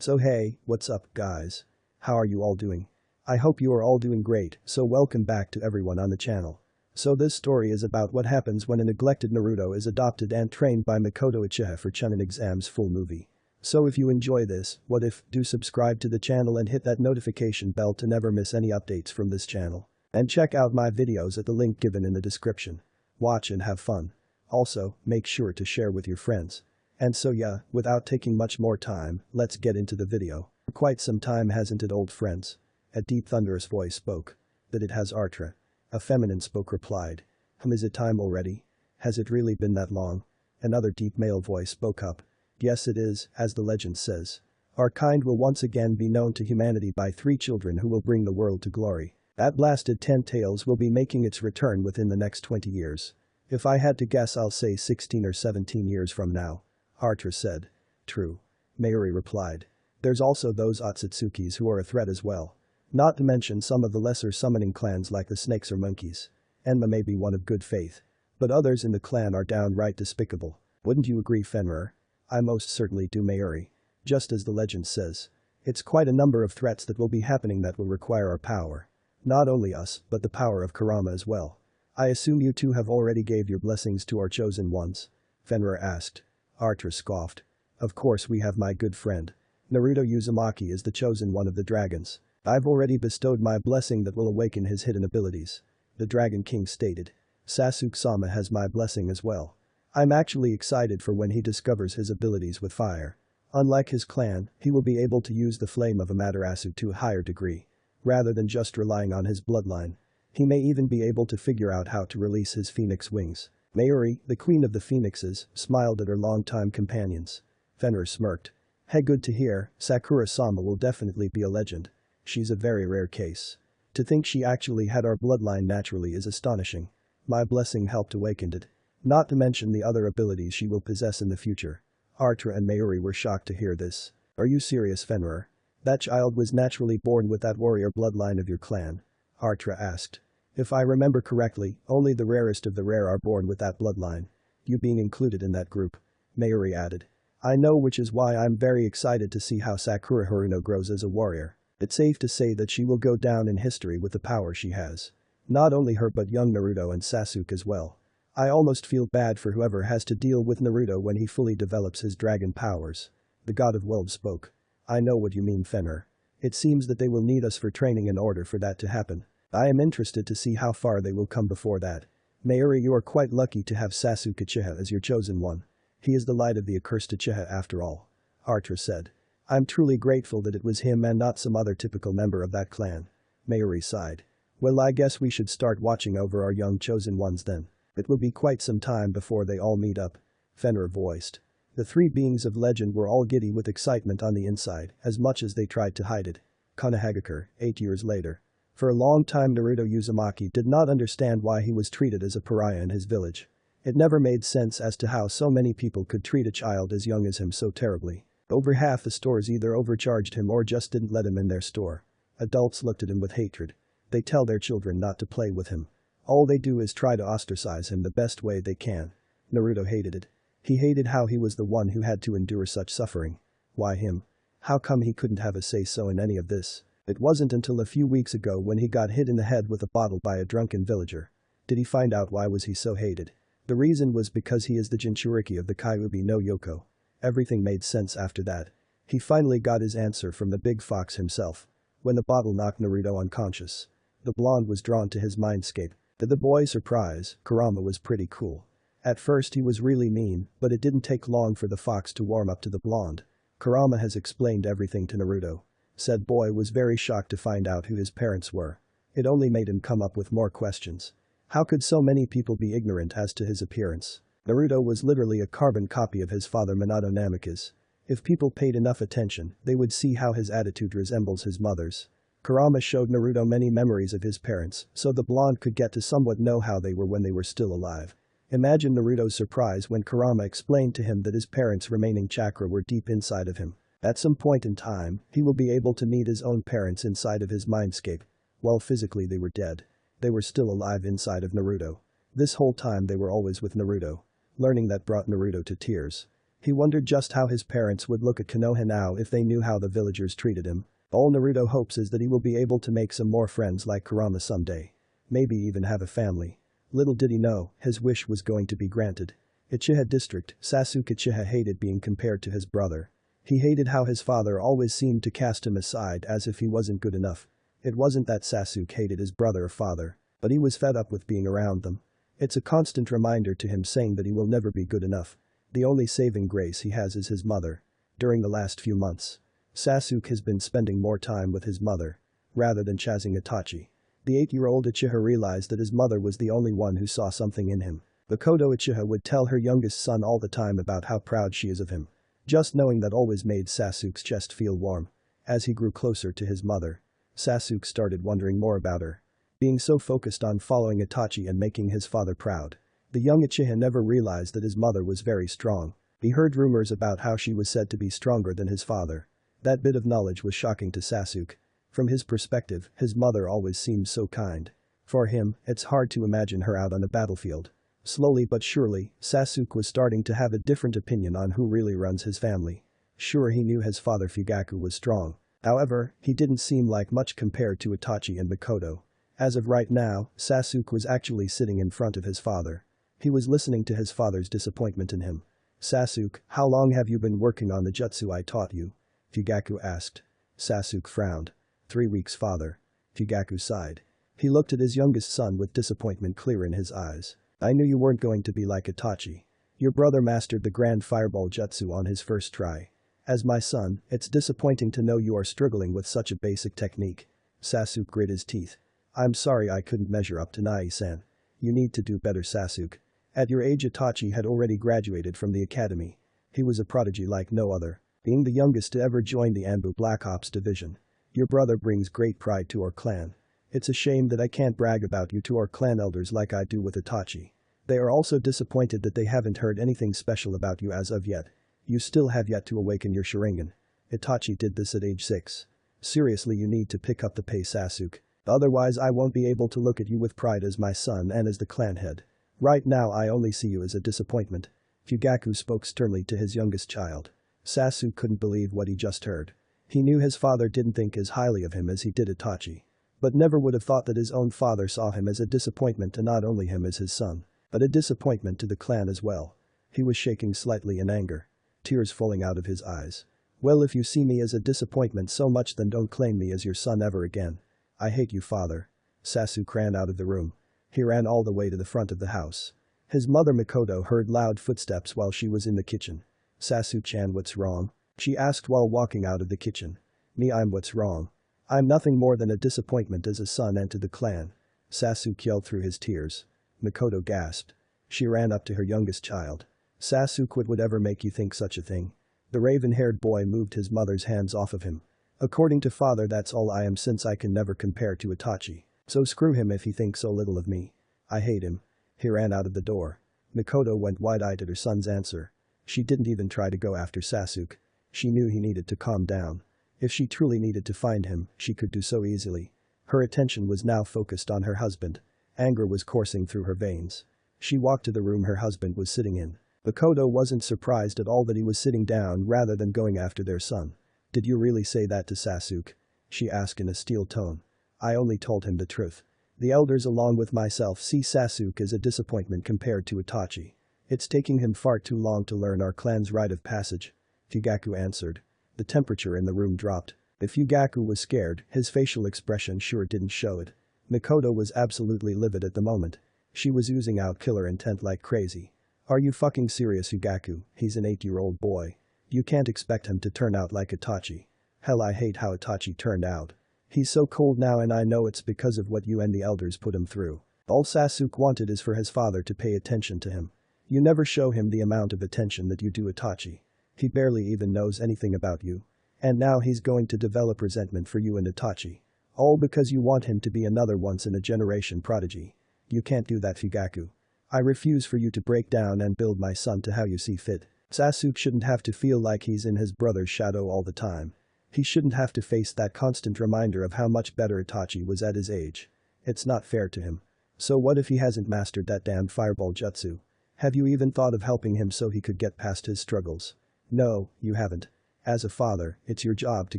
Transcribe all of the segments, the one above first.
So hey, what's up, guys? How are you all doing? I hope you are all doing great, so welcome back to everyone on the channel. So this story is about what happens when a neglected Naruto is adopted and trained by Mikoto Uchiha for Chunin exams full movie. So if you enjoy this, what if, do subscribe to the channel and hit that notification bell to never miss any updates from this channel. And check out my videos at the link given in the description. Watch and have fun. Also, make sure to share with your friends. And so yeah, without taking much more time, let's get into the video. For quite some time hasn't it, old friends? A deep thunderous voice spoke. That it has, Artra. A feminine spoke replied. Is it time already? Has it really been that long? Another deep male voice spoke up. Yes it is, as the legend says. Our kind will once again be known to humanity by 3 children who will bring the world to glory. That blasted 10 tails will be making its return within the next 20 years. If I had to guess, I'll say 16 or 17 years from now. Archer said. True. Mayuri replied. There's also those Otsutsukis who are a threat as well. Not to mention some of the lesser summoning clans like the snakes or monkeys. Enma may be one of good faith. But others in the clan are downright despicable. Wouldn't you agree, Fenrir? I most certainly do, Mayuri. Just as the legend says. It's quite a number of threats that will be happening that will require our power. Not only us, but the power of Kurama as well. I assume you two have already gave your blessings to our chosen ones? Fenrir asked. Archer scoffed. Of course we have, my good friend. Naruto Uzumaki is the chosen one of the dragons. I've already bestowed my blessing that will awaken his hidden abilities. The Dragon King stated. Sasuke-sama has my blessing as well. I'm actually excited for when he discovers his abilities with fire. Unlike his clan, he will be able to use the flame of Amaterasu to a higher degree. Rather than just relying on his bloodline. He may even be able to figure out how to release his phoenix wings. Mayuri, the queen of the phoenixes, smiled at her longtime companions. Fenrir smirked. Hey, good to hear, Sakura-sama will definitely be a legend. She's a very rare case. To think she actually had our bloodline naturally is astonishing. My blessing helped awaken it. Not to mention the other abilities she will possess in the future. Artra and Mayuri were shocked to hear this. Are you serious, Fenrir? That child was naturally born with that warrior bloodline of your clan? Artra asked. If I remember correctly, only the rarest of the rare are born with that bloodline. You being included in that group. Mayuri added. I know, which is why I'm very excited to see how Sakura Haruno grows as a warrior. It's safe to say that she will go down in history with the power she has. Not only her but young Naruto and Sasuke as well. I almost feel bad for whoever has to deal with Naruto when he fully develops his dragon powers. The god of wolves spoke. I know what you mean, Fenrir. It seems that they will need us for training in order for that to happen. I am interested to see how far they will come before that. Mayuri, you are quite lucky to have Sasuke Uchiha as your chosen one. He is the light of the accursed Uchiha after all. Archer said. I'm truly grateful that it was him and not some other typical member of that clan. Mayuri sighed. Well, I guess we should start watching over our young chosen ones then. It will be quite some time before they all meet up. Fenrir voiced. The 3 beings of legend were all giddy with excitement on the inside, as much as they tried to hide it. Konohagakure, 8 years later. For a long time Naruto Uzumaki did not understand why he was treated as a pariah in his village. It never made sense as to how so many people could treat a child as young as him so terribly. Over half the stores either overcharged him or just didn't let him in their store. Adults looked at him with hatred. They tell their children not to play with him. All they do is try to ostracize him the best way they can. Naruto hated it. He hated how he was the one who had to endure such suffering. Why him? How come he couldn't have a say-so in any of this? It wasn't until a few weeks ago when he got hit in the head with a bottle by a drunken villager. Did he find out why was he so hated? The reason was because he is the Jinchuriki of the Kyuubi no Yoko. Everything made sense after that. He finally got his answer from the big fox himself. When the bottle knocked Naruto unconscious. The blonde was drawn to his mindscape. To the boy's surprise, Kurama was pretty cool. At first he was really mean, but it didn't take long for the fox to warm up to the blonde. Kurama has explained everything to Naruto. Said boy was very shocked to find out who his parents were. It only made him come up with more questions. How could so many people be ignorant as to his appearance? Naruto was literally a carbon copy of his father Minato Namikaze. If people paid enough attention, they would see how his attitude resembles his mother's. Kurama showed Naruto many memories of his parents, so the blonde could get to somewhat know how they were when they were still alive. Imagine Naruto's surprise when Kurama explained to him that his parents' remaining chakra were deep inside of him. At some point in time, he will be able to meet his own parents inside of his mindscape. While physically they were dead. They were still alive inside of Naruto. This whole time they were always with Naruto. Learning that brought Naruto to tears. He wondered just how his parents would look at Konoha now if they knew how the villagers treated him. All Naruto hopes is that he will be able to make some more friends like Kurama someday. Maybe even have a family. Little did he know, his wish was going to be granted. Uchiha District, Sasuke Uchiha hated being compared to his brother. He hated how his father always seemed to cast him aside as if he wasn't good enough. It wasn't that Sasuke hated his brother or father, but he was fed up with being around them. It's a constant reminder to him saying that he will never be good enough. The only saving grace he has is his mother. During the last few months, Sasuke has been spending more time with his mother, rather than chasing Itachi. The 8-year-old Uchiha realized that his mother was the only one who saw something in him. Mikoto Uchiha would tell her youngest son all the time about how proud she is of him. Just knowing that always made Sasuke's chest feel warm. As he grew closer to his mother, Sasuke started wondering more about her. Being so focused on following Itachi and making his father proud, the young Uchiha never realized that his mother was very strong. He heard rumors about how she was said to be stronger than his father. That bit of knowledge was shocking to Sasuke. From his perspective, his mother always seemed so kind. For him, it's hard to imagine her out on a battlefield. Slowly but surely, Sasuke was starting to have a different opinion on who really runs his family. Sure, he knew his father Fugaku was strong. However, he didn't seem like much compared to Itachi and Mikoto. As of right now, Sasuke was actually sitting in front of his father. He was listening to his father's disappointment in him. "Sasuke, how long have you been working on the jutsu I taught you?" Fugaku asked. Sasuke frowned. 3 weeks, father. Fugaku sighed. He looked at his youngest son with disappointment clear in his eyes. "I knew you weren't going to be like Itachi. Your brother mastered the Grand Fireball Jutsu on his first try. As my son, it's disappointing to know you are struggling with such a basic technique." Sasuke grit his teeth. "I'm sorry I couldn't measure up to Nai-san. You need to do better, Sasuke." At your age, Itachi had already graduated from the academy. He was a prodigy like no other, being the youngest to ever join the Anbu Black Ops division. Your brother brings great pride to our clan. It's a shame that I can't brag about you to our clan elders like I do with Itachi. They are also disappointed that they haven't heard anything special about you as of yet. You still have yet to awaken your Sharingan. Itachi did this at age 6. Seriously, you need to pick up the pace, Sasuke. Otherwise I won't be able to look at you with pride as my son and as the clan head. Right now I only see you as a disappointment." Fugaku spoke sternly to his youngest child. Sasuke couldn't believe what he just heard. He knew his father didn't think as highly of him as he did Itachi. But never would have thought that his own father saw him as a disappointment to not only him as his son, but a disappointment to the clan as well. He was shaking slightly in anger. Tears falling out of his eyes. "Well, if you see me as a disappointment so much, then don't claim me as your son ever again. I hate you, father." Sasuke ran out of the room. He ran all the way to the front of the house. His mother Mikoto heard loud footsteps while she was in the kitchen. "Sasuke-chan, what's wrong?" she asked while walking out of the kitchen. "I'm what's wrong? I'm nothing more than a disappointment as a son and to the clan." Sasuke yelled through his tears. Mikoto gasped. She ran up to her youngest child. "Sasuke, what would ever make you think such a thing?" The raven-haired boy moved his mother's hands off of him. "According to father, that's all I am, since I can never compare to Itachi. So screw him if he thinks so little of me. I hate him." He ran out of the door. Mikoto went wide-eyed at her son's answer. She didn't even try to go after Sasuke. She knew he needed to calm down. If she truly needed to find him, she could do so easily. Her attention was now focused on her husband. Anger was coursing through her veins. She walked to the room her husband was sitting in. Mikoto wasn't surprised at all that he was sitting down rather than going after their son. "Did you really say that to Sasuke?" she asked in a steel tone. "I only told him the truth. The elders along with myself see Sasuke as a disappointment compared to Itachi. It's taking him far too long to learn our clan's rite of passage." Fugaku answered. The temperature in the room dropped. If Fugaku was scared, his facial expression sure didn't show it. Mikoto was absolutely livid at the moment. She was oozing out killer intent like crazy. "Are you fucking serious, Fugaku? He's an 8-year-old boy. You can't expect him to turn out like Itachi. Hell, I hate how Itachi turned out. He's so cold now, and I know it's because of what you and the elders put him through. All Sasuke wanted is for his father to pay attention to him. You never show him the amount of attention that you do, Itachi. He barely even knows anything about you. And now he's going to develop resentment for you and Itachi. All because you want him to be another once-in-a-generation prodigy. You can't do that, Fugaku. I refuse for you to break down and build my son to how you see fit. Sasuke shouldn't have to feel like he's in his brother's shadow all the time. He shouldn't have to face that constant reminder of how much better Itachi was at his age. It's not fair to him. So what if he hasn't mastered that damned fireball jutsu? Have you even thought of helping him so he could get past his struggles? No, you haven't. As a father, it's your job to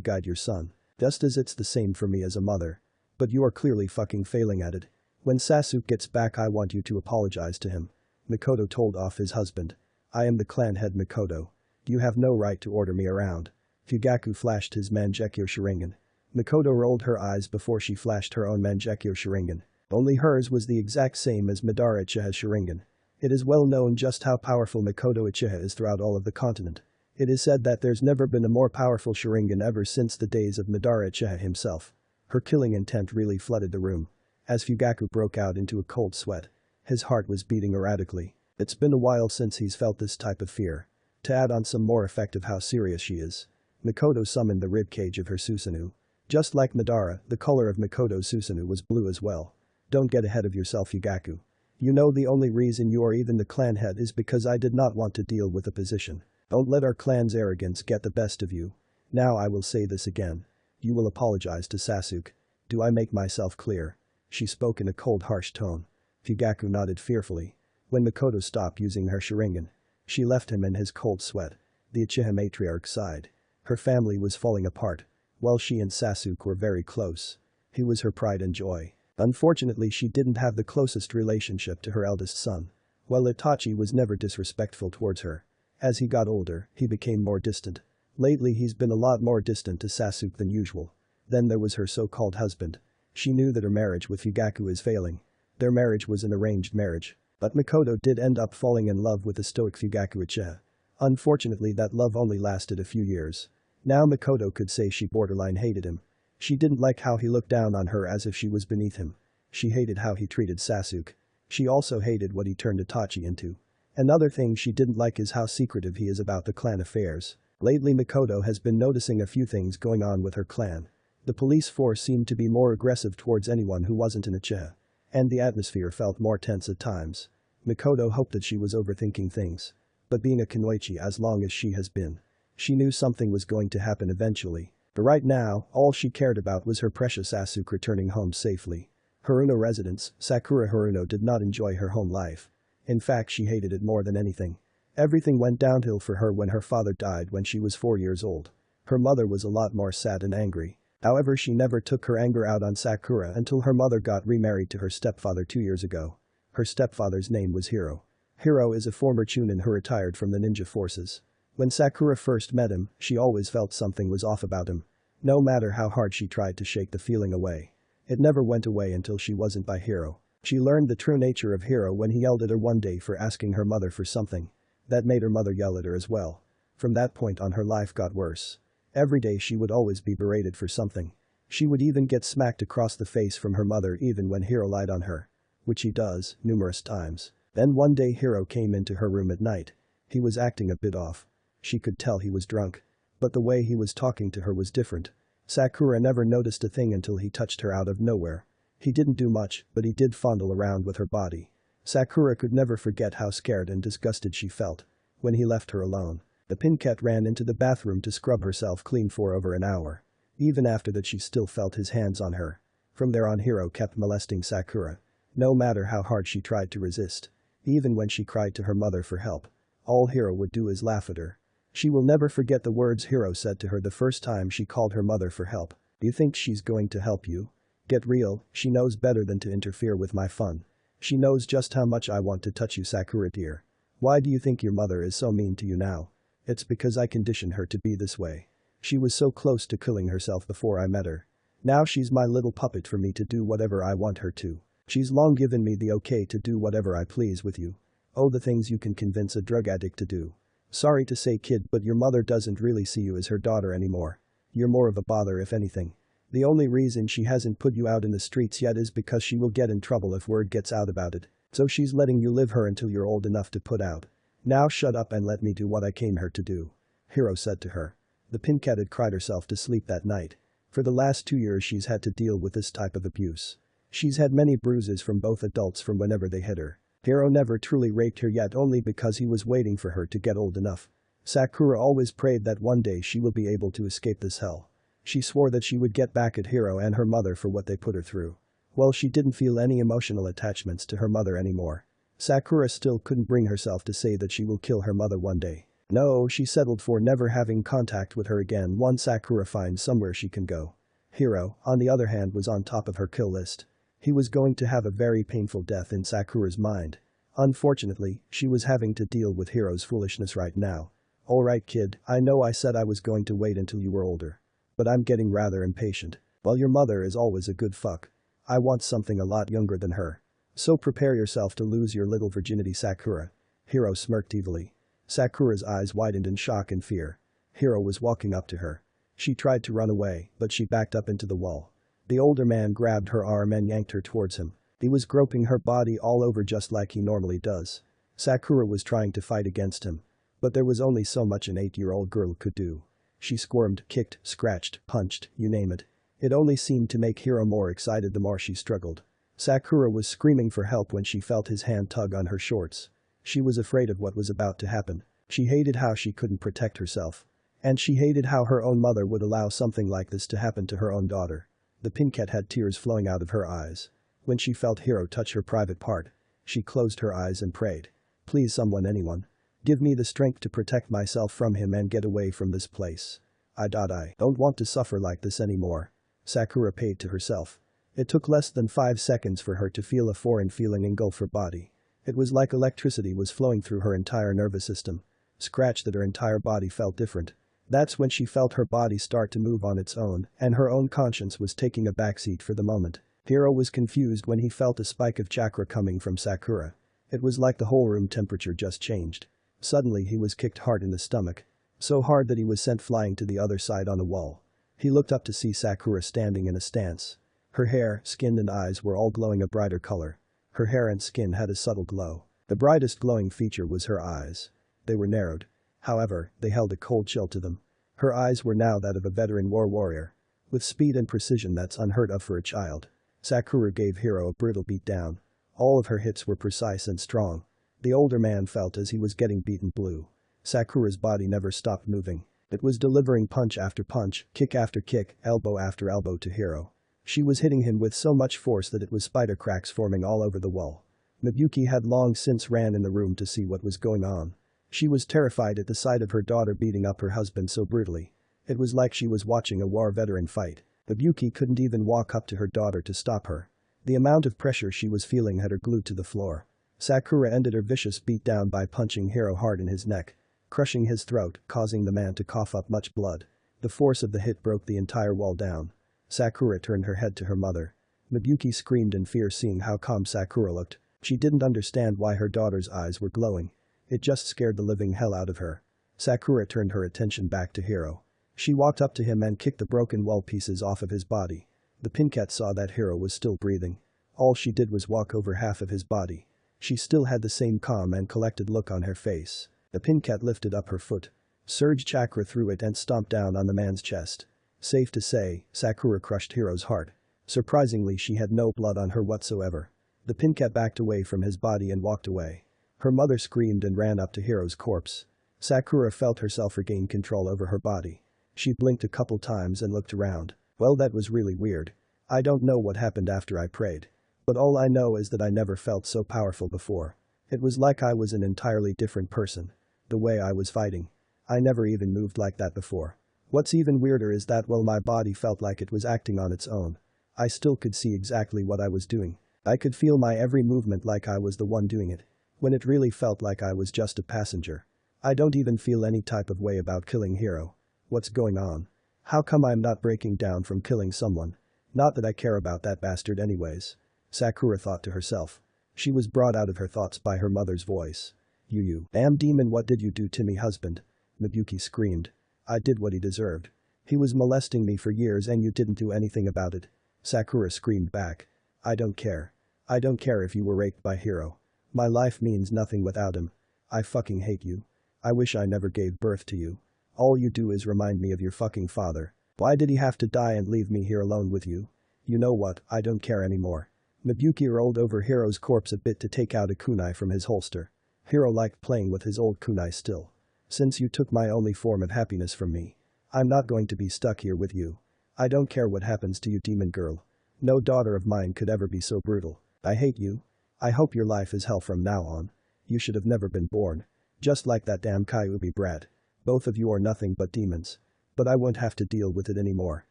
guide your son. Just as it's the same for me as a mother. But you are clearly fucking failing at it. When Sasuke gets back I want you to apologize to him. Mikoto told off his husband. I am the clan head Mikoto. You have no right to order me around. Fugaku flashed his Mangekyo Sharingan. Mikoto rolled her eyes before she flashed her own Mangekyo Sharingan. Only hers was the exact same as Madara Uchiha's Sharingan. It is well known just how powerful Mikoto Uchiha is throughout all of the continent. It is said that there's never been a more powerful Sharingan ever since the days of Madara Uchiha himself. Her killing intent really flooded the room. As Fugaku broke out into a cold sweat. His heart was beating erratically. It's been a while since he's felt this type of fear. To add on some more effect of how serious she is. Mikoto summoned the ribcage of her Susanoo. Just like Madara, the color of Mikoto's Susanoo was blue as well. Don't get ahead of yourself Fugaku. You know the only reason you are even the clan head is because I did not want to deal with the position. Don't let our clan's arrogance get the best of you. Now I will say this again. You will apologize to Sasuke. Do I make myself clear? She spoke in a cold harsh tone. Fugaku nodded fearfully. When Mikoto stopped using her Sharingan, she left him in his cold sweat. The Uchiha matriarch sighed. Her family was falling apart. While she and Sasuke were very close. He was her pride and joy. Unfortunately she didn't have the closest relationship to her eldest son. While Itachi was never disrespectful towards her. As he got older, he became more distant. Lately he's been a lot more distant to Sasuke than usual. Then there was her so-called husband. She knew that her marriage with Fugaku is failing. Their marriage was an arranged marriage. But Mikoto did end up falling in love with the stoic Fugaku Uchiha. Unfortunately that love only lasted a few years. Now Mikoto could say she borderline hated him. She didn't like how he looked down on her as if she was beneath him. She hated how he treated Sasuke. She also hated what he turned Itachi into. Another thing she didn't like is how secretive he is about the clan affairs. Lately Mikoto has been noticing a few things going on with her clan. The police force seemed to be more aggressive towards anyone who wasn't an Uchiha. And the atmosphere felt more tense at times. Mikoto hoped that she was overthinking things. But being a kunoichi as long as she has been. She knew something was going to happen eventually. But right now, all she cared about was her precious Sasuke returning home safely. Haruno residence, Sakura Haruno did not enjoy her home life. In fact she hated it more than anything. Everything went downhill for her when her father died when she was 4 years old. Her mother was a lot more sad and angry. However she never took her anger out on Sakura until her mother got remarried to her stepfather 2 years ago. Her stepfather's name was Hiro. Hiro is a former chunin who retired from the ninja forces. When Sakura first met him, she always felt something was off about him. No matter how hard she tried to shake the feeling away. It never went away until she wasn't by Hiro. She learned the true nature of Hiro when he yelled at her one day for asking her mother for something. That made her mother yell at her as well. From that point on her life got worse. Every day she would always be berated for something. She would even get smacked across the face from her mother even when Hiro lied on her. Which he does, numerous times. Then one day Hiro came into her room at night. He was acting a bit off. She could tell he was drunk. But the way he was talking to her was different. Sakura never noticed a thing until he touched her out of nowhere. He didn't do much, but he did fondle around with her body. Sakura could never forget how scared and disgusted she felt. When he left her alone. The pincat ran into the bathroom to scrub herself clean for over an hour. Even after that she still felt his hands on her. From there on Hiro kept molesting Sakura. No matter how hard she tried to resist. Even when she cried to her mother for help. All Hiro would do is laugh at her. She will never forget the words Hiro said to her the first time she called her mother for help. Do you think she's going to help you? Get real, she knows better than to interfere with my fun. She knows just how much I want to touch you Sakura dear. Why do you think your mother is so mean to you now? It's because I conditioned her to be this way. She was so close to killing herself before I met her. Now she's my little puppet for me to do whatever I want her to. She's long given me the okay to do whatever I please with you. Oh, the things you can convince a drug addict to do. Sorry to say kid, but your mother doesn't really see you as her daughter anymore. You're more of a bother if anything. The only reason she hasn't put you out in the streets yet is because she will get in trouble if word gets out about it. So she's letting you live her until you're old enough to put out. Now shut up and let me do what I came here to do. Hiro said to her. The pincat had cried herself to sleep that night. For the last 2 years she's had to deal with this type of abuse. She's had many bruises from both adults from whenever they hit her. Hiro never truly raped her yet only because he was waiting for her to get old enough. Sakura always prayed that one day she will be able to escape this hell. She swore that she would get back at Hiro and her mother for what they put her through. Well, she didn't feel any emotional attachments to her mother anymore. Sakura still couldn't bring herself to say that she will kill her mother one day. No, she settled for never having contact with her again once Sakura finds somewhere she can go. Hiro, on the other hand, was on top of her kill list. He was going to have a very painful death in Sakura's mind. Unfortunately, she was having to deal with Hiro's foolishness right now. Alright kid, I know I said I was going to wait until you were older. But I'm getting rather impatient. Well, your mother is always a good fuck. I want something a lot younger than her. So prepare yourself to lose your little virginity, Sakura. Hiro smirked evilly. Sakura's eyes widened in shock and fear. Hiro was walking up to her. She tried to run away, but she backed up into the wall. The older man grabbed her arm and yanked her towards him. He was groping her body all over just like he normally does. Sakura was trying to fight against him. But there was only so much an 8-year-old girl could do. She squirmed, kicked, scratched, punched, you name it. It only seemed to make Hiro more excited the more she struggled. Sakura was screaming for help when she felt his hand tug on her shorts. She was afraid of what was about to happen. She hated how she couldn't protect herself. And she hated how her own mother would allow something like this to happen to her own daughter. The Pinket had tears flowing out of her eyes. When she felt Hiro touch her private part, she closed her eyes and prayed. Please anyone. Give me the strength to protect myself from him and get away from this place. I don't want to suffer like this anymore. Sakura prayed to herself. It took less than 5 seconds for her to feel a foreign feeling engulf her body. It was like electricity was flowing through her entire nervous system. Scratch that her entire body felt different. That's when she felt her body start to move on its own, and her own conscience was taking a backseat for the moment. Hiro was confused when he felt a spike of chakra coming from Sakura. It was like the whole room temperature just changed. Suddenly he was kicked hard in the stomach. So hard that he was sent flying to the other side on a wall. He looked up to see Sakura standing in a stance. Her hair, skin and eyes were all glowing a brighter color. Her hair and skin had a subtle glow. The brightest glowing feature was her eyes. They were narrowed. However, they held a cold chill to them. Her eyes were now that of a veteran war warrior. With speed and precision that's unheard of for a child. Sakura gave Hiro a brutal beatdown. All of her hits were precise and strong. The older man felt as he was getting beaten blue. Sakura's body never stopped moving. It was delivering punch after punch, kick after kick, elbow after elbow to Hiro. She was hitting him with so much force that it was spider cracks forming all over the wall. Miyuki had long since ran in the room to see what was going on. She was terrified at the sight of her daughter beating up her husband so brutally. It was like she was watching a war veteran fight. Miyuki couldn't even walk up to her daughter to stop her. The amount of pressure she was feeling had her glued to the floor. Sakura ended her vicious beatdown by punching Hiro hard in his neck, crushing his throat, causing the man to cough up much blood. The force of the hit broke the entire wall down. Sakura turned her head to her mother. Miyuki screamed in fear seeing how calm Sakura looked. She didn't understand why her daughter's eyes were glowing. It just scared the living hell out of her. Sakura turned her attention back to Hiro. She walked up to him and kicked the broken wall pieces off of his body. The Pinket saw that Hiro was still breathing. All she did was walk over half of his body. She still had the same calm and collected look on her face. The Pinket lifted up her foot. Surged chakra through it and stomped down on the man's chest. Safe to say, Sakura crushed Hiro's heart. Surprisingly, she had no blood on her whatsoever. The Pinket backed away from his body and walked away. Her mother screamed and ran up to Hiro's corpse. Sakura felt herself regain control over her body. She blinked a couple times and looked around. Well, that was really weird. I don't know what happened after I prayed. But all I know is that I never felt so powerful before. It was like I was an entirely different person. The way I was fighting. I never even moved like that before. What's even weirder is that while my body felt like it was acting on its own, I still could see exactly what I was doing. I could feel my every movement like I was the one doing it. When it really felt like I was just a passenger. I don't even feel any type of way about killing Hiro. What's going on? How come I'm not breaking down from killing someone? Not that I care about that bastard anyways. Sakura thought to herself. She was brought out of her thoughts by her mother's voice. You damn demon, what did you do to me, husband? Miyuki screamed. I did what he deserved. He was molesting me for years and you didn't do anything about it. Sakura screamed back. I don't care. I don't care if you were raped by Hiro. My life means nothing without him. I fucking hate you. I wish I never gave birth to you. All you do is remind me of your fucking father. Why did he have to die and leave me here alone with you? You know what, I don't care anymore. Miyuki rolled over Hiro's corpse a bit to take out a kunai from his holster. Hiro liked playing with his old kunai still. Since you took my only form of happiness from me, I'm not going to be stuck here with you. I don't care what happens to you, demon girl. No daughter of mine could ever be so brutal. I hate you. I hope your life is hell from now on. You should have never been born. Just like that damn Kyuubi brat. Both of you are nothing but demons. But I won't have to deal with it anymore.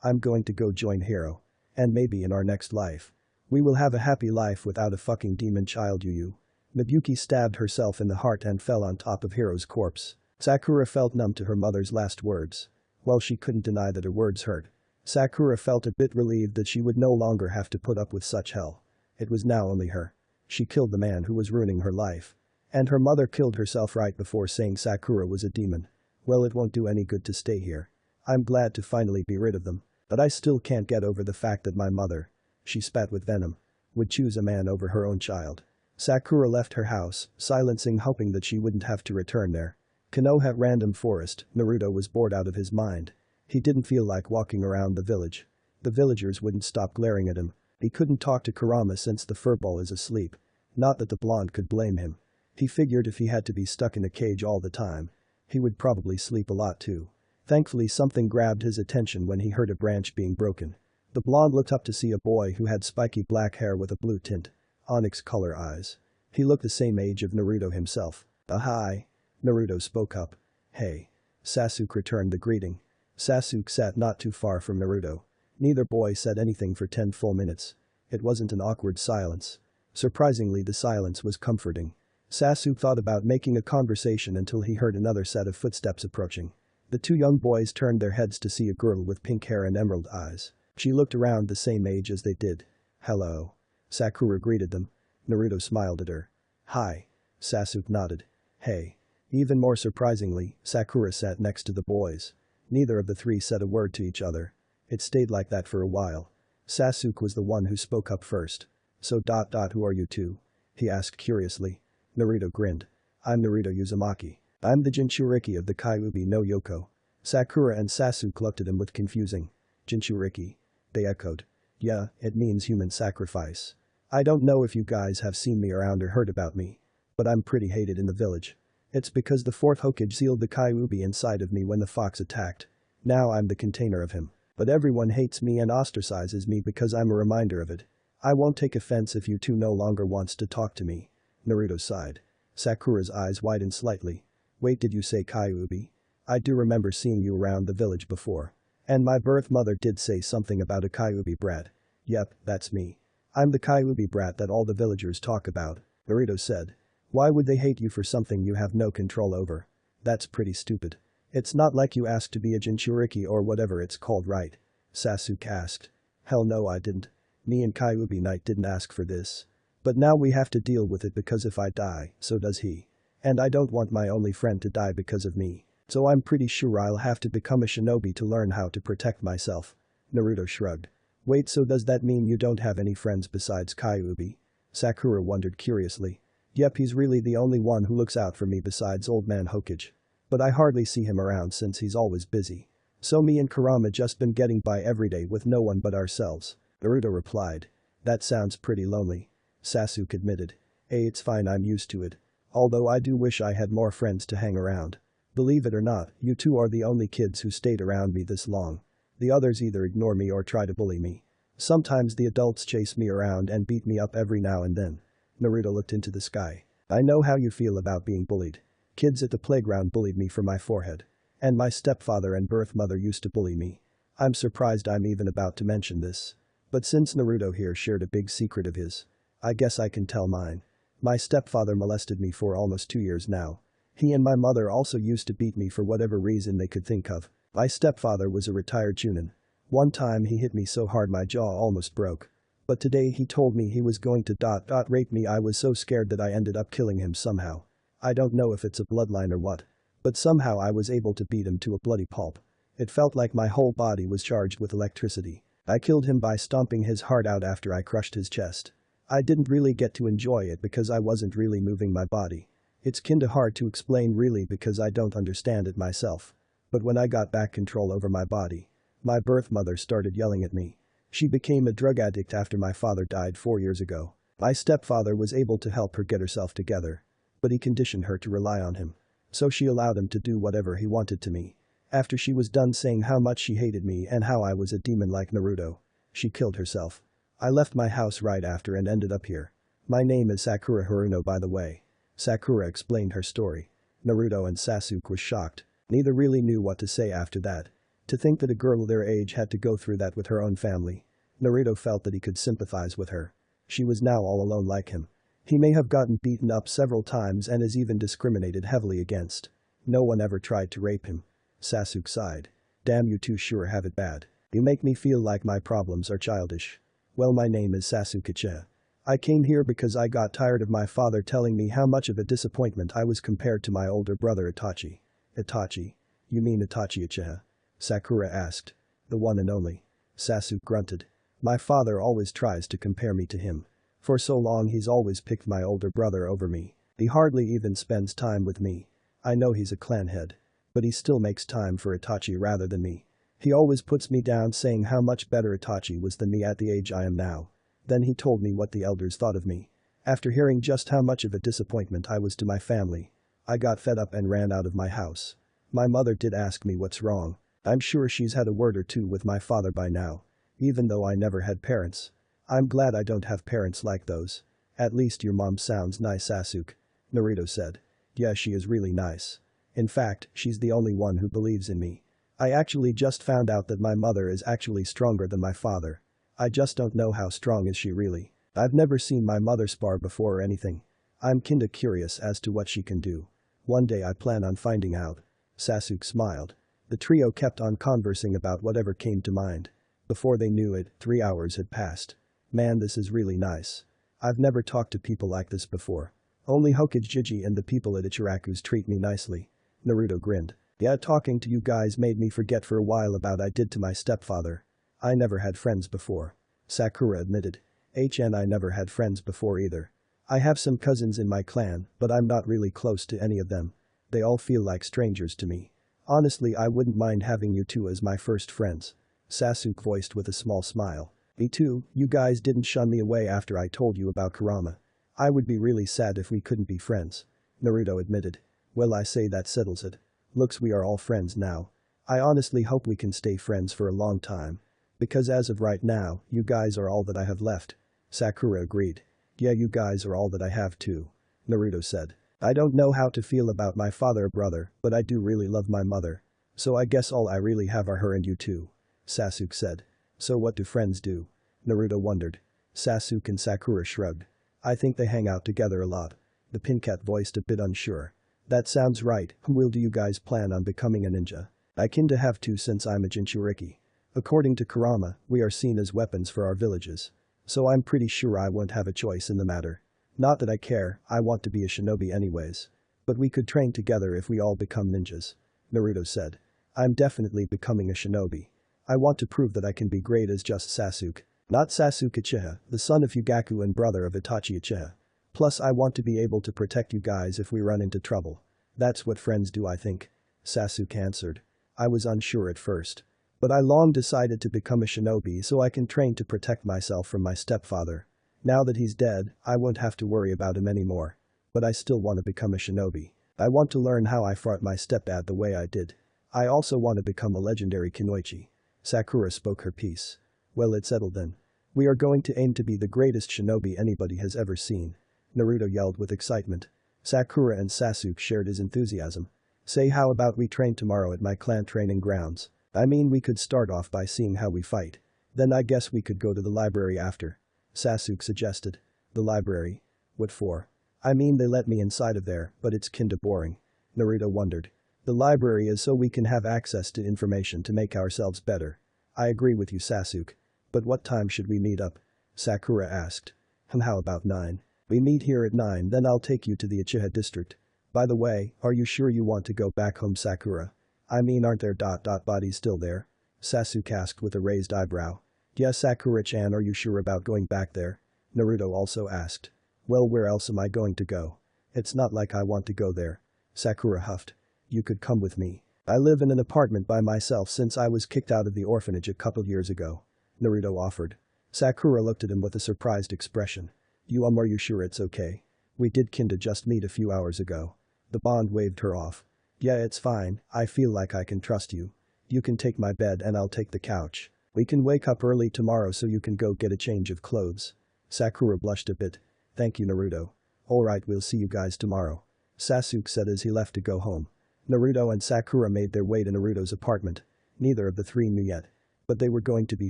I'm going to go join Hero. And maybe in our next life. We will have a happy life without a fucking demon child you. Nobuki stabbed herself in the heart and fell on top of Hiro's corpse. Sakura felt numb to her mother's last words. While she couldn't deny that her words hurt, Sakura felt a bit relieved that she would no longer have to put up with such hell. It was now only her. She killed the man who was ruining her life. And her mother killed herself right before saying Sakura was a demon. Well, it won't do any good to stay here. I'm glad to finally be rid of them. But I still can't get over the fact that my mother, she spat with venom, would choose a man over her own child. Sakura left her house, silencing, hoping that she wouldn't have to return there. Konoha Random Forest, Naruto was bored out of his mind. He didn't feel like walking around the village. The villagers wouldn't stop glaring at him. He couldn't talk to Kurama since the furball is asleep. Not that the blonde could blame him. He figured if he had to be stuck in a cage all the time, he would probably sleep a lot too. Thankfully, something grabbed his attention when he heard a branch being broken. The blonde looked up to see a boy who had spiky black hair with a blue tint, onyx color eyes. He looked the same age of Naruto himself. Hi. Naruto spoke up. Hey. Sasuke returned the greeting. Sasuke sat not too far from Naruto. Neither boy said anything for 10 full minutes. It wasn't an awkward silence. Surprisingly, the silence was comforting. Sasuke thought about making a conversation until he heard another set of footsteps approaching. The two young boys turned their heads to see a girl with pink hair and emerald eyes. She looked around the same age as they did. Hello. Sakura greeted them. Naruto smiled at her. Hi. Sasuke nodded. Hey. Even more surprisingly, Sakura sat next to the boys. Neither of the three said a word to each other. It stayed like that for a while. Sasuke was the one who spoke up first. So who are you two? He asked curiously. Naruto grinned. I'm Naruto Uzumaki. I'm the Jinchuriki of the Kyuubi no Yoko. Sakura and Sasuke looked at him with confusing. Jinchuriki. They echoed. Yeah, it means human sacrifice. I don't know if you guys have seen me around or heard about me. But I'm pretty hated in the village. It's because the fourth Hokage sealed the Kyuubi inside of me when the fox attacked. Now I'm the container of him. But everyone hates me and ostracizes me because I'm a reminder of it. I won't take offense if you two no longer wants to talk to me. Naruto sighed. Sakura's eyes widened slightly. Wait, did you say Kyuubi? I do remember seeing you around the village before. And my birth mother did say something about a Kyuubi brat. Yep, that's me. I'm the Kyuubi brat that all the villagers talk about, Naruto said. Why would they hate you for something you have no control over? That's pretty stupid. It's not like you asked to be a Jinchuriki or whatever it's called, right? Sasuke asked. Hell no, I didn't. Me and Kyuubi Knight didn't ask for this. But now we have to deal with it because if I die, so does he. And I don't want my only friend to die because of me. So I'm pretty sure I'll have to become a shinobi to learn how to protect myself. Naruto shrugged. Wait, so does that mean you don't have any friends besides Kyuubi? Sakura wondered curiously. Yep, he's really the only one who looks out for me besides old man Hokage. But I hardly see him around since he's always busy. So me and Kurama just been getting by every day with no one but ourselves. Naruto replied. That sounds pretty lonely. Sasuke admitted. Hey, it's fine, I'm used to it. Although I do wish I had more friends to hang around. Believe it or not, you two are the only kids who stayed around me this long. The others either ignore me or try to bully me. Sometimes the adults chase me around and beat me up every now and then. Naruto looked into the sky. I know how you feel about being bullied. Kids at the playground bullied me for my forehead. And my stepfather and birth mother used to bully me. I'm surprised I'm even about to mention this. But since Naruto here shared a big secret of his, I guess I can tell mine. My stepfather molested me for almost 2 years now. He and my mother also used to beat me for whatever reason they could think of. My stepfather was a retired chunin. One time he hit me so hard my jaw almost broke. But today he told me he was going to rape me. I was so scared that I ended up killing him somehow. I don't know if it's a bloodline or what. But somehow I was able to beat him to a bloody pulp. It felt like my whole body was charged with electricity. I killed him by stomping his heart out after I crushed his chest. I didn't really get to enjoy it because I wasn't really moving my body. It's kinda hard to explain really because I don't understand it myself. But when I got back control over my body, my birth mother started yelling at me. She became a drug addict after my father died 4 years ago. My stepfather was able to help her get herself together. But he conditioned her to rely on him. So she allowed him to do whatever he wanted to me. After she was done saying how much she hated me and how I was a demon like Naruto, she killed herself. I left my house right after and ended up here. My name is Sakura Haruno by the way. Sakura explained her story. Naruto and Sasuke were shocked. Neither really knew what to say after that. To think that a girl their age had to go through that with her own family. Naruto felt that he could sympathize with her. She was now all alone like him. He may have gotten beaten up several times and is even discriminated heavily against. No one ever tried to rape him. Sasuke sighed. Damn, you two sure have it bad. You make me feel like my problems are childish. Well, my name is Sasuke Uchiha. I came here because I got tired of my father telling me how much of a disappointment I was compared to my older brother Itachi. Itachi? You mean Itachi Uchiha? Sakura asked. The one and only. Sasuke grunted. My father always tries to compare me to him. For so long he's always picked my older brother over me. He hardly even spends time with me. I know he's a clan head. But he still makes time for Itachi rather than me. He always puts me down saying how much better Itachi was than me at the age I am now. Then he told me what the elders thought of me. After hearing just how much of a disappointment I was to my family, I got fed up and ran out of my house. My mother did ask me what's wrong. I'm sure she's had a word or two with my father by now. Even though I never had parents. I'm glad I don't have parents like those. At least your mom sounds nice, Sasuke. Naruto said. Yeah, she is really nice. In fact, she's the only one who believes in me. I actually just found out that my mother is actually stronger than my father. I just don't know how strong is she really. I've never seen my mother spar before or anything. I'm kinda curious as to what she can do. One day I plan on finding out. Sasuke smiled. The trio kept on conversing about whatever came to mind. Before they knew it, 3 hours had passed. Man, this is really nice. I've never talked to people like this before. Only Hokage and the people at Ichiraku's treat me nicely. Naruto grinned. Yeah, talking to you guys made me forget for a while about I did to my stepfather. I never had friends before. Sakura admitted. And I never had friends before either. I have some cousins in my clan, but I'm not really close to any of them. They all feel like strangers to me. Honestly, I wouldn't mind having you two as my first friends. Sasuke voiced with a small smile. Me too, you guys didn't shun me away after I told you about Kurama. I would be really sad if we couldn't be friends. Naruto admitted. Well, I say that settles it. Looks we are all friends now. I honestly hope we can stay friends for a long time. Because as of right now, you guys are all that I have left. Sakura agreed. Yeah, you guys are all that I have too. Naruto said. I don't know how to feel about my father or brother, but I do really love my mother. So I guess all I really have are her and you two. Sasuke said. So what do friends do? Naruto wondered. Sasuke and Sakura shrugged. I think they hang out together a lot. The Pincat voiced a bit unsure. That sounds right. Well, do you guys plan on becoming a ninja? I kinda have to since I'm a Jinchuriki. According to Kurama, we are seen as weapons for our villages. So I'm pretty sure I won't have a choice in the matter. Not that I care, I want to be a shinobi anyways. But we could train together if we all become ninjas. Naruto said. I'm definitely becoming a shinobi. I want to prove that I can be great as just Sasuke. Not Sasuke Uchiha, the son of Yugaku and brother of Itachi Uchiha. Plus I want to be able to protect you guys if we run into trouble. That's what friends do, I think. Sasuke answered. I was unsure at first. But I long decided to become a shinobi so I can train to protect myself from my stepfather. Now that he's dead, I won't have to worry about him anymore. But I still want to become a shinobi. I want to learn how I fought my stepdad the way I did. I also want to become a legendary kunoichi. Sakura spoke her piece. Well, it's settled then. We are going to aim to be the greatest shinobi anybody has ever seen. Naruto yelled with excitement. Sakura and Sasuke shared his enthusiasm. Say, how about we train tomorrow at my clan training grounds? I mean, we could start off by seeing how we fight. Then I guess we could go to the library after. Sasuke suggested. The library? What for? I mean, they let me inside of there, but it's kinda boring. Naruto wondered. The library is so we can have access to information to make ourselves better. I agree with you, Sasuke. But what time should we meet up? Sakura asked. How about 9? We meet here at 9, then I'll take you to the Uchiha district. By the way, are you sure you want to go back home, Sakura? I mean, aren't there bodies still there? Sasuke asked with a raised eyebrow. Yeah, Sakura-chan, are you sure about going back there? Naruto also asked. Well, where else am I going to go? It's not like I want to go there. Sakura huffed. You could come with me. I live in an apartment by myself since I was kicked out of the orphanage a couple years ago. Naruto offered. Sakura looked at him with a surprised expression. Are you sure it's okay? We did kinda just meet a few hours ago. The Bond waved her off. Yeah, it's fine, I feel like I can trust you. You can take my bed and I'll take the couch. We can wake up early tomorrow so you can go get a change of clothes. Sakura blushed a bit. Thank you, Naruto. Alright, we'll see you guys tomorrow. Sasuke said as he left to go home. Naruto and Sakura made their way to Naruto's apartment. Neither of the three knew yet. But they were going to be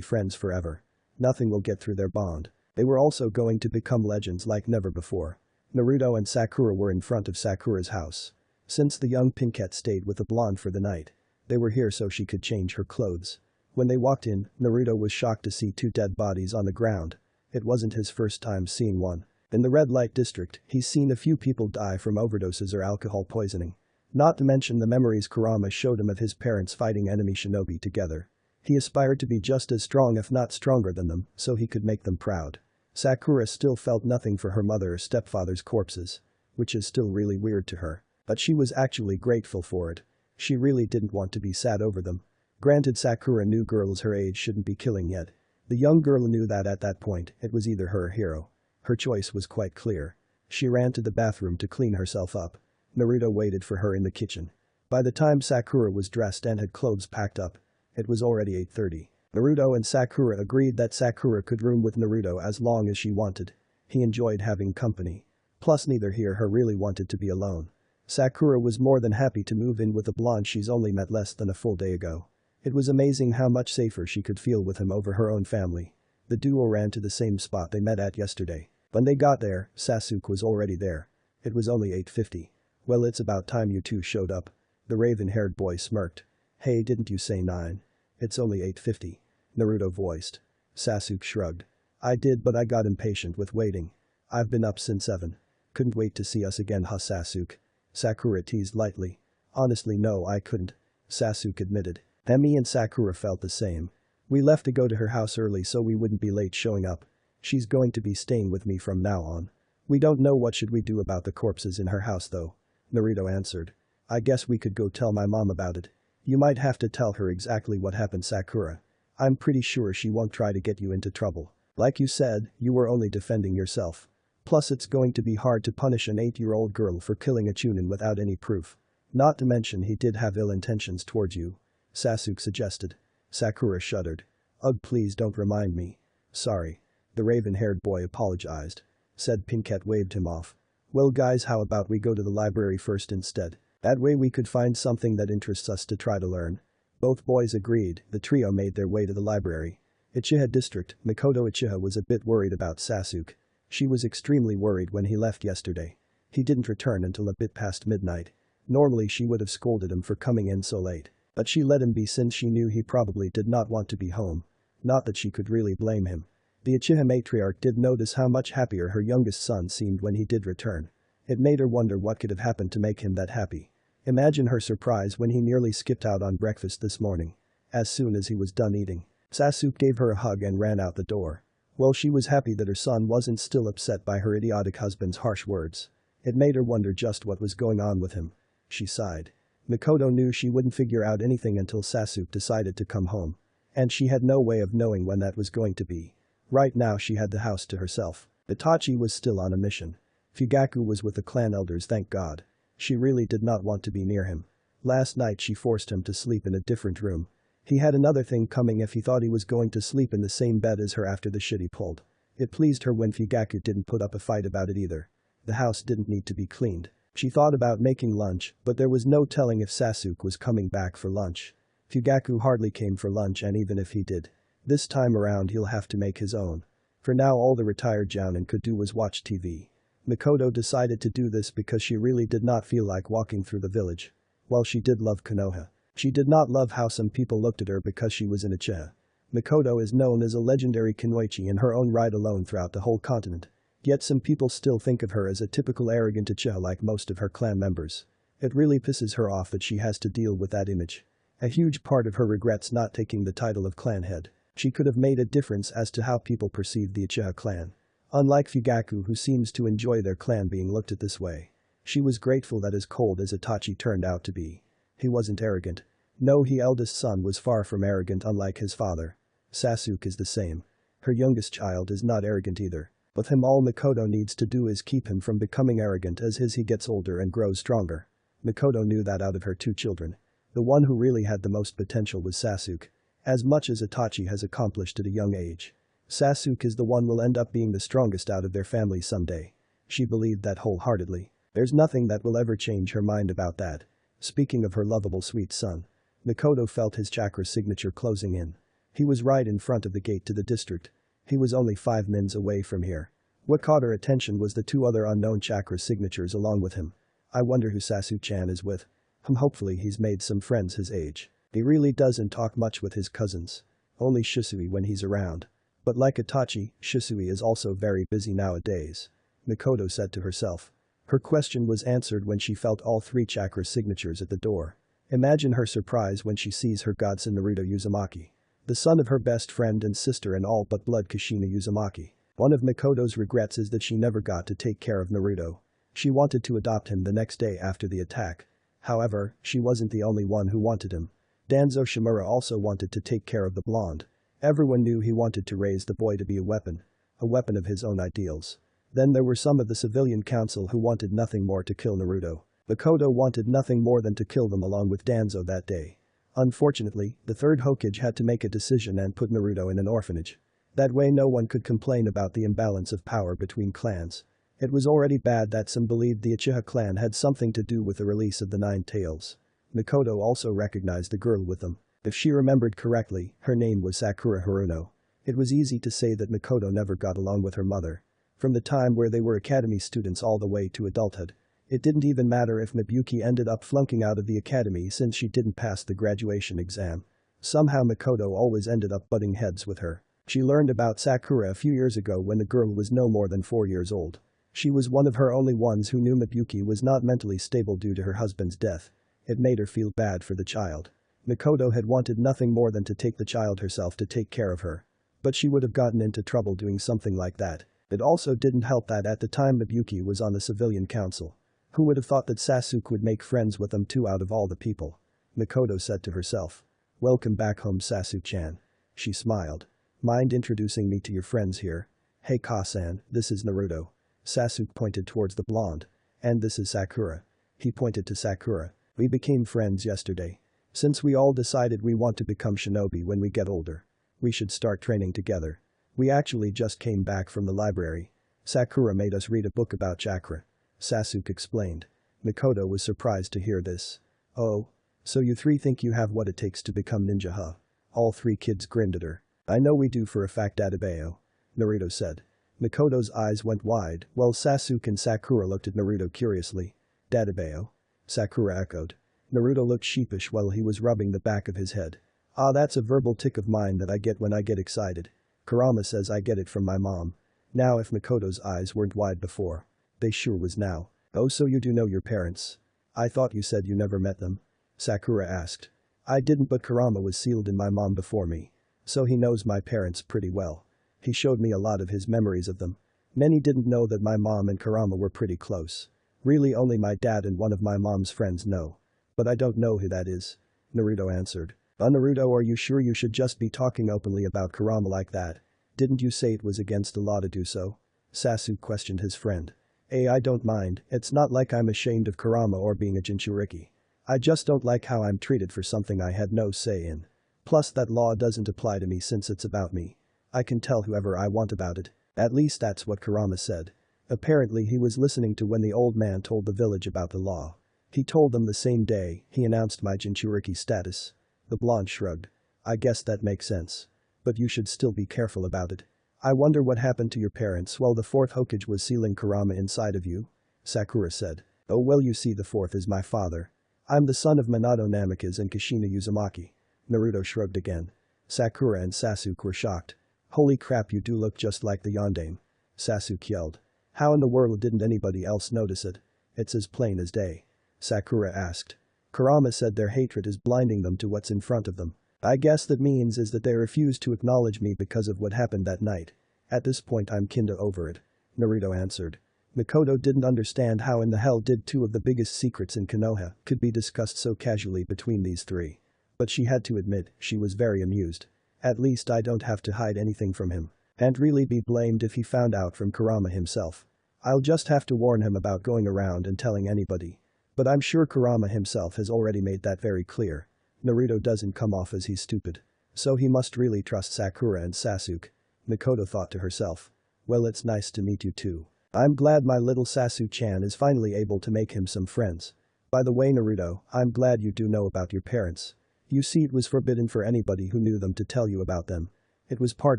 friends forever. Nothing will get through their bond. They were also going to become legends like never before. Naruto and Sakura were in front of Sakura's house. Since the young Pinkette stayed with the blonde for the night, they were here so she could change her clothes. When they walked in, Naruto was shocked to see two dead bodies on the ground. It wasn't his first time seeing one. In the red light district, he's seen a few people die from overdoses or alcohol poisoning. Not to mention the memories Kurama showed him of his parents fighting enemy shinobi together. He aspired to be just as strong if not stronger than them, so he could make them proud. Sakura still felt nothing for her mother or stepfather's corpses. Which is still really weird to her. But she was actually grateful for it. She really didn't want to be sad over them. Granted, Sakura knew girls her age shouldn't be killing yet. The young girl knew that at that point, it was either her or Hiro. Her choice was quite clear. She ran to the bathroom to clean herself up. Naruto waited for her in the kitchen. By the time Sakura was dressed and had clothes packed up, it was already 8:30. Naruto and Sakura agreed that Sakura could room with Naruto as long as she wanted. He enjoyed having company. Plus neither he or her really wanted to be alone. Sakura was more than happy to move in with a blonde she's only met less than a full day ago. It was amazing how much safer she could feel with him over her own family. The duo ran to the same spot they met at yesterday. When they got there, Sasuke was already there. It was only 8:50. Well, it's about time you two showed up. The raven-haired boy smirked. Hey, didn't you say 9? It's only 8:50. Naruto voiced. Sasuke shrugged. I did, but I got impatient with waiting. I've been up since 7. Couldn't wait to see us again, huh, Sasuke? Sakura teased lightly. Honestly, no, I couldn't. Sasuke admitted. Me and Sakura felt the same. We left to go to her house early so we wouldn't be late showing up. She's going to be staying with me from now on. We don't know what should we do about the corpses in her house though. Naruto answered. I guess we could go tell my mom about it. You might have to tell her exactly what happened, Sakura. I'm pretty sure she won't try to get you into trouble. Like you said, you were only defending yourself. Plus it's going to be hard to punish an 8-year-old girl for killing a Chunin without any proof. Not to mention he did have ill intentions towards you. Sasuke suggested. Sakura shuddered. Ugh, please don't remind me. Sorry. The raven-haired boy apologized. Said Pinkette waved him off. Well guys, how about we go to the library first instead? That way we could find something that interests us to try to learn. Both boys agreed. The trio made their way to the library. Uchiha District, Mikoto Uchiha was a bit worried about Sasuke. She was extremely worried when he left yesterday. He didn't return until a bit past midnight. Normally she would have scolded him for coming in so late. But she let him be since she knew he probably did not want to be home. Not that she could really blame him. The Uchiha matriarch did notice how much happier her youngest son seemed when he did return. It made her wonder what could have happened to make him that happy. Imagine her surprise when he nearly skipped out on breakfast this morning. As soon as he was done eating, Sasuke gave her a hug and ran out the door. Well, she was happy that her son wasn't still upset by her idiotic husband's harsh words. It made her wonder just what was going on with him. She sighed. Mikoto knew she wouldn't figure out anything until Sasuke decided to come home. And she had no way of knowing when that was going to be. Right now she had the house to herself. Itachi was still on a mission. Fugaku was with the clan elders, thank God. She really did not want to be near him. Last night she forced him to sleep in a different room. He had another thing coming if he thought he was going to sleep in the same bed as her after the shit he pulled. It pleased her when Fugaku didn't put up a fight about it either. The house didn't need to be cleaned. She thought about making lunch, but there was no telling if Sasuke was coming back for lunch. Fugaku hardly came for lunch, and even if he did, this time around he'll have to make his own. For now all the retired jounin could do was watch TV. Mikoto decided to do this because she really did not feel like walking through the village. While she did love Konoha, she did not love how some people looked at her because she was an Uchiha. Mikoto is known as a legendary kunoichi in her own right alone throughout the whole continent. Yet some people still think of her as a typical arrogant Uchiha like most of her clan members. It really pisses her off that she has to deal with that image. A huge part of her regrets not taking the title of clan head. She could have made a difference as to how people perceived the Uchiha clan. Unlike Fugaku, who seems to enjoy their clan being looked at this way. She was grateful that as cold as Itachi turned out to be, he wasn't arrogant. No, his eldest son was far from arrogant, unlike his father. Sasuke is the same. Her youngest child is not arrogant either. With him, all Mikoto needs to do is keep him from becoming arrogant as he gets older and grows stronger. Mikoto knew that out of her two children. The one who really had the most potential was Sasuke. As much as Itachi has accomplished at a young age, Sasuke is the one will end up being the strongest out of their family someday. She believed that wholeheartedly. There's nothing that will ever change her mind about that. Speaking of her lovable sweet son. Mikoto felt his chakra signature closing in. He was right in front of the gate to the district. He was only 5 minutes away from here. What caught her attention was the 2 other unknown chakra signatures along with him. I wonder who Sasuke-chan is with. Hopefully he's made some friends his age. He really doesn't talk much with his cousins. Only Shisui when he's around. But like Itachi, Shisui is also very busy nowadays. Mikoto said to herself. Her question was answered when she felt all 3 chakra signatures at the door. Imagine her surprise when she sees her godson Naruto Uzumaki. The son of her best friend and sister in all but blood Kushina Uzumaki. One of Mikoto's regrets is that she never got to take care of Naruto. She wanted to adopt him the next day after the attack. However, she wasn't the only one who wanted him. Danzo Shimura also wanted to take care of the blonde. Everyone knew he wanted to raise the boy to be a weapon of his own ideals. Then there were some of the civilian council who wanted nothing more to kill Naruto. Mikoto wanted nothing more than to kill them along with Danzo that day. Unfortunately, the 3rd Hokage had to make a decision and put Naruto in an orphanage. That way no one could complain about the imbalance of power between clans. It was already bad that some believed the Uchiha clan had something to do with the release of the 9 Tails. Mikoto also recognized the girl with them. If she remembered correctly, her name was Sakura Haruno. It was easy to say that Mikoto never got along with her mother. From the time where they were academy students all the way to adulthood. It didn't even matter if Mibuyuki ended up flunking out of the academy since she didn't pass the graduation exam. Somehow Mikoto always ended up butting heads with her. She learned about Sakura a few years ago when the girl was no more than 4 years old. She was one of her only ones who knew Mibuyuki was not mentally stable due to her husband's death. It made her feel bad for the child. Mikoto had wanted nothing more than to take the child herself to take care of her. But she would have gotten into trouble doing something like that. It also didn't help that at the time Mibuyuki was on the civilian council. Who would have thought that Sasuke would make friends with them too out of all the people? Mikoto said to herself. Welcome back home Sasuke-chan. She smiled. Mind introducing me to your friends here? Hey Ka-san, this is Naruto. Sasuke pointed towards the blonde. And this is Sakura. He pointed to Sakura. We became friends yesterday. Since we all decided we want to become shinobi when we get older. We should start training together. We actually just came back from the library. Sakura made us read a book about chakra. Sasuke explained. Mikoto was surprised to hear this. Oh. So you 3 think you have what it takes to become ninja huh? All 3 kids grinned at her. I know we do for a fact Adebayo. Naruto said. Mikoto's eyes went wide while Sasuke and Sakura looked at Naruto curiously. Dadabayo? Sakura echoed. Naruto looked sheepish while he was rubbing the back of his head. Ah, that's a verbal tick of mine that I get when I get excited. Kurama says I get it from my mom. Now if Mikoto's eyes weren't wide before. They sure was now. Oh, so you do know your parents? I thought you said you never met them. Sakura asked. I didn't, but Kurama was sealed in my mom before me. So he knows my parents pretty well. He showed me a lot of his memories of them. Many didn't know that my mom and Kurama were pretty close. Really only my dad and one of my mom's friends know. But I don't know who that is. Naruto answered. Naruto, are you sure you should just be talking openly about Kurama like that? Didn't you say it was against the law to do so? Sasuke questioned his friend. I don't mind, it's not like I'm ashamed of Kurama or being a Jinchuriki. I just don't like how I'm treated for something I had no say in. Plus that law doesn't apply to me since it's about me. I can tell whoever I want about it. At least that's what Kurama said. Apparently he was listening to when the old man told the village about the law. He told them the same day he announced my Jinchuriki status. The blonde shrugged. I guess that makes sense. But you should still be careful about it. I wonder what happened to your parents while the 4th Hokage was sealing Kurama inside of you? Sakura said. Oh well, you see, the 4th is my father. I'm the son of Minato Namikaze and Kushina Uzumaki. Naruto shrugged again. Sakura and Sasuke were shocked. Holy crap, you do look just like the Yondaime. Sasuke yelled. How in the world didn't anybody else notice it? It's as plain as day. Sakura asked. Kurama said their hatred is blinding them to what's in front of them. I guess that means is that they refuse to acknowledge me because of what happened that night. At this point I'm kinda over it. Naruto answered. Mikoto didn't understand how in the hell did 2 of the biggest secrets in Konoha could be discussed so casually between these 3. But she had to admit she was very amused. At least I don't have to hide anything from him. And really be blamed if he found out from Kurama himself. I'll just have to warn him about going around and telling anybody. But I'm sure Kurama himself has already made that very clear. Naruto doesn't come off as he's stupid. So he must really trust Sakura and Sasuke. Mikoto thought to herself. Well, it's nice to meet you too. I'm glad my little Sasu-chan is finally able to make him some friends. By the way, Naruto, I'm glad you do know about your parents. You see, it was forbidden for anybody who knew them to tell you about them. It was part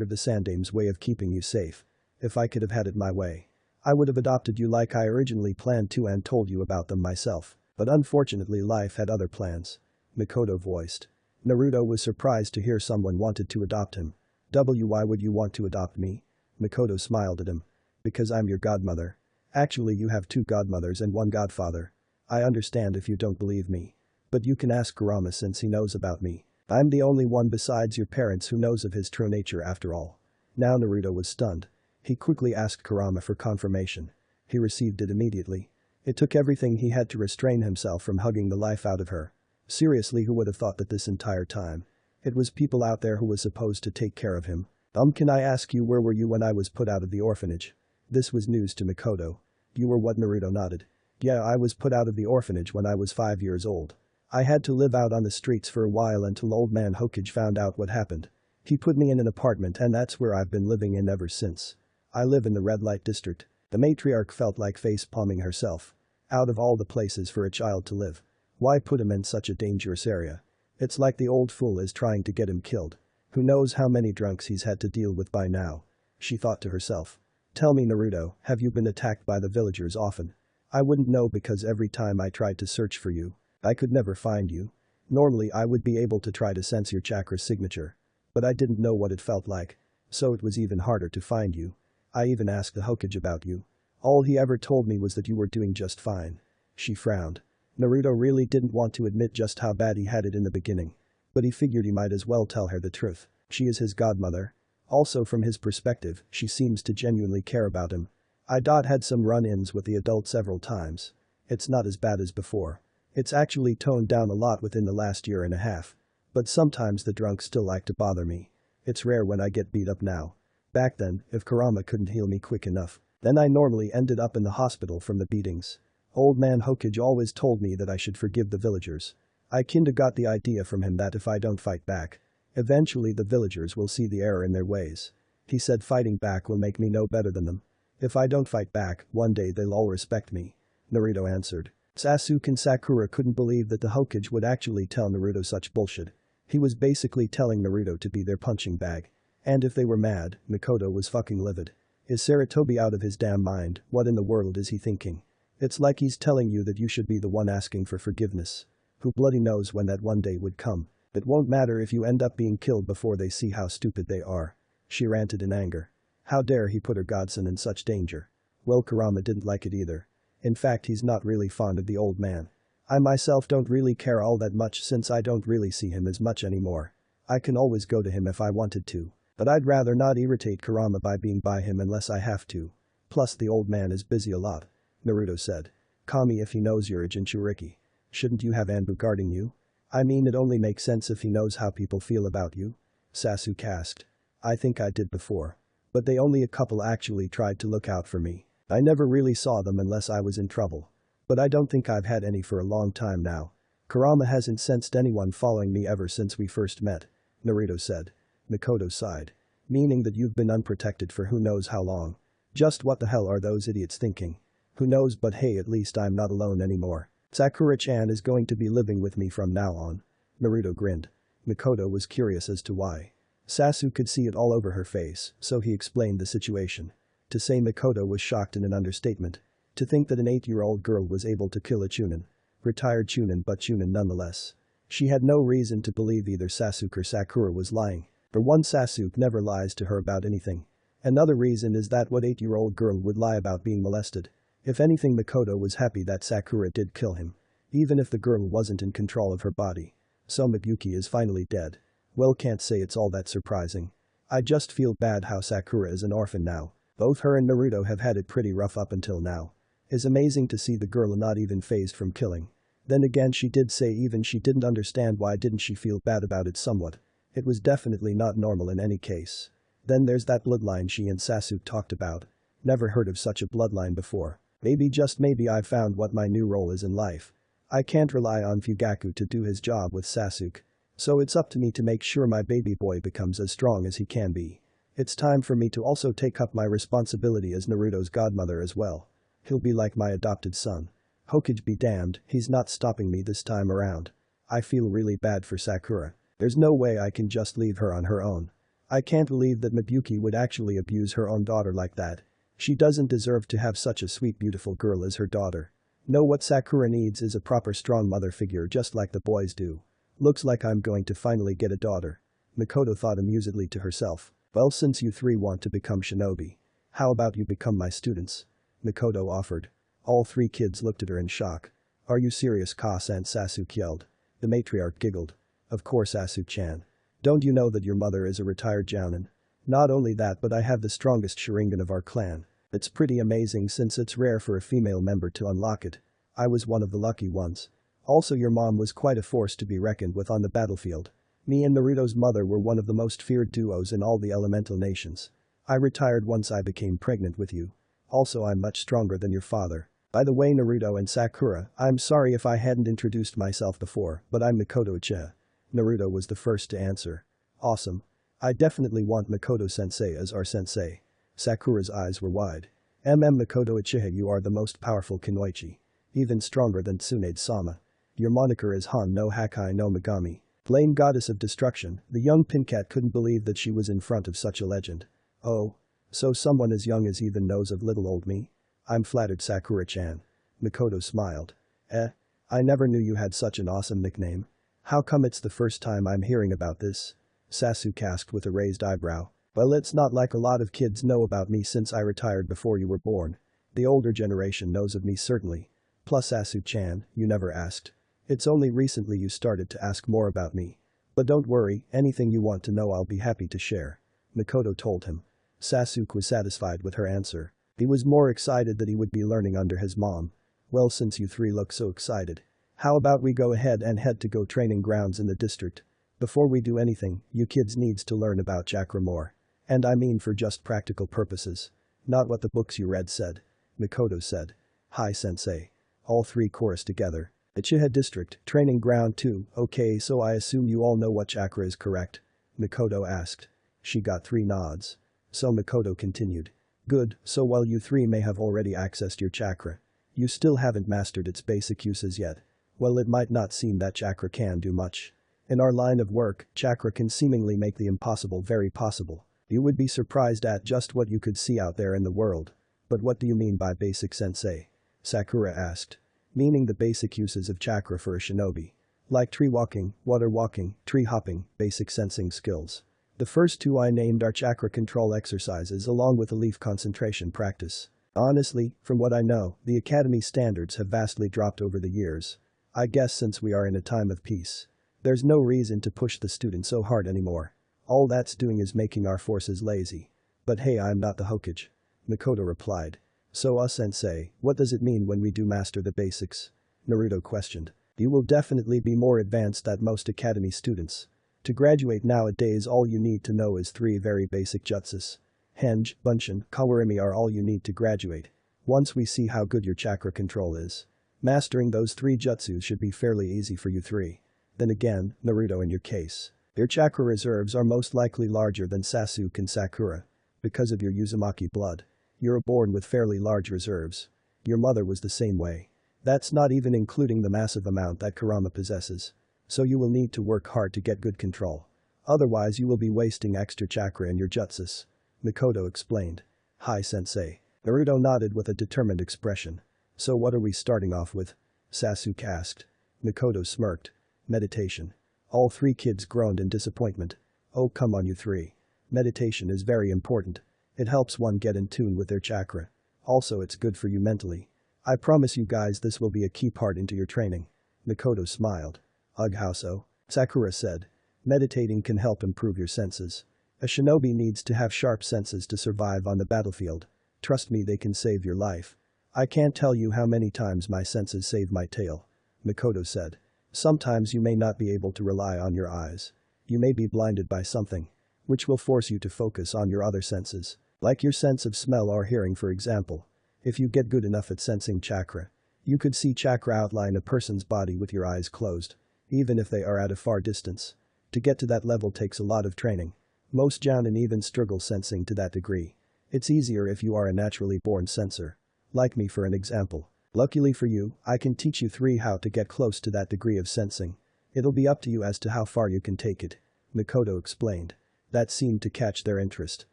of the Sandame's way of keeping you safe. If I could have had it my way, I would have adopted you like I originally planned to and told you about them myself. But unfortunately life had other plans. Mikoto voiced. Naruto was surprised to hear someone wanted to adopt him. Why would you want to adopt me? Mikoto smiled at him. Because I'm your godmother. Actually, you have 2 godmothers and 1 godfather. I understand if you don't believe me. But you can ask Kurama since he knows about me. I'm the only one besides your parents who knows of his true nature after all. Now Naruto was stunned. He quickly asked Kurama for confirmation. He received it immediately. It took everything he had to restrain himself from hugging the life out of her. Seriously, who would have thought that this entire time? It was people out there who was supposed to take care of him. Can I ask you, where were you when I was put out of the orphanage? This was news to Mikoto. You were what? Naruto nodded. Yeah, I was put out of the orphanage when I was 5 years old. I had to live out on the streets for a while until old man Hokage found out what happened. He put me in an apartment and that's where I've been living in ever since. I live in the red light district. The matriarch felt like face-palming herself. Out of all the places for a child to live. Why put him in such a dangerous area? It's like the old fool is trying to get him killed. Who knows how many drunks he's had to deal with by now? She thought to herself. Tell me, Naruto, have you been attacked by the villagers often? I wouldn't know because every time I tried to search for you, I could never find you. Normally I would be able to try to sense your chakra signature. But I didn't know what it felt like. So it was even harder to find you. I even asked the Hokage about you. All he ever told me was that you were doing just fine. She frowned. Naruto really didn't want to admit just how bad he had it in the beginning. But he figured he might as well tell her the truth. She is his godmother. Also, from his perspective, she seems to genuinely care about him. I had some run-ins with the adult several times. It's not as bad as before. It's actually toned down a lot within the last year and a half. But sometimes the drunks still like to bother me. It's rare when I get beat up now. Back then, if Kurama couldn't heal me quick enough, then I normally ended up in the hospital from the beatings. Old man Hokage always told me that I should forgive the villagers. I kinda got the idea from him that if I don't fight back, eventually the villagers will see the error in their ways. He said fighting back will make me no better than them. If I don't fight back, one day they'll all respect me. Naruto answered. Sasuke and Sakura couldn't believe that the Hokage would actually tell Naruto such bullshit. He was basically telling Naruto to be their punching bag. And if they were mad, Mikoto was fucking livid. Is Sarutobi out of his damn mind? What in the world is he thinking? It's like he's telling you that you should be the one asking for forgiveness. Who bloody knows when that one day would come? It won't matter if you end up being killed before they see how stupid they are. She ranted in anger. How dare he put her godson in such danger? Well, Kurama didn't like it either. In fact, he's not really fond of the old man. I myself don't really care all that much since I don't really see him as much anymore. I can always go to him if I wanted to. But I'd rather not irritate Kurama by being by him unless I have to. Plus the old man is busy a lot. Naruto said. Kami, if he knows you're a Jinchuriki, shouldn't you have Anbu guarding you? I mean, it only makes sense if he knows how people feel about you. Sasuke asked. I think I did before. But they only a couple actually tried to look out for me. I never really saw them unless I was in trouble. But I don't think I've had any for a long time now. Kurama hasn't sensed anyone following me ever since we first met. Naruto said. Mikoto sighed. Meaning that you've been unprotected for who knows how long. Just what the hell are those idiots thinking? Who knows, but hey, at least I'm not alone anymore. Sakura-chan is going to be living with me from now on. Naruto grinned. Mikoto was curious as to why. Sasuke could see it all over her face, so he explained the situation. To say Mikoto was shocked in an understatement. To think that an 8-year-old girl was able to kill a Chunin. Retired Chunin, but Chunin nonetheless. She had no reason to believe either Sasuke or Sakura was lying. For one, Sasuke never lies to her about anything. Another reason is that what 8-year-old girl would lie about being molested? If anything, Mikoto was happy that Sakura did kill him. Even if the girl wasn't in control of her body. So Miyuki is finally dead. Well, can't say it's all that surprising. I just feel bad how Sakura is an orphan now. Both her and Naruto have had it pretty rough up until now. It's amazing to see the girl not even fazed from killing. Then again, she did say even she didn't understand why didn't she feel bad about it somewhat. It was definitely not normal in any case. Then there's that bloodline she and Sasuke talked about. Never heard of such a bloodline before. Maybe, just maybe, I found what my new role is in life. I can't rely on Fugaku to do his job with Sasuke. So it's up to me to make sure my baby boy becomes as strong as he can be. It's time for me to also take up my responsibility as Naruto's godmother as well. He'll be like my adopted son. Hokage be damned, he's not stopping me this time around. I feel really bad for Sakura. There's no way I can just leave her on her own. I can't believe that Mibuyuki would actually abuse her own daughter like that. She doesn't deserve to have such a sweet beautiful girl as her daughter. No, what Sakura needs is a proper strong mother figure just like the boys do. Looks like I'm going to finally get a daughter. Mikoto thought amusedly to herself. Well, since you three want to become shinobi, how about you become my students? Mikoto offered. All three kids looked at her in shock. Are you serious, Ka-san? Sasuke yelled. The matriarch giggled. Of course, Asu-chan. Don't you know that your mother is a retired jounin? Not only that, but I have the strongest Sharingan of our clan. It's pretty amazing since it's rare for a female member to unlock it. I was one of the lucky ones. Also, your mom was quite a force to be reckoned with on the battlefield. Me and Naruto's mother were one of the most feared duos in all the elemental nations. I retired once I became pregnant with you. Also, I'm much stronger than your father. By the way, Naruto and Sakura, I'm sorry if I hadn't introduced myself before, but I'm Mikoto Uchiha. Naruto was the first to answer. Awesome. I definitely want Mikoto-sensei as our sensei. Sakura's eyes were wide. Mikoto Uchiha, you are the most powerful kunoichi. Even stronger than Tsunade-sama. Your moniker is Han no Hakai no Megami. Flame goddess of destruction. The young pincat couldn't believe that she was in front of such a legend. Oh. So someone as young as even knows of little old me? I'm flattered, Sakura-chan. Mikoto smiled. I never knew you had such an awesome nickname. How come it's the first time I'm hearing about this? Sasuke asked with a raised eyebrow. Well, it's not like a lot of kids know about me since I retired before you were born. The older generation knows of me certainly. Plus, Sasuke-chan, you never asked. It's only recently you started to ask more about me. But don't worry, anything you want to know I'll be happy to share. Mikoto told him. Sasuke was satisfied with her answer. He was more excited that he would be learning under his mom. Well, since you three look so excited, how about we go ahead and head to go training grounds in the district? Before we do anything, you kids needs to learn about chakra more. And I mean for just practical purposes. Not what the books you read said. Mikoto said. Hi, sensei. All three chorused together. Uchiha District, training ground 2, okay, so I assume you all know what chakra is, correct? Mikoto asked. She got 3 nods. So Mikoto continued. Good, so while you three may have already accessed your chakra, you still haven't mastered its basic uses yet. Well, it might not seem that chakra can do much. In our line of work, chakra can seemingly make the impossible very possible. You would be surprised at just what you could see out there in the world. But what do you mean by basic, sensei? Sakura asked. Meaning the basic uses of chakra for a shinobi. Like tree walking, water walking, tree hopping, basic sensing skills. The first 2 I named are chakra control exercises along with a leaf concentration practice. Honestly, from what I know, the academy standards have vastly dropped over the years. I guess since we are in a time of peace, there's no reason to push the students so hard anymore. All that's doing is making our forces lazy. But hey, I'm not the Hokage. Mikoto replied. So sensei, what does it mean when we do master the basics? Naruto questioned. You will definitely be more advanced than most academy students. To graduate nowadays all you need to know is 3 very basic jutsus. Henge, Bunshin, Kawarimi are all you need to graduate. Once we see how good your chakra control is, mastering those 3 jutsus should be fairly easy for you 3. Then again, Naruto, in your case, your chakra reserves are most likely larger than Sasuke and Sakura. Because of your Uzumaki blood, you're born with fairly large reserves. Your mother was the same way. That's not even including the massive amount that Kurama possesses. So you will need to work hard to get good control. Otherwise you will be wasting extra chakra in your jutsus. Mikoto explained. Hi, sensei. Naruto nodded with a determined expression. So what are we starting off with? Sasuke asked. Mikoto smirked. Meditation. All 3 kids groaned in disappointment. Oh, come on, you 3. Meditation is very important. It helps one get in tune with their chakra. Also, it's good for you mentally. I promise you guys this will be a key part into your training. Mikoto smiled. Ugh, how so? Sakura said. Meditating can help improve your senses. A shinobi needs to have sharp senses to survive on the battlefield. Trust me, they can save your life. I can't tell you how many times my senses saved my tail. Mikoto said. Sometimes you may not be able to rely on your eyes. You may be blinded by something, which will force you to focus on your other senses. Like your sense of smell or hearing, for example. If you get good enough at sensing chakra, you could see chakra outline a person's body with your eyes closed, even if they are at a far distance. To get to that level takes a lot of training. Most jounin even struggle sensing to that degree. It's easier if you are a naturally born sensor. Like me for an example. Luckily for you, I can teach you 3 how to get close to that degree of sensing. It'll be up to you as to how far you can take it. Mikoto explained. That seemed to catch their interest.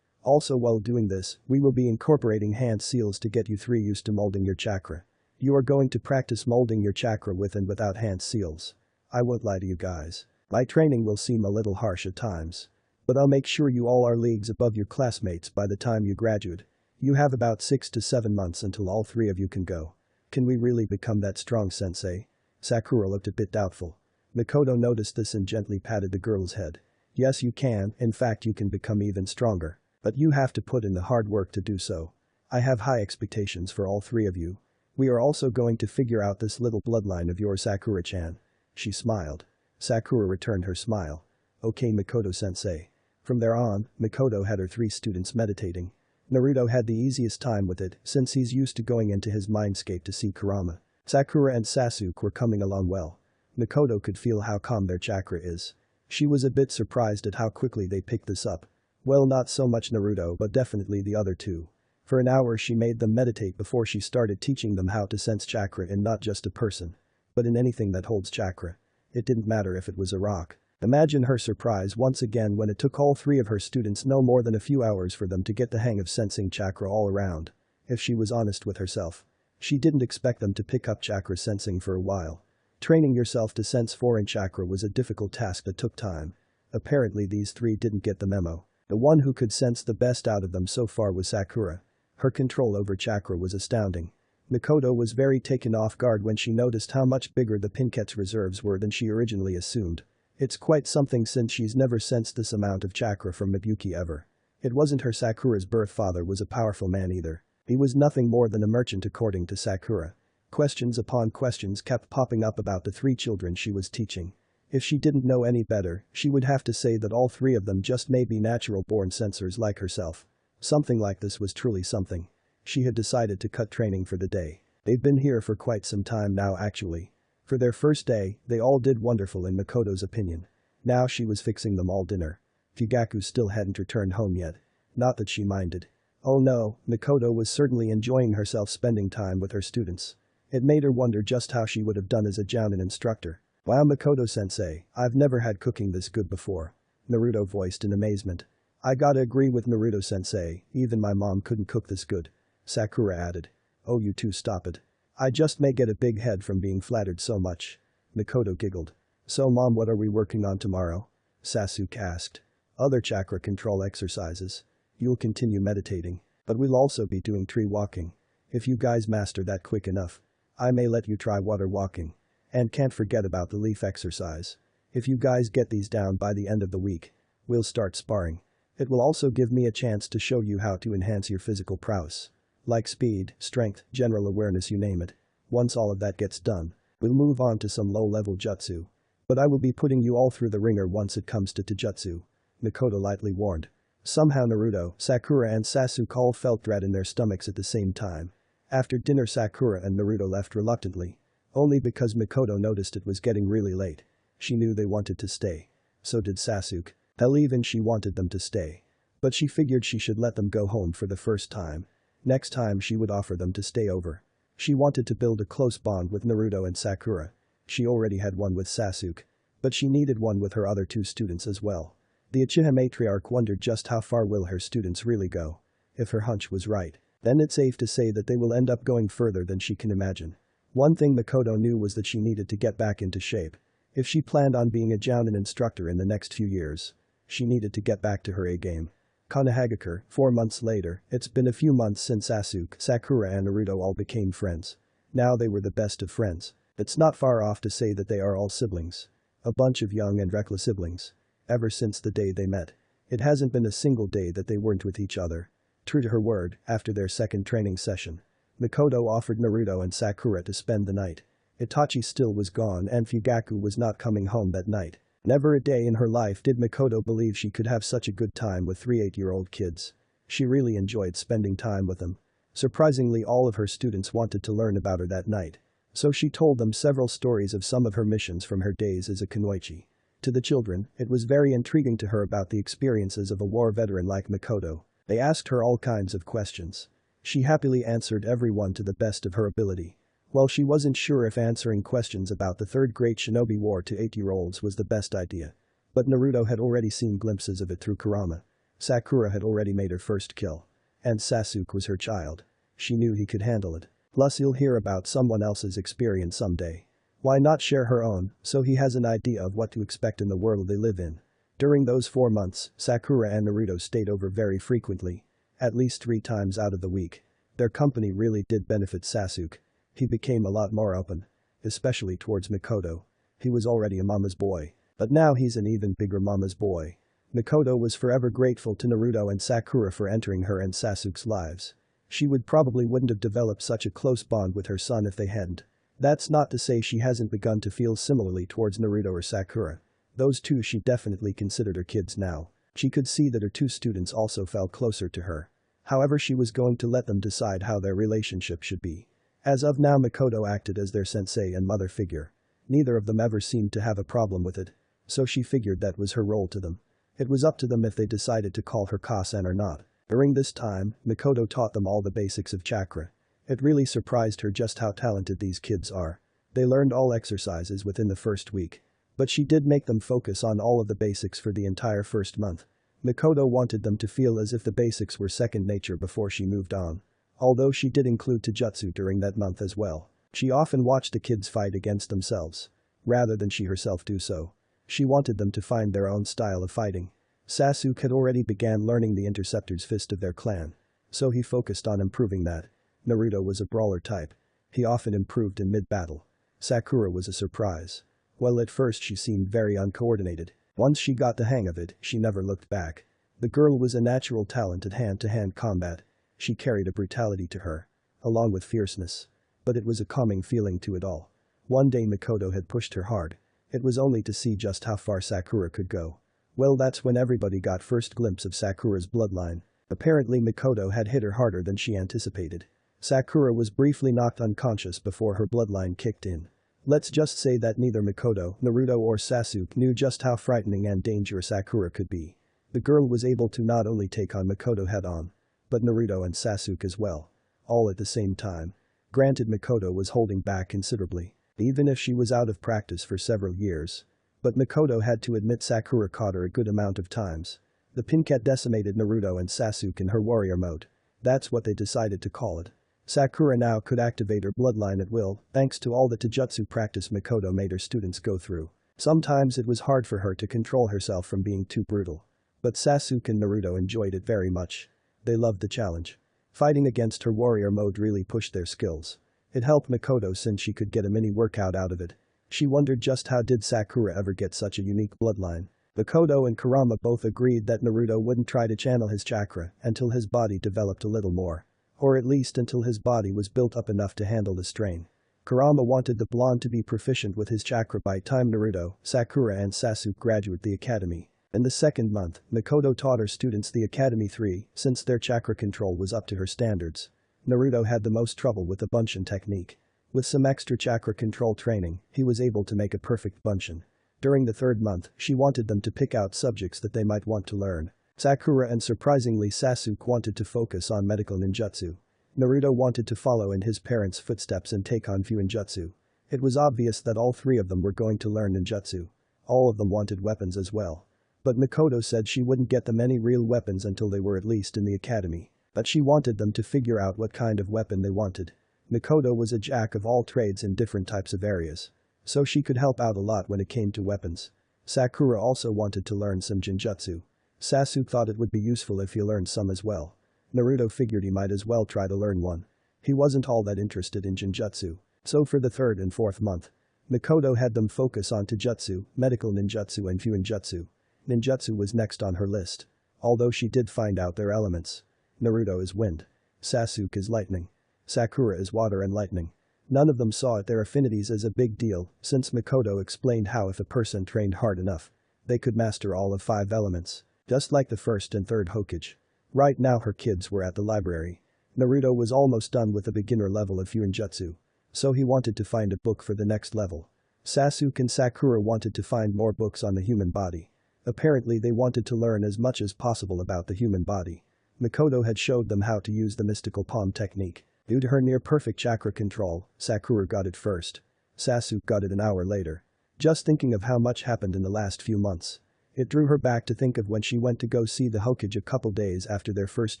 Also while doing this, we will be incorporating hand seals to get you 3 used to molding your chakra. You are going to practice molding your chakra with and without hand seals. I won't lie to you guys. My training will seem a little harsh at times. But I'll make sure you all are leagues above your classmates by the time you graduate. You have about 6 to 7 months until all 3 of you can go. Can we really become that strong, sensei? Sakura looked a bit doubtful. Mikoto noticed this and gently patted the girl's head. Yes, you can, in fact you can become even stronger. But you have to put in the hard work to do so. I have high expectations for all 3 of you. We are also going to figure out this little bloodline of yours, Sakura-chan. She smiled. Sakura returned her smile. Okay, Mikoto-sensei. From there on, Mikoto had her 3 students meditating. Naruto had the easiest time with it since he's used to going into his mindscape to see Kurama. Sakura and Sasuke were coming along well. Mikoto could feel how calm their chakra is. She was a bit surprised at how quickly they picked this up. Well, not so much Naruto but definitely the other 2. For an hour she made them meditate before she started teaching them how to sense chakra in not just a person, but in anything that holds chakra. It didn't matter if it was a rock. Imagine her surprise once again when it took all 3 of her students no more than a few hours for them to get the hang of sensing chakra all around. If she was honest with herself, she didn't expect them to pick up chakra sensing for a while. Training yourself to sense foreign chakra was a difficult task that took time. Apparently these 3 didn't get the memo. The one who could sense the best out of them so far was Sakura. Her control over chakra was astounding. Mikoto was very taken off guard when she noticed how much bigger the Pinkette's reserves were than she originally assumed. It's quite something since she's never sensed this amount of chakra from Mibuki ever. It wasn't her. Sakura's birth father was a powerful man either. He was nothing more than a merchant according to Sakura. Questions upon questions kept popping up about the 3 children she was teaching. If she didn't know any better, she would have to say that all 3 of them just may be natural-born sensors like herself. Something like this was truly something. She had decided to cut training for the day. They've been here for quite some time now actually. For their first day, they all did wonderful in Mikoto's opinion. Now she was fixing them all dinner. Fugaku still hadn't returned home yet. Not that she minded. Oh no, Mikoto was certainly enjoying herself spending time with her students. It made her wonder just how she would have done as a jounin instructor. Wow, Mikoto-sensei, I've never had cooking this good before. Naruto voiced in amazement. I gotta agree with Naruto-sensei, even my mom couldn't cook this good. Sakura added. Oh, you two stop it. I just may get a big head from being flattered so much. Mikoto giggled. So mom, what are we working on tomorrow? Sasuke asked. Other chakra control exercises. You'll continue meditating, but we'll also be doing tree walking. If you guys master that quick enough, I may let you try water walking. And can't forget about the leaf exercise. If you guys get these down by the end of the week, we'll start sparring. It will also give me a chance to show you how to enhance your physical prowess. Like speed, strength, general awareness, you name it. Once all of that gets done, we'll move on to some low-level jutsu. But I will be putting you all through the ringer once it comes to taijutsu. Mikoto lightly warned. Somehow Naruto, Sakura and Sasuke all felt dread in their stomachs at the same time. After dinner Sakura and Naruto left reluctantly. Only because Mikoto noticed it was getting really late. She knew they wanted to stay. So did Sasuke. Hell, even she wanted them to stay. But she figured she should let them go home for the first time. Next time she would offer them to stay over. She wanted to build a close bond with Naruto and Sakura. She already had one with Sasuke. But she needed one with her other 2 students as well. The Uchiha matriarch wondered just how far will her students really go. If her hunch was right, then it's safe to say that they will end up going further than she can imagine. One thing Mikoto knew was that she needed to get back into shape. If she planned on being a jounin instructor in the next few years, she needed to get back to her A-game. Konohagakure, 4 months later, it's been a few months since Sasuke, Sakura and Naruto all became friends. Now they were the best of friends. It's not far off to say that they are all siblings. A bunch of young and reckless siblings. Ever since the day they met, it hasn't been a single day that they weren't with each other. True to her word, after their second training session, Mikoto offered Naruto and Sakura to spend the night. Itachi still was gone and Fugaku was not coming home that night. Never a day in her life did Mikoto believe she could have such a good time with 3 8-year-old kids. She really enjoyed spending time with them. Surprisingly, all of her students wanted to learn about her that night. So she told them several stories of some of her missions from her days as a kunoichi. To the children, it was very intriguing to her about the experiences of a war veteran like Mikoto. They asked her all kinds of questions. She happily answered everyone to the best of her ability. Well, she wasn't sure if answering questions about the Third Great Shinobi War to 8-year-olds was the best idea. But Naruto had already seen glimpses of it through Kurama. Sakura had already made her first kill. And Sasuke was her child. She knew he could handle it. Plus he'll hear about someone else's experience someday. Why not share her own, so he has an idea of what to expect in the world they live in. During those 4 months, Sakura and Naruto stayed over very frequently. At least 3 times out of the week. Their company really did benefit Sasuke. He became a lot more open. Especially towards Mikoto. He was already a mama's boy. But now he's an even bigger mama's boy. Mikoto was forever grateful to Naruto and Sakura for entering her and Sasuke's lives. She wouldn't have developed such a close bond with her son if they hadn't. That's not to say she hasn't begun to feel similarly towards Naruto or Sakura. Those two she definitely considered her kids now. She could see that her 2 students also felt closer to her. However, she was going to let them decide how their relationship should be. As of now, Mikoto acted as their sensei and mother figure. Neither of them ever seemed to have a problem with it. So she figured that was her role to them. It was up to them if they decided to call her Kasen or not. During this time, Mikoto taught them all the basics of chakra. It really surprised her just how talented these kids are. They learned all exercises within the first week. But she did make them focus on all of the basics for the entire first month. Mikoto wanted them to feel as if the basics were second nature before she moved on. Although she did include Taijutsu during that month as well. She often watched the kids fight against themselves. Rather than she herself do so. She wanted them to find their own style of fighting. Sasuke had already began learning the Interceptor's fist of their clan. So he focused on improving that. Naruto was a brawler type. He often improved in mid-battle. Sakura was a surprise. Well, at first she seemed very uncoordinated. Once she got the hang of it, she never looked back. The girl was a natural talent at hand-to-hand combat. She carried a brutality to her. Along with fierceness. But it was a calming feeling to it all. One day Mikoto had pushed her hard. It was only to see just how far Sakura could go. Well, that's when everybody got first glimpse of Sakura's bloodline. Apparently Mikoto had hit her harder than she anticipated. Sakura was briefly knocked unconscious before her bloodline kicked in. Let's just say that neither Mikoto, Naruto or Sasuke knew just how frightening and dangerous Sakura could be. The girl was able to not only take on Mikoto head-on, but Naruto and Sasuke as well. All at the same time. Granted, Mikoto was holding back considerably, even if she was out of practice for several years. But Mikoto had to admit Sakura caught her a good amount of times. The Pinkat decimated Naruto and Sasuke in her warrior mode. That's what they decided to call it. Sakura now could activate her bloodline at will, thanks to all the taijutsu practice Mikoto made her students go through. Sometimes it was hard for her to control herself from being too brutal. But Sasuke and Naruto enjoyed it very much. They loved the challenge. Fighting against her warrior mode really pushed their skills. It helped Mikoto since she could get a mini workout out of it. She wondered just how did Sakura ever get such a unique bloodline. Mikoto and Kurama both agreed that Naruto wouldn't try to channel his chakra until his body developed a little more. Or at least until his body was built up enough to handle the strain. Kurama wanted the blonde to be proficient with his chakra by time Naruto, Sakura and Sasuke graduate the academy. In the second month, Mikoto taught her students the Academy 3 since their chakra control was up to her standards. Naruto had the most trouble with the Bunshin technique. With some extra chakra control training, he was able to make a perfect Bunshin. During the third month, she wanted them to pick out subjects that they might want to learn. Sakura and surprisingly Sasuke wanted to focus on medical ninjutsu. Naruto wanted to follow in his parents' footsteps and take on Fuinjutsu. It was obvious that all 3 of them were going to learn ninjutsu. All of them wanted weapons as well. But Mikoto said she wouldn't get them any real weapons until they were at least in the academy. But she wanted them to figure out what kind of weapon they wanted. Mikoto was a jack of all trades in different types of areas. So she could help out a lot when it came to weapons. Sakura also wanted to learn some genjutsu. Sasuke thought it would be useful if he learned some as well. Naruto figured he might as well try to learn one. He wasn't all that interested in genjutsu. So for the third and fourth month, Mikoto had them focus on taijutsu, medical ninjutsu and fuinjutsu. Ninjutsu was next on her list. Although she did find out their elements. Naruto is wind. Sasuke is lightning. Sakura is water and lightning. None of them saw their affinities as a big deal, since Mikoto explained how if a person trained hard enough, they could master all of 5 elements. Just like the first and third Hokage. Right now her kids were at the library. Naruto was almost done with the beginner level of Fuinjutsu. So he wanted to find a book for the next level. Sasuke and Sakura wanted to find more books on the human body. Apparently they wanted to learn as much as possible about the human body. Mikoto had showed them how to use the mystical palm technique. Due to her near-perfect chakra control, Sakura got it first. Sasuke got it an hour later. Just thinking of how much happened in the last few months. It drew her back to think of when she went to go see the Hokage a couple days after their first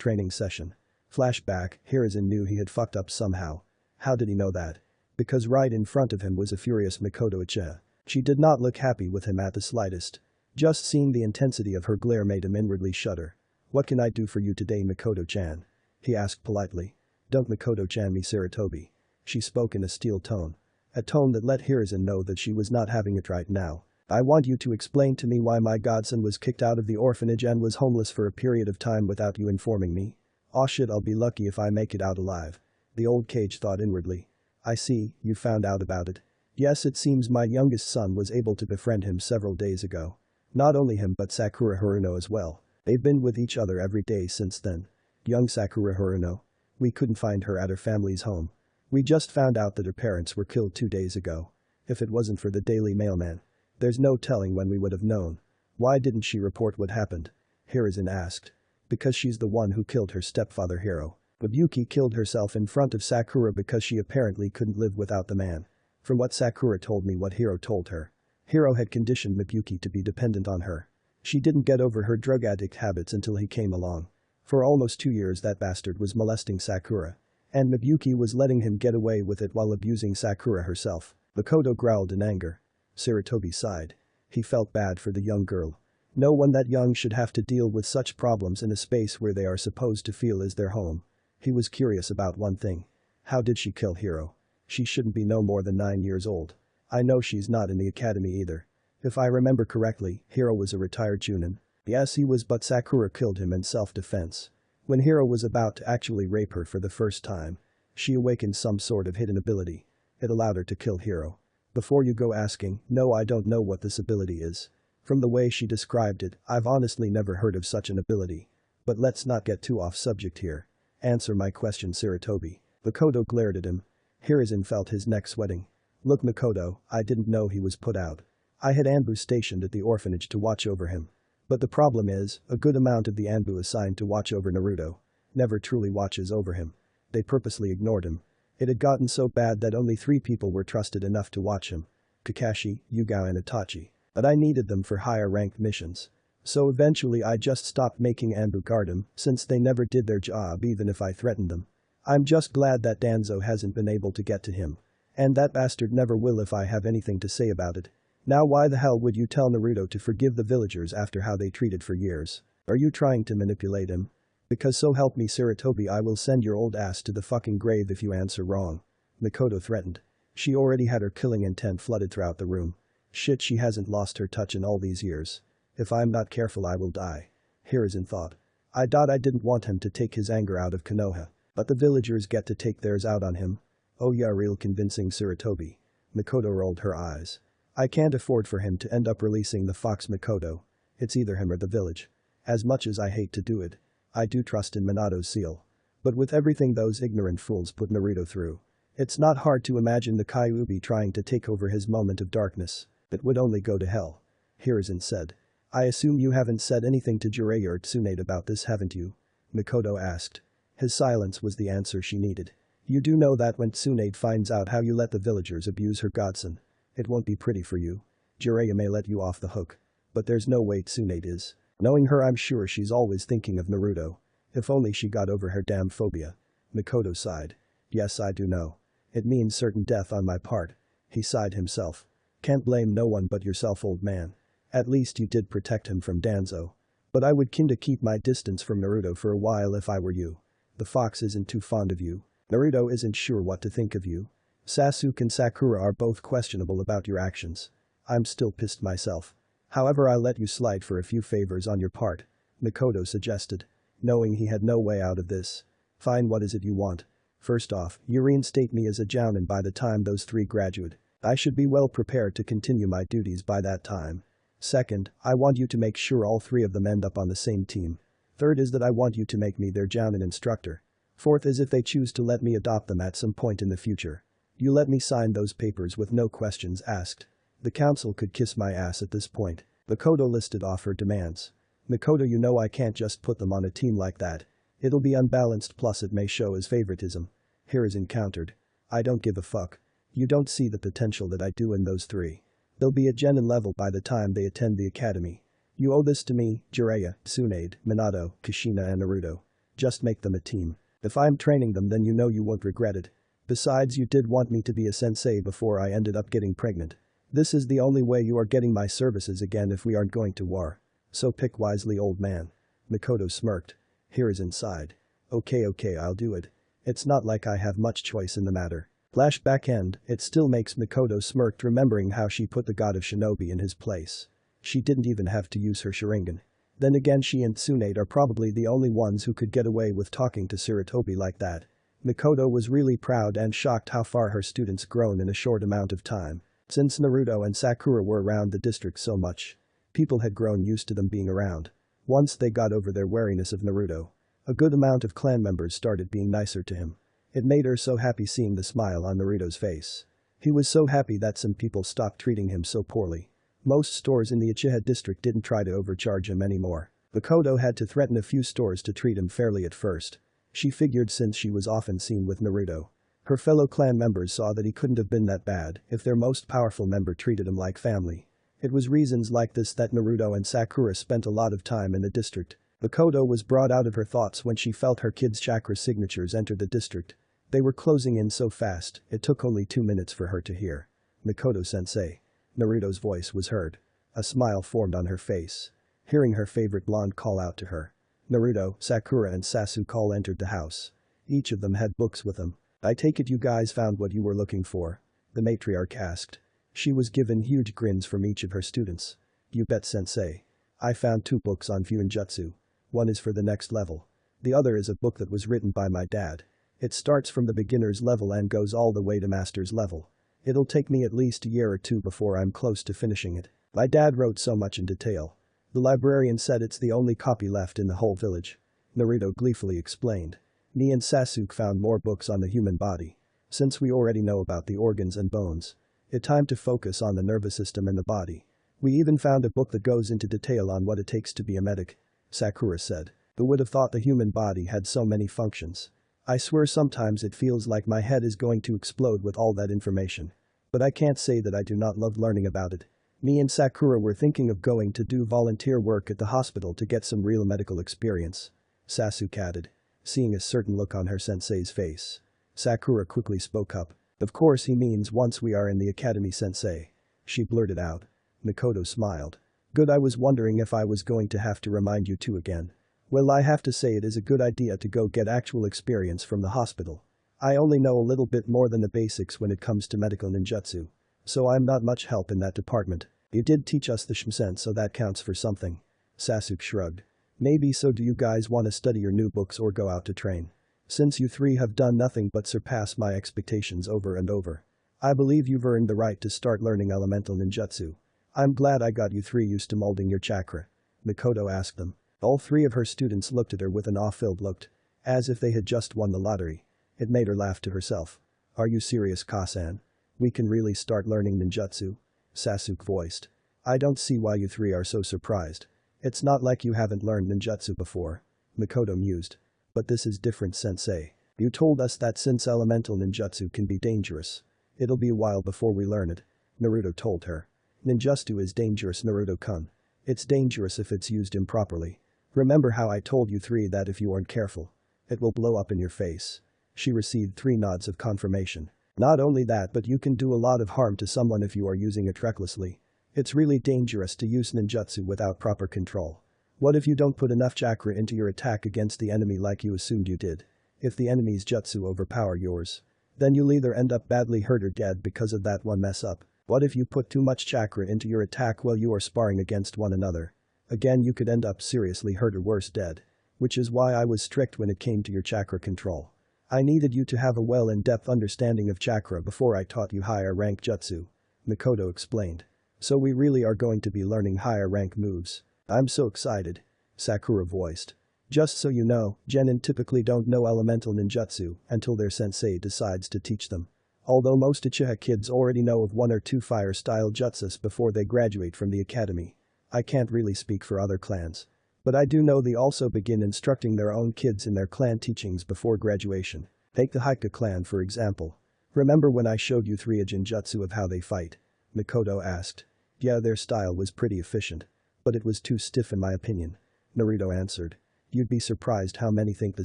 training session. Flashback, Hiruzen knew he had fucked up somehow. How did he know that? Because right in front of him was a furious Mikoto Ichiya. She did not look happy with him at the slightest. Just seeing the intensity of her glare made him inwardly shudder. "What can I do for you today, Mikoto-chan?" he asked politely. "Don't Mikoto-chan me Sarutobi." She spoke in a steel tone. A tone that let Hiruzen know that she was not having it right now. "I want you to explain to me why my godson was kicked out of the orphanage and was homeless for a period of time without you informing me. Aw shit, I'll be lucky if I make it out alive." The old cage thought inwardly. "I see, you found out about it. Yes, it seems my youngest son was able to befriend him several days ago. Not only him but Sakura Haruno as well. They've been with each other every day since then. Young Sakura Haruno. We couldn't find her at her family's home. We just found out that her parents were killed 2 days ago. If it wasn't for the Daily Mailman, there's no telling when we would have known." "Why didn't she report what happened?" Hiruzen asked. "Because she's the one who killed her stepfather Hiro. Miyuki killed herself in front of Sakura because she apparently couldn't live without the man. From what Sakura told me, what Hiro told her. Hiro had conditioned Miyuki to be dependent on her. She didn't get over her drug addict habits until he came along. For almost 2 years that bastard was molesting Sakura. And Miyuki was letting him get away with it while abusing Sakura herself." Mikoto growled in anger. Sarutobi sighed. He felt bad for the young girl. No one that young should have to deal with such problems in a space where they are supposed to feel is their home. He was curious about one thing. How did she kill Hiro? She shouldn't be no more than 9 years old. I know she's not in the academy either. If I remember correctly, Hiro was a retired chunin. Yes, he was, but Sakura killed him in self-defense. When Hiro was about to actually rape her for the first time, she awakened some sort of hidden ability. It allowed her to kill Hiro. Before you go asking, no, I don't know what this ability is. From the way she described it, I've honestly never heard of such an ability. But let's not get too off subject here. Answer my question, Sarutobi." Mikoto glared at him. Hiruzen felt his neck sweating. "Look, Mikoto, I didn't know he was put out. I had Anbu stationed at the orphanage to watch over him. But the problem is, a good amount of the Anbu assigned to watch over Naruto never truly watches over him. They purposely ignored him. It had gotten so bad that only 3 people were trusted enough to watch him. Kakashi, Yugao and Itachi. But I needed them for higher ranked missions. So eventually I just stopped making Anbu guard him, since they never did their job even if I threatened them. I'm just glad that Danzo hasn't been able to get to him. And that bastard never will if I have anything to say about it. Now why the hell would you tell Naruto to forgive the villagers after how they treated for years? Are you trying to manipulate him? Because so help me Sarutobi, I will send your old ass to the fucking grave if you answer wrong." Mikoto threatened. She already had her killing intent flooded throughout the room. Shit, she hasn't lost her touch in all these years. If I'm not careful I will die. Hiruzen thought. I didn't want him to take his anger out of Konoha. But the villagers get to take theirs out on him. Oh yeah, real convincing Sarutobi. Mikoto rolled her eyes. I can't afford for him to end up releasing the fox Mikoto. It's either him or the village. As much as I hate to do it, I do trust in Minato's seal. But with everything those ignorant fools put Naruto through, it's not hard to imagine the Kyuubi trying to take over his moment of darkness. It would only go to hell. Hiruzen said. I assume you haven't said anything to Jiraiya or Tsunade about this, haven't you? Mikoto asked. His silence was the answer she needed. You do know that when Tsunade finds out how you let the villagers abuse her godson, it won't be pretty for you. Jiraiya may let you off the hook. But there's no way Tsunade is. Knowing her, I'm sure she's always thinking of Naruto. If only she got over her damn phobia. Mikoto sighed. Yes, I do know. It means certain death on my part. He sighed himself. Can't blame no one but yourself, old man. At least you did protect him from Danzo. But I would kinda keep my distance from Naruto for a while if I were you. The fox isn't too fond of you. Naruto isn't sure what to think of you. Sasuke and Sakura are both questionable about your actions. I'm still pissed myself. However, I let you slide for a few favors on your part. Mikoto suggested. Knowing he had no way out of this. Fine, what is it you want? First off, you reinstate me as a jounin by the time those 3 graduate. I should be well prepared to continue my duties by that time. Second, I want you to make sure all 3 of them end up on the same team. Third is that I want you to make me their jounin instructor. Fourth is if they choose to let me adopt them at some point in the future. You let me sign those papers with no questions asked. The council could kiss my ass at this point. Mikoto listed off her demands. Mikoto, you know I can't just put them on a team like that. It'll be unbalanced, plus it may show as favoritism. Here is encountered. I don't give a fuck. You don't see the potential that I do in those three. They'll be at genin level by the time they attend the academy. You owe this to me, Jiraiya, Tsunade, Minato, Kushina and Naruto. Just make them a team. If I'm training them, then you know you won't regret it. Besides, you did want me to be a sensei before I ended up getting pregnant. This is the only way you are getting my services again if we aren't going to war. So pick wisely, old man. Mikoto smirked. Here is inside. Okay, I'll do it. It's not like I have much choice in the matter. Flashback end, it still makes Mikoto smirked remembering how she put the god of shinobi in his place. She didn't even have to use her Sharingan. Then again, she and Tsunade are probably the only ones who could get away with talking to Sarutobi like that. Mikoto was really proud and shocked how far her students grown in a short amount of time. Since Naruto and Sakura were around the district so much, people had grown used to them being around. Once they got over their wariness of Naruto, a good amount of clan members started being nicer to him. It made her so happy seeing the smile on Naruto's face. He was so happy that some people stopped treating him so poorly. Most stores in the Uchiha district didn't try to overcharge him anymore. Mikoto had to threaten a few stores to treat him fairly at first. She figured since she was often seen with Naruto, her fellow clan members saw that he couldn't have been that bad if their most powerful member treated him like family. It was reasons like this that Naruto and Sakura spent a lot of time in the district. Mikoto was brought out of her thoughts when she felt her kids' chakra signatures enter the district. They were closing in so fast, it took only 2 minutes for her to hear. Mikoto-sensei. Naruto's voice was heard. A smile formed on her face. Hearing her favorite blonde call out to her, Naruto, Sakura and Sasuke all entered the house. Each of them had books with them. I take it you guys found what you were looking for? The matriarch asked. She was given huge grins from each of her students. You bet, sensei. I found 2 books on Fuinjutsu. One is for the next level. The other is a book that was written by my dad. It starts from the beginner's level and goes all the way to master's level. It'll take me at least a year or 2 before I'm close to finishing it. My dad wrote so much in detail. The librarian said it's the only copy left in the whole village. Naruto gleefully explained. Me and Sasuke found more books on the human body. Since we already know about the organs and bones, it's time to focus on the nervous system and the body. We even found a book that goes into detail on what it takes to be a medic. Sakura said. Who would have thought the human body had so many functions? I swear sometimes it feels like my head is going to explode with all that information. But I can't say that I do not love learning about it. Me and Sakura were thinking of going to do volunteer work at the hospital to get some real medical experience. Sasuke added. Seeing a certain look on her sensei's face, Sakura quickly spoke up. Of course he means once we are in the academy, sensei. She blurted out. Mikoto smiled. Good, I was wondering if I was going to have to remind you two again. Well, I have to say it is a good idea to go get actual experience from the hospital. I only know a little bit more than the basics when it comes to medical ninjutsu. So I'm not much help in that department. You did teach us the Shinsen, so that counts for something. Sasuke shrugged. Maybe so. Do you guys want to study your new books or go out to train? Since you three have done nothing but surpass my expectations over and over, I believe you've earned the right to start learning elemental ninjutsu. I'm glad I got you three used to molding your chakra. Mikoto asked them. All 3 of her students looked at her with an awe-filled look, as if they had just won the lottery. It made her laugh to herself. Are you serious, Kasan? We can really start learning ninjutsu? Sasuke voiced. I don't see why you 3 are so surprised. It's not like you haven't learned ninjutsu before. Mikoto mused. But this is different, sensei. You told us that since elemental ninjutsu can be dangerous, it'll be a while before we learn it. Naruto told her. Ninjutsu is dangerous, Naruto-kun. It's dangerous if it's used improperly. Remember how I told you 3 that if you aren't careful, it will blow up in your face? She received 3 nods of confirmation. Not only that, but you can do a lot of harm to someone if you are using it recklessly. It's really dangerous to use ninjutsu without proper control. What if you don't put enough chakra into your attack against the enemy like you assumed you did? If the enemy's jutsu overpower yours, then you'll either end up badly hurt or dead because of that one mess up. What if you put too much chakra into your attack while you are sparring against one another? Again, you could end up seriously hurt or worse, dead. Which is why I was strict when it came to your chakra control. I needed you to have a well-in-depth understanding of chakra before I taught you higher rank jutsu. Mikoto explained. So we really are going to be learning higher rank moves. I'm so excited. Sakura voiced. Just so you know, genin typically don't know elemental ninjutsu until their sensei decides to teach them. Although most Uchiha kids already know of one or two fire-style jutsus before they graduate from the academy. I can't really speak for other clans. But I do know they also begin instructing their own kids in their clan teachings before graduation. Take the Haika clan for example. Remember when I showed you 3 jutsu of how they fight? Mikoto asked. Yeah, their style was pretty efficient. But it was too stiff in my opinion. Naruto answered. You'd be surprised how many think the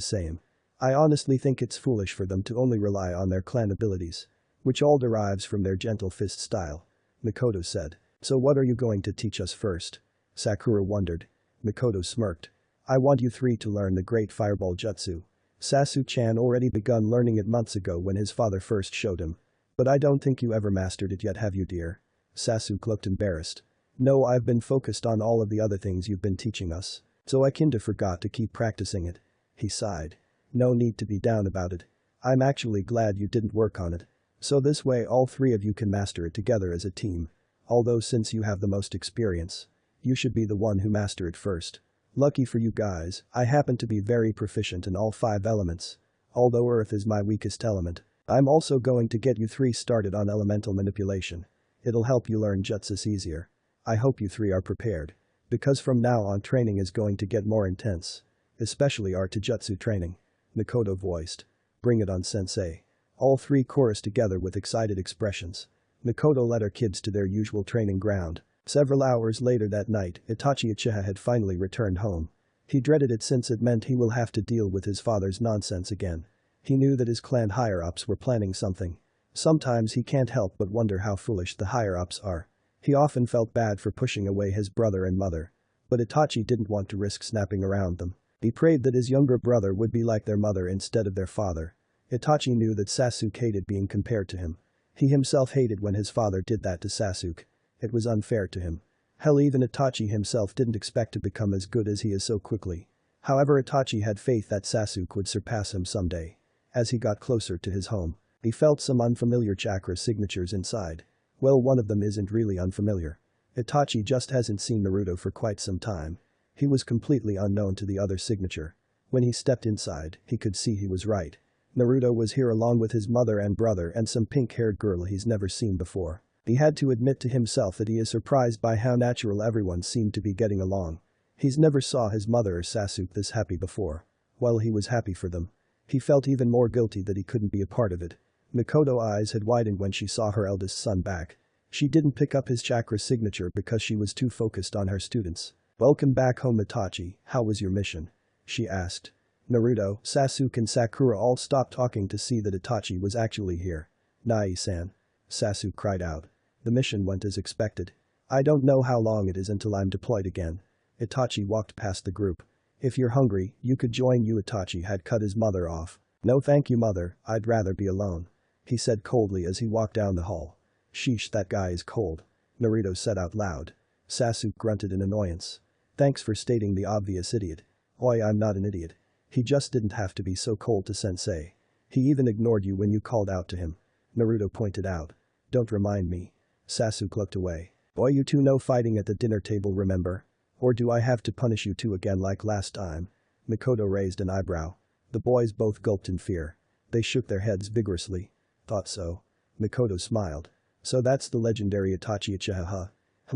same. I honestly think it's foolish for them to only rely on their clan abilities. Which all derives from their gentle fist style. Mikoto said. So what are you going to teach us first? Sakura wondered. Mikoto smirked. I want you 3 to learn the great fireball jutsu. Sasuke-chan already begun learning it months ago when his father first showed him. But I don't think you ever mastered it yet, have you, dear? Sasuke looked embarrassed. No, I've been focused on all of the other things you've been teaching us. So I kinda forgot to keep practicing it. He sighed. No need to be down about it. I'm actually glad you didn't work on it. So this way all 3 of you can master it together as a team. Although since you have the most experience, you should be the one who master it first. Lucky for you guys, I happen to be very proficient in all 5 elements. Although earth is my weakest element, I'm also going to get you 3 started on elemental manipulation. It'll help you learn jutsus easier. I hope you 3 are prepared. Because from now on training is going to get more intense. Especially our Taijutsu training. Mikoto voiced. Bring it on, sensei. All 3 chorused together with excited expressions. Mikoto led her kids to their usual training ground. Several hours later that night, Itachi Uchiha had finally returned home. He dreaded it since it meant he will have to deal with his father's nonsense again. He knew that his clan higher-ups were planning something. Sometimes he can't help but wonder how foolish the higher-ups are. He often felt bad for pushing away his brother and mother. But Itachi didn't want to risk snapping around them. He prayed that his younger brother would be like their mother instead of their father. Itachi knew that Sasuke hated being compared to him. He himself hated when his father did that to Sasuke. It was unfair to him. Hell, even Itachi himself didn't expect to become as good as he is so quickly. However, Itachi had faith that Sasuke would surpass him someday. As he got closer to his home, he felt some unfamiliar chakra signatures inside. Well, one of them isn't really unfamiliar. Itachi just hasn't seen Naruto for quite some time. He was completely unknown to the other signature. When he stepped inside, he could see he was right. Naruto was here along with his mother and brother and some pink-haired girl he's never seen before. He had to admit to himself that he is surprised by how natural everyone seemed to be getting along. He's never saw his mother or Sasuke this happy before. While he was happy for them, he felt even more guilty that he couldn't be a part of it. Mikoto's eyes had widened when she saw her eldest son back. She didn't pick up his chakra signature because she was too focused on her students. Welcome back home, Itachi, how was your mission? She asked. Naruto, Sasuke and Sakura all stopped talking to see that Itachi was actually here. Nai-san. Sasuke cried out. The mission went as expected. I don't know how long it is until I'm deployed again. Itachi walked past the group. If you're hungry, you could join you. Itachi had cut his mother off. No thank you, mother, I'd rather be alone. He said coldly as he walked down the hall. Sheesh, that guy is cold. Naruto said out loud. Sasuke grunted in annoyance. Thanks for stating the obvious, idiot. Oi, I'm not an idiot. He just didn't have to be so cold to sensei. He even ignored you when you called out to him. Naruto pointed out. Don't remind me. Sasuke looked away. Boy, you two no fighting at the dinner table, remember? Or do I have to punish you two again like last time? Mikoto raised an eyebrow. The boys both gulped in fear. They shook their heads vigorously. Thought so. Mikoto smiled. So that's the legendary Itachi Uchiha, huh?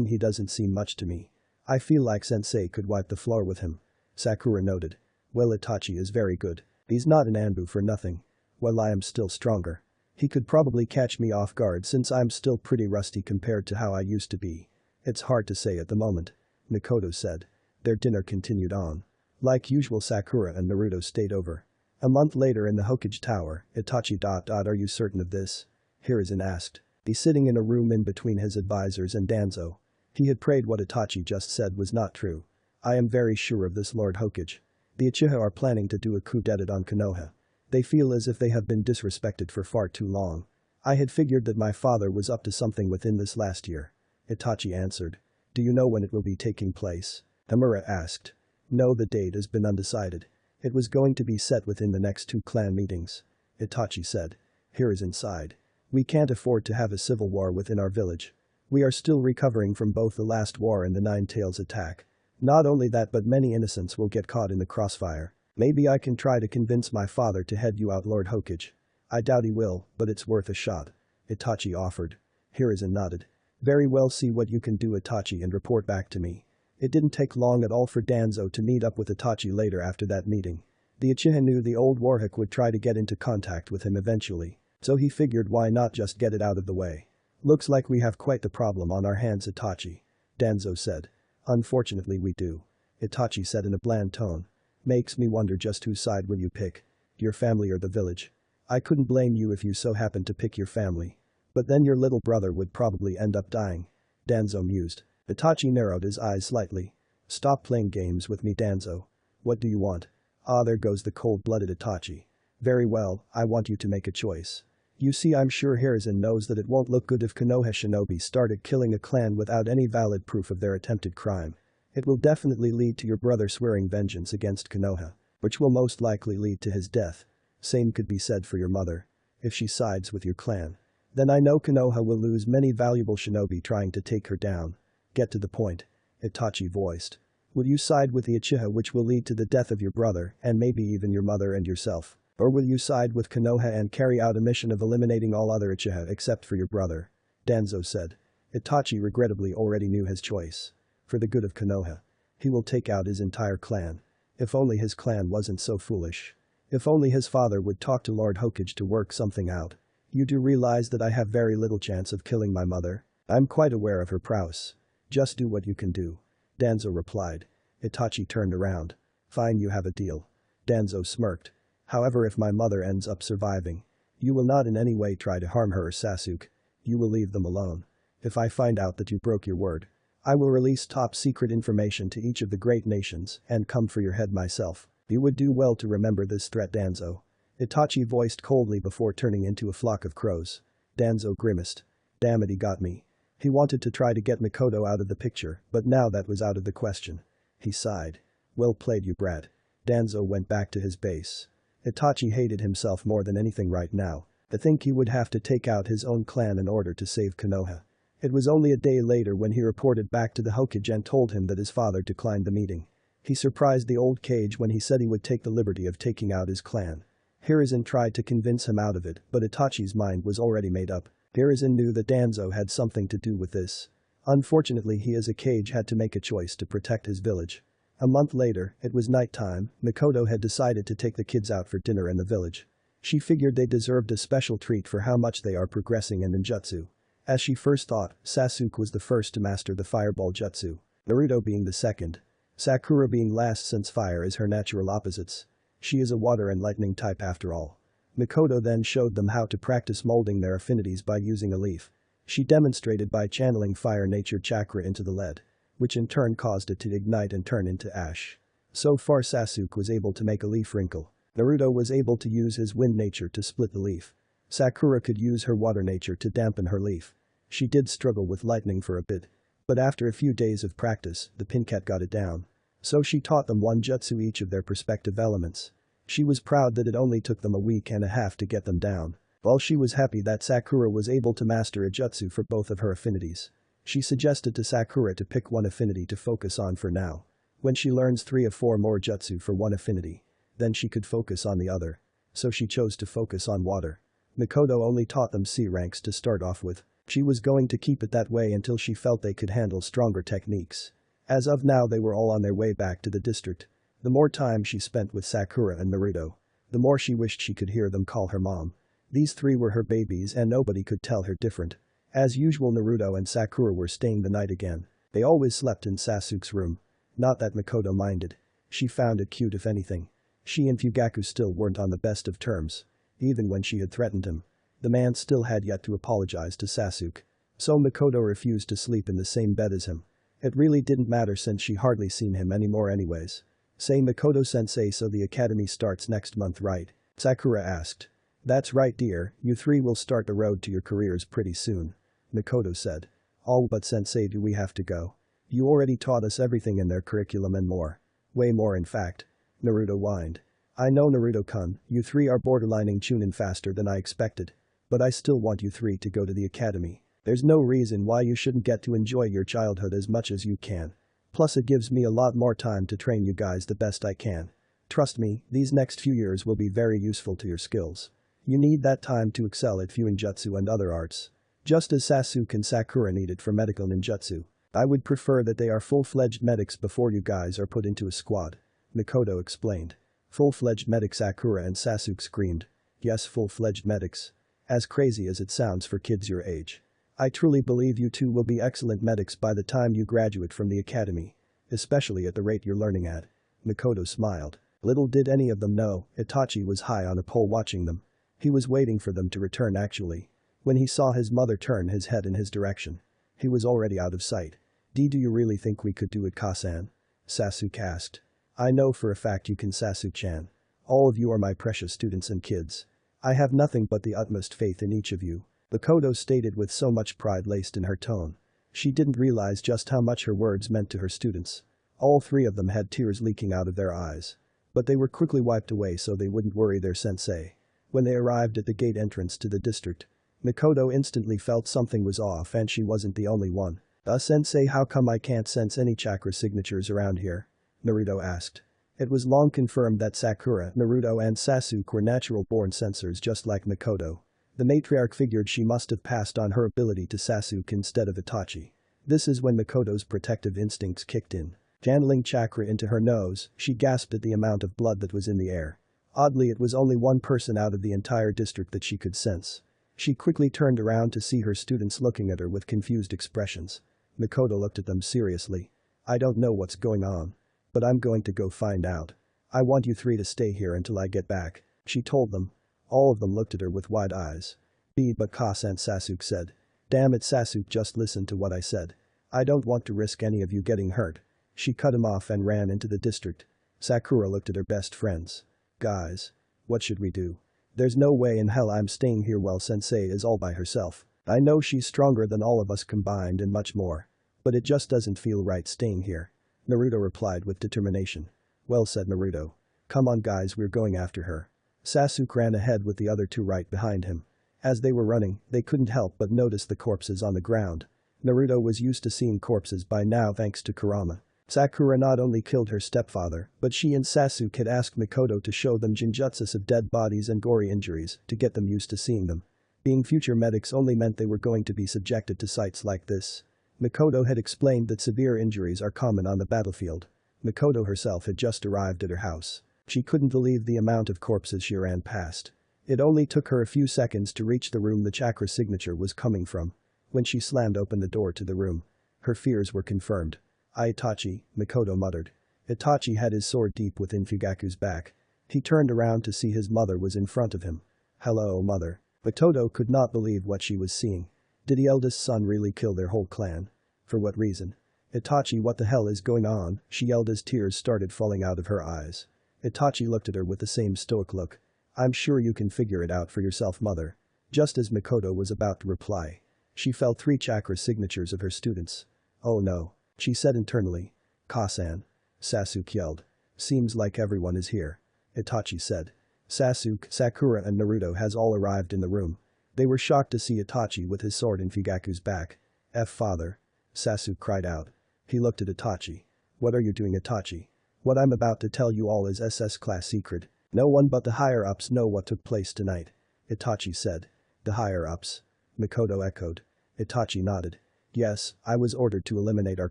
He doesn't seem much to me. I feel like sensei could wipe the floor with him. Sakura noted. Well, Itachi is very good. He's not an Anbu for nothing. Well, I am still stronger. He could probably catch me off guard since I'm still pretty rusty compared to how I used to be. It's hard to say at the moment. Mikoto said. Their dinner continued on. Like usual, Sakura and Naruto stayed over. A month later in the Hokage Tower, Itachi. Are you certain of this? Hiruzen asked. He's sitting in a room in between his advisors and Danzo. He had prayed what Itachi just said was not true. I am very sure of this, Lord Hokage. The Uchiha are planning to do a coup d'etat on Konoha. They feel as if they have been disrespected for far too long. I had figured that my father was up to something within this last year. Itachi answered. Do you know when it will be taking place? Hamura asked. No, the date has been undecided. It was going to be set within the next 2 clan meetings. Itachi said. Hiruzen sighed. We can't afford to have a civil war within our village. We are still recovering from both the last war and the Nine Tails attack. Not only that, but many innocents will get caught in the crossfire. Maybe I can try to convince my father to head you out, Lord Hokage. I doubt he will, but it's worth a shot. Itachi offered. Hiruzen nodded. Very well, see what you can do, Itachi, and report back to me. It didn't take long at all for Danzo to meet up with Itachi later after that meeting. The Uchiha knew the old Warhawk would try to get into contact with him eventually, so he figured why not just get it out of the way. Looks like we have quite the problem on our hands, Itachi. Danzo said. Unfortunately we do. Itachi said in a bland tone. Makes me wonder just whose side will you pick? Your family or the village? I couldn't blame you if you so happened to pick your family. But then your little brother would probably end up dying. Danzo mused. Itachi narrowed his eyes slightly. Stop playing games with me, Danzo. What do you want? Ah, there goes the cold-blooded Itachi. Very well, I want you to make a choice. You see, I'm sure Hiruzen knows that it won't look good if Konoha shinobi started killing a clan without any valid proof of their attempted crime. It will definitely lead to your brother swearing vengeance against Konoha, which will most likely lead to his death. Same could be said for your mother. If she sides with your clan, then I know Konoha will lose many valuable shinobi trying to take her down. Get to the point. Itachi voiced. Will you side with the Uchiha, which will lead to the death of your brother and maybe even your mother and yourself? Or will you side with Konoha and carry out a mission of eliminating all other Uchiha except for your brother? Danzo said. Itachi regrettably already knew his choice. For the good of Konoha, he will take out his entire clan. If only his clan wasn't so foolish. If only his father would talk to Lord Hokage to work something out. You do realize that I have very little chance of killing my mother? I'm quite aware of her prowess. Just do what you can do. Danzo replied. Itachi turned around. Fine, you have a deal. Danzo smirked. However, if my mother ends up surviving, you will not in any way try to harm her or Sasuke. You will leave them alone. If I find out that you broke your word, I will release top secret information to each of the great nations and come for your head myself. You would do well to remember this threat, Danzo. Itachi voiced coldly before turning into a flock of crows. Danzo grimaced. Damn it, he got me. He wanted to try to get Mikoto out of the picture, but now that was out of the question. He sighed. Well played, you brat. Danzo went back to his base. Itachi hated himself more than anything right now. To think he would have to take out his own clan in order to save Konoha. It was only a day later when he reported back to the Hokage and told him that his father declined the meeting. He surprised the old Kage when he said he would take the liberty of taking out his clan. Hiruzen tried to convince him out of it, but Itachi's mind was already made up. Hiruzen knew that Danzo had something to do with this. Unfortunately, he as a Kage had to make a choice to protect his village. A month later, it was nighttime. Mikoto had decided to take the kids out for dinner in the village. She figured they deserved a special treat for how much they are progressing in ninjutsu. As she first thought, Sasuke was the first to master the fireball jutsu, Naruto being the second. Sakura being last since fire is her natural opposites. She is a water and lightning type after all. Mikoto then showed them how to practice molding their affinities by using a leaf. She demonstrated by channeling fire nature chakra into the lead, which in turn caused it to ignite and turn into ash. So far Sasuke was able to make a leaf wrinkle. Naruto was able to use his wind nature to split the leaf. Sakura could use her water nature to dampen her leaf. She did struggle with lightning for a bit. But after a few days of practice, the Pinkat got it down. So she taught them one jutsu each of their respective elements. She was proud that it only took them a week and a half to get them down. While she was happy that Sakura was able to master a jutsu for both of her affinities. She suggested to Sakura to pick one affinity to focus on for now. When she learns 3 or 4 more jutsu for one affinity, then she could focus on the other. So she chose to focus on water. Mikoto only taught them C ranks to start off with. She was going to keep it that way until she felt they could handle stronger techniques. As of now, they were all on their way back to the district. The more time she spent with Sakura and Naruto, the more she wished she could hear them call her mom. These 3 were her babies and nobody could tell her different. As usual, Naruto and Sakura were staying the night again. They always slept in Sasuke's room. Not that Mikoto minded. She found it cute, if anything. She and Fugaku still weren't on the best of terms. Even when she had threatened him, the man still had yet to apologize to Sasuke. So Mikoto refused to sleep in the same bed as him. It really didn't matter since she hardly seen him anymore anyways. Say, Mikoto-sensei, so the academy starts next month, right? Sakura asked. That's right, dear, you 3 will start the road to your careers pretty soon. Mikoto said. All but sensei, do we have to go? You already taught us everything in their curriculum and more. Way more in fact. Naruto whined. I know, Naruto-kun, you 3 are borderlining Chunin faster than I expected. But I still want you 3 to go to the academy. There's no reason why you shouldn't get to enjoy your childhood as much as you can. Plus it gives me a lot more time to train you guys the best I can. Trust me, these next few years will be very useful to your skills. You need that time to excel at fuinjutsu and other arts. Just as Sasuke and Sakura need it for medical ninjutsu. I would prefer that they are full-fledged medics before you guys are put into a squad. Mikoto explained. Full-fledged medics, Sakura and Sasuke screamed. Yes, full-fledged medics. As crazy as it sounds for kids your age. I truly believe you two will be excellent medics by the time you graduate from the academy. Especially at the rate you're learning at. Mikoto smiled. Little did any of them know, Itachi was high on a pole watching them. He was waiting for them to return actually. When he saw his mother turn his head in his direction. He was already out of sight. Do you really think we could do it, Kasan? Sasuke asked. I know for a fact you can, Sasuke-chan. All of you are my precious students and kids. I have nothing but the utmost faith in each of you. Mikoto stated with so much pride laced in her tone. She didn't realize just how much her words meant to her students. All three of them had tears leaking out of their eyes. But they were quickly wiped away so they wouldn't worry their sensei. When they arrived at the gate entrance to the district, Mikoto instantly felt something was off and she wasn't the only one. Sensei, how come I can't sense any chakra signatures around here? Naruto asked. It was long confirmed that Sakura, Naruto and Sasuke were natural-born sensors just like Mikoto. The matriarch figured she must have passed on her ability to Sasuke instead of Itachi. This is when Mikoto's protective instincts kicked in. Channeling chakra into her nose, she gasped at the amount of blood that was in the air. Oddly, it was only one person out of the entire district that she could sense. She quickly turned around to see her students looking at her with confused expressions. Mikoto looked at them seriously. I don't know what's going on. But I'm going to go find out. I want you three to stay here until I get back, she told them. All of them looked at her with wide eyes. But Kasan, Sasuke said. Damn it, Sasuke, just listen to what I said. I don't want to risk any of you getting hurt. She cut him off and ran into the district. Sakura looked at her best friends. Guys. What should we do? There's no way in hell I'm staying here while Sensei is all by herself. I know she's stronger than all of us combined and much more. But it just doesn't feel right staying here. Naruto replied with determination. Well said, Naruto. Come on guys, we're going after her. Sasuke ran ahead with the other two right behind him. As they were running, they couldn't help but notice the corpses on the ground. Naruto was used to seeing corpses by now thanks to Kurama. Sakura not only killed her stepfather, but she and Sasuke had asked Mikoto to show them genjutsus of dead bodies and gory injuries to get them used to seeing them. Being future medics only meant they were going to be subjected to sights like this. Mikoto had explained that severe injuries are common on the battlefield. Mikoto herself had just arrived at her house. She couldn't believe the amount of corpses she ran past. It only took her a few seconds to reach the room the chakra signature was coming from. When she slammed open the door to the room, her fears were confirmed. Itachi, Mikoto muttered. Itachi had his sword deep within Fugaku's back. He turned around to see his mother was in front of him. Hello, mother. Mikoto could not believe what she was seeing. Did the eldest son really kill their whole clan? For what reason? Itachi, what the hell is going on? She yelled as tears started falling out of her eyes. Itachi looked at her with the same stoic look. I'm sure you can figure it out for yourself, mother. Just as Mikoto was about to reply, she felt 3 chakra signatures of her students. Oh no, she said internally. Kasan. Sasuke yelled. Seems like everyone is here. Itachi said. Sasuke, Sakura and Naruto has all arrived in the room. They were shocked to see Itachi with his sword in Fugaku's back. Father. Sasuke cried out. He looked at Itachi. What are you doing, Itachi? What I'm about to tell you all is SS class secret. No one but the higher-ups know what took place tonight. Itachi said. The higher-ups? Mikoto echoed. Itachi nodded. Yes, I was ordered to eliminate our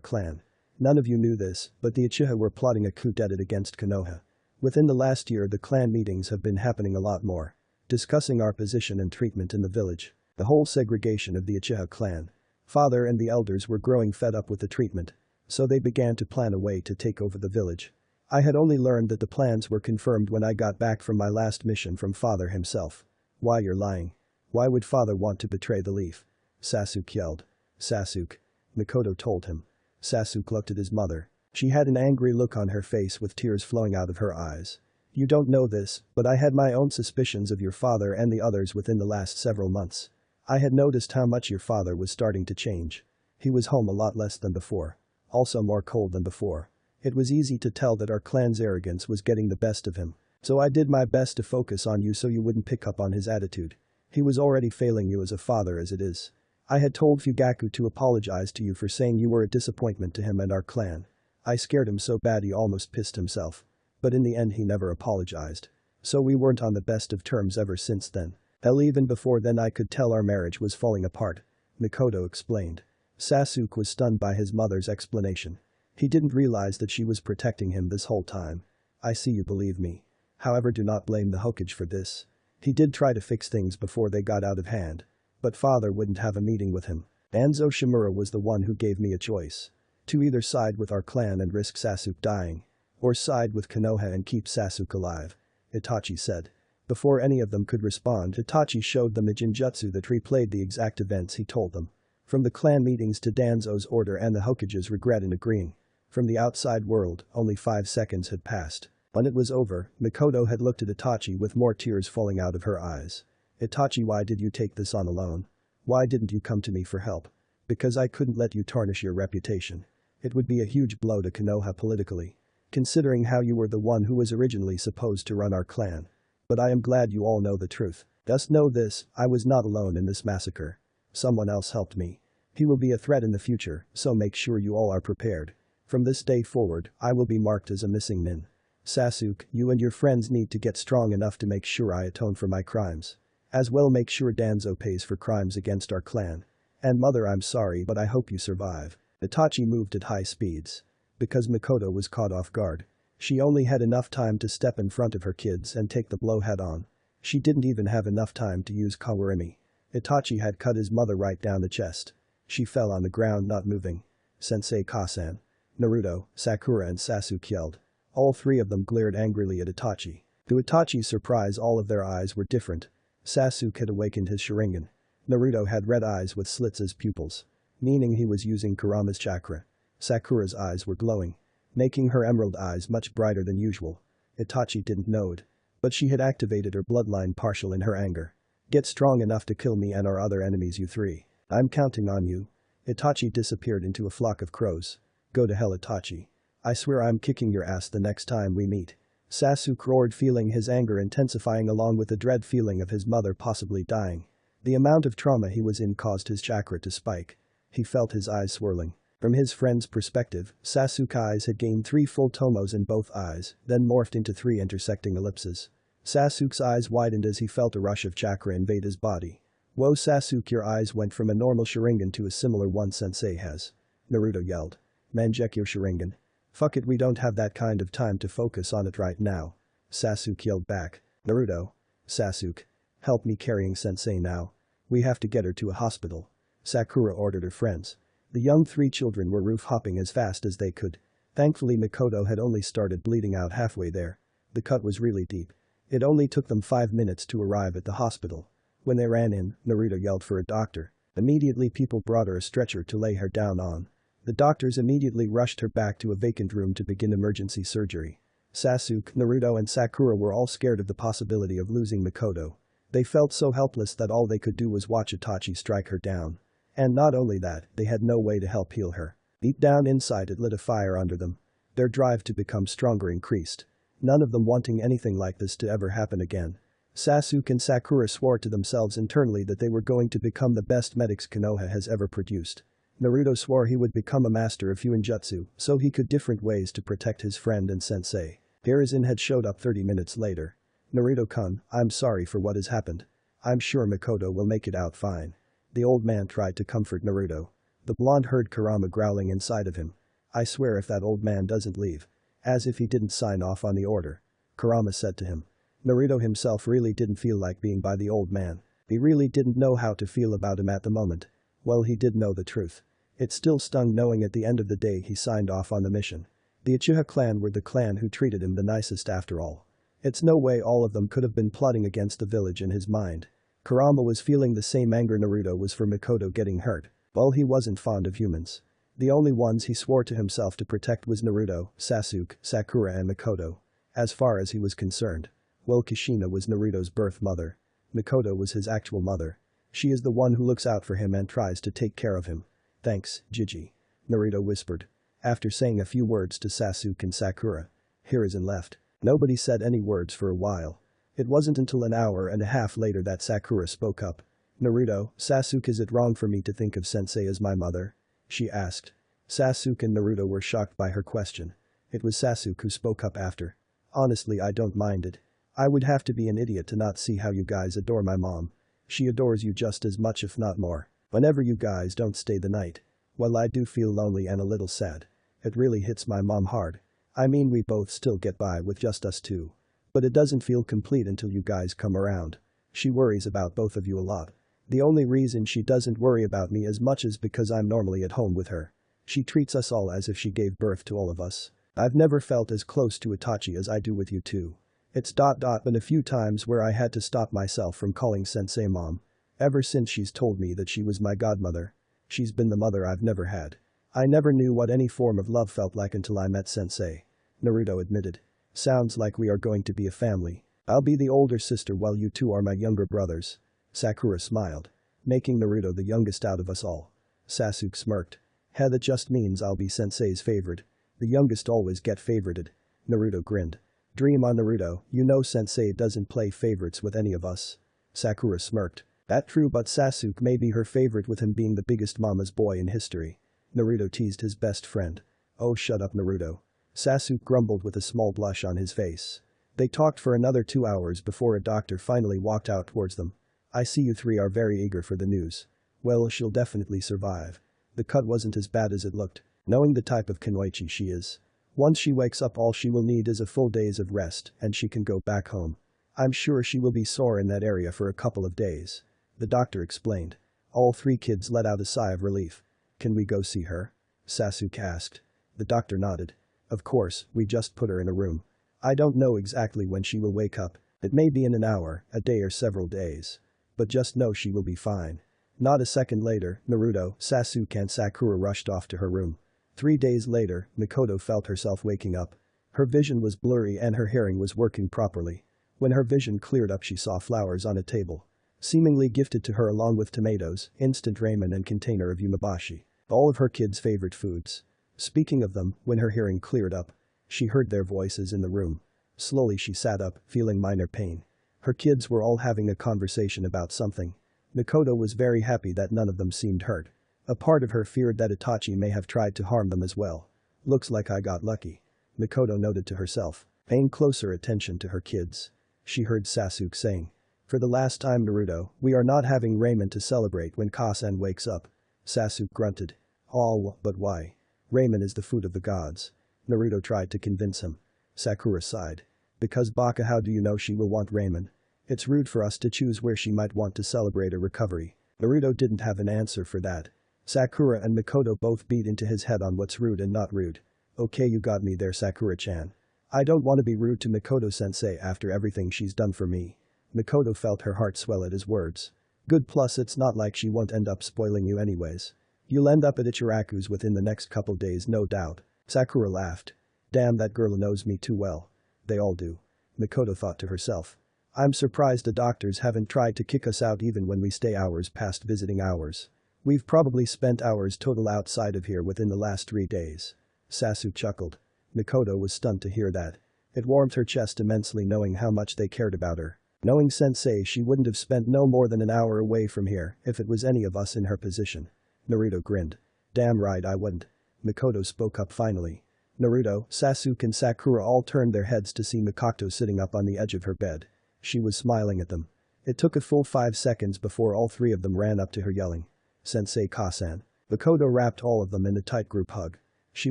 clan. None of you knew this, but the Uchiha were plotting a coup d'etat against Konoha. Within the last year the clan meetings have been happening a lot more. Discussing our position and treatment in the village. The whole segregation of the Uchiha clan. Father and the elders were growing fed up with the treatment. So they began to plan a way to take over the village. I had only learned that the plans were confirmed when I got back from my last mission from Father himself. Why, you're lying. Why would Father want to betray the leaf? Sasuke yelled. Sasuke. Mikoto told him. Sasuke looked at his mother. She had an angry look on her face with tears flowing out of her eyes. You don't know this, but I had my own suspicions of your father and the others within the last several months. I had noticed how much your father was starting to change. He was home a lot less than before. Also more cold than before. It was easy to tell that our clan's arrogance was getting the best of him. So I did my best to focus on you so you wouldn't pick up on his attitude. He was already failing you as a father as it is. I had told Fugaku to apologize to you for saying you were a disappointment to him and our clan. I scared him so bad he almost pissed himself. But in the end he never apologized. So we weren't on the best of terms ever since then. Hell, even before then I could tell our marriage was falling apart. Mikoto explained. Sasuke was stunned by his mother's explanation. He didn't realize that she was protecting him this whole time. I see you believe me. However, do not blame the Hokage for this. He did try to fix things before they got out of hand. But father wouldn't have a meeting with him. Danzo Shimura was the one who gave me a choice. To either side with our clan and risk Sasuke dying. Or side with Konoha and keep Sasuke alive. Itachi said. Before any of them could respond, Itachi showed them a Jinjutsu that replayed the exact events he told them. From the clan meetings to Danzo's order and the Hokage's regret in agreeing. From the outside world, only 5 seconds had passed. When it was over, Mikoto had looked at Itachi with more tears falling out of her eyes. Itachi, why did you take this on alone? Why didn't you come to me for help? Because I couldn't let you tarnish your reputation. It would be a huge blow to Konoha politically. Considering how you were the one who was originally supposed to run our clan. But I am glad you all know the truth. Thus know this, I was not alone in this massacre. Someone else helped me. He will be a threat in the future, so make sure you all are prepared. From this day forward, I will be marked as a missing nin. Sasuke, you and your friends need to get strong enough to make sure I atone for my crimes. As well, make sure Danzo pays for crimes against our clan. And mother, I'm sorry, but I hope you survive. Itachi moved at high speeds. Because Mikoto was caught off guard. She only had enough time to step in front of her kids and take the blow head on. She didn't even have enough time to use Kawarimi. Itachi had cut his mother right down the chest. She fell on the ground, not moving. Sensei Kasan. Naruto, Sakura and Sasuke yelled. All three of them glared angrily at Itachi. To Itachi's surprise, all of their eyes were different. Sasuke had awakened his Sharingan. Naruto had red eyes with slits as pupils. Meaning he was using Kurama's chakra. Sakura's eyes were glowing. Making her emerald eyes much brighter than usual. Itachi didn't know it. But she had activated her bloodline partial in her anger. Get strong enough to kill me and our other enemies, you three. I'm counting on you. Itachi disappeared into a flock of crows. Go to hell, Itachi. I swear I'm kicking your ass the next time we meet. Sasuke roared, feeling his anger intensifying along with the dread feeling of his mother possibly dying. The amount of trauma he was in caused his chakra to spike. He felt his eyes swirling. From his friend's perspective, Sasuke's eyes had gained 3 full tomos in both eyes, then morphed into 3 intersecting ellipses. Sasuke's eyes widened as he felt a rush of chakra invade his body. Whoa, Sasuke, your eyes went from a normal Sharingan to a similar one Sensei has. Naruto yelled. Manjek your Sharingan. Fuck it, we don't have that kind of time to focus on it right now. Sasuke yelled back. Naruto. Sasuke. Help me carrying Sensei now. We have to get her to a hospital. Sakura ordered her friends. The young 3 children were roof hopping as fast as they could. Thankfully Mikoto had only started bleeding out halfway there. The cut was really deep. It only took them 5 minutes to arrive at the hospital. When they ran in, Naruto yelled for a doctor. Immediately people brought her a stretcher to lay her down on. The doctors immediately rushed her back to a vacant room to begin emergency surgery. Sasuke, Naruto and Sakura were all scared of the possibility of losing Mikoto. They felt so helpless that all they could do was watch Itachi strike her down. And not only that, they had no way to help heal her. Deep down inside it lit a fire under them. Their drive to become stronger increased. None of them wanting anything like this to ever happen again. Sasuke and Sakura swore to themselves internally that they were going to become the best medics Konoha has ever produced. Naruto swore he would become a master of Fuinjutsu, so he could different ways to protect his friend and sensei. Hiruzen had showed up 30 minutes later. Naruto-kun, I'm sorry for what has happened. I'm sure Mikoto will make it out fine. The old man tried to comfort Naruto. The blonde heard Kurama growling inside of him. I swear if that old man doesn't leave. As if he didn't sign off on the order. Kurama said to him. Naruto himself really didn't feel like being by the old man. He really didn't know how to feel about him at the moment. Well, he did know the truth. It still stung knowing at the end of the day he signed off on the mission. The Uchiha clan were the clan who treated him the nicest after all. It's no way all of them could have been plotting against the village in his mind. Kurama was feeling the same anger Naruto was for Mikoto getting hurt. Well, he wasn't fond of humans. The only ones he swore to himself to protect was Naruto, Sasuke, Sakura and Mikoto. As far as he was concerned. Well, Kushina was Naruto's birth mother. Mikoto was his actual mother. She is the one who looks out for him and tries to take care of him. Thanks, Gigi. Naruto whispered. After saying a few words to Sasuke and Sakura. Hiruzen left. Nobody said any words for a while. It wasn't until an hour and a half later that Sakura spoke up. Naruto, Sasuke, is it wrong for me to think of Sensei as my mother? She asked. Sasuke and Naruto were shocked by her question. It was Sasuke who spoke up after. Honestly, I don't mind it. I would have to be an idiot to not see how you guys adore my mom. She adores you just as much if not more. Whenever you guys don't stay the night. Well, I do feel lonely and a little sad. It really hits my mom hard. I mean, we both still get by with just us two. But it doesn't feel complete until you guys come around. She worries about both of you a lot. The only reason she doesn't worry about me as much is because I'm normally at home with her. She treats us all as if she gave birth to all of us. I've never felt as close to Itachi as I do with you two. It's been a few times where I had to stop myself from calling Sensei mom. Ever since she's told me that she was my godmother. She's been the mother I've never had. I never knew what any form of love felt like until I met Sensei. Naruto admitted. Sounds like we are going to be a family. I'll be the older sister while you two are my younger brothers. Sakura smiled. Making Naruto the youngest out of us all. Sasuke smirked. That just means I'll be Sensei's favorite. The youngest always get favorited. Naruto grinned. Dream on Naruto, you know Sensei doesn't play favorites with any of us. Sakura smirked. That true, but Sasuke may be her favorite with him being the biggest mama's boy in history. Naruto teased his best friend. Oh, shut up, Naruto. Sasuke grumbled with a small blush on his face. They talked for another 2 hours before a doctor finally walked out towards them. I see you three are very eager for the news. Well, she'll definitely survive. The cut wasn't as bad as it looked, knowing the type of kunoichi she is. Once she wakes up, all she will need is a full days of rest and she can go back home. I'm sure she will be sore in that area for a couple of days. The doctor explained. All three kids let out a sigh of relief. Can we go see her? Sasuke asked. The doctor nodded. Of course, we just put her in a room. I don't know exactly when she will wake up. It may be in an hour, a day or several days. But just know she will be fine. Not a second later, Naruto, Sasuke and Sakura rushed off to her room. 3 days later, Mikoto felt herself waking up. Her vision was blurry and her hearing was working properly. When her vision cleared up, she saw flowers on a table. Seemingly gifted to her along with tomatoes, instant ramen and container of umabashi. All of her kids' favorite foods. Speaking of them, when her hearing cleared up, she heard their voices in the room. Slowly she sat up, feeling minor pain. Her kids were all having a conversation about something. Mikoto was very happy that none of them seemed hurt. A part of her feared that Itachi may have tried to harm them as well. Looks like I got lucky. Mikoto noted to herself, paying closer attention to her kids. She heard Sasuke saying. For the last time, Naruto, we are not having ramen to celebrate when Kasan wakes up. Sasuke grunted. Oh, but why? Ramen is the food of the gods. Naruto tried to convince him. Sakura sighed. Because Baka, how do you know she will want ramen? It's rude for us to choose where she might want to celebrate a recovery. Naruto didn't have an answer for that. Sakura and Mikoto both beat into his head on what's rude and not rude. Okay, you got me there, Sakura-chan. I don't want to be rude to Mikoto-sensei after everything she's done for me. Mikoto felt her heart swell at his words. Good, plus it's not like she won't end up spoiling you anyways. You'll end up at Ichiraku's within the next couple days, no doubt. Sakura laughed. Damn, that girl knows me too well. They all do. Mikoto thought to herself. I'm surprised the doctors haven't tried to kick us out even when we stay hours past visiting hours. We've probably spent hours total outside of here within the last 3 days. Sasuke chuckled. Mikoto was stunned to hear that. It warmed her chest immensely knowing how much they cared about her. Knowing Sensei, she wouldn't have spent no more than an hour away from here if it was any of us in her position. Naruto grinned. Damn right I wouldn't. Mikoto spoke up finally. Naruto, Sasuke and Sakura all turned their heads to see Mikoto sitting up on the edge of her bed. She was smiling at them. It took a full 5 seconds before all three of them ran up to her yelling. Sensei Kasan. Mikoto wrapped all of them in a tight group hug. She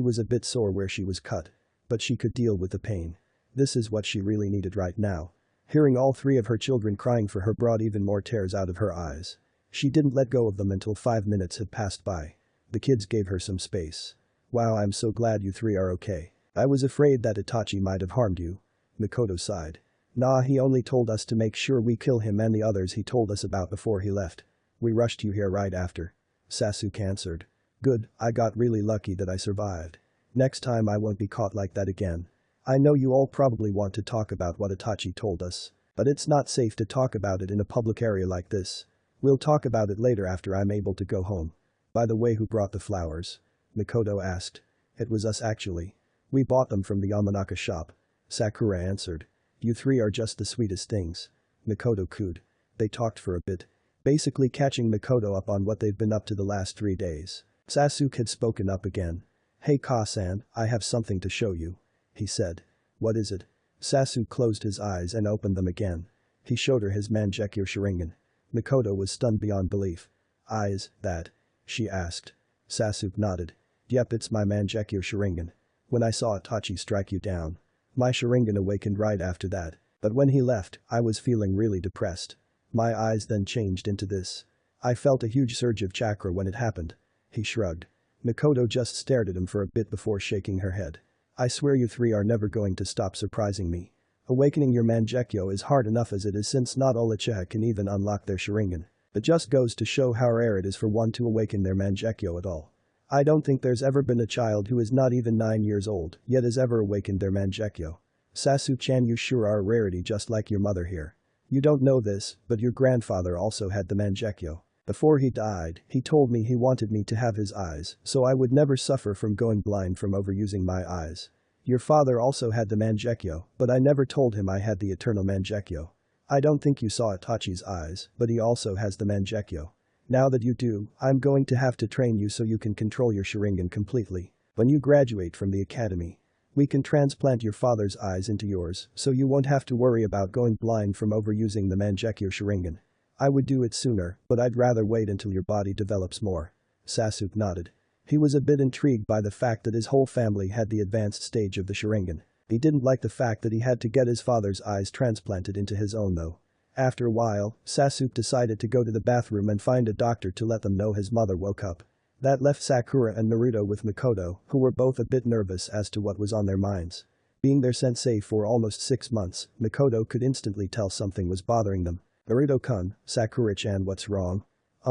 was a bit sore where she was cut. But she could deal with the pain. This is what she really needed right now. Hearing all three of her children crying for her brought even more tears out of her eyes. She didn't let go of them until 5 minutes had passed by. The kids gave her some space. Wow, I'm so glad you three are okay. I was afraid that Itachi might have harmed you. Mikoto sighed. Nah, he only told us to make sure we kill him and the others he told us about before he left. We rushed you here right after. Sasuke answered. Good, I got really lucky that I survived. Next time I won't be caught like that again. I know you all probably want to talk about what Itachi told us, but it's not safe to talk about it in a public area like this. We'll talk about it later after I'm able to go home. By the way, who brought the flowers? Mikoto asked. It was us actually. We bought them from the Yamanaka shop. Sakura answered. You three are just the sweetest things. Mikoto cooed. They talked for a bit. Basically catching Mikoto up on what they've been up to the last 3 days. Sasuke had spoken up again. Hey Kasan, I have something to show you. He said. What is it? Sasuke closed his eyes and opened them again. He showed her his Mangekyou Sharingan. Mikoto was stunned beyond belief. Eyes, that? She asked. Sasuke nodded. Yep, it's my Mangekyo Sharingan. When I saw Itachi strike you down. My Sharingan awakened right after that. But when he left, I was feeling really depressed. My eyes then changed into this. I felt a huge surge of chakra when it happened. He shrugged. Mikoto just stared at him for a bit before shaking her head. I swear you three are never going to stop surprising me. Awakening your Mangekyo is hard enough as it is, since not all Uchiha can even unlock their Sharingan. It just goes to show how rare it is for one to awaken their Mangekyo at all. I don't think there's ever been a child who is not even 9 years old yet has ever awakened their Mangekyo. Sasuke-chan, you sure are a rarity, just like your mother here. You don't know this, but your grandfather also had the Mangekyo. Before he died, he told me he wanted me to have his eyes so I would never suffer from going blind from overusing my eyes. Your father also had the Mangekyo, but I never told him I had the eternal Mangekyo. I don't think you saw Itachi's eyes, but he also has the Mangekyo. Now that you do, I'm going to have to train you so you can control your Sharingan completely. When you graduate from the academy, we can transplant your father's eyes into yours so you won't have to worry about going blind from overusing the Mangekyo Sharingan. I would do it sooner, but I'd rather wait until your body develops more. Sasuke nodded. He was a bit intrigued by the fact that his whole family had the advanced stage of the Sharingan. He didn't like the fact that he had to get his father's eyes transplanted into his own though. After a while, Sasuke decided to go to the bathroom and find a doctor to let them know his mother woke up. That left Sakura and Naruto with Mikoto, who were both a bit nervous as to what was on their minds. Being their sensei for almost 6 months, Mikoto could instantly tell something was bothering them. Naruto-kun, Sakura-chan, what's wrong?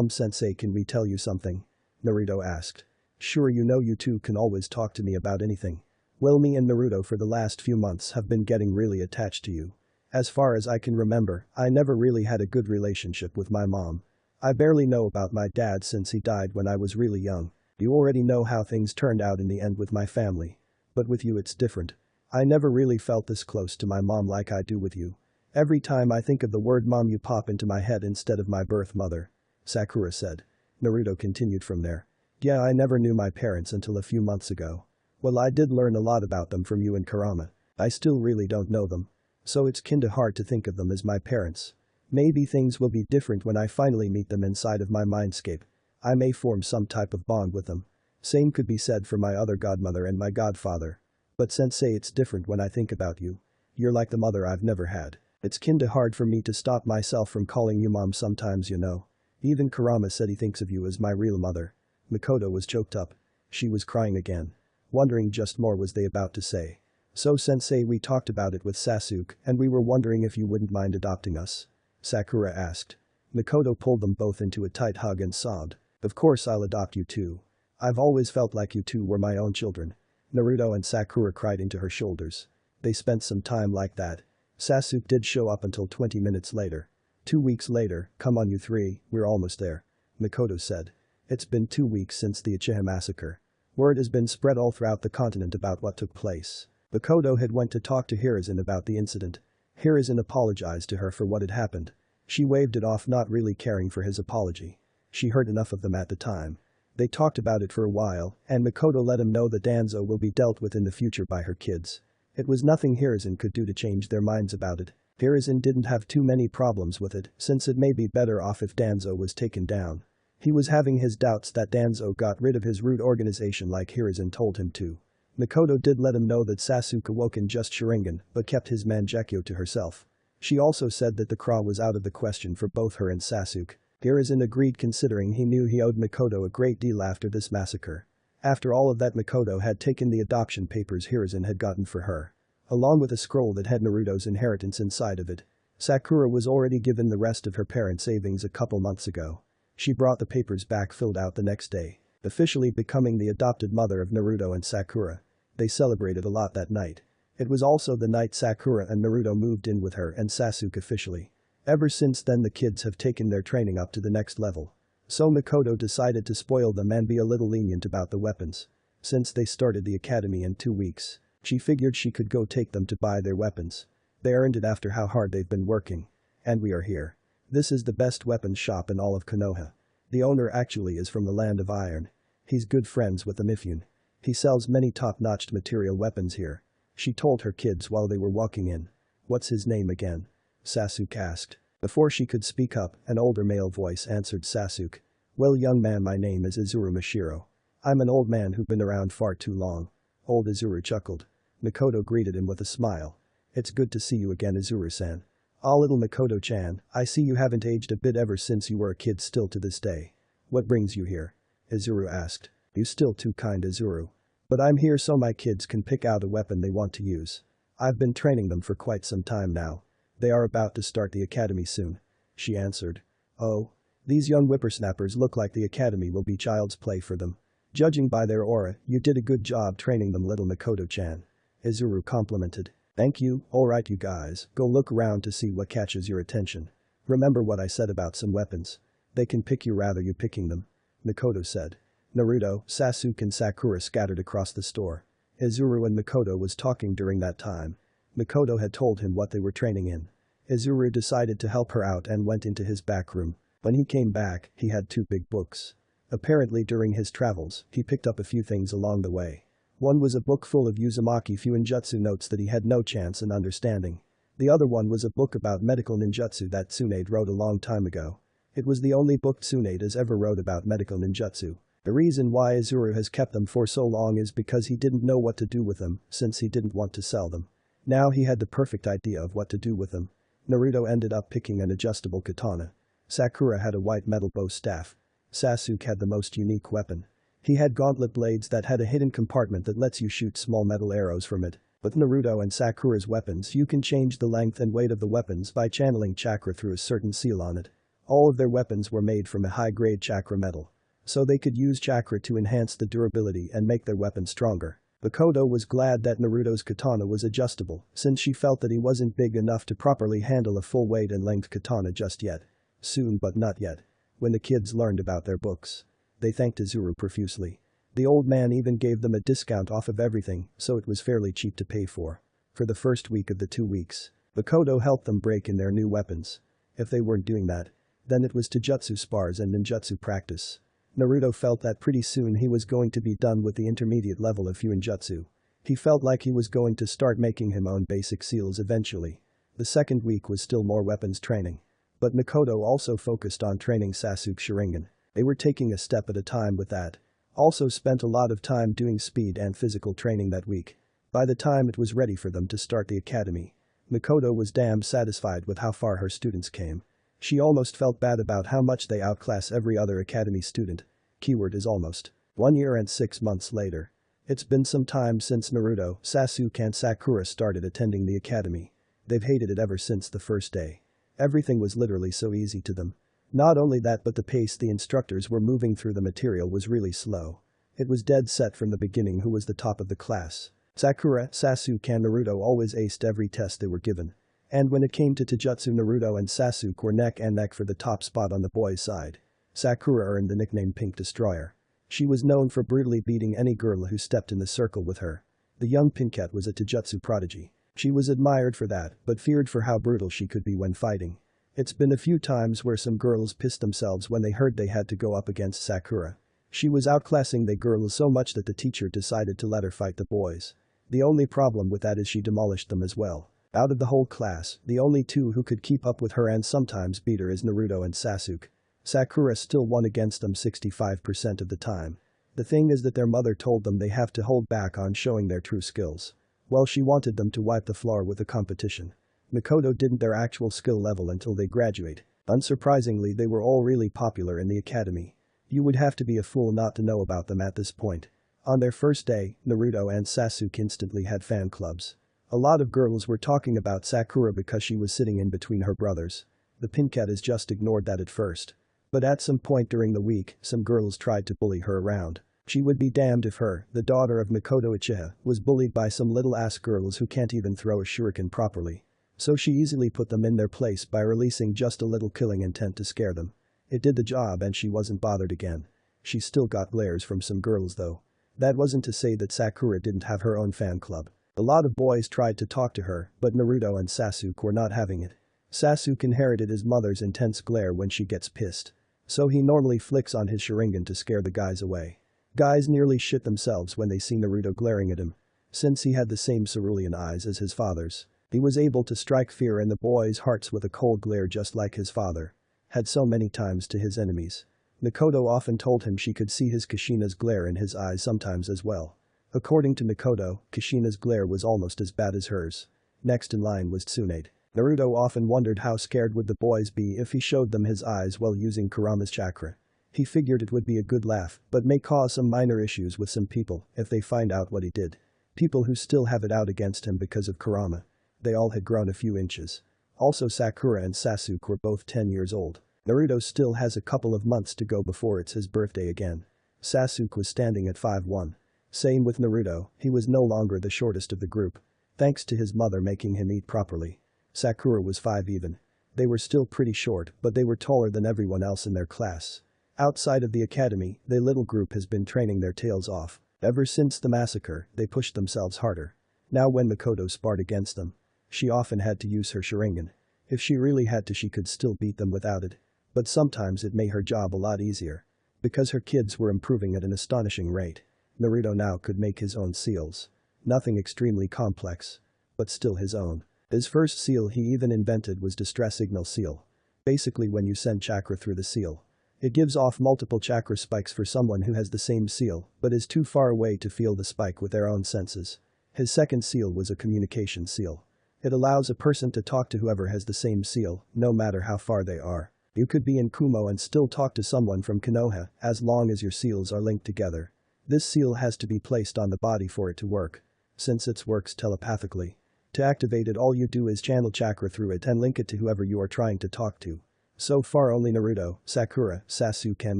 Sensei, can we tell you something? Naruto asked. Sure, you know you two can always talk to me about anything. Well, me and Naruto for the last few months have been getting really attached to you. As far as I can remember, I never really had a good relationship with my mom. I barely know about my dad since he died when I was really young. You already know how things turned out in the end with my family. But with you it's different. I never really felt this close to my mom like I do with you. Every time I think of the word mom you pop into my head instead of my birth mother. Sakura said. Naruto continued from there. Yeah, I never knew my parents until a few months ago. Well, I did learn a lot about them from you and Kurama. I still really don't know them. So it's kinda hard to think of them as my parents. Maybe things will be different when I finally meet them inside of my mindscape. I may form some type of bond with them. Same could be said for my other godmother and my godfather. But sensei, it's different when I think about you. You're like the mother I've never had. It's kinda hard for me to stop myself from calling you mom sometimes, you know. Even Kurama said he thinks of you as my real mother. Mikoto was choked up. She was crying again. Wondering just more was they about to say. So sensei, we talked about it with Sasuke and we were wondering if you wouldn't mind adopting us. Sakura asked. Mikoto pulled them both into a tight hug and sobbed. Of course I'll adopt you too. I've always felt like you two were my own children. Naruto and Sakura cried into her shoulders. They spent some time like that. Sasuke did show up until 20 minutes later. 2 weeks later, come on you three, we're almost there. Mikoto said. It's been 2 weeks since the Uchiha massacre. Word has been spread all throughout the continent about what took place. Mikoto had went to talk to Hiruzen about the incident. Hiruzen apologized to her for what had happened. She waved it off, not really caring for his apology. She heard enough of them at the time. They talked about it for a while, and Mikoto let him know that Danzo will be dealt with in the future by her kids. It was nothing Hiruzen could do to change their minds about it. Hiruzen didn't have too many problems with it, since it may be better off if Danzo was taken down. He was having his doubts that Danzo got rid of his rude organization like Hiruzen told him to. Mikoto did let him know that Sasuke awoke in just Sharingan but kept his Mangekyo to herself. She also said that the Kra was out of the question for both her and Sasuke. Hiruzen agreed considering he knew he owed Mikoto a great deal after this massacre. After all of that, Mikoto had taken the adoption papers Hiruzen had gotten for her. Along with a scroll that had Naruto's inheritance inside of it. Sakura was already given the rest of her parent savings a couple months ago. She brought the papers back filled out the next day, officially becoming the adopted mother of Naruto and Sakura. They celebrated a lot that night. It was also the night Sakura and Naruto moved in with her and Sasuke officially. Ever since then the kids have taken their training up to the next level. So Mikoto decided to spoil them and be a little lenient about the weapons. Since they started the academy in 2 weeks, she figured she could go take them to buy their weapons. They earned it after how hard they've been working. And we are here. This is the best weapons shop in all of Konoha. The owner actually is from the land of iron. He's good friends with the Mifune. He sells many top-notched material weapons here. She told her kids while they were walking in. What's his name again? Sasuke asked. Before she could speak up, an older male voice answered Sasuke. Well, young man, my name is Izuru Mashiro. I'm an old man who've been around far too long. Old Izuru chuckled. Mikoto greeted him with a smile. It's good to see you again, Izuru-san. Ah, little Mikoto-chan, I see you haven't aged a bit ever since you were a kid still to this day. What brings you here? Izuru asked. You still too kind, Izuru. But I'm here so my kids can pick out a weapon they want to use. I've been training them for quite some time now. They are about to start the academy soon. She answered. Oh. These young whippersnappers look like the academy will be child's play for them. Judging by their aura, you did a good job training them, little Mikoto-chan. Izuru complimented. Thank you, alright you guys, go look around to see what catches your attention. Remember what I said about some weapons. They can pick you rather you picking them. Mikoto said. Naruto, Sasuke and Sakura scattered across the store. Izuru and Mikoto was talking during that time. Mikoto had told him what they were training in. Izuru decided to help her out and went into his back room. When he came back, he had 2 big books. Apparently during his travels, he picked up a few things along the way. One was a book full of Uzumaki Fuinjutsu notes that he had no chance in understanding. The other one was a book about medical ninjutsu that Tsunade wrote a long time ago. It was the only book Tsunade has ever wrote about medical ninjutsu. The reason why Izuru has kept them for so long is because he didn't know what to do with them, since he didn't want to sell them. Now he had the perfect idea of what to do with them. Naruto ended up picking an adjustable katana. Sakura had a white metal bow staff. Sasuke had the most unique weapon. He had gauntlet blades that had a hidden compartment that lets you shoot small metal arrows from it. With Naruto and Sakura's weapons, you can change the length and weight of the weapons by channeling chakra through a certain seal on it. All of their weapons were made from a high-grade chakra metal. So they could use chakra to enhance the durability and make their weapon stronger. Mikoto was glad that Naruto's katana was adjustable, since she felt that he wasn't big enough to properly handle a full weight and length katana just yet. Soon but not yet. When the kids learned about their books, they thanked Izuru profusely. The old man even gave them a discount off of everything, so it was fairly cheap to pay for. For the first week of the 2 weeks, Mikoto helped them break in their new weapons. If they weren't doing that, then it was Taijutsu spars and ninjutsu practice. Naruto felt that pretty soon he was going to be done with the intermediate level of Fuinjutsu. He felt like he was going to start making him own basic seals eventually. The second week was still more weapons training. But Mikoto also focused on training Sasuke Sharingan. They were taking a step at a time with that. Also spent a lot of time doing speed and physical training that week. By the time it was ready for them to start the academy, Mikoto was damn satisfied with how far her students came. She almost felt bad about how much they outclass every other academy student. Keyword is almost. 1 year and 6 months later. It's been some time since Naruto, Sasuke and Sakura started attending the academy. They've hated it ever since the first day. Everything was literally so easy to them. Not only that, but the pace the instructors were moving through the material was really slow. It was dead set from the beginning who was the top of the class. Sakura, Sasuke and Naruto always aced every test they were given. And when it came to Taijutsu, Naruto and Sasuke were neck and neck for the top spot on the boys' side. Sakura earned the nickname Pink Destroyer. She was known for brutally beating any girl who stepped in the circle with her. The young Pinkette was a Taijutsu prodigy. She was admired for that, but feared for how brutal she could be when fighting. It's been a few times where some girls pissed themselves when they heard they had to go up against Sakura. She was outclassing the girls so much that the teacher decided to let her fight the boys. The only problem with that is she demolished them as well. Out of the whole class, the only 2 who could keep up with her and sometimes beat her is Naruto and Sasuke. Sakura still won against them 65% of the time. The thing is that their mother told them they have to hold back on showing their true skills. Well, she wanted them to wipe the floor with the competition. Mikoto didn't their actual skill level until they graduate. Unsurprisingly, they were all really popular in the academy. You would have to be a fool not to know about them at this point. On their first day, Naruto and Sasuke instantly had fan clubs. A lot of girls were talking about Sakura because she was sitting in between her brothers. The Pinkette just ignored that at first. But at some point during the week, some girls tried to bully her around. She would be damned if her, the daughter of Mikoto Uchiha, was bullied by some little-ass girls who can't even throw a shuriken properly. So she easily put them in their place by releasing just a little killing intent to scare them. It did the job and she wasn't bothered again. She still got glares from some girls though. That wasn't to say that Sakura didn't have her own fan club. A lot of boys tried to talk to her, but Naruto and Sasuke were not having it. Sasuke inherited his mother's intense glare when she gets pissed. So he normally flicks on his Sharingan to scare the guys away. Guys nearly shit themselves when they see Naruto glaring at him. Since he had the same cerulean eyes as his father's. He was able to strike fear in the boys' hearts with a cold glare just like his father had so many times to his enemies. Mikoto often told him she could see his Kushina's glare in his eyes sometimes as well. According to Mikoto, Kushina's glare was almost as bad as hers. Next in line was Tsunade. Naruto often wondered how scared would the boys be if he showed them his eyes while using Kurama's chakra. He figured it would be a good laugh, but may cause some minor issues with some people if they find out what he did. People who still have it out against him because of Kurama. They all had grown a few inches. Also Sakura and Sasuke were both 10 years old. Naruto still has a couple of months to go before it's his birthday again. Sasuke was standing at 5'1". Same with Naruto, he was no longer the shortest of the group. Thanks to his mother making him eat properly. Sakura was 5 even. They were still pretty short, but they were taller than everyone else in their class. Outside of the academy, the little group has been training their tails off. Ever since the massacre, they pushed themselves harder. Now when Mikoto sparred against them, she often had to use her Sharingan. If she really had to, she could still beat them without it. But sometimes it made her job a lot easier. Because her kids were improving at an astonishing rate. Naruto now could make his own seals. Nothing extremely complex. But still his own. His first seal he even invented was Distress Signal Seal. Basically when you send chakra through the seal. It gives off multiple chakra spikes for someone who has the same seal but is too far away to feel the spike with their own senses. His second seal was a communication seal. It allows a person to talk to whoever has the same seal, no matter how far they are. You could be in Kumo and still talk to someone from Konoha as long as your seals are linked together. This seal has to be placed on the body for it to work. Since it works telepathically. To activate it, all you do is channel chakra through it and link it to whoever you are trying to talk to. So far only Naruto, Sakura, Sasuke and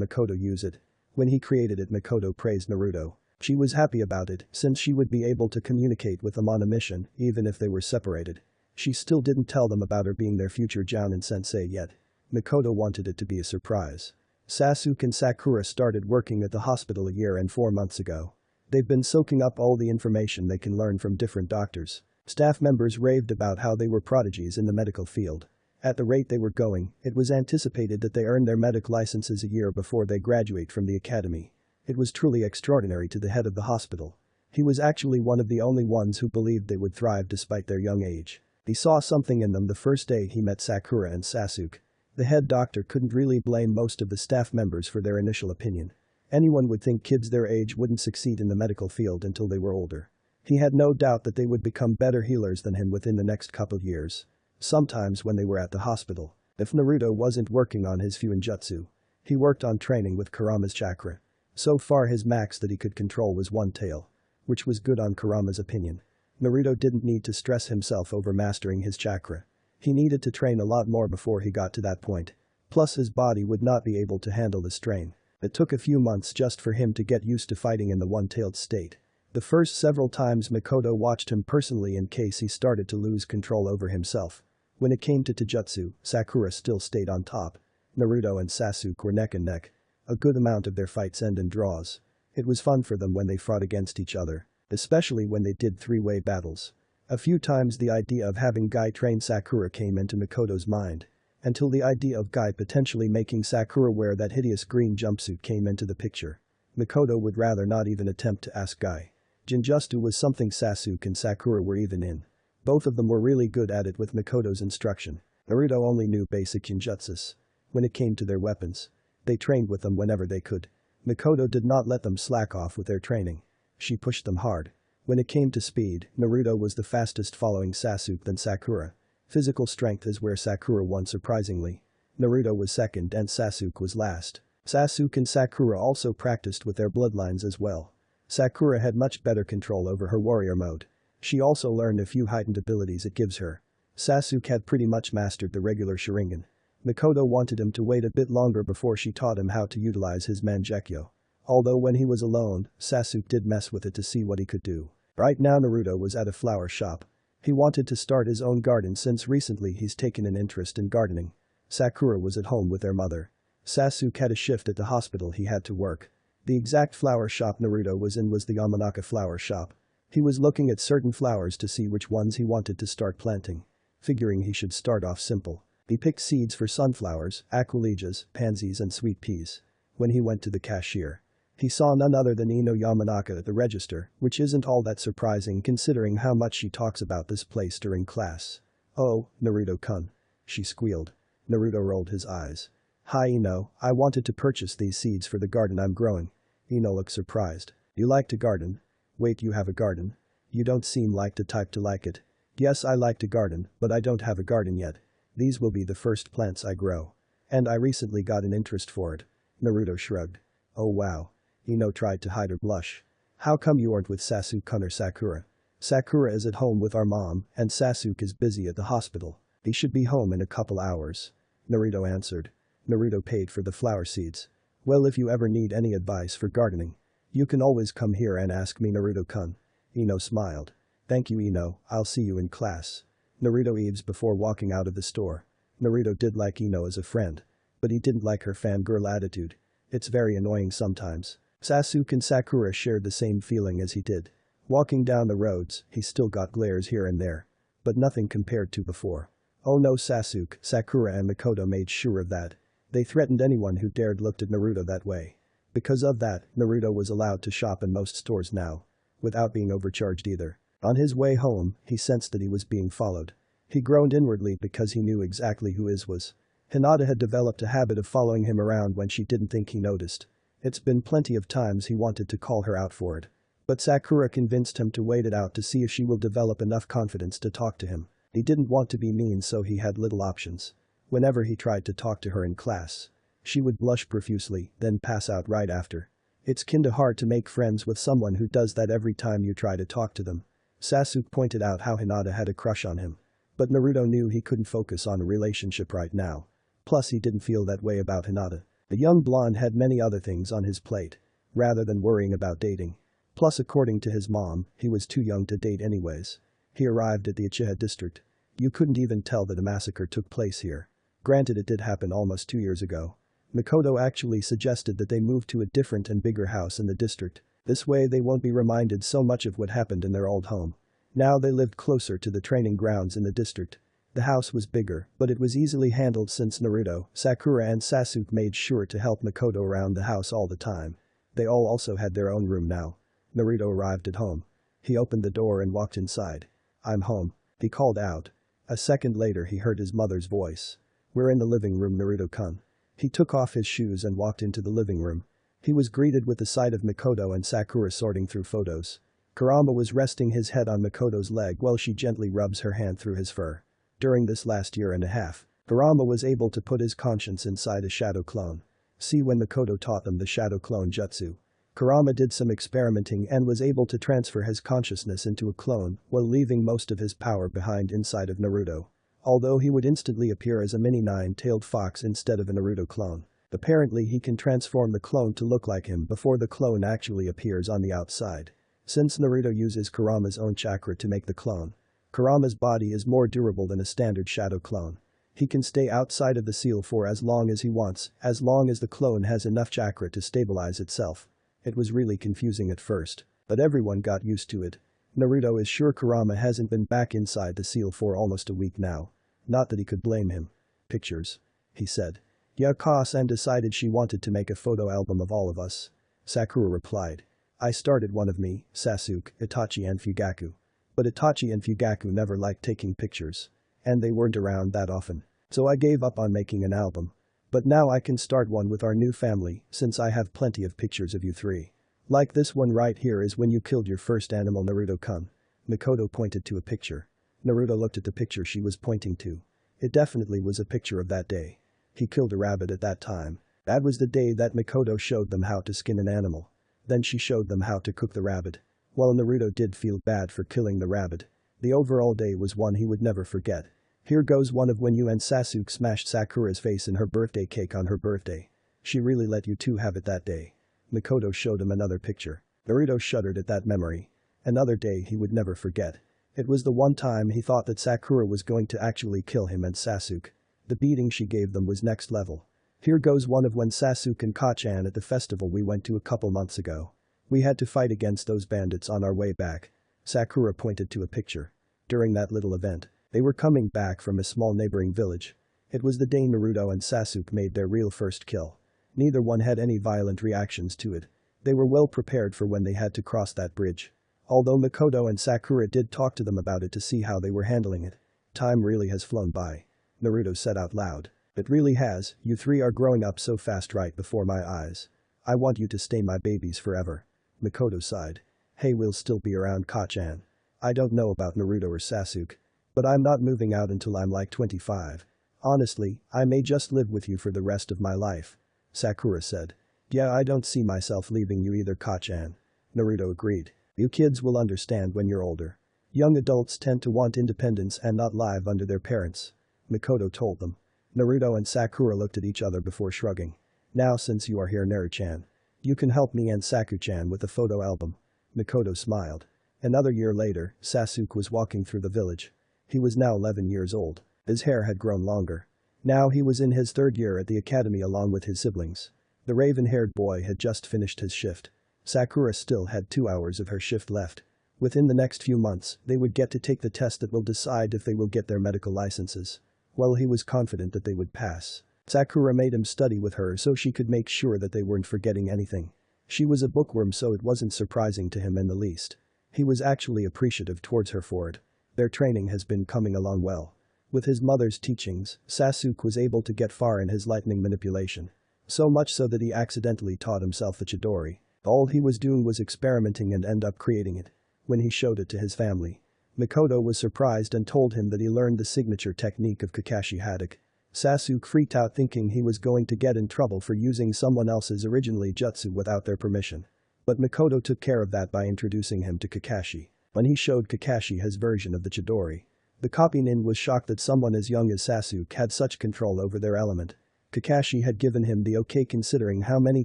Mikoto use it. When he created it, Mikoto praised Naruto. She was happy about it since she would be able to communicate with them on a mission even if they were separated. She still didn't tell them about her being their future Jounin sensei yet. Mikoto wanted it to be a surprise. Sasuke and Sakura started working at the hospital a year and 4 months ago. They've been soaking up all the information they can learn from different doctors. Staff members raved about how they were prodigies in the medical field. At the rate they were going, it was anticipated that they earned their medic licenses a year before they graduate from the academy. It was truly extraordinary to the head of the hospital. He was actually one of the only ones who believed they would thrive despite their young age. He saw something in them the first day he met Sakura and Sasuke. The head doctor couldn't really blame most of the staff members for their initial opinion. Anyone would think kids their age wouldn't succeed in the medical field until they were older. He had no doubt that they would become better healers than him within the next couple years. Sometimes when they were at the hospital, if Naruto wasn't working on his Fuinjutsu, he worked on training with Kurama's chakra. So far his max that he could control was one tail. Which was good on Kurama's opinion. Naruto didn't need to stress himself over mastering his chakra. He needed to train a lot more before he got to that point. Plus his body would not be able to handle the strain. It took a few months just for him to get used to fighting in the one-tailed state. The first several times Mikoto watched him personally in case he started to lose control over himself. When it came to Taijutsu, Sakura still stayed on top. Naruto and Sasuke were neck and neck. A good amount of their fights end in draws. It was fun for them when they fought against each other. Especially when they did three-way battles. A few times the idea of having Guy train Sakura came into Mikoto's mind. Until the idea of Guy potentially making Sakura wear that hideous green jumpsuit came into the picture. Mikoto would rather not even attempt to ask Guy. Jinjutsu was something Sasuke and Sakura were even in. Both of them were really good at it with Mikoto's instruction. Naruto only knew basic Jinjutsus. When it came to their weapons, they trained with them whenever they could. Mikoto did not let them slack off with their training. She pushed them hard. When it came to speed, Naruto was the fastest following Sasuke than Sakura. Physical strength is where Sakura won surprisingly. Naruto was second and Sasuke was last. Sasuke and Sakura also practiced with their bloodlines as well. Sakura had much better control over her warrior mode. She also learned a few heightened abilities it gives her. Sasuke had pretty much mastered the regular Sharingan. Mikoto wanted him to wait a bit longer before she taught him how to utilize his Mangekyo. Although when he was alone, Sasuke did mess with it to see what he could do. Right now Naruto was at a flower shop. He wanted to start his own garden since recently he's taken an interest in gardening. Sakura was at home with their mother. Sasuke had a shift at the hospital he had to work. The exact flower shop Naruto was in was the Yamanaka flower shop. He was looking at certain flowers to see which ones he wanted to start planting. Figuring he should start off simple. He picked seeds for sunflowers, aquilejas, pansies and sweet peas. When he went to the cashier, He saw none other than Ino Yamanaka at the register, which isn't all that surprising considering how much she talks about this place during class. "Oh, Naruto-kun," she squealed. Naruto rolled his eyes. "Hi Ino, I wanted to purchase these seeds for the garden I'm growing." Ino looked surprised. "You like to garden? Wait, you have a garden? You don't seem like the type to like it." "Yes, I like to garden, but I don't have a garden yet. These will be the first plants I grow. And I recently got an interest for it." Naruto shrugged. "Oh wow." Ino tried to hide her blush. "How come you aren't with Sasuke or Sakura?" "Sakura is at home with our mom, and Sasuke is busy at the hospital. He should be home in a couple hours." Naruto answered. Naruto paid for the flower seeds. "Well, if you ever need any advice for gardening, you can always come here and ask me, Naruto-kun." Ino smiled. "Thank you Ino, I'll see you in class." Naruto eavesed before walking out of the store. Naruto did like Ino as a friend. But he didn't like her fangirl attitude. It's very annoying sometimes. Sasuke and Sakura shared the same feeling as he did. Walking down the roads, he still got glares here and there. But nothing compared to before. Oh no, Sasuke, Sakura and Mikoto made sure of that. They threatened anyone who dared looked at Naruto that way. Because of that, Naruto was allowed to shop in most stores now. Without being overcharged either. On his way home, he sensed that he was being followed. He groaned inwardly because he knew exactly who his was. Hinata had developed a habit of following him around when she didn't think he noticed. It's been plenty of times he wanted to call her out for it. But Sakura convinced him to wait it out to see if she will develop enough confidence to talk to him. He didn't want to be mean, so he had little options. Whenever he tried to talk to her in class, she would blush profusely, then pass out right after. It's kinda hard to make friends with someone who does that every time you try to talk to them. Sasuke pointed out how Hinata had a crush on him. But Naruto knew he couldn't focus on a relationship right now. Plus he didn't feel that way about Hinata. The young blonde had many other things on his plate. Rather than worrying about dating. Plus according to his mom, he was too young to date anyways. He arrived at the Uchiha district. You couldn't even tell that a massacre took place here. Granted, it did happen almost 2 years ago. Mikoto actually suggested that they move to a different and bigger house in the district. This way they won't be reminded so much of what happened in their old home. Now they lived closer to the training grounds in the district. The house was bigger, but it was easily handled since Naruto, Sakura and Sasuke made sure to help Mikoto around the house all the time. They all also had their own room now. Naruto arrived at home. He opened the door and walked inside. "I'm home," he called out. A second later he heard his mother's voice. "We're in the living room, Naruto-kun." He took off his shoes and walked into the living room. He was greeted with the sight of Mikoto and Sakura sorting through photos. Kurama was resting his head on Mikoto's leg while she gently rubs her hand through his fur. During this last year and a half, Kurama was able to put his conscience inside a shadow clone. See, when Mikoto taught them the shadow clone jutsu, Kurama did some experimenting and was able to transfer his consciousness into a clone while leaving most of his power behind inside of Naruto. Although he would instantly appear as a mini nine-tailed fox instead of a Naruto clone. Apparently he can transform the clone to look like him before the clone actually appears on the outside. Since Naruto uses Kurama's own chakra to make the clone, Kurama's body is more durable than a standard shadow clone. He can stay outside of the seal for as long as he wants, as long as the clone has enough chakra to stabilize itself. It was really confusing at first, but everyone got used to it. Naruto is sure Kurama hasn't been back inside the seal for almost a week now. Not that he could blame him. "Pictures," he said. "Yeah, Kosan decided she wanted to make a photo album of all of us." Sakura replied. "I started one of me, Sasuke, Itachi and Fugaku. But Itachi and Fugaku never liked taking pictures. And they weren't around that often. So I gave up on making an album. But now I can start one with our new family since I have plenty of pictures of you three. Like this one right here is when you killed your first animal, Naruto-kun." Mikoto pointed to a picture. Naruto looked at the picture she was pointing to. It definitely was a picture of that day. He killed a rabbit at that time. That was the day that Mikoto showed them how to skin an animal. Then she showed them how to cook the rabbit. While Naruto did feel bad for killing the rabbit, the overall day was one he would never forget. Here goes one of when you and Sasuke smashed Sakura's face in her birthday cake on her birthday. She really let you two have it that day. Mikoto showed him another picture. Naruto shuddered at that memory. Another day he would never forget. It was the one time he thought that Sakura was going to actually kill him and Sasuke. The beating she gave them was next level. Here goes one of when Sasuke and Kachan at the festival we went to a couple months ago. We had to fight against those bandits on our way back. Sakura pointed to a picture. During that little event, they were coming back from a small neighboring village. It was the day Naruto and Sasuke made their real first kill. Neither one had any violent reactions to it. They were well prepared for when they had to cross that bridge. Although Mikoto and Sakura did talk to them about it to see how they were handling it. Time really has flown by. Naruto said out loud. It really has, you three are growing up so fast right before my eyes. I want you to stay my babies forever. Mikoto sighed. Hey, we'll still be around, Kachan. I don't know about Naruto or Sasuke. But I'm not moving out until I'm like 25. Honestly, I may just live with you for the rest of my life. Sakura said. Yeah, I don't see myself leaving you either, Kachan. Naruto agreed. You kids will understand when you're older. Young adults tend to want independence and not live under their parents. Mikoto told them. Naruto and Sakura looked at each other before shrugging. Now since you are here, Naru-chan. You can help me and Saku-chan with the photo album. Mikoto smiled. Another year later, Sasuke was walking through the village. He was now 11 years old. His hair had grown longer. Now he was in his third year at the academy along with his siblings. The raven-haired boy had just finished his shift. Sakura still had 2 hours of her shift left. Within the next few months, they would get to take the test that will decide if they will get their medical licenses. Well, he was confident that they would pass. Sakura made him study with her so she could make sure that they weren't forgetting anything. She was a bookworm, so it wasn't surprising to him in the least. He was actually appreciative towards her for it. Their training has been coming along well. With his mother's teachings, Sasuke was able to get far in his lightning manipulation. So much so that he accidentally taught himself the Chidori. All he was doing was experimenting and end up creating it. When he showed it to his family, Mikoto was surprised and told him that he learned the signature technique of Kakashi Haddock. Sasuke freaked out thinking he was going to get in trouble for using someone else's originally jutsu without their permission. But Mikoto took care of that by introducing him to Kakashi. When he showed Kakashi his version of the Chidori, the copy nin was shocked that someone as young as Sasuke had such control over their element. Kakashi had given him the okay considering how many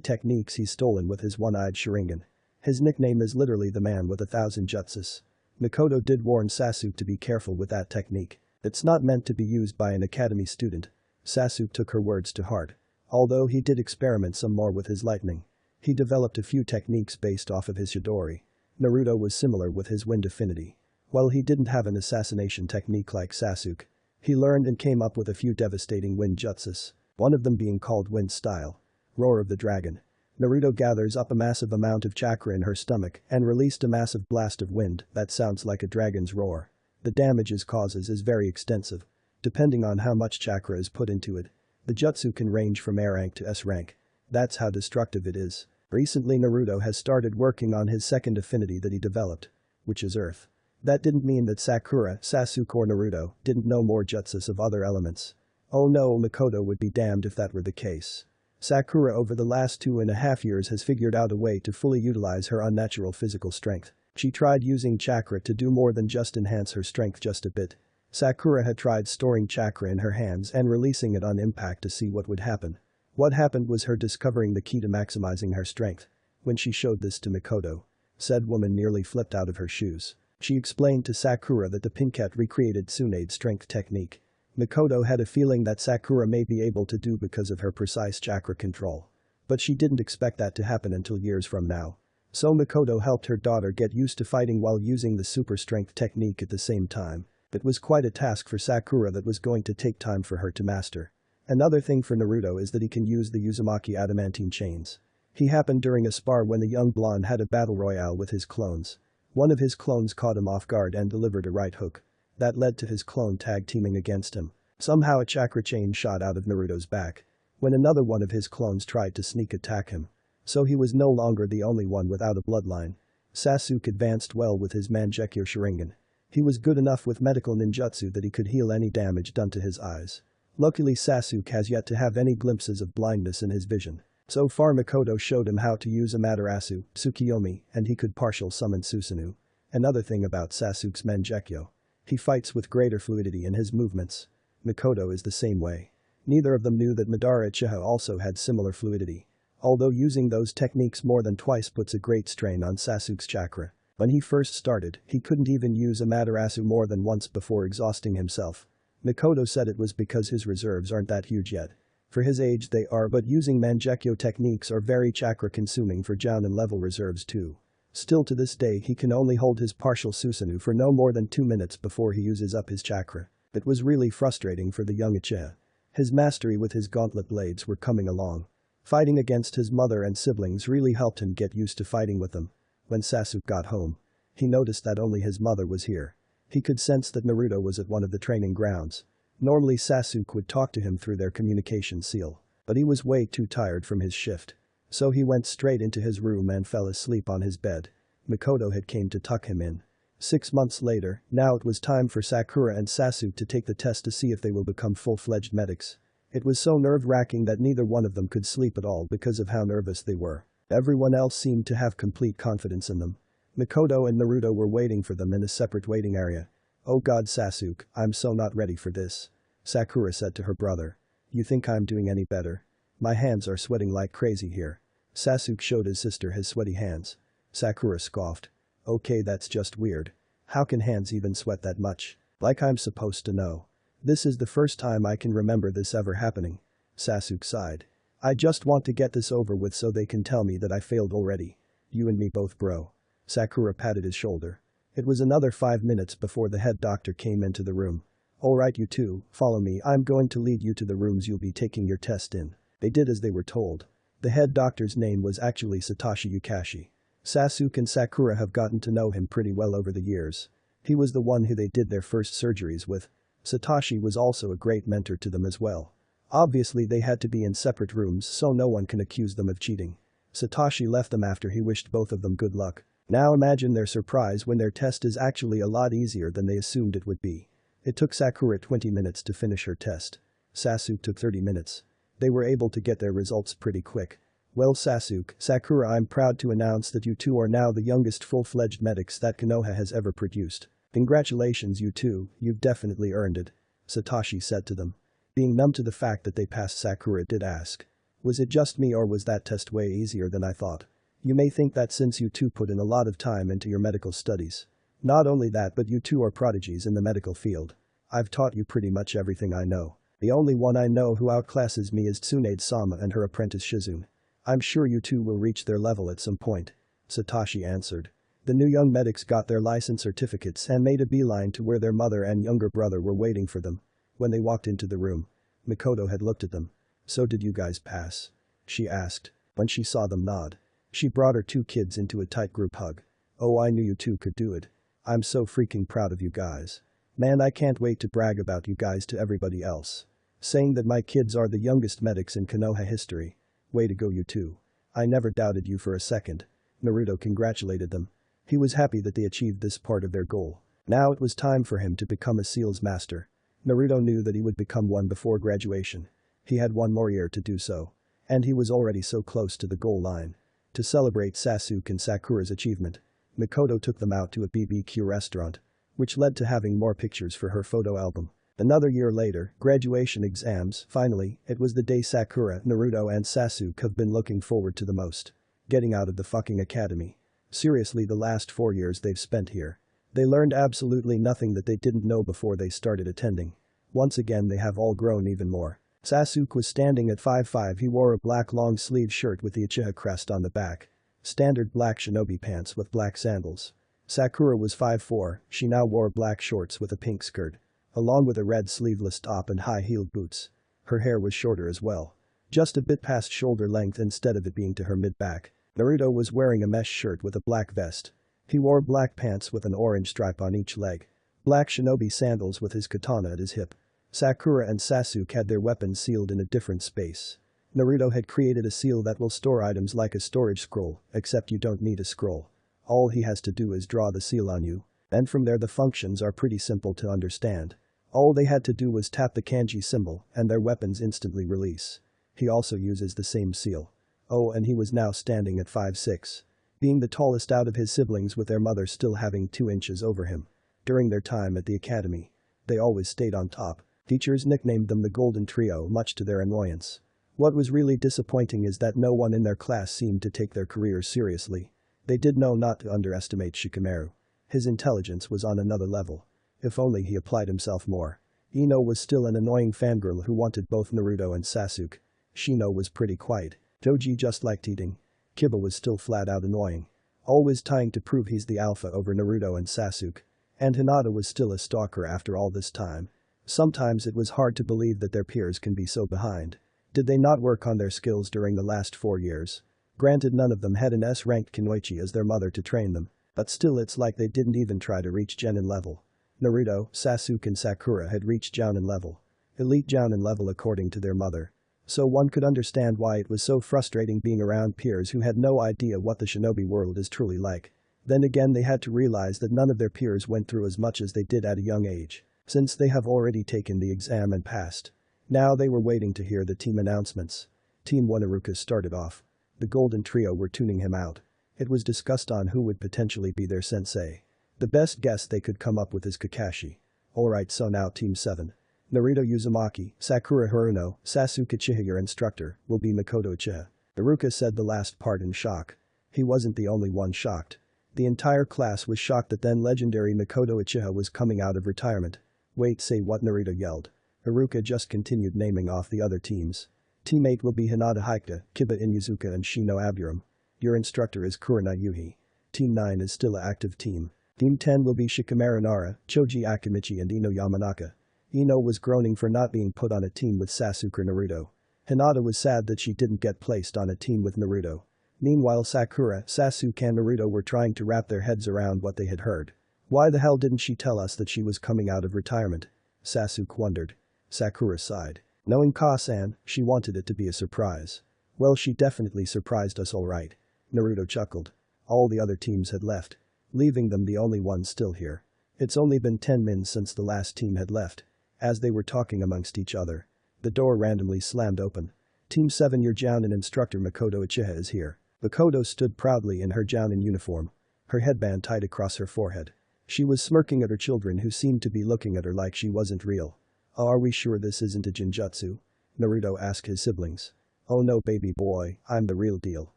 techniques he's stolen with his one-eyed Sharingan. His nickname is literally the man with 1,000 jutsus. Mikoto did warn Sasuke to be careful with that technique. It's not meant to be used by an academy student. Sasuke took her words to heart. Although he did experiment some more with his lightning. He developed a few techniques based off of his Chidori. Naruto was similar with his wind affinity. While he didn't have an assassination technique like Sasuke, he learned and came up with a few devastating wind jutsus. One of them being called Wind Style. Roar of the Dragon. Naruto gathers up a massive amount of chakra in her stomach and released a massive blast of wind that sounds like a dragon's roar. The damage it causes is very extensive. Depending on how much chakra is put into it, the jutsu can range from A rank to S rank. That's how destructive it is. Recently Naruto has started working on his second affinity that he developed, which is Earth. That didn't mean that Sakura, Sasuke or Naruto didn't know more jutsus of other elements. Oh no, Mikoto would be damned if that were the case. Sakura over the last 2.5 years has figured out a way to fully utilize her unnatural physical strength. She tried using chakra to do more than just enhance her strength just a bit. Sakura had tried storing chakra in her hands and releasing it on impact to see what would happen. What happened was her discovering the key to maximizing her strength. When she showed this to Mikoto, said woman nearly flipped out of her shoes. She explained to Sakura that the Pinket recreated Tsunade's strength technique. Mikoto had a feeling that Sakura may be able to do because of her precise chakra control. But she didn't expect that to happen until years from now. So Mikoto helped her daughter get used to fighting while using the super strength technique at the same time. It was quite a task for Sakura that was going to take time for her to master. Another thing for Naruto is that he can use the Uzumaki adamantine chains. He happened during a spar when the young blonde had a battle royale with his clones. One of his clones caught him off guard and delivered a right hook. That led to his clone tag teaming against him. Somehow a chakra chain shot out of Naruto's back. When another one of his clones tried to sneak attack him. So he was no longer the only one without a bloodline. Sasuke advanced well with his Mangekyo Sharingan. He was good enough with medical ninjutsu that he could heal any damage done to his eyes. Luckily Sasuke has yet to have any glimpses of blindness in his vision. So far Mikoto showed him how to use Amaterasu, Tsukiyomi, and he could partial summon Susanoo. Another thing about Sasuke's Mangekyo. He fights with greater fluidity in his movements. Mikoto is the same way. Neither of them knew that Madara Uchiha also had similar fluidity. Although using those techniques more than twice puts a great strain on Sasuke's chakra. When he first started, he couldn't even use Amaterasu more than once before exhausting himself. Mikoto said it was because his reserves aren't that huge yet. For his age they are, but using Mangekyo techniques are very chakra consuming for Jounin level reserves too. Still to this day he can only hold his partial Susanoo for no more than 2 minutes before he uses up his chakra. It was really frustrating for the young Uchiha. His mastery with his gauntlet blades were coming along. Fighting against his mother and siblings really helped him get used to fighting with them. When Sasuke got home, he noticed that only his mother was here. He could sense that Naruto was at one of the training grounds. Normally Sasuke would talk to him through their communication seal, but he was way too tired from his shift. So he went straight into his room and fell asleep on his bed. Mikoto had came to tuck him in. 6 months later, now it was time for Sakura and Sasuke to take the test to see if they will become full-fledged medics. It was so nerve-wracking that neither one of them could sleep at all because of how nervous they were. Everyone else seemed to have complete confidence in them. Mikoto and Naruto were waiting for them in a separate waiting area. "Oh god Sasuke, I'm so not ready for this," Sakura said to her brother. "You think I'm doing any better? My hands are sweating like crazy here." Sasuke showed his sister his sweaty hands. Sakura scoffed. "Okay, that's just weird. How can hands even sweat that much? Like I'm supposed to know. This is the first time I can remember this ever happening." Sasuke sighed. "I just want to get this over with so they can tell me that I failed already. You and me both, bro." Sakura patted his shoulder. It was another 5 minutes before the head doctor came into the room. "Alright you two, follow me, I'm going to lead you to the rooms you'll be taking your test in." They did as they were told. The head doctor's name was actually Satoshi Yukashi. Sasuke and Sakura have gotten to know him pretty well over the years. He was the one who they did their first surgeries with. Satoshi was also a great mentor to them as well. Obviously they had to be in separate rooms so no one can accuse them of cheating. Satoshi left them after he wished both of them good luck. Now imagine their surprise when their test is actually a lot easier than they assumed it would be. It took Sakura 20 minutes to finish her test. Sasuke took 30 minutes. They were able to get their results pretty quick. "Well Sasuke, Sakura, I'm proud to announce that you two are now the youngest full-fledged medics that Konoha has ever produced. Congratulations you two, you've definitely earned it," Satoshi said to them. Being numb to the fact that they passed, Sakura did ask. "Was it just me or was that test way easier than I thought? You may think that since you two put in a lot of time into your medical studies. Not only that, but you two are prodigies in the medical field. I've taught you pretty much everything I know. The only one I know who outclasses me is Tsunade-sama and her apprentice Shizune. I'm sure you two will reach their level at some point," Satoshi answered. The new young medics got their license certificates and made a beeline to where their mother and younger brother were waiting for them. When they walked into the room, Mikoto had looked at them. "So did you guys pass?" she asked. When she saw them nod, she brought her two kids into a tight group hug. "Oh, I knew you two could do it. I'm so freaking proud of you guys. Man, I can't wait to brag about you guys to everybody else. Saying that my kids are the youngest medics in Konoha history. Way to go you two. I never doubted you for a second." Naruto congratulated them. He was happy that they achieved this part of their goal. Now it was time for him to become a seals master. Naruto knew that he would become one before graduation. He had one more year to do so. And he was already so close to the goal line. To celebrate Sasuke and Sakura's achievement, Mikoto took them out to a BBQ restaurant, which led to having more pictures for her photo album. Another year later, graduation exams, finally, it was the day Sakura, Naruto and Sasuke have been looking forward to the most. Getting out of the fucking academy. Seriously, the last 4 years they've spent here. They learned absolutely nothing that they didn't know before they started attending. Once again they have all grown even more. Sasuke was standing at 5'5". He wore a black long-sleeve shirt with the Uchiha crest on the back. Standard black shinobi pants with black sandals. Sakura was 5'4", she now wore black shorts with a pink skirt, along with a red sleeveless top and high-heeled boots. Her hair was shorter as well. Just a bit past shoulder length instead of it being to her mid-back. Naruto was wearing a mesh shirt with a black vest. He wore black pants with an orange stripe on each leg. Black shinobi sandals with his katana at his hip. Sakura and Sasuke had their weapons sealed in a different space. Naruto had created a seal that will store items like a storage scroll, except you don't need a scroll. All he has to do is draw the seal on you. And from there the functions are pretty simple to understand. All they had to do was tap the kanji symbol and their weapons instantly release. He also uses the same seal. Oh, and he was now standing at 5'6". Being the tallest out of his siblings with their mother still having 2 inches over him. During their time at the academy, they always stayed on top. Teachers nicknamed them the Golden Trio, much to their annoyance. What was really disappointing is that no one in their class seemed to take their careers seriously. They did know not to underestimate Shikamaru. His intelligence was on another level. If only he applied himself more. Ino was still an annoying fangirl who wanted both Naruto and Sasuke. Shino was pretty quiet. Toji just liked eating. Kiba was still flat out annoying. Always trying to prove he's the alpha over Naruto and Sasuke. And Hinata was still a stalker after all this time. Sometimes it was hard to believe that their peers can be so behind. Did they not work on their skills during the last 4 years? Granted, none of them had an S-ranked Kunoichi as their mother to train them, but still it's like they didn't even try to reach Genin level. Naruto, Sasuke and Sakura had reached Jounin level. Elite Jounin level according to their mother. So one could understand why it was so frustrating being around peers who had no idea what the shinobi world is truly like. Then again, they had to realize that none of their peers went through as much as they did at a young age, since they have already taken the exam and passed. Now they were waiting to hear the team announcements. Team 1 Iruka started off. The Golden Trio were tuning him out. It was discussed on who would potentially be their sensei. The best guess they could come up with is Kakashi. Alright, so now Team 7. Naruto Uzumaki, Sakura Haruno, Sasuke Uchiha. Your instructor will be Mikoto Uchiha. Iruka said the last part in shock. He wasn't the only one shocked. The entire class was shocked that then legendary Mikoto Uchiha was coming out of retirement. Wait, say what? Naruto yelled. Iruka just continued naming off the other teams. Team 8 will be Hinata Hikita, Kiba Inuzuka and Shino Aburam. Your instructor is Kurina Yuhi. Team 9 is still an active team. Team 10 will be Shikamaru Nara, Choji Akimichi and Ino Yamanaka. Ino was groaning for not being put on a team with Sasuke or Naruto. Hinata was sad that she didn't get placed on a team with Naruto. Meanwhile, Sakura, Sasuke and Naruto were trying to wrap their heads around what they had heard. Why the hell didn't she tell us that she was coming out of retirement? Sasuke wondered. Sakura sighed. Knowing Ka-san, she wanted it to be a surprise. Well, she definitely surprised us alright. Naruto chuckled. All the other teams had left, leaving them the only ones still here. It's only been 10 minutes since the last team had left. As they were talking amongst each other, the door randomly slammed open. Team 7, your Jounin instructor Mikoto Uchiha is here. Mikoto stood proudly in her Jounin uniform, her headband tied across her forehead. She was smirking at her children who seemed to be looking at her like she wasn't real. Oh, are we sure this isn't a Jinjutsu? Naruto asked his siblings. Oh no, baby boy, I'm the real deal.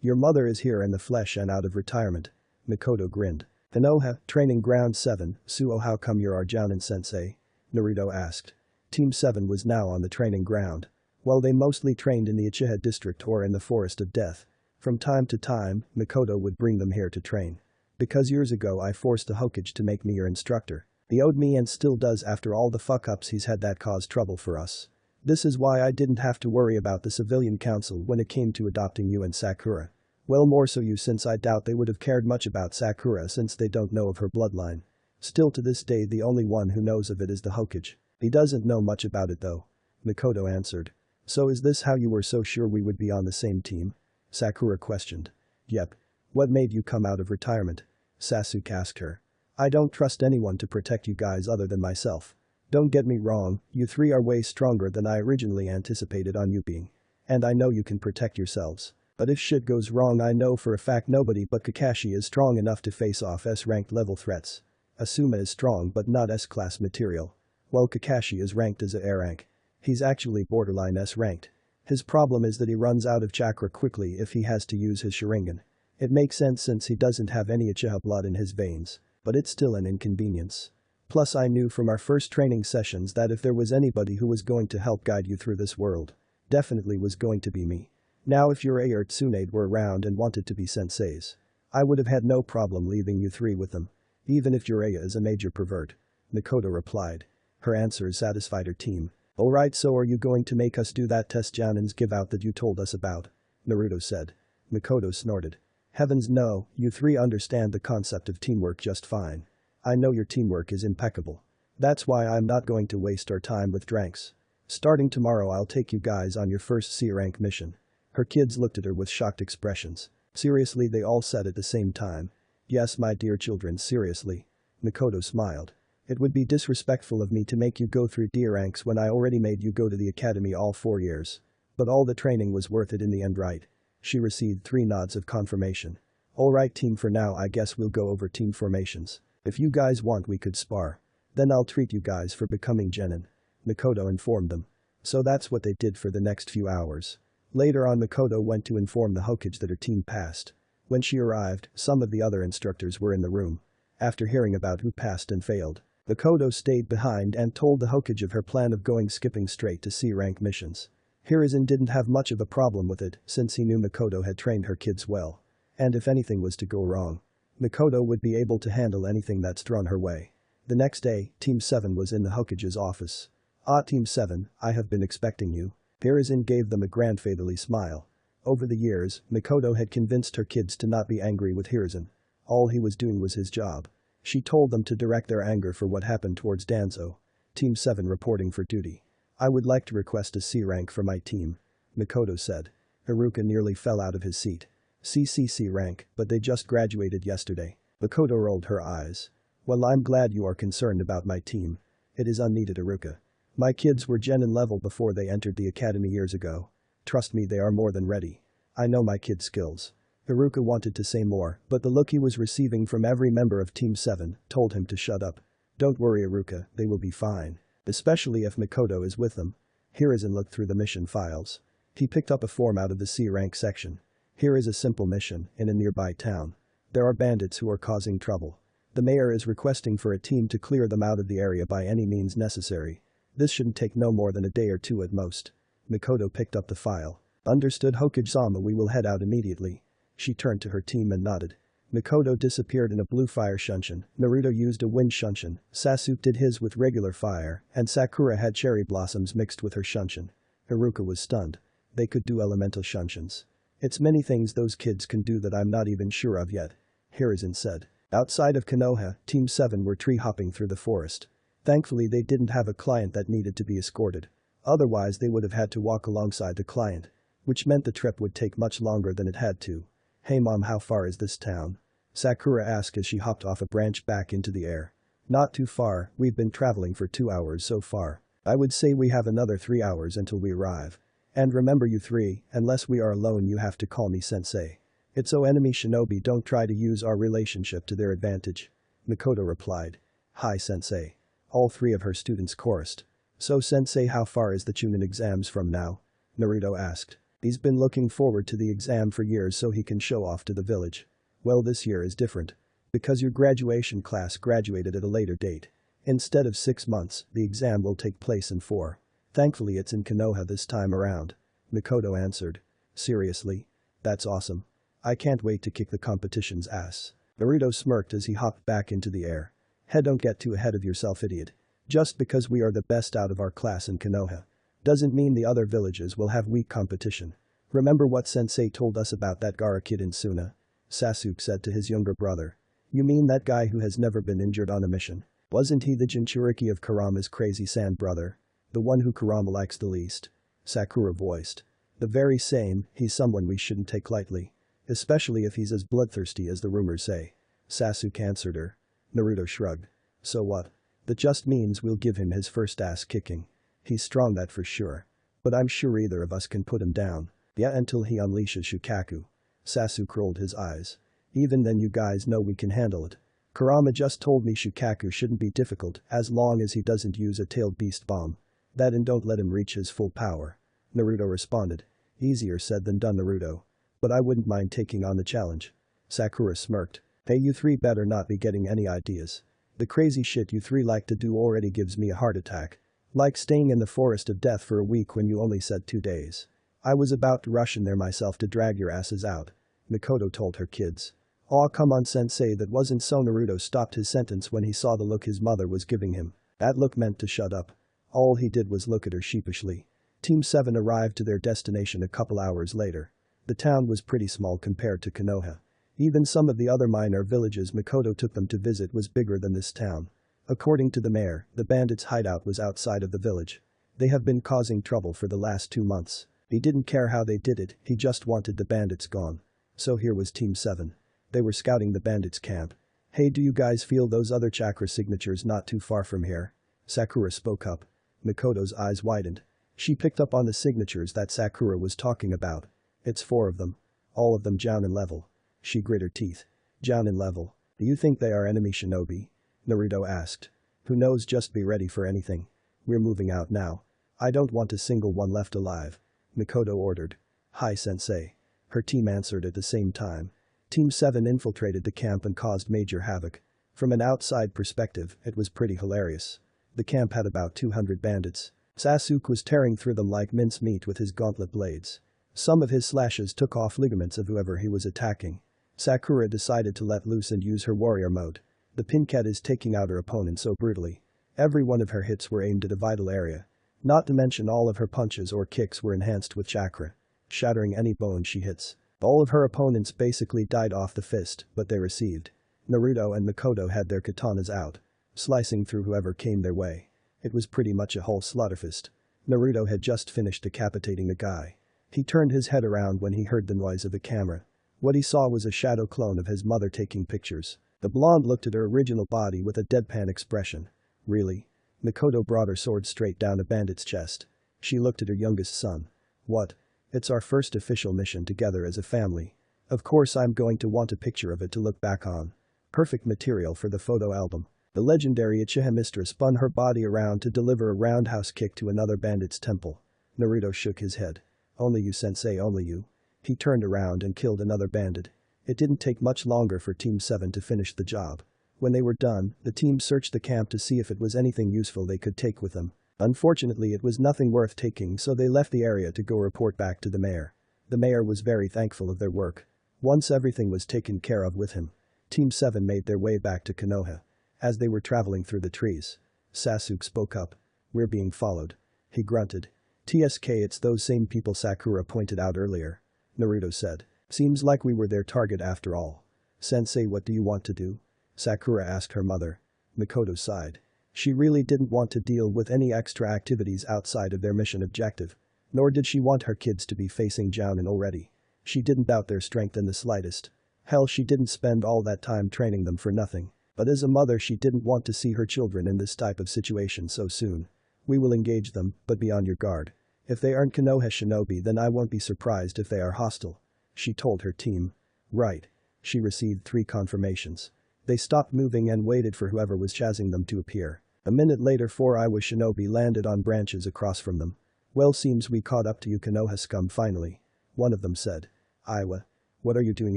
Your mother is here in the flesh and out of retirement. Mikoto grinned. Konoha, Training Ground 7, Suo, how come you're our Jounin sensei? Naruto asked. Team 7 was now on the training ground. While they mostly trained in the Uchiha district or in the Forest of Death, from time to time, Mikoto would bring them here to train. Because years ago I forced the Hokage to make me your instructor. He owed me and still does after all the fuck-ups he's had that caused trouble for us. This is why I didn't have to worry about the civilian council when it came to adopting you and Sakura. Well, more so you, since I doubt they would have cared much about Sakura since they don't know of her bloodline. Still to this day the only one who knows of it is the Hokage. He doesn't know much about it though. Mikoto answered. So is this how you were so sure we would be on the same team? Sakura questioned. Yep. What made you come out of retirement? Sasuke asked her. I don't trust anyone to protect you guys other than myself. Don't get me wrong, you three are way stronger than I originally anticipated on you being. And I know you can protect yourselves. But if shit goes wrong, I know for a fact nobody but Kakashi is strong enough to face off S-ranked level threats. Asuma is strong but not S-class material. While Kakashi is ranked as a A rank. He's actually borderline S-ranked. His problem is that he runs out of chakra quickly if he has to use his Sharingan. It makes sense since he doesn't have any Uchiha blood in his veins, but it's still an inconvenience. Plus I knew from our first training sessions that if there was anybody who was going to help guide you through this world, definitely was going to be me. Now if your Aya or Tsunade were around and wanted to be senseis, I would have had no problem leaving you three with them. Even if your Aya is a major pervert. Mikoto replied. Her answer satisfied her team. Alright, so are you going to make us do that test Jounins give out that you told us about? Naruto said. Mikoto snorted. Heavens no, you three understand the concept of teamwork just fine. I know your teamwork is impeccable. That's why I'm not going to waste our time with dranks. Starting tomorrow I'll take you guys on your first C-rank mission. Her kids looked at her with shocked expressions. Seriously, they all said at the same time. Yes, my dear children, seriously. Mikoto smiled. It would be disrespectful of me to make you go through D ranks when I already made you go to the academy all 4 years. But all the training was worth it in the end, right? She received 3 nods of confirmation. Alright team, for now I guess we'll go over team formations. If you guys want we could spar. Then I'll treat you guys for becoming genin. Mikoto informed them. So that's what they did for the next few hours. Later on Mikoto went to inform the Hokage that her team passed. When she arrived, some of the other instructors were in the room. After hearing about who passed and failed, Mikoto stayed behind and told the Hokage of her plan of skipping straight to C-rank missions. Hiruzen didn't have much of a problem with it since he knew Mikoto had trained her kids well. And if anything was to go wrong, Mikoto would be able to handle anything that's thrown her way. The next day, Team 7 was in the Hokage's office. Ah, Team 7, I have been expecting you. Hiruzen gave them a grandfatherly smile. Over the years, Mikoto had convinced her kids to not be angry with Hiruzen. All he was doing was his job. She told them to direct their anger for what happened towards Danzo. Team 7 reporting for duty. I would like to request a C rank for my team. Mikoto said. Haruka nearly fell out of his seat. C rank, but they just graduated yesterday. Mikoto rolled her eyes. Well, I'm glad you are concerned about my team. It is unneeded, Haruka. My kids were genin level before they entered the academy years ago. Trust me, they are more than ready. I know my kids' skills. Haruka wanted to say more, but the look he was receiving from every member of Team 7 told him to shut up. Don't worry, Haruka, they will be fine. Especially if Mikoto is with them. Hiruzen looked through the mission files. He picked up a form out of the C rank section. Here is a simple mission in a nearby town. There are bandits who are causing trouble. The mayor is requesting for a team to clear them out of the area by any means necessary. This shouldn't take no more than a day or two at most. Mikoto picked up the file. Understood, Hokage-sama, we will head out immediately. She turned to her team and nodded. Mikoto disappeared in a blue fire shunshin, Naruto used a wind shunshin, Sasuke did his with regular fire, and Sakura had cherry blossoms mixed with her shunshin. Haruka was stunned. They could do elemental shunshins. It's many things those kids can do that I'm not even sure of yet. Hiruzen said. Outside of Konoha, Team 7 were tree hopping through the forest. Thankfully they didn't have a client that needed to be escorted. Otherwise they would have had to walk alongside the client. Which meant the trip would take much longer than it had to. Hey mom, how far is this town? Sakura asked as she hopped off a branch back into the air. Not too far, we've been traveling for 2 hours so far. I would say we have another 3 hours until we arrive. And remember you three, unless we are alone you have to call me sensei. It's so enemy shinobi don't try to use our relationship to their advantage. Mikoto replied. Hi sensei. All 3 of her students chorused. So sensei, how far is the Chunin exams from now? Naruto asked. He's been looking forward to the exam for years so he can show off to the village. Well, this year is different. Because your graduation class graduated at a later date. Instead of 6 months, the exam will take place in 4. Thankfully it's in Konoha this time around. Mikoto answered. Seriously? That's awesome. I can't wait to kick the competition's ass. Naruto smirked as he hopped back into the air. Hey, don't get too ahead of yourself, idiot. Just because we are the best out of our class in Konoha doesn't mean the other villages will have weak competition. Remember what sensei told us about that Gaara kid in Suna? Sasuke said to his younger brother. You mean that guy who has never been injured on a mission? Wasn't he the Jinchuriki of Kurama's crazy sand brother? The one who Kurama likes the least? Sakura voiced. The very same, he's someone we shouldn't take lightly. Especially if he's as bloodthirsty as the rumors say. Sasuke answered her. Naruto shrugged. So what? That just means we'll give him his first ass kicking. He's strong, that for sure. But I'm sure either of us can put him down. Yeah, until he unleashes Shukaku. Sasuke rolled his eyes. Even then you guys know we can handle it. Kurama just told me Shukaku shouldn't be difficult as long as he doesn't use a tailed beast bomb. That and don't let him reach his full power. Naruto responded. Easier said than done, Naruto. But I wouldn't mind taking on the challenge. Sakura smirked. Hey, you 3 better not be getting any ideas. The crazy shit you 3 like to do already gives me a heart attack. Like staying in the forest of death for a week when you only said 2 days. I was about to rush in there myself to drag your asses out. Mikoto told her kids. Aw, come on sensei, that wasn't so. Naruto stopped his sentence when he saw the look his mother was giving him. That look meant to shut up. All he did was look at her sheepishly. Team 7 arrived to their destination a couple hours later. The town was pretty small compared to Konoha. Even some of the other minor villages Mikoto took them to visit was bigger than this town. According to the mayor, the bandits' hideout was outside of the village. They have been causing trouble for the last 2 months. He didn't care how they did it, he just wanted the bandits gone. So here was Team 7. They were scouting the bandits' camp. Hey, do you guys feel those other chakra signatures not too far from here? Sakura spoke up. Mikoto's eyes widened. She picked up on the signatures that Sakura was talking about. It's 4 of them. All of them Jounin level. She grit her teeth. Jounin level. Do you think they are enemy shinobi? Naruto asked. Who knows, just be ready for anything. We're moving out now. I don't want a single one left alive. Mikoto ordered. Hi sensei. Her team answered at the same time. Team 7 infiltrated the camp and caused major havoc. From an outside perspective, it was pretty hilarious. The camp had about 200 bandits. Sasuke was tearing through them like mincemeat with his gauntlet blades. Some of his slashes took off ligaments of whoever he was attacking. Sakura decided to let loose and use her warrior mode. The Pinket is taking out her opponent so brutally. Every one of her hits were aimed at a vital area. Not to mention all of her punches or kicks were enhanced with chakra, shattering any bone she hits. All of her opponents basically died off the fist, but they received. Naruto and Mikoto had their katanas out, slicing through whoever came their way. It was pretty much a whole slaughterfest. Naruto had just finished decapitating a guy. He turned his head around when he heard the noise of the camera. What he saw was a shadow clone of his mother taking pictures. The blonde looked at her original body with a deadpan expression. Really? Mikoto brought her sword straight down a bandit's chest. She looked at her youngest son. What? It's our first official mission together as a family. Of course I'm going to want a picture of it to look back on. Perfect material for the photo album. The legendary Uchiha mistress spun her body around to deliver a roundhouse kick to another bandit's temple. Naruto shook his head. Only you sensei, only you. He turned around and killed another bandit. It didn't take much longer for Team 7 to finish the job. When they were done, the team searched the camp to see if it was anything useful they could take with them. Unfortunately it was nothing worth taking, so they left the area to go report back to the mayor. The mayor was very thankful of their work. Once everything was taken care of with him, Team 7 made their way back to Konoha. As they were traveling through the trees, Sasuke spoke up. We're being followed. He grunted. TSK, it's those same people Sakura pointed out earlier. Naruto said. Seems like we were their target after all. Sensei, what do you want to do? Sakura asked her mother. Mikoto sighed. She really didn't want to deal with any extra activities outside of their mission objective. Nor did she want her kids to be facing Jounin already. She didn't doubt their strength in the slightest. Hell, she didn't spend all that time training them for nothing. But as a mother, she didn't want to see her children in this type of situation so soon. We will engage them, but be on your guard. If they aren't Konoha shinobi, then I won't be surprised if they are hostile. She told her team. Right. She received 3 confirmations. They stopped moving and waited for whoever was chasing them to appear. A minute later 4 Iwa shinobi landed on branches across from them. Well, seems we caught up to you Konoha scum finally. One of them said. Iwa. What are you doing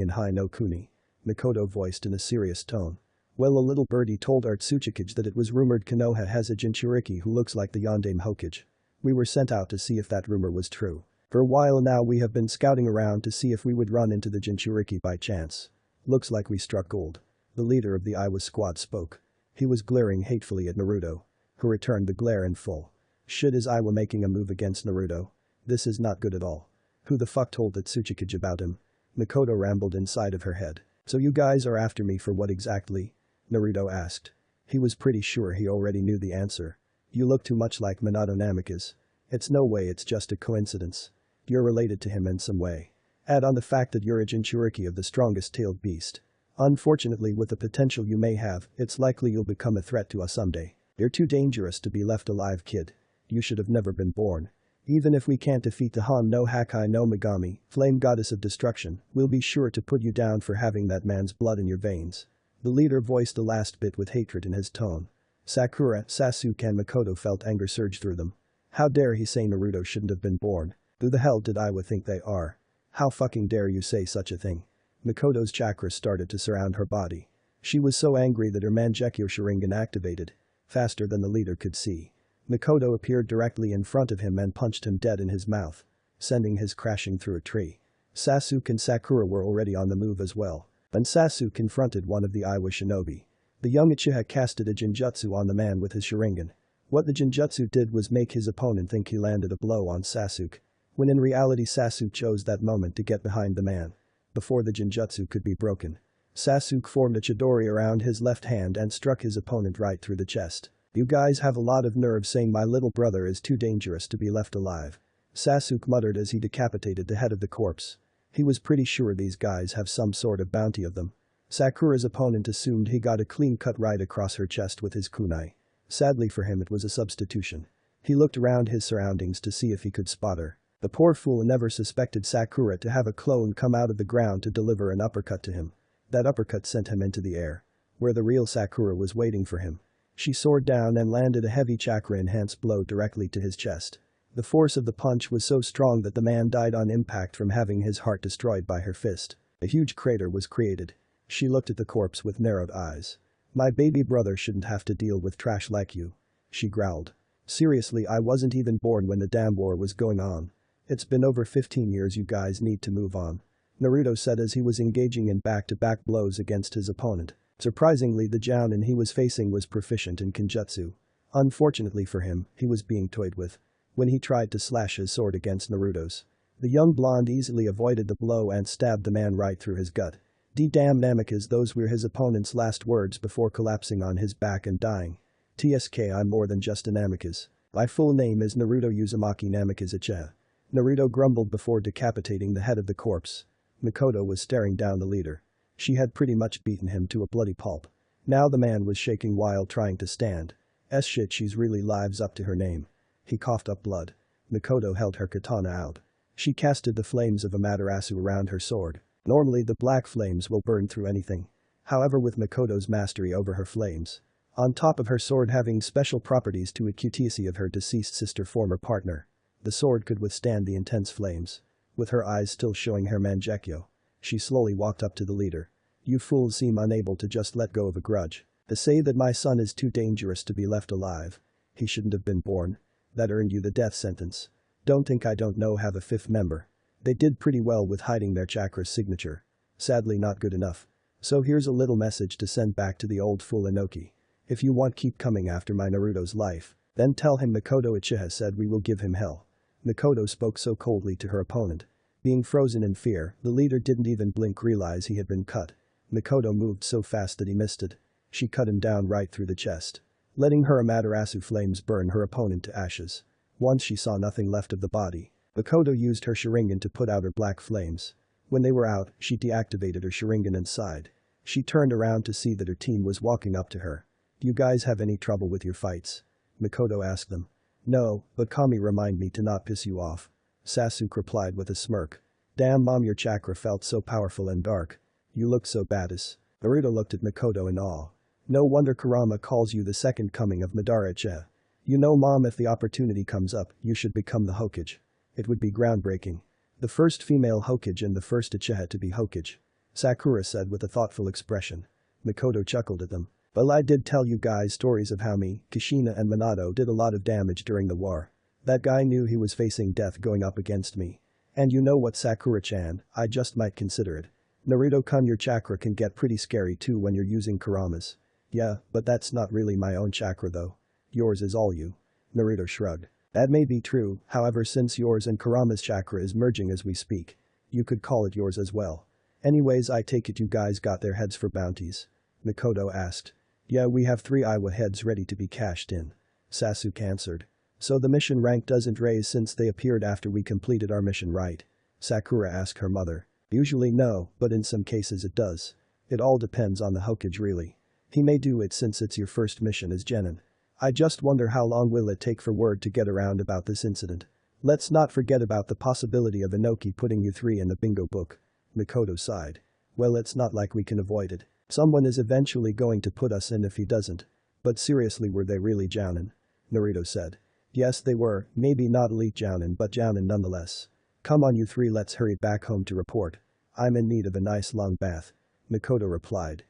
in Hai no Kuni? Mikoto voiced in a serious tone. Well, a little birdie told Art Tsuchikage that it was rumored Konoha has a Jinchuriki who looks like the Yondaime Hokage. We were sent out to see if that rumor was true. For a while now we have been scouting around to see if we would run into the Jinchuriki by chance. Looks like we struck gold. The leader of the Iwa squad spoke. He was glaring hatefully at Naruto, who returned the glare in full. Shit, is Iwa making a move against Naruto? This is not good at all. Who the fuck told that Tsuchikage about him? Mikoto rambled inside of her head. So you guys are after me for what exactly? Naruto asked. He was pretty sure he already knew the answer. You look too much like Minato Namikaze. It's no way, it's just a coincidence. You're related to him in some way. Add on the fact that you're a Jinchuriki of the strongest tailed beast. Unfortunately, with the potential you may have, it's likely you'll become a threat to us someday. You're too dangerous to be left alive, kid. You should have never been born. Even if we can't defeat the Han no Hakai no Megami, flame goddess of destruction, we'll be sure to put you down for having that man's blood in your veins. The leader voiced the last bit with hatred in his tone. Sakura, Sasuke and Mikoto felt anger surge through them. How dare he say Naruto shouldn't have been born? Who the hell did Iwa think they are? How fucking dare you say such a thing? Mikoto's chakra started to surround her body. She was so angry that her Mangekyo Sharingan activated. Faster than the leader could see. Mikoto appeared directly in front of him and punched him dead in his mouth, sending his crashing through a tree. Sasuke and Sakura were already on the move as well. And Sasuke confronted one of the Iwa shinobi. The young Uchiha casted a Jinjutsu on the man with his Sharingan. What the Jinjutsu did was make his opponent think he landed a blow on Sasuke, when in reality Sasuke chose that moment to get behind the man. Before the Jinjutsu could be broken, Sasuke formed a Chidori around his left hand and struck his opponent right through the chest. You guys have a lot of nerve saying my little brother is too dangerous to be left alive. Sasuke muttered as he decapitated the head of the corpse. He was pretty sure these guys have some sort of bounty of them. Sakura's opponent assumed he got a clean cut right across her chest with his kunai. Sadly for him, it was a substitution. He looked around his surroundings to see if he could spot her. The poor fool never suspected Sakura to have a clone come out of the ground to deliver an uppercut to him. That uppercut sent him into the air, where the real Sakura was waiting for him. She soared down and landed a heavy chakra-enhanced blow directly to his chest. The force of the punch was so strong that the man died on impact from having his heart destroyed by her fist. A huge crater was created. She looked at the corpse with narrowed eyes. My baby brother shouldn't have to deal with trash like you. She growled. Seriously, I wasn't even born when the damn war was going on. It's been over 15 years, you guys need to move on. Naruto said as he was engaging in back-to-back blows against his opponent. Surprisingly, the Jounin he was facing was proficient in Kenjutsu. Unfortunately for him, he was being toyed with. when he tried to slash his sword against Naruto's. The young blonde easily avoided the blow and stabbed the man right through his gut. "Damn Namikaze," those were his opponent's last words before collapsing on his back and dying. "TSK, I'm more than just a Namikaze. My full name is Naruto Uzumaki Namikaze Uchiha." Naruto grumbled before decapitating the head of the corpse. Mikoto was staring down the leader. She had pretty much beaten him to a bloody pulp. Now the man was shaking while trying to stand. Shit, she's really lives up to her name. He coughed up blood. Mikoto held her katana out. She casted the flames of Amaterasu around her sword. Normally the black flames will burn through anything. However, with Mikoto's mastery over her flames, on top of her sword having special properties to a QTC of her deceased sister former partner, the sword could withstand the intense flames. With her eyes still showing her mangekyou, she slowly walked up to the leader. "You fools seem unable to just let go of a grudge. They say that my son is too dangerous to be left alive. He shouldn't have been born. That earned you the death sentence. Don't think I don't know have a fifth member. They did pretty well with hiding their chakra's signature. Sadly not good enough. So here's a little message to send back to the old fool Inoki. If you want keep coming after my Naruto's life, then tell him Mikoto Uchiha said we will give him hell." Mikoto spoke so coldly to her opponent. Being frozen in fear, the leader didn't even blink realize he had been cut. Mikoto moved so fast that he missed it. She cut him down right through the chest, letting her Amaterasu flames burn her opponent to ashes. Once she saw nothing left of the body, Mikoto used her Sharingan to put out her black flames. When they were out, she deactivated her Sharingan and sighed. She turned around to see that her team was walking up to her. "Do you guys have any trouble with your fights?" Mikoto asked them. "No, but Kami remind me to not piss you off." Sasuke replied with a smirk. "Damn mom, your chakra felt so powerful and dark. You look so badass." Naruto looked at Mikoto in awe. "No wonder Kurama calls you the second coming of Madara Uchiha. You know mom, if the opportunity comes up, you should become the Hokage. It would be groundbreaking. The first female Hokage and the first Uchiha to be Hokage," Sakura said with a thoughtful expression. Mikoto chuckled at them. "Well, I did tell you guys stories of how me, Kushina and Minato did a lot of damage during the war. That guy knew he was facing death going up against me. And you know what, Sakura-chan, I just might consider it. Naruto-kun, your chakra can get pretty scary too when you're using Kurama's." "Yeah, but that's not really my own chakra though. Yours is all you." Naruto shrugged. "That may be true, however, since yours and Kurama's chakra is merging as we speak, you could call it yours as well. Anyways, I take it you guys got their heads for bounties?" Mikoto asked. "Yeah, we have 3 Iwa heads ready to be cashed in," Sasuke answered. "So the mission rank doesn't raise since they appeared after we completed our mission, right?" Sakura asked her mother. "Usually no, but in some cases it does. It all depends on the Hokage really. He may do it since it's your first mission as Genin. I just wonder how long will it take for word to get around about this incident. Let's not forget about the possibility of Inoki putting you 3 in the bingo book." Mikoto sighed. "Well, it's not like we can avoid it. Someone is eventually going to put us in if he doesn't. But seriously, were they really Jounin?" Naruto said. "Yes, they were, maybe not elite Jounin but Jounin nonetheless. Come on you 3, let's hurry back home to report. I'm in need of a nice long bath." Mikoto replied.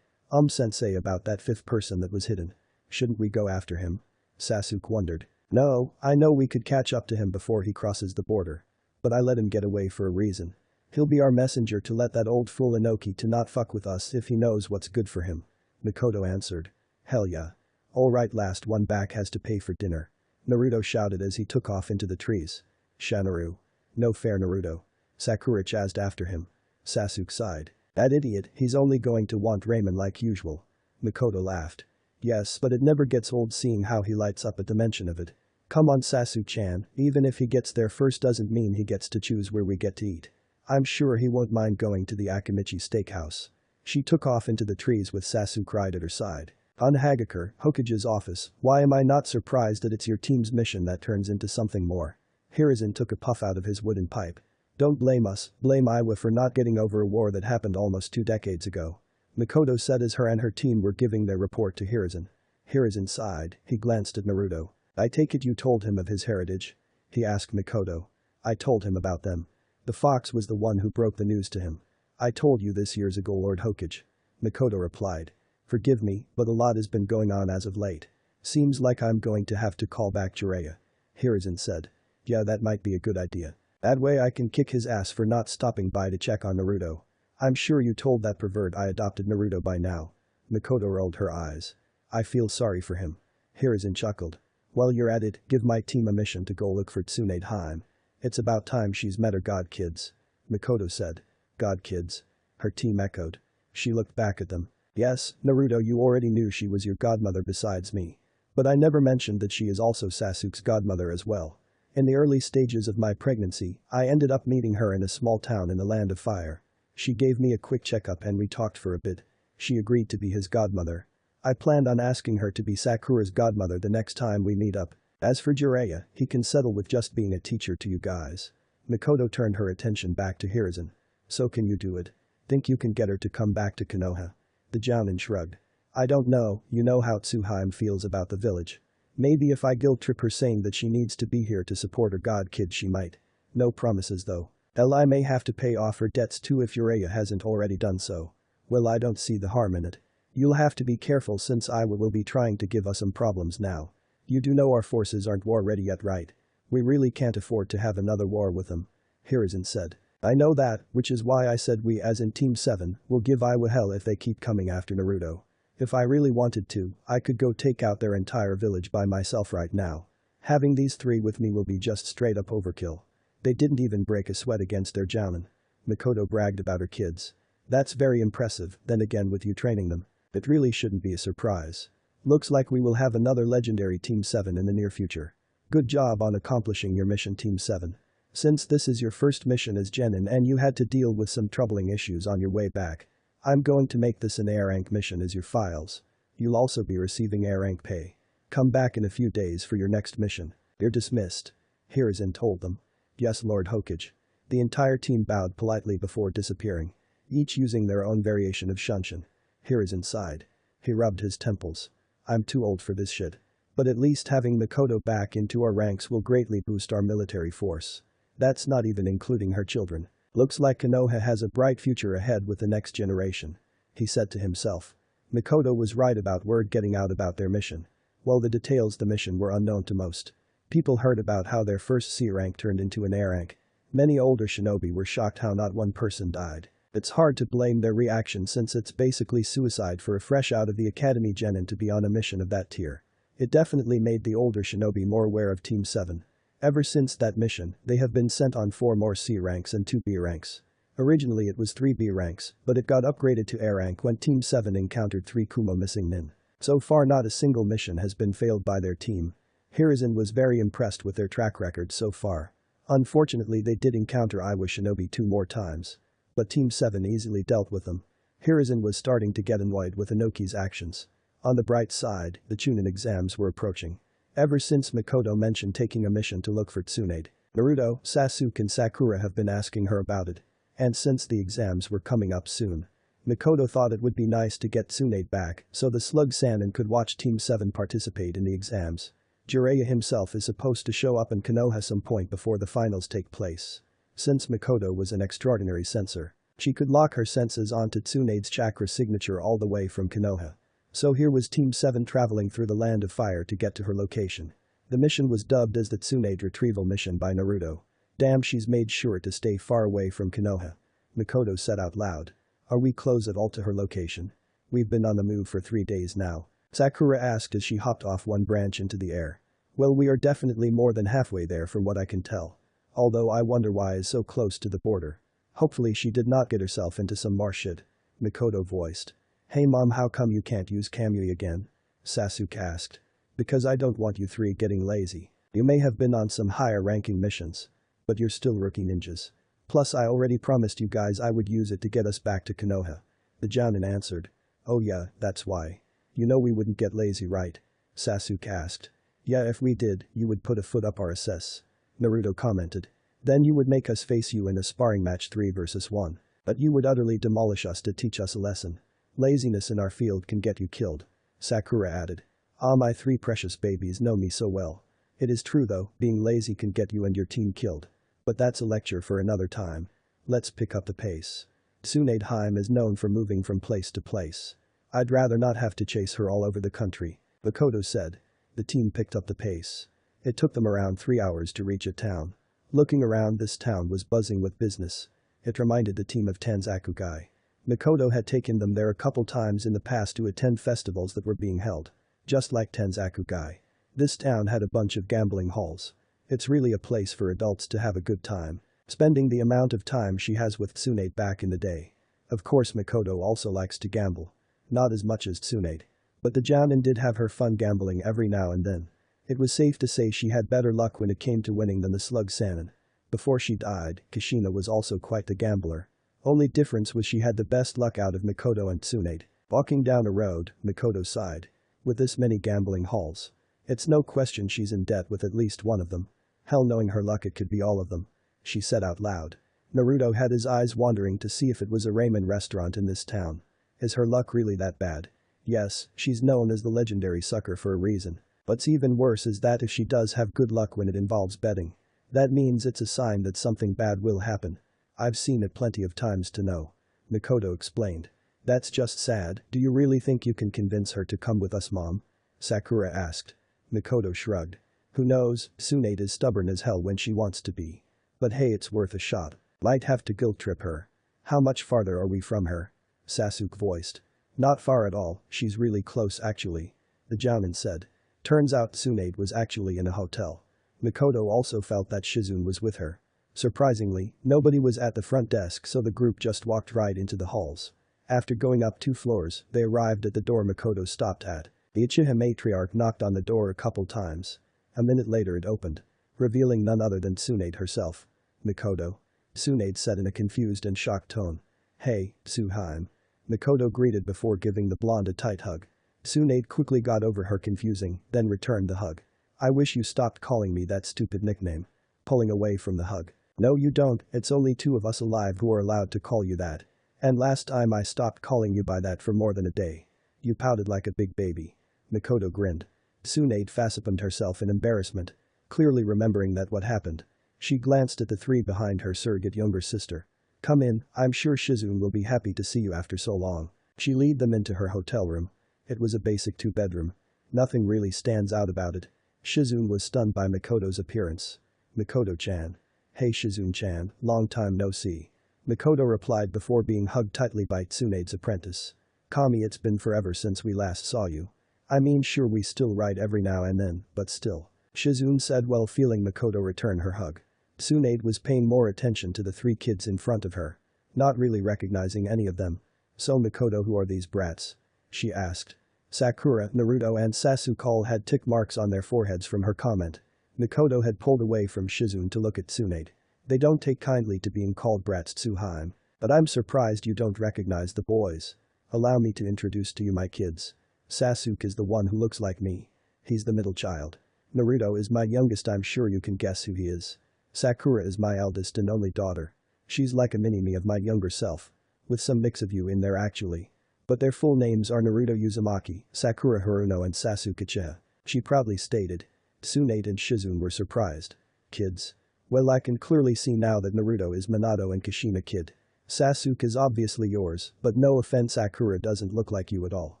Sensei, about that 5th person that was hidden. Shouldn't we go after him?" Sasuke wondered. "No, I know we could catch up to him before he crosses the border. But I let him get away for a reason. He'll be our messenger to let that old fool Inoki to not fuck with us if he knows what's good for him." Mikoto answered. "Hell yeah. Alright, last one back has to pay for dinner." Naruto shouted as he took off into the trees. "Shanaru. No fair, Naruto." Sakura chased after him. Sasuke sighed. "That idiot, he's only going to want ramen like usual." Mikoto laughed. "Yes, but it never gets old seeing how he lights up at the mention of it. Come on Sasuke-chan, even if he gets there first doesn't mean he gets to choose where we get to eat. I'm sure he won't mind going to the Akimichi steakhouse." She took off into the trees with Sasuke right at her side. "On Hagakure, Hokage's office, why am I not surprised that it's your team's mission that turns into something more?" Hiruzen took a puff out of his wooden pipe. "Don't blame us, blame Iwa for not getting over a war that happened almost 2 decades ago." Mikoto said as her and her team were giving their report to Hiruzen. Hiruzen sighed, he glanced at Naruto. "I take it you told him of his heritage?" he asked Mikoto. "I told him about them. The fox was the one who broke the news to him. I told you this years ago, Lord Hokage." Mikoto replied. "Forgive me, but a lot has been going on as of late. Seems like I'm going to have to call back Jiraiya." Hiruzen said. "Yeah, that might be a good idea. That way I can kick his ass for not stopping by to check on Naruto. I'm sure you told that pervert I adopted Naruto by now." Mikoto rolled her eyes. "I feel sorry for him." Hiruzen chuckled. While you're at it, give my team a mission to go look for Tsunade Haim. It's about time she's met her god kids. Mikoto said. God kids? Her team echoed. She looked back at them. Yes, Naruto, you already knew she was your godmother besides me. But I never mentioned that she is also Sasuke's godmother as well. In the early stages of my pregnancy, I ended up meeting her in a small town in the Land of Fire. She gave me a quick checkup and we talked for a bit. She agreed to be his godmother. I planned on asking her to be Sakura's godmother the next time we meet up. As for Jiraiya, he can settle with just being a teacher to you guys. Mikoto turned her attention back to Hiruzen. So can you do it? Think you can get her to come back to Konoha? The Jounin shrugged. I don't know, you know how Tsuhaim feels about the village. Maybe if I guilt trip her saying that she needs to be here to support her god kid she might. No promises though. I may have to pay off her debts too if Jiraiya hasn't already done so. Well, I don't see the harm in it. You'll have to be careful since I will be trying to give us some problems now. You do know our forces aren't war ready yet, right? We really can't afford to have another war with them. Hiruzen said. I know that, which is why I said we as in Team 7 will give Iwa hell if they keep coming after Naruto. If I really wanted to, I could go take out their entire village by myself right now. Having these three with me will be just straight up overkill. They didn't even break a sweat against their Jounin. Mikoto bragged about her kids. That's very impressive, then again with you training them. It really shouldn't be a surprise. Looks like we will have another legendary Team 7 in the near future. Good job on accomplishing your mission, Team 7. Since this is your first mission as Genin and you had to deal with some troubling issues on your way back, I'm going to make this an A rank mission as your files. You'll also be receiving A rank pay. Come back in a few days for your next mission. You're dismissed. Hiruzen told them. Yes, Lord Hokage. The entire team bowed politely before disappearing, each using their own variation of Shunshin. Hiruzen sighed. He rubbed his temples. I'm too old for this shit. But at least having Mikoto back into our ranks will greatly boost our military force. That's not even including her children. Looks like Konoha has a bright future ahead with the next generation. He said to himself. Mikoto was right about word getting out about their mission. While the details of the mission were unknown to most. People heard about how their first C rank turned into an A rank. Many older shinobi were shocked how not one person died. It's hard to blame their reaction since it's basically suicide for a fresh out of the academy genin to be on a mission of that tier. It definitely made the older shinobi more aware of Team 7. Ever since that mission, they have been sent on 4 more C ranks and 2 B ranks. Originally it was 3 B ranks, but it got upgraded to A rank when Team 7 encountered 3 Kuma missing nin. So far not a single mission has been failed by their team. Hiruzen was very impressed with their track record so far. Unfortunately they did encounter Iwa Shinobi 2 more times. But Team 7 easily dealt with them. Hiruzen was starting to get annoyed with Inoki's actions. On the bright side, the Chunin exams were approaching. Ever since Mikoto mentioned taking a mission to look for Tsunade, Naruto, Sasuke and Sakura have been asking her about it. And since the exams were coming up soon, Mikoto thought it would be nice to get Tsunade back so the Slug Sannin could watch Team 7 participate in the exams. Jiraiya himself is supposed to show up in Konoha some point before the finals take place. Since Mikoto was an extraordinary sensor, she could lock her senses onto Tsunade's chakra signature all the way from Konoha. So here was Team 7 traveling through the Land of Fire to get to her location. The mission was dubbed as the Tsunade Retrieval Mission by Naruto. Damn, she's made sure to stay far away from Konoha. Mikoto said out loud. Are we close at all to her location? We've been on the move for 3 days now. Sakura asked as she hopped off one branch into the air. Well, we are definitely more than halfway there from what I can tell. Although I wonder why it's so close to the border. Hopefully she did not get herself into some more shit. Mikoto voiced. Hey mom, how come you can't use Kamui again? Sasuke asked. Because I don't want you 3 getting lazy. You may have been on some higher ranking missions. But you're still rookie ninjas. Plus I already promised you guys I would use it to get us back to Konoha. The Jounin answered. Oh yeah, that's why. You know we wouldn't get lazy, right? Sasuke asked. Yeah, if we did, you would put a foot up our ass. Naruto commented. Then you would make us face you in a sparring match 3 versus 1. But you would utterly demolish us to teach us a lesson. Laziness in our field can get you killed. Sakura added. Ah, my 3 precious babies know me so well. It is true though, being lazy can get you and your team killed. But that's a lecture for another time. Let's pick up the pace. Tsunade Haim is known for moving from place to place. I'd rather not have to chase her all over the country, Mikoto said. The team picked up the pace. It took them around 3 hours to reach a town. Looking around, this town was buzzing with business. It reminded the team of Tanzakugai. Mikoto had taken them there a couple times in the past to attend festivals that were being held. Just like Tanzakugai. This town had a bunch of gambling halls. It's really a place for adults to have a good time. Spending the amount of time she has with Tsunade back in the day. Of course Mikoto also likes to gamble. Not as much as Tsunade. But the Jounin did have her fun gambling every now and then. It was safe to say she had better luck when it came to winning than the slug Sanin. Before she died, Kushina was also quite the gambler. Only difference was she had the best luck out of Mikoto and Tsunade. Walking down a road, Mikoto sighed. With this many gambling halls. It's no question she's in debt with at least one of them. Hell, knowing her luck, it could be all of them. She said out loud. Naruto had his eyes wandering to see if it was a ramen restaurant in this town. Is her luck really that bad? Yes, she's known as the legendary sucker for a reason. What's even worse is that if she does have good luck when it involves betting. That means it's a sign that something bad will happen. I've seen it plenty of times to know. Mikoto explained. That's just sad. Do you really think you can convince her to come with us, Mom? Sakura asked. Mikoto shrugged. Who knows, Tsunade is stubborn as hell when she wants to be. But hey, it's worth a shot. Might have to guilt trip her. How much farther are we from her? Sasuke voiced. Not far at all, she's really close actually. The Jounin said. Turns out Tsunade was actually in a hotel. Mikoto also felt that Shizune was with her. Surprisingly, nobody was at the front desk, so the group just walked right into the halls. After going up 2 floors, they arrived at the door Mikoto stopped at. The Uchiha matriarch knocked on the door a couple times. A minute later it opened, revealing none other than Tsunade herself. Mikoto? Tsunade said in a confused and shocked tone. Hey, Tsuhaime. Mikoto greeted before giving the blonde a tight hug. Tsunade quickly got over her confusing, then returned the hug. I wish you stopped calling me that stupid nickname. Pulling away from the hug. No you don't, it's only 2 of us alive who are allowed to call you that. And last time I stopped calling you by that for more than a day. You pouted like a big baby. Mikoto grinned. Tsunade facepalmed herself in embarrassment. Clearly remembering that what happened. She glanced at the 3 behind her surrogate younger sister. Come in, I'm sure Shizune will be happy to see you after so long. She led them into her hotel room. It was a basic 2-bedroom. Nothing really stands out about it. Shizune was stunned by Mikoto's appearance. Mikoto-chan. Hey Shizune-chan, long time no see. Mikoto replied before being hugged tightly by Tsunade's apprentice. Kami, it's been forever since we last saw you. I mean sure we still write every now and then, but still. Shizune said while feeling Mikoto return her hug. Tsunade was paying more attention to the 3 kids in front of her. Not really recognizing any of them. So Mikoto, who are these brats? She asked. Sakura, Naruto and Sasuke all had tick marks on their foreheads from her comment. Mikoto had pulled away from Shizune to look at Tsunade. They don't take kindly to being called brats, Tsuhaime. But I'm surprised you don't recognize the boys. Allow me to introduce to you my kids. Sasuke is the one who looks like me. He's the middle child. Naruto is my youngest, I'm sure you can guess who he is. Sakura is my eldest and only daughter. She's like a mini-me of my younger self. With some mix of you in there actually. But their full names are Naruto Uzumaki, Sakura Haruno and Sasuke Uchiha. She proudly stated. Tsunade and Shizune were surprised. Kids? Well, I can clearly see now that Naruto is Minato and Kushina kid. Sasuke is obviously yours, but no offense, Sakura doesn't look like you at all.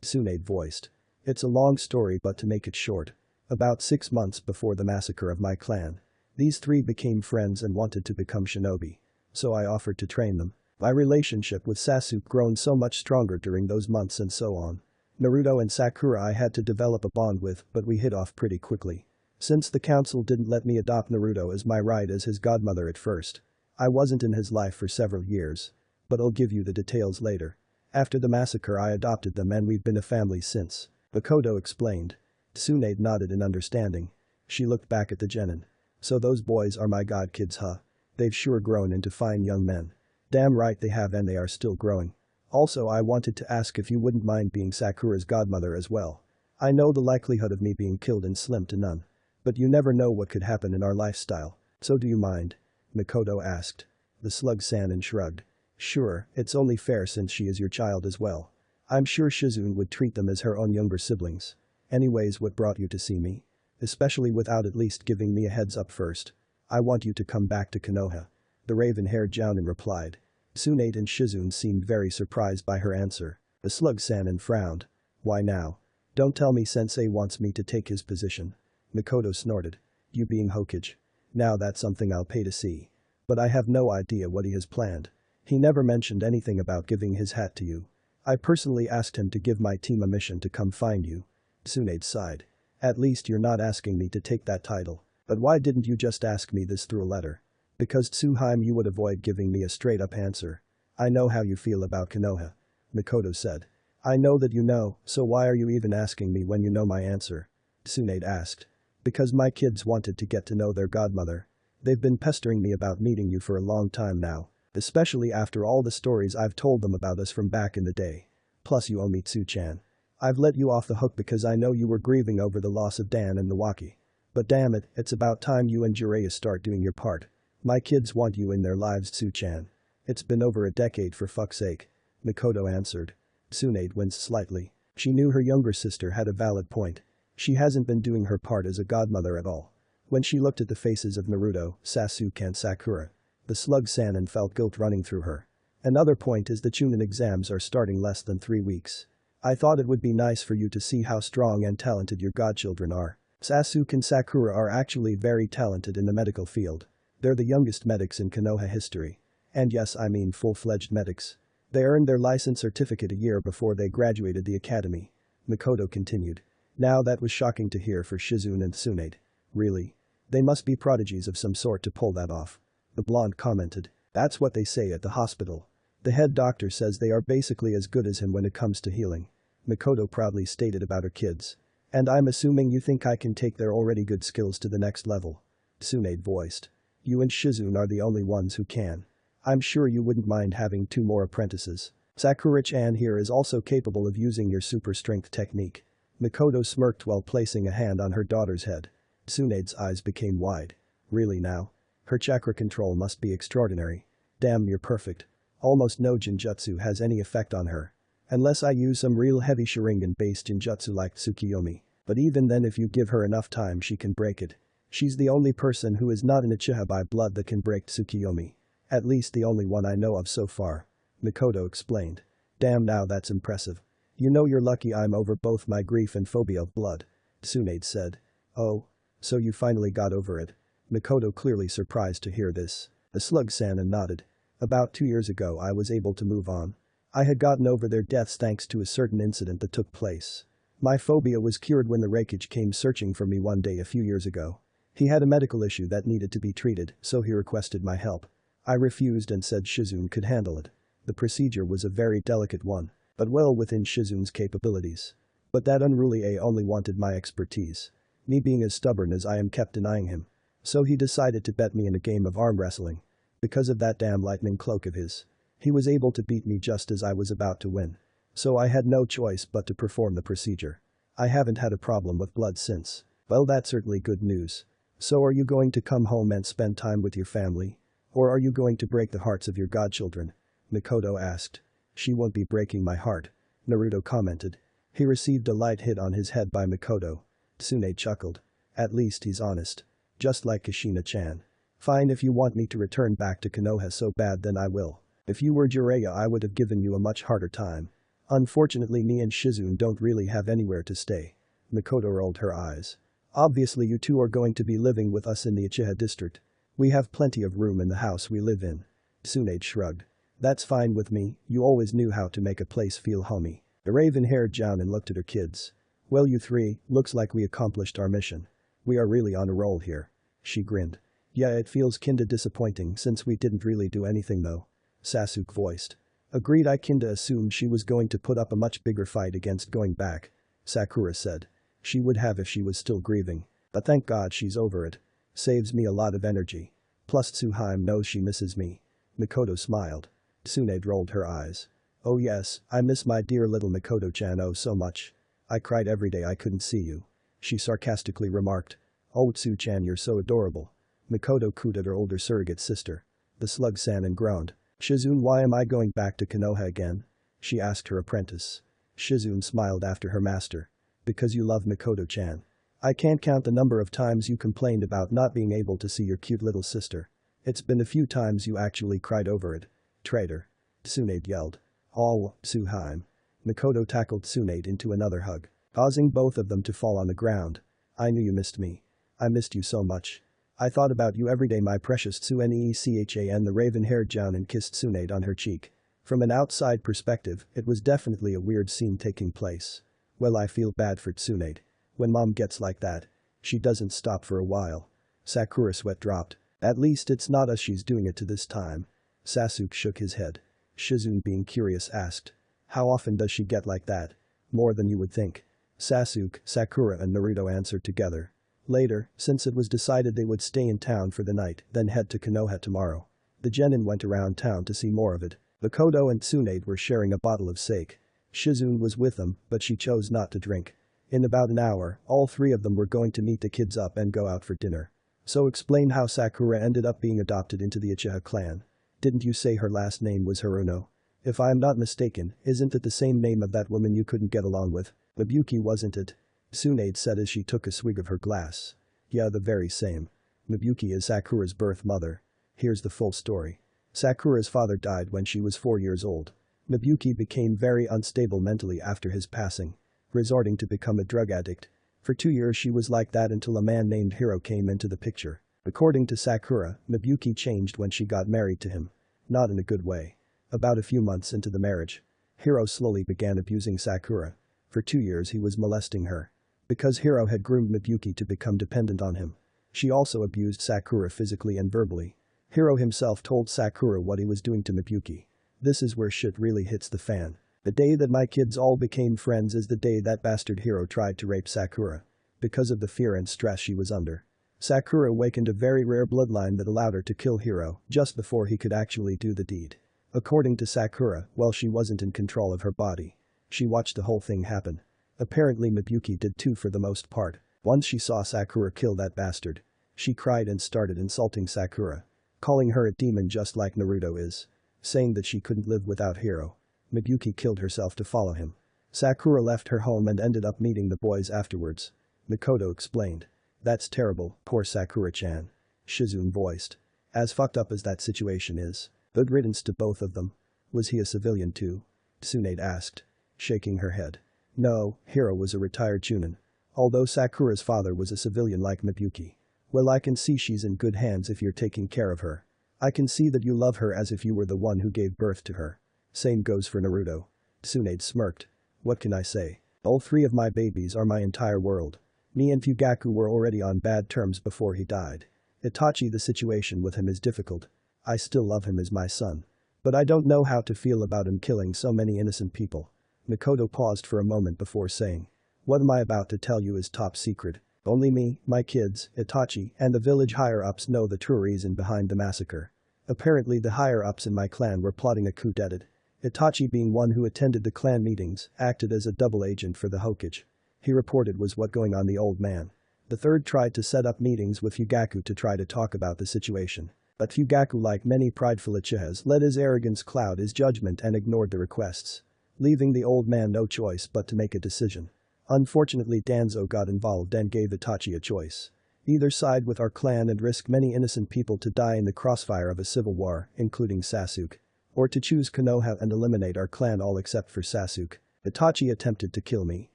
Tsunade voiced. It's a long story, but to make it short. About 6 months before the massacre of my clan. These 3 became friends and wanted to become shinobi. So I offered to train them. My relationship with Sasuke grown so much stronger during those months and so on. Naruto and Sakura I had to develop a bond with, but we hit off pretty quickly. Since the council didn't let me adopt Naruto as my right as his godmother at first. I wasn't in his life for several years. But I'll give you the details later. After the massacre I adopted them and we've been a family since. Mikoto explained. Tsunade nodded in understanding. She looked back at the genin. So those boys are my god kids, huh? They've sure grown into fine young men. Damn right they have, and they are still growing. Also, I wanted to ask if you wouldn't mind being Sakura's godmother as well. I know the likelihood of me being killed is slim to none. But you never know what could happen in our lifestyle. So do you mind? Mikoto asked. The slug Sanin shrugged. Sure, it's only fair since she is your child as well. I'm sure Shizune would treat them as her own younger siblings. Anyways, what brought you to see me? Especially without at least giving me a heads up first. I want you to come back to Konoha. The raven-haired Jounin replied. Tsunade and Shizune seemed very surprised by her answer. The slug Sanin frowned. Why now? Don't tell me sensei wants me to take his position. Mikoto snorted. You being Hokage. Now that's something I'll pay to see. But I have no idea what he has planned. He never mentioned anything about giving his hat to you. I personally asked him to give my team a mission to come find you. Tsunade sighed. At least you're not asking me to take that title. But why didn't you just ask me this through a letter? Because Tsuheim you would avoid giving me a straight-up answer. I know how you feel about Konoha. Mikoto said. I know that you know, so why are you even asking me when you know my answer? Tsunade asked. Because my kids wanted to get to know their godmother. They've been pestering me about meeting you for a long time now. Especially after all the stories I've told them about us from back in the day. Plus you owe me Tsu-chan. I've let you off the hook because I know you were grieving over the loss of Dan and Nawaki. But damn it, it's about time you and Jiraiya start doing your part. My kids want you in their lives, Tsu-chan. It's been over a decade for fuck's sake. Mikoto answered. Tsunade winced slightly. She knew her younger sister had a valid point. She hasn't been doing her part as a godmother at all. When she looked at the faces of Naruto, Sasuke and Sakura, the slug Sanin felt guilt running through her. Another point is the Chunin exams are starting less than 3 weeks. I thought it would be nice for you to see how strong and talented your godchildren are. Sasuke and Sakura are actually very talented in the medical field. They're the youngest medics in Konoha history. And yes, I mean full-fledged medics. They earned their license certificate a year before they graduated the academy. Mikoto continued. Now that was shocking to hear for Shizune and Tsunade. Really? They must be prodigies of some sort to pull that off. The blonde commented. That's what they say at the hospital. The head doctor says they are basically as good as him when it comes to healing. Mikoto proudly stated about her kids. And I'm assuming you think I can take their already good skills to the next level. Tsunade voiced. You and Shizune are the only ones who can. I'm sure you wouldn't mind having 2 more apprentices. Sakura-chan here is also capable of using your super strength technique. Mikoto smirked while placing a hand on her daughter's head. Tsunade's eyes became wide. Really now? Her chakra control must be extraordinary. Damn, you're perfect. Almost no Jinjutsu has any effect on her. Unless I use some real heavy Sharingan-based Jinjutsu like Tsukiyomi. But even then if you give her enough time she can break it. She's the only person who is not an Uchiha by blood that can break Tsukiyomi. At least the only one I know of so far. Mikoto explained. Damn, now that's impressive. You know you're lucky I'm over both my grief and phobia of blood. Tsunade said. Oh? So you finally got over it? Mikoto clearly surprised to hear this. The slug Sanin nodded. About 2 years ago I was able to move on. I had gotten over their deaths thanks to a certain incident that took place. My phobia was cured when the Reikage came searching for me one day a few years ago. He had a medical issue that needed to be treated, so he requested my help. I refused and said Shizune could handle it. The procedure was a very delicate one, but well within Shizune's capabilities. But that unruly A only wanted my expertise. Me being as stubborn as I am kept denying him. So he decided to bet me in a game of arm wrestling. Because of that damn lightning cloak of his. He was able to beat me just as I was about to win. So I had no choice but to perform the procedure. I haven't had a problem with blood since. Well, that's certainly good news. So are you going to come home and spend time with your family? Or are you going to break the hearts of your godchildren? Mikoto asked. She won't be breaking my heart. Naruto commented. He received a light hit on his head by Mikoto. Tsunade chuckled. At least he's honest. Just like Kushina-chan. Fine, if you want me to return back to Konoha so bad then I will. If you were Jiraiya I would have given you a much harder time. Unfortunately me and Shizune don't really have anywhere to stay. Mikoto rolled her eyes. Obviously you two are going to be living with us in the Uchiha district. We have plenty of room in the house we live in. Tsunade shrugged. That's fine with me, you always knew how to make a place feel homey. The raven-haired Jounin looked at her kids. Well you three, looks like we accomplished our mission. We are really on a roll here. She grinned. Yeah, it feels kinda disappointing since we didn't really do anything though. Sasuke voiced. Agreed, I kinda assumed she was going to put up a much bigger fight against going back. Sakura said. She would have if she was still grieving. But thank God she's over it. Saves me a lot of energy. Plus Tsuheim knows she misses me. Mikoto smiled. Tsunade rolled her eyes. Oh yes, I miss my dear little Mikoto-chan oh so much. I cried every day I couldn't see you. She sarcastically remarked. Oh Tsu-chan, you're so adorable. Mikoto cooed at her older surrogate sister. The slug Sanin groaned. Shizune, why am I going back to Konoha again? She asked her apprentice. Shizune smiled after her master. Because you love Mikoto-chan. I can't count the number of times you complained about not being able to see your cute little sister. It's been a few times you actually cried over it. Traitor. Tsunade yelled. Oh, Tsuheim. Mikoto tackled Tsunade into another hug, causing both of them to fall on the ground. I knew you missed me. I missed you so much. I thought about you every day, my precious Tsuneechan. The raven-haired Jounin kissed Tsunade on her cheek. From an outside perspective, it was definitely a weird scene taking place. Well, I feel bad for Tsunade. when mom gets like that. She doesn't stop for a while. Sakura sweat dropped. At least it's not us she's doing it to this time. Sasuke shook his head. Shizune, being curious, asked. How often does she get like that? More than you would think. Sasuke, Sakura and Naruto answered together. Later, since it was decided they would stay in town for the night, then head to Konoha tomorrow. The genin went around town to see more of it. Mikoto and Tsunade were sharing a bottle of sake. Shizune was with them, but she chose not to drink. In about an hour, all three of them were going to meet the kids up and go out for dinner. So explain how Sakura ended up being adopted into the Uchiha clan. Didn't you say her last name was Haruno? If I am not mistaken, isn't it the same name of that woman you couldn't get along with? Mibuyuki, wasn't it? Tsunade said as she took a swig of her glass. Yeah, the very same. Mibuyuki is Sakura's birth mother. Here's the full story. Sakura's father died when she was 4 years old. Mibuyuki became very unstable mentally after his passing, resorting to become a drug addict. For 2 years she was like that until a man named Hiro came into the picture. According to Sakura, Mibuyuki changed when she got married to him. Not in a good way. About a few months into the marriage, Hiro slowly began abusing Sakura. For 2 years he was molesting her. Because Hiro had groomed Mibuyuki to become dependent on him. She also abused Sakura physically and verbally. Hiro himself told Sakura what he was doing to Mibuyuki. This is where shit really hits the fan. The day that my kids all became friends is the day that bastard Hiro tried to rape Sakura. Because of the fear and stress she was under. Sakura awakened a very rare bloodline that allowed her to kill Hiro just before he could actually do the deed. According to Sakura, while she wasn't in control of her body, she watched the whole thing happen. Apparently Mibuyuki did too for the most part. Once she saw Sakura kill that bastard, she cried and started insulting Sakura, calling her a demon just like Naruto is, saying that she couldn't live without Hiro. Mibuyuki killed herself to follow him. Sakura left her home and ended up meeting the boys afterwards. Mikoto explained. That's terrible, poor Sakura-chan. Shizune voiced. As fucked up as that situation is. Good riddance to both of them. Was he a civilian too? Tsunade asked, shaking her head. No, Hiro was a retired chunin. Although Sakura's father was a civilian like Mibuyuki. Well, I can see she's in good hands if you're taking care of her. I can see that you love her as if you were the one who gave birth to her. Same goes for Naruto. Tsunade smirked. What can I say? All three of my babies are my entire world. Me and Fugaku were already on bad terms before he died. Itachi, the situation with him is difficult. I still love him as my son. But I don't know how to feel about him killing so many innocent people. Mikoto paused for a moment before saying. What am I about to tell you is top secret. Only me, my kids, Itachi, and the village higher-ups know the true reason behind the massacre. Apparently the higher-ups in my clan were plotting a coup d'etat. Itachi, being one who attended the clan meetings, acted as a double agent for the Hokage. He reported was what going on the old man. The third tried to set up meetings with Fugaku to try to talk about the situation. But Fugaku, like many prideful Uchihas, let his arrogance cloud his judgment and ignored the requests, leaving the old man no choice but to make a decision. Unfortunately, Danzo got involved and gave Itachi a choice. Either side with our clan and risk many innocent people to die in the crossfire of a civil war, including Sasuke. Or to choose Konoha and eliminate our clan all except for Sasuke. Itachi attempted to kill me.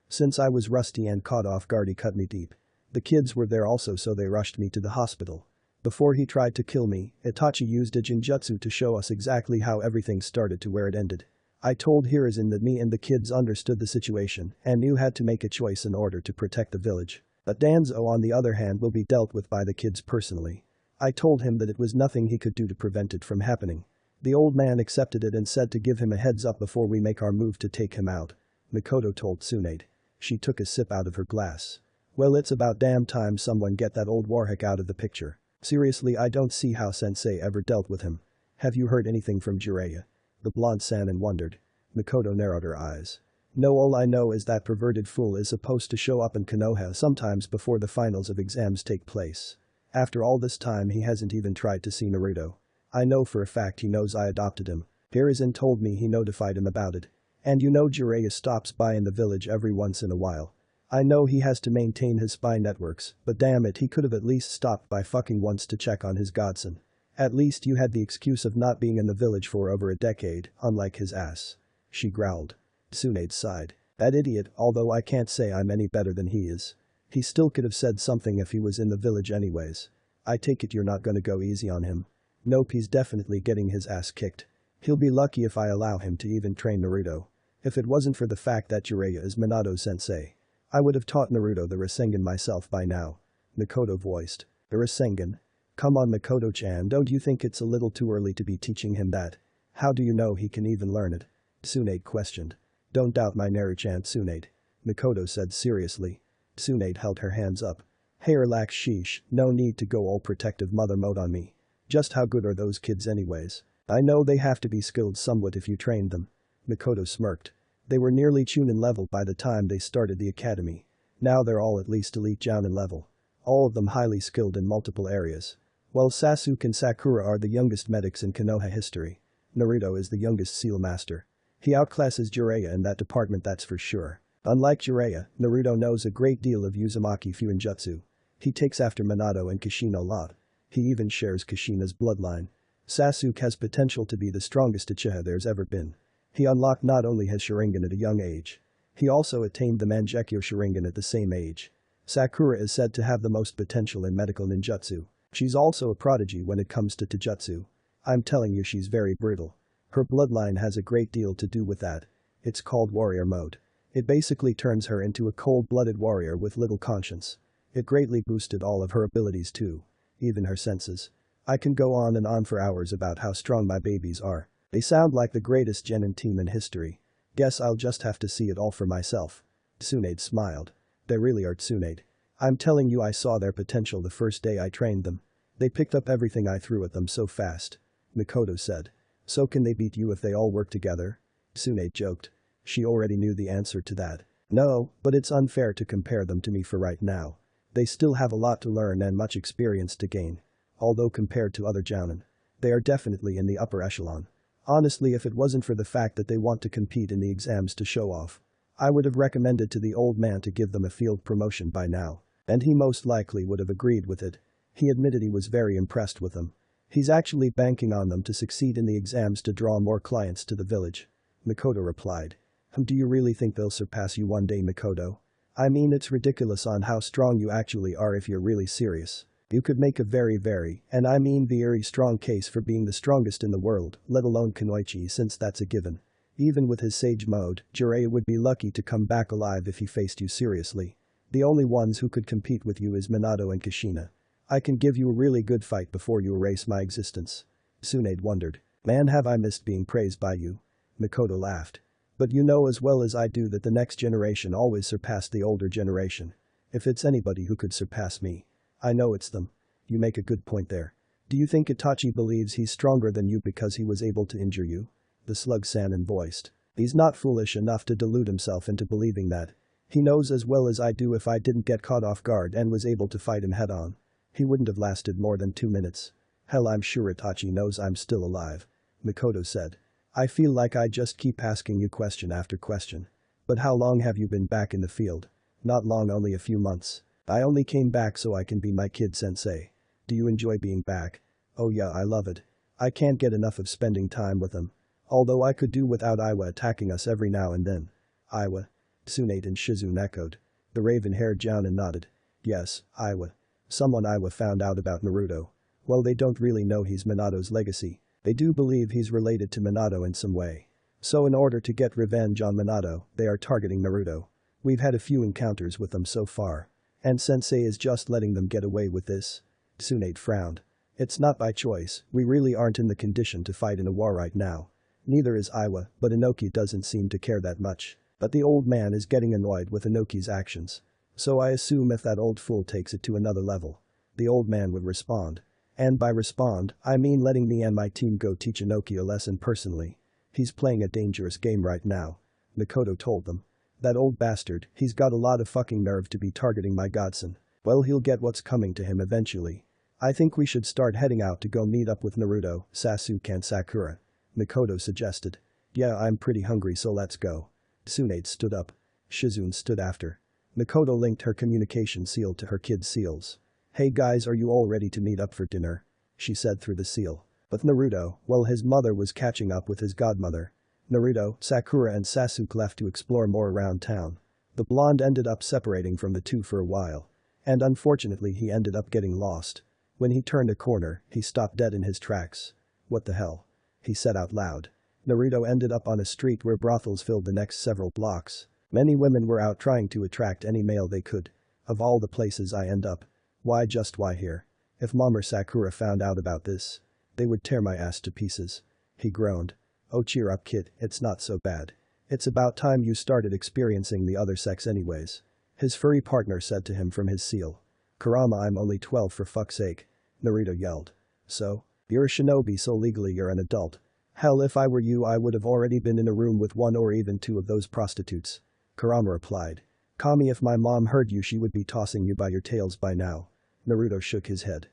Since I was rusty and caught off guard, he cut me deep. The kids were there also, so they rushed me to the hospital. Before he tried to kill me, Itachi used a jinjutsu to show us exactly how everything started to where it ended. I told Hiruzen that me and the kids understood the situation and knew had to make a choice in order to protect the village. But Danzo, on the other hand, will be dealt with by the kids personally. I told him that it was nothing he could do to prevent it from happening. The old man accepted it and said to give him a heads up before we make our move to take him out. Mikoto told Tsunade. She took a sip out of her glass. Well, it's about damn time someone get that old warhick out of the picture. Seriously, I don't see how sensei ever dealt with him. Have you heard anything from Jiraiya? The blonde Sanin wondered. Mikoto narrowed her eyes. No, all I know is that perverted fool is supposed to show up in Konoha sometimes before the finals of exams take place. After all this time he hasn't even tried to see Naruto. I know for a fact he knows I adopted him. Hiruzen told me he notified him about it. And you know Jiraiya stops by in the village every once in a while. I know he has to maintain his spy networks, but damn it, he could have at least stopped by fucking once to check on his godson. At least you had the excuse of not being in the village for over a decade, unlike his ass. She growled. Tsunade sighed. That idiot, although I can't say I'm any better than he is. He still could have said something if he was in the village anyways. I take it you're not gonna go easy on him. Nope, he's definitely getting his ass kicked. He'll be lucky if I allow him to even train Naruto. If it wasn't for the fact that Jiraiya is Minato-sensei, I would have taught Naruto the Rasengan myself by now. Mikoto voiced. The Rasengan? Come on Mikoto-chan, don't you think it's a little too early to be teaching him that? How do you know he can even learn it? Tsunade questioned. Don't doubt my Naru-chan, Tsunade. Mikoto said seriously. Tsunade held her hands up. Hey relax sheesh, no need to go all protective mother mode on me. Just how good are those kids anyways? I know they have to be skilled somewhat if you trained them. Mikoto smirked. They were nearly Chunin level by the time they started the academy. Now they're all at least elite Jounin level. All of them highly skilled in multiple areas. While Sasuke and Sakura are the youngest medics in Konoha history, Naruto is the youngest seal master. He outclasses Jiraiya in that department, that's for sure. Unlike Jiraiya, Naruto knows a great deal of Uzumaki Fuinjutsu. He takes after Minato and Kushina a lot. He even shares Kushina's bloodline. Sasuke has potential to be the strongest Uchiha there's ever been. He unlocked not only his Sharingan at a young age, he also attained the Mangekyo Sharingan at the same age. Sakura is said to have the most potential in medical ninjutsu. She's also a prodigy when it comes to taijutsu. I'm telling you, she's very brutal. Her bloodline has a great deal to do with that. It's called warrior mode. It basically turns her into a cold-blooded warrior with little conscience. It greatly boosted all of her abilities too. Even her senses. I can go on and on for hours about how strong my babies are. They sound like the greatest genin team in history. Guess I'll just have to see it all for myself. Tsunade smiled. They really are, Tsunade. I'm telling you, I saw their potential the first day I trained them. They picked up everything I threw at them so fast. Mikoto said. So can they beat you if they all work together? Tsunade joked. She already knew the answer to that. No, but it's unfair to compare them to me for right now. They still have a lot to learn and much experience to gain. Although compared to other jounin, they are definitely in the upper echelon. Honestly, if it wasn't for the fact that they want to compete in the exams to show off, I would have recommended to the old man to give them a field promotion by now. And he most likely would have agreed with it. He admitted he was very impressed with them. He's actually banking on them to succeed in the exams to draw more clients to the village. Mikoto replied. Do you really think they'll surpass you one day, Mikoto? I mean, it's ridiculous on how strong you actually are if you're really serious. You could make a very, and I mean very strong case for being the strongest in the world, let alone Kunoichi, since that's a given. Even with his sage mode, Jiraiya would be lucky to come back alive if he faced you seriously. The only ones who could compete with you is Minato and Kushina. I can give you a really good fight before you erase my existence. Tsunade wondered. Man, have I missed being praised by you. Mikoto laughed. But you know as well as I do that the next generation always surpassed the older generation. If it's anybody who could surpass me, I know it's them. You make a good point there. Do you think Itachi believes he's stronger than you because he was able to injure you? The slug Sannin voiced. He's not foolish enough to delude himself into believing that. He knows as well as I do if I didn't get caught off guard and was able to fight him head on, he wouldn't have lasted more than 2 minutes. Hell, I'm sure Itachi knows I'm still alive. Mikoto said. I feel like I just keep asking you question after question. But how long have you been back in the field? Not long, only a few months. I only came back so I can be my kid sensei. Do you enjoy being back? Oh yeah, I love it. I can't get enough of spending time with him. Although I could do without Iwa attacking us every now and then. Iwa. Tsunade and Shizune echoed. The raven-haired jounin nodded. Yes, Iwa. Someone Iwa found out about Naruto. Well, they don't really know he's Minato's legacy. They do believe he's related to Minato in some way. So in order to get revenge on Minato, they are targeting Naruto. We've had a few encounters with them so far. And Sensei is just letting them get away with this. Tsunade frowned. It's not by choice, we really aren't in the condition to fight in a war right now. Neither is Iwa, but Inoki doesn't seem to care that much. But the old man is getting annoyed with Inoki's actions. So I assume if that old fool takes it to another level, the old man would respond. And by respond, I mean letting me and my team go teach Inoki a lesson personally. He's playing a dangerous game right now. Mikoto told them. That old bastard, he's got a lot of fucking nerve to be targeting my godson. Well, he'll get what's coming to him eventually. I think we should start heading out to go meet up with Naruto, Sasuke and Sakura. Mikoto suggested. Yeah, I'm pretty hungry, so let's go. Tsunade stood up. Shizune stood after. Mikoto linked her communication seal to her kid's seals. Hey guys, are you all ready to meet up for dinner? She said through the seal. With Naruto, well, his mother was catching up with his godmother. Naruto, Sakura and Sasuke left to explore more around town. The blonde ended up separating from the two for a while. And unfortunately he ended up getting lost. When he turned a corner, he stopped dead in his tracks. What the hell? He said out loud. Naruto ended up on a street where brothels filled the next several blocks. Many women were out trying to attract any male they could. Of all the places I end up. Why here? If Mom or Sakura found out about this, they would tear my ass to pieces. He groaned. Oh, cheer up, kid, it's not so bad. It's about time you started experiencing the other sex anyways. His furry partner said to him from his seal. Kurama, I'm only 12 for fuck's sake. Naruto yelled. So? You're a shinobi, so legally you're an adult. Hell, if I were you I would have already been in a room with one or even two of those prostitutes. Kurama replied. Kami, if my mom heard you she would be tossing you by your tails by now. Naruto shook his head.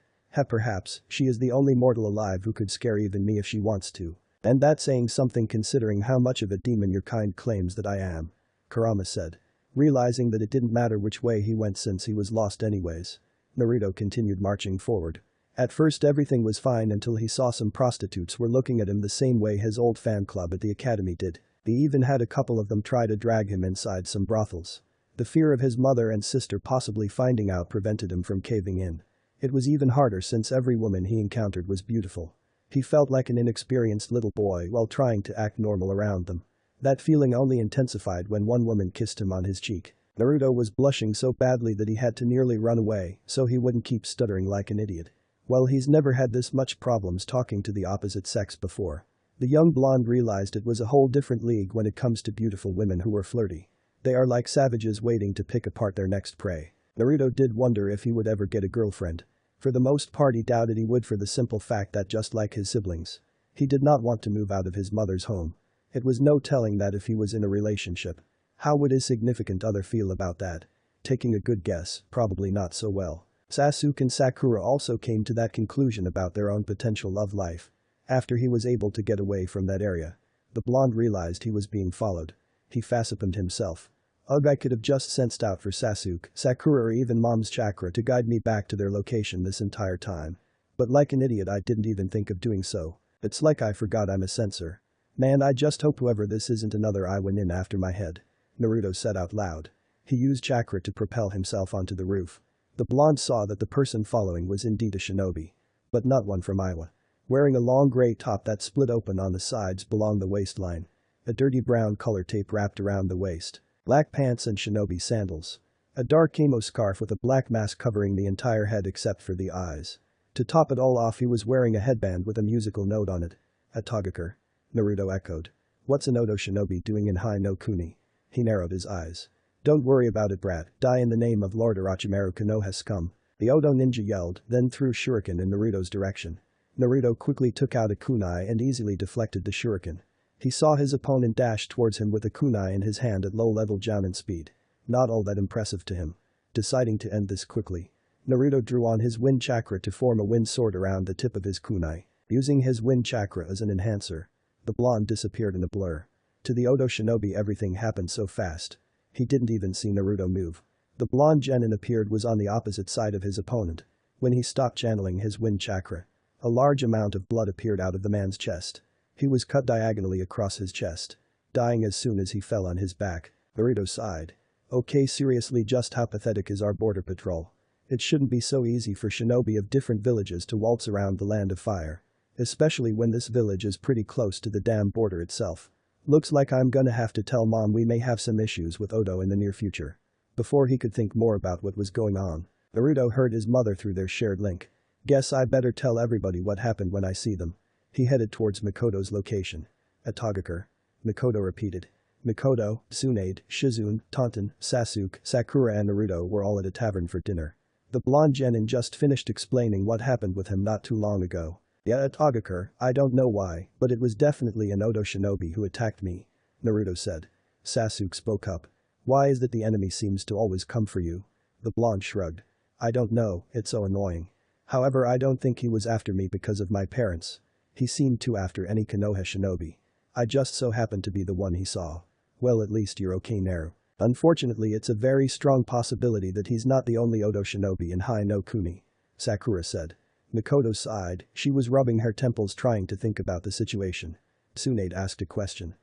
Perhaps, she is the only mortal alive who could scare even me if she wants to. And that's saying something considering how much of a demon your kind claims that I am. Kurama said. Realizing that it didn't matter which way he went since he was lost anyways. Naruto continued marching forward. At first everything was fine until he saw some prostitutes were looking at him the same way his old fan club at the academy did. They even had a couple of them try to drag him inside some brothels. The fear of his mother and sister possibly finding out prevented him from caving in. It was even harder since every woman he encountered was beautiful. He felt like an inexperienced little boy while trying to act normal around them. That feeling only intensified when one woman kissed him on his cheek. Naruto was blushing so badly that he had to nearly run away so he wouldn't keep stuttering like an idiot. Well, he's never had this much problems talking to the opposite sex before. The young blonde realized it was a whole different league when it comes to beautiful women who were flirty. They are like savages waiting to pick apart their next prey. Naruto did wonder if he would ever get a girlfriend. For the most part he doubted he would for the simple fact that just like his siblings, he did not want to move out of his mother's home. It was no telling that if he was in a relationship. How would his significant other feel about that? Taking a good guess, probably not so well. Sasuke and Sakura also came to that conclusion about their own potential love life. After he was able to get away from that area, the blonde realized he was being followed. He facepalmed himself. Ugh, I could have just sensed out for Sasuke, Sakura or even Mom's chakra to guide me back to their location this entire time. But like an idiot I didn't even think of doing so. It's like I forgot I'm a censor. Man, I just hope whoever this isn't another I went in after my head. Naruto said out loud. He used chakra to propel himself onto the roof. The blonde saw that the person following was indeed a shinobi. But not one from Iowa. Wearing a long gray top that split open on the sides below the waistline. A dirty brown color tape wrapped around the waist. Black pants and shinobi sandals. A dark camo scarf with a black mask covering the entire head except for the eyes. To top it all off he was wearing a headband with a musical note on it. A Togaker. Naruto echoed. What's an Odo shinobi doing in Hai no Kuni? He narrowed his eyes. Don't worry about it, brat, die in the name of Lord Orochimaru Konoha scum. The Odo ninja yelled, then threw shuriken in Naruto's direction. Naruto quickly took out a kunai and easily deflected the shuriken. He saw his opponent dash towards him with a kunai in his hand at low-level jounin speed. Not all that impressive to him. Deciding to end this quickly, Naruto drew on his wind chakra to form a wind sword around the tip of his kunai, using his wind chakra as an enhancer. The blonde disappeared in a blur. To the Odo shinobi everything happened so fast. He didn't even see Naruto move. The blonde genin appeared was on the opposite side of his opponent. When he stopped channeling his wind chakra, a large amount of blood appeared out of the man's chest. He was cut diagonally across his chest, dying as soon as he fell on his back. Naruto sighed. Okay, seriously, just how pathetic is our border patrol? It shouldn't be so easy for shinobi of different villages to waltz around the land of fire. Especially when this village is pretty close to the damn border itself. Looks like I'm gonna have to tell Mom we may have some issues with Odo in the near future. Before he could think more about what was going on, Naruto heard his mother through their shared link. Guess I better tell everybody what happened when I see them. He headed towards Mikoto's location. A Togaker. Mikoto repeated. Mikoto, Tsunade, Shizune, Taunton, Sasuke, Sakura and Naruto were all at a tavern for dinner. The blonde genin just finished explaining what happened with him not too long ago. Yeah, a Togaker, I don't know why, but it was definitely an Odo shinobi who attacked me. Naruto said. Sasuke spoke up. Why is it the enemy seems to always come for you? The blonde shrugged. I don't know, it's so annoying. However, I don't think he was after me because of my parents. He seemed to after any Konoha shinobi. I just so happened to be the one he saw. Well, at least you're okay, Naru. Unfortunately, it's a very strong possibility that he's not the only Odo shinobi in Hai no Kuni. Sakura said. Mikoto sighed, she was rubbing her temples trying to think about the situation. Tsunade asked a question.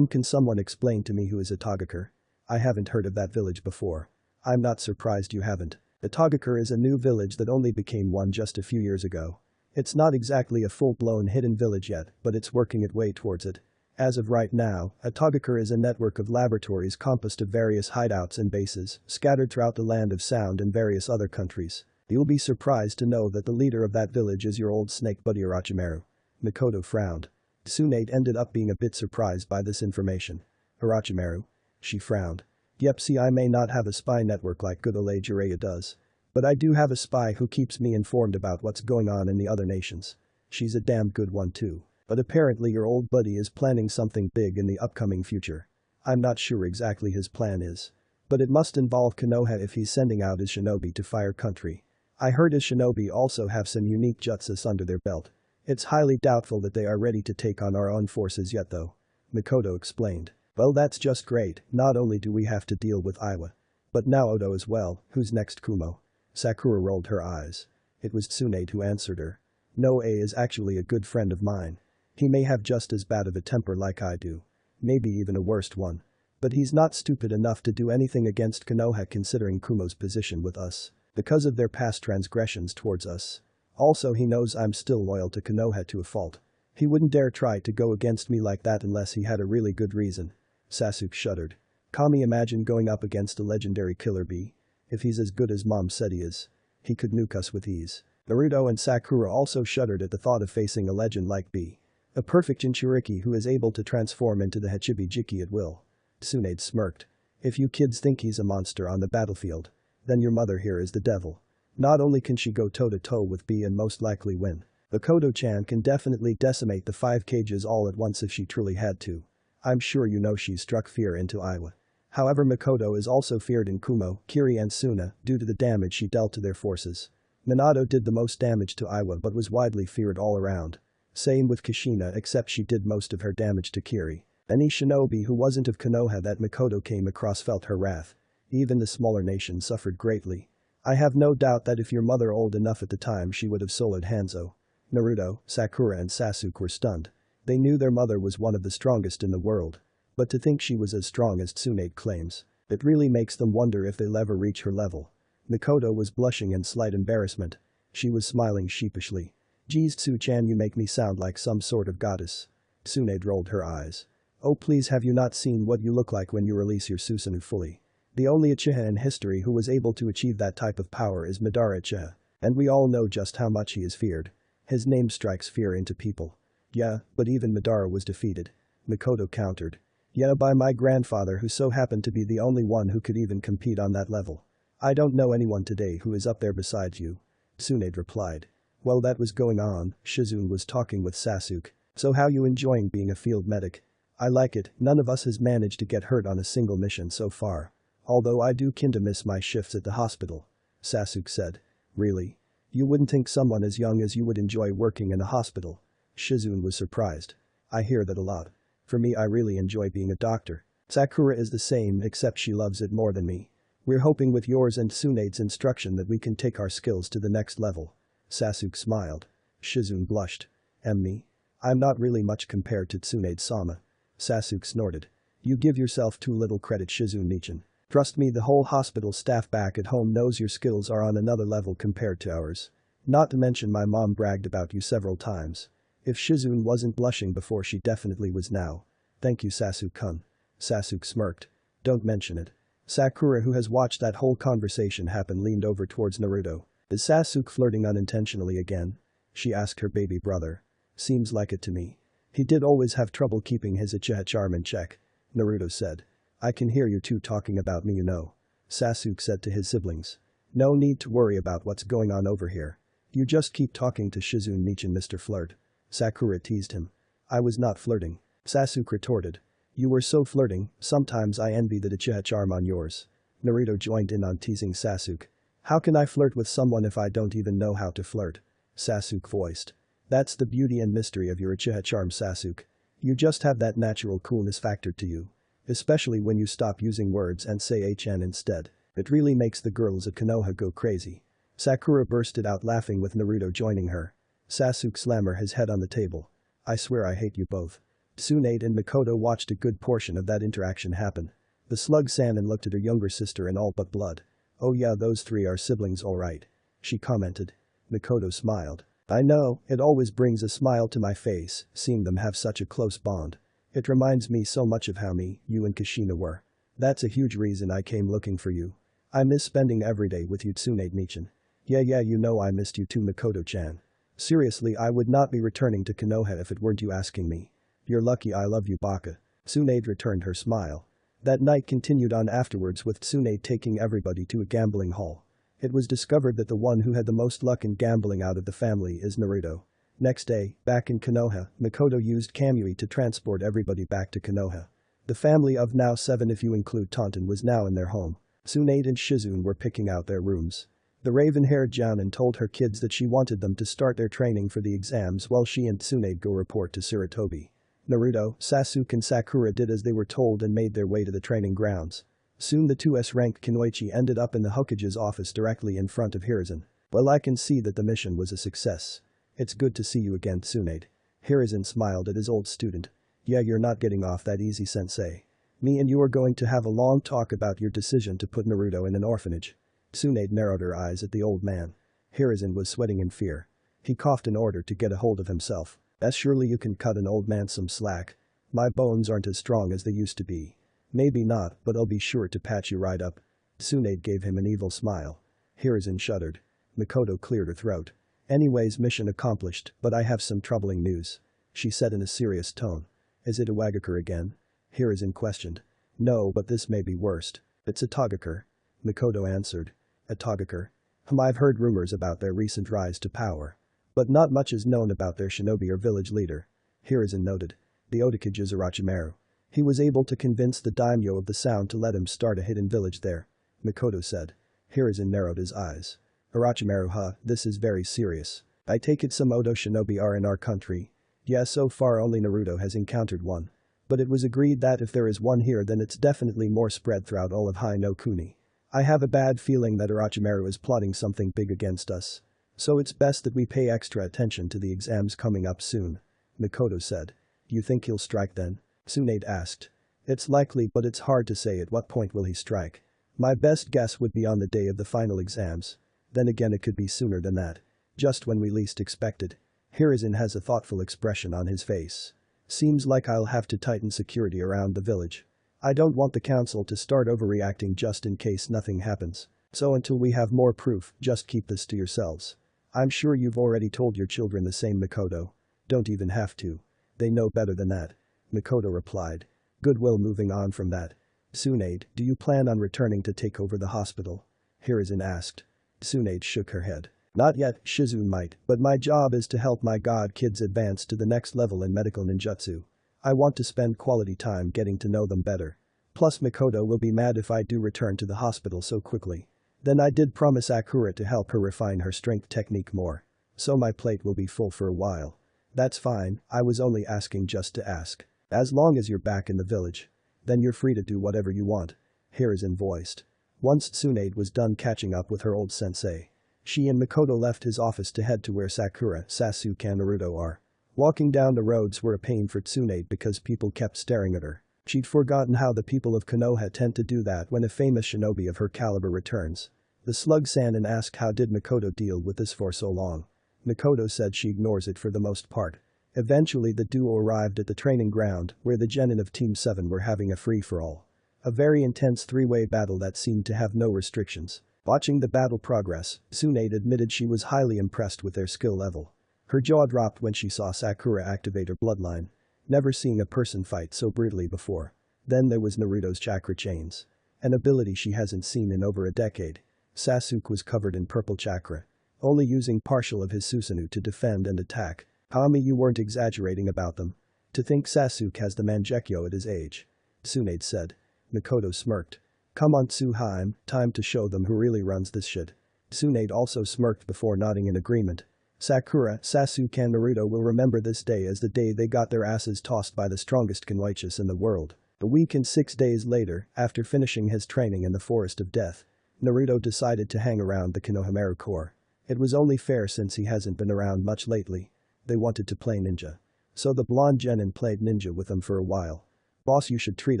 Can someone explain to me who is a Togaker? I haven't heard of that village before. I'm not surprised you haven't. A Togaker is a new village that only became one just a few years ago. It's not exactly a full-blown hidden village yet, but it's working its way towards it. As of right now, a Togakure is a network of laboratories composed of various hideouts and bases scattered throughout the Land of Sound and various other countries. You'll be surprised to know that the leader of that village is your old snake buddy Orochimaru. Mikoto frowned. Tsunade ended up being a bit surprised by this information. Orochimaru? She frowned. Yep, see, I may not have a spy network like good old Jiraiya does. But I do have a spy who keeps me informed about what's going on in the other nations. She's a damn good one too. But apparently your old buddy is planning something big in the upcoming future. I'm not sure exactly his plan is. But it must involve Konoha if he's sending out his shinobi to fire country. I heard his shinobi also have some unique jutsus under their belt. It's highly doubtful that they are ready to take on our own forces yet though. Mikoto explained. Well, that's just great, not only do we have to deal with Iwa. But now Odo as well. Who's next, Kumo? Sakura rolled her eyes. It was Tsunade who answered her. No, A is actually a good friend of mine. He may have just as bad of a temper like I do. Maybe even a worse one. But he's not stupid enough to do anything against Konoha considering Kumo's position with us. Because of their past transgressions towards us. Also, he knows I'm still loyal to Konoha to a fault. He wouldn't dare try to go against me like that unless he had a really good reason. Sasuke shuddered. Kami, imagine going up against a legendary killer bee. If he's as good as Mom said he is. He could nuke us with ease. Naruto and Sakura also shuddered at the thought of facing a legend like bee. A perfect Jinchuriki who is able to transform into the Hachibi Jiki at will. Tsunade smirked. If you kids think he's a monster on the battlefield. Then your mother here is the devil. Not only can she go toe-to-toe with B and most likely win, Mikoto-chan can definitely decimate the 5 cages all at once if she truly had to. I'm sure you know she struck fear into Iwa. However, Mikoto is also feared in Kumo, Kiri and Suna due to the damage she dealt to their forces. Minato did the most damage to Iwa but was widely feared all around. Same with Kushina except she did most of her damage to Kiri. Any shinobi who wasn't of Konoha that Mikoto came across felt her wrath. Even the smaller nation suffered greatly. I have no doubt that if your mother old enough at the time she would have soloed Hanzo. Naruto, Sakura and Sasuke were stunned. They knew their mother was one of the strongest in the world. But to think she was as strong as Tsunade claims, it really makes them wonder if they'll ever reach her level. Mikoto was blushing in slight embarrassment. She was smiling sheepishly. Geez, Tsu-chan, you make me sound like some sort of goddess. Tsunade rolled her eyes. Oh please, have you not seen what you look like when you release your Susanoo fully? The only Uchiha in history who was able to achieve that type of power is Madara Uchiha. And we all know just how much he is feared. His name strikes fear into people. Yeah, but even Madara was defeated. Mikoto countered. Yeah, by my grandfather who so happened to be the only one who could even compete on that level. I don't know anyone today who is up there besides you. Tsunade replied. While that was going on, Shizune was talking with Sasuke. So how you enjoying being a field medic? I like it, none of us has managed to get hurt on a single mission so far. Although I do kinda miss my shifts at the hospital. Sasuke said. Really? You wouldn't think someone as young as you would enjoy working in a hospital. Shizune was surprised. I hear that a lot. For me, I really enjoy being a doctor. Sakura is the same except she loves it more than me. We're hoping with yours and Tsunade's instruction that we can take our skills to the next level. Sasuke smiled. Shizune blushed. And me? I'm not really much compared to Tsunade-sama. Sasuke snorted. You give yourself too little credit, Shizune-nichan. Trust me, the whole hospital staff back at home knows your skills are on another level compared to ours. Not to mention my mom bragged about you several times. If Shizune wasn't blushing before, she definitely was now. Thank you, Sasuke-kun. Sasuke smirked. Don't mention it. Sakura, who has watched that whole conversation happen, leaned over towards Naruto. Is Sasuke flirting unintentionally again? She asked her baby brother. Seems like it to me. He did always have trouble keeping his Uchiha charm in check. Naruto said. I can hear you two talking about me, you know. Sasuke said to his siblings. No need to worry about what's going on over here. You just keep talking to Shizune-nichan, Mr. Flirt. Sakura teased him. I was not flirting. Sasuke retorted. You were so flirting, sometimes I envy the Uchiha charm on yours. Naruto joined in on teasing Sasuke. How can I flirt with someone if I don't even know how to flirt? Sasuke voiced. That's the beauty and mystery of your Uchiha charm, Sasuke. You just have that natural coolness factor to you. Especially when you stop using words and say HN instead. It really makes the girls at Konoha go crazy. Sakura bursted out laughing with Naruto joining her. Sasuke slammed his head on the table. I swear I hate you both. Tsunade and Mikoto watched a good portion of that interaction happen. The slug Sanin looked at her younger sister in all but blood. Oh yeah, those three are siblings alright. She commented. Mikoto smiled. I know, it always brings a smile to my face, seeing them have such a close bond. It reminds me so much of how you and Kashina were. That's a huge reason I came looking for you. I miss spending every day with you Tsunade-nichan. Yeah you know I missed you too Mikoto-chan. Seriously I would not be returning to Konoha if it weren't you asking me. You're lucky I love you Baka. Tsunade returned her smile. That night continued on afterwards with Tsunade taking everybody to a gambling hall. It was discovered that the one who had the most luck in gambling out of the family is Naruto. Next day, back in Konoha, Mikoto used Kamui to transport everybody back to Konoha. The family of now 7 if you include Taunton was now in their home. Tsunade and Shizune were picking out their rooms. The raven-haired Jounin told her kids that she wanted them to start their training for the exams while she and Tsunade go report to Sarutobi. Naruto, Sasuke and Sakura did as they were told and made their way to the training grounds. Soon the 2S-ranked Kunoichi ended up in the Hokage's office directly in front of Hiruzen. Well I can see that the mission was a success. It's good to see you again Tsunade. Hiruzen smiled at his old student. Yeah you're not getting off that easy sensei. Me and you are going to have a long talk about your decision to put Naruto in an orphanage. Tsunade narrowed her eyes at the old man. Hiruzen was sweating in fear. He coughed in order to get a hold of himself. Surely you can cut an old man some slack. My bones aren't as strong as they used to be. Maybe not, but I'll be sure to patch you right up. Tsunade gave him an evil smile. Hiruzen shuddered. Mikoto cleared her throat. Anyways mission accomplished, but I have some troubling news. She said in a serious tone. Is it a Wagakure again? Hiruzen questioned. No but this may be worst. It's a Togakure. Mikoto answered. A Togakure? I've heard rumors about their recent rise to power. But not much is known about their shinobi or village leader. Hiruzen noted. The Otokage is Orochimaru. He was able to convince the daimyo of the sound to let him start a hidden village there. Mikoto said. Hiruzen narrowed his eyes. Orochimaru this is very serious. I take it some Odo shinobi are in our country. Yeah so far only Naruto has encountered one. But it was agreed that if there is one here then it's definitely more spread throughout all of Hai no Kuni. I have a bad feeling that Orochimaru is plotting something big against us. So it's best that we pay extra attention to the exams coming up soon. Mikoto said. You think he'll strike then? Tsunade asked. It's likely but it's hard to say at what point will he strike. My best guess would be on the day of the final exams. Then again it could be sooner than that. Just when we least expect it. Hiruzen has a thoughtful expression on his face. Seems like I'll have to tighten security around the village. I don't want the council to start overreacting just in case nothing happens. So until we have more proof, just keep this to yourselves. I'm sure you've already told your children the same Mikoto. Don't even have to. They know better than that. Mikoto replied. Goodwill moving on from that. Tsunade, do you plan on returning to take over the hospital? Hiruzen asked. Tsunade shook her head. Not yet, Shizune might, but my job is to help my god kids advance to the next level in medical ninjutsu. I want to spend quality time getting to know them better. Plus Mikoto will be mad if I do return to the hospital so quickly. Then I did promise Sakura to help her refine her strength technique more. So my plate will be full for a while. That's fine, I was only asking just to ask. As long as you're back in the village. Then you're free to do whatever you want. Hiruzen voiced. Once Tsunade was done catching up with her old sensei. She and Mikoto left his office to head to where Sakura, Sasuke and Naruto are. Walking down the roads were a pain for Tsunade because people kept staring at her. She'd forgotten how the people of Konoha tend to do that when a famous shinobi of her caliber returns. The slug Sanin asked how did Mikoto deal with this for so long. Mikoto said she ignores it for the most part. Eventually the duo arrived at the training ground where the genin of Team 7 were having a free-for-all. A very intense three-way battle that seemed to have no restrictions. Watching the battle progress, Tsunade admitted she was highly impressed with their skill level. Her jaw dropped when she saw Sakura activate her bloodline. Never seeing a person fight so brutally before. Then there was Naruto's chakra chains. An ability she hasn't seen in over a decade. Sasuke was covered in purple chakra. Only using partial of his Susanoo to defend and attack. You weren't exaggerating about them. To think Sasuke has the Mangekyo at his age. Tsunade said. Mikoto smirked. Come on Tsuhaime, time to show them who really runs this shit. Tsunade also smirked before nodding in agreement. Sakura, Sasuke and Naruto will remember this day as the day they got their asses tossed by the strongest Kunoichis in the world. A week and 6 days later, after finishing his training in the Forest of Death, Naruto decided to hang around the Konohamaru Corps. It was only fair since he hasn't been around much lately. They wanted to play ninja. So the blonde genin played ninja with them for a while. Boss, you should treat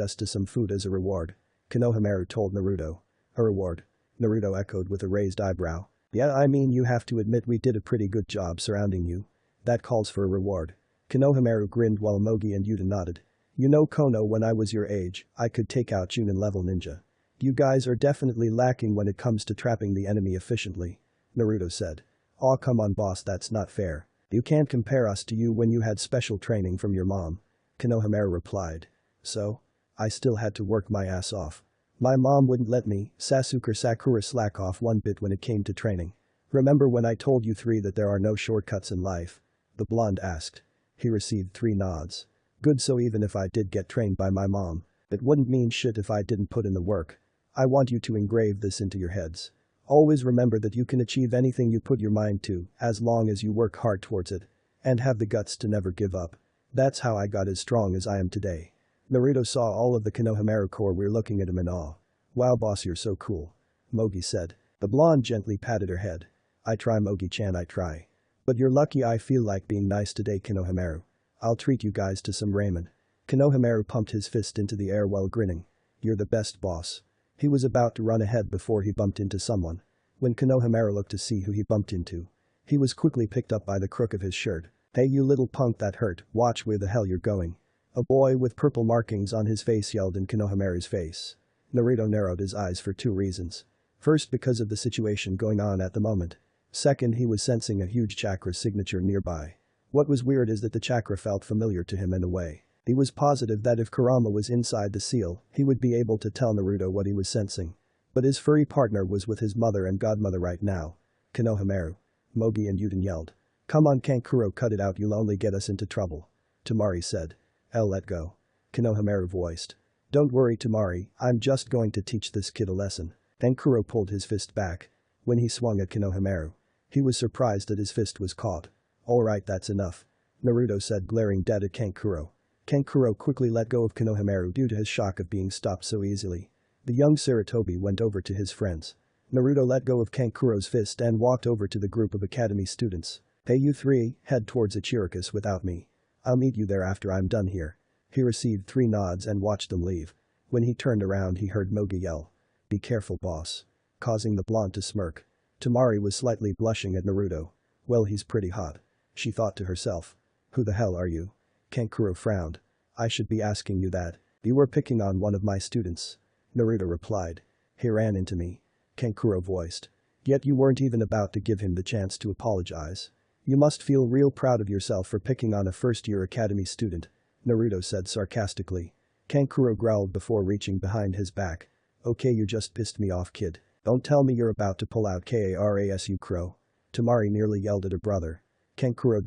us to some food as a reward. Konohamaru told Naruto. A reward? Naruto echoed with a raised eyebrow. Yeah, you have to admit we did a pretty good job surrounding you. That calls for a reward. Konohamaru grinned while Mogi and Yuta nodded. You know Kono, when I was your age, I could take out Chunin level ninja. You guys are definitely lacking when it comes to trapping the enemy efficiently. Naruto said. Aw, come on boss, that's not fair. You can't compare us to you when you had special training from your mom. Konohamaru replied. So? I still had to work my ass off. My mom wouldn't let me, Sakura slack off one bit when it came to training. Remember when I told you three that there are no shortcuts in life? The blonde asked. He received 3 nods. Good, so even if I did get trained by my mom, it wouldn't mean shit if I didn't put in the work. I want you to engrave this into your heads. Always remember that you can achieve anything you put your mind to, as long as you work hard towards it. And have the guts to never give up. That's how I got as strong as I am today. Naruto saw all of the Konohamaru Corps were looking at him in awe. Wow boss, you're so cool. Mogi said. The blonde gently patted her head. I try, Mogi-chan, I try. But you're lucky. I feel like being nice today, Konohamaru. I'll treat you guys to some ramen. Konohamaru pumped his fist into the air while grinning. You're the best, boss. He was about to run ahead before he bumped into someone. When Konohamaru looked to see who he bumped into, he was quickly picked up by the crook of his shirt. Hey you little punk, that hurt, watch where the hell you're going. A boy with purple markings on his face yelled in Konohamaru's face. Naruto narrowed his eyes for 2 reasons. First, because of the situation going on at the moment. Second, he was sensing a huge chakra signature nearby. What was weird is that the chakra felt familiar to him in a way. He was positive that if Kurama was inside the seal, he would be able to tell Naruto what he was sensing. But his furry partner was with his mother and godmother right now. Konohamaru. Mogi and Yuden yelled. Come on Kankuro, cut it out, you'll only get us into trouble. Tamari said. Let go. Konohamaru voiced. Don't worry Tamari, I'm just going to teach this kid a lesson. Kankuro pulled his fist back. When he swung at Konohamaru, he was surprised that his fist was caught. Alright, that's enough. Naruto said, glaring dead at Kankuro. Kankuro quickly let go of Konohamaru due to his shock of being stopped so easily. The young Sarutobi went over to his friends. Naruto let go of Kankuro's fist and walked over to the group of academy students. Hey you 3, head towards Ichirikus without me. I'll meet you there after I'm done here. He received 3 nods and watched them leave. When he turned around he heard Mogi yell. Be careful boss. Causing the blonde to smirk. Tamari was slightly blushing at Naruto. Well, he's pretty hot. She thought to herself. Who the hell are you? Kankuro frowned. I should be asking you that. You were picking on one of my students. Naruto replied. He ran into me. Kankuro voiced. Yet you weren't even about to give him the chance to apologize. You must feel real proud of yourself for picking on a first-year academy student. Naruto said sarcastically. Kankuro growled before reaching behind his back. Okay, you just pissed me off, kid. Don't tell me you're about to pull out Karasu Crow. Tamari nearly yelled at her brother. Kankuro.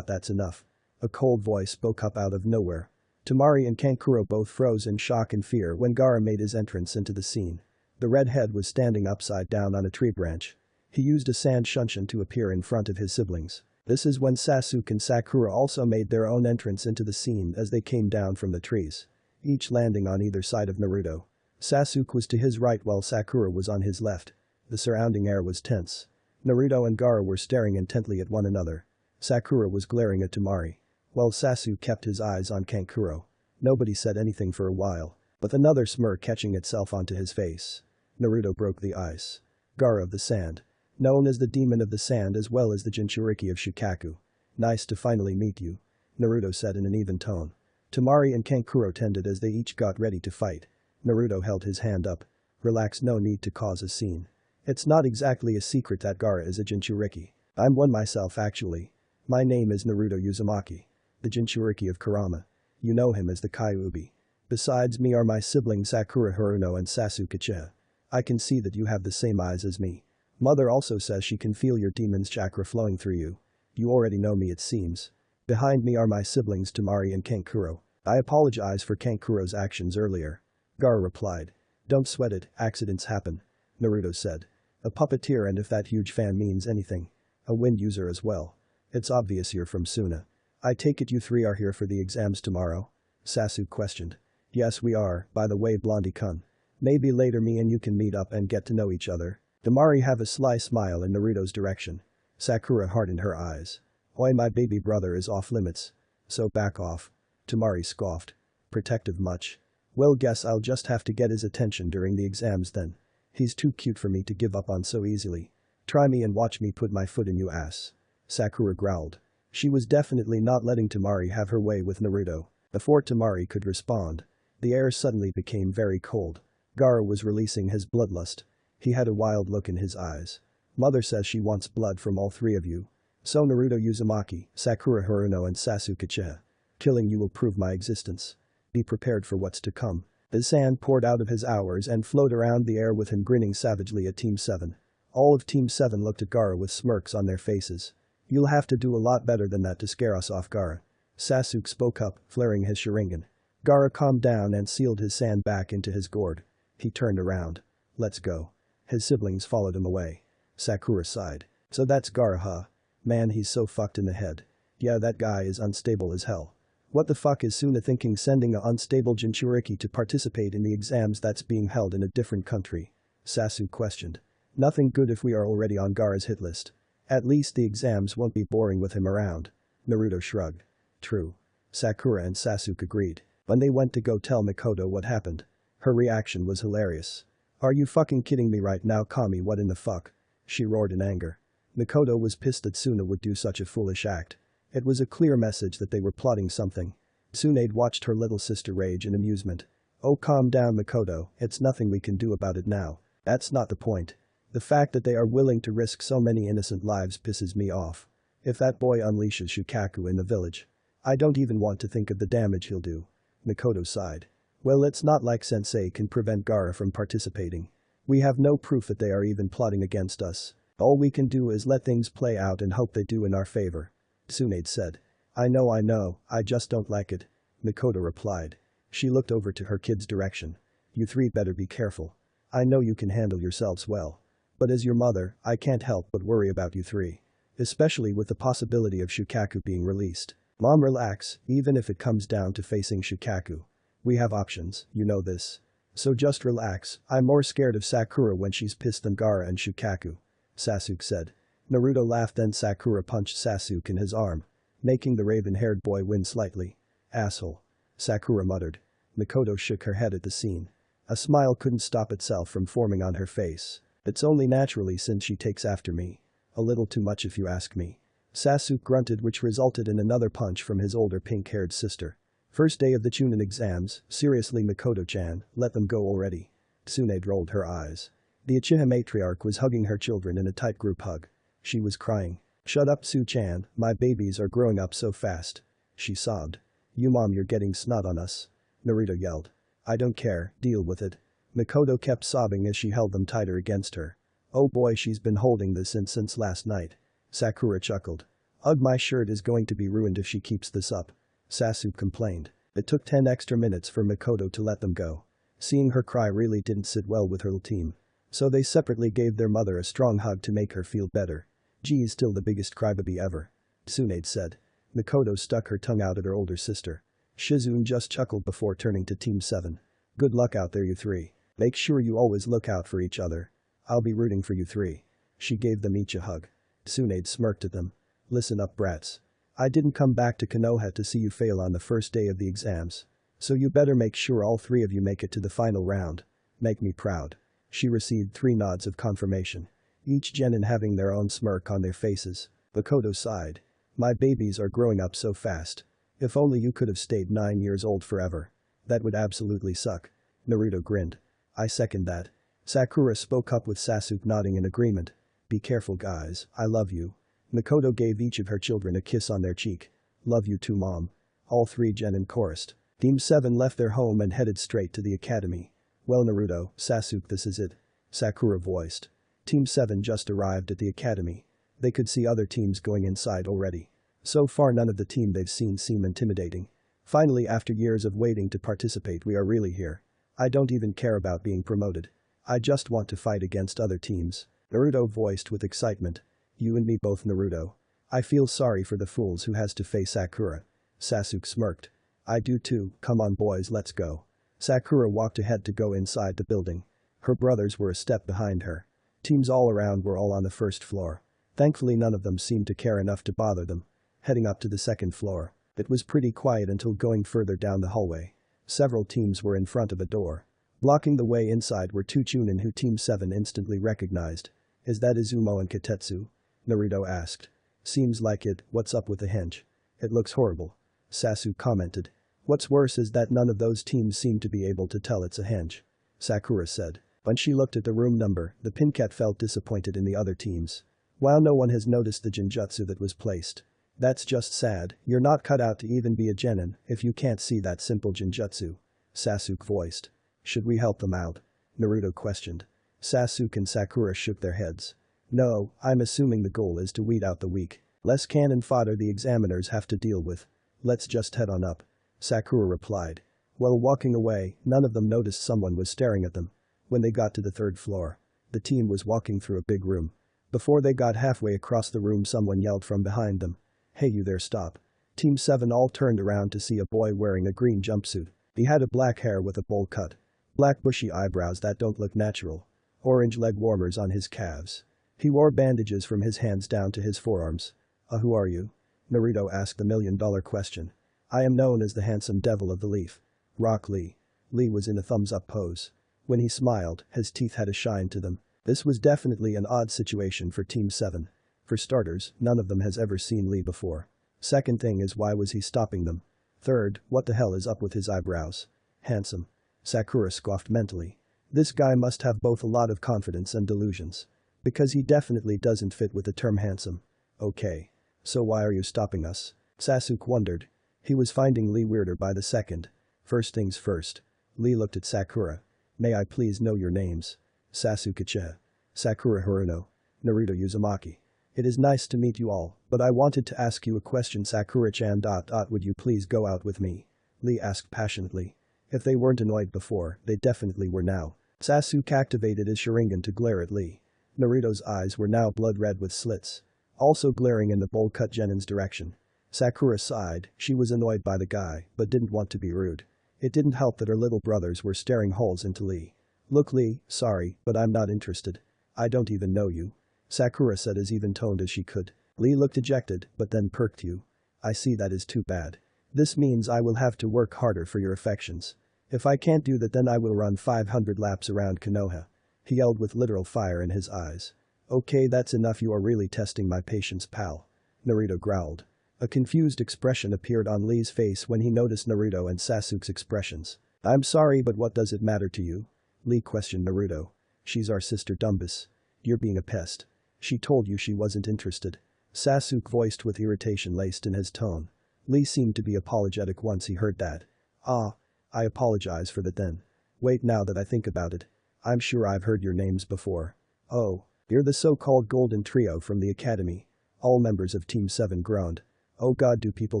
That's enough. A cold voice spoke up out of nowhere. Tamari and Kankuro both froze in shock and fear when Gaara made his entrance into the scene. The redhead was standing upside down on a tree branch. He used a sand shunshin to appear in front of his siblings. This is when Sasuke and Sakura also made their own entrance into the scene as they came down from the trees. Each landing on either side of Naruto. Sasuke was to his right while Sakura was on his left. The surrounding air was tense. Naruto and Gaara were staring intently at one another. Sakura was glaring at Tamari, while Sasuke kept his eyes on Kankuro. Nobody said anything for a while, with another smirk catching itself onto his face. Naruto broke the ice. Gaara of the Sand. Known as the Demon of the Sand as well as the Jinchuriki of Shukaku. Nice to finally meet you. Naruto said in an even tone. Tamari and Kankuro tended as they each got ready to fight. Naruto held his hand up. Relax, no need to cause a scene. It's not exactly a secret that Gaara is a Jinchuriki. I'm one myself actually. My name is Naruto Uzumaki. The Jinchuriki of Kurama. You know him as the Kyuubi. Besides me are my siblings Sakura Haruno and Sasuke Uchiha. I can see that you have the same eyes as me. Mother also says she can feel your demon's chakra flowing through you. You already know me, it seems. Behind me are my siblings Tamari and Kankuro. I apologize for Kankuro's actions earlier. Gaara replied. Don't sweat it, accidents happen. Naruto said. A puppeteer, and if that huge fan means anything, a wind user as well. It's obvious you're from Suna. I take it you 3 are here for the exams tomorrow? Sasuke questioned. Yes we are, by the way Blondie-kun. Maybe later me and you can meet up and get to know each other. Tamari have a sly smile in Naruto's direction. Sakura hardened her eyes. Oi, my baby brother is off limits. So back off. Tamari scoffed. Protective much? Well, guess I'll just have to get his attention during the exams then. He's too cute for me to give up on so easily. Try me and watch me put my foot in you ass. Sakura growled. She was definitely not letting Tamari have her way with Naruto. Before Tamari could respond, the air suddenly became very cold. Gaara was releasing his bloodlust. He had a wild look in his eyes. Mother says she wants blood from all three of you. So Naruto Uzumaki, Sakura Haruno and Sasuke Uchiha. Killing you will prove my existence. Be prepared for what's to come. The sand poured out of his hours and flowed around the air with him grinning savagely at Team 7. All of Team 7 looked at Gaara with smirks on their faces. You'll have to do a lot better than that to scare us off, Gaara. Sasuke spoke up, flaring his Sharingan. Gaara calmed down and sealed his sand back into his gourd. He turned around. Let's go. His siblings followed him away. Sakura sighed. So that's Gaara, huh? Man, he's so fucked in the head. Yeah, that guy is unstable as hell. What the fuck is Suna thinking sending a unstable Jinchuriki to participate in the exams that's being held in a different country? Sasuke questioned. Nothing good if we are already on Gaara's hit list. At least the exams won't be boring with him around. Naruto shrugged. True. Sakura and Sasuke agreed. When they went to go tell Mikoto what happened, her reaction was hilarious. Are you fucking kidding me right now, Kami? What in the fuck? She roared in anger. Mikoto was pissed that Suna would do such a foolish act. It was a clear message that they were plotting something. Tsunade watched her little sister rage in amusement. Oh, calm down, Mikoto, it's nothing we can do about it now. That's not the point. The fact that they are willing to risk so many innocent lives pisses me off. If that boy unleashes Shukaku in the village, I don't even want to think of the damage he'll do. Mikoto sighed. Well, it's not like Sensei can prevent Gaara from participating. We have no proof that they are even plotting against us. All we can do is let things play out and hope they do in our favor. Tsunade said. I know, I just don't like it. Mikoto replied. She looked over to her kids' direction. You three better be careful. I know you can handle yourselves well. But as your mother, I can't help but worry about you three. Especially with the possibility of Shukaku being released. Mom, relax, even if it comes down to facing Shukaku. We have options, you know this. So just relax, I'm more scared of Sakura when she's pissed than Gaara and Shukaku. Sasuke said. Naruto laughed, then Sakura punched Sasuke in his arm, making the raven-haired boy wince slightly. Asshole. Sakura muttered. Mikoto shook her head at the scene. A smile couldn't stop itself from forming on her face. It's only naturally since she takes after me. A little too much if you ask me. Sasuke grunted, which resulted in another punch from his older pink-haired sister. First day of the Chunin exams, seriously Mikoto-chan, let them go already. Tsunade rolled her eyes. The Uchiha matriarch was hugging her children in a tight group hug. She was crying. Shut up, Su-chan, my babies are growing up so fast. She sobbed. You mom, you're getting snot on us. Naruto yelled. I don't care, deal with it. Mikoto kept sobbing as she held them tighter against her. Oh boy, she's been holding this in since last night. Sakura chuckled. Ugh, my shirt is going to be ruined if she keeps this up. Sasuke complained. It took 10 extra minutes for Mikoto to let them go. Seeing her cry really didn't sit well with her team. So they separately gave their mother a strong hug to make her feel better. Geez, still the biggest crybaby ever. Tsunade said. Mikoto stuck her tongue out at her older sister. Shizune just chuckled before turning to Team 7. Good luck out there, you three. Make sure you always look out for each other. I'll be rooting for you three. She gave them each a hug. Tsunade smirked at them. Listen up, brats. I didn't come back to Konoha to see you fail on the first day of the exams. So you better make sure all three of you make it to the final round. Make me proud. She received 3 nods of confirmation. Each genin having their own smirk on their faces. Mikoto sighed. My babies are growing up so fast. If only you could have stayed 9 years old forever. That would absolutely suck. Naruto grinned. I second that. Sakura spoke up with Sasuke nodding in agreement. Be careful, guys, I love you. Mikoto gave each of her children a kiss on their cheek. Love you too, mom. All 3 genin chorused. Team 7 left their home and headed straight to the academy. Well, Naruto, Sasuke, this is it. Sakura voiced. Team 7 just arrived at the academy. They could see other teams going inside already. So far none of the team they've seen seem intimidating. Finally, after years of waiting to participate, we are really here. I don't even care about being promoted. I just want to fight against other teams. Naruto voiced with excitement. You and me both, Naruto. I feel sorry for the fools who has to face Sakura. Sasuke smirked. I do too, come on boys, let's go. Sakura walked ahead to go inside the building. Her brothers were a step behind her. Teams all around were all on the first floor. Thankfully none of them seemed to care enough to bother them. Heading up to the second floor. It was pretty quiet until going further down the hallway. Several teams were in front of a door. Blocking the way inside were 2 Chunin who Team 7 instantly recognized. Is that Izumo and Katetsu? Naruto asked. Seems like it, what's up with the hench? It looks horrible. Sasuke commented. What's worse is that none of those teams seem to be able to tell it's a henge. Sakura said. When she looked at the room number, the Pincat felt disappointed in the other teams. While no one has noticed the genjutsu that was placed. That's just sad, you're not cut out to even be a genin if you can't see that simple genjutsu. Sasuke voiced. Should we help them out? Naruto questioned. Sasuke and Sakura shook their heads. No, I'm assuming the goal is to weed out the weak. Less cannon fodder the examiners have to deal with. Let's just head on up. Sakura replied. While walking away, none of them noticed someone was staring at them. When they got to the third floor, the team was walking through a big room. Before they got halfway across the room, someone yelled from behind them. Hey, you there, stop. Team 7 all turned around to see a boy wearing a green jumpsuit. He had a black hair with a bowl cut. Black bushy eyebrows that don't look natural. Orange leg warmers on his calves. He wore bandages from his hands down to his forearms. Who are you? Naruto asked the million-dollar question. I am known as the handsome devil of the leaf. Rock Lee. Lee was in a thumbs-up pose. When he smiled, his teeth had a shine to them. This was definitely an odd situation for Team 7. For starters, none of them has ever seen Lee before. Second thing is, why was he stopping them? Third, what the hell is up with his eyebrows? Handsome. Sakura scoffed mentally. This guy must have both a lot of confidence and delusions. Because he definitely doesn't fit with the term handsome. Okay. So why are you stopping us? Sasuke wondered. He was finding Lee weirder by the second. First things first. Lee looked at Sakura. May I please know your names? Sasuke-chan. Sakura Haruno. Naruto Uzumaki. It is nice to meet you all, but I wanted to ask you a question. Sakura-chan. Would you please go out with me? Lee asked passionately. If they weren't annoyed before, they definitely were now. Sasuke activated his Sharingan to glare at Lee. Naruto's eyes were now blood red with slits. Also glaring in the bowl-cut genin's direction. Sakura sighed, she was annoyed by the guy, but didn't want to be rude. It didn't help that her little brothers were staring holes into Lee. Look Lee, sorry, but I'm not interested. I don't even know you. Sakura said as even-toned as she could. Lee looked dejected, but then perked you. I see, that is too bad. This means I will have to work harder for your affections. If I can't do that, then I will run 500 laps around Konoha. He yelled with literal fire in his eyes. Okay, that's enough, you are really testing my patience, pal. Naruto growled. A confused expression appeared on Lee's face when he noticed Naruto and Sasuke's expressions. I'm sorry, but what does it matter to you? Lee questioned Naruto. She's our sister, Dumbus. You're being a pest. She told you she wasn't interested. Sasuke voiced with irritation laced in his tone. Lee seemed to be apologetic once he heard that. I apologize for that then. Wait, now that I think about it. I'm sure I've heard your names before. Oh, you're the so-called Golden Trio from the Academy. All members of Team 7 groaned. Oh god, do people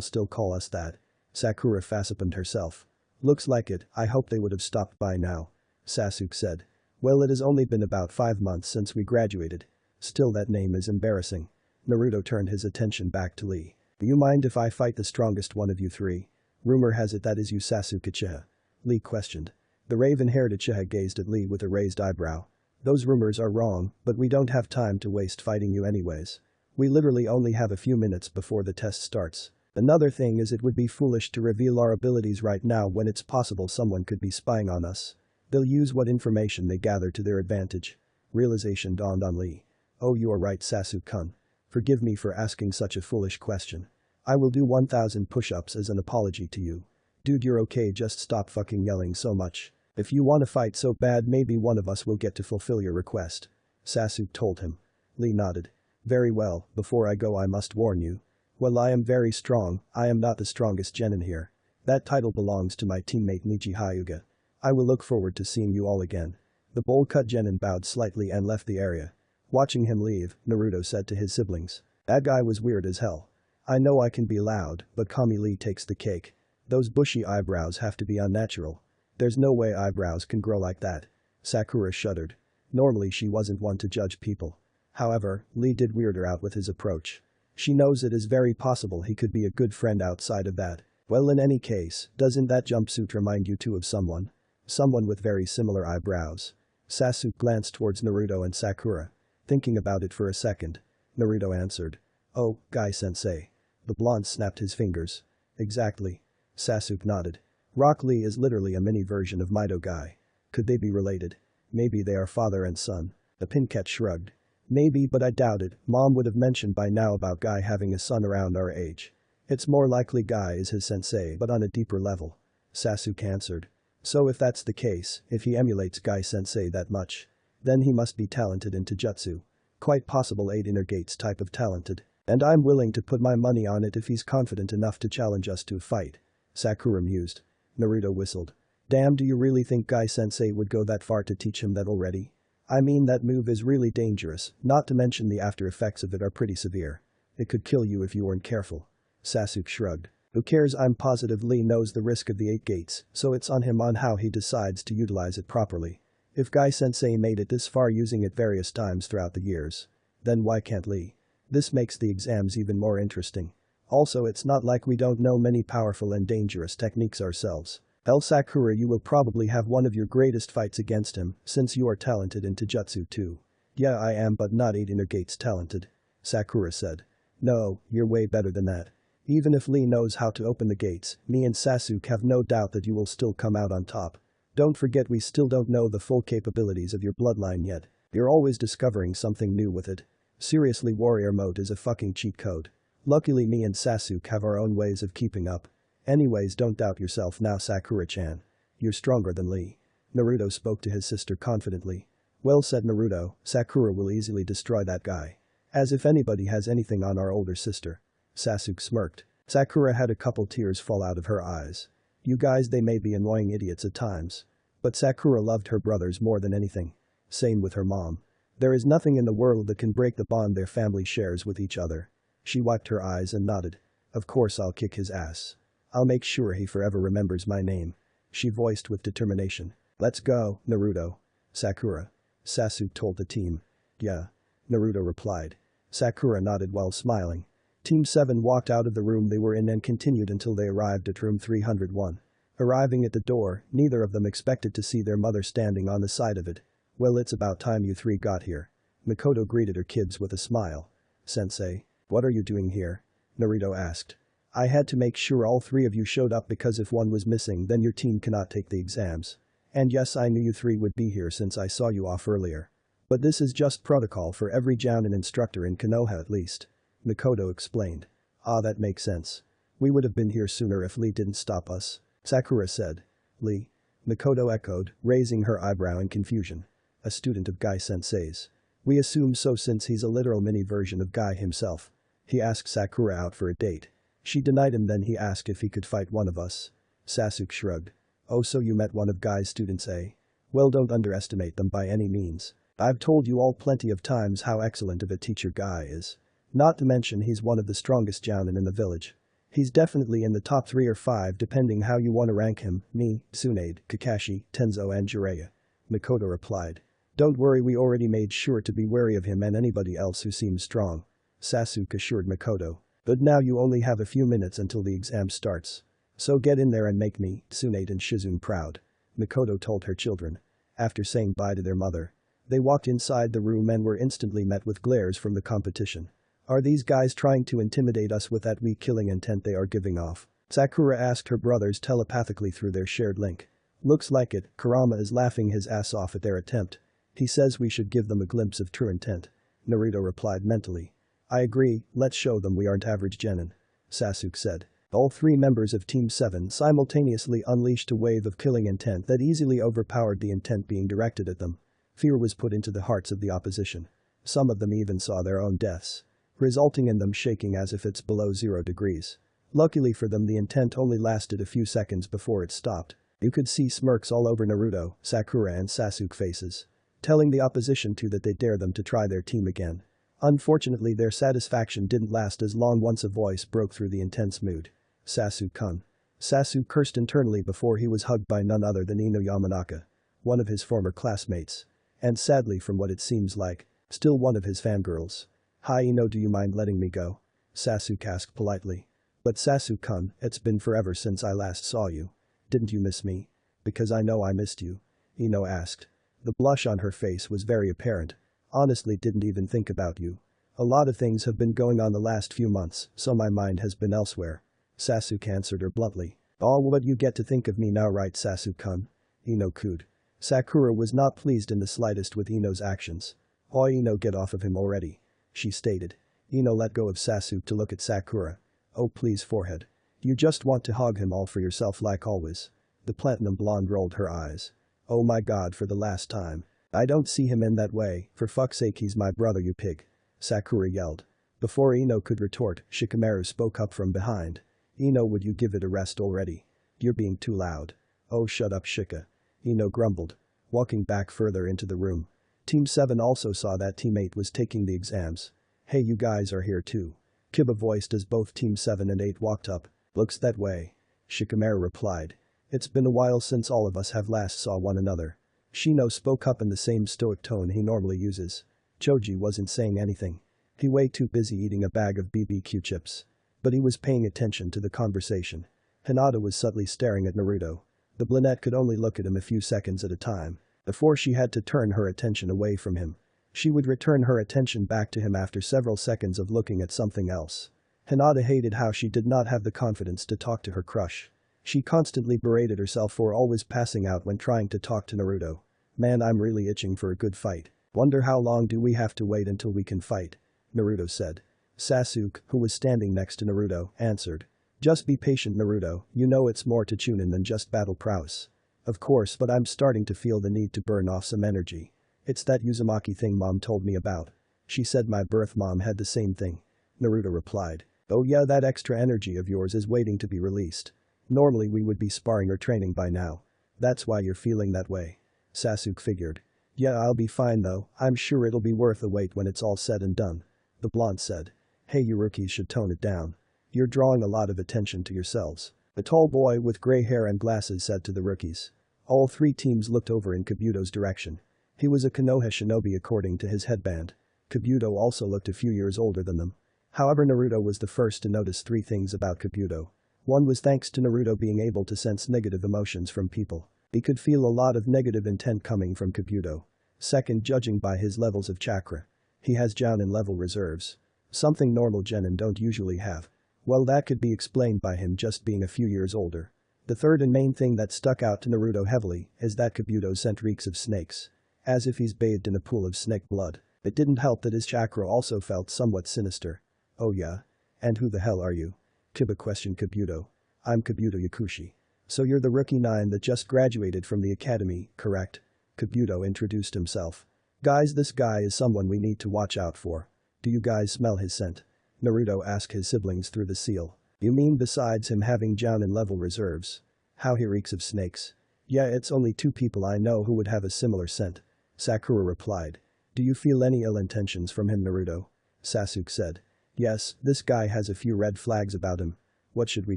still call us that? Sakura facepalmed herself. Looks like it, I hope they would have stopped by now. Sasuke said. Well, it has only been about 5 months since we graduated. Still, that name is embarrassing. Naruto turned his attention back to Lee. Do you mind if I fight the strongest one of you three? Rumor has it that is you, Sasuke-chan. Lee questioned. The raven-haired Uchiha gazed at Lee with a raised eyebrow. Those rumors are wrong, but we don't have time to waste fighting you anyways. We literally only have a few minutes before the test starts. Another thing is, it would be foolish to reveal our abilities right now when it's possible someone could be spying on us. They'll use what information they gather to their advantage. Realization dawned on Lee. Oh, you are right, Sasuke-kun. Forgive me for asking such a foolish question. I will do 1,000 push-ups as an apology to you. Dude, you're okay, just stop fucking yelling so much. If you want to fight so bad, maybe one of us will get to fulfill your request. Sasuke told him. Lee nodded. Very well, before I go I must warn you. While I am very strong, I am not the strongest genin here. That title belongs to my teammate Nichi Hyuga. I will look forward to seeing you all again. The bowl-cut genin bowed slightly and left the area. Watching him leave, Naruto said to his siblings. That guy was weird as hell. I know I can be loud, but Kami Lee takes the cake. Those bushy eyebrows have to be unnatural. There's no way eyebrows can grow like that. Sakura shuddered. Normally she wasn't one to judge people. However, Lee did weird her out with his approach. She knows it is very possible he could be a good friend outside of that. Well, in any case, doesn't that jumpsuit remind you too of someone? Someone with very similar eyebrows. Sasuke glanced towards Naruto and Sakura. Thinking about it for a second. Naruto answered. Oh, Guy-sensei. The blonde snapped his fingers. Exactly. Sasuke nodded. Rock Lee is literally a mini version of Mito Guy. Could they be related? Maybe they are father and son. The Pincat shrugged. Maybe, but I doubt it. Mom would have mentioned by now about Guy having a son around our age. It's more likely Guy is his sensei but on a deeper level. Sasuke answered. So if that's the case, if he emulates Guy sensei that much, then he must be talented in Taijutsu. Quite possible 8 inner gates type of talented. And I'm willing to put my money on it if he's confident enough to challenge us to a fight. Sakura mused. Naruto whistled. Damn, do you really think Guy sensei would go that far to teach him that already? I mean, that move is really dangerous, not to mention the after effects of it are pretty severe. It could kill you if you weren't careful. Sasuke shrugged. Who cares, I'm positive Lee knows the risk of the 8 gates, so it's on him on how he decides to utilize it properly. If Guy sensei made it this far using it various times throughout the years, then why can't Lee? This makes the exams even more interesting. Also, it's not like we don't know many powerful and dangerous techniques ourselves. Sakura, you will probably have one of your greatest fights against him, since you are talented in Taijutsu too. Yeah, I am, but not 8 inner gates talented. Sakura said. No, you're way better than that. Even if Lee knows how to open the gates, me and Sasuke have no doubt that you will still come out on top. Don't forget, we still don't know the full capabilities of your bloodline yet. You're always discovering something new with it. Seriously, warrior mode is a fucking cheat code. Luckily me and Sasuke have our own ways of keeping up. Anyways, don't doubt yourself now, Sakura-chan. You're stronger than Lee. Naruto spoke to his sister confidently. Well said, Naruto, Sakura will easily destroy that guy. As if anybody has anything on our older sister. Sasuke smirked. Sakura had a couple tears fall out of her eyes. You guys, they may be annoying idiots at times. But Sakura loved her brothers more than anything. Same with her mom. There is nothing in the world that can break the bond their family shares with each other. She wiped her eyes and nodded. Of course I'll kick his ass. I'll make sure he forever remembers my name. She voiced with determination. Let's go, Naruto. Sakura. Sasuke told the team. Yeah. Naruto replied. Sakura nodded while smiling. Team 7 walked out of the room they were in and continued until they arrived at room 301. Arriving at the door, neither of them expected to see their mother standing on the side of it. Well, it's about time you 3 got here. Mikoto greeted her kids with a smile. Sensei, what are you doing here? Naruto asked. I had to make sure all 3 of you showed up because if one was missing then your team cannot take the exams. And yes, I knew you 3 would be here since I saw you off earlier. But this is just protocol for every jounin instructor in Konoha at least. Mikoto explained. Ah, that makes sense. We would have been here sooner if Lee didn't stop us. Sakura said. Lee? Mikoto echoed, raising her eyebrow in confusion. A student of Guy sensei's. We assume so since he's a literal mini version of Guy himself. He asked Sakura out for a date. She denied him, then he asked if he could fight one of us. Sasuke shrugged. Oh, so you met one of Guy's students, eh? Well, don't underestimate them by any means. I've told you all plenty of times how excellent of a teacher Guy is. Not to mention he's one of the strongest jounin in the village. He's definitely in the top 3 or 5 depending how you want to rank him, me, Tsunade, Kakashi, Tenzo and Jiraiya. Mikoto replied. Don't worry, we already made sure to be wary of him and anybody else who seems strong. Sasuke assured Mikoto. But now you only have a few minutes until the exam starts. So get in there and make me, Tsunade and Shizune proud. Mikoto told her children. After saying bye to their mother, they walked inside the room and were instantly met with glares from the competition. Are these guys trying to intimidate us with that weak killing intent they are giving off? Sakura asked her brothers telepathically through their shared link. Looks like it, Kurama is laughing his ass off at their attempt. He says we should give them a glimpse of true intent. Naruto replied mentally. I agree, let's show them we aren't average genin. Sasuke said. All 3 members of Team 7 simultaneously unleashed a wave of killing intent that easily overpowered the intent being directed at them. Fear was put into the hearts of the opposition. Some of them even saw their own deaths, resulting in them shaking as if it's below 0 degrees. Luckily for them, the intent only lasted a few seconds before it stopped. You could see smirks all over Naruto, Sakura and Sasuke faces, telling the opposition too that they dare them to try their team again. Unfortunately, their satisfaction didn't last as long once a voice broke through the intense mood. Sasuke-kun. Sasuke cursed internally before he was hugged by none other than Ino Yamanaka, one of his former classmates. And sadly, from what it seems like, still one of his fangirls. Hi Ino, do you mind letting me go? Sasuke asked politely. But Sasuke-kun, it's been forever since I last saw you. Didn't you miss me? Because I know I missed you. Ino asked. The blush on her face was very apparent. Honestly, didn't even think about you. A lot of things have been going on the last few months, so my mind has been elsewhere. Sasuke answered her bluntly. Oh, well, you get to think of me now, right, Sasuke-kun? Ino cooed. Sakura was not pleased in the slightest with Ino's actions. Oh, Ino, get off of him already. She stated. Ino let go of Sasuke to look at Sakura. Oh please forehead. You just want to hog him all for yourself like always. The platinum blonde rolled her eyes. Oh my god, for the last time. I don't see him in that way, for fuck's sake, he's my brother, you pig. Sakura yelled. Before Ino could retort, Shikamaru spoke up from behind. Ino, would you give it a rest already? You're being too loud. Oh shut up Shika. Ino grumbled. Walking back further into the room. Team 7 also saw that teammate was taking the exams. Hey, you guys are here too. Kiba voiced as both Team 7 and 8 walked up. Looks that way. Shikamaru replied. It's been a while since all of us have last saw one another. Shino spoke up in the same stoic tone he normally uses. Choji wasn't saying anything. He way too busy eating a bag of BBQ chips. But he was paying attention to the conversation. Hinata was subtly staring at Naruto. The brunette could only look at him a few seconds at a time before she had to turn her attention away from him. She would return her attention back to him after several seconds of looking at something else. Hinata hated how she did not have the confidence to talk to her crush. She constantly berated herself for always passing out when trying to talk to Naruto. Man, I'm really itching for a good fight. Wonder how long do we have to wait until we can fight? Naruto said. Sasuke, who was standing next to Naruto, answered. Just be patient Naruto, you know it's more to Chunin than just battle prowess. Of course, but I'm starting to feel the need to burn off some energy. It's that Uzumaki thing mom told me about. She said my birth mom had the same thing. Naruto replied. Oh yeah, that extra energy of yours is waiting to be released. Normally we would be sparring or training by now. That's why you're feeling that way. Sasuke figured. Yeah, I'll be fine though, I'm sure it'll be worth the wait when it's all said and done. The blonde said. Hey, you rookies should tone it down. You're drawing a lot of attention to yourselves. A tall boy with gray hair and glasses said to the rookies. All three teams looked over in Kabuto's direction. He was a Konoha shinobi according to his headband. Kabuto also looked a few years older than them. However, Naruto was the first to notice three things about Kabuto. One was thanks to Naruto being able to sense negative emotions from people. He could feel a lot of negative intent coming from Kabuto. Second, judging by his levels of chakra. He has Jounin level reserves. Something normal genin don't usually have. Well, that could be explained by him just being a few years older. The third and main thing that stuck out to Naruto heavily is that Kabuto scent reeks of snakes. As if he's bathed in a pool of snake blood. It didn't help that his chakra also felt somewhat sinister. Oh yeah? And who the hell are you? Kiba questioned Kabuto. I'm Kabuto Yakushi. So you're the rookie 9 that just graduated from the academy, correct? Kabuto introduced himself. Guys, this guy is someone we need to watch out for. Do you guys smell his scent? Naruto asked his siblings through the seal. You mean besides him having Jounin level reserves? How he reeks of snakes? Yeah, it's only 2 people I know who would have a similar scent. Sakura replied. Do you feel any ill intentions from him, Naruto? Sasuke said. Yes, this guy has a few red flags about him. What should we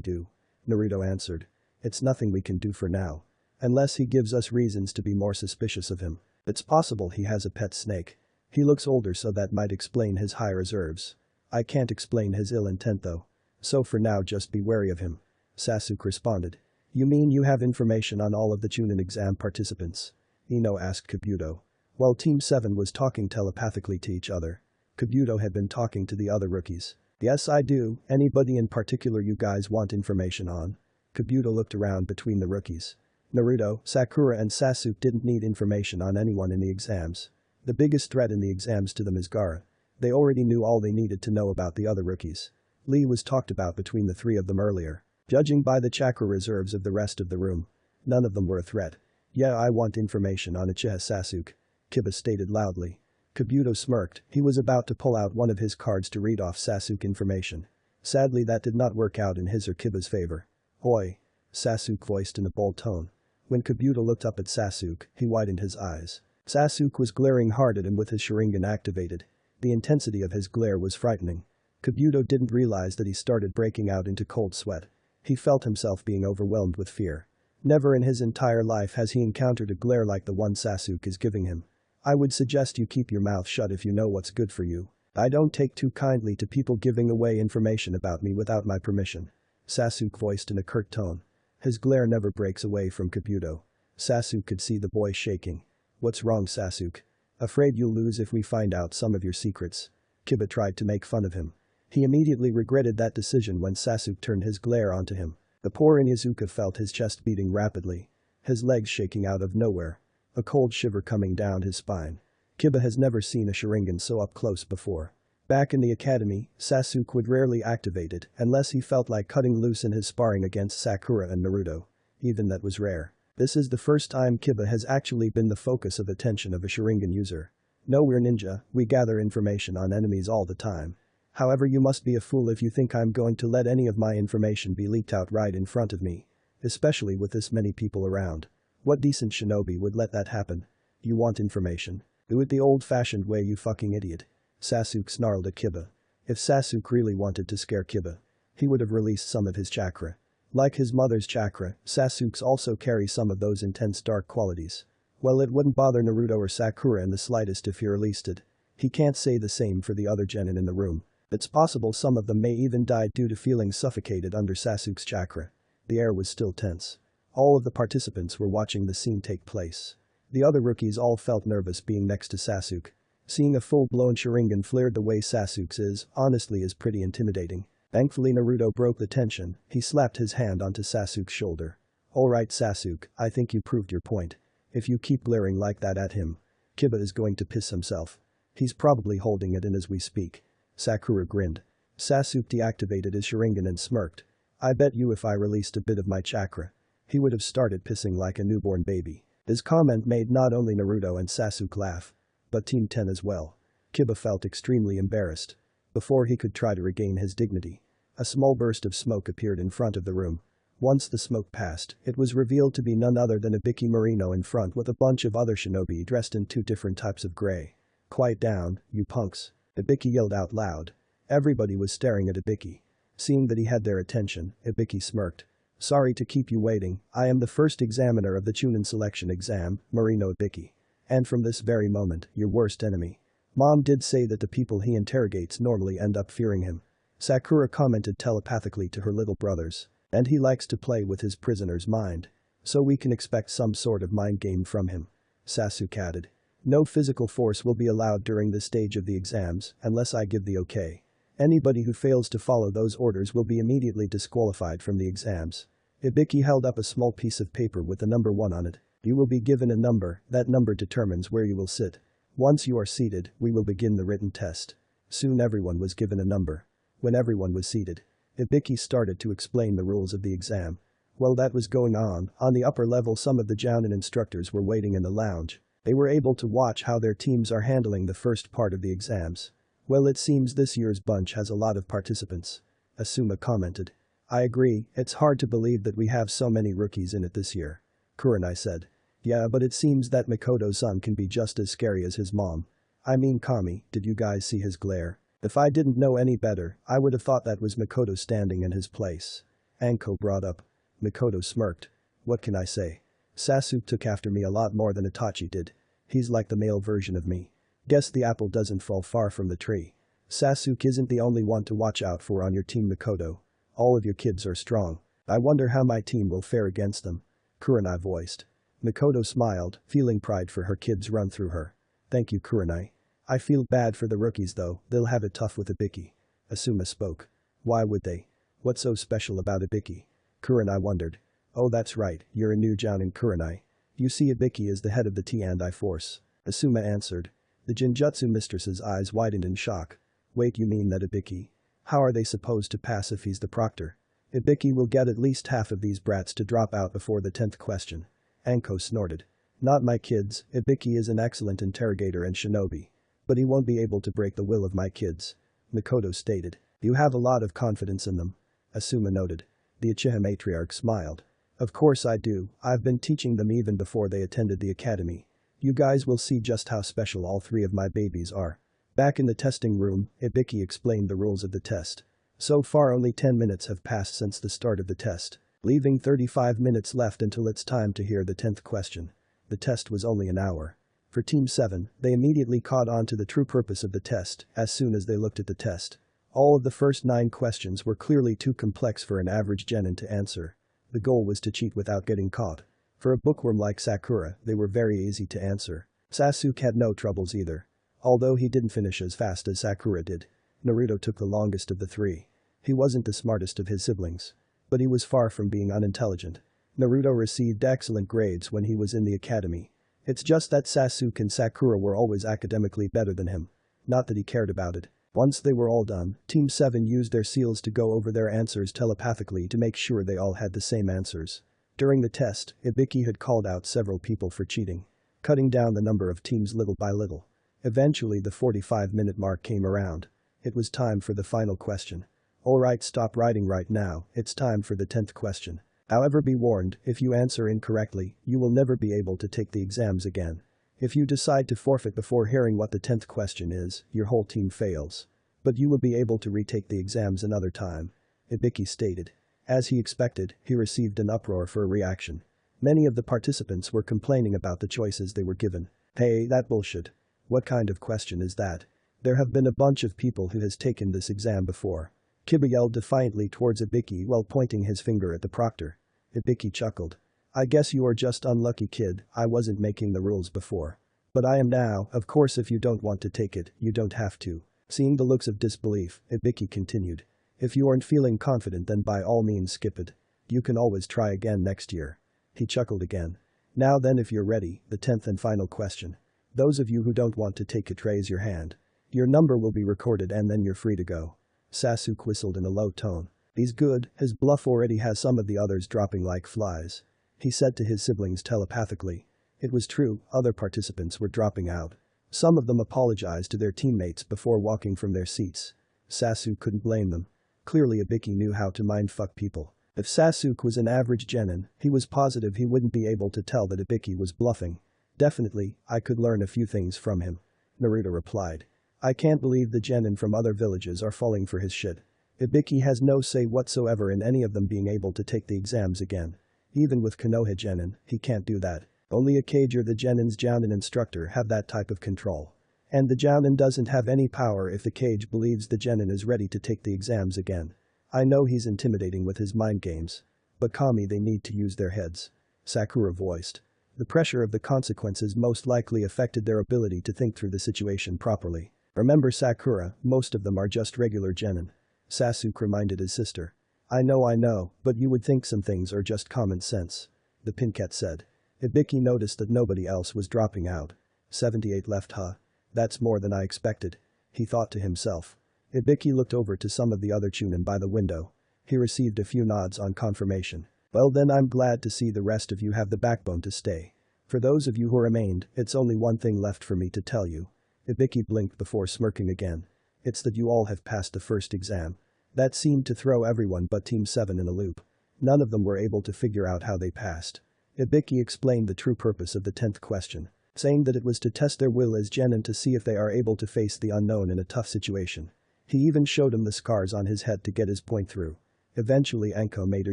do? Naruto answered. It's nothing we can do for now. Unless he gives us reasons to be more suspicious of him. It's possible he has a pet snake. He looks older, so that might explain his high reserves. I can't explain his ill intent though. So for now just be wary of him. Sasuke responded. You mean you have information on all of the Chunin exam participants? Ino asked Kabuto. While Team 7 was talking telepathically to each other. Kabuto had been talking to the other rookies. Yes, I do. Anybody in particular you guys want information on? Kabuto looked around between the rookies. Naruto, Sakura and Sasuke didn't need information on anyone in the exams. The biggest threat in the exams to them is Gaara. They already knew all they needed to know about the other rookies. Lee was talked about between the 3 of them earlier. Judging by the chakra reserves of the rest of the room. None of them were a threat. Yeah, I want information on Uchiha Sasuke. Kiba stated loudly. Kabuto smirked, he was about to pull out one of his cards to read off Sasuke information. Sadly, that did not work out in his or Kiba's favor. Oi! Sasuke voiced in a bold tone. When Kabuto looked up at Sasuke, he widened his eyes. Sasuke was glaring hard at him with his Sharingan activated. The intensity of his glare was frightening. Kabuto didn't realize that he started breaking out into cold sweat. He felt himself being overwhelmed with fear. Never in his entire life has he encountered a glare like the one Sasuke is giving him. I would suggest you keep your mouth shut if you know what's good for you. I don't take too kindly to people giving away information about me without my permission. Sasuke voiced in a curt tone. His glare never breaks away from Kabuto. Sasuke could see the boy shaking. What's wrong, Sasuke? Afraid you'll lose if we find out some of your secrets. Kiba tried to make fun of him. He immediately regretted that decision when Sasuke turned his glare onto him. The poor Inuzuka felt his chest beating rapidly. His legs shaking out of nowhere. A cold shiver coming down his spine. Kiba has never seen a Sharingan so up close before. Back in the academy, Sasuke would rarely activate it unless he felt like cutting loose in his sparring against Sakura and Naruto. Even that was rare. This is the first time Kiba has actually been the focus of attention of a Sharingan user. No, we're ninja, we gather information on enemies all the time. However, you must be a fool if you think I'm going to let any of my information be leaked out right in front of me. Especially with this many people around. What decent shinobi would let that happen? You want information? Do it the old-fashioned way, you fucking idiot. Sasuke snarled at Kiba. If Sasuke really wanted to scare Kiba, he would have released some of his chakra. Like his mother's chakra, Sasuke's also carry some of those intense dark qualities. Well, it wouldn't bother Naruto or Sakura in the slightest if he released it. He can't say the same for the other genin in the room. It's possible some of them may even die due to feeling suffocated under Sasuke's chakra. The air was still tense. All of the participants were watching the scene take place. The other rookies all felt nervous being next to Sasuke. Seeing a full-blown Sharingan flared the way Sasuke's is pretty intimidating. Thankfully Naruto broke the tension, he slapped his hand onto Sasuke's shoulder. Alright Sasuke, I think you proved your point. If you keep glaring like that at him, Kiba is going to piss himself. He's probably holding it in as we speak. Sakura grinned. Sasuke deactivated his Sharingan and smirked. I bet you if I released a bit of my chakra, he would have started pissing like a newborn baby. His comment made not only Naruto and Sasuke laugh, but Team 10 as well. Kiba felt extremely embarrassed. Before he could try to regain his dignity, a small burst of smoke appeared in front of the room. Once the smoke passed, it was revealed to be none other than Ibiki Marino in front with a bunch of other shinobi dressed in two different types of gray. Quiet down, you punks. Ibiki yelled out loud. Everybody was staring at Ibiki. Seeing that he had their attention, Ibiki smirked. Sorry to keep you waiting, I am the first examiner of the Chunin selection exam, Marino Ibiki. And from this very moment, your worst enemy. Mom did say that the people he interrogates normally end up fearing him. Sakura commented telepathically to her little brothers. And he likes to play with his prisoner's mind. So we can expect some sort of mind game from him. Sasuke added. No physical force will be allowed during this stage of the exams unless I give the okay. Anybody who fails to follow those orders will be immediately disqualified from the exams. Ibiki held up a small piece of paper with the number 1 on it. You will be given a number, that number determines where you will sit. Once you are seated, we will begin the written test. Soon everyone was given a number. When everyone was seated, Ibiki started to explain the rules of the exam. While that was going on the upper level some of the Jounin instructors were waiting in the lounge. They were able to watch how their teams are handling the first part of the exams. Well, it seems this year's bunch has a lot of participants. Asuma commented. I agree, it's hard to believe that we have so many rookies in it this year. Kurenai said. Yeah, but it seems that Mikoto's son can be just as scary as his mom. I mean Kami, did you guys see his glare? If I didn't know any better, I would have thought that was Mikoto standing in his place. Anko brought up. Mikoto smirked. What can I say? Sasuke took after me a lot more than Itachi did. He's like the male version of me. Guess the apple doesn't fall far from the tree. Sasuke isn't the only one to watch out for on your team, Mikoto. All of your kids are strong. I wonder how my team will fare against them. Kurenai voiced. Mikoto smiled, feeling pride for her kids run through her. Thank you, Kurenai. I feel bad for the rookies though, they'll have it tough with Ibiki. Asuma spoke. Why would they? What's so special about Ibiki? Kurenai wondered. Oh, that's right, you're a new Jounin, Kurenai. You see, Ibiki is the head of the T&I force. Asuma answered. The Jinjutsu mistress's eyes widened in shock. Wait, you mean that Ibiki? How are they supposed to pass if he's the proctor? Ibiki will get at least half of these brats to drop out before the 10th question. Anko snorted. Not my kids, Ibiki is an excellent interrogator and shinobi. But he won't be able to break the will of my kids. Mikoto stated. You have a lot of confidence in them. Asuma noted. The Uchiha matriarch smiled. Of course I do, I've been teaching them even before they attended the academy. You guys will see just how special all 3 of my babies are. Back in the testing room, Ibiki explained the rules of the test. So far only 10 minutes have passed since the start of the test, leaving 35 minutes left until it's time to hear the 10th question. The test was only an hour. For Team 7, they immediately caught on to the true purpose of the test as soon as they looked at the test. All of the first 9 questions were clearly too complex for an average genin to answer. The goal was to cheat without getting caught. For a bookworm like Sakura, they were very easy to answer. Sasuke had no troubles either. Although he didn't finish as fast as Sakura did. Naruto took the longest of the 3. He wasn't the smartest of his siblings. But he was far from being unintelligent. Naruto received excellent grades when he was in the academy. It's just that Sasuke and Sakura were always academically better than him. Not that he cared about it. Once they were all done, Team 7 used their seals to go over their answers telepathically to make sure they all had the same answers. During the test, Ibiki had called out several people for cheating, cutting down the number of teams little by little. Eventually the 45-minute mark came around. It was time for the final question. Alright, stop writing right now, it's time for the 10th question. However, be warned, if you answer incorrectly, you will never be able to take the exams again. If you decide to forfeit before hearing what the 10th question is, your whole team fails. But you will be able to retake the exams another time. Ibiki stated. As he expected, he received an uproar for a reaction. Many of the participants were complaining about the choices they were given. Hey, that bullshit. What kind of question is that? There have been a bunch of people who has taken this exam before. Kiba yelled defiantly towards Ibiki while pointing his finger at the proctor. Ibiki chuckled. I guess you are just unlucky, kid, I wasn't making the rules before. But I am now, of course if you don't want to take it, you don't have to. Seeing the looks of disbelief, Ibiki continued. If you aren't feeling confident then by all means skip it. You can always try again next year. He chuckled again. Now then, if you're ready, the 10th and final question. Those of you who don't want to take it, raise your hand. Your number will be recorded and then you're free to go. Sasuke whistled in a low tone. He's good, his bluff already has some of the others dropping like flies. He said to his siblings telepathically. It was true, other participants were dropping out. Some of them apologized to their teammates before walking from their seats. Sasuke couldn't blame them. Clearly Ibiki knew how to mindfuck people. If Sasuke was an average genin, he was positive he wouldn't be able to tell that Ibiki was bluffing. Definitely, I could learn a few things from him. Naruto replied. I can't believe the genin from other villages are falling for his shit. Ibiki has no say whatsoever in any of them being able to take the exams again. Even with Konoha genin, he can't do that. Only a Kage or the genin's jounin instructor have that type of control. And the jounin doesn't have any power if the Kage believes the genin is ready to take the exams again. I know he's intimidating with his mind games. But Kami, they need to use their heads. Sakura voiced. The pressure of the consequences most likely affected their ability to think through the situation properly. Remember Sakura, most of them are just regular genin. Sasuke reminded his sister. I know, but you would think some things are just common sense. The Pinket said. Ibiki noticed that nobody else was dropping out. 78 left, huh? That's more than I expected. He thought to himself. Ibiki looked over to some of the other chunin by the window. He received a few nods on confirmation. Well then, I'm glad to see the rest of you have the backbone to stay. For those of you who remained, it's only one thing left for me to tell you. Ibiki blinked before smirking again. It's that you all have passed the first exam. That seemed to throw everyone but Team 7 in a loop. None of them were able to figure out how they passed. Ibiki explained the true purpose of the 10th question, saying that it was to test their will as genin to see if they are able to face the unknown in a tough situation. He even showed him the scars on his head to get his point through. Eventually Anko made her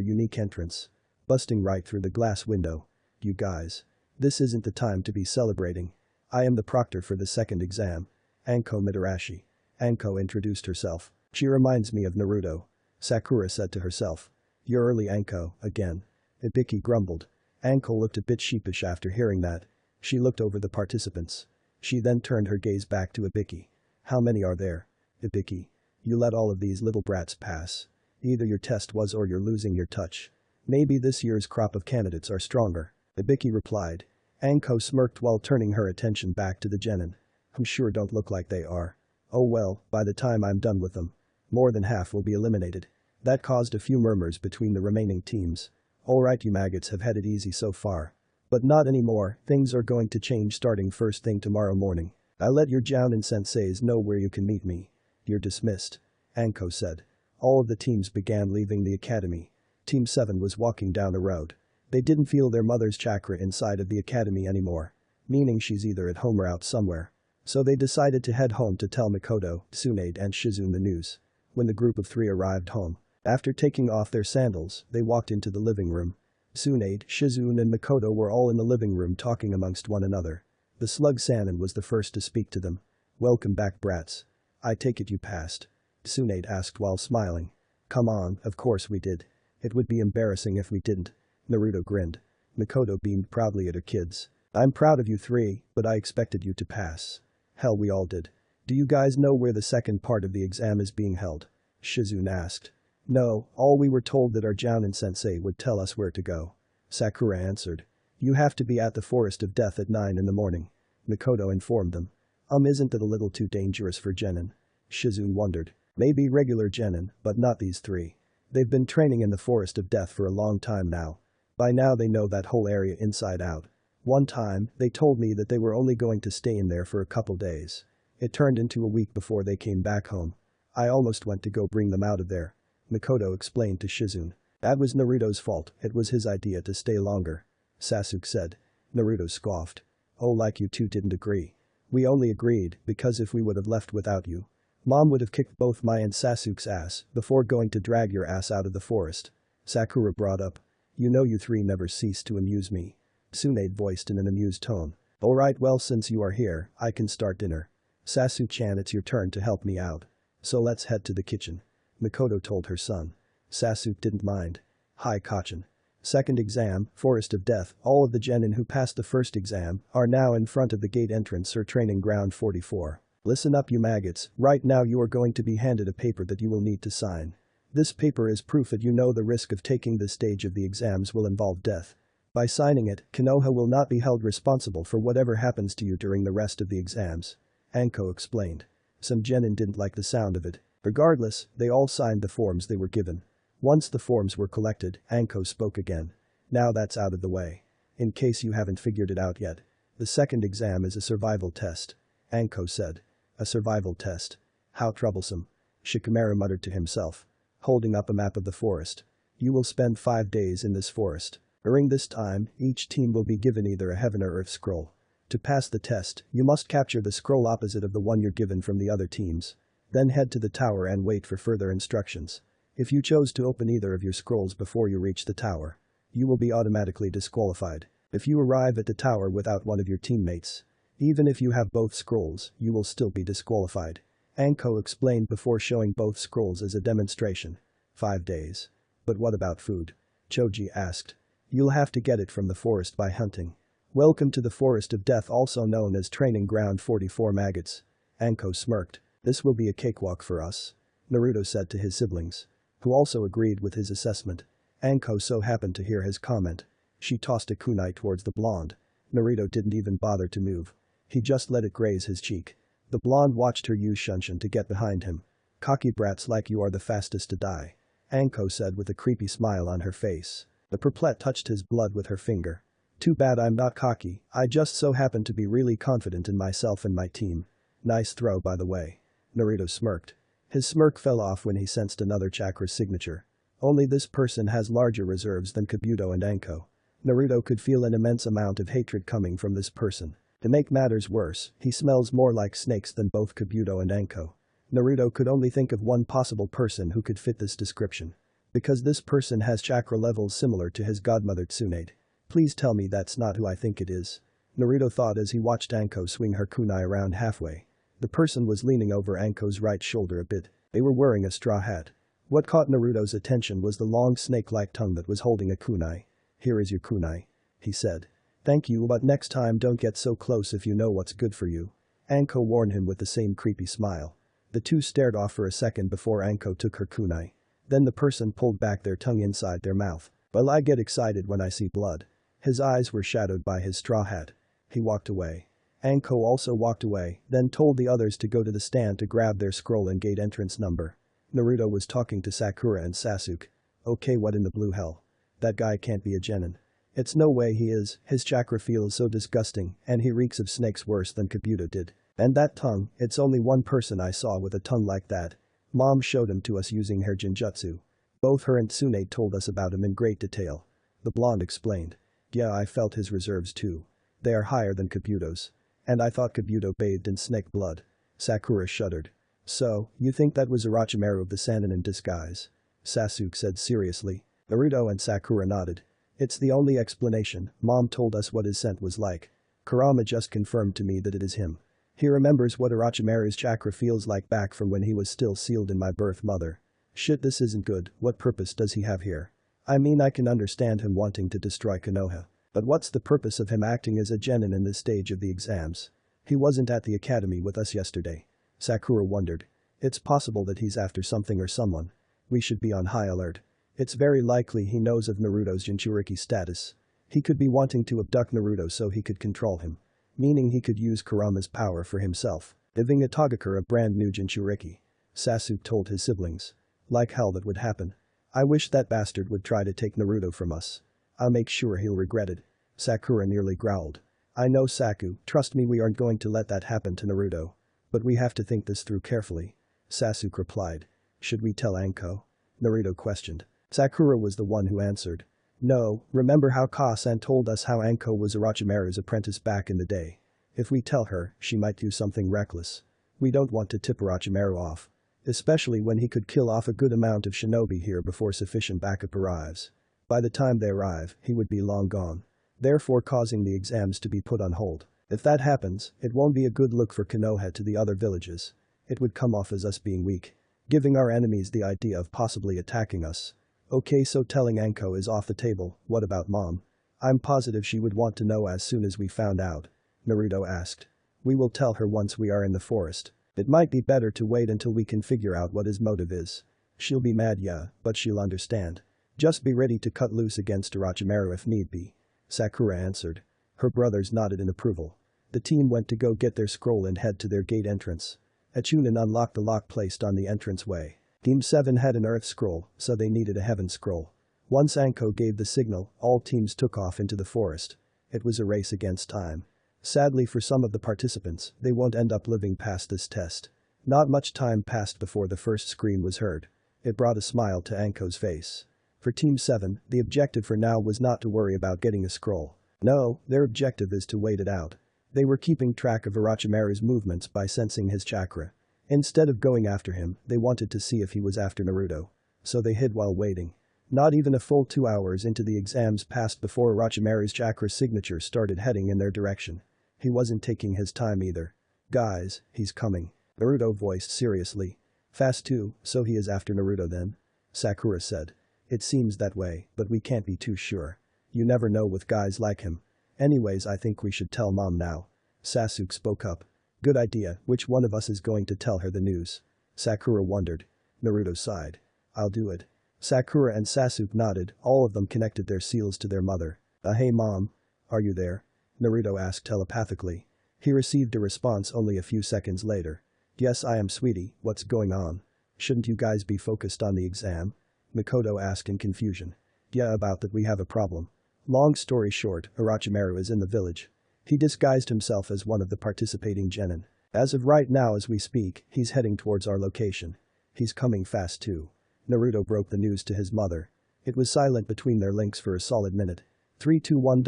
unique entrance, busting right through the glass window. You guys. This isn't the time to be celebrating. I am the proctor for the second exam. Anko Mitarashi. Anko introduced herself. She reminds me of Naruto. Sakura said to herself. You're early, Anko, again. Ibiki grumbled. Anko looked a bit sheepish after hearing that. She looked over the participants. She then turned her gaze back to Ibiki. How many are there? Ibiki. You let all of these little brats pass. Either your test was or you're losing your touch. Maybe this year's crop of candidates are stronger. Ibiki replied. Anko smirked while turning her attention back to the genin. I'm sure don't look like they are. Oh well, by the time I'm done with them, more than half will be eliminated. That caused a few murmurs between the remaining teams. Alright, you maggots have had it easy so far. But not anymore, things are going to change starting first thing tomorrow morning. I'll let your jounin senseis know where you can meet me. You're dismissed. Anko said. All of the teams began leaving the academy. Team 7 was walking down a road. They didn't feel their mother's chakra inside of the academy anymore. Meaning she's either at home or out somewhere. So they decided to head home to tell Mikoto, Tsunade and Shizune the news. When the group of 3 arrived home, after taking off their sandals, they walked into the living room. Tsunade, Shizune and Mikoto were all in the living room talking amongst one another. The slug Sanin was the first to speak to them. Welcome back, brats. I take it you passed. Tsunade asked while smiling. Come on, of course we did. It would be embarrassing if we didn't. Naruto grinned. Mikoto beamed proudly at her kids. I'm proud of you 3, but I expected you to pass. Hell, we all did. Do you guys know where the second part of the exam is being held? Shizune asked. No, all we were told that our jounin sensei would tell us where to go. Sakura answered. You have to be at the Forest of Death at 9 in the morning. Mikoto informed them. Isn't that a little too dangerous for genin? Shizune wondered. Maybe regular genin, but not these three. They've been training in the Forest of Death for a long time now. By now they know that whole area inside out. One time, they told me that they were only going to stay in there for a couple days. It turned into a week before they came back home. I almost went to go bring them out of there. Mikoto explained to Shizune. That was Naruto's fault, it was his idea to stay longer. Sasuke said. Naruto scoffed. Oh, like you two didn't agree. We only agreed because if we would have left without you, Mom would have kicked both my and Sasuke's ass before going to drag your ass out of the forest. Sakura brought up. You know you three never cease to amuse me. Tsunade voiced in an amused tone. Alright, well, since you are here, I can start dinner. Sasuke-chan, it's your turn to help me out. So let's head to the kitchen. Mikoto told her son. Sasuke didn't mind. Hi Kacchan. Second exam, Forest of Death. All of the genin who passed the first exam are now in front of the gate entrance or training ground 44. Listen up you maggots, right now you are going to be handed a paper that you will need to sign. This paper is proof that you know the risk of taking this stage of the exams will involve death. By signing it, Konoha will not be held responsible for whatever happens to you during the rest of the exams. Anko explained. Some genin didn't like the sound of it. Regardless, they all signed the forms they were given. Once the forms were collected, Anko spoke again. Now that's out of the way. In case you haven't figured it out yet. The second exam is a survival test. Anko said. A survival test. How troublesome. Shikamaru muttered to himself. Holding up a map of the forest. You will spend 5 days in this forest. During this time, each team will be given either a heaven or earth scroll. To pass the test, you must capture the scroll opposite of the one you're given from the other teams. Then head to the tower and wait for further instructions. If you chose to open either of your scrolls before you reach the tower, you will be automatically disqualified. If you arrive at the tower without one of your teammates, even if you have both scrolls, you will still be disqualified. Anko explained before showing both scrolls as a demonstration. 5 days. But what about food? Choji asked. You'll have to get it from the forest by hunting. Welcome to the Forest of Death, also known as Training Ground 44 maggots. Anko smirked. This will be a cakewalk for us. Naruto said to his siblings, who also agreed with his assessment. Anko so happened to hear his comment. She tossed a kunai towards the blonde. Naruto didn't even bother to move. He just let it graze his cheek. The blonde watched her use Shunshin to get behind him. Cocky brats like you are the fastest to die. Anko said with a creepy smile on her face. The purplet touched his blood with her finger. Too bad I'm not cocky, I just so happen to be really confident in myself and my team. Nice throw by the way. Naruto smirked. His smirk fell off when he sensed another chakra signature. Only this person has larger reserves than Kabuto and Anko. Naruto could feel an immense amount of hatred coming from this person. To make matters worse, he smells more like snakes than both Kabuto and Anko. Naruto could only think of one possible person who could fit this description. Because this person has chakra levels similar to his godmother Tsunade. Please tell me that's not who I think it is. Naruto thought as he watched Anko swing her kunai around halfway. The person was leaning over Anko's right shoulder a bit. They were wearing a straw hat. What caught Naruto's attention was the long snake-like tongue that was holding a kunai. Here is your kunai. He said. Thank you, but next time don't get so close if you know what's good for you. Anko warned him with the same creepy smile. The two stared off for a second before Anko took her kunai. Then the person pulled back their tongue inside their mouth. Well, I get excited when I see blood. His eyes were shadowed by his straw hat. He walked away. Anko also walked away, then told the others to go to the stand to grab their scroll and gate entrance number. Naruto was talking to Sakura and Sasuke. Okay, what in the blue hell? That guy can't be a genin. It's no way he is, his chakra feels so disgusting and he reeks of snakes worse than Kabuto did. And that tongue, it's only one person I saw with a tongue like that. Mom showed him to us using her genjutsu. Both her and Tsunade told us about him in great detail. The blonde explained. Yeah, I felt his reserves too. They are higher than Kabuto's. And I thought Kabuto bathed in snake blood. Sakura shuddered. So, you think that was Orochimaru of the Sannin in disguise? Sasuke said seriously. Naruto and Sakura nodded. It's the only explanation. Mom told us what his scent was like. Kurama just confirmed to me that it is him. He remembers what Orochimaru's chakra feels like back from when he was still sealed in my birth mother. Shit, this isn't good. What purpose does he have here? I mean, I can understand him wanting to destroy Konoha. But what's the purpose of him acting as a genin in this stage of the exams? He wasn't at the academy with us yesterday. Sakura wondered. It's possible that he's after something or someone. We should be on high alert. It's very likely he knows of Naruto's Jinchuriki status. He could be wanting to abduct Naruto so he could control him. Meaning he could use Kurama's power for himself. giving Itagakure a brand new Jinchuriki. Sasuke told his siblings. Like hell that would happen. I wish that bastard would try to take Naruto from us. I'll make sure he'll regret it. Sakura nearly growled. I know Saku, trust me, we aren't going to let that happen to Naruto. But we have to think this through carefully. Sasuke replied. Should we tell Anko? Naruto questioned. Sakura was the one who answered. No, remember how Ka-san told us how Anko was Orochimaru's apprentice back in the day. If we tell her, she might do something reckless. We don't want to tip Orochimaru off. Especially when he could kill off a good amount of shinobi here before sufficient backup arrives. By the time they arrive, he would be long gone. Therefore causing the exams to be put on hold. If that happens, it won't be a good look for Konoha to the other villages. It would come off as us being weak. Giving our enemies the idea of possibly attacking us. Okay, so telling Anko is off the table, what about Mom? I'm positive she would want to know as soon as we found out. Naruto asked. We will tell her once we are in the forest. It might be better to wait until we can figure out what his motive is. She'll be mad, yeah, but she'll understand. Just be ready to cut loose against Orochimaru if need be. Sakura answered. Her brothers nodded in approval. The team went to go get their scroll and head to their gate entrance. Chunin unlocked the lock placed on the entranceway. Team 7 had an earth scroll, so they needed a heaven scroll. Once Anko gave the signal, all teams took off into the forest. It was a race against time. Sadly for some of the participants, they won't end up living past this test. Not much time passed before the first scream was heard. It brought a smile to Anko's face. For Team 7, the objective for now was not to worry about getting a scroll. No, their objective is to wait it out. They were keeping track of Orochimaru's movements by sensing his chakra. Instead of going after him, they wanted to see if he was after Naruto. So they hid while waiting. Not even a full 2 hours into the exams passed before Orochimaru's chakra signature started heading in their direction. He wasn't taking his time either. Guys, he's coming. Naruto voiced seriously. Fast too, so he is after Naruto then? Sakura said. It seems that way, but we can't be too sure. You never know with guys like him. Anyways, I think we should tell Mom now. Sasuke spoke up. Good idea, which one of us is going to tell her the news? Sakura wondered. Naruto sighed. I'll do it. Sakura and Sasuke nodded, all of them connected their seals to their mother. Hey Mom. Are you there? Naruto asked telepathically. He received a response only a few seconds later. Yes, I am, sweetie, what's going on? Shouldn't you guys be focused on the exam? Mikoto asked in confusion. Yeah, about that we have a problem. Long story short, Orochimaru is in the village. He disguised himself as one of the participating genin. As of right now as we speak, he's heading towards our location. He's coming fast too. Naruto broke the news to his mother. It was silent between their links for a solid minute. 3, 2, 1.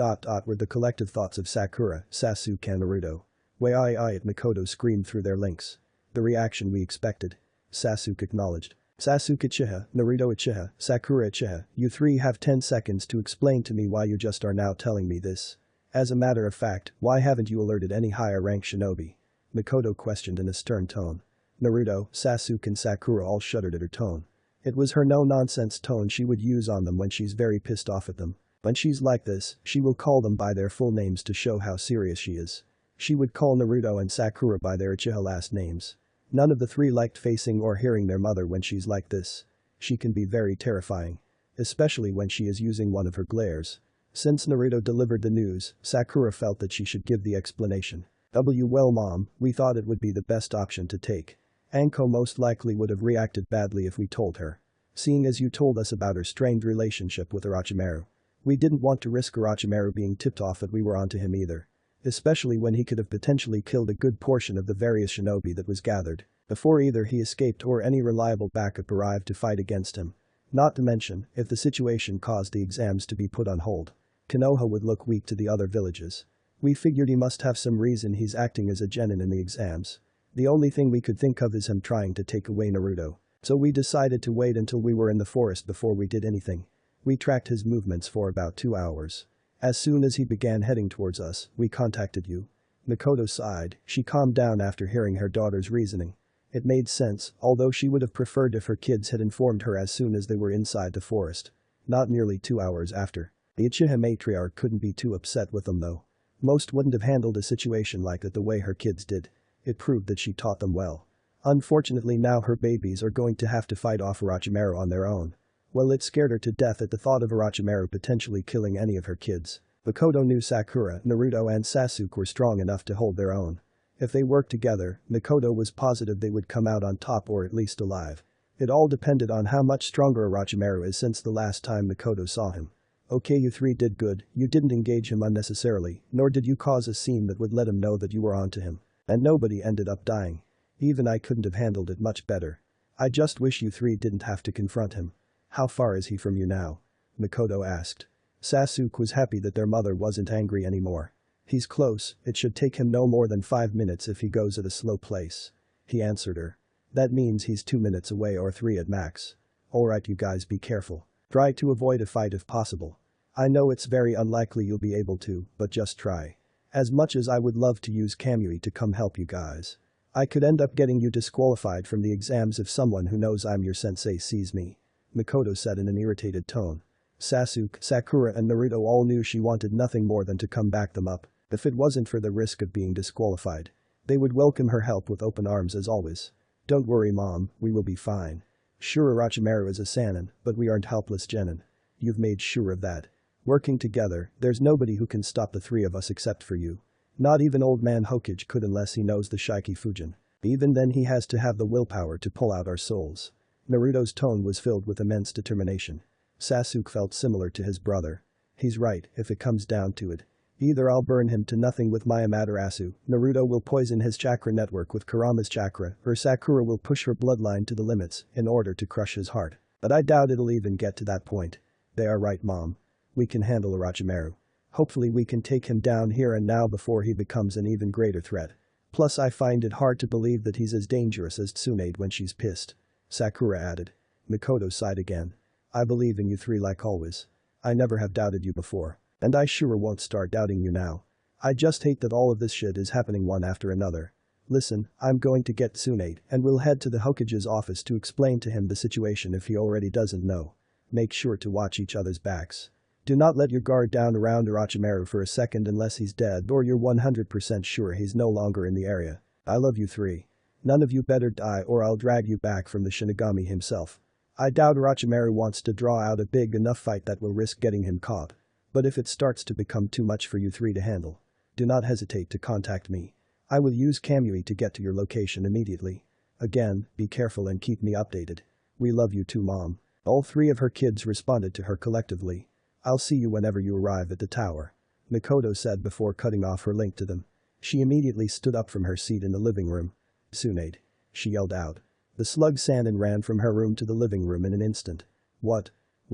Were the collective thoughts of Sakura, Sasuke and Naruto. Way it Mikoto screamed through their links. The reaction we expected. Sasuke acknowledged. Sasuke Uchiha, Naruto Uchiha, Sakura Uchiha, you three have 10 seconds to explain to me why you just are now telling me this. As a matter of fact, why haven't you alerted any higher rank shinobi? Mikoto questioned in a stern tone. Naruto, Sasuke and Sakura all shuddered at her tone. It was her no-nonsense tone she would use on them when she's very pissed off at them. When she's like this, she will call them by their full names to show how serious she is. She would call Naruto and Sakura by their Uchiha last names. None of the three liked facing or hearing their mother when she's like this. She can be very terrifying. Especially when she is using one of her glares. Since Naruto delivered the news, Sakura felt that she should give the explanation. Well Mom, we thought it would be the best option to take. Anko most likely would have reacted badly if we told her. Seeing as you told us about her strained relationship with Orochimaru. We didn't want to risk Orochimaru being tipped off that we were onto him either. Especially when he could have potentially killed a good portion of the various shinobi that was gathered, before either he escaped or any reliable backup arrived to fight against him. Not to mention, if the situation caused the exams to be put on hold, Konoha would look weak to the other villages. We figured he must have some reason he's acting as a genin in the exams. The only thing we could think of is him trying to take away Naruto. So we decided to wait until we were in the forest before we did anything. We tracked his movements for about 2 hours. As soon as he began heading towards us, we contacted you. Mikoto sighed, she calmed down after hearing her daughter's reasoning. It made sense, although she would have preferred if her kids had informed her as soon as they were inside the forest. Not nearly 2 hours after. The Uchiha matriarch couldn't be too upset with them though. Most wouldn't have handled a situation like that the way her kids did. It proved that she taught them well. Unfortunately now her babies are going to have to fight off Orochimaru on their own. Well, it scared her to death at the thought of Orochimaru potentially killing any of her kids. Mikoto knew Sakura, Naruto and Sasuke were strong enough to hold their own. If they worked together, Mikoto was positive they would come out on top or at least alive. It all depended on how much stronger Orochimaru is since the last time Mikoto saw him. Okay, you three did good, you didn't engage him unnecessarily, nor did you cause a scene that would let him know that you were onto him. And nobody ended up dying. Even I couldn't have handled it much better. I just wish you three didn't have to confront him. How far is he from you now? Mikoto asked. Sasuke was happy that their mother wasn't angry anymore. He's close, it should take him no more than 5 minutes if he goes at a slow pace. He answered her. That means he's 2 minutes away or 3 at max. Alright, you guys, be careful. Try to avoid a fight if possible. I know it's very unlikely you'll be able to, but just try. As much as I would love to use Kamui to come help you guys, I could end up getting you disqualified from the exams if someone who knows I'm your sensei sees me. Mikoto said in an irritated tone. Sasuke, Sakura and Naruto all knew she wanted nothing more than to come back them up. If it wasn't for the risk of being disqualified, they would welcome her help with open arms as always. Don't worry mom, we will be fine. Sure, Orochimaru is a Sannin, but we aren't helpless genin. You've made sure of that. Working together, there's nobody who can stop the three of us except for you. Not even old man Hokage could unless he knows the Shiki Fujin. Even then he has to have the willpower to pull out our souls. Naruto's tone was filled with immense determination. Sasuke felt similar to his brother. He's right, if it comes down to it. Either I'll burn him to nothing with my Amaterasu, Naruto will poison his chakra network with Kurama's chakra, or Sakura will push her bloodline to the limits in order to crush his heart. But I doubt it'll even get to that point. They are right mom. We can handle Orochimaru. Hopefully we can take him down here and now before he becomes an even greater threat. Plus I find it hard to believe that he's as dangerous as Tsunade when she's pissed. Sakura added. Mikoto sighed again. I believe in you three like always. I never have doubted you before. And I sure won't start doubting you now. I just hate that all of this shit is happening one after another. Listen, I'm going to get Tsunade and we'll head to the Hokage's office to explain to him the situation if he already doesn't know. Make sure to watch each other's backs. Do not let your guard down around Orochimaru for a second unless he's dead or you're 100% sure he's no longer in the area. I love you three. None of you better die or I'll drag you back from the Shinigami himself. I doubt Orochimaru wants to draw out a big enough fight that will risk getting him caught. But if it starts to become too much for you three to handle, do not hesitate to contact me. I will use Kamui to get to your location immediately. Again, be careful and keep me updated. We love you too mom. All three of her kids responded to her collectively. I'll see you whenever you arrive at the tower. Mikoto said before cutting off her link to them. She immediately stood up from her seat in the living room. Tsunade. She yelled out. The slug Sannin ran from her room to the living room in an instant. What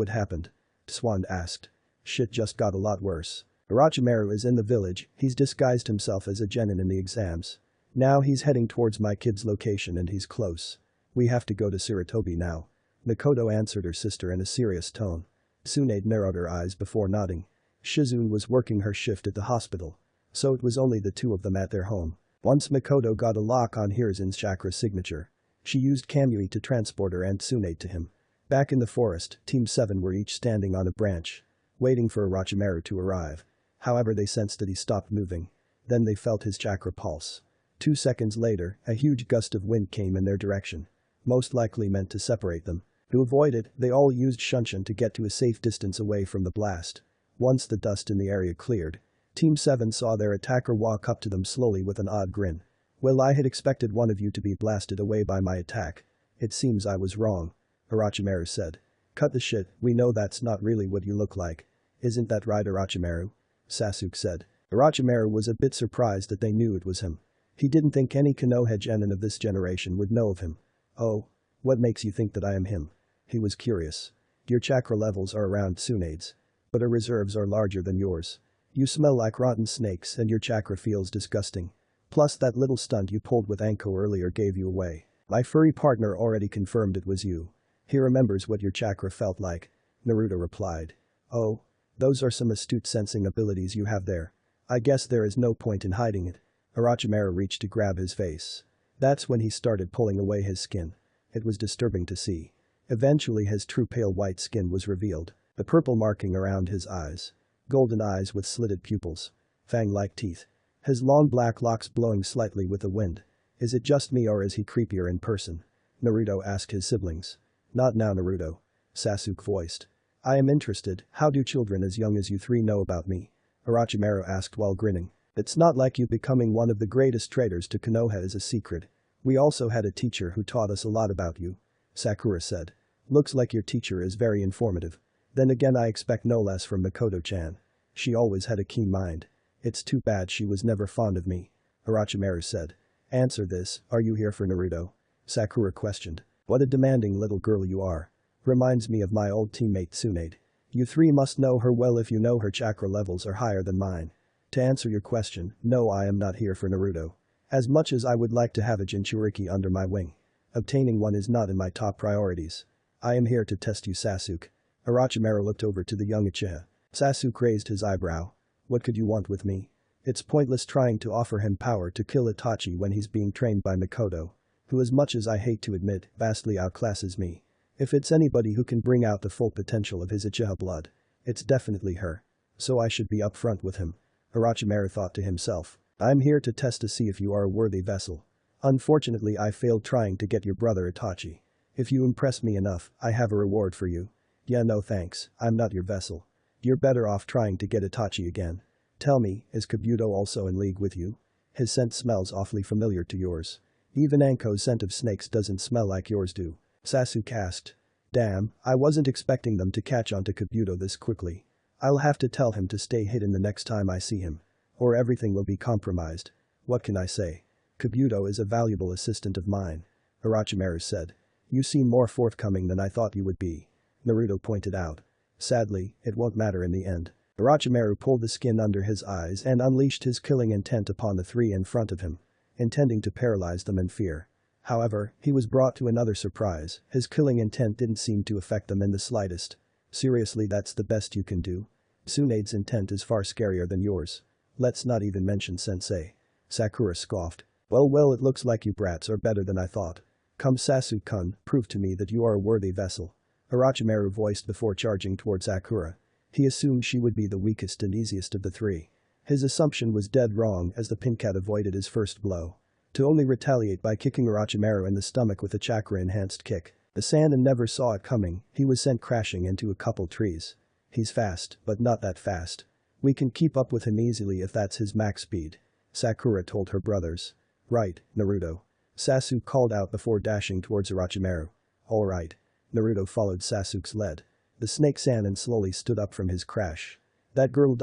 happened? Swan asked. Shit just got a lot worse. Orochimaru is in the village, he's disguised himself as a genin in the exams. Now he's heading towards my kid's location and he's close. We have to go to Sarutobi now. Mikoto answered her sister in a serious tone. Tsunade narrowed her eyes before nodding. Shizune was working her shift at the hospital. So it was only the two of them at their home. Once Mikoto got a lock on Hiruzen's chakra signature, she used Kamui to transport her and Tsunade to him. Back in the forest, Team 7 were each standing on a branch, waiting for Orochimaru to arrive. However, they sensed that he stopped moving. Then they felt his chakra pulse. 2 seconds later, a huge gust of wind came in their direction. Most likely meant to separate them. To avoid it, they all used Shunshin to get to a safe distance away from the blast. Once the dust in the area cleared, Team 7 saw their attacker walk up to them slowly with an odd grin. Well, I had expected one of you to be blasted away by my attack. It seems I was wrong. Orochimaru said. Cut the shit, we know that's not really what you look like. Isn't that right, Orochimaru? Sasuke said. Orochimaru was a bit surprised that they knew it was him. He didn't think any Konoha genin of this generation would know of him. Oh. What makes you think that I am him? He was curious. Your chakra levels are around Tsunade's. But our reserves are larger than yours. You smell like rotten snakes and your chakra feels disgusting. Plus that little stunt you pulled with Anko earlier gave you away. My furry partner already confirmed it was you. He remembers what your chakra felt like. Naruto replied. Oh. Those are some astute sensing abilities you have there. I guess there is no point in hiding it. Orochimaru reached to grab his face. That's when he started pulling away his skin. It was disturbing to see. Eventually his true pale white skin was revealed, the purple marking around his eyes. Golden eyes with slitted pupils. Fang-like teeth. His long black locks blowing slightly with the wind. Is it just me or is he creepier in person? Naruto asked his siblings. Not now, Naruto. Sasuke voiced. I am interested, how do children as young as you three know about me? Orochimaru asked while grinning. It's not like you becoming one of the greatest traders to Konoha is a secret. We also had a teacher who taught us a lot about you. Sakura said. Looks like your teacher is very informative. Then again I expect no less from Mikoto-chan. She always had a keen mind. It's too bad she was never fond of me. Orochimaru said. Answer this, are you here for Naruto? Sakura questioned. What a demanding little girl you are. Reminds me of my old teammate Tsunade. You three must know her well if you know her chakra levels are higher than mine. To answer your question, no, I am not here for Naruto. As much as I would like to have a Jinchuriki under my wing, obtaining one is not in my top priorities. I am here to test you, Sasuke. Orochimaru looked over to the young Uchiha. Sasuke raised his eyebrow. What could you want with me? It's pointless trying to offer him power to kill Itachi when he's being trained by Mikoto, who, as much as I hate to admit, vastly outclasses me. If it's anybody who can bring out the full potential of his Uchiha blood, it's definitely her. So I should be upfront with him. Orochimaru thought to himself. I'm here to test to see if you are a worthy vessel. Unfortunately I failed trying to get your brother Itachi. If you impress me enough, I have a reward for you. Yeah, no thanks, I'm not your vessel. You're better off trying to get Itachi again. Tell me, is Kabuto also in league with you? His scent smells awfully familiar to yours. Even Anko's scent of snakes doesn't smell like yours do. Sasuke asked. Damn, I wasn't expecting them to catch on to Kabuto this quickly. I'll have to tell him to stay hidden the next time I see him. Or everything will be compromised. What can I say? Kabuto is a valuable assistant of mine. Orochimaru said. You seem more forthcoming than I thought you would be. Naruto pointed out. Sadly, it won't matter in the end. Orochimaru pulled the skin under his eyes and unleashed his killing intent upon the three in front of him, intending to paralyze them in fear. However, he was brought to another surprise. His killing intent didn't seem to affect them in the slightest. Seriously, that's the best you can do? Tsunade's intent is far scarier than yours. Let's not even mention sensei. Sakura scoffed. Well, it looks like you brats are better than I thought. Come Sasuke-kun, prove to me that you are a worthy vessel. Orochimaru voiced before charging towards Sakura. He assumed she would be the weakest and easiest of the three. His assumption was dead wrong as the pink cat avoided his first blow. To only retaliate by kicking Orochimaru in the stomach with a chakra-enhanced kick. The Sannin never saw it coming, he was sent crashing into a couple trees. He's fast, but not that fast. We can keep up with him easily if that's his max speed. Sakura told her brothers. Right, Naruto. Sasuke called out before dashing towards Orochimaru. Alright. Naruto followed Sasuke's lead. The snake Sannin slowly stood up from his crash. That girl ...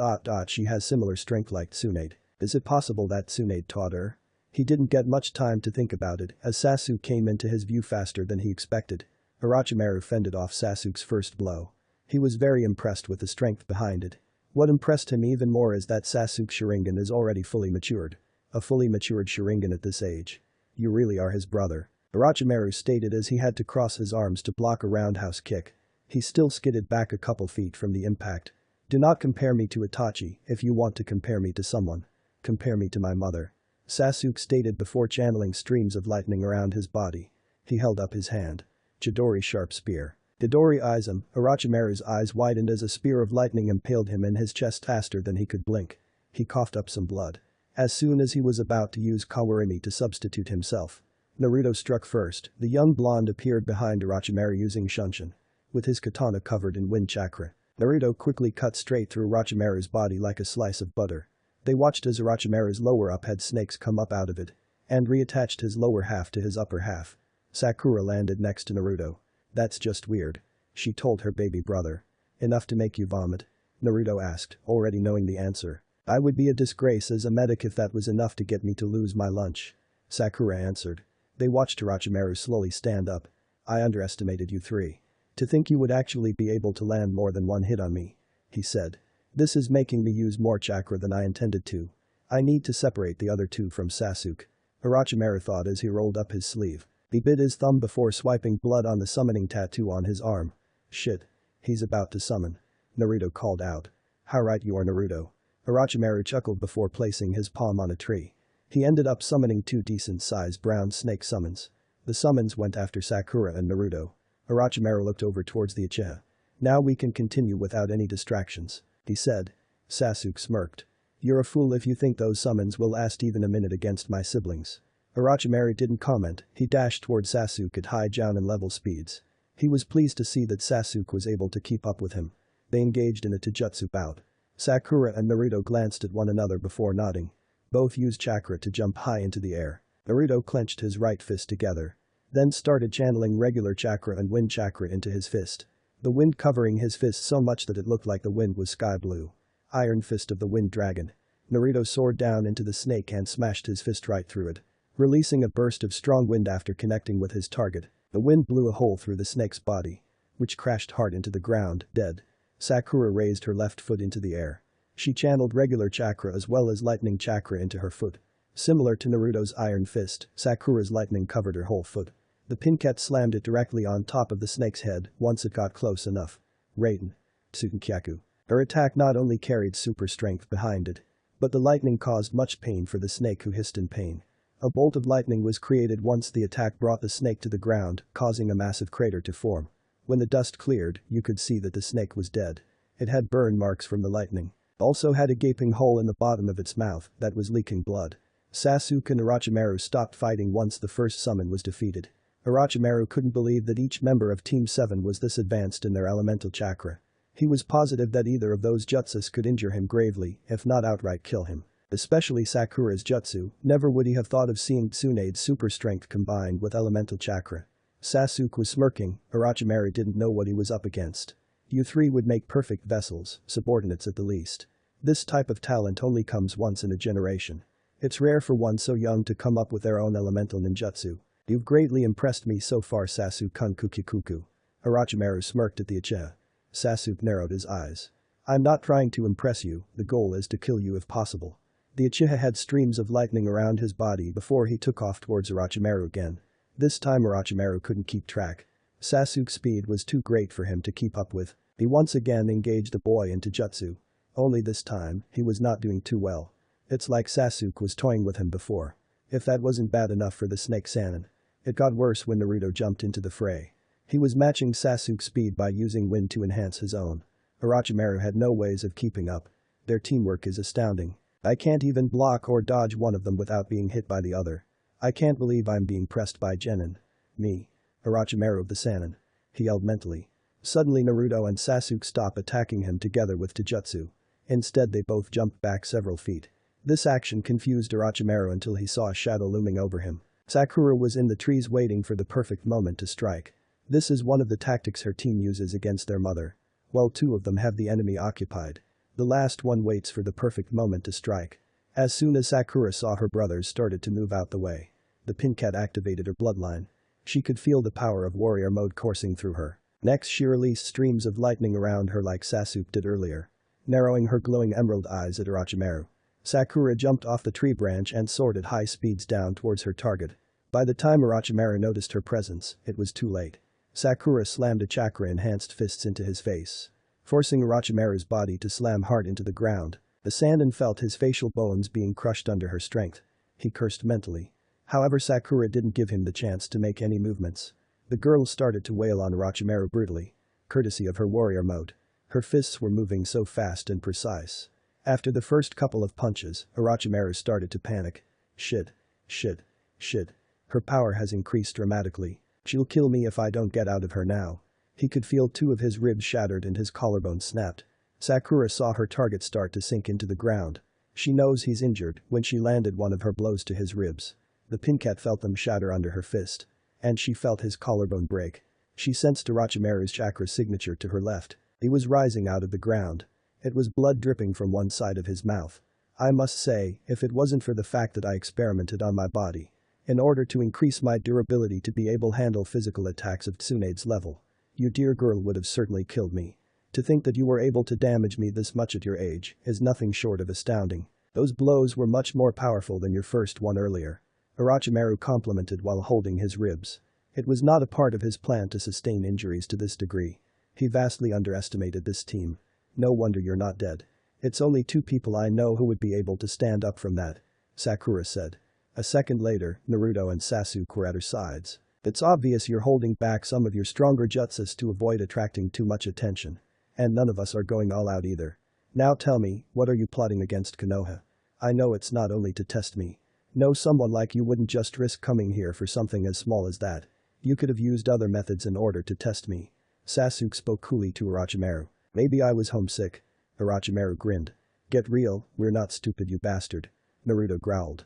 she has similar strength like Tsunade. Is it possible that Tsunade taught her? He didn't get much time to think about it as Sasuke came into his view faster than he expected. Orochimaru fended off Sasuke's first blow. He was very impressed with the strength behind it. What impressed him even more is that Sasuke's Sharingan is already fully matured. A fully matured Sharingan at this age. You really are his brother. Orochimaru stated as he had to cross his arms to block a roundhouse kick. He still skidded back a couple feet from the impact. Do not compare me to Itachi. If you want to compare me to someone, compare me to my mother. Sasuke stated before channeling streams of lightning around his body. He held up his hand. Chidori sharp spear. Chidori eyes him. Orochimaru's eyes widened as a spear of lightning impaled him in his chest faster than he could blink. He coughed up some blood. As soon as he was about to use Kawarimi to substitute himself, Naruto struck first. The young blonde appeared behind Orochimaru using Shunshin. With his katana covered in wind chakra, Naruto quickly cut straight through Orochimaru's body like a slice of butter. They watched as Orochimaru's lower up had snakes come up out of it, and reattached his lower half to his upper half. Sakura landed next to Naruto. That's just weird. She told her baby brother. Enough to make you vomit? Naruto asked, already knowing the answer. I would be a disgrace as a medic if that was enough to get me to lose my lunch. Sakura answered. They watched Orochimaru slowly stand up. I underestimated you three. To think you would actually be able to land more than one hit on me, he said. This is making me use more chakra than I intended to. I need to separate the other two from Sasuke. Orochimaru thought as he rolled up his sleeve. He bit his thumb before swiping blood on the summoning tattoo on his arm. Shit. He's about to summon. Naruto called out. How right you are, Naruto. Orochimaru chuckled before placing his palm on a tree. He ended up summoning two decent-sized brown snake summons. The summons went after Sakura and Naruto. Orochimaru looked over towards the Uchiha. Now we can continue without any distractions, he said. Sasuke smirked. You're a fool if you think those summons will last even a minute against my siblings. Orochimaru didn't comment, he dashed towards Sasuke at high Jounin level speeds. He was pleased to see that Sasuke was able to keep up with him. They engaged in a taijutsu bout. Sakura and Naruto glanced at one another before nodding. Both used chakra to jump high into the air. Naruto clenched his right fist together. Then started channeling regular chakra and wind chakra into his fist. The wind covering his fist so much that it looked like the wind was sky blue. Iron Fist of the Wind Dragon. Naruto soared down into the snake and smashed his fist right through it. Releasing a burst of strong wind after connecting with his target, the wind blew a hole through the snake's body, which crashed hard into the ground, dead. Sakura raised her left foot into the air. She channeled regular chakra as well as lightning chakra into her foot. Similar to Naruto's Iron Fist, Sakura's lightning covered her whole foot. The pincat slammed it directly on top of the snake's head once it got close enough. Raiden. Tsunkyaku. Her attack not only carried super strength behind it, but the lightning caused much pain for the snake, who hissed in pain. A bolt of lightning was created once the attack brought the snake to the ground, causing a massive crater to form. When the dust cleared, you could see that the snake was dead. It had burn marks from the lightning. Also had a gaping hole in the bottom of its mouth that was leaking blood. Sasuke and Orochimaru stopped fighting once the first summon was defeated. Orochimaru couldn't believe that each member of Team 7 was this advanced in their elemental chakra. He was positive that either of those jutsus could injure him gravely, if not outright kill him. Especially Sakura's jutsu, never would he have thought of seeing Tsunade's super strength combined with elemental chakra. Sasuke was smirking. Orochimaru didn't know what he was up against. You three would make perfect vessels, subordinates at the least. This type of talent only comes once in a generation. It's rare for one so young to come up with their own elemental ninjutsu. You've greatly impressed me so far, Sasuke-kun. Kukikuku. Orochimaru smirked at the Uchiha. Sasuke narrowed his eyes. I'm not trying to impress you, the goal is to kill you if possible. The Uchiha had streams of lightning around his body before he took off towards Orochimaru again. This time Orochimaru couldn't keep track. Sasuke's speed was too great for him to keep up with. He once again engaged the boy into jutsu. Only this time, he was not doing too well. It's like Sasuke was toying with him before. If that wasn't bad enough for the Snake Sannin, it got worse when Naruto jumped into the fray. He was matching Sasuke's speed by using wind to enhance his own. Orochimaru had no ways of keeping up. Their teamwork is astounding. I can't even block or dodge one of them without being hit by the other. I can't believe I'm being pressed by Genin. Me. Orochimaru of the Sannin. He yelled mentally. Suddenly Naruto and Sasuke stop attacking him together with Taijutsu. Instead they both jumped back several feet. This action confused Orochimaru until he saw a shadow looming over him. Sakura was in the trees waiting for the perfect moment to strike. This is one of the tactics her team uses against their mother. While two of them have the enemy occupied, the last one waits for the perfect moment to strike. As soon as Sakura saw her brothers started to move out the way, the pincat activated her bloodline. She could feel the power of warrior mode coursing through her. Next she released streams of lightning around her like Sasuke did earlier, narrowing her glowing emerald eyes at Orochimaru. Sakura jumped off the tree branch and soared at high speeds down towards her target. By the time Orochimaru noticed her presence, it was too late. Sakura slammed a chakra-enhanced fists into his face, forcing Orochimaru's body to slam hard into the ground. The Sannin felt his facial bones being crushed under her strength. He cursed mentally. However, Sakura didn't give him the chance to make any movements. The girl started to wail on Orochimaru brutally, courtesy of her warrior mode. Her fists were moving so fast and precise. After the first couple of punches, Orochimaru started to panic. Shit. Shit. Shit. Her power has increased dramatically. She'll kill me if I don't get out of her now. He could feel two of his ribs shattered and his collarbone snapped. Sakura saw her target start to sink into the ground. She knows he's injured when she landed one of her blows to his ribs. The pincat felt them shatter under her fist. And she felt his collarbone break. She sensed Orochimaru's chakra signature to her left. He was rising out of the ground. It was blood dripping from one side of his mouth. I must say, if it wasn't for the fact that I experimented on my body in order to increase my durability to be able to handle physical attacks of Tsunade's level, you dear girl would have certainly killed me. To think that you were able to damage me this much at your age is nothing short of astounding. Those blows were much more powerful than your first one earlier. Orochimaru complimented while holding his ribs. It was not a part of his plan to sustain injuries to this degree. He vastly underestimated this team. No wonder you're not dead. It's only two people I know who would be able to stand up from that, Sakura said. A second later, Naruto and Sasuke were at her sides. It's obvious you're holding back some of your stronger jutsus to avoid attracting too much attention. And none of us are going all out either. Now tell me, what are you plotting against Konoha? I know it's not only to test me. No, someone like you wouldn't just risk coming here for something as small as that. You could have used other methods in order to test me. Sasuke spoke coolly to Orochimaru. Maybe I was homesick. Orochimaru grinned. Get real, we're not stupid, you bastard. Naruto growled.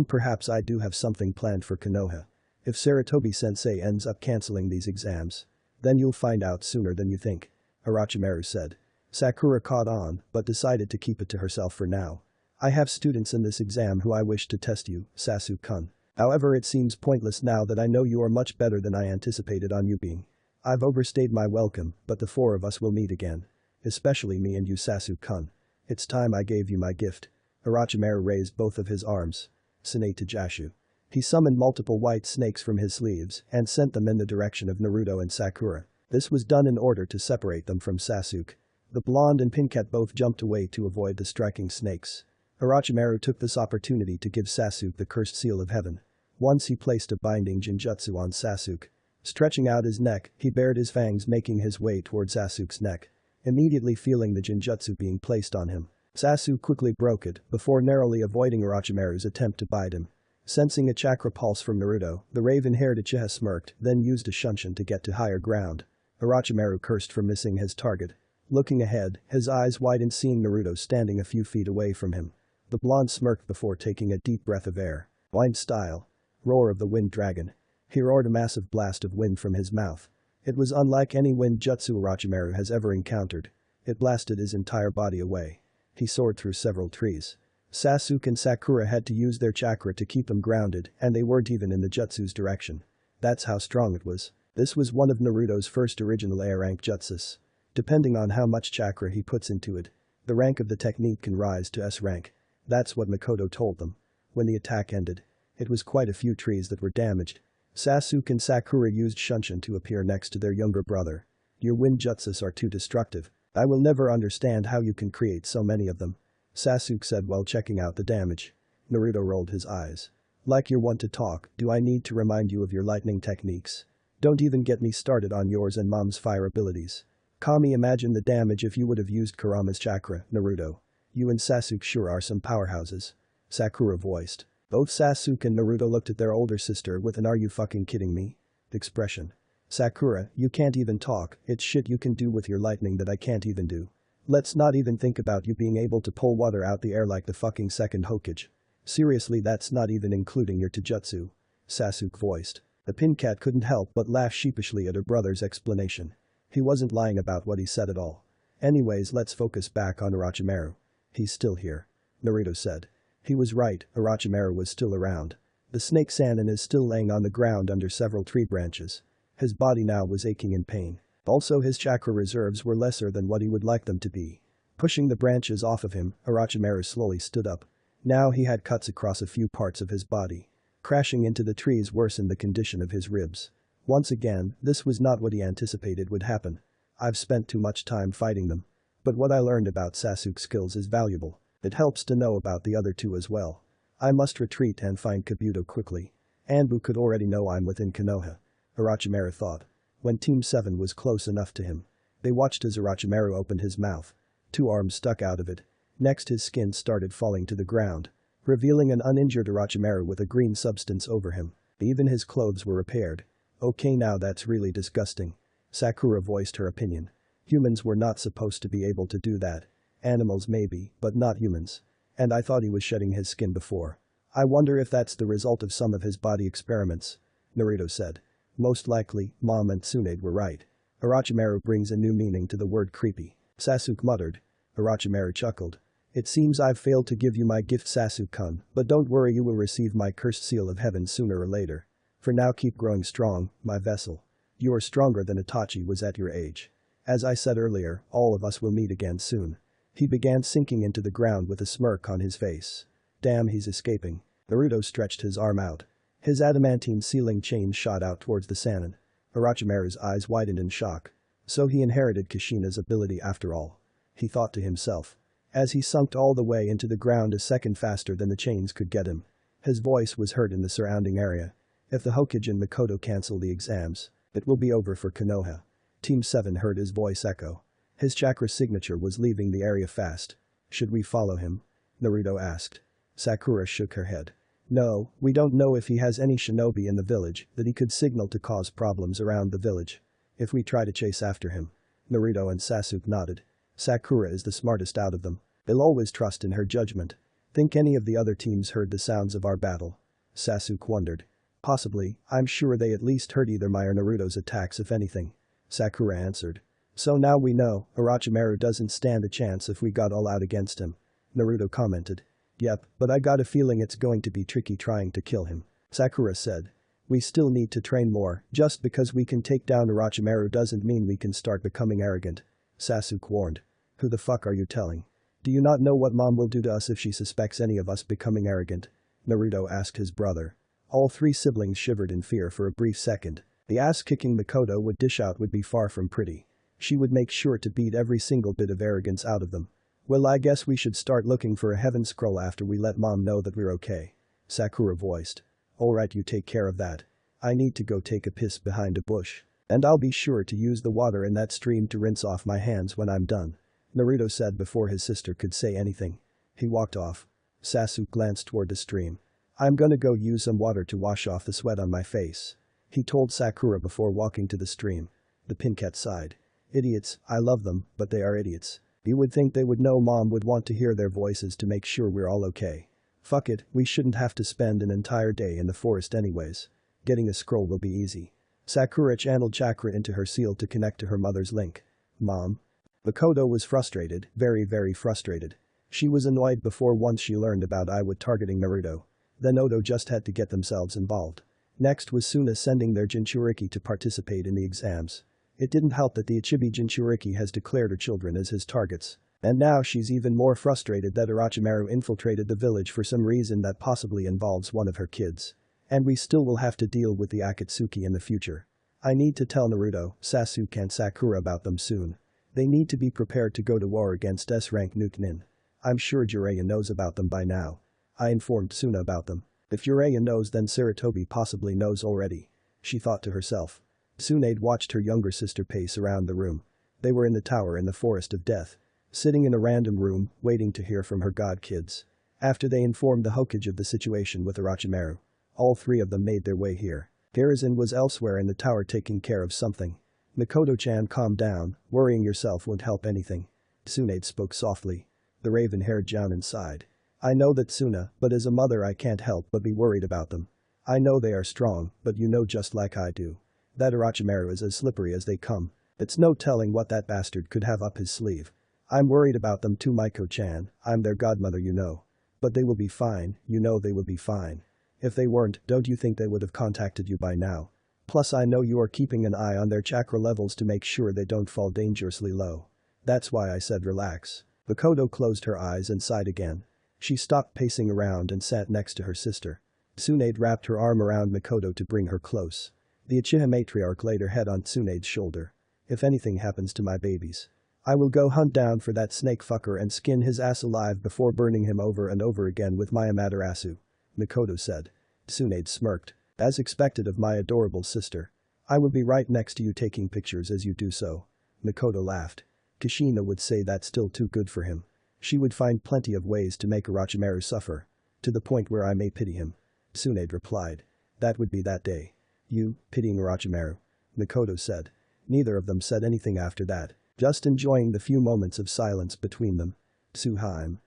Perhaps I do have something planned for Konoha. If Saratobi-sensei ends up canceling these exams, then you'll find out sooner than you think, Orochimaru said. Sakura caught on, but decided to keep it to herself for now. I have students in this exam who I wish to test you, Sasuke-kun. However, it seems pointless now that I know you are much better than I anticipated on you being. I've overstayed my welcome, but the four of us will meet again. Especially me and you, Sasuke-kun. It's time I gave you my gift. Orochimaru raised both of his arms. Sine to Jashu. He summoned multiple white snakes from his sleeves and sent them in the direction of Naruto and Sakura. This was done in order to separate them from Sasuke. The blonde and pink cat both jumped away to avoid the striking snakes. Orochimaru took this opportunity to give Sasuke the cursed seal of heaven. Once he placed a binding genjutsu on Sasuke. Stretching out his neck, he bared his fangs, making his way toward Sasuke's neck. Immediately feeling the genjutsu being placed on him, Sasuke quickly broke it before narrowly avoiding Orochimaru's attempt to bite him. Sensing a chakra pulse from Naruto, the raven-haired Uchiha smirked, then used a shunshin to get to higher ground. Orochimaru cursed for missing his target. Looking ahead, his eyes widened seeing Naruto standing a few feet away from him. The blonde smirked before taking a deep breath of air. Wind style. Roar of the wind dragon. He roared a massive blast of wind from his mouth. It was unlike any wind jutsu Orochimaru has ever encountered. It blasted his entire body away. He soared through several trees. Sasuke and Sakura had to use their chakra to keep him grounded, and they weren't even in the jutsu's direction. That's how strong it was. This was one of Naruto's first original A-rank jutsus. Depending on how much chakra he puts into it, the rank of the technique can rise to S rank. That's what Mikoto told them. When the attack ended, it was quite a few trees that were damaged. Sasuke and Sakura used Shunshin to appear next to their younger brother. Your wind jutsus are too destructive. I will never understand how you can create so many of them, Sasuke said while checking out the damage. Naruto rolled his eyes. Like you want to talk, do I need to remind you of your lightning techniques? Don't even get me started on yours and mom's fire abilities. Kami, imagine the damage if you would have used Kurama's chakra, Naruto. You and Sasuke sure are some powerhouses. Sakura voiced. Both Sasuke and Naruto looked at their older sister with an "are you fucking kidding me?" expression. Sakura, you can't even talk, it's shit you can do with your lightning that I can't even do. Let's not even think about you being able to pull water out the air like the fucking second Hokage. Seriously, that's not even including your Taijutsu. Sasuke voiced. The pin cat couldn't help but laugh sheepishly at her brother's explanation. He wasn't lying about what he said at all. Anyways, let's focus back on Orochimaru. He's still here, Naruto said. He was right, Orochimaru was still around. The snake Sannin is still laying on the ground under several tree branches. His body now was aching in pain. Also, his chakra reserves were lesser than what he would like them to be. Pushing the branches off of him, Orochimaru slowly stood up. Now he had cuts across a few parts of his body. Crashing into the trees worsened the condition of his ribs. Once again, this was not what he anticipated would happen. I've spent too much time fighting them. But what I learned about Sasuke's skills is valuable. It helps to know about the other two as well. I must retreat and find Kabuto quickly. Anbu could already know I'm within Konoha, Orochimaru thought. When Team 7 was close enough to him, they watched as Orochimaru opened his mouth. 2 arms stuck out of it. Next, his skin started falling to the ground, revealing an uninjured Orochimaru with a green substance over him. Even his clothes were repaired. Okay, now that's really disgusting. Sakura voiced her opinion. Humans were not supposed to be able to do that. Animals maybe, but not humans. And I thought he was shedding his skin before. I wonder if that's the result of some of his body experiments, Naruto said. Most likely, Mom and Tsunade were right. Orochimaru brings a new meaning to the word creepy, Sasuke muttered. Orochimaru chuckled. It seems I've failed to give you my gift, Sasuke-kun, but don't worry, you will receive my cursed seal of heaven sooner or later. For now, keep growing strong, my vessel. You are stronger than Itachi was at your age. As I said earlier, all of us will meet again soon. He began sinking into the ground with a smirk on his face. Damn, he's escaping. Naruto stretched his arm out. His adamantine sealing chain shot out towards the Sannin. Orochimaru's eyes widened in shock. So he inherited Kushina's ability after all. He thought to himself. As he sunk all the way into the ground a second faster than the chains could get him. His voice was heard in the surrounding area. If the Hokage and Mikoto cancel the exams, it will be over for Konoha. Team 7 heard his voice echo. His chakra signature was leaving the area fast. Should we follow him? Naruto asked. Sakura shook her head. No, we don't know if he has any shinobi in the village that he could signal to cause problems around the village. If we try to chase after him. Naruto and Sasuke nodded. Sakura is the smartest out of them. They'll always trust in her judgment. Think any of the other teams heard the sounds of our battle? Sasuke wondered. Possibly, I'm sure they at least heard either my or Naruto's attacks if anything. Sakura answered. So now we know, Orochimaru doesn't stand a chance if we got all out against him. Naruto commented. Yep, but I got a feeling it's going to be tricky trying to kill him. Sakura said. We still need to train more, just because we can take down Orochimaru doesn't mean we can start becoming arrogant. Sasuke warned. Who the fuck are you telling? Do you not know what mom will do to us if she suspects any of us becoming arrogant? Naruto asked his brother. All three siblings shivered in fear for a brief second. The ass-kicking Mikoto would dish out would be far from pretty. She would make sure to beat every single bit of arrogance out of them. Well, I guess we should start looking for a heaven scroll after we let mom know that we're okay. Sakura voiced. Alright, you take care of that. I need to go take a piss behind a bush. And I'll be sure to use the water in that stream to rinse off my hands when I'm done. Naruto said before his sister could say anything. He walked off. Sasuke glanced toward the stream. I'm gonna go use some water to wash off the sweat on my face. He told Sakura before walking to the stream. The Pinket sighed. Idiots, I love them, but they are idiots. You would think they would know mom would want to hear their voices to make sure we're all okay. Fuck it, we shouldn't have to spend an entire day in the forest anyways. Getting a scroll will be easy. Sakura channeled chakra into her seal to connect to her mother's link. Mom? Mikoto was frustrated, very frustrated. She was annoyed before once she learned about Iwat targeting Naruto. Then Oto just had to get themselves involved. Next was Suna sending their Jinchuriki to participate in the exams. It didn't help that the Ichibi Jinchuriki has declared her children as his targets. And now she's even more frustrated that Orochimaru infiltrated the village for some reason that possibly involves one of her kids. And we still will have to deal with the Akatsuki in the future. I need to tell Naruto, Sasuke and Sakura about them soon. They need to be prepared to go to war against S-rank Nin. I'm sure Jiraiya knows about them by now. I informed Suna about them. If Jiraiya knows, then Sarutobi possibly knows already. She thought to herself. Tsunade watched her younger sister pace around the room. They were in the tower in the Forest of Death. Sitting in a random room, waiting to hear from her god kids. After they informed the Hokage of the situation with Orochimaru, all three of them made their way here. Hiruzen was elsewhere in the tower taking care of something. Mikoto-chan, calm down, worrying yourself won't help anything. Tsunade spoke softly. The raven-haired Jounin sighed. I know that, Suna, but as a mother I can't help but be worried about them. I know they are strong, but you know just like I do. That Orochimaru is as slippery as they come. It's no telling what that bastard could have up his sleeve. I'm worried about them too, Miko-chan, I'm their godmother, you know. But they will be fine, you know they will be fine. If they weren't, don't you think they would have contacted you by now? Plus I know you are keeping an eye on their chakra levels to make sure they don't fall dangerously low. That's why I said relax. Mikoto closed her eyes and sighed again. She stopped pacing around and sat next to her sister. Tsunade wrapped her arm around Mikoto to bring her close. The Uchiha matriarch laid her head on Tsunade's shoulder. If anything happens to my babies, I will go hunt down for that snake fucker and skin his ass alive before burning him over and over again with my Amaterasu. Mikoto said. Tsunade smirked. As expected of my adorable sister. I will be right next to you taking pictures as you do so. Mikoto laughed. Kushina would say that's still too good for him. She would find plenty of ways to make Orochimaru suffer. To the point where I may pity him. Tsunade replied. That would be that day. You, pitying Orochimaru? Mikoto said. Neither of them said anything after that, just enjoying the few moments of silence between them. Suhaim.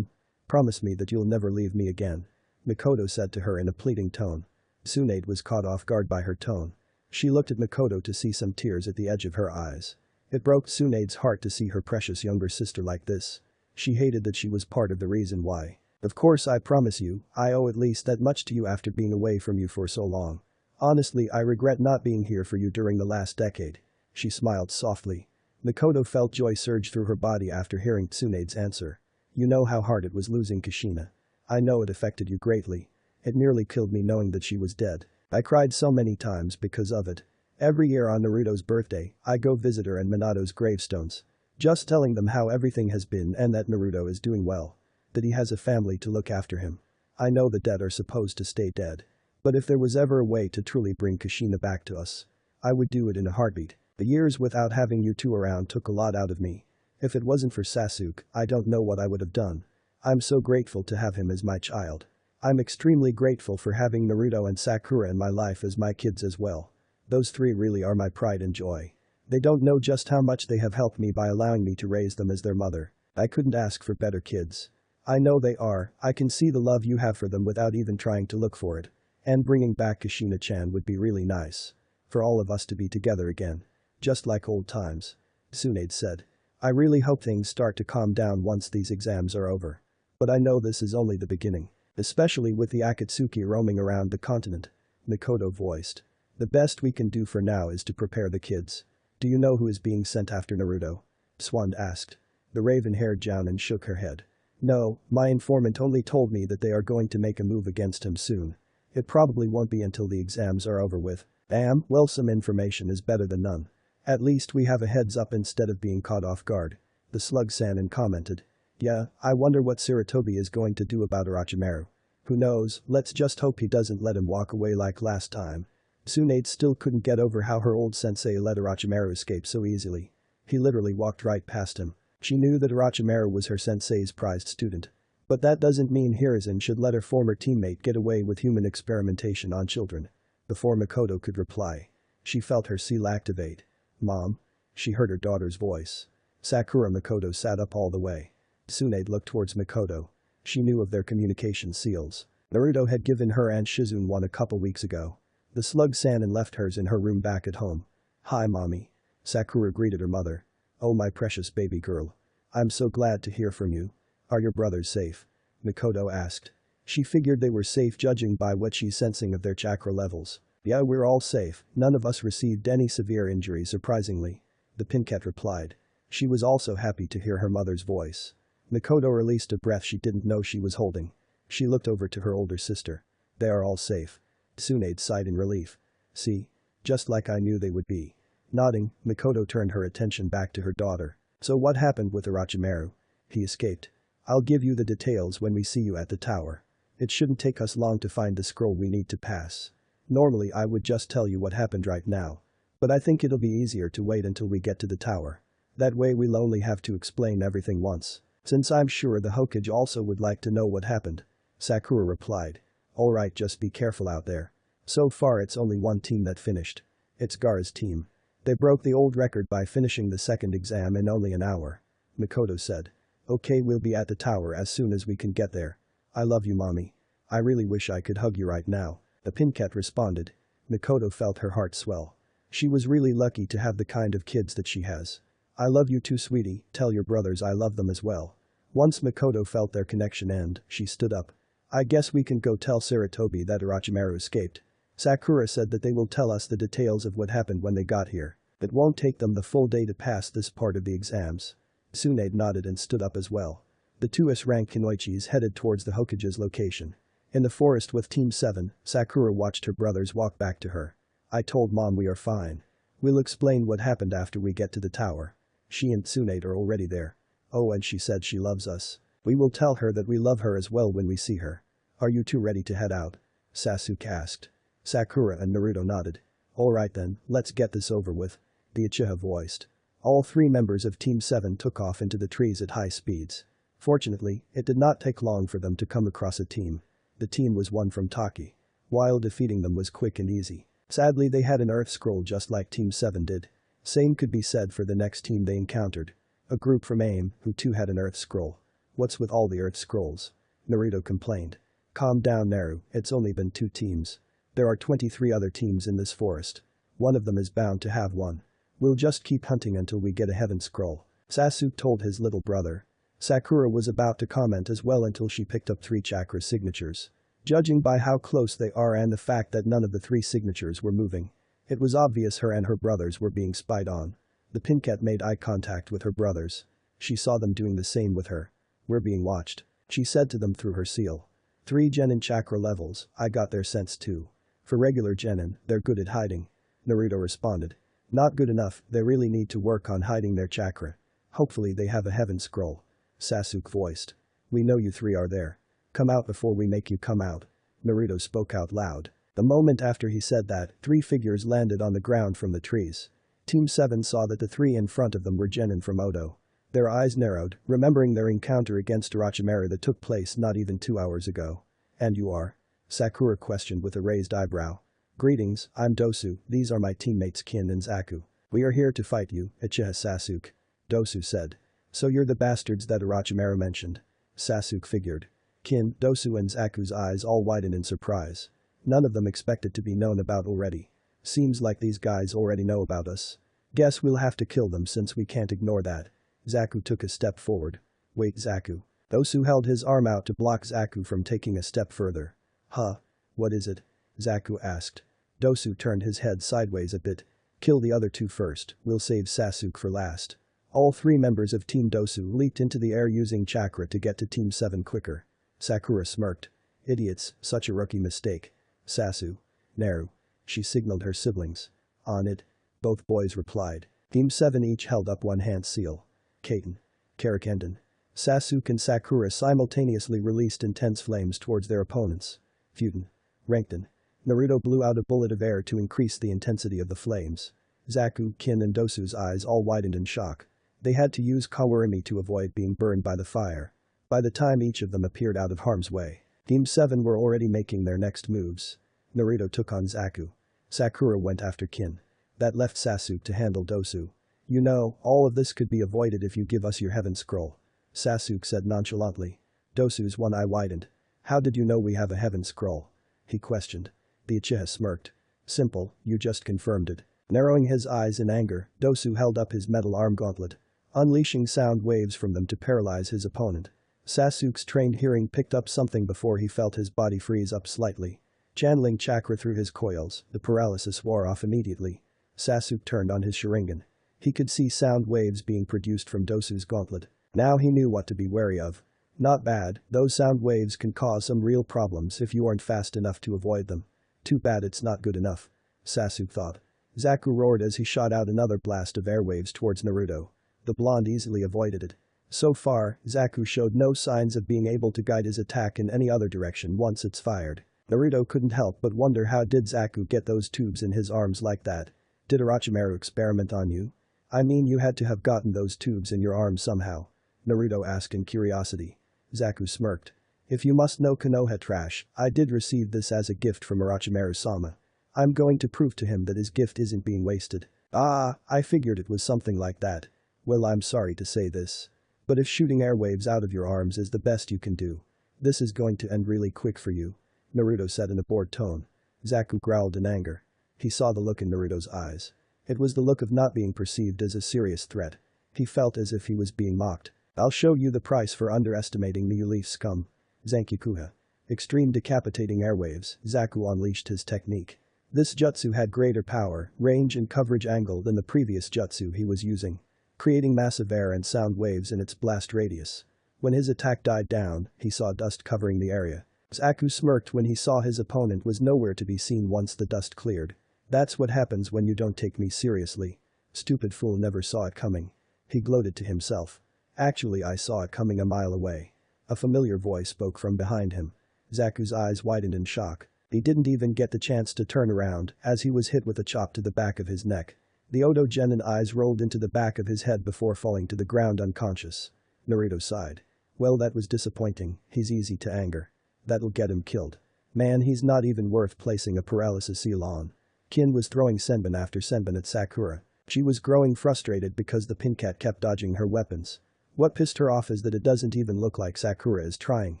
Promise me that you'll never leave me again. Mikoto said to her in a pleading tone. Tsunade was caught off guard by her tone. She looked at Mikoto to see some tears at the edge of her eyes. It broke Tsunade's heart to see her precious younger sister like this. She hated that she was part of the reason why. Of course, I promise you, I owe at least that much to you after being away from you for so long. Honestly, I regret not being here for you during the last decade. She smiled softly. Mikoto felt joy surge through her body after hearing Tsunade's answer. You know how hard it was losing Kushina. I know it affected you greatly. It nearly killed me knowing that she was dead. I cried so many times because of it. Every year on Naruto's birthday, I go visit her and Minato's gravestones. Just telling them how everything has been and that Naruto is doing well. That he has a family to look after him. I know the dead are supposed to stay dead. But if there was ever a way to truly bring Kushina back to us, I would do it in a heartbeat. The years without having you two around took a lot out of me. If it wasn't for Sasuke, I don't know what I would have done. I'm so grateful to have him as my child. I'm extremely grateful for having Naruto and Sakura in my life as my kids as well. Those three really are my pride and joy. They don't know just how much they have helped me by allowing me to raise them as their mother. I couldn't ask for better kids. I know they are, I can see the love you have for them without even trying to look for it. And bringing back Kushina-chan would be really nice. For all of us to be together again. Just like old times. Tsunade said. I really hope things start to calm down once these exams are over. But I know this is only the beginning. Especially with the Akatsuki roaming around the continent. Mikoto voiced. The best we can do for now is to prepare the kids. Do you know who is being sent after Naruto? Swan asked. The raven-haired Jounin shook her head. No, my informant only told me that they are going to make a move against him soon. It probably won't be until the exams are over with. Well, some information is better than none. At least we have a heads up instead of being caught off guard. The slug-sanin commented. Yeah, I wonder what Sarutobi is going to do about Orochimaru. Who knows, let's just hope he doesn't let him walk away like last time. Tsunade still couldn't get over how her old sensei let Orochimaru escape so easily. He literally walked right past him. She knew that Orochimaru was her sensei's prized student. But that doesn't mean Hiruzen should let her former teammate get away with human experimentation on children. Before Mikoto could reply. She felt her seal activate. Mom? She heard her daughter's voice. Sakura. Mikoto sat up all the way. Tsunade looked towards Mikoto. She knew of their communication seals. Naruto had given her and Shizune one a couple weeks ago. The slug-sanin left hers in her room back at home. Hi mommy. Sakura greeted her mother. Oh my precious baby girl. I'm so glad to hear from you. Are your brothers safe? Mikoto asked. She figured they were safe judging by what she's sensing of their chakra levels. Yeah, we're all safe, none of us received any severe injury surprisingly. The Pincat replied. She was also happy to hear her mother's voice. Mikoto released a breath she didn't know she was holding. She looked over to her older sister. They are all safe. Tsunade sighed in relief. See? Just like I knew they would be. Nodding, Mikoto turned her attention back to her daughter. So what happened with Orochimaru? He escaped. I'll give you the details when we see you at the tower. It shouldn't take us long to find the scroll we need to pass. Normally I would just tell you what happened right now. But I think it'll be easier to wait until we get to the tower. That way we'll only have to explain everything once. Since I'm sure the Hokage also would like to know what happened. Sakura replied. Alright, just be careful out there. So far it's only one team that finished. It's Gaara's team. They broke the old record by finishing the second exam in only an hour. Mikoto said. Okay, we'll be at the tower as soon as we can get there. I love you mommy. I really wish I could hug you right now. The Pincat responded. Mikoto felt her heart swell. She was really lucky to have the kind of kids that she has. I love you too sweetie, tell your brothers I love them as well. Once Mikoto felt their connection end, she stood up. I guess we can go tell Sarutobi that Orochimaru escaped. Sakura said that they will tell us the details of what happened when they got here. It won't take them the full day to pass this part of the exams. Tsunade nodded and stood up as well. The two S-rank Kunoichis headed towards the Hokage's location. In the forest with Team 7, Sakura watched her brothers walk back to her. I told Mom we are fine. We'll explain what happened after we get to the tower. She and Tsunade are already there. Oh, and she said she loves us. We will tell her that we love her as well when we see her. Are you two ready to head out? Sasuke asked. Sakura and Naruto nodded. Alright then, let's get this over with. The Uchiha voiced. All three members of Team 7 took off into the trees at high speeds. Fortunately, it did not take long for them to come across a team. The team was one from Taki. While defeating them was quick and easy. Sadly they had an earth scroll just like Team 7 did. Same could be said for the next team they encountered. A group from AIM, who too had an earth scroll. What's with all the earth scrolls? Naruto complained. Calm down Naru, it's only been 2 teams. There are 23 other teams in this forest. One of them is bound to have one. We'll just keep hunting until we get a heaven scroll. Sasuke told his little brother. Sakura was about to comment as well until she picked up 3 chakra signatures. Judging by how close they are and the fact that none of the 3 signatures were moving, it was obvious her and her brothers were being spied on. The Pincat made eye contact with her brothers. She saw them doing the same with her. We're being watched. She said to them through her seal. 3 genin chakra levels, I got their sense too. For regular genin, they're good at hiding. Naruto responded. Not good enough, they really need to work on hiding their chakra. Hopefully they have a heaven scroll. Sasuke voiced. We know you 3 are there. Come out before we make you come out. Naruto spoke out loud. The moment after he said that, 3 figures landed on the ground from the trees. Team 7 saw that the 3 in front of them were genin from Odo. Their eyes narrowed, remembering their encounter against Orochimaru that took place not even 2 hours ago. And you are? Sakura questioned with a raised eyebrow. Greetings, I'm Dosu, these are my teammates Kin and Zaku. We are here to fight you, Uchiha Sasuke. Dosu said. So you're the bastards that Orochimaru mentioned. Sasuke figured. Kin, Dosu and Zaku's eyes all widened in surprise. None of them expected to be known about already. Seems like these guys already know about us. Guess we'll have to kill them since we can't ignore that. Zaku took a step forward. Wait, Zaku. Dosu held his arm out to block Zaku from taking a step further. Huh? What is it? Zaku asked. Dosu turned his head sideways a bit. Kill the other two first, we'll save Sasuke for last. All three members of Team Dosu leaped into the air using chakra to get to Team 7 quicker. Sakura smirked. Idiots, such a rookie mistake. Sasu. Naru. She signaled her siblings. On it. Both boys replied. Team 7 each held up one hand seal. Kaiten. Karakenden. Sasuke and Sakura simultaneously released intense flames towards their opponents. Futen. Rankton. Naruto blew out a bullet of air to increase the intensity of the flames. Zaku, Kin and Dosu's eyes all widened in shock. They had to use Kawarimi to avoid being burned by the fire. By the time each of them appeared out of harm's way, Team 7 were already making their next moves. Naruto took on Zaku. Sakura went after Kin. That left Sasuke to handle Dosu. You know, all of this could be avoided if you give us your heaven scroll. Sasuke said nonchalantly. Dosu's one eye widened. How did you know we have a heaven scroll? He questioned. The Uchiha smirked. Simple, you just confirmed it. Narrowing his eyes in anger, Dosu held up his metal arm gauntlet, unleashing sound waves from them to paralyze his opponent. Sasuke's trained hearing picked up something before he felt his body freeze up slightly. Channeling chakra through his coils, the paralysis wore off immediately. Sasuke turned on his Sharingan. He could see sound waves being produced from Dosu's gauntlet. Now he knew what to be wary of. Not bad, those sound waves can cause some real problems if you aren't fast enough to avoid them. Too bad it's not good enough. Sasuke thought. Zaku roared as he shot out another blast of airwaves towards Naruto. The blonde easily avoided it. So far, Zaku showed no signs of being able to guide his attack in any other direction once it's fired. Naruto couldn't help but wonder how did Zaku get those tubes in his arms like that. Did Orochimaru experiment on you? I mean you had to have gotten those tubes in your arms somehow. Naruto asked in curiosity. Zaku smirked. If you must know Konoha trash, I did receive this as a gift from Orochimaru-sama. I'm going to prove to him that his gift isn't being wasted. Ah, I figured it was something like that. Well, I'm sorry to say this. But if shooting airwaves out of your arms is the best you can do, this is going to end really quick for you, Naruto said in a bored tone. Zaku growled in anger. He saw the look in Naruto's eyes. It was the look of not being perceived as a serious threat. He felt as if he was being mocked. I'll show you the price for underestimating me, you leaf scum. Zankyukuha. Extreme decapitating airwaves, Zaku unleashed his technique. This jutsu had greater power, range and coverage angle than the previous jutsu he was using, creating massive air and sound waves in its blast radius. When his attack died down, he saw dust covering the area. Zaku smirked when he saw his opponent was nowhere to be seen once the dust cleared. That's what happens when you don't take me seriously. Stupid fool never saw it coming. He gloated to himself. Actually, I saw it coming a mile away. A familiar voice spoke from behind him. Zaku's eyes widened in shock. He didn't even get the chance to turn around as he was hit with a chop to the back of his neck. The Odo Genin eyes rolled into the back of his head before falling to the ground unconscious. Naruto sighed. Well, that was disappointing, he's easy to anger. That'll get him killed. Man, he's not even worth placing a paralysis seal on. Kin was throwing senbon after senbon at Sakura. She was growing frustrated because the Pinkat kept dodging her weapons. What pissed her off is that it doesn't even look like Sakura is trying.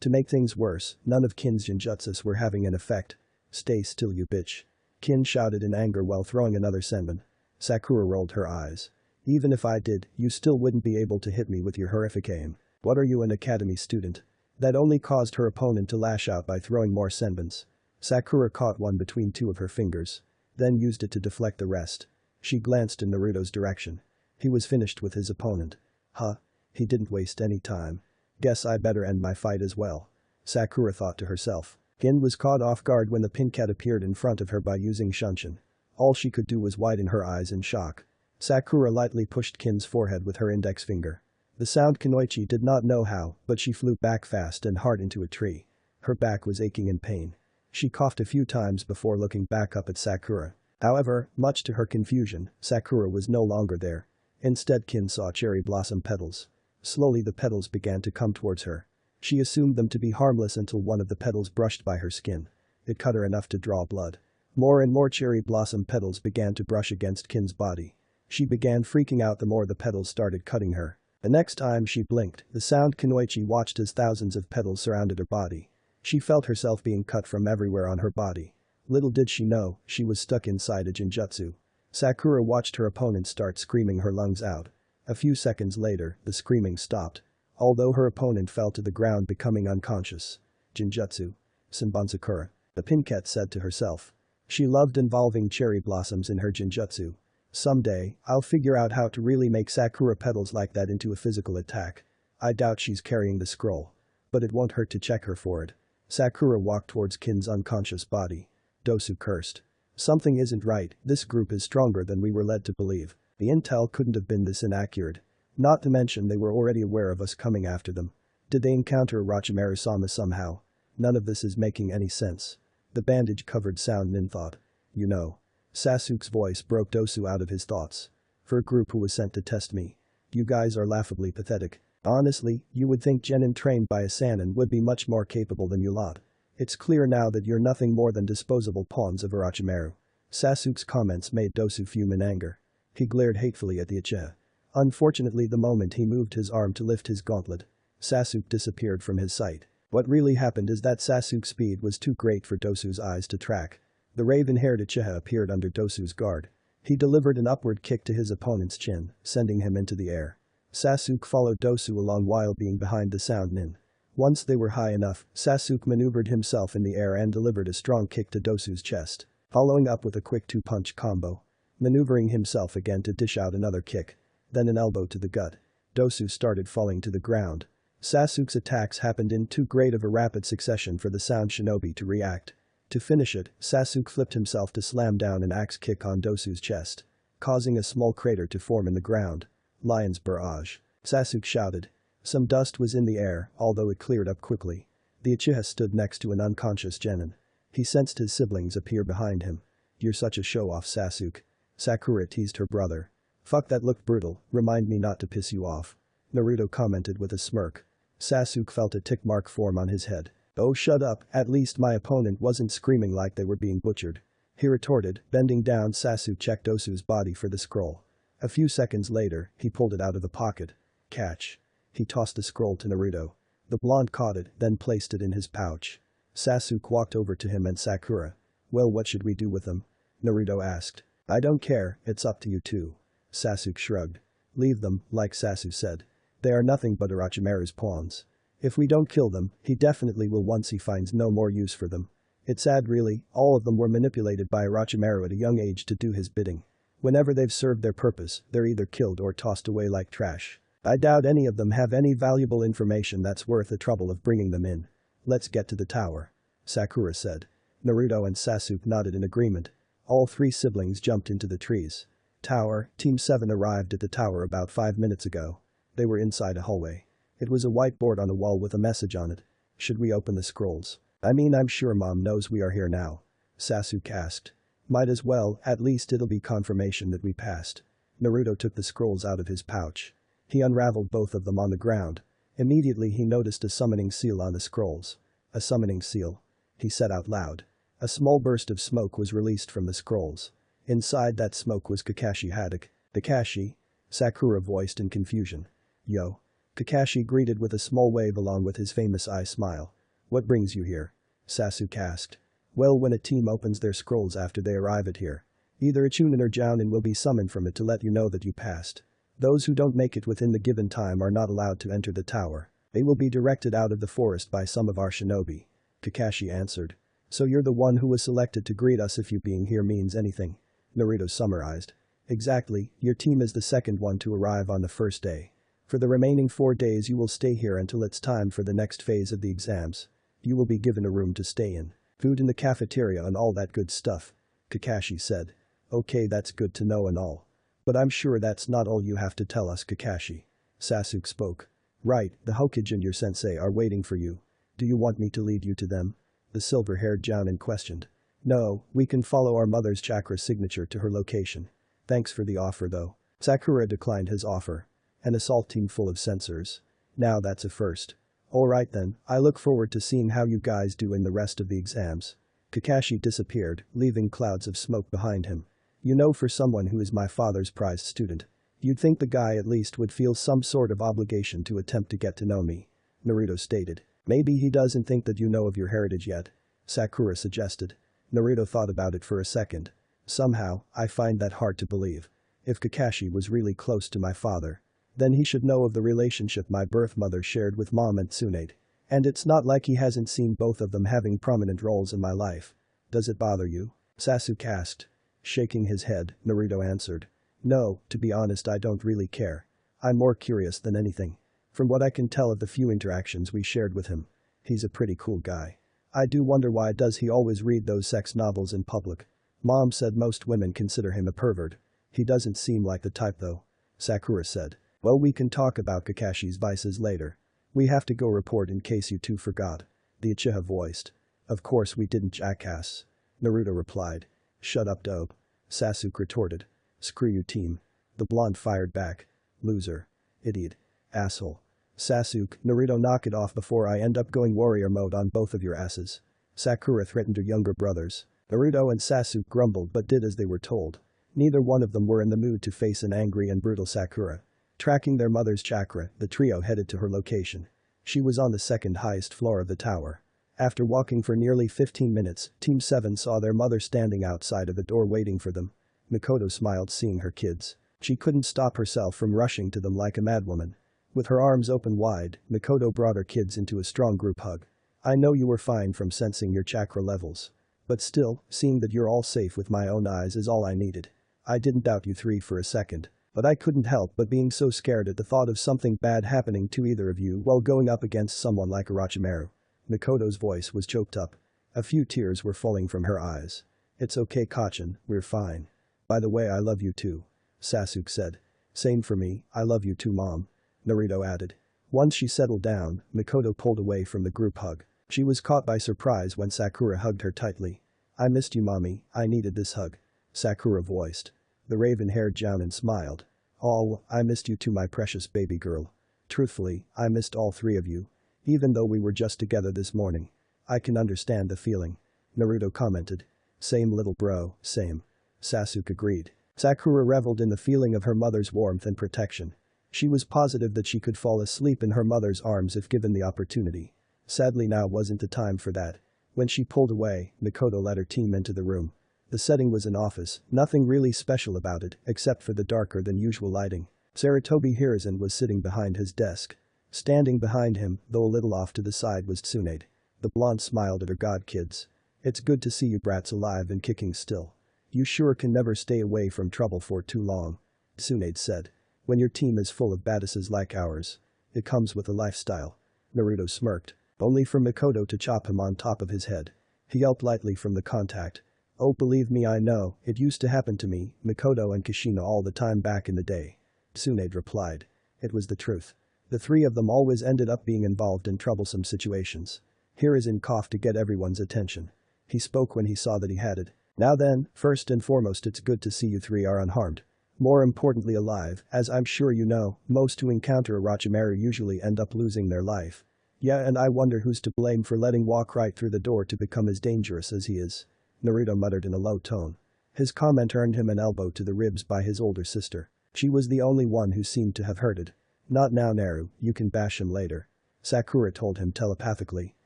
To make things worse, none of Kin's genjutsus were having an effect. Stay still, you bitch. Kin shouted in anger while throwing another senbon. Sakura rolled her eyes. Even if I did, you still wouldn't be able to hit me with your horrific aim. What are you, an academy student? That only caused her opponent to lash out by throwing more senbons. Sakura caught one between two of her fingers, then used it to deflect the rest. She glanced in Naruto's direction. He was finished with his opponent. Huh? He didn't waste any time. Guess I better end my fight as well. Sakura thought to herself. Kin was caught off guard when the Pinkat appeared in front of her by using Shunshin. All she could do was widen her eyes in shock. Sakura lightly pushed Kin's forehead with her index finger. The sound Kunoichi did not know how, but she flew back fast and hard into a tree. Her back was aching in pain. She coughed a few times before looking back up at Sakura. However, much to her confusion, Sakura was no longer there. Instead, Kin saw cherry blossom petals. Slowly the petals began to come towards her. She assumed them to be harmless until one of the petals brushed by her skin. It cut her enough to draw blood. More and more cherry blossom petals began to brush against Kin's body. She began freaking out the more the petals started cutting her. The next time she blinked, the sound Kunoichi watched as thousands of petals surrounded her body. She felt herself being cut from everywhere on her body. Little did she know, she was stuck inside a Jinjutsu. Sakura watched her opponent start screaming her lungs out. A few seconds later, the screaming stopped. Although her opponent fell to the ground becoming unconscious. Jinjutsu. Senbon Sakura. The Pinket said to herself. She loved involving cherry blossoms in her Jinjutsu. Someday, I'll figure out how to really make Sakura petals like that into a physical attack. I doubt she's carrying the scroll. But it won't hurt to check her for it. Sakura walked towards Kin's unconscious body. Dosu cursed. Something isn't right, this group is stronger than we were led to believe. The intel couldn't have been this inaccurate. Not to mention they were already aware of us coming after them. Did they encounter Orochimaru-sama somehow? None of this is making any sense. The bandage-covered sound Nin thought. You know. Sasuke's voice broke Dosu out of his thoughts. For a group who was sent to test me. You guys are laughably pathetic. Honestly, you would think genin trained by a Sannin would be much more capable than you lot. It's clear now that you're nothing more than disposable pawns of Orochimaru. Sasuke's comments made Dosu fume in anger. He glared hatefully at the Uchiha. Unfortunately, the moment he moved his arm to lift his gauntlet, Sasuke disappeared from his sight. What really happened is that Sasuke's speed was too great for Dosu's eyes to track. The raven-haired Uchiha appeared under Dosu's guard. He delivered an upward kick to his opponent's chin, sending him into the air. Sasuke followed Dosu along while being behind the sound Nin. Once they were high enough, Sasuke maneuvered himself in the air and delivered a strong kick to Dosu's chest, following up with a quick two-punch combo. Maneuvering himself again to dish out another kick. Then an elbow to the gut. Dosu started falling to the ground. Sasuke's attacks happened in too great of a rapid succession for the sound shinobi to react. To finish it, Sasuke flipped himself to slam down an axe kick on Dosu's chest, causing a small crater to form in the ground. Lion's barrage. Sasuke shouted. Some dust was in the air, although it cleared up quickly. The Uchiha stood next to an unconscious genin. He sensed his siblings appear behind him. You're such a show-off, Sasuke. Sakura teased her brother. Fuck, that looked brutal, remind me not to piss you off. Naruto commented with a smirk. Sasuke felt a tick mark form on his head. Oh, shut up, at least my opponent wasn't screaming like they were being butchered. He retorted, bending down. Sasuke checked Dosu's body for the scroll. A few seconds later, he pulled it out of the pocket. Catch. He tossed the scroll to Naruto. The blonde caught it, then placed it in his pouch. Sasuke walked over to him and Sakura. Well, what should we do with them? Naruto asked. I don't care, it's up to you two. Sasuke shrugged. Leave them, like Sasuke said. They are nothing but Orochimaru's pawns. If we don't kill them, he definitely will once he finds no more use for them. It's sad really, all of them were manipulated by Orochimaru at a young age to do his bidding. Whenever they've served their purpose, they're either killed or tossed away like trash. I doubt any of them have any valuable information that's worth the trouble of bringing them in. Let's get to the tower. Sakura said. Naruto and Sasuke nodded in agreement. All three siblings jumped into the trees. Tower, Team 7 arrived at the tower about 5 minutes ago. They were inside a hallway. It was a whiteboard on a wall with a message on it. Should we open the scrolls? I mean, I'm sure Mom knows we are here now. Sasuke asked. Might as well, at least it'll be confirmation that we passed. Naruto took the scrolls out of his pouch. He unraveled both of them on the ground. Immediately he noticed a summoning seal on the scrolls. A summoning seal. He said out loud. A small burst of smoke was released from the scrolls. Inside that smoke was Kakashi Haddock. Kakashi? Sakura voiced in confusion. Yo. Kakashi greeted with a small wave along with his famous eye smile. What brings you here? Sasuke asked. Well, when a team opens their scrolls after they arrive at here, either a Chunin or Jounin will be summoned from it to let you know that you passed. Those who don't make it within the given time are not allowed to enter the tower. They will be directed out of the forest by some of our shinobi. Kakashi answered. So you're the one who was selected to greet us if you being here means anything. Naruto summarized. Exactly, your team is the second one to arrive on the first day. For the remaining 4 days you will stay here until it's time for the next phase of the exams. You will be given a room to stay in, food in the cafeteria and all that good stuff. Kakashi said. Okay, that's good to know and all. But I'm sure that's not all you have to tell us, Kakashi. Sasuke spoke. Right, the Hokage and your sensei are waiting for you. Do you want me to lead you to them? The silver-haired Jounin questioned. No, we can follow our mother's chakra signature to her location. Thanks for the offer though. Sakura declined his offer. An assault team full of sensors. Now that's a first. Alright then, I look forward to seeing how you guys do in the rest of the exams. Kakashi disappeared, leaving clouds of smoke behind him. You know, for someone who is my father's prized student, You'd think the guy at least would feel some sort of obligation to attempt to get to know me. Naruto stated. Maybe he doesn't think that you know of your heritage yet. Sakura suggested. Naruto thought about it for a second. Somehow, I find that hard to believe. If Kakashi was really close to my father, then he should know of the relationship my birth mother shared with mom and Tsunade. And it's not like he hasn't seen both of them having prominent roles in my life. Does it bother you? Sasuke asked. Shaking his head, Naruto answered. No, to be honest I don't really care. I'm more curious than anything. From what I can tell of the few interactions we shared with him, he's a pretty cool guy. I do wonder why does he always read those sex novels in public. Mom said most women consider him a pervert. He doesn't seem like the type though. Sakura said. Well, we can talk about Kakashi's vices later. We have to go report in case you two forgot. The Uchiha voiced. Of course we didn't, jackass. Naruto replied. Shut up, dope. Sasuke retorted. Screw you, team. The blonde fired back. Loser. Idiot. Asshole. Sasuke, Naruto, knock it off before I end up going warrior mode on both of your asses. Sakura threatened her younger brothers. Naruto and Sasuke grumbled but did as they were told. Neither one of them were in the mood to face an angry and brutal Sakura. Tracking their mother's chakra, the trio headed to her location. She was on the second highest floor of the tower. After walking for nearly 15 minutes, Team 7 saw their mother standing outside of the door waiting for them. Mikoto smiled seeing her kids. She couldn't stop herself from rushing to them like a madwoman. With her arms open wide, Mikoto brought her kids into a strong group hug. I know you were fine from sensing your chakra levels. But still, seeing that you're all safe with my own eyes is all I needed. I didn't doubt you three for a second. But I couldn't help but being so scared at the thought of something bad happening to either of you while going up against someone like Orochimaru. Mikoto's voice was choked up. A few tears were falling from her eyes. It's okay, Kachin, we're fine. By the way, I love you too. Sasuke said. Same for me, I love you too, Mom. Naruto added. Once she settled down, Mikoto pulled away from the group hug. She was caught by surprise when Sakura hugged her tightly. I missed you, Mommy, I needed this hug. Sakura voiced. The raven-haired Jounin smiled. Oh, I missed you too, my precious baby girl. Truthfully, I missed all three of you. Even though we were just together this morning. I can understand the feeling. Naruto commented. Same little bro, same. Sasuke agreed. Sakura reveled in the feeling of her mother's warmth and protection. She was positive that she could fall asleep in her mother's arms if given the opportunity. Sadly, now wasn't the time for that. When she pulled away, Mikoto led her team into the room. The setting was an office, nothing really special about it except for the darker than usual lighting. Sarutobi Hiruzen was sitting behind his desk. Standing behind him, though a little off to the side, was Tsunade. The blonde smiled at her godkids. It's good to see you brats alive and kicking still. You sure can never stay away from trouble for too long. Tsunade said. When your team is full of badasses like ours. It comes with a lifestyle. Naruto smirked. Only for Mikoto to chop him on top of his head. He yelped lightly from the contact. Oh, believe me, I know, it used to happen to me, Mikoto and Kushina, all the time back in the day. Tsunade replied. It was the truth. The three of them always ended up being involved in troublesome situations. Hiruzen coughed to get everyone's attention. He spoke when he saw that he had it. Now then, first and foremost, it's good to see you three are unharmed. More importantly, alive, as I'm sure you know, most who encounter Orochimaru usually end up losing their life. Yeah, and I wonder who's to blame for letting walk right through the door to become as dangerous as he is. Naruto muttered in a low tone. His comment earned him an elbow to the ribs by his older sister. She was the only one who seemed to have heard it. Not now, Naru, you can bash him later. Sakura told him telepathically.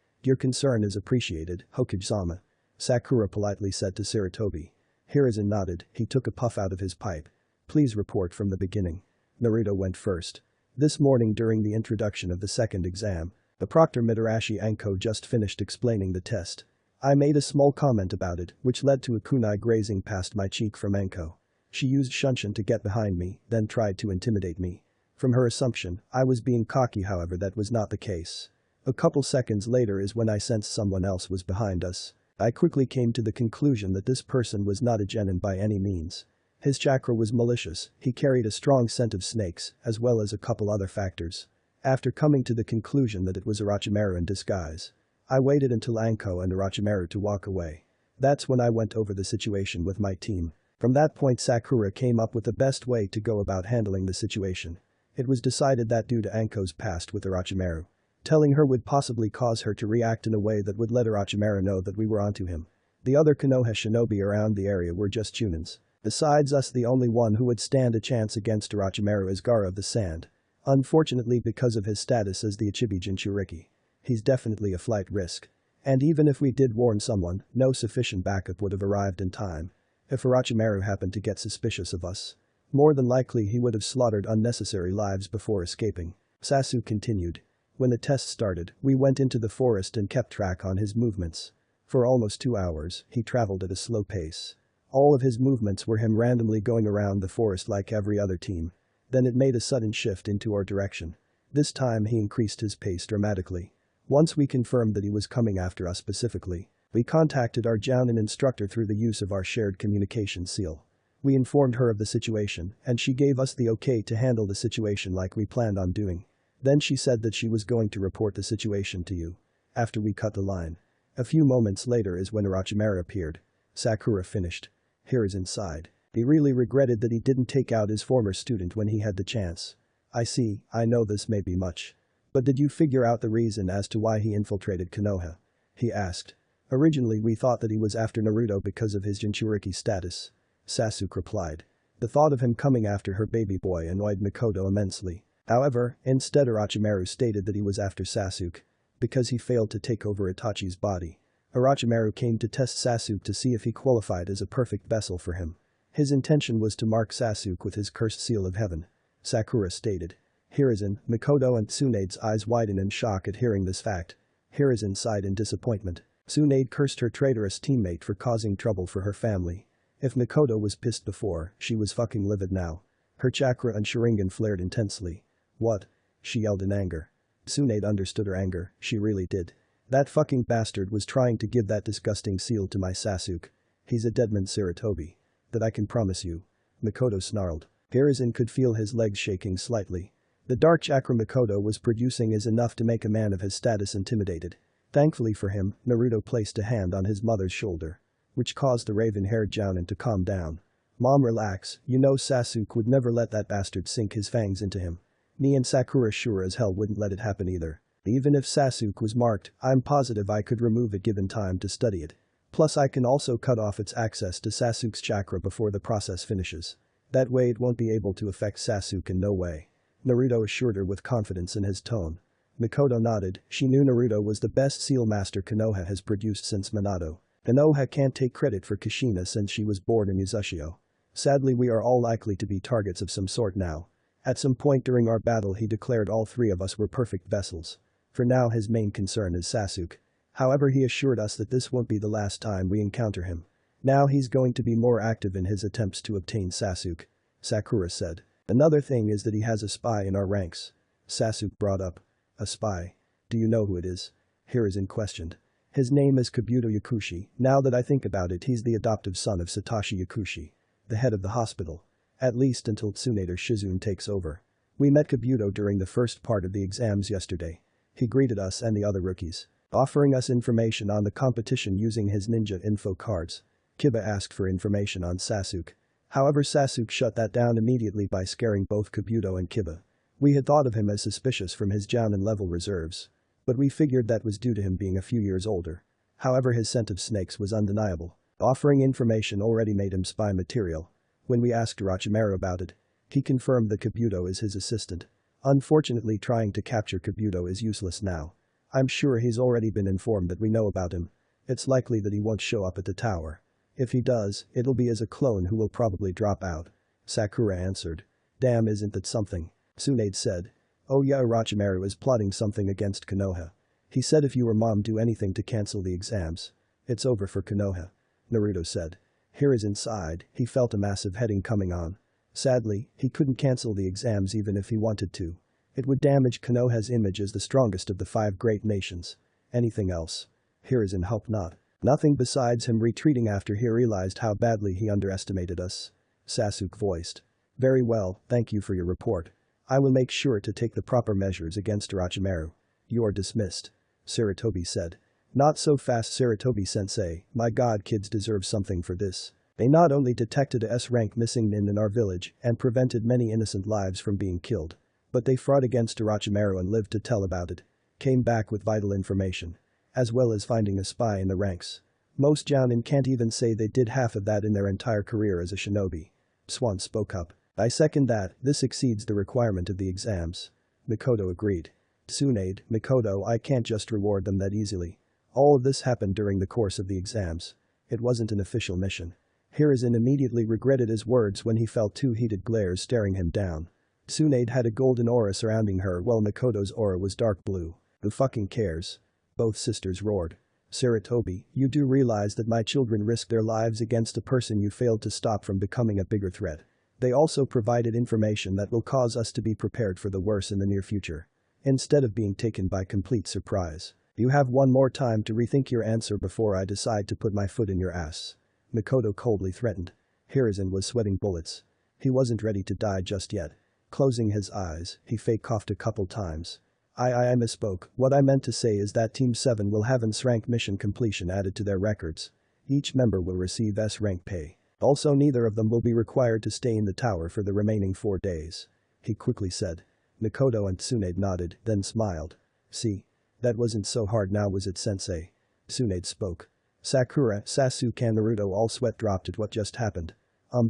Your concern is appreciated, Hokage-sama. Sakura politely said to Sarutobi. Hiruzen nodded, he took a puff out of his pipe. Please report from the beginning. Naruto went first. This morning during the introduction of the second exam, the proctor Mitarashi Anko just finished explaining the test. I made a small comment about it, which led to a kunai grazing past my cheek from Anko. She used Shunshin to get behind me, then tried to intimidate me. From her assumption, I was being cocky, however that was not the case. A couple seconds later is when I sensed someone else was behind us. I quickly came to the conclusion that this person was not a genin by any means. His chakra was malicious, he carried a strong scent of snakes, as well as a couple other factors. After coming to the conclusion that it was Orochimaru in disguise, I waited until Anko and Orochimaru to walk away. That's when I went over the situation with my team. From that point, Sakura came up with the best way to go about handling the situation. It was decided that due to Anko's past with Orochimaru, telling her would possibly cause her to react in a way that would let Orochimaru know that we were onto him. The other Konoha shinobi around the area were just Chunins. Besides us, the only one who would stand a chance against Orochimaru is Gaara of the Sand. Unfortunately, because of his status as the Ichibi Jinchuriki, he's definitely a flight risk. And even if we did warn someone, no sufficient backup would have arrived in time. If Orochimaru happened to get suspicious of us, more than likely he would have slaughtered unnecessary lives before escaping. Sasuke continued. When the test started, we went into the forest and kept track on his movements. For almost 2 hours, he traveled at a slow pace. All of his movements were him randomly going around the forest like every other team. Then it made a sudden shift into our direction. This time he increased his pace dramatically. Once we confirmed that he was coming after us specifically, we contacted our Jounin instructor through the use of our shared communication seal. We informed her of the situation, and she gave us the okay to handle the situation like we planned on doing. Then she said that she was going to report the situation to you. After we cut the line. A few moments later is when Orochimaru appeared. Sakura finished. Here is inside. He really regretted that he didn't take out his former student when he had the chance. I see, I know this may be much. But did you figure out the reason as to why he infiltrated Konoha? He asked. Originally we thought that he was after Naruto because of his Jinchuriki status. Sasuke replied. The thought of him coming after her baby boy annoyed Mikoto immensely. However, instead Orochimaru stated that he was after Sasuke because he failed to take over Itachi's body. Orochimaru came to test Sasuke to see if he qualified as a perfect vessel for him. His intention was to mark Sasuke with his cursed seal of heaven. Sakura stated. Hiruzen, Mikoto and Tsunade's eyes widen in shock at hearing this fact. Hiruzen sighed in disappointment. Tsunade cursed her traitorous teammate for causing trouble for her family. If Mikoto was pissed before, she was fucking livid now. Her chakra and Sharingan flared intensely. What? She yelled in anger. Tsunade understood her anger, she really did. That fucking bastard was trying to give that disgusting seal to my Sasuke. He's a deadman Sarutobi. That I can promise you. Mikoto snarled. Hiruzen could feel his legs shaking slightly. The dark chakra Mikoto was producing is enough to make a man of his status intimidated. Thankfully for him, Naruto placed a hand on his mother's shoulder, which caused the raven-haired Jounin to calm down. Mom, relax, you know Sasuke would never let that bastard sink his fangs into him. Me and Sakura sure as hell wouldn't let it happen either. Even if Sasuke was marked, I'm positive I could remove it given time to study it. Plus I can also cut off its access to Sasuke's chakra before the process finishes. That way it won't be able to affect Sasuke in no way. Naruto assured her with confidence in his tone. Mikoto nodded, she knew Naruto was the best seal master Konoha has produced since Minato. Konoha can't take credit for Kushina since she was born in Uzushio. Sadly we are all likely to be targets of some sort now. At some point during our battle he declared all three of us were perfect vessels. For now his main concern is Sasuke. However he assured us that this won't be the last time we encounter him. Now he's going to be more active in his attempts to obtain Sasuke. Sakura said. Another thing is that he has a spy in our ranks. Sasuke brought up. A spy. Do you know who it is? Hiruzen questioned. His name is Kabuto Yakushi. Now that I think about it, he's the adoptive son of Satoshi Yakushi, the head of the hospital. At least until Tsunade or Shizune takes over. We met Kabuto during the first part of the exams yesterday. He greeted us and the other rookies, offering us information on the competition using his ninja info cards. Kiba asked for information on Sasuke. However, Sasuke shut that down immediately by scaring both Kabuto and Kiba. We had thought of him as suspicious from his Jounin level reserves, but we figured that was due to him being a few years older. However, his scent of snakes was undeniable. Offering information already made him spy material. When we asked Orochimaru about it, he confirmed that Kabuto is his assistant. Unfortunately, trying to capture Kabuto is useless now. I'm sure he's already been informed that we know about him. It's likely that he won't show up at the tower. If he does, it'll be as a clone who will probably drop out. Sakura answered. Damn, isn't that something? Tsunade said. Oh yeah, Orochimaru is plotting something against Konoha. He said if you or mom do anything to cancel the exams, it's over for Konoha. Naruto said. Hiruzen sighed, he felt a massive heading coming on. Sadly, he couldn't cancel the exams even if he wanted to. It would damage Konoha's image as the strongest of the 5 great nations. Anything else? Hiruzen hoped not. Nothing besides him retreating after he realized how badly he underestimated us. Sasuke voiced. Very well, thank you for your report. I will make sure to take the proper measures against Orochimaru. You are dismissed. Sarutobi said. Not so fast, Sarutobi-sensei, my god, kids deserve something for this. They not only detected a S-rank missing nin in our village and prevented many innocent lives from being killed, but they fought against Orochimaru and lived to tell about it. Came back with vital information. As well as finding a spy in the ranks. Most jounin can't even say they did half of that in their entire career as a shinobi. Swan spoke up. I second that, this exceeds the requirement of the exams. Mikoto agreed. Tsunade, Mikoto, I can't just reward them that easily. All of this happened during the course of the exams. It wasn't an official mission. Hiruzen immediately regretted his words when he felt two heated glares staring him down. Tsunade had a golden aura surrounding her while Mikoto's aura was dark blue. Who fucking cares? Both sisters roared. Sarutobi, you do realize that my children risked their lives against a person you failed to stop from becoming a bigger threat. They also provided information that will cause us to be prepared for the worst in the near future. Instead of being taken by complete surprise. You have one more time to rethink your answer before I decide to put my foot in your ass. Mikoto coldly threatened. Hiruzen was sweating bullets. He wasn't ready to die just yet. Closing his eyes, he fake coughed a couple times. I misspoke, what I meant to say is that Team 7 will have S-rank mission completion added to their records. Each member will receive S-rank pay. Also neither of them will be required to stay in the tower for the remaining 4 days. He quickly said. Mikoto and Tsunade nodded, then smiled. See? That wasn't so hard now was it, sensei? Tsunade spoke. Sakura, Sasuke and Naruto all sweat dropped at what just happened.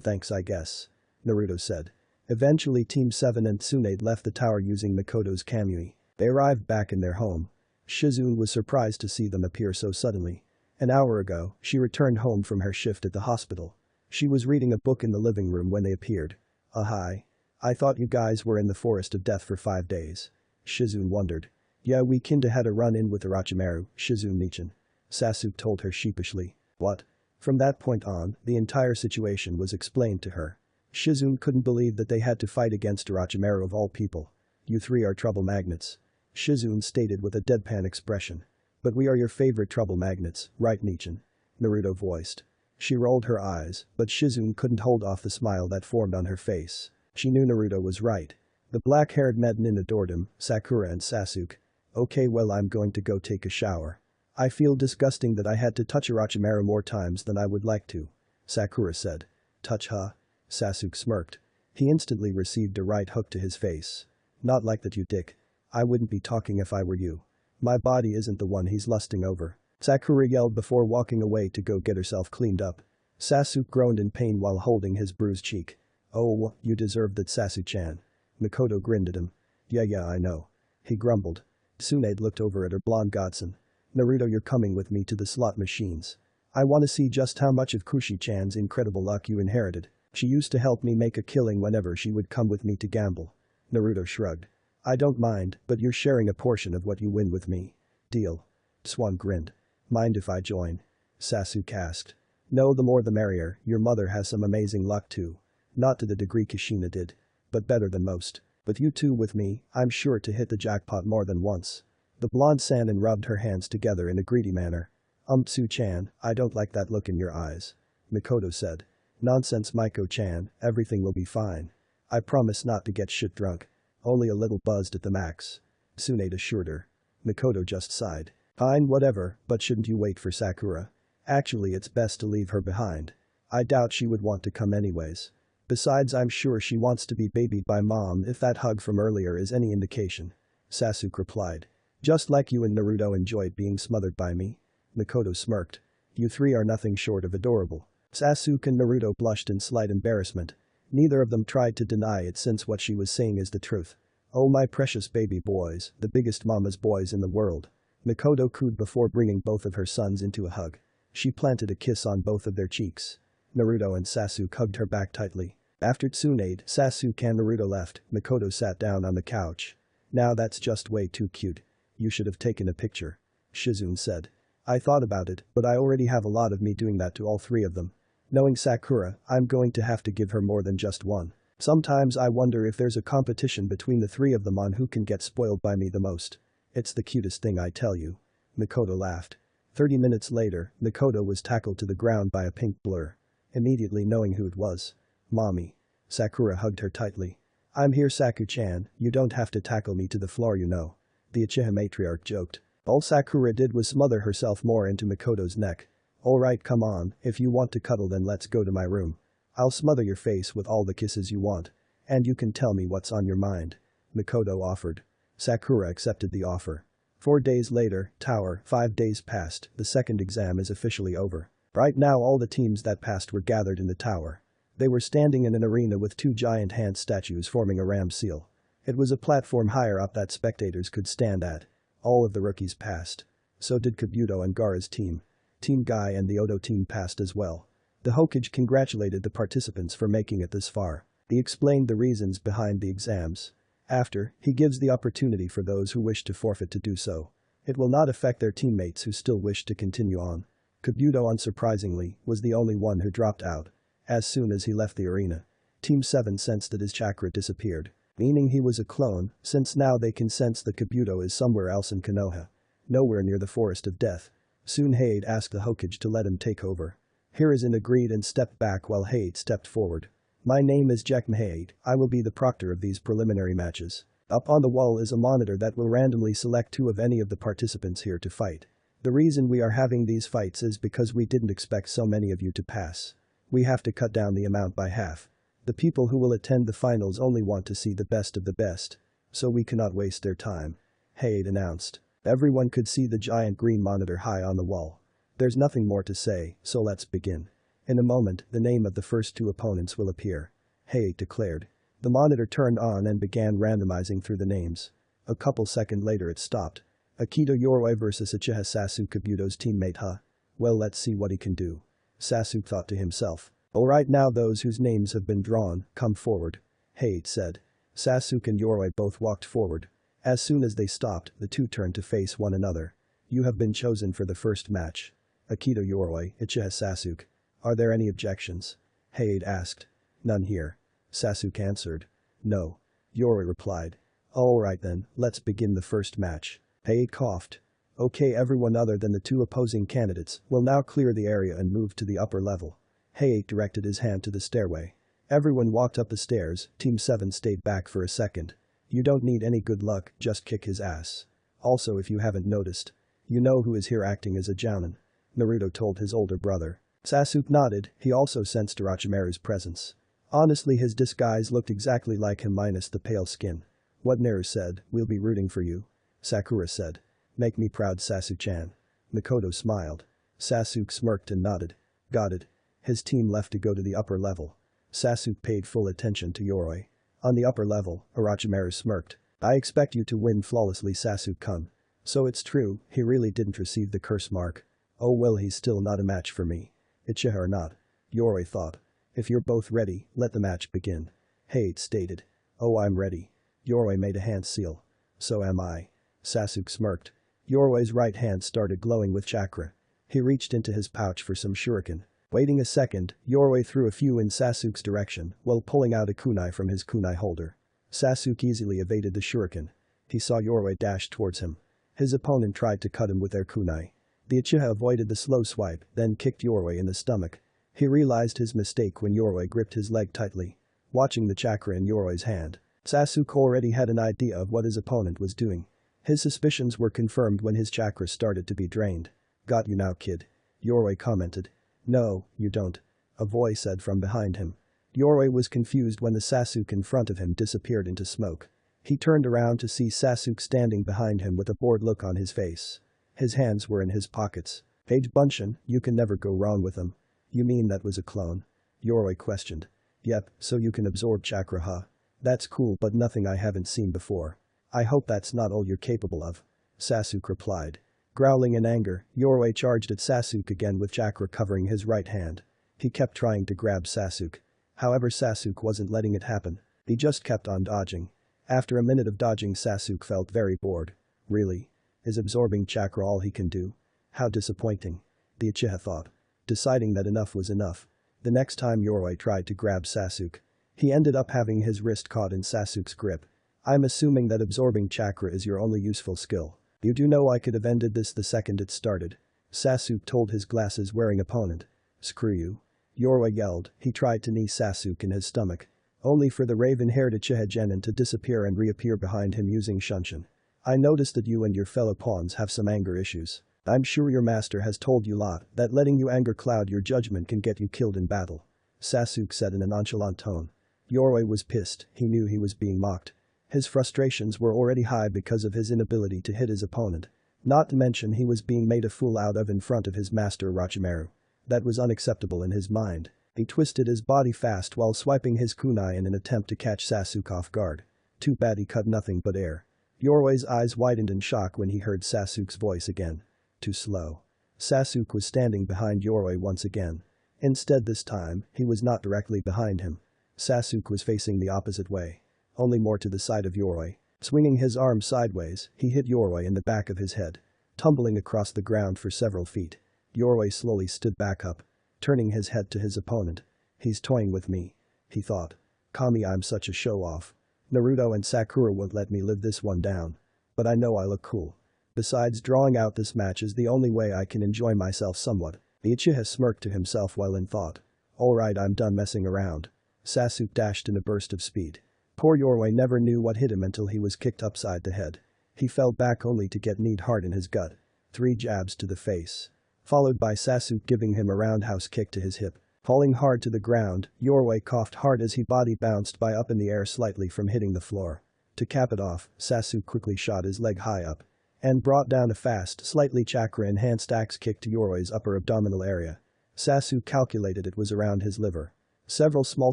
Thanks I guess. Naruto said. Eventually Team 7 and Tsunade left the tower using Mikoto's kamui. They arrived back in their home. Shizune was surprised to see them appear so suddenly. An hour ago, she returned home from her shift at the hospital. She was reading a book in the living room when they appeared. Hi. I thought you guys were in the forest of death for 5 days. Shizune wondered. Yeah, we kinda had a run-in with Orochimaru, Shizune-nichan. Sasuke told her sheepishly. What? From that point on, the entire situation was explained to her. Shizune couldn't believe that they had to fight against Orochimaru of all people. You three are trouble magnets. Shizune stated with a deadpan expression. But we are your favorite trouble magnets, right Nichan? Naruto voiced. She rolled her eyes, but Shizune couldn't hold off the smile that formed on her face. She knew Naruto was right. The black-haired maiden adored him, Sakura and Sasuke. Okay, well, I'm going to go take a shower. I feel disgusting that I had to touch Orochimaru more times than I would like to. Sakura said. Touch huh? Sasuke smirked. He instantly received a right hook to his face. Not like that, you dick. I wouldn't be talking if I were you. My body isn't the one he's lusting over. Sakura yelled before walking away to go get herself cleaned up. Sasuke groaned in pain while holding his bruised cheek. Oh, you deserved that, Sasuke-chan. Mikoto grinned at him. Yeah, I know. He grumbled. Tsunade looked over at her blonde godson. Naruto, you're coming with me to the slot machines. I want to see just how much of Kushi-chan's incredible luck you inherited. She used to help me make a killing whenever she would come with me to gamble. Naruto shrugged. I don't mind, but you're sharing a portion of what you win with me. Deal. Swan grinned. Mind if I join? Sasuke asked. No, the more the merrier, your mother has some amazing luck too. Not to the degree Kushina did. But better than most. But you two with me, I'm sure to hit the jackpot more than once. The blonde Sanin rubbed her hands together in a greedy manner. Tsu-chan, I don't like that look in your eyes. Mikoto said. Nonsense, Miko-chan, everything will be fine. I promise not to get shit drunk. Only a little buzzed at the max. Tsunade assured her. Mikoto just sighed. Fine, whatever, but shouldn't you wait for Sakura? Actually, it's best to leave her behind. I doubt she would want to come anyways. Besides, I'm sure she wants to be babied by mom if that hug from earlier is any indication. Sasuke replied. Just like you and Naruto enjoyed being smothered by me. Mikoto smirked. You three are nothing short of adorable. Sasuke and Naruto blushed in slight embarrassment. Neither of them tried to deny it since what she was saying is the truth. Oh my precious baby boys, the biggest mama's boys in the world. Mikoto cooed before bringing both of her sons into a hug. She planted a kiss on both of their cheeks. Naruto and Sasuke hugged her back tightly. After Tsunade, Sasuke and Naruto left, Mikoto sat down on the couch. Now that's just way too cute. You should have taken a picture. Shizune said. I thought about it, but I already have a lot of me doing that to all three of them. Knowing Sakura, I'm going to have to give her more than just one. Sometimes I wonder if there's a competition between the three of them on who can get spoiled by me the most. It's the cutest thing, I tell you. Mikoto laughed. 30 minutes later, Mikoto was tackled to the ground by a pink blur. Immediately knowing who it was. Mommy. Sakura hugged her tightly. I'm here, Saku-chan, you don't have to tackle me to the floor, you know. The Uchiha matriarch joked. All Sakura did was smother herself more into Mikoto's neck. Alright, come on, if you want to cuddle then let's go to my room. I'll smother your face with all the kisses you want. And you can tell me what's on your mind. Mikoto offered. Sakura accepted the offer. 4 days later, Tower, 5 days passed, the second exam is officially over. Right now all the teams that passed were gathered in the tower. They were standing in an arena with two giant hand statues forming a ram seal. It was a platform higher up that spectators could stand at. All of the rookies passed. So did Kabuto and Gaara's team. Team Guy and the Odo team passed as well. The Hokage congratulated the participants for making it this far. He explained the reasons behind the exams. After, he gives the opportunity for those who wish to forfeit to do so. It will not affect their teammates who still wish to continue on. Kabuto, unsurprisingly, was the only one who dropped out. As soon as he left the arena, Team 7 sensed that his chakra disappeared, meaning he was a clone, since now they can sense that Kabuto is somewhere else in Konoha. Nowhere near the Forest of Death. Soon Hade asked the Hokage to let him take over. Hiruzen agreed and stepped back while Hade stepped forward. My name is Jack Hade, I will be the proctor of these preliminary matches. Up on the wall is a monitor that will randomly select two of any of the participants here to fight. The reason we are having these fights is because we didn't expect so many of you to pass. We have to cut down the amount by half. The people who will attend the finals only want to see the best of the best. So we cannot waste their time. Hade announced. Everyone could see the giant green monitor high on the wall. There's nothing more to say, so let's begin. In a moment, the name of the first two opponents will appear. Hade declared. The monitor turned on and began randomizing through the names. A couple seconds later it stopped. Akito Yoroi vs Uchiha Sasuke, Kabuto's teammate, huh? Well, let's see what he can do. Sasuke thought to himself. Alright, now those whose names have been drawn, come forward. Hade said. Sasuke and Yoroi both walked forward. As soon as they stopped, the two turned to face one another. You have been chosen for the first match. Akito Yoroi, Uchiha Sasuke. Are there any objections? Hade asked. None here. Sasuke answered. No. Yoroi replied. Alright then, let's begin the first match. Hade coughed. Okay, everyone other than the two opposing candidates will now clear the area and move to the upper level. Hade directed his hand to the stairway. Everyone walked up the stairs, Team 7 stayed back for a second. You don't need any good luck, just kick his ass. Also, if you haven't noticed, you know who is here acting as a jounin. Naruto told his older brother. Sasuke nodded, he also sensed Orochimaru's presence. Honestly, his disguise looked exactly like him minus the pale skin. What Naru said, we'll be rooting for you. Sakura said. Make me proud, Sasuke-chan. Mikoto smiled. Sasuke smirked and nodded. Got it. His team left to go to the upper level. Sasuke paid full attention to Yoroi. On the upper level, Orochimaru smirked. I expect you to win flawlessly, Sasuke-kun. So it's true, he really didn't receive the curse mark. Oh well, he's still not a match for me. Uchiha or not. Yoroi thought. If you're both ready, let the match begin. Hade stated. Oh, I'm ready. Yoroi made a hand seal. So am I. Sasuke smirked. Yoroi's right hand started glowing with chakra. He reached into his pouch for some shuriken. Waiting a second, Yoroi threw a few in Sasuke's direction while pulling out a kunai from his kunai holder. Sasuke easily evaded the shuriken. He saw Yoroi dash towards him. His opponent tried to cut him with their kunai. The Uchiha avoided the slow swipe, then kicked Yoroi in the stomach. He realized his mistake when Yoroi gripped his leg tightly. Watching the chakra in Yoroi's hand, Sasuke already had an idea of what his opponent was doing. His suspicions were confirmed when his chakra started to be drained. Got you now, kid. Yoroi commented. No, you don't. A voice said from behind him. Yoroi was confused when the Sasuke in front of him disappeared into smoke. He turned around to see Sasuke standing behind him with a bored look on his face. His hands were in his pockets. Page Bunshin, you can never go wrong with him. You mean that was a clone? Yoroi questioned. Yep, so you can absorb chakra, huh? That's cool, but nothing I haven't seen before. I hope that's not all you're capable of. Sasuke replied. Growling in anger, Yoroi charged at Sasuke again with chakra covering his right hand. He kept trying to grab Sasuke. However, Sasuke wasn't letting it happen. He just kept on dodging. After a minute of dodging, Sasuke felt very bored. Really? Is absorbing chakra all he can do? How disappointing. The Uchiha thought. Deciding that enough was enough. The next time Yoroi tried to grab Sasuke, he ended up having his wrist caught in Sasuke's grip. I'm assuming that absorbing chakra is your only useful skill. You do know I could have ended this the second it started. Sasuke told his glasses-wearing opponent. Screw you. Yoroi yelled. He tried to knee Sasuke in his stomach. Only for the raven-haired Uchiha Genin to disappear and reappear behind him using Shunshin. I noticed that you and your fellow pawns have some anger issues. I'm sure your master has told you lot that letting you anger cloud your judgment can get you killed in battle. Sasuke said in a nonchalant tone. Yoroi was pissed, he knew he was being mocked. His frustrations were already high because of his inability to hit his opponent. Not to mention he was being made a fool out of in front of his master Orochimaru. That was unacceptable in his mind. He twisted his body fast while swiping his kunai in an attempt to catch Sasuke off guard. Too bad he cut nothing but air. Yoroi's eyes widened in shock when he heard Sasuke's voice again. Too slow. Sasuke was standing behind Yoroi once again. Instead this time, he was not directly behind him. Sasuke was facing the opposite way. Only more to the side of Yoroi. Swinging his arm sideways, he hit Yoroi in the back of his head. Tumbling across the ground for several feet. Yoroi slowly stood back up. Turning his head to his opponent. He's toying with me. He thought. Kami, I'm such a show-off. Naruto and Sakura won't let me live this one down. But I know I look cool. Besides, drawing out this match is the only way I can enjoy myself somewhat. Uchiha smirked to himself while in thought. Alright, I'm done messing around. Sasuke dashed in a burst of speed. Poor Yoroi never knew what hit him until he was kicked upside the head. He fell back only to get kneed hard in his gut. 3 jabs to the face. Followed by Sasuke giving him a roundhouse kick to his hip. Falling hard to the ground, Yoroi coughed hard as he body bounced by up in the air slightly from hitting the floor. To cap it off, Sasuke quickly shot his leg high up. And brought down a fast, slightly chakra-enhanced axe kick to Yoroi's upper abdominal area. Sasuke calculated it was around his liver. Several small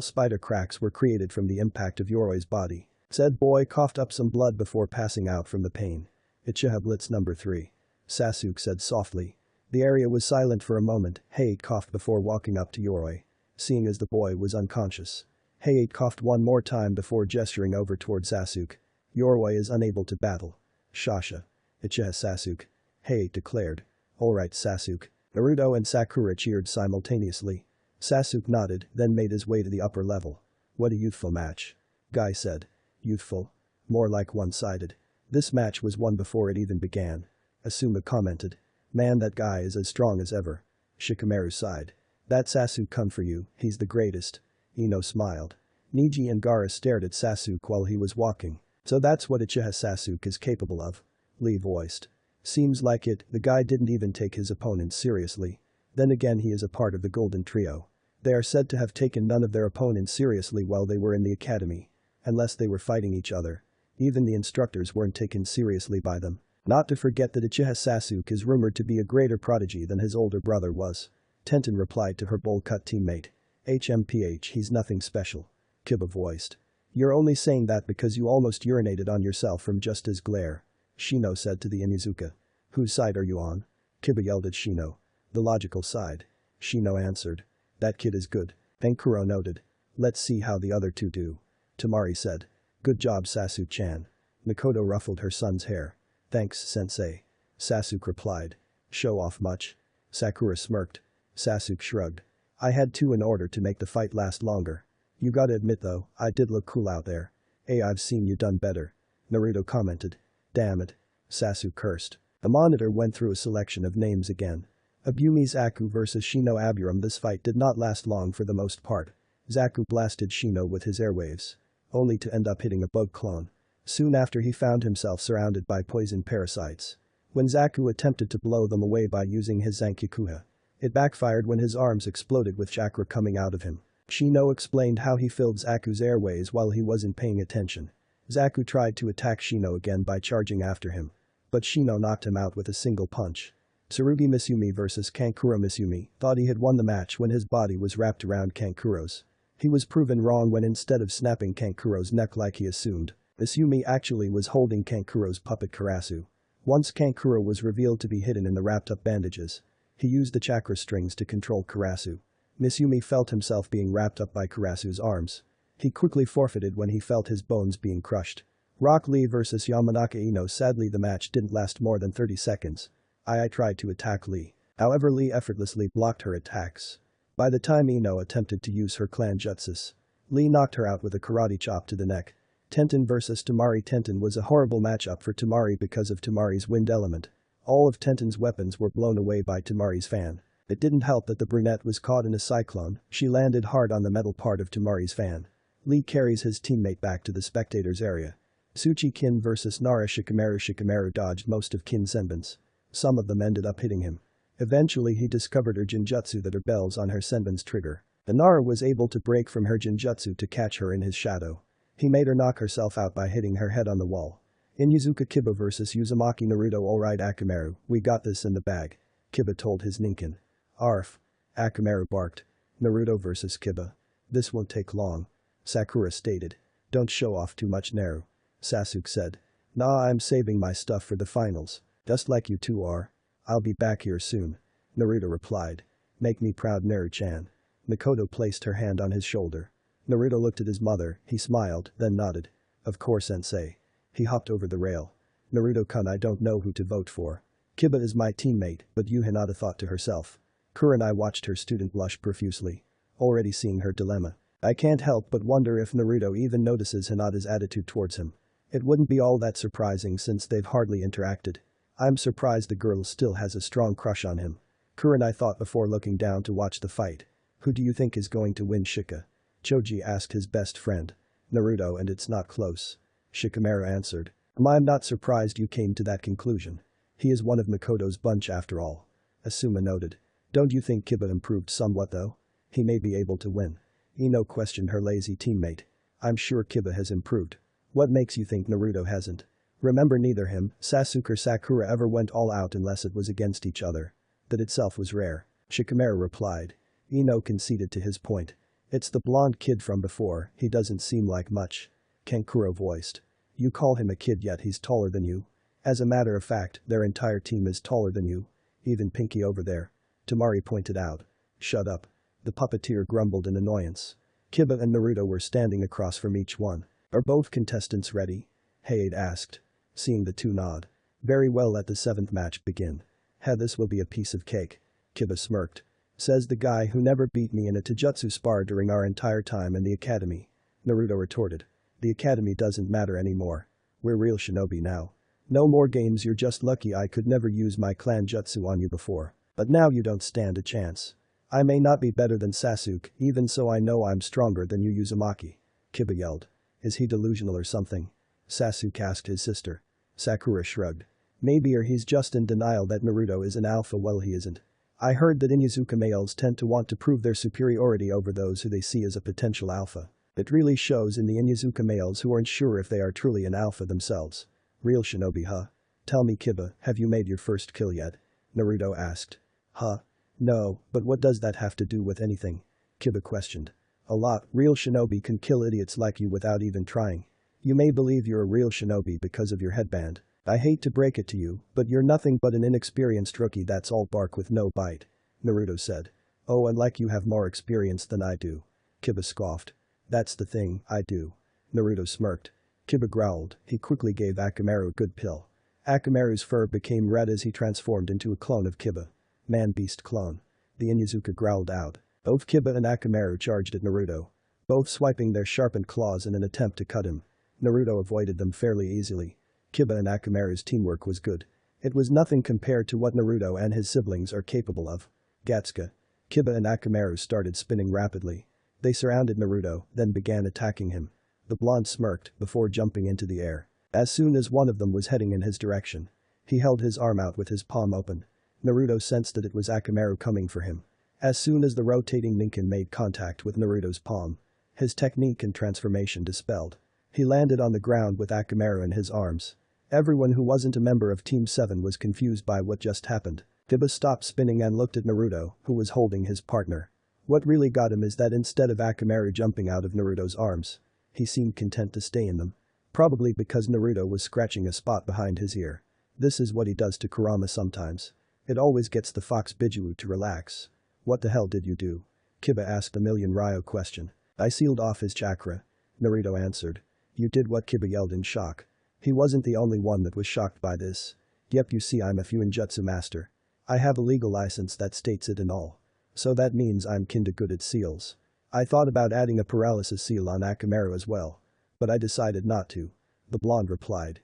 spider cracks were created from the impact of Yoroi's body. Said boy coughed up some blood before passing out from the pain. Uchiha Blitz number 3. Sasuke said softly. The area was silent for a moment. Hey coughed before walking up to Yoroi. Seeing as the boy was unconscious. Hey coughed one more time before gesturing over toward Sasuke. Yoroi is unable to battle. Shasha. Uchiha Sasuke. Hey declared. Alright Sasuke. Naruto and Sakura cheered simultaneously. Sasuke nodded, then made his way to the upper level. What a youthful match. Guy said. Youthful? More like one-sided. This match was won before it even began. Asuma commented. Man, that guy is as strong as ever. Shikamaru sighed. That Sasuke come for you, he's the greatest. Ino smiled. Neji and Gaara stared at Sasuke while he was walking. So that's what Uchiha Sasuke is capable of. Lee voiced. Seems like it, the guy didn't even take his opponents seriously. Then again, he is a part of the Golden Trio. They are said to have taken none of their opponents seriously while they were in the academy. Unless they were fighting each other. Even the instructors weren't taken seriously by them. Not to forget that Uchiha Sasuke is rumored to be a greater prodigy than his older brother was. Tenten replied to her bowl-cut teammate. HMPH, he's nothing special. Kiba voiced. You're only saying that because you almost urinated on yourself from just his glare. Shino said to the Inuzuka. Whose side are you on? Kiba yelled at Shino. The logical side. Shino answered. That kid is good. Enkuro noted. Let's see how the other two do. Tamari said. Good job Sasuke-chan. Mikoto ruffled her son's hair. Thanks, sensei. Sasuke replied. Show off much? Sakura smirked. Sasuke shrugged. I had to in order to make the fight last longer. You gotta admit though, I did look cool out there. Hey, I've seen you done better. Naruto commented. Damn it. Sasuke cursed. The monitor went through a selection of names again. Abumi Zaku vs Shino Aburam. This fight did not last long for the most part. Zaku blasted Shino with his airwaves. Only to end up hitting a bug clone. Soon after he found himself surrounded by poison parasites. When Zaku attempted to blow them away by using his Zankikuha. It backfired when his arms exploded with chakra coming out of him. Shino explained how he filled Zaku's airways while he wasn't paying attention. Zaku tried to attack Shino again by charging after him. But Shino knocked him out with a single punch. Tsurugi Misumi vs Kankuro. Misumi thought he had won the match when his body was wrapped around Kankuro's. He was proven wrong when instead of snapping Kankuro's neck like he assumed, Misumi actually was holding Kankuro's puppet Karasu. Once Kankuro was revealed to be hidden in the wrapped-up bandages, he used the chakra strings to control Karasu. Misumi felt himself being wrapped up by Karasu's arms. He quickly forfeited when he felt his bones being crushed. Rock Lee vs Yamanaka Ino. Sadly, the match didn't last more than 30 seconds. I tried to attack Lee. However, Lee effortlessly blocked her attacks. By the time Ino attempted to use her clan jutsus, Lee knocked her out with a karate chop to the neck. Tenten vs Tamari. Tenten was a horrible matchup for Tamari because of Tamari's wind element. All of Tenten's weapons were blown away by Tamari's fan. It didn't help that the brunette was caught in a cyclone. She landed hard on the metal part of Tamari's fan. Lee carries his teammate back to the spectators area. Tsuchi Kin vs Nara. Shikamaru. Shikamaru dodged most of Kin's senbons. Some of them ended up hitting him. Eventually he discovered her jinjutsu that rebels on her senbon's trigger. Nara was able to break from her jinjutsu to catch her in his shadow. He made her knock herself out by hitting her head on the wall. Inuzuka Kiba vs Uzumaki Naruto. Alright Akamaru, we got this in the bag. Kiba told his ninkin. Arf. Akamaru barked. Naruto vs Kiba. This won't take long. Sakura stated. Don't show off too much Naru. Sasuke said. Nah, I'm saving my stuff for the finals. Just like you two are. I'll be back here soon. Naruto replied. Make me proud Naru-chan. Mikoto placed her hand on his shoulder. Naruto looked at his mother, he smiled, then nodded. Of course sensei. He hopped over the rail. Naruto-kun, I don't know who to vote for. Kiba is my teammate, but Yu Hinata thought to herself. Kurenai watched her student blush profusely. Already seeing her dilemma. I can't help but wonder if Naruto even notices Hinata's attitude towards him. It wouldn't be all that surprising since they've hardly interacted. I'm surprised the girl still has a strong crush on him. Kurenai thought before looking down to watch the fight. Who do you think is going to win Shika? Choji asked his best friend. Naruto, and it's not close. Shikamaru answered. I'm not surprised you came to that conclusion. He is one of Mikoto's bunch after all. Asuma noted. Don't you think Kiba improved somewhat though? He may be able to win. Ino questioned her lazy teammate. I'm sure Kiba has improved. What makes you think Naruto hasn't? Remember neither him, Sasuke or Sakura ever went all out unless it was against each other. That itself was rare. Shikamaru replied. Ino conceded to his point. It's the blonde kid from before, he doesn't seem like much. Kankuro voiced. You call him a kid yet he's taller than you. As a matter of fact, their entire team is taller than you. Even Pinky over there. Tamari pointed out. Shut up. The puppeteer grumbled in annoyance. Kiba and Naruto were standing across from each one. Are both contestants ready? Hayate asked. Seeing the two nod. Very well, let the 7th match begin. This will be a piece of cake. Kiba smirked. Says the guy who never beat me in a Taijutsu spar during our entire time in the academy. Naruto retorted. The academy doesn't matter anymore. We're real shinobi now. No more games, you're just lucky I could never use my clan jutsu on you before. But now you don't stand a chance. I may not be better than Sasuke, even so I know I'm stronger than you Uzumaki. Kiba yelled. Is he delusional or something? Sasuke asked his sister. Sakura shrugged. Maybe, or he's just in denial that Naruto is an alpha. Well, he isn't. I heard that Inuzuka males tend to want to prove their superiority over those who they see as a potential alpha. It really shows in the Inuzuka males who aren't sure if they are truly an alpha themselves. Real shinobi, huh? Tell me Kiba, have you made your first kill yet? Naruto asked. Huh? No, but what does that have to do with anything? Kiba questioned. A lot, real shinobi can kill idiots like you without even trying. You may believe you're a real shinobi because of your headband. I hate to break it to you, but you're nothing but an inexperienced rookie that's all bark with no bite. Naruto said. Oh, and like you have more experience than I do. Kiba scoffed. That's the thing, I do. Naruto smirked. Kiba growled, he quickly gave Akamaru a good pill. Akamaru's fur became red as he transformed into a clone of Kiba. Man-beast clone. The Inuzuka growled out. Both Kiba and Akamaru charged at Naruto. Both swiping their sharpened claws in an attempt to cut him. Naruto avoided them fairly easily. Kiba and Akamaru's teamwork was good. It was nothing compared to what Naruto and his siblings are capable of. Gatsuka. Kiba and Akamaru started spinning rapidly. They surrounded Naruto, then began attacking him. The blonde smirked before jumping into the air. As soon as one of them was heading in his direction, he held his arm out with his palm open. Naruto sensed that it was Akamaru coming for him. As soon as the rotating Ninken made contact with Naruto's palm, his technique and transformation dispelled. He landed on the ground with Akamaru in his arms. Everyone who wasn't a member of Team 7 was confused by what just happened. Kiba stopped spinning and looked at Naruto, who was holding his partner. What really got him is that instead of Akamaru jumping out of Naruto's arms, he seemed content to stay in them. Probably because Naruto was scratching a spot behind his ear. This is what he does to Kurama sometimes. It always gets the Fox Biju to relax. What the hell did you do? Kiba asked a million Ryo question. I sealed off his chakra. Naruto answered. You did what? Kiba yelled in shock. He wasn't the only one that was shocked by this. Yep, you see, I'm a Fuinjutsu master. I have a legal license that states it and all. So that means I'm kinda good at seals. I thought about adding a paralysis seal on Akamaru as well. But I decided not to. The blonde replied.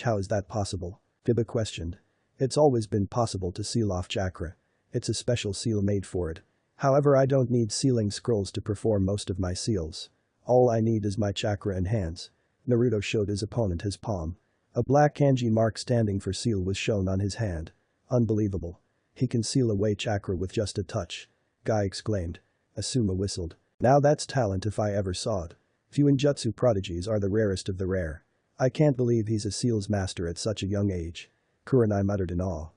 How is that possible? Kiba questioned. It's always been possible to seal off chakra. It's a special seal made for it. However, I don't need sealing scrolls to perform most of my seals. All I need is my chakra and hands. Naruto showed his opponent his palm. A black kanji mark standing for seal was shown on his hand. Unbelievable. He can seal away chakra with just a touch. Guy exclaimed. Asuma whistled. Now that's talent if I ever saw it. Fuinjutsu prodigies are the rarest of the rare. I can't believe he's a seals master at such a young age. Kurenai muttered in awe.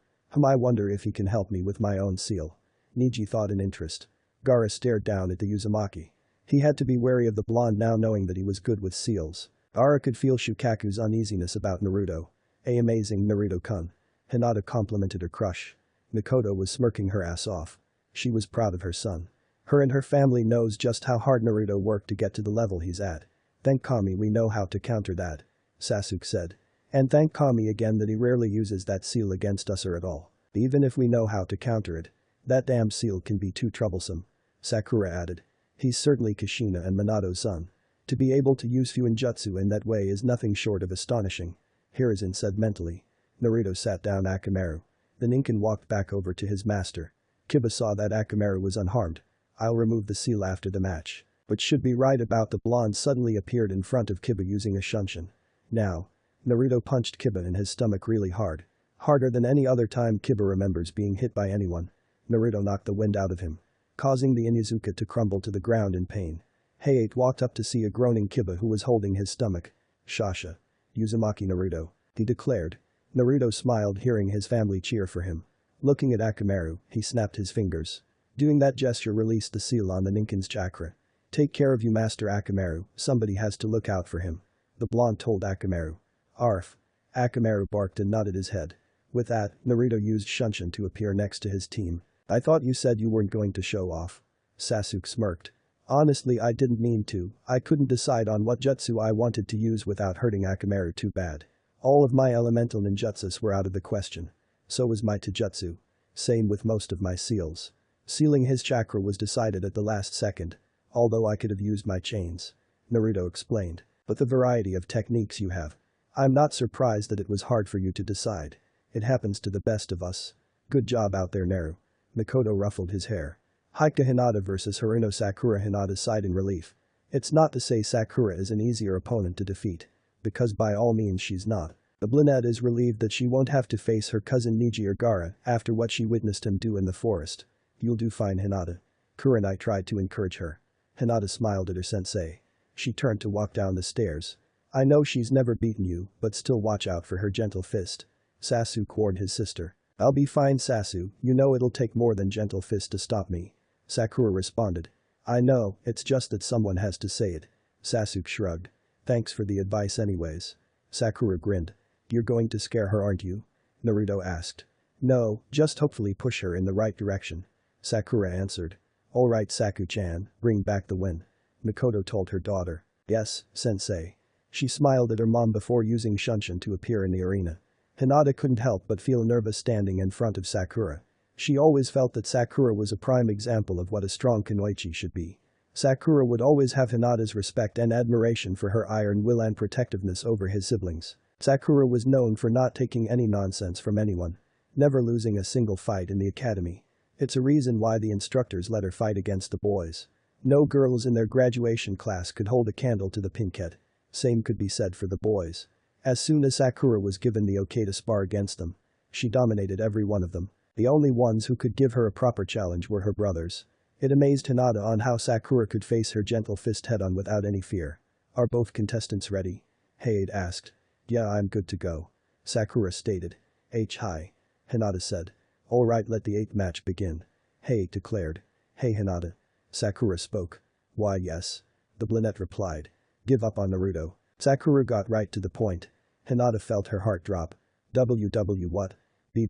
I wonder if he can help me with my own seal. Niji thought in interest. Gaara stared down at the Uzumaki. He had to be wary of the blonde now knowing that he was good with seals. Gaara could feel Shukaku's uneasiness about Naruto. Amazing Naruto-kun. Hinata complimented her crush. Mikoto was smirking her ass off. She was proud of her son. Her and her family knows just how hard Naruto worked to get to the level he's at. Thank Kami we know how to counter that. Sasuke said. And thank Kami again that he rarely uses that seal against us or at all. Even if we know how to counter it. That damn seal can be too troublesome. Sakura added. He's certainly Kushina and Minato's son. To be able to use Fuinjutsu in that way is nothing short of astonishing. Hiruzen said mentally. Naruto sat down Akamaru. The Ninken walked back over to his master. Kiba saw that Akamaru was unharmed. I'll remove the seal after the match. But should be right about the blonde suddenly appeared in front of Kiba using a shunshin. Now. Naruto punched Kiba in his stomach really hard. Harder than any other time Kiba remembers being hit by anyone. Naruto knocked the wind out of him, causing the Inuzuka to crumble to the ground in pain. Heiate walked up to see a groaning Kiba who was holding his stomach. Shasha. Uzumaki Naruto, he declared. Naruto smiled hearing his family cheer for him. Looking at Akamaru, he snapped his fingers. Doing that gesture released the seal on the Ninken's chakra. Take care of you Master Akamaru, somebody has to look out for him. The blonde told Akamaru. Arf. Akamaru barked and nodded his head. With that, Naruto used Shunshin to appear next to his team. I thought you said you weren't going to show off. Sasuke smirked. Honestly I didn't mean to, I couldn't decide on what jutsu I wanted to use without hurting Akamaru too bad. All of my elemental ninjutsus were out of the question. So was my taijutsu. Same with most of my seals. Sealing his chakra was decided at the last second. Although I could have used my chains. Naruto explained. But the variety of techniques you have. I'm not surprised that it was hard for you to decide. It happens to the best of us. Good job out there Naru. Mikoto ruffled his hair. Hika Hinata versus Haruno Sakura Hinata sighed in relief. It's not to say Sakura is an easier opponent to defeat. Because by all means she's not. The brunette is relieved that she won't have to face her cousin Niji or Gaara after what she witnessed him do in the forest. You'll do fine Hinata. Kurenai tried to encourage her. Hinata smiled at her sensei. She turned to walk down the stairs. I know she's never beaten you, but still watch out for her gentle fist. Sasuke warned his sister. I'll be fine Sasuke, you know it'll take more than gentle fist to stop me. Sakura responded. I know, it's just that someone has to say it. Sasuke shrugged. Thanks for the advice anyways. Sakura grinned. You're going to scare her aren't you? Naruto asked. No, just hopefully push her in the right direction. Sakura answered. Alright Saku-chan, bring back the win. Mikoto told her daughter. Yes, sensei. She smiled at her mom before using Shunshin to appear in the arena. Hinata couldn't help but feel nervous standing in front of Sakura. She always felt that Sakura was a prime example of what a strong kunoichi should be. Sakura would always have Hinata's respect and admiration for her iron will and protectiveness over his siblings. Sakura was known for not taking any nonsense from anyone. Never losing a single fight in the academy. It's a reason why the instructors let her fight against the boys. No girls in their graduation class could hold a candle to the pinkette. Same could be said for the boys. As soon as Sakura was given the okay to spar against them, she dominated every one of them. The only ones who could give her a proper challenge were her brothers. It amazed Hinata on how Sakura could face her gentle fist head-on without any fear. Are both contestants ready? Heiate asked. Yeah I'm good to go. Sakura stated. Hi. Hinata said. Alright let the 8th match begin. Heiate declared. Hey Hinata. Sakura spoke. Why yes. The brunette replied. Give up on Naruto. Sakura got right to the point. Hinata felt her heart drop. What?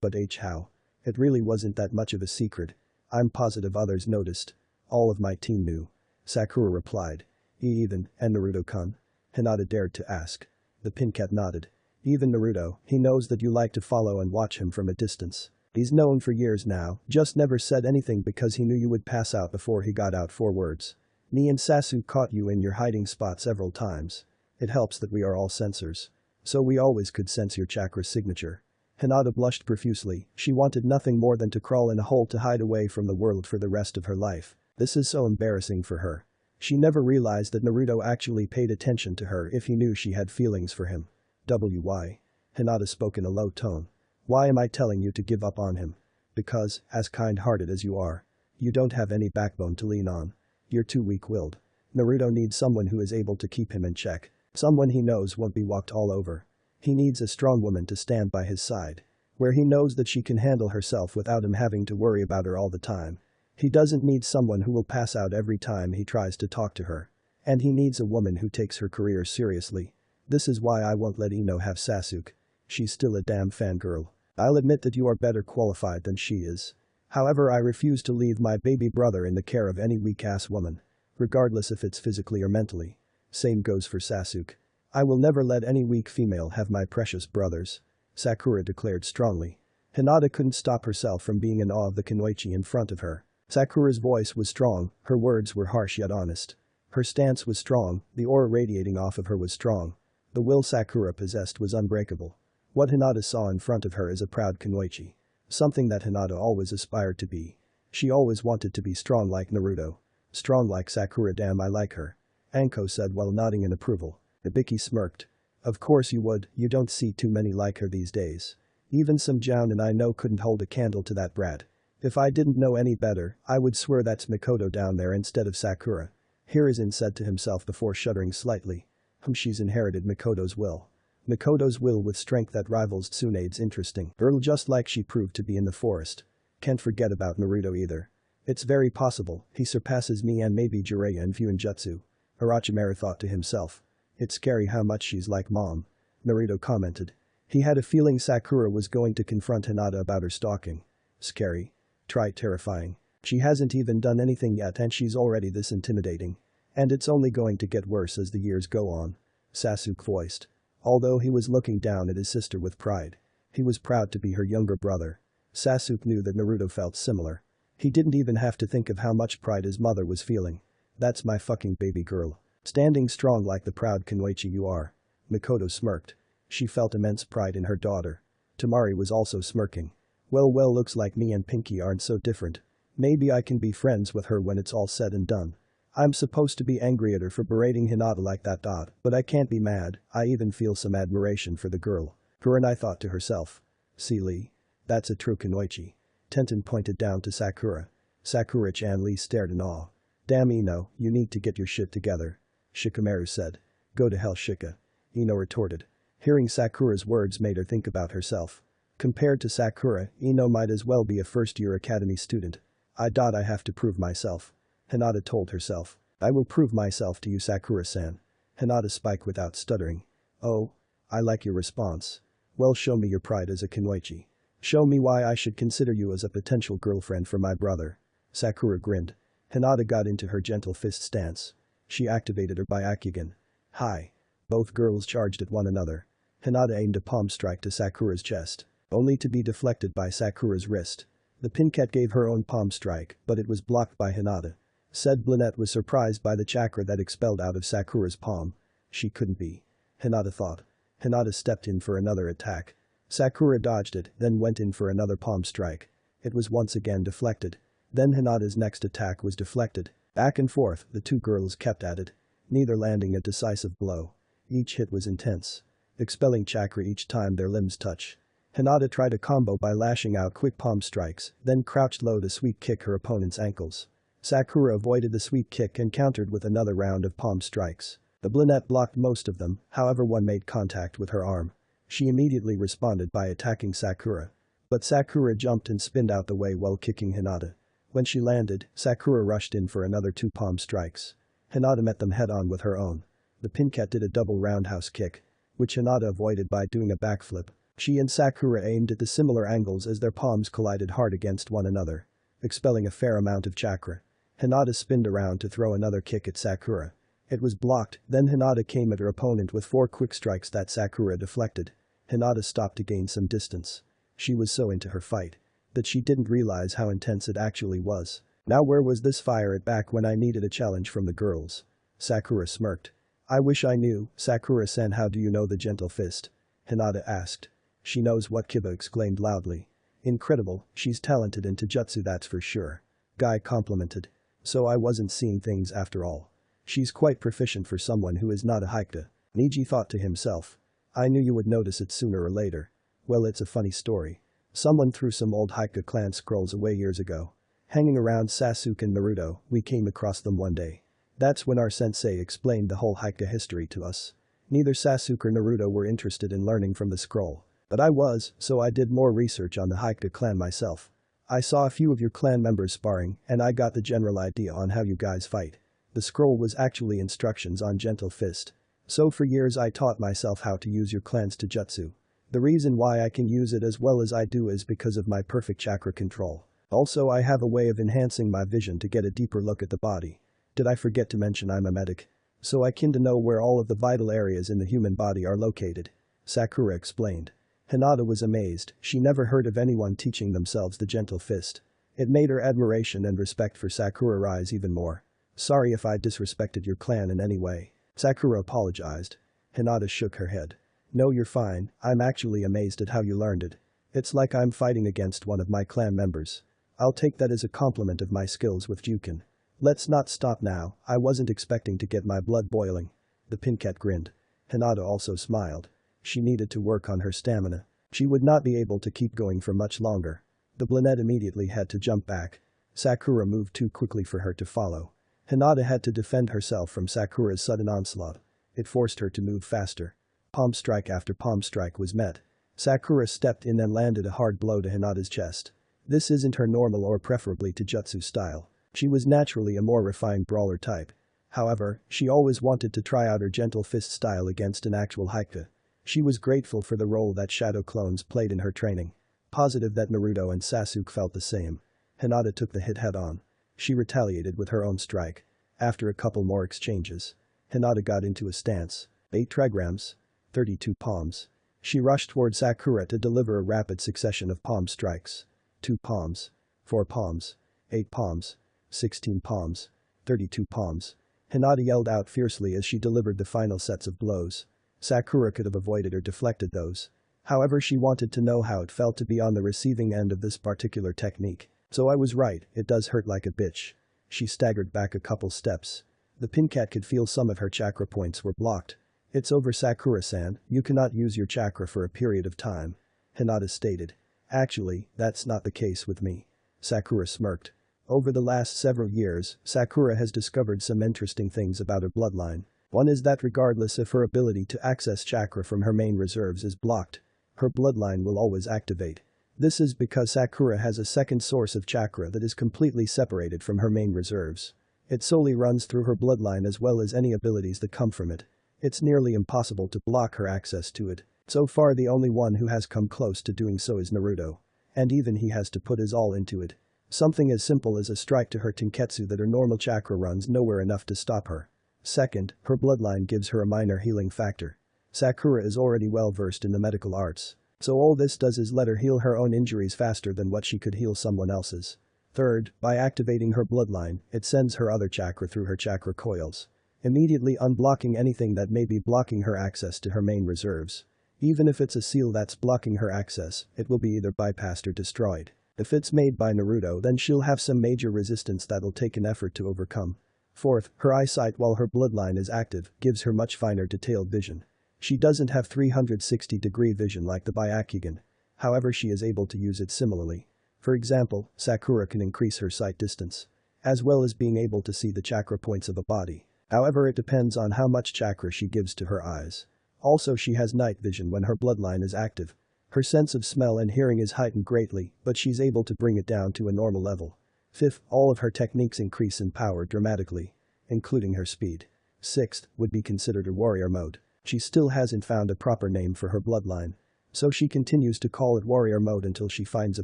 But how? It really wasn't that much of a secret. I'm positive others noticed. All of my team knew. Sakura replied. Even, and Naruto-kun? Hinata dared to ask. The pinkette nodded. Even Naruto, he knows that you like to follow and watch him from a distance. He's known for years now, just never said anything because he knew you would pass out before he got out 4 words. Me and Sasuke caught you in your hiding spot several times. It helps that we are all sensors. So we always could sense your chakra signature. Hinata blushed profusely, she wanted nothing more than to crawl in a hole to hide away from the world for the rest of her life. This is so embarrassing for her. She never realized that Naruto actually paid attention to her if he knew she had feelings for him. Why? Hinata spoke in a low tone. Why am I telling you to give up on him? Because, as kind-hearted as you are, you don't have any backbone to lean on. You're too weak-willed. Naruto needs someone who is able to keep him in check. Someone he knows won't be walked all over. He needs a strong woman to stand by his side. Where he knows that she can handle herself without him having to worry about her all the time. He doesn't need someone who will pass out every time he tries to talk to her. And he needs a woman who takes her career seriously. This is why I won't let Ino have Sasuke. She's still a damn fangirl. I'll admit that you are better qualified than she is. However, I refuse to leave my baby brother in the care of any weak-ass woman. Regardless if it's physically or mentally. Same goes for Sasuke. I will never let any weak female have my precious brothers. Sakura declared strongly. Hinata couldn't stop herself from being in awe of the kunoichi in front of her. Sakura's voice was strong, her words were harsh yet honest. Her stance was strong, the aura radiating off of her was strong. The will Sakura possessed was unbreakable. What Hinata saw in front of her is a proud kunoichi. Something that Hinata always aspired to be. She always wanted to be strong like Naruto. Strong like Sakura. Damn, I like her. Anko said while nodding in approval. Ibiki smirked. Of course you would, you don't see too many like her these days. Even some Joun and I know couldn't hold a candle to that brat. If I didn't know any better, I would swear that's Mikoto down there instead of Sakura. Hiruzen said to himself before shuddering slightly. She's inherited Mikoto's will. Mikoto's will with strength that rivals Tsunade's. Interesting. Girl, just like she proved to be in the forest. Can't forget about Naruto either. It's very possible he surpasses me and maybe Jiraiya in Fuinjutsu. Orochimaru thought to himself. It's scary how much she's like mom. Naruto commented. He had a feeling Sakura was going to confront Hinata about her stalking. Scary. Try terrifying. She hasn't even done anything yet and she's already this intimidating. And it's only going to get worse as the years go on. Sasuke voiced. Although he was looking down at his sister with pride. He was proud to be her younger brother. Sasuke knew that Naruto felt similar. He didn't even have to think of how much pride his mother was feeling. That's my fucking baby girl. Standing strong like the proud kunoichi you are. Mikoto smirked. She felt immense pride in her daughter. Tamari was also smirking. Well, looks like me and Pinky aren't so different. Maybe I can be friends with her when it's all said and done. I'm supposed to be angry at her for berating Hinata like that. But I can't be mad, I even feel some admiration for the girl. Kurenai thought to herself. See Lee? That's a true kunoichi. Tenten pointed down to Sakura. Sakura-chan. Lee stared in awe. Damn Ino, you need to get your shit together. Shikamaru said. Go to hell Shika. Ino retorted. Hearing Sakura's words made her think about herself. Compared to Sakura, Ino might as well be a first-year academy student. I have to prove myself. Hinata told herself. I will prove myself to you Sakura-san. Hinata spiked without stuttering. Oh? I like your response. Well, show me your pride as a kunoichi. Show me why I should consider you as a potential girlfriend for my brother. Sakura grinned. Hinata got into her gentle fist stance. She activated her Byakugan. Hi. Both girls charged at one another. Hinata aimed a palm strike to Sakura's chest. Only to be deflected by Sakura's wrist. The Pinket gave her own palm strike, but it was blocked by Hinata. Said Blanette was surprised by the chakra that expelled out of Sakura's palm. She couldn't be. Hinata thought. Hinata stepped in for another attack. Sakura dodged it, then went in for another palm strike. It was once again deflected. Then Hinata's next attack was deflected. Back and forth, the two girls kept at it. Neither landing a decisive blow. Each hit was intense. Expelling chakra each time their limbs touch. Hinata tried a combo by lashing out quick palm strikes, then crouched low to sweep kick her opponent's ankles. Sakura avoided the sweep kick and countered with another round of palm strikes. The Blanette blocked most of them, however one made contact with her arm. She immediately responded by attacking Sakura. But Sakura jumped and spinned out the way while kicking Hinata. When she landed, Sakura rushed in for another two palm strikes. Hinata met them head-on with her own. The Pinket did a double roundhouse kick, which Hinata avoided by doing a backflip. She and Sakura aimed at the similar angles as their palms collided hard against one another, expelling a fair amount of chakra. Hinata spinned around to throw another kick at Sakura. It was blocked, then Hinata came at her opponent with 4 quick strikes that Sakura deflected. Hinata stopped to gain some distance. She was so into her fight that she didn't realize how intense it actually was. Now where was this fire at back when I needed a challenge from the girls? Sakura smirked. I wish I knew, Sakura-san. How do you know the gentle fist? Hinata asked. She knows what Kiba exclaimed loudly. Incredible, she's talented in Taijutsu, that's for sure. Guy complimented. So I wasn't seeing things after all. She's quite proficient for someone who is not a Hikage. Niji thought to himself. I knew you would notice it sooner or later. Well, it's a funny story. Someone threw some old Hikage clan scrolls away years ago. Hanging around Sasuke and Naruto, we came across them one day. That's when our sensei explained the whole Haikyuu history to us. Neither Sasuke or Naruto were interested in learning from the scroll. But I was, so I did more research on the Haikyuu clan myself. I saw a few of your clan members sparring, and I got the general idea on how you guys fight. The scroll was actually instructions on Gentle Fist. So for years I taught myself how to use your clan's taijutsu. The reason why I can use it as well as I do is because of my perfect chakra control. Also I have a way of enhancing my vision to get a deeper look at the body. Did I forget to mention I'm a medic? So I can to know where all of the vital areas in the human body are located. Sakura explained. Hinata was amazed, she never heard of anyone teaching themselves the Gentle Fist. It made her admiration and respect for Sakura rise even more. Sorry if I disrespected your clan in any way. Sakura apologized. Hinata shook her head. No, you're fine, I'm actually amazed at how you learned it. It's like I'm fighting against one of my clan members. I'll take that as a compliment of my skills with Juken. Let's not stop now, I wasn't expecting to get my blood boiling. The Pincat grinned. Hinata also smiled. She needed to work on her stamina. She would not be able to keep going for much longer. The Blunette immediately had to jump back. Sakura moved too quickly for her to follow. Hinata had to defend herself from Sakura's sudden onslaught. It forced her to move faster. Palm strike after palm strike was met. Sakura stepped in and landed a hard blow to Hinata's chest. This isn't her normal or preferably taijutsu style. She was naturally a more refined brawler type. However, she always wanted to try out her Gentle Fist style against an actual Haikyuu. She was grateful for the role that shadow clones played in her training. Positive that Naruto and Sasuke felt the same. Hinata took the hit head-on. She retaliated with her own strike. After a couple more exchanges, Hinata got into a stance. 8 trigrams. 32 palms. She rushed toward Sakura to deliver a rapid succession of palm strikes. 2 palms. 4 palms. 8 palms. 16 palms. 32 palms. Hinata yelled out fiercely as she delivered the final sets of blows. Sakura could have avoided or deflected those. However, she wanted to know how it felt to be on the receiving end of this particular technique. So I was right, it does hurt like a bitch. She staggered back a couple steps. The Pincat could feel some of her chakra points were blocked. It's over, Sakura-san, you cannot use your chakra for a period of time. Hinata stated. Actually, that's not the case with me. Sakura smirked. Over the last several years, Sakura has discovered some interesting things about her bloodline. One is that regardless if her ability to access chakra from her main reserves is blocked, her bloodline will always activate. This is because Sakura has a second source of chakra that is completely separated from her main reserves. It solely runs through her bloodline as well as any abilities that come from it. It's nearly impossible to block her access to it. So far the only one who has come close to doing so is Naruto. And even he has to put his all into it. Something as simple as a strike to her tenketsu that her normal chakra runs nowhere enough to stop her. Second, her bloodline gives her a minor healing factor. Sakura is already well versed in the medical arts. So all this does is let her heal her own injuries faster than what she could heal someone else's. Third, by activating her bloodline, it sends her other chakra through her chakra coils, immediately unblocking anything that may be blocking her access to her main reserves. Even if it's a seal that's blocking her access, it will be either bypassed or destroyed. If it's made by Naruto, then she'll have some major resistance that'll take an effort to overcome. Fourth, her eyesight while her bloodline is active gives her much finer detailed vision. She doesn't have 360-degree vision like the Byakugan. However, she is able to use it similarly. For example, Sakura can increase her sight distance, as well as being able to see the chakra points of a body. However, it depends on how much chakra she gives to her eyes. Also, she has night vision when her bloodline is active. Her sense of smell and hearing is heightened greatly, but she's able to bring it down to a normal level. Fifth, all of her techniques increase in power dramatically, including her speed. Sixth, would be considered a warrior mode. She still hasn't found a proper name for her bloodline. So she continues to call it warrior mode until she finds a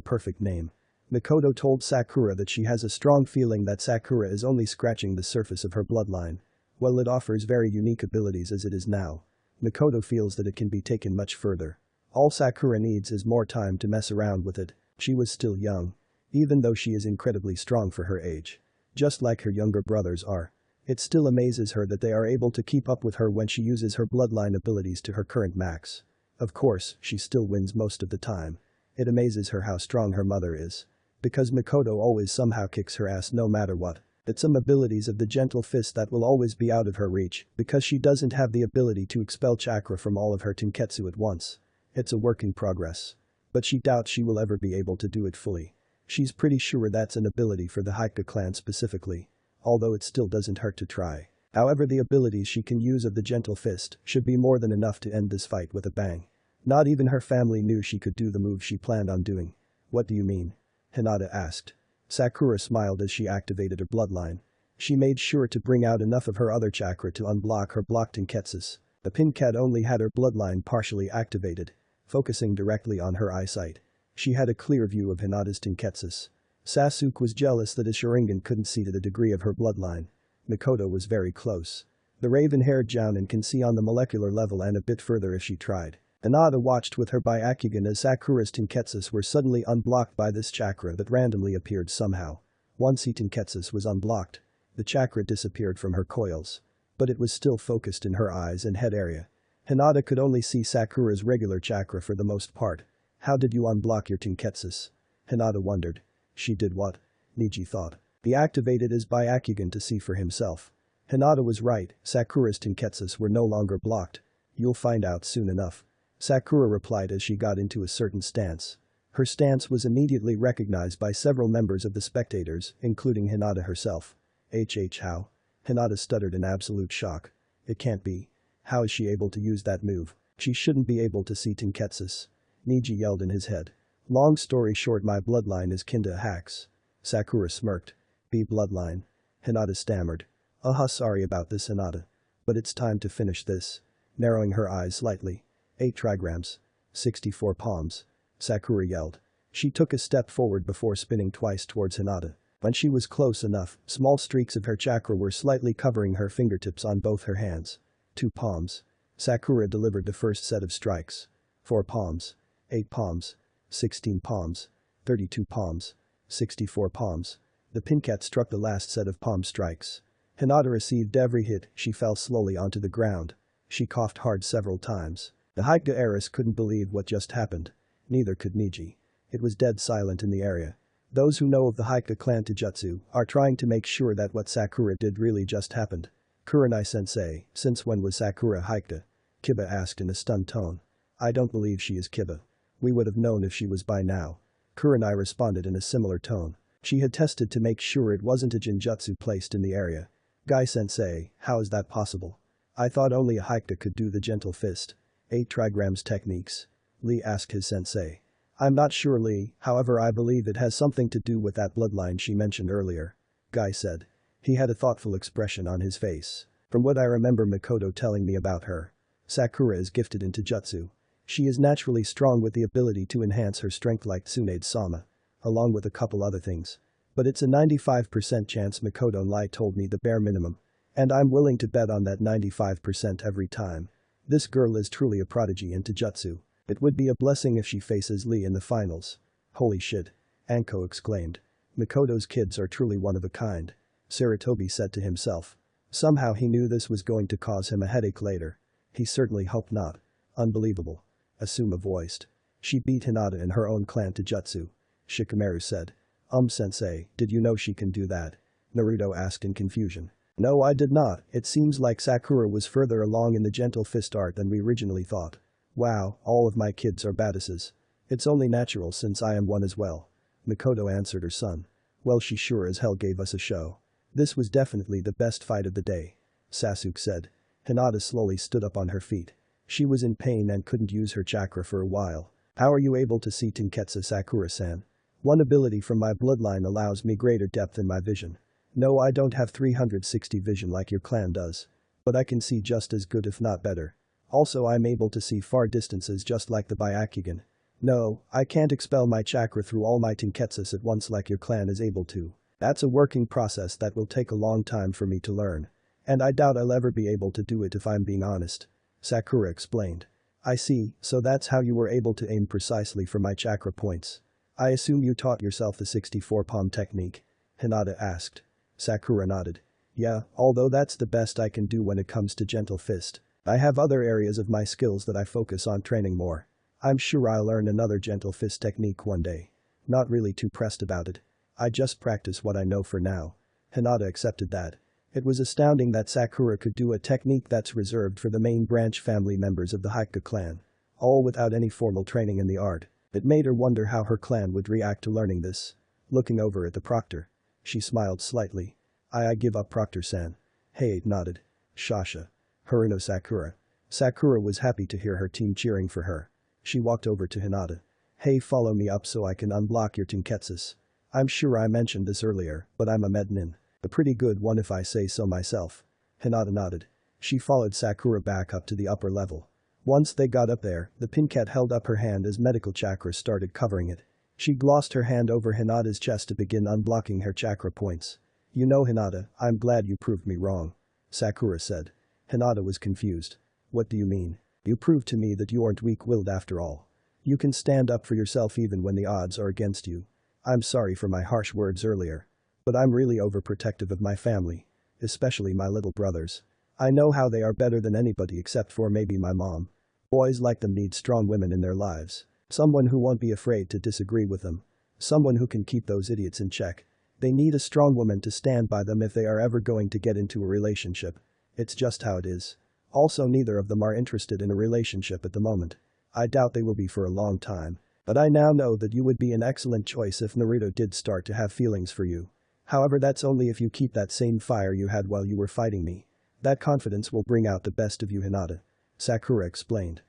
perfect name. Mikoto told Sakura that she has a strong feeling that Sakura is only scratching the surface of her bloodline. While it offers very unique abilities as it is now, Mikoto feels that it can be taken much further. All Sakura needs is more time to mess around with it. She was still young. Even though she is incredibly strong for her age. Just like her younger brothers are. It still amazes her that they are able to keep up with her when she uses her bloodline abilities to her current max. Of course, she still wins most of the time. It amazes her how strong her mother is. Because Mikoto always somehow kicks her ass no matter what. It's some abilities of the Gentle Fist that will always be out of her reach because she doesn't have the ability to expel chakra from all of her tenketsu at once. It's a work in progress. But she doubts she will ever be able to do it fully. She's pretty sure that's an ability for the Haikyuu clan specifically. although it still doesn't hurt to try. However, the abilities she can use of the gentle fist should be more than enough to end this fight with a bang. Not even her family knew she could do the move she planned on doing. What do you mean? Hinata asked. Sakura smiled as she activated her bloodline. She made sure to bring out enough of her other chakra to unblock her blocked Tenketsus. The pin cat only had her bloodline partially activated, focusing directly on her eyesight. She had a clear view of Hinata's Tenketsus. Sasuke was jealous that his Sharingan couldn't see to the degree of her bloodline. Mikoto was very close. The raven-haired Jounin can see on the molecular level and a bit further if she tried. Hinata watched with her Byakugan as Sakura's Tenketsus were suddenly unblocked by this chakra that randomly appeared somehow. Once her Tenketsus was unblocked, the chakra disappeared from her coils. But it was still focused in her eyes and head area. Hinata could only see Sakura's regular chakra for the most part. How did you unblock your Tenketsus? Hinata wondered. She did what? Niji thought. He activated his Byakugan to see for himself. Hinata was right, Sakura's Tenketsus were no longer blocked. You'll find out soon enough. Sakura replied as she got into a certain stance. Her stance was immediately recognized by several members of the spectators, including Hinata herself. How? Hinata stuttered in absolute shock. It can't be. How is she able to use that move? She shouldn't be able to see Tenketsus. Niji yelled in his head. Long story short, my bloodline is kin to hacks. Sakura smirked. B bloodline. Hinata stammered. Sorry about this, Hinata. But it's time to finish this. Narrowing her eyes slightly. 8 trigrams. 64 palms. Sakura yelled. She took a step forward before spinning twice towards Hinata. When she was close enough, small streaks of her chakra were slightly covering her fingertips on both her hands. 2 palms. Sakura delivered the first set of strikes. 4 palms. 8 palms. 16 palms. 32 palms. 64 palms. The pincat struck the last set of palm strikes. Hinata received every hit. She fell slowly onto the ground. She coughed hard several times. The Haiga heiress couldn't believe what just happened. Neither could Niji. It was dead silent in the area. Those who know of the Haiga clan Taijutsu are trying to make sure that what Sakura did really just happened. Kurenai-sensei, since when was Sakura Haiga? Kiba asked in a stunned tone. I don't believe she is Kiba. We would have known if she was by now. Kurenai responded in a similar tone. She had tested to make sure it wasn't a Jinjutsu placed in the area. Guy-sensei, how is that possible? I thought only a Haiga could do the gentle fist. 8 trigrams techniques. Lee asked his sensei. I'm not sure, Lee, however I believe it has something to do with that bloodline she mentioned earlier. Guy said. He had a thoughtful expression on his face. From what I remember Mikoto telling me about her. Sakura is gifted in Taijutsu. She is naturally strong with the ability to enhance her strength like Tsunade-sama. Along with a couple other things. But it's a 95% chance. Mikoto and Lai told me the bare minimum. And I'm willing to bet on that 95% every time. This girl is truly a prodigy in Taijutsu. It would be a blessing if she faces Lee in the finals. Holy shit. Anko exclaimed. Mikoto's kids are truly one of a kind. Sarutobi said to himself. Somehow he knew this was going to cause him a headache later. He certainly hoped not. Unbelievable. Asuma voiced. She beat Hinata in her own clan Taijutsu. Shikamaru said. Sensei, did you know she can do that? Naruto asked in confusion. No, I did not. It seems like Sakura was further along in the gentle fist art than we originally thought. Wow, all of my kids are badasses. It's only natural since I am one as well. Mikoto answered her son. Well, she sure as hell gave us a show. This was definitely the best fight of the day. Sasuke said. Hinata slowly stood up on her feet. She was in pain and couldn't use her chakra for a while. How are you able to see Tenketsu, Sakura-san? One ability from my bloodline allows me greater depth in my vision. No, I don't have 360 vision like your clan does. But I can see just as good if not better. Also, I'm able to see far distances just like the Byakugan. No, I can't expel my chakra through all my Tenketsus at once like your clan is able to. That's a working process that will take a long time for me to learn. And I doubt I'll ever be able to do it if I'm being honest. Sakura explained. I see, so that's how you were able to aim precisely for my chakra points. I assume you taught yourself the 64 palm technique? Hinata asked. Sakura nodded. Yeah, although that's the best I can do when it comes to gentle fist. I have other areas of my skills that I focus on training more. I'm sure I'll learn another gentle fist technique one day. Not really too pressed about it. I just practice what I know for now. Hinata accepted that. It was astounding that Sakura could do a technique that's reserved for the main branch family members of the Haiga clan. All without any formal training in the art. It made her wonder how her clan would react to learning this. Looking over at the proctor. She smiled slightly. I give up Proctor-san. Hey nodded. Shasha. Haruno Sakura. Sakura was happy to hear her team cheering for her. She walked over to Hinata. Hey follow me up so I can unblock your Tenketsus. I'm sure I mentioned this earlier, but I'm a mednin. A pretty good one if I say so myself. Hinata nodded. She followed Sakura back up to the upper level. Once they got up there, the Pincat held up her hand as medical chakra started covering it. She glossed her hand over Hinata's chest to begin unblocking her chakra points. You know Hinata, I'm glad you proved me wrong. Sakura said. Hinata was confused. What do you mean? You proved to me that you aren't weak-willed after all. You can stand up for yourself even when the odds are against you. I'm sorry for my harsh words earlier. But I'm really overprotective of my family. Especially my little brothers. I know how they are better than anybody except for maybe my mom. Boys like them need strong women in their lives. Someone who won't be afraid to disagree with them. Someone who can keep those idiots in check. They need a strong woman to stand by them if they are ever going to get into a relationship. It's just how it is. Also neither of them are interested in a relationship at the moment. I doubt they will be for a long time. But I now know that you would be an excellent choice if Naruto did start to have feelings for you. However that's only if you keep that same fire you had while you were fighting me. That confidence will bring out the best of you Hinata. Sakura explained.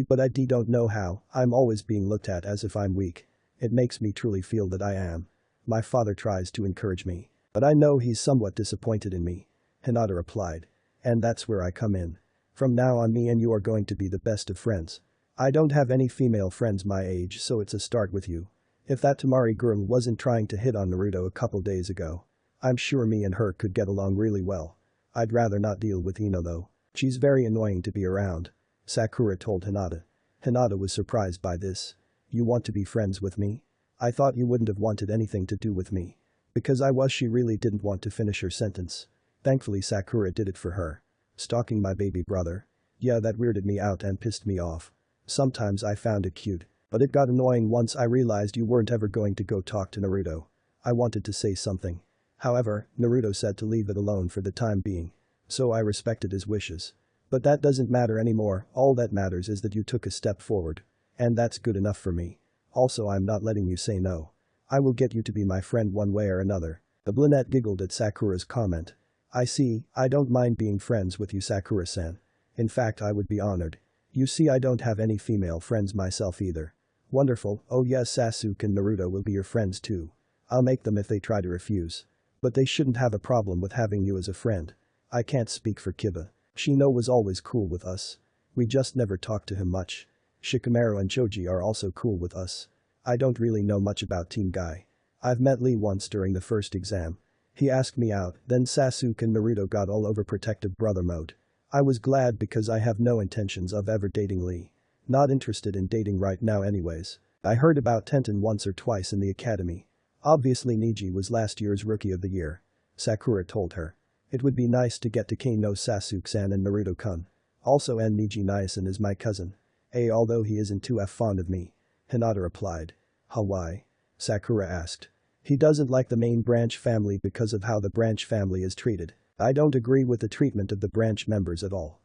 But I don't know how, I'm always being looked at as if I'm weak. It makes me truly feel that I am. My father tries to encourage me. But I know he's somewhat disappointed in me. Hinata replied. And that's where I come in. From now on me and you are going to be the best of friends. I don't have any female friends my age so it's a start with you. If that Tamari girl wasn't trying to hit on Naruto a couple days ago. I'm sure me and her could get along really well. I'd rather not deal with Ino though. She's very annoying to be around. Sakura told Hinata. Hinata was surprised by this. You want to be friends with me? I thought you wouldn't have wanted anything to do with me. Because she really didn't want to finish her sentence. Thankfully Sakura did it for her. Stalking my baby brother? Yeah that weirded me out and pissed me off. Sometimes I found it cute. But it got annoying once I realized you weren't ever going to go talk to Naruto. I wanted to say something. However, Naruto said to leave it alone for the time being. So I respected his wishes. But that doesn't matter anymore, all that matters is that you took a step forward. And that's good enough for me. Also I'm not letting you say no. I will get you to be my friend one way or another. The brunette giggled at Sakura's comment. I see, I don't mind being friends with you Sakura-san. In fact I would be honored. You see I don't have any female friends myself either. Wonderful, oh yes Sasuke and Naruto will be your friends too. I'll make them if they try to refuse. But they shouldn't have a problem with having you as a friend. I can't speak for Kiba. Shino was always cool with us. We just never talked to him much. Shikamaru and Choji are also cool with us. I don't really know much about Team Guy. I've met Lee once during the first exam. He asked me out, then Sasuke and Naruto got all overprotective brother mode. I was glad because I have no intentions of ever dating Lee. Not interested in dating right now anyways. I heard about Tenten once or twice in the academy. Obviously Niji was last year's rookie of the year. Sakura told her. It would be nice to get to Kano Sasuke-san and Naruto-kun. Also and Niji Nyasan is my cousin. Although he isn't too fond of me. Hinata replied. Why? Sakura asked. He doesn't like the main branch family because of how the branch family is treated. I don't agree with the treatment of the branch members at all.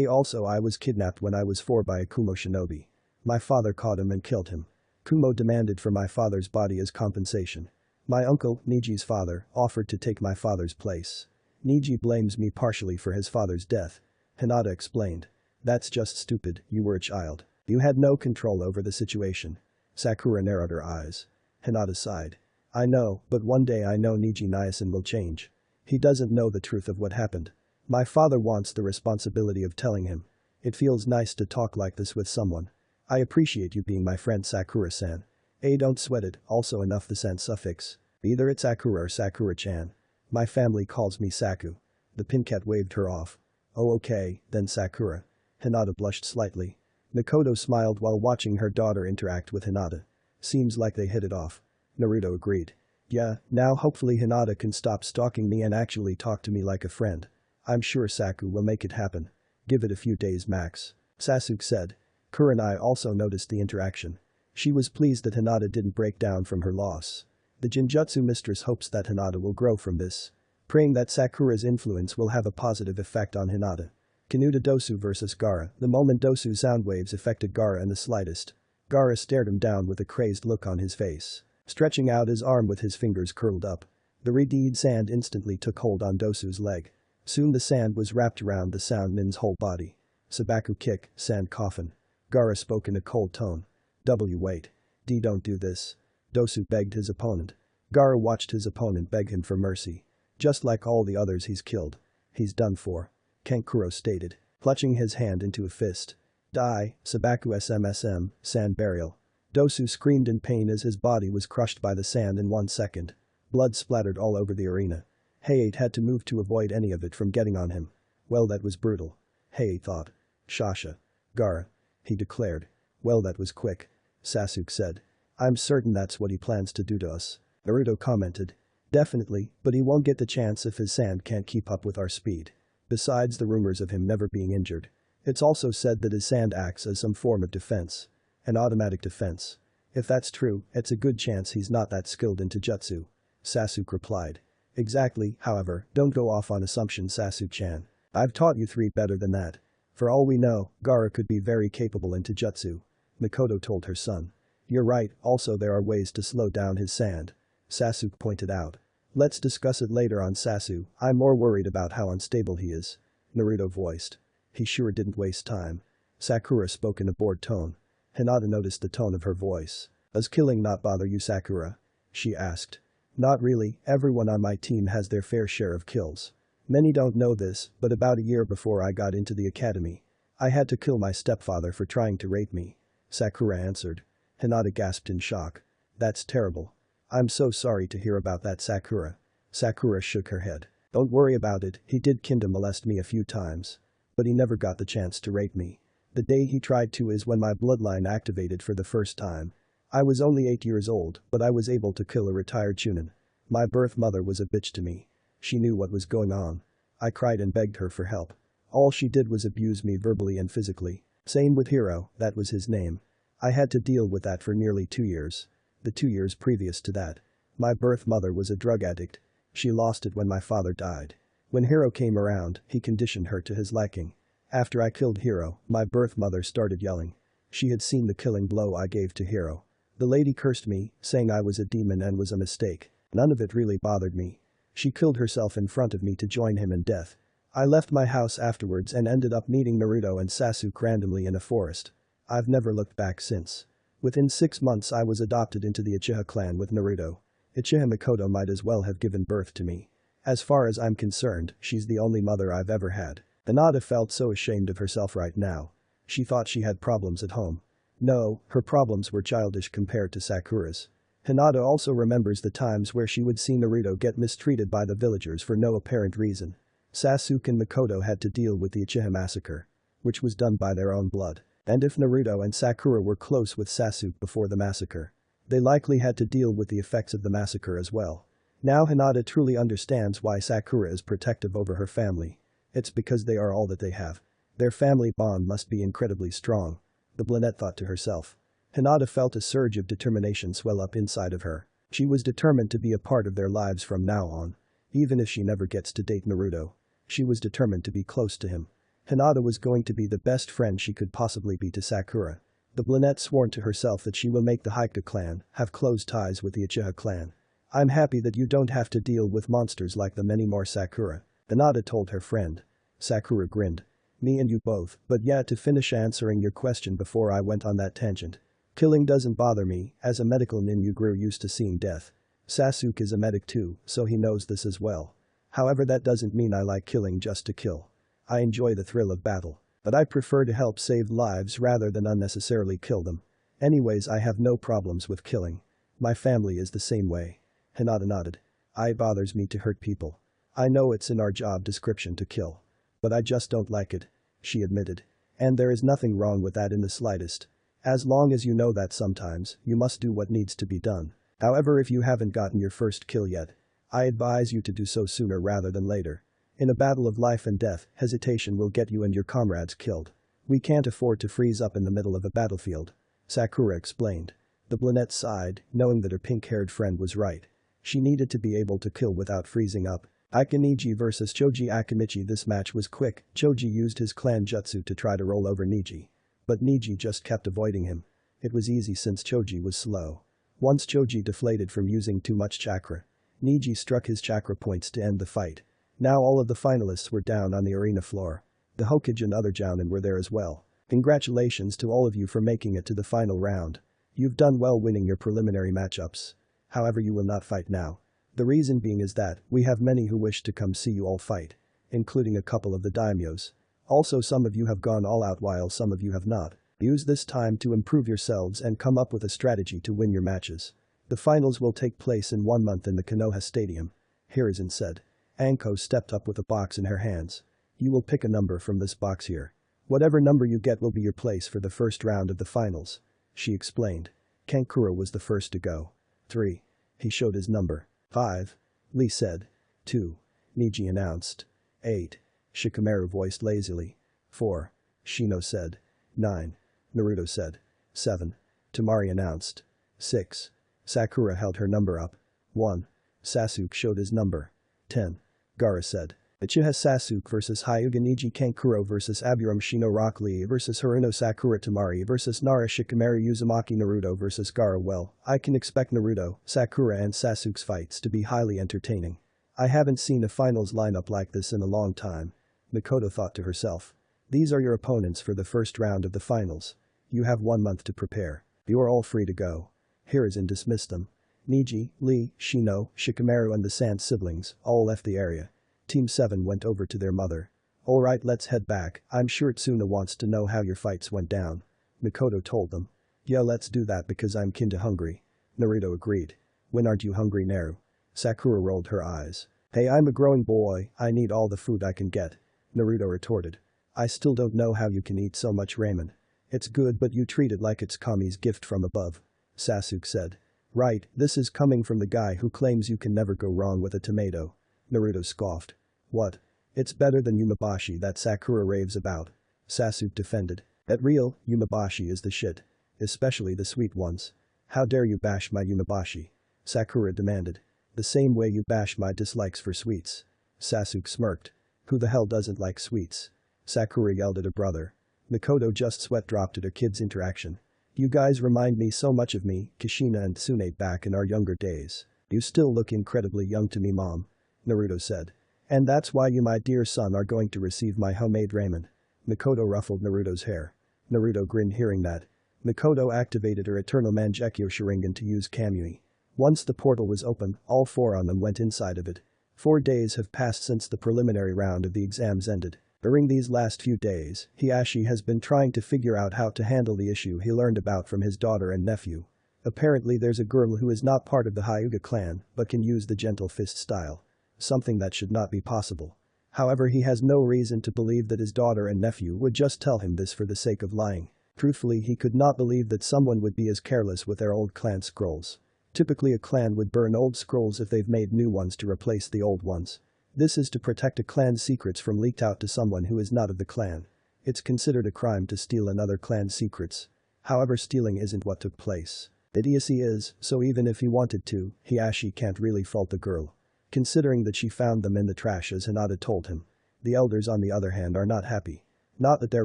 Also I was kidnapped when I was 4 by a Kumo shinobi. My father caught him and killed him. Kumo demanded for my father's body as compensation. My uncle, Niji's father, offered to take my father's place. Niji blames me partially for his father's death. Hinata explained. That's just stupid, you were a child. You had no control over the situation. Sakura narrowed her eyes. Hinata sighed. I know, but one day I know Niji Nyasan will change. He doesn't know the truth of what happened. My father wants the responsibility of telling him. It feels nice to talk like this with someone. I appreciate you being my friend Sakura-san. Don't sweat it, also enough the san suffix. Either it's Sakura or Sakura-chan. My family calls me Saku. The Pincat waved her off. Oh okay, then Sakura. Hinata blushed slightly. Mikoto smiled while watching her daughter interact with Hinata. Seems like they hit it off. Naruto agreed. Yeah, now hopefully Hinata can stop stalking me and actually talk to me like a friend. I'm sure Saku will make it happen. Give it a few days max. Sasuke said. Kurenai also noticed the interaction. She was pleased that Hinata didn't break down from her loss. The Jinjutsu mistress hopes that Hinata will grow from this. Praying that Sakura's influence will have a positive effect on Hinata. Kanuta Dosu vs Gaara. The moment Dosu sound waves affected Gaara in the slightest. Gaara stared him down with a crazed look on his face. Stretching out his arm with his fingers curled up. The redeed sand instantly took hold on Dosu's leg. Soon the sand was wrapped around the sound nin's whole body. Sabaku kick, sand coffin. Gaara spoke in a cold tone. Wait. Don't do this. Dosu begged his opponent. Gaara watched his opponent beg him for mercy. Just like all the others he's killed. He's done for. Kankuro stated, clutching his hand into a fist. Die, Sabaku SMSM, sand burial. Dosu screamed in pain as his body was crushed by the sand in 1 second. Blood splattered all over the arena. Hayate had to move to avoid any of it from getting on him. Well, that was brutal. Hayate thought. Shasha. Gaara. He declared. Well, that was quick. Sasuke said. I'm certain that's what he plans to do to us. Naruto commented. Definitely, but he won't get the chance if his sand can't keep up with our speed. Besides the rumors of him never being injured. It's also said that his sand acts as some form of defense. An automatic defense. If that's true, it's a good chance he's not that skilled in Taijutsu. Sasuke replied. Exactly, however, don't go off on assumptions, Sasuke-chan. I've taught you 3 better than that. For all we know, Gaara could be very capable in Taijutsu. Mikoto told her son. You're right, also there are ways to slow down his sand. Sasuke pointed out. Let's discuss it later on, Sasuke. I'm more worried about how unstable he is. Naruto voiced. He sure didn't waste time. Sakura spoke in a bored tone. Hinata noticed the tone of her voice. Does killing not bother you, Sakura? She asked. Not really, everyone on my team has their fair share of kills. Many don't know this, but about a year before I got into the academy, I had to kill my stepfather for trying to rape me. Sakura answered. Hinata gasped in shock. That's terrible. I'm so sorry to hear about that, Sakura. Sakura shook her head. Don't worry about it, he did kinda molest me a few times. But he never got the chance to rape me. The day he tried to is when my bloodline activated for the first time. I was only 8 years old, but I was able to kill a retired chunin. My birth mother was a bitch to me. She knew what was going on. I cried and begged her for help. All she did was abuse me verbally and physically. Same with Hiro, that was his name. I had to deal with that for nearly 2 years. The 2 years previous to that. My birth mother was a drug addict. She lost it when my father died. When Hiro came around, he conditioned her to his liking. After I killed Hiro, my birth mother started yelling. She had seen the killing blow I gave to Hiro. The lady cursed me, saying I was a demon and was a mistake. None of it really bothered me. She killed herself in front of me to join him in death. I left my house afterwards and ended up meeting Naruto and Sasuke randomly in a forest. I've never looked back since. Within 6 months I was adopted into the Uchiha clan with Naruto. Uchiha Mikoto might as well have given birth to me. As far as I'm concerned, she's the only mother I've ever had. Hinata felt so ashamed of herself right now. She thought she had problems at home. No, her problems were childish compared to Sakura's. Hinata also remembers the times where she would see Naruto get mistreated by the villagers for no apparent reason. Sasuke and Mikoto had to deal with the Uchiha massacre. Which was done by their own blood. And if Naruto and Sakura were close with Sasuke before the massacre, they likely had to deal with the effects of the massacre as well. Now Hinata truly understands why Sakura is protective over her family. It's because they are all that they have. Their family bond must be incredibly strong. The brunette thought to herself. Hinata felt a surge of determination swell up inside of her. She was determined to be a part of their lives from now on. Even if she never gets to date Naruto. She was determined to be close to him. Hinata was going to be the best friend she could possibly be to Sakura. The brunette swore to herself that she will make the Hyuga clan have close ties with the Uchiha clan. I'm happy that you don't have to deal with monsters like them anymore, Sakura. Hinata told her friend. Sakura grinned. Me and you both, but yeah, to finish answering your question before I went on that tangent. Killing doesn't bother me, as a medical ninja grew used to seeing death. Sasuke is a medic too, so he knows this as well. However, that doesn't mean I like killing just to kill. I enjoy the thrill of battle, but I prefer to help save lives rather than unnecessarily kill them. Anyways, I have no problems with killing. My family is the same way. Hinata nodded. It bothers me to hurt people. I know it's in our job description to kill. But I just don't like it. She admitted. And there is nothing wrong with that in the slightest. As long as you know that sometimes, you must do what needs to be done. However, if you haven't gotten your first kill yet, I advise you to do so sooner rather than later. In a battle of life and death, hesitation will get you and your comrades killed. We can't afford to freeze up in the middle of a battlefield. Sakura explained. The brunette sighed, knowing that her pink-haired friend was right. She needed to be able to kill without freezing up. Akiniji vs Choji Akimichi. This match was quick. Choji used his clan jutsu to try to roll over Niji. But Niji just kept avoiding him. It was easy since Choji was slow. Once Choji deflated from using too much chakra, Niji struck his chakra points to end the fight. Now all of the finalists were down on the arena floor. The Hokage and other Jounin were there as well. Congratulations to all of you for making it to the final round. You've done well winning your preliminary matchups. However, you will not fight now. The reason being is that we have many who wish to come see you all fight, including a couple of the daimyos. Also, some of you have gone all out while some of you have not. Use this time to improve yourselves and come up with a strategy to win your matches. The finals will take place in 1 month in the Konoha Stadium. Hiruzen said. Anko stepped up with a box in her hands. You will pick a number from this box here. Whatever number you get will be your place for the first round of the finals. She explained. Kankuro was the first to go. 3. He showed his number. 5. Lee said. 2. Niji announced. 8. Shikamaru voiced lazily. 4. Shino said. 9. Naruto said. 7. Tamari announced. 6. Sakura held her number up. 1. Sasuke showed his number. 10. Gaara said. Uchiha Sasuke vs Hyuga Niji Kankuro vs Aburame Shino Rock Lee vs Haruno Sakura Tamari vs Nara Shikamaru Uzumaki Naruto vs Gaara. Well, I can expect Naruto, Sakura and Sasuke's fights to be highly entertaining. I haven't seen a finals lineup like this in a long time. Mikoto thought to herself. These are your opponents for the first round of the finals. You have 1 month to prepare. You are all free to go. Hiruzen dismissed them. Niji, Lee, Shino, Shikamaru and the Sand siblings all left the area. Team 7 went over to their mother. Alright, let's head back. I'm sure Tsuna wants to know how your fights went down. Mikoto told them. Yeah, let's do that because I'm kinda hungry. Naruto agreed. When aren't you hungry, Naru? Sakura rolled her eyes. Hey, I'm a growing boy, I need all the food I can get. Naruto retorted. I still don't know how you can eat so much ramen. It's good but you treat it like it's Kami's gift from above. Sasuke said. Right, this is coming from the guy who claims you can never go wrong with a tomato. Naruto scoffed. What? It's better than Yumebashi that Sakura raves about. Sasuke defended. At real, Yumebashi is the shit. Especially the sweet ones. How dare you bash my Yumebashi? Sakura demanded. The same way you bash my dislikes for sweets. Sasuke smirked. Who the hell doesn't like sweets? Sakura yelled at her brother. Mikoto just sweat dropped at her kids' interaction. You guys remind me so much of me, Kushina and Tsunade back in our younger days. You still look incredibly young to me, Mom. Naruto said. And that's why you, my dear son, are going to receive my homemade ramen. Mikoto ruffled Naruto's hair. Naruto grinned hearing that. Mikoto activated her Eternal Mangekyo Sharingan to use Kamui. Once the portal was open, all 4 on them went inside of it. 4 days have passed since the preliminary round of the exams ended. During these last few days, Hiashi has been trying to figure out how to handle the issue he learned about from his daughter and nephew. Apparently there's a girl who is not part of the Hyuga clan but can use the gentle fist style. Something that should not be possible. However, he has no reason to believe that his daughter and nephew would just tell him this for the sake of lying. Truthfully, he could not believe that someone would be as careless with their old clan scrolls. Typically a clan would burn old scrolls if they've made new ones to replace the old ones. This is to protect a clan's secrets from leaked out to someone who is not of the clan. It's considered a crime to steal another clan's secrets. However, stealing isn't what took place. Idiocy is, so even if he wanted to, Hiashi can't really fault the girl. Considering that she found them in the trash as Hinata told him. The elders on the other hand are not happy. Not that their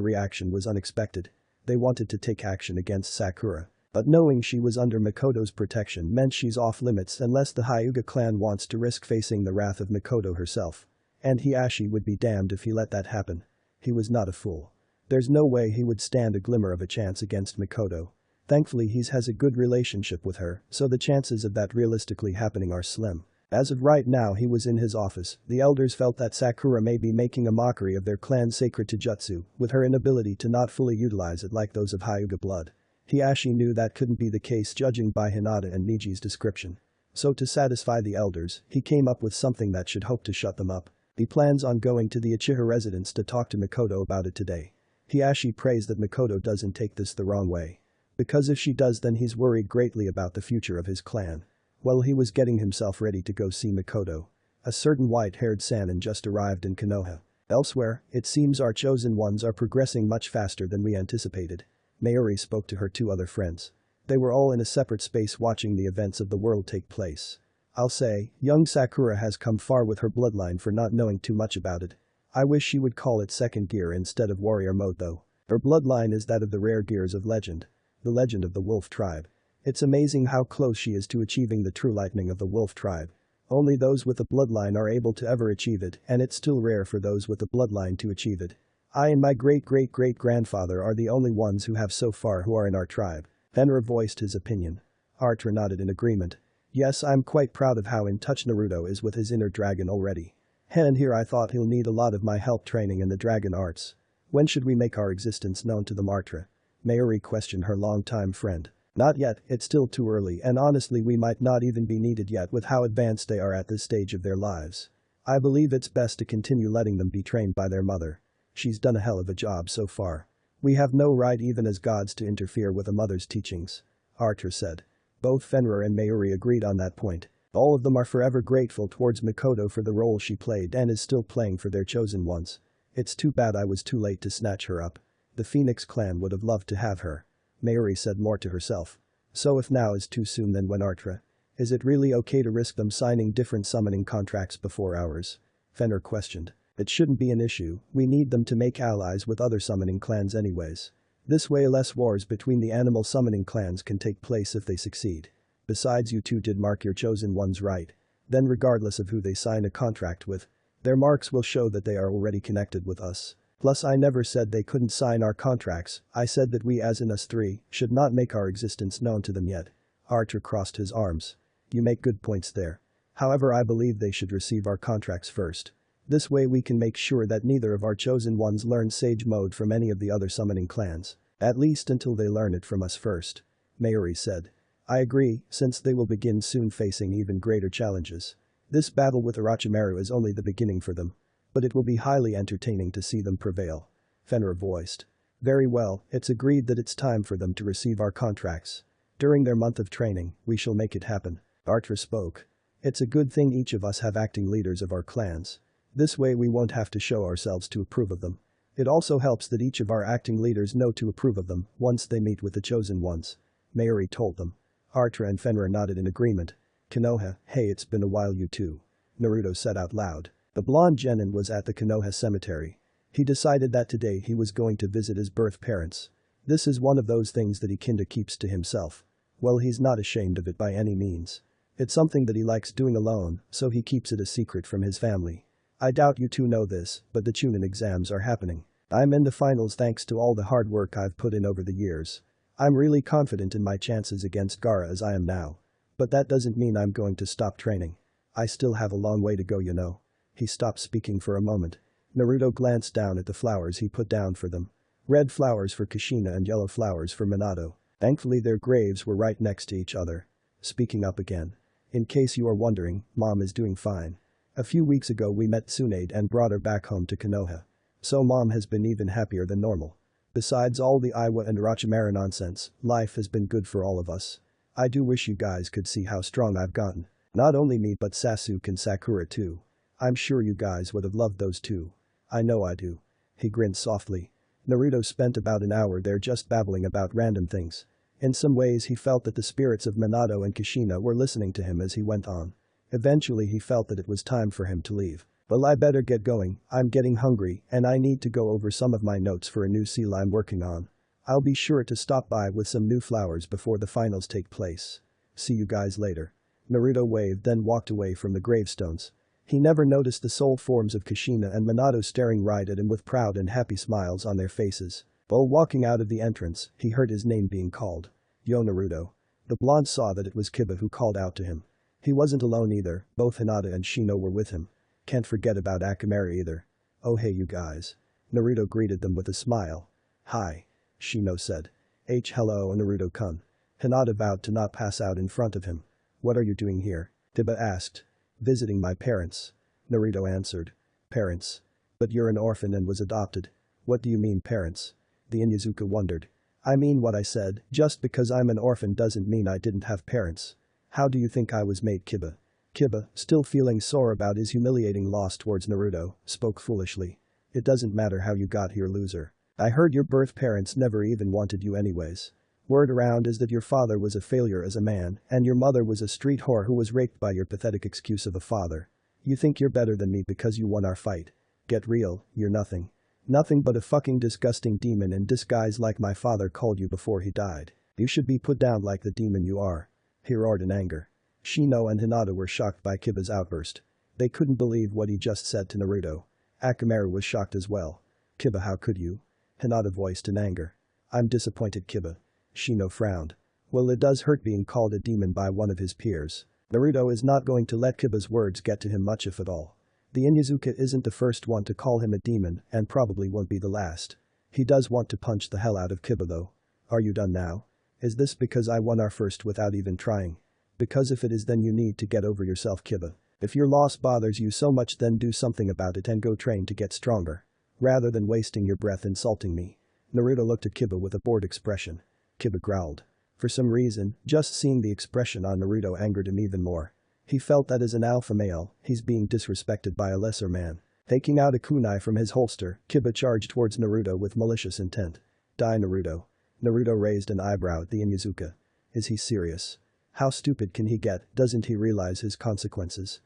reaction was unexpected. They wanted to take action against Sakura. But knowing she was under Mikoto's protection meant she's off limits unless the Hyuga clan wants to risk facing the wrath of Mikoto herself. And Hiashi would be damned if he let that happen. He was not a fool. There's no way he would stand a glimmer of a chance against Mikoto. Thankfully he has a good relationship with her, so the chances of that realistically happening are slim. As of right now he was in his office, the elders felt that Sakura may be making a mockery of their clan's sacred taijutsu, with her inability to not fully utilize it like those of Hyuga blood. Hiashi knew that couldn't be the case judging by Hinata and Niji's description. So to satisfy the elders, he came up with something that should hope to shut them up. He plans on going to the Uchiha residence to talk to Mikoto about it today. Hiashi prays that Mikoto doesn't take this the wrong way. Because if she does, then he's worried greatly about the future of his clan. Well, he was getting himself ready to go see Mikoto. A certain white-haired Sanin just arrived in Konoha. Elsewhere, it seems our chosen ones are progressing much faster than we anticipated. Mayuri spoke to her 2 other friends. They were all in a separate space watching the events of the world take place. I'll say, young Sakura has come far with her bloodline for not knowing too much about it. I wish she would call it second gear instead of warrior mode though. Her bloodline is that of the rare gears of legend. The legend of the wolf tribe. It's amazing how close she is to achieving the true lightning of the wolf tribe. Only those with a bloodline are able to ever achieve it, and it's still rare for those with a bloodline to achieve it. I and my great-great-great-grandfather are the only ones who have so far who are in our tribe. Fenrir voiced his opinion. Archer nodded in agreement. Yes, I'm quite proud of how in touch Naruto is with his inner dragon already. And here I thought he'll need a lot of my help training in the dragon arts. When should we make our existence known to the Martra? Mayuri questioned her longtime friend. Not yet, it's still too early and honestly we might not even be needed yet with how advanced they are at this stage of their lives. I believe it's best to continue letting them be trained by their mother. She's done a hell of a job so far. We have no right even as gods to interfere with a mother's teachings. Archer said. Both Fenrir and Mayuri agreed on that point. All of them are forever grateful towards Mikoto for the role she played and is still playing for their chosen ones. It's too bad I was too late to snatch her up. The Phoenix clan would have loved to have her. Mayuri said more to herself. So if now is too soon then when Artra? Is it really okay to risk them signing different summoning contracts before ours? Fenrir questioned. It shouldn't be an issue, we need them to make allies with other summoning clans anyways. This way less wars between the animal summoning clans can take place if they succeed. Besides you two did mark your chosen ones right. Then regardless of who they sign a contract with, their marks will show that they are already connected with us. Plus I never said they couldn't sign our contracts, I said that we as in us three should not make our existence known to them yet. Archer crossed his arms. You make good points there. However I believe they should receive our contracts first. This way we can make sure that neither of our chosen ones learn Sage Mode from any of the other summoning clans. At least until they learn it from us first. Mayuri said. I agree, since they will begin soon facing even greater challenges. This battle with Orochimaru is only the beginning for them. But it will be highly entertaining to see them prevail. Fenrir voiced. Very well, it's agreed that it's time for them to receive our contracts. During their month of training, we shall make it happen. Archer spoke. It's a good thing each of us have acting leaders of our clans. This way we won't have to show ourselves to approve of them. It also helps that each of our acting leaders know to approve of them once they meet with the chosen ones. Mayuri told them. Archer and Fenrir nodded in agreement. Konoha, hey it's been a while you two. Naruto said out loud. The blonde genin was at the Konoha cemetery. He decided that today he was going to visit his birth parents. This is one of those things that he kinda keeps to himself. Well he's not ashamed of it by any means. It's something that he likes doing alone, so he keeps it a secret from his family. I doubt you two know this, but the Chunin exams are happening. I'm in the finals thanks to all the hard work I've put in over the years. I'm really confident in my chances against Gaara as I am now. But that doesn't mean I'm going to stop training. I still have a long way to go you know. He stopped speaking for a moment. Naruto glanced down at the flowers he put down for them. Red flowers for Kushina and yellow flowers for Minato. Thankfully their graves were right next to each other. Speaking up again. In case you are wondering, Mom is doing fine. A few weeks ago we met Tsunade and brought her back home to Konoha. So Mom has been even happier than normal. Besides all the Iwa and Orochimaru nonsense, life has been good for all of us. I do wish you guys could see how strong I've gotten. Not only me but Sasuke and Sakura too. I'm sure you guys would have loved those too. I know I do. He grinned softly. Naruto spent about an hour there just babbling about random things. In some ways he felt that the spirits of Minato and Kushina were listening to him as he went on. Eventually he felt that it was time for him to leave. Well I better get going, I'm getting hungry and I need to go over some of my notes for a new seal I'm working on. I'll be sure to stop by with some new flowers before the finals take place. See you guys later. Naruto waved then walked away from the gravestones. He never noticed the soul forms of Kushina and Minato staring right at him with proud and happy smiles on their faces. While walking out of the entrance, he heard his name being called. Yo Naruto. The blonde saw that it was Kiba who called out to him. He wasn't alone either, both Hinata and Shino were with him. Can't forget about Akamaru either. Oh hey you guys. Naruto greeted them with a smile. Hi. Shino said. Hello Naruto-kun. Hinata vowed to not pass out in front of him. What are you doing here? Kiba asked. Visiting my parents. Naruto answered. Parents? But you're an orphan and was adopted. What do you mean parents? The Inyazuka wondered. I mean what I said, just because I'm an orphan doesn't mean I didn't have parents. How do you think I was made Kiba? Kiba, still feeling sore about his humiliating loss towards Naruto, spoke foolishly. It doesn't matter how you got here loser. I heard your birth parents never even wanted you anyways. Word around is that your father was a failure as a man and your mother was a street whore who was raped by your pathetic excuse of a father. You think you're better than me because you won our fight. Get real, you're nothing. Nothing but a fucking disgusting demon in disguise like my father called you before he died. You should be put down like the demon you are. He roared in anger. Shino and Hinata were shocked by Kiba's outburst. They couldn't believe what he just said to Naruto. Akamaru was shocked as well. Kiba, how could you? Hinata voiced in anger. I'm disappointed, Kiba. Shino frowned. Well, it does hurt being called a demon by one of his peers. Naruto is not going to let Kiba's words get to him much if at all. The Inuzuka isn't the first one to call him a demon and probably won't be the last. He does want to punch the hell out of Kiba though. Are you done now? Is this because I won our first without even trying? Because if it is, then you need to get over yourself, Kiba. If your loss bothers you so much, then do something about it and go train to get stronger. Rather than wasting your breath insulting me. Naruto looked at Kiba with a bored expression. Kiba growled. For some reason, just seeing the expression on Naruto angered him even more. He felt that as an alpha male, he's being disrespected by a lesser man. Taking out a kunai from his holster, Kiba charged towards Naruto with malicious intent. Die, Naruto. Naruto raised an eyebrow at the Inuzuka. Is he serious? How stupid can he get? Doesn't he realize his consequences?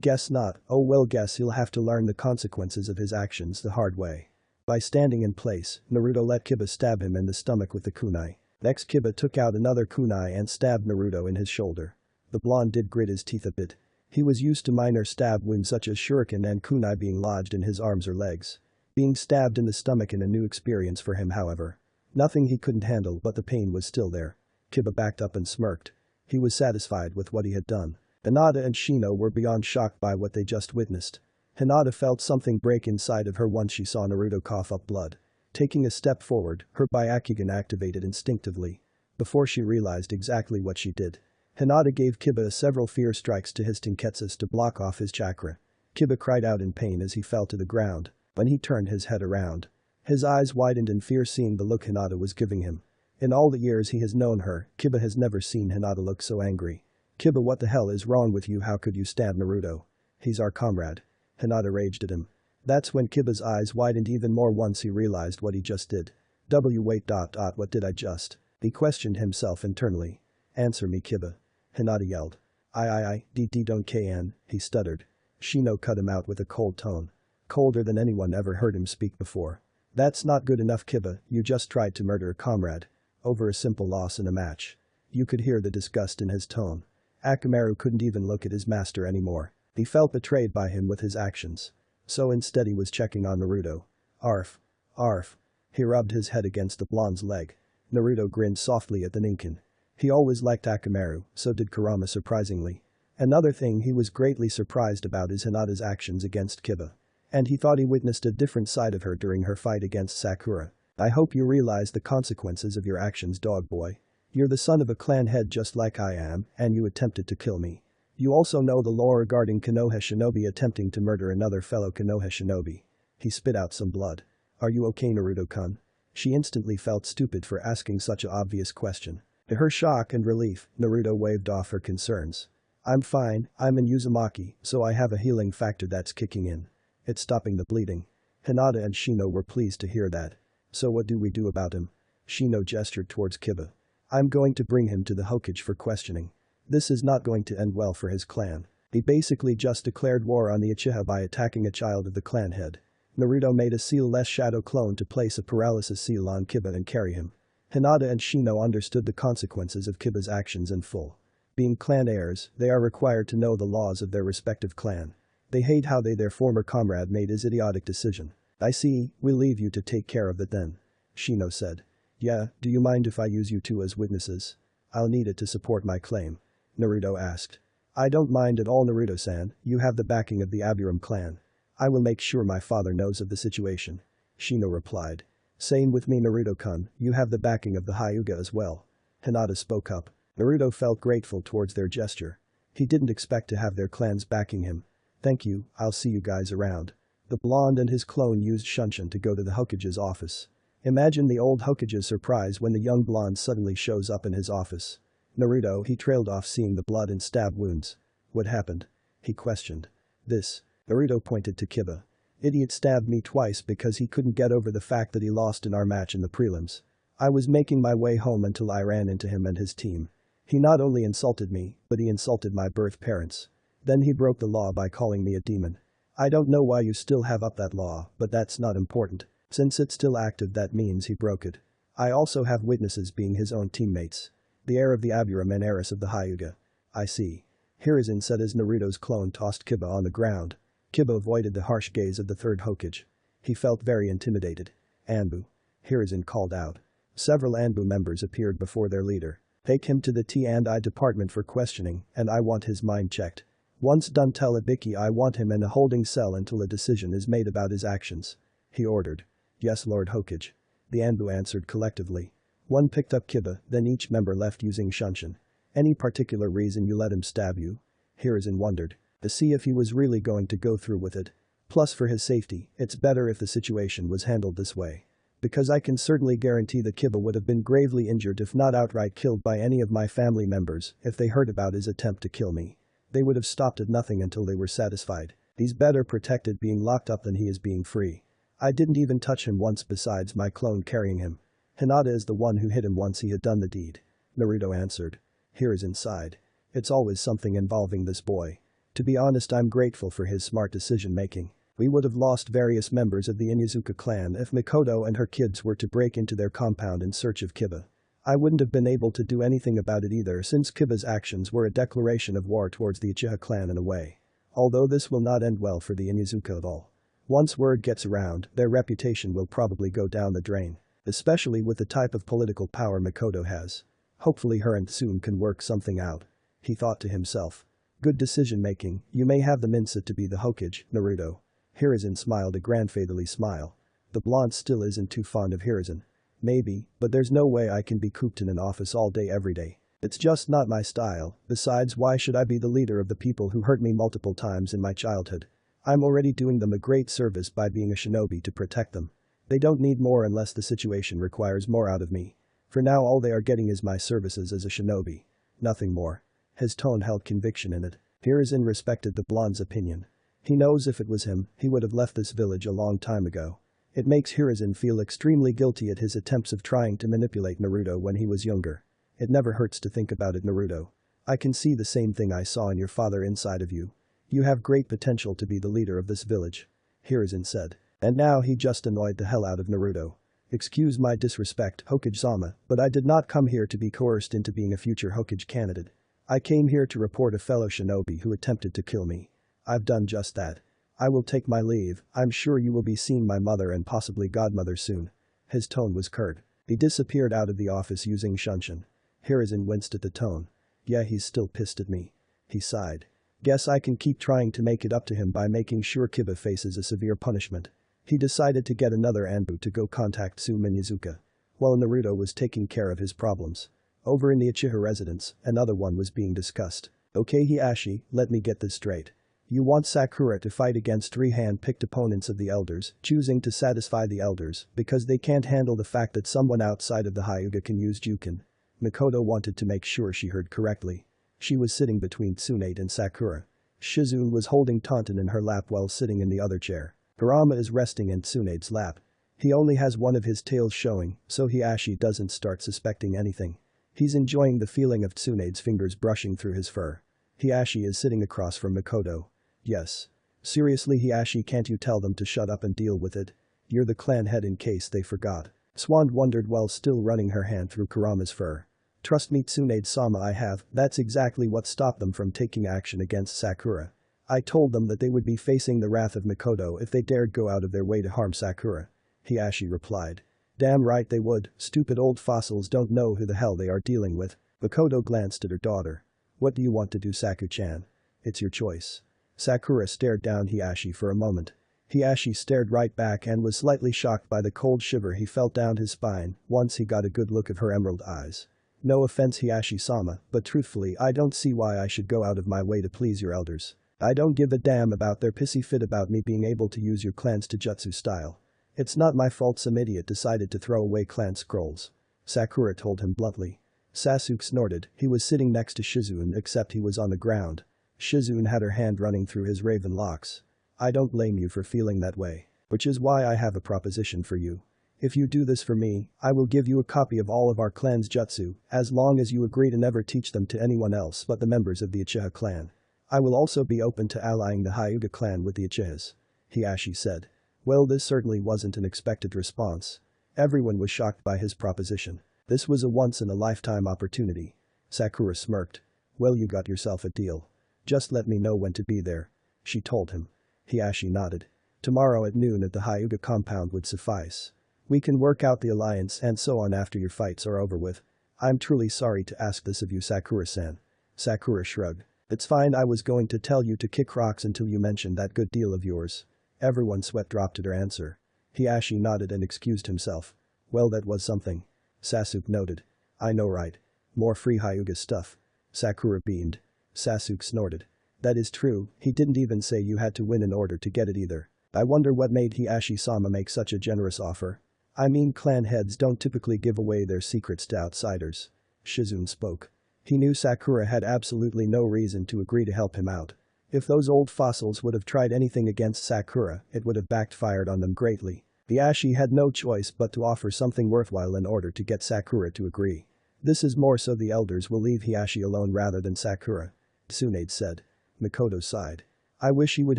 Guess not. Oh well, guess he'll have to learn the consequences of his actions the hard way. By standing in place, Naruto let Kiba stab him in the stomach with the kunai. Next, Kiba took out another kunai and stabbed Naruto in his shoulder. The blonde did grit his teeth a bit. He was used to minor stab wounds such as shuriken and kunai being lodged in his arms or legs. Being stabbed in the stomach in a new experience for him, however. Nothing he couldn't handle, but the pain was still there. Kiba backed up and smirked. He was satisfied with what he had done. Hinata and Shino were beyond shocked by what they just witnessed. Hinata felt something break inside of her once she saw Naruto cough up blood. Taking a step forward, her Byakugan activated instinctively. Before she realized exactly what she did, Hinata gave Kiba several fear strikes to his Tenketsus to block off his chakra. Kiba cried out in pain as he fell to the ground. When he turned his head around, his eyes widened in fear seeing the look Hinata was giving him. In all the years he has known her, Kiba has never seen Hinata look so angry. Kiba, what the hell is wrong with you? How could you stab Naruto? He's our comrade. Hinata raged at him. That's when Kiba's eyes widened even more once he realized what he just did. Wait. What did I just? He questioned himself internally. Answer me, Kiba. Hinata yelled. Don't kn, he stuttered. Shino cut him out with a cold tone. Colder than anyone ever heard him speak before. That's not good enough, Kiba, you just tried to murder a comrade. Over a simple loss in a match. You could hear the disgust in his tone. Akamaru couldn't even look at his master anymore. He felt betrayed by him with his actions. So instead he was checking on Naruto. Arf. Arf. He rubbed his head against the blonde's leg. Naruto grinned softly at the Ninken. He always liked Akamaru, so did Kurama surprisingly. Another thing he was greatly surprised about is Hinata's actions against Kiba. And he thought he witnessed a different side of her during her fight against Sakura. I hope you realize the consequences of your actions, dog boy. You're the son of a clan head just like I am, and you attempted to kill me. You also know the lore regarding Konoha shinobi attempting to murder another fellow Konoha shinobi. He spit out some blood. Are you okay, Naruto-kun? She instantly felt stupid for asking such an obvious question. To her shock and relief, Naruto waved off her concerns. I'm fine, I'm in Uzumaki, so I have a healing factor that's kicking in. It's stopping the bleeding. Hinata and Shino were pleased to hear that. So what do we do about him? Shino gestured towards Kiba. I'm going to bring him to the Hokage for questioning. This is not going to end well for his clan. He basically just declared war on the Uchiha by attacking a child of the clan head. Naruto made a seal-less shadow clone to place a paralysis seal on Kiba and carry him. Hinata and Shino understood the consequences of Kiba's actions in full. Being clan heirs, they are required to know the laws of their respective clan. They hate how their former comrade made his idiotic decision. I see, we'll leave you to take care of it then. Shino said. Yeah, do you mind if I use you two as witnesses? I'll need it to support my claim. Naruto asked. I don't mind at all, Naruto-san, you have the backing of the Aburam clan. I will make sure my father knows of the situation. Shino replied. Same with me, Naruto-kun, you have the backing of the Hyuga as well. Hinata spoke up. Naruto felt grateful towards their gesture. He didn't expect to have their clans backing him. Thank you, I'll see you guys around. The blonde and his clone used Shunshin to go to the Hokage's office. Imagine the old Hokage's surprise when the young blonde suddenly shows up in his office. Naruto, he trailed off seeing the blood and stab wounds. What happened? He questioned. This. Naruto pointed to Kiba. Idiot stabbed me twice because he couldn't get over the fact that he lost in our match in the prelims. I was making my way home until I ran into him and his team. He not only insulted me, but he insulted my birth parents. Then he broke the law by calling me a demon. I don't know why you still have up that law, but that's not important. Since it's still active, that means he broke it. I also have witnesses being his own teammates. The heir of the Aburam and heiress of the Hyuga. I see. Hiruzen said as Naruto's clone tossed Kiba on the ground. Kiba avoided the harsh gaze of the third Hokage. He felt very intimidated. Anbu. Hiruzen called out. Several Anbu members appeared before their leader. Take him to the T&I department for questioning, and I want his mind checked. Once done, tell Ibiki I want him in a holding cell until a decision is made about his actions. He ordered. Yes, Lord Hokage. The Anbu answered collectively. One picked up Kiba, then each member left using Shunshin. Any particular reason you let him stab you? Hiruzen wondered. To see if he was really going to go through with it. Plus for his safety, it's better if the situation was handled this way. Because I can certainly guarantee that Kiba would have been gravely injured if not outright killed by any of my family members if they heard about his attempt to kill me. They would have stopped at nothing until they were satisfied. He's better protected being locked up than he is being free. I didn't even touch him once besides my clone carrying him. Hinata is the one who hit him once he had done the deed. Naruto answered. Hiruzen sighed. It's always something involving this boy. To be honest, I'm grateful for his smart decision making. We would have lost various members of the Inuzuka clan if Mikoto and her kids were to break into their compound in search of Kiba. I wouldn't have been able to do anything about it either since Kiba's actions were a declaration of war towards the Uchiha clan in a way. Although this will not end well for the Inuzuka at all. Once word gets around, their reputation will probably go down the drain. Especially with the type of political power Mikoto has. Hopefully her and soon can work something out. He thought to himself. Good decision making, you may have the mindset to be the Hokage, Naruto. Hiruzen smiled a grandfatherly smile. The blonde still isn't too fond of Hiruzen. Maybe, but there's no way I can be cooped in an office all day every day. It's just not my style, besides why should I be the leader of the people who hurt me multiple times in my childhood? I'm already doing them a great service by being a shinobi to protect them. They don't need more unless the situation requires more out of me. For now all they are getting is my services as a shinobi. Nothing more. His tone held conviction in it. Hiruzen respected the blonde's opinion. He knows if it was him, he would have left this village a long time ago. It makes Hiruzen feel extremely guilty at his attempts of trying to manipulate Naruto when he was younger. It never hurts to think about it, Naruto. I can see the same thing I saw in your father inside of you. You have great potential to be the leader of this village. Hiruzen said. And now he just annoyed the hell out of Naruto. Excuse my disrespect, Hokage-sama, but I did not come here to be coerced into being a future Hokage candidate. I came here to report a fellow shinobi who attempted to kill me. I've done just that. I will take my leave. I'm sure you will be seeing my mother and possibly godmother soon. His tone was curt. He disappeared out of the office using Shunshin. Hiruzen winced at the tone. Yeah, he's still pissed at me. He sighed. Guess I can keep trying to make it up to him by making sure Kiba faces a severe punishment. He decided to get another Anbu to go contact Tsu Minazuka. While Naruto was taking care of his problems. Over in the Uchiha residence, another one was being discussed. Okay Hiashi, let me get this straight. You want Sakura to fight against three hand-picked opponents of the elders, choosing to satisfy the elders because they can't handle the fact that someone outside of the Hyuga can use Jukin. Mikoto wanted to make sure she heard correctly. She was sitting between Tsunade and Sakura. Shizune was holding Taunton in her lap while sitting in the other chair. Kurama is resting in Tsunade's lap. He only has one of his tails showing, so Hiashi doesn't start suspecting anything. He's enjoying the feeling of Tsunade's fingers brushing through his fur. Hiashi is sitting across from Mikoto. Yes. Seriously Hiashi, can't you tell them to shut up and deal with it? You're the clan head in case they forgot. Swan wondered while still running her hand through Kurama's fur. Trust me Tsunade-sama, I have, that's exactly what stopped them from taking action against Sakura. I told them that they would be facing the wrath of Mikoto if they dared go out of their way to harm Sakura. Hiashi replied. Damn right they would, stupid old fossils don't know who the hell they are dealing with. Mikoto glanced at her daughter. What do you want to do, Saku-chan? It's your choice. Sakura stared down Hiashi for a moment. Hiashi stared right back and was slightly shocked by the cold shiver he felt down his spine once he got a good look of her emerald eyes. No offense Hiashi-sama, but truthfully I don't see why I should go out of my way to please your elders. I don't give a damn about their pissy fit about me being able to use your clan's taijutsu style. It's not my fault some idiot decided to throw away clan scrolls. Sakura told him bluntly. Sasuke snorted, he was sitting next to Shizune except he was on the ground. Shizune had her hand running through his raven locks. I don't blame you for feeling that way. Which is why I have a proposition for you. If you do this for me, I will give you a copy of all of our clan's jutsu, as long as you agree to never teach them to anyone else but the members of the Uchiha clan. I will also be open to allying the Hyuga clan with the Uchihas. Hiashi said. Well, this certainly wasn't an expected response. Everyone was shocked by his proposition. This was a once-in-a-lifetime opportunity. Sakura smirked. Well, you got yourself a deal. Just let me know when to be there. She told him. Hiashi nodded. Tomorrow at noon at the Hyuga compound would suffice. We can work out the alliance and so on after your fights are over with. I'm truly sorry to ask this of you, Sakura-san. Sakura shrugged. It's fine, I was going to tell you to kick rocks until you mentioned that good deal of yours. Everyone's sweat dropped at her answer. Hiashi nodded and excused himself. Well, that was something. Sasuke noted. I know, right? More free Hyuga stuff. Sakura beamed. Sasuke snorted. That is true, he didn't even say you had to win in order to get it either. I wonder what made Hiashi-sama make such a generous offer. I mean, clan heads don't typically give away their secrets to outsiders. Shizune spoke. He knew Sakura had absolutely no reason to agree to help him out. If those old fossils would have tried anything against Sakura, it would have backfired on them greatly. Hiashi had no choice but to offer something worthwhile in order to get Sakura to agree. This is more so the elders will leave Hiashi alone rather than Sakura. Tsunade said. Mikoto sighed. I wish he would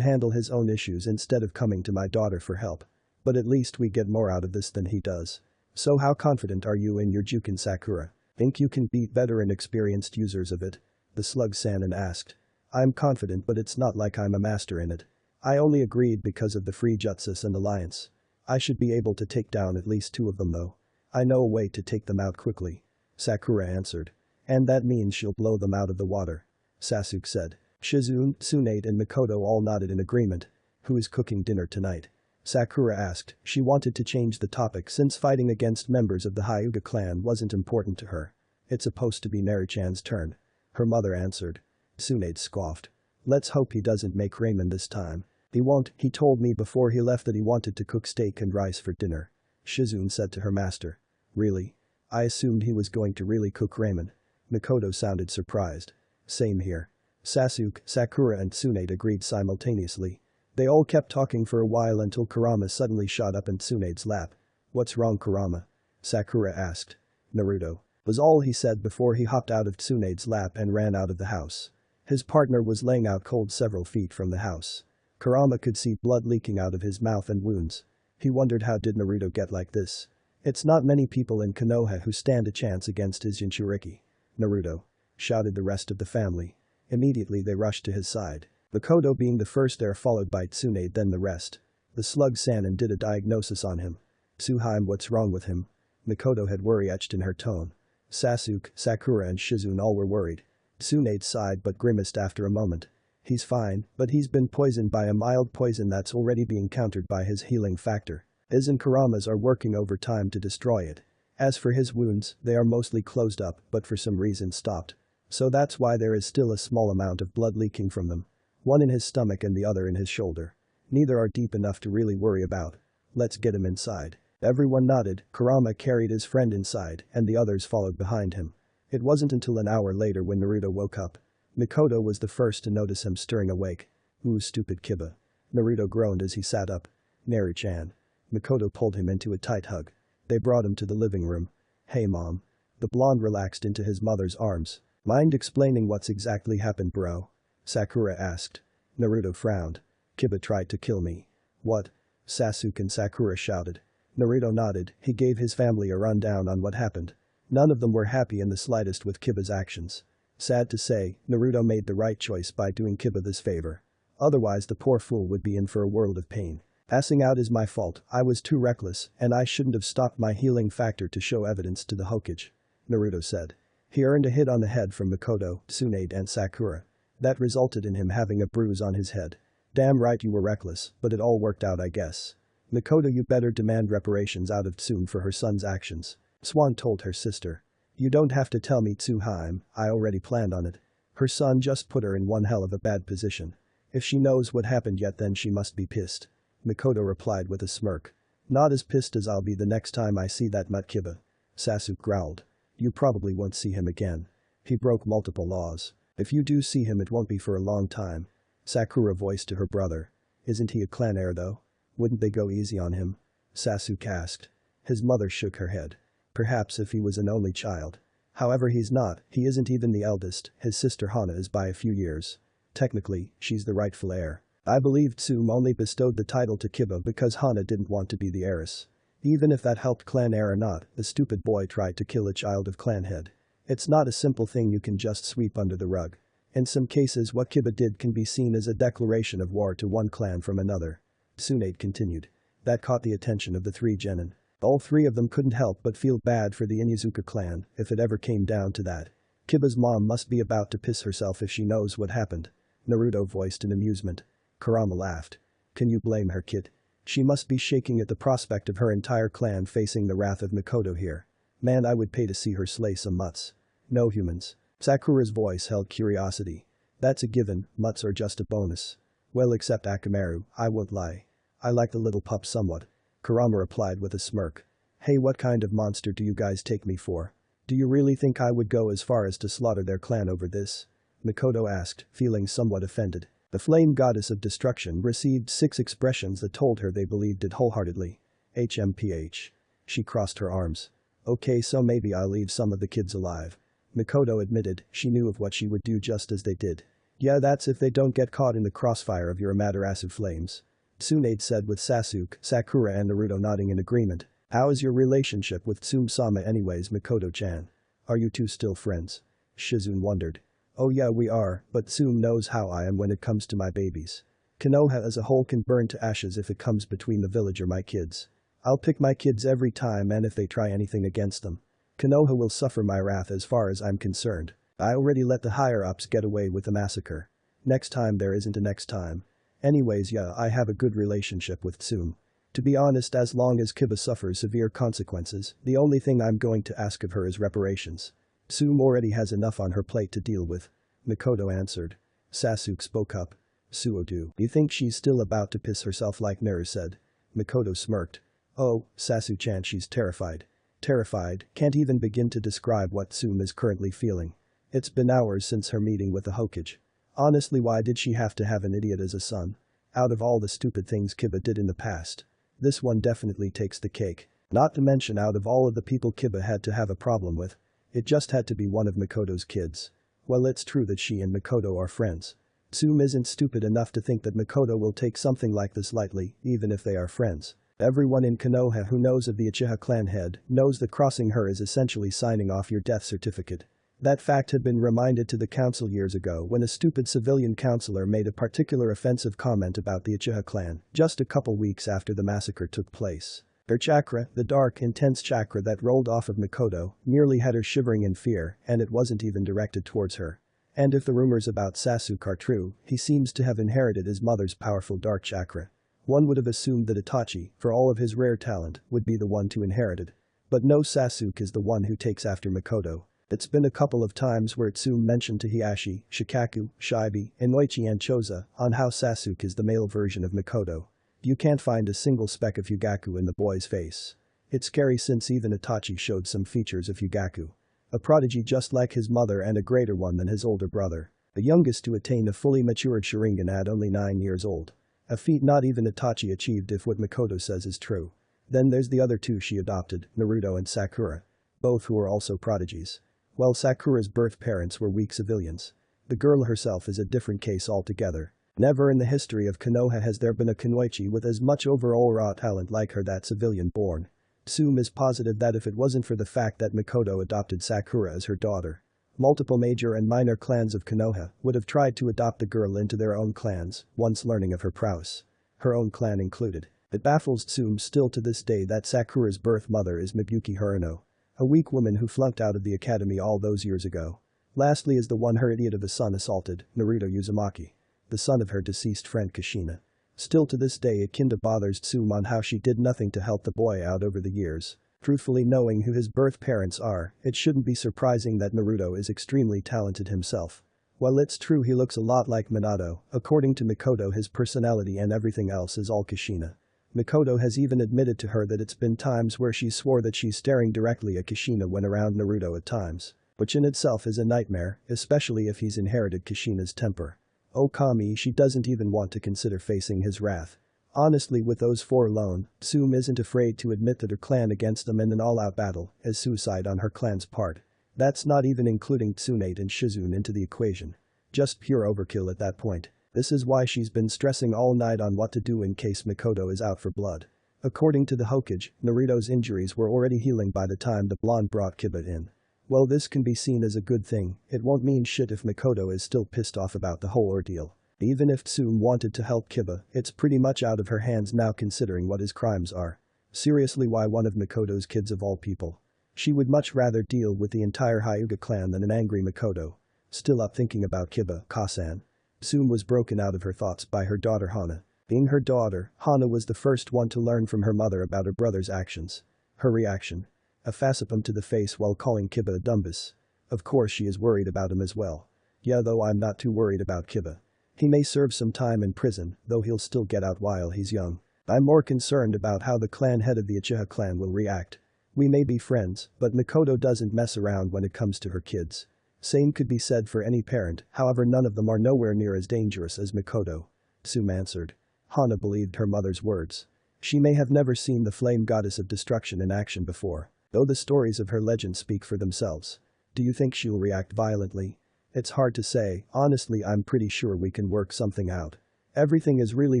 handle his own issues instead of coming to my daughter for help. But at least we get more out of this than he does. So how confident are you in your Jukin, Sakura? Think you can beat veteran experienced users of it? The slug Sanin asked. I'm confident, but it's not like I'm a master in it. I only agreed because of the free jutsus and alliance. I should be able to take down at least 2 of them though. I know a way to take them out quickly. Sakura answered. And that means she'll blow them out of the water. Sasuke said. Shizune, Tsunade and Mikoto all nodded in agreement. Who is cooking dinner tonight? Sakura asked. She wanted to change the topic since fighting against members of the Hyuga clan wasn't important to her. It's supposed to be Neri-chan's turn. Her mother answered. Tsunade scoffed. Let's hope he doesn't make ramen this time. He won't, he told me before he left that he wanted to cook steak and rice for dinner. Shizune said to her master. Really? I assumed he was going to really cook ramen. Mikoto sounded surprised. Same here. Sasuke, Sakura and Tsunade agreed simultaneously. They all kept talking for a while until Kurama suddenly shot up in Tsunade's lap. What's wrong, Kurama? Sakura asked. Naruto. Was all he said before he hopped out of Tsunade's lap and ran out of the house. His partner was laying out cold several feet from the house. Kurama could see blood leaking out of his mouth and wounds. He wondered how did Naruto get like this. It's not many people in Konoha who stand a chance against his Jinchuriki. Naruto. Shouted the rest of the family. Immediately they rushed to his side. Mikoto being the first there, followed by Tsunade, then the rest. The slug Sanin did a diagnosis on him. Tsuhime, what's wrong with him? Mikoto had worry etched in her tone. Sasuke, Sakura and Shizune all were worried. Tsunade sighed but grimaced after a moment. He's fine, but he's been poisoned by a mild poison that's already being countered by his healing factor. Iz and Kuramas are working overtime to destroy it. As for his wounds, they are mostly closed up but for some reason stopped. So that's why there is still a small amount of blood leaking from them. One in his stomach and the other in his shoulder. Neither are deep enough to really worry about. Let's get him inside. Everyone nodded. Kurama carried his friend inside and the others followed behind him. It wasn't until an hour later when Naruto woke up. Mikoto was the first to notice him stirring awake. Ooh, stupid Kiba. Naruto groaned as he sat up. Neri-chan. Mikoto pulled him into a tight hug. They brought him to the living room. Hey mom. The blonde relaxed into his mother's arms. Mind explaining what's exactly happened, bro? Sakura asked. Naruto frowned. Kiba tried to kill me. What? Sasuke and Sakura shouted. Naruto nodded. He gave his family a rundown on what happened. None of them were happy in the slightest with Kiba's actions. Sad to say, Naruto made the right choice by doing Kiba this favor. Otherwise the poor fool would be in for a world of pain. Passing out is my fault, I was too reckless and I shouldn't have stopped my healing factor to show evidence to the Hokage. Naruto said. He earned a hit on the head from Mikoto, Tsunade and Sakura. That resulted in him having a bruise on his head. Damn right you were reckless, but it all worked out I guess. Mikoto, you better demand reparations out of Tsun for her son's actions. Swan told her sister. You don't have to tell me, Tsuhime, I already planned on it. Her son just put her in one hell of a bad position. If she knows what happened yet then she must be pissed. Mikoto replied with a smirk. Not as pissed as I'll be the next time I see that mutt Kiba. Sasuke growled. You probably won't see him again. He broke multiple laws. If you do see him it won't be for a long time. Sakura voiced to her brother. Isn't he a clan heir though? Wouldn't they go easy on him? Sasuke asked. His mother shook her head. Perhaps if he was an only child. However he's not, he isn't even the eldest, his sister Hana is by a few years. Technically, she's the rightful heir. I believe Tsume only bestowed the title to Kiba because Hana didn't want to be the heiress. Even if that helped clan heir or not, the stupid boy tried to kill a child of clan head. It's not a simple thing you can just sweep under the rug. In some cases what Kiba did can be seen as a declaration of war to one clan from another. Tsunade continued. That caught the attention of the three genin. All three of them couldn't help but feel bad for the Inuzuka clan if it ever came down to that. Kiba's mom must be about to piss herself if she knows what happened. Naruto voiced in amusement. Kurama laughed. Can you blame her, kid? She must be shaking at the prospect of her entire clan facing the wrath of Mikoto here. Man, I would pay to see her slay some mutts. No humans. Sakura's voice held curiosity. That's a given, mutts are just a bonus. Well, except Akamaru, I won't lie. I like the little pup somewhat. Kurama replied with a smirk. Hey, what kind of monster do you guys take me for? Do you really think I would go as far as to slaughter their clan over this? Mikoto asked, feeling somewhat offended. The flame goddess of destruction received 6 expressions that told her they believed it wholeheartedly. HMPH. She crossed her arms. Okay, so maybe I'll leave some of the kids alive. Mikoto admitted she knew of what she would do just as they did. Yeah, that's if they don't get caught in the crossfire of your Amaterasu flames. Tsunade said with Sasuke, Sakura and Naruto nodding in agreement. How is your relationship with Tsume-sama anyways, Mikoto-chan? Are you two still friends? Shizune wondered. Oh yeah, we are, but Tsume knows how I am when it comes to my babies. Konoha as a whole can burn to ashes if it comes between the village or my kids. I'll pick my kids every time, and if they try anything against them, Konoha will suffer my wrath as far as I'm concerned. I already let the higher-ups get away with the massacre. Next time there isn't a next time. Anyways, yeah, I have a good relationship with Tsume. To be honest, as long as Kiba suffers severe consequences, the only thing I'm going to ask of her is reparations. Tsume already has enough on her plate to deal with. Mikoto answered. Sasuke spoke up. Suodu, you think she's still about to piss herself like Naru said? Mikoto smirked. Oh, Sasuke-chan, she's terrified. Terrified, can't even begin to describe what Tsume is currently feeling. It's been hours since her meeting with the Hokage. Honestly, why did she have to have an idiot as a son? Out of all the stupid things Kiba did in the past, this one definitely takes the cake. Not to mention, out of all of the people Kiba had to have a problem with, it just had to be one of Mikoto's kids. Well, it's true that she and Mikoto are friends. Tsume isn't stupid enough to think that Mikoto will take something like this lightly, even if they are friends. Everyone in Konoha who knows of the Uchiha clan head knows that crossing her is essentially signing off your death certificate. That fact had been reminded to the council years ago when a stupid civilian councillor made a particular offensive comment about the Uchiha clan just a couple weeks after the massacre took place. Her chakra, the dark, intense chakra that rolled off of Mikoto, nearly had her shivering in fear, and it wasn't even directed towards her. And if the rumors about Sasuke are true, he seems to have inherited his mother's powerful dark chakra. One would have assumed that Itachi, for all of his rare talent, would be the one to inherit it. But no, Sasuke is the one who takes after Mikoto. It's been a couple of times where Tsume mentioned to Hiashi, Shikaku, Shibi, Inoichi and Choza on how Sasuke is the male version of Mikoto. You can't find a single speck of Fugaku in the boy's face. It's scary since even Itachi showed some features of Fugaku. A prodigy just like his mother and a greater one than his older brother. The youngest to attain a fully matured Sharingan at only 9 years old. A feat not even Itachi achieved if what Mikoto says is true. Then there's the other two she adopted, Naruto and Sakura. Both who are also prodigies. Well, Sakura's birth parents were weak civilians. The girl herself is a different case altogether. Never in the history of Konoha has there been a kunoichi with as much overall raw talent like her that civilian-born. Tsume is positive that if it wasn't for the fact that Mikoto adopted Sakura as her daughter, multiple major and minor clans of Konoha would have tried to adopt the girl into their own clans, once learning of her prowess. Her own clan included. It baffles Tsume still to this day that Sakura's birth mother is Mibuyuki Haruno, a weak woman who flunked out of the academy all those years ago. Lastly is the one her idiot of a son assaulted, Naruto Uzumaki, the son of her deceased friend Kushina. Still to this day it kinda bothers Tsume on how she did nothing to help the boy out over the years. Truthfully, knowing who his birth parents are, it shouldn't be surprising that Naruto is extremely talented himself. While it's true he looks a lot like Minato, according to Mikoto his personality and everything else is all Kushina. Mikoto has even admitted to her that it's been times where she swore that she's staring directly at Kushina when around Naruto at times, which in itself is a nightmare, especially if he's inherited Kushina's temper. Oh Kami, she doesn't even want to consider facing his wrath. Honestly, with those four alone, Tsume isn't afraid to admit that her clan against them in an all-out battle is suicide on her clan's part. That's not even including Tsunade and Shizune into the equation. Just pure overkill at that point. This is why she's been stressing all night on what to do in case Mikoto is out for blood. According to the Hokage, Naruto's injuries were already healing by the time the blonde brought Kiba in. Well, this can be seen as a good thing, it won't mean shit if Mikoto is still pissed off about the whole ordeal. Even if Tsume wanted to help Kiba, it's pretty much out of her hands now considering what his crimes are. Seriously, why one of Mikoto's kids of all people? She would much rather deal with the entire Hyuga clan than an angry Mikoto. Still up thinking about Kiba, Kasan. Tsume was broken out of her thoughts by her daughter Hana. Being her daughter, Hana was the first one to learn from her mother about her brother's actions. Her reaction. A facepalm to the face while calling Kiba a dumbus. Of course she is worried about him as well. Yeah, though I'm not too worried about Kiba. He may serve some time in prison, though he'll still get out while he's young. I'm more concerned about how the clan head of the Uchiha clan will react. We may be friends, but Mikoto doesn't mess around when it comes to her kids. Same could be said for any parent, however none of them are nowhere near as dangerous as Mikoto. Tsume answered. Hana believed her mother's words. She may have never seen the flame goddess of destruction in action before, though the stories of her legend speak for themselves. Do you think she'll react violently? It's hard to say, honestly I'm pretty sure we can work something out. Everything is really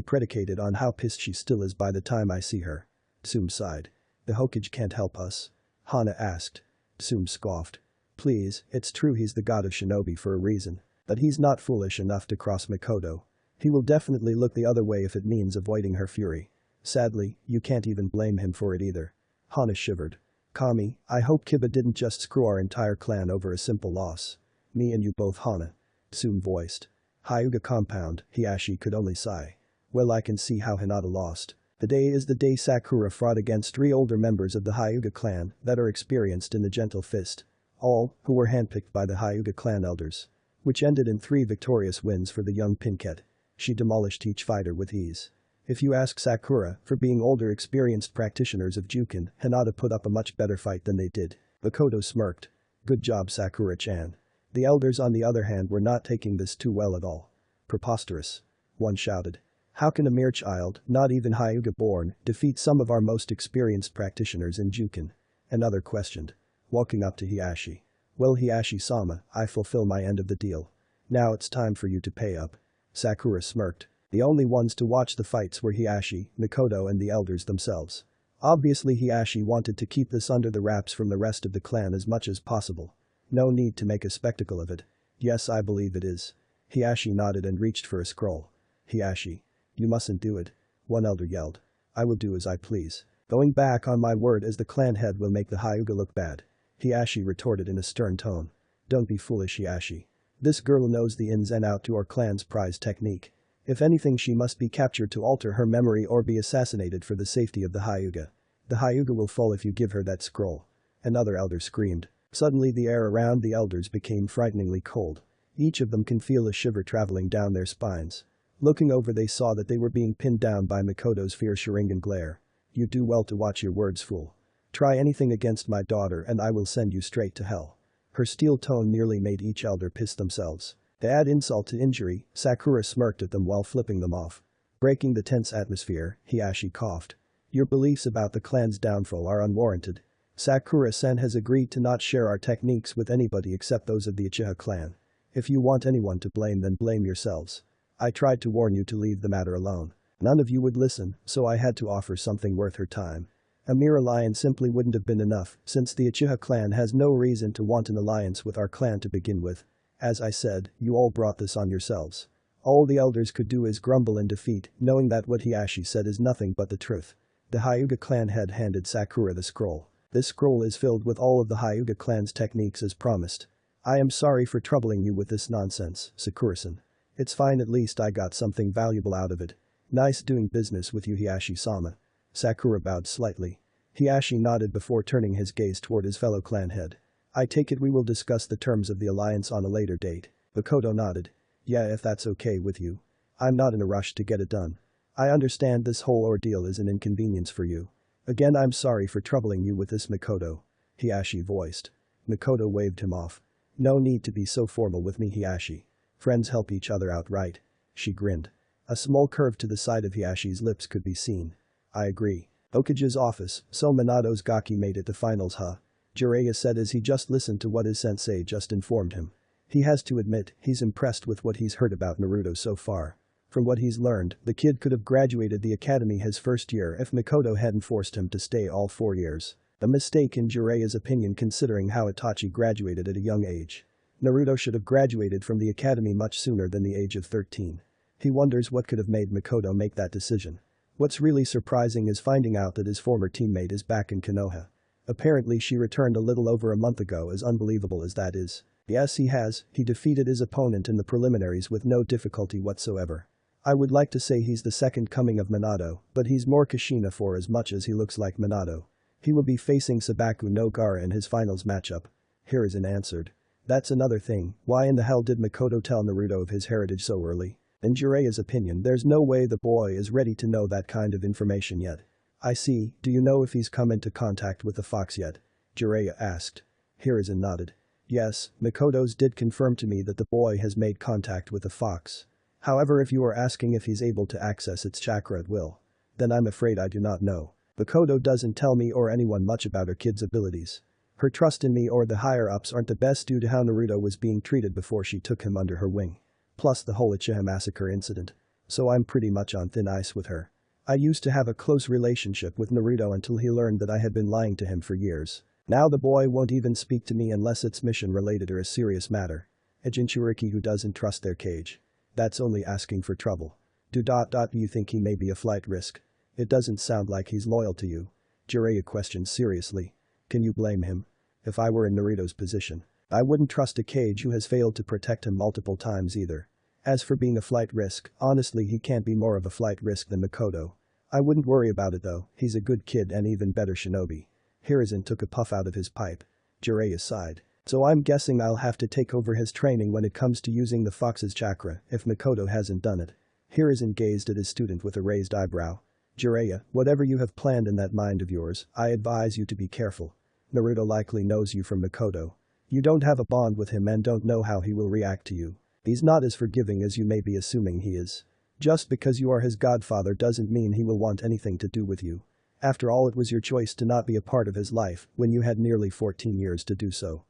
predicated on how pissed she still is by the time I see her. Tsume sighed. The Hokage can't help us? Hana asked. Tsume scoffed. Please, it's true he's the god of shinobi for a reason, but he's not foolish enough to cross Mikoto. He will definitely look the other way if it means avoiding her fury. Sadly, you can't even blame him for it either. Hana shivered. Kami, I hope Kiba didn't just screw our entire clan over a simple loss. Me and you both, Hana. Tsume voiced. Hyuga compound, Hiashi could only sigh. Well, I can see how Hinata lost. The day is the day Sakura fought against 3 older members of the Hyuga clan that are experienced in the gentle fist. All, who were handpicked by the Hyuga clan elders. Which ended in 3 victorious wins for the young Pinket. She demolished each fighter with ease. If you ask Sakura, for being older experienced practitioners of Jukin, Hinata put up a much better fight than they did. Mikoto smirked. Good job, Sakura-chan. The elders on the other hand were not taking this too well at all. Preposterous. One shouted. How can a mere child, not even Hyuga born, defeat some of our most experienced practitioners in Jukin? Another questioned. Walking up to Hiashi. Well, Hiashi-sama, I fulfill my end of the deal. Now it's time for you to pay up. Sakura smirked. The only ones to watch the fights were Hiashi, Mikoto and the elders themselves. Obviously Hiashi wanted to keep this under the wraps from the rest of the clan as much as possible. No need to make a spectacle of it. Yes, I believe it is. Hiashi nodded and reached for a scroll. Hiashi. You mustn't do it. One elder yelled. I will do as I please. Going back on my word as the clan head will make the Hyuga look bad. Hiashi retorted in a stern tone. Don't be foolish, Hiashi. This girl knows the ins and out to our clan's prize technique. If anything, she must be captured to alter her memory or be assassinated for the safety of the Hyuga. The Hyuga will fall if you give her that scroll. Another elder screamed. Suddenly the air around the elders became frighteningly cold. Each of them can feel a shiver traveling down their spines. Looking over, they saw that they were being pinned down by Mikoto's fierce Sharingan glare. You do well to watch your words, fool. Try anything against my daughter and I will send you straight to hell. Her steel tone nearly made each elder piss themselves. To add insult to injury, Sakura smirked at them while flipping them off. Breaking the tense atmosphere, Hiashi coughed. Your beliefs about the clan's downfall are unwarranted. Sakura-san has agreed to not share our techniques with anybody except those of the Uchiha clan. If you want anyone to blame, then blame yourselves. I tried to warn you to leave the matter alone. None of you would listen, so I had to offer something worth her time. A mere alliance simply wouldn't have been enough, since the Uchiha clan has no reason to want an alliance with our clan to begin with. As I said, you all brought this on yourselves. All the elders could do is grumble in defeat, knowing that what Hiashi said is nothing but the truth. The Hyuga clan head handed Sakura the scroll. This scroll is filled with all of the Hyuga clan's techniques as promised. I am sorry for troubling you with this nonsense, Sakura-san. It's fine, at least I got something valuable out of it. Nice doing business with you, Hiashi-sama. Sakura bowed slightly. Hiashi nodded before turning his gaze toward his fellow clan head. I take it we will discuss the terms of the alliance on a later date. Mikoto nodded. Yeah, if that's okay with you. I'm not in a rush to get it done. I understand this whole ordeal is an inconvenience for you. Again, I'm sorry for troubling you with this, Mikoto. Hiashi voiced. Mikoto waved him off. No need to be so formal with me, Hiashi. Friends help each other out, right? She grinned. A small curve to the side of Hiashi's lips could be seen. I agree. Hokage's office, so Minato's Gaki made it to finals, huh? Jiraiya said as he just listened to what his sensei just informed him. He has to admit, he's impressed with what he's heard about Naruto so far. From what he's learned, the kid could have graduated the academy his first year if Mikoto hadn't forced him to stay all 4 years. A mistake in Jireya's opinion considering how Itachi graduated at a young age. Naruto should have graduated from the academy much sooner than the age of 13. He wonders what could have made Mikoto make that decision. What's really surprising is finding out that his former teammate is back in Konoha. Apparently she returned a little over a month ago, as unbelievable as that is. Yes, he has. He defeated his opponent in the preliminaries with no difficulty whatsoever. I would like to say he's the second coming of Minato, but he's more Kushina for as much as he looks like Minato. He will be facing Sabaku no Gaara in his finals matchup. Hiruzen answered. That's another thing, why in the hell did Mikoto tell Naruto of his heritage so early? In Jireya's opinion, there's no way the boy is ready to know that kind of information yet. I see, do you know if he's come into contact with the fox yet? Jireya asked. Hiruzen nodded. Yes, Mikoto's did confirm to me that the boy has made contact with the fox. However, if you are asking if he's able to access its chakra at will, then I'm afraid I do not know. Mikoto doesn't tell me or anyone much about her kid's abilities. Her trust in me or the higher-ups aren't the best due to how Naruto was being treated before she took him under her wing. Plus the whole Uchiha massacre incident. So I'm pretty much on thin ice with her. I used to have a close relationship with Naruto until he learned that I had been lying to him for years. Now the boy won't even speak to me unless it's mission-related or a serious matter. A Jinchuriki who doesn't trust their cage. That's only asking for trouble. Do you think he may be a flight risk? It doesn't sound like he's loyal to you. Jireya questioned seriously. Can you blame him? If I were in Naruto's position, I wouldn't trust a cage who has failed to protect him multiple times either. As for being a flight risk, honestly he can't be more of a flight risk than Mikoto. I wouldn't worry about it though, he's a good kid and even better shinobi. Hiruzen took a puff out of his pipe. Jireya sighed. So I'm guessing I'll have to take over his training when it comes to using the fox's chakra if Mikoto hasn't done it. Hiruzen gazed at his student with a raised eyebrow. Jireya, whatever you have planned in that mind of yours, I advise you to be careful. Naruto likely knows you from Mikoto. You don't have a bond with him and don't know how he will react to you. He's not as forgiving as you may be assuming he is. Just because you are his godfather doesn't mean he will want anything to do with you. After all, it was your choice to not be a part of his life when you had nearly 14 years to do so.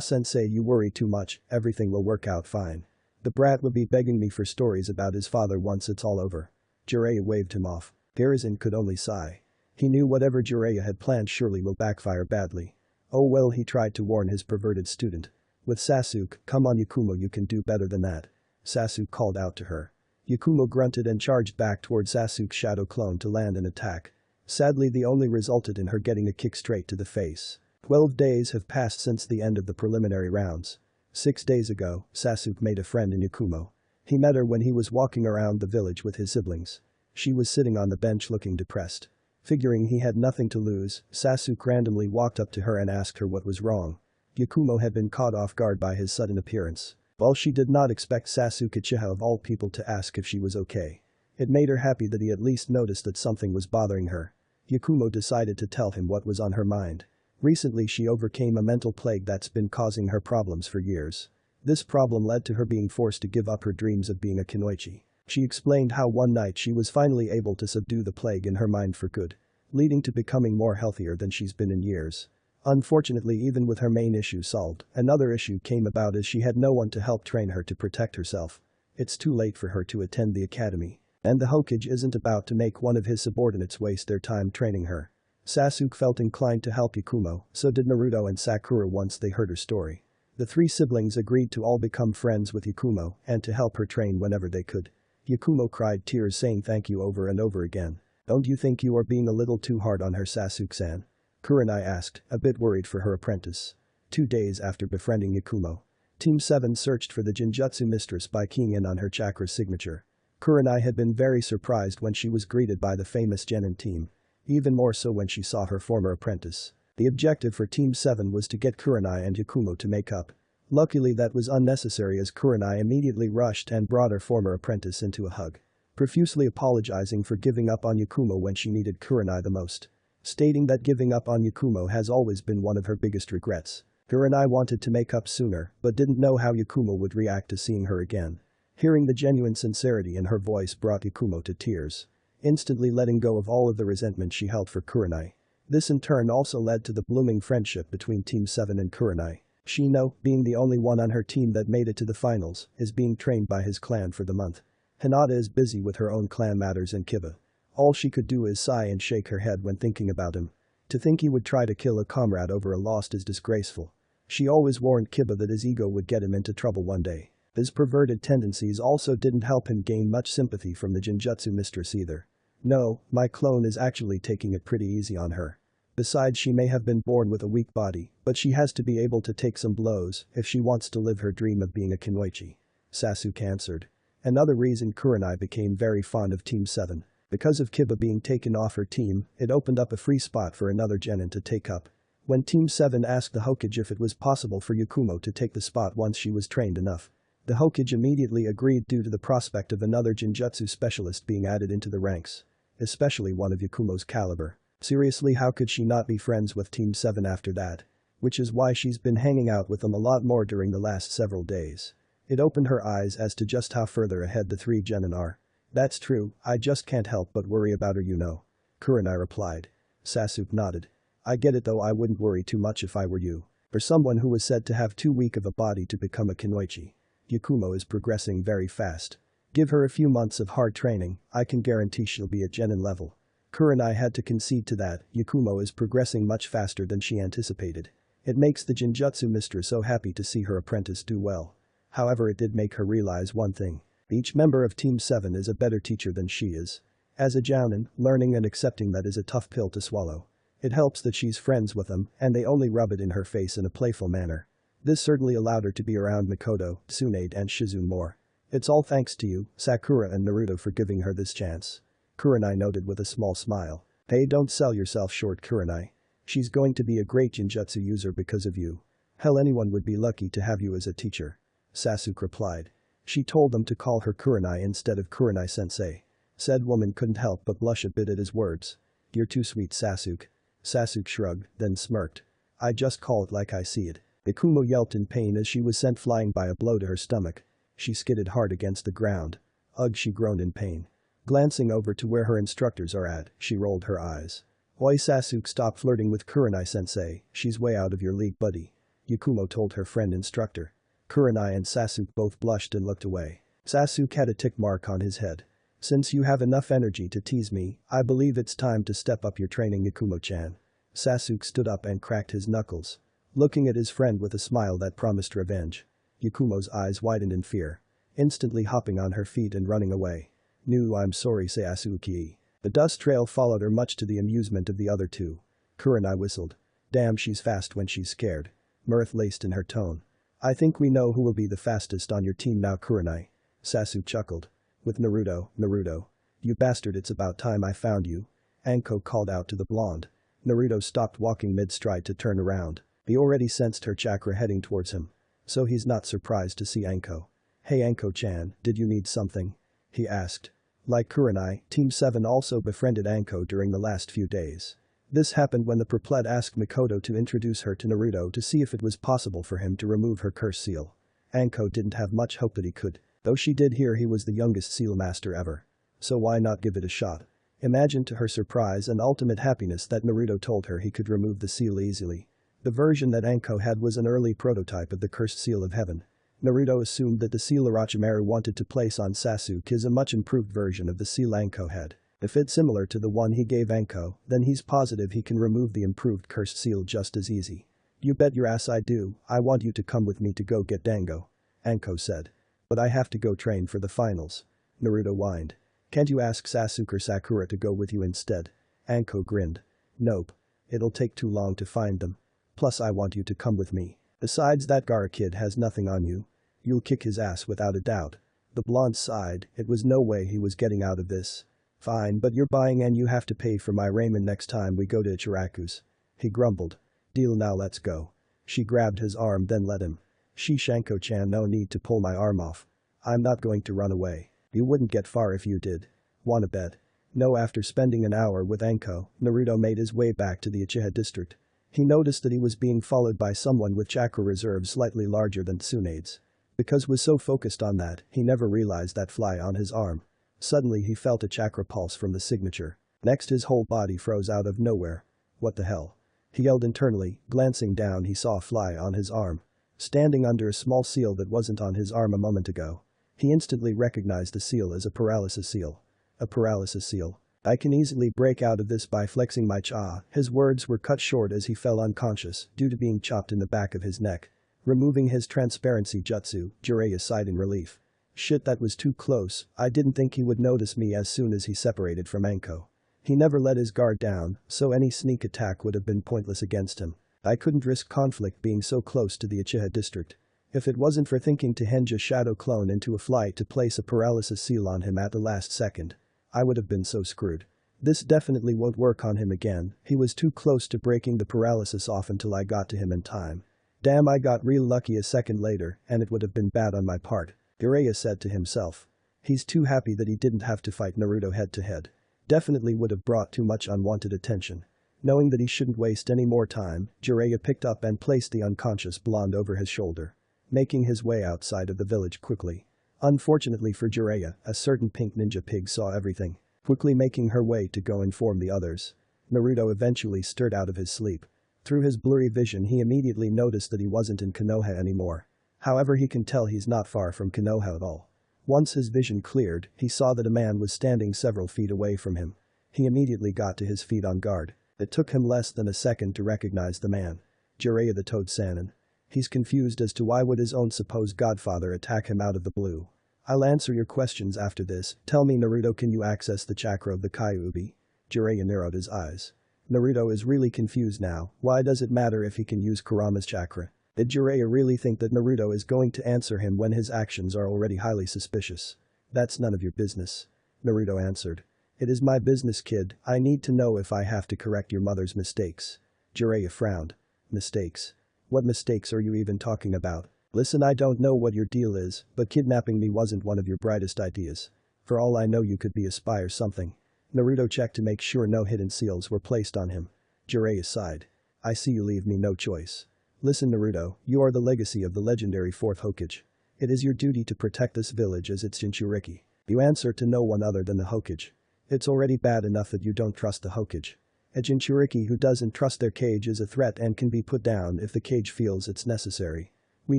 Sensei, you worry too much, everything will work out fine. The brat will be begging me for stories about his father once it's all over. Jireya waved him off. Hiruzen could only sigh. He knew whatever Jireya had planned surely will backfire badly. Oh well, he tried to warn his perverted student. With Sasuke, come on Yakumo, you can do better than that. Sasuke called out to her. Yakumo grunted and charged back toward Sasuke's shadow clone to land an attack. Sadly, the only resulted in her getting a kick straight to the face. 12 days have passed since the end of the preliminary rounds. 6 days ago, Sasuke made a friend in Yakumo. He met her when he was walking around the village with his siblings. She was sitting on the bench looking depressed. Figuring he had nothing to lose, Sasuke randomly walked up to her and asked her what was wrong. Yakumo had been caught off guard by his sudden appearance. While she did not expect Sasuke Uchiha of all people to ask if she was okay. It made her happy that he at least noticed that something was bothering her. Yakumo decided to tell him what was on her mind. Recently she overcame a mental plague that's been causing her problems for years. This problem led to her being forced to give up her dreams of being a kunoichi. She explained how one night she was finally able to subdue the plague in her mind for good, leading to becoming more healthier than she's been in years. Unfortunately, even with her main issue solved, another issue came about as she had no one to help train her to protect herself. It's too late for her to attend the academy. And the Hokage isn't about to make one of his subordinates waste their time training her. Sasuke felt inclined to help Yakumo, so did Naruto and Sakura once they heard her story. The three siblings agreed to all become friends with Yakumo and to help her train whenever they could. Yakumo cried tears saying thank you over and over again. Don't you think you are being a little too hard on her, Sasuke-san? Kurenai asked, a bit worried for her apprentice. 2 days after befriending Yakumo, Team 7 searched for the Jinjutsu mistress by keying in on her chakra signature. Kurenai had been very surprised when she was greeted by the famous Genin team. Even more so when she saw her former apprentice. The objective for Team 7 was to get Kurenai and Yakumo to make up. Luckily that was unnecessary as Kurenai immediately rushed and brought her former apprentice into a hug. Profusely apologizing for giving up on Yakumo when she needed Kurenai the most. Stating that giving up on Yakumo has always been one of her biggest regrets. Kurenai wanted to make up sooner but didn't know how Yakumo would react to seeing her again. Hearing the genuine sincerity in her voice brought Yakumo to tears. Instantly letting go of all of the resentment she held for Kurenai. This in turn also led to the blooming friendship between Team 7 and Kurenai. Shino, being the only one on her team that made it to the finals, is being trained by his clan for the month. Hinata is busy with her own clan matters and Kiba. All she could do is sigh and shake her head when thinking about him. To think he would try to kill a comrade over a lost is disgraceful. She always warned Kiba that his ego would get him into trouble one day. His perverted tendencies also didn't help him gain much sympathy from the Genjutsu mistress either. No, my clone is actually taking it pretty easy on her. Besides, she may have been born with a weak body, but she has to be able to take some blows if she wants to live her dream of being a Kunoichi. Sasuke answered. Another reason Kurenai became very fond of Team 7. Because of Kiba being taken off her team, it opened up a free spot for another genin to take up. When Team 7 asked the Hokage if it was possible for Yakumo to take the spot once she was trained enough, the Hokage immediately agreed due to the prospect of another Genjutsu specialist being added into the ranks. Especially one of Yakumo's caliber. Seriously, how could she not be friends with Team 7 after that? Which is why she's been hanging out with them a lot more during the last several days. It opened her eyes as to just how further ahead the three genin are. That's true, I just can't help but worry about her, you know. Kurenai replied. Sasuke nodded. I get it, though I wouldn't worry too much if I were you. For someone who was said to have too weak of a body to become a Kunoichi, Yakumo is progressing very fast. Give her a few months of hard training, I can guarantee she'll be at genin level. Kurenai had to concede to that. Yakumo is progressing much faster than she anticipated. It makes the Genjutsu mistress so happy to see her apprentice do well. However, it did make her realize one thing. Each member of Team 7 is a better teacher than she is. As a jounin, learning and accepting that is a tough pill to swallow. It helps that she's friends with them and they only rub it in her face in a playful manner. This certainly allowed her to be around Mikoto, Tsunade and Shizune more. It's all thanks to you, Sakura and Naruto, for giving her this chance. Kurenai noted with a small smile. Hey, don't sell yourself short, Kurenai. She's going to be a great Genjutsu user because of you. Hell, anyone would be lucky to have you as a teacher. Sasuke replied. She told them to call her Kurenai instead of Kurenai-sensei. Said woman couldn't help but blush a bit at his words. You're too sweet, Sasuke. Sasuke shrugged, then smirked. I just call it like I see it. Yakumo yelped in pain as she was sent flying by a blow to her stomach. She skidded hard against the ground. Ugh, she groaned in pain. Glancing over to where her instructors are at, she rolled her eyes. Oi, Sasuke, stop flirting with Kurenai-sensei, she's way out of your league, buddy. Yakumo told her friend instructor. Kurenai and Sasuke both blushed and looked away. Sasuke had a tick mark on his head. Since you have enough energy to tease me, I believe it's time to step up your training, Yakumo-chan. Sasuke stood up and cracked his knuckles. Looking at his friend with a smile that promised revenge. Yakumo's eyes widened in fear. Instantly hopping on her feet and running away. No, I'm sorry, Sasuke. The dust trail followed her, much to the amusement of the other two. Kurenai whistled. Damn, she's fast when she's scared. Mirth laced in her tone. I think we know who will be the fastest on your team now, Kurenai. Sasuke chuckled. With Naruto. You bastard, it's about time I found you. Anko called out to the blonde. Naruto stopped walking mid-stride to turn around. He already sensed her chakra heading towards him. So he's not surprised to see Anko. Hey Anko-chan, did you need something? He asked. Like Kurenai, Team 7 also befriended Anko during the last few days. This happened when the Perpled asked Mikoto to introduce her to Naruto to see if it was possible for him to remove her curse seal. Anko didn't have much hope that he could, though she did hear he was the youngest seal master ever. So why not give it a shot? Imagine to her surprise and ultimate happiness that Naruto told her he could remove the seal easily. The version that Anko had was an early prototype of the cursed seal of heaven. Naruto assumed that the seal Orochimaru wanted to place on Sasuke is a much improved version of the seal Anko had. If it's similar to the one he gave Anko, then he's positive he can remove the improved cursed seal just as easy. You bet your ass I do. I want you to come with me to go get Dango. Anko said. But I have to go train for the finals. Naruto whined. Can't you ask Sasuke or Sakura to go with you instead? Anko grinned. Nope. It'll take too long to find them. Plus I want you to come with me. Besides, that Gaara kid has nothing on you. You'll kick his ass without a doubt. The blonde sighed. It was no way he was getting out of this. Fine, but you're buying and you have to pay for my ramen next time we go to Ichiraku's. He grumbled. Deal, now let's go. She grabbed his arm then let him. Sheesh, Anko-chan, no need to pull my arm off. I'm not going to run away. You wouldn't get far if you did. Wanna bet? No. After spending an hour with Anko, Naruto made his way back to the Uchiha district. He noticed that he was being followed by someone with chakra reserves slightly larger than Tsunade's. Because was so focused on that, he never realized that fly on his arm. Suddenly he felt a chakra pulse from the signature. Next his whole body froze out of nowhere. What the hell? He yelled internally. Glancing down he saw a fly on his arm. Standing under a small seal that wasn't on his arm a moment ago. He instantly recognized the seal as a paralysis seal. A paralysis seal. I can easily break out of this by flexing my cha. His words were cut short as he fell unconscious due to being chopped in the back of his neck. Removing his transparency jutsu, Jiraiya sighed in relief. Shit, that was too close. I didn't think he would notice me as soon as he separated from Anko. He never let his guard down, so any sneak attack would have been pointless against him. I couldn't risk conflict being so close to the Uchiha district. If it wasn't for thinking to henge a shadow clone into a flight to place a paralysis seal on him at the last second, I would have been so screwed. This definitely won't work on him again. He was too close to breaking the paralysis off until I got to him in time. Damn, I got real lucky a second later, and it would have been bad on my part, Jiraiya said to himself. He's too happy that he didn't have to fight Naruto head to head. Definitely would have brought too much unwanted attention. Knowing that he shouldn't waste any more time, Jiraiya picked up and placed the unconscious blonde over his shoulder, making his way outside of the village quickly. Unfortunately for Jiraiya, a certain pink ninja pig saw everything, quickly making her way to go inform the others. Naruto eventually stirred out of his sleep. Through his blurry vision, he immediately noticed that he wasn't in Konoha anymore. However, he can tell he's not far from Konoha at all. Once his vision cleared, he saw that a man was standing several feet away from him. He immediately got to his feet on guard. It took him less than a second to recognize the man. Jiraiya the Toad Sannin. He's confused as to why would his own supposed godfather attack him out of the blue. I'll answer your questions after this. Tell me, Naruto, can you access the chakra of the Kyuubi? Jiraiya narrowed his eyes. Naruto is really confused now. Why does it matter if he can use Kurama's chakra? Did Jiraiya really think that Naruto is going to answer him when his actions are already highly suspicious? That's none of your business. Naruto answered. It is my business, kid. I need to know if I have to correct your mother's mistakes. Jiraiya frowned. Mistakes? What mistakes are you even talking about? Listen, I don't know what your deal is, but kidnapping me wasn't one of your brightest ideas. For all I know, you could be a spy or something. Naruto checked to make sure no hidden seals were placed on him. Jiraiya sighed. I see you leave me no choice. Listen, Naruto, you are the legacy of the legendary 4th Hokage. It is your duty to protect this village as its Jinchuriki. You answer to no one other than the Hokage. It's already bad enough that you don't trust the Hokage. A Jinchuriki who doesn't trust their cage is a threat and can be put down if the cage feels it's necessary. We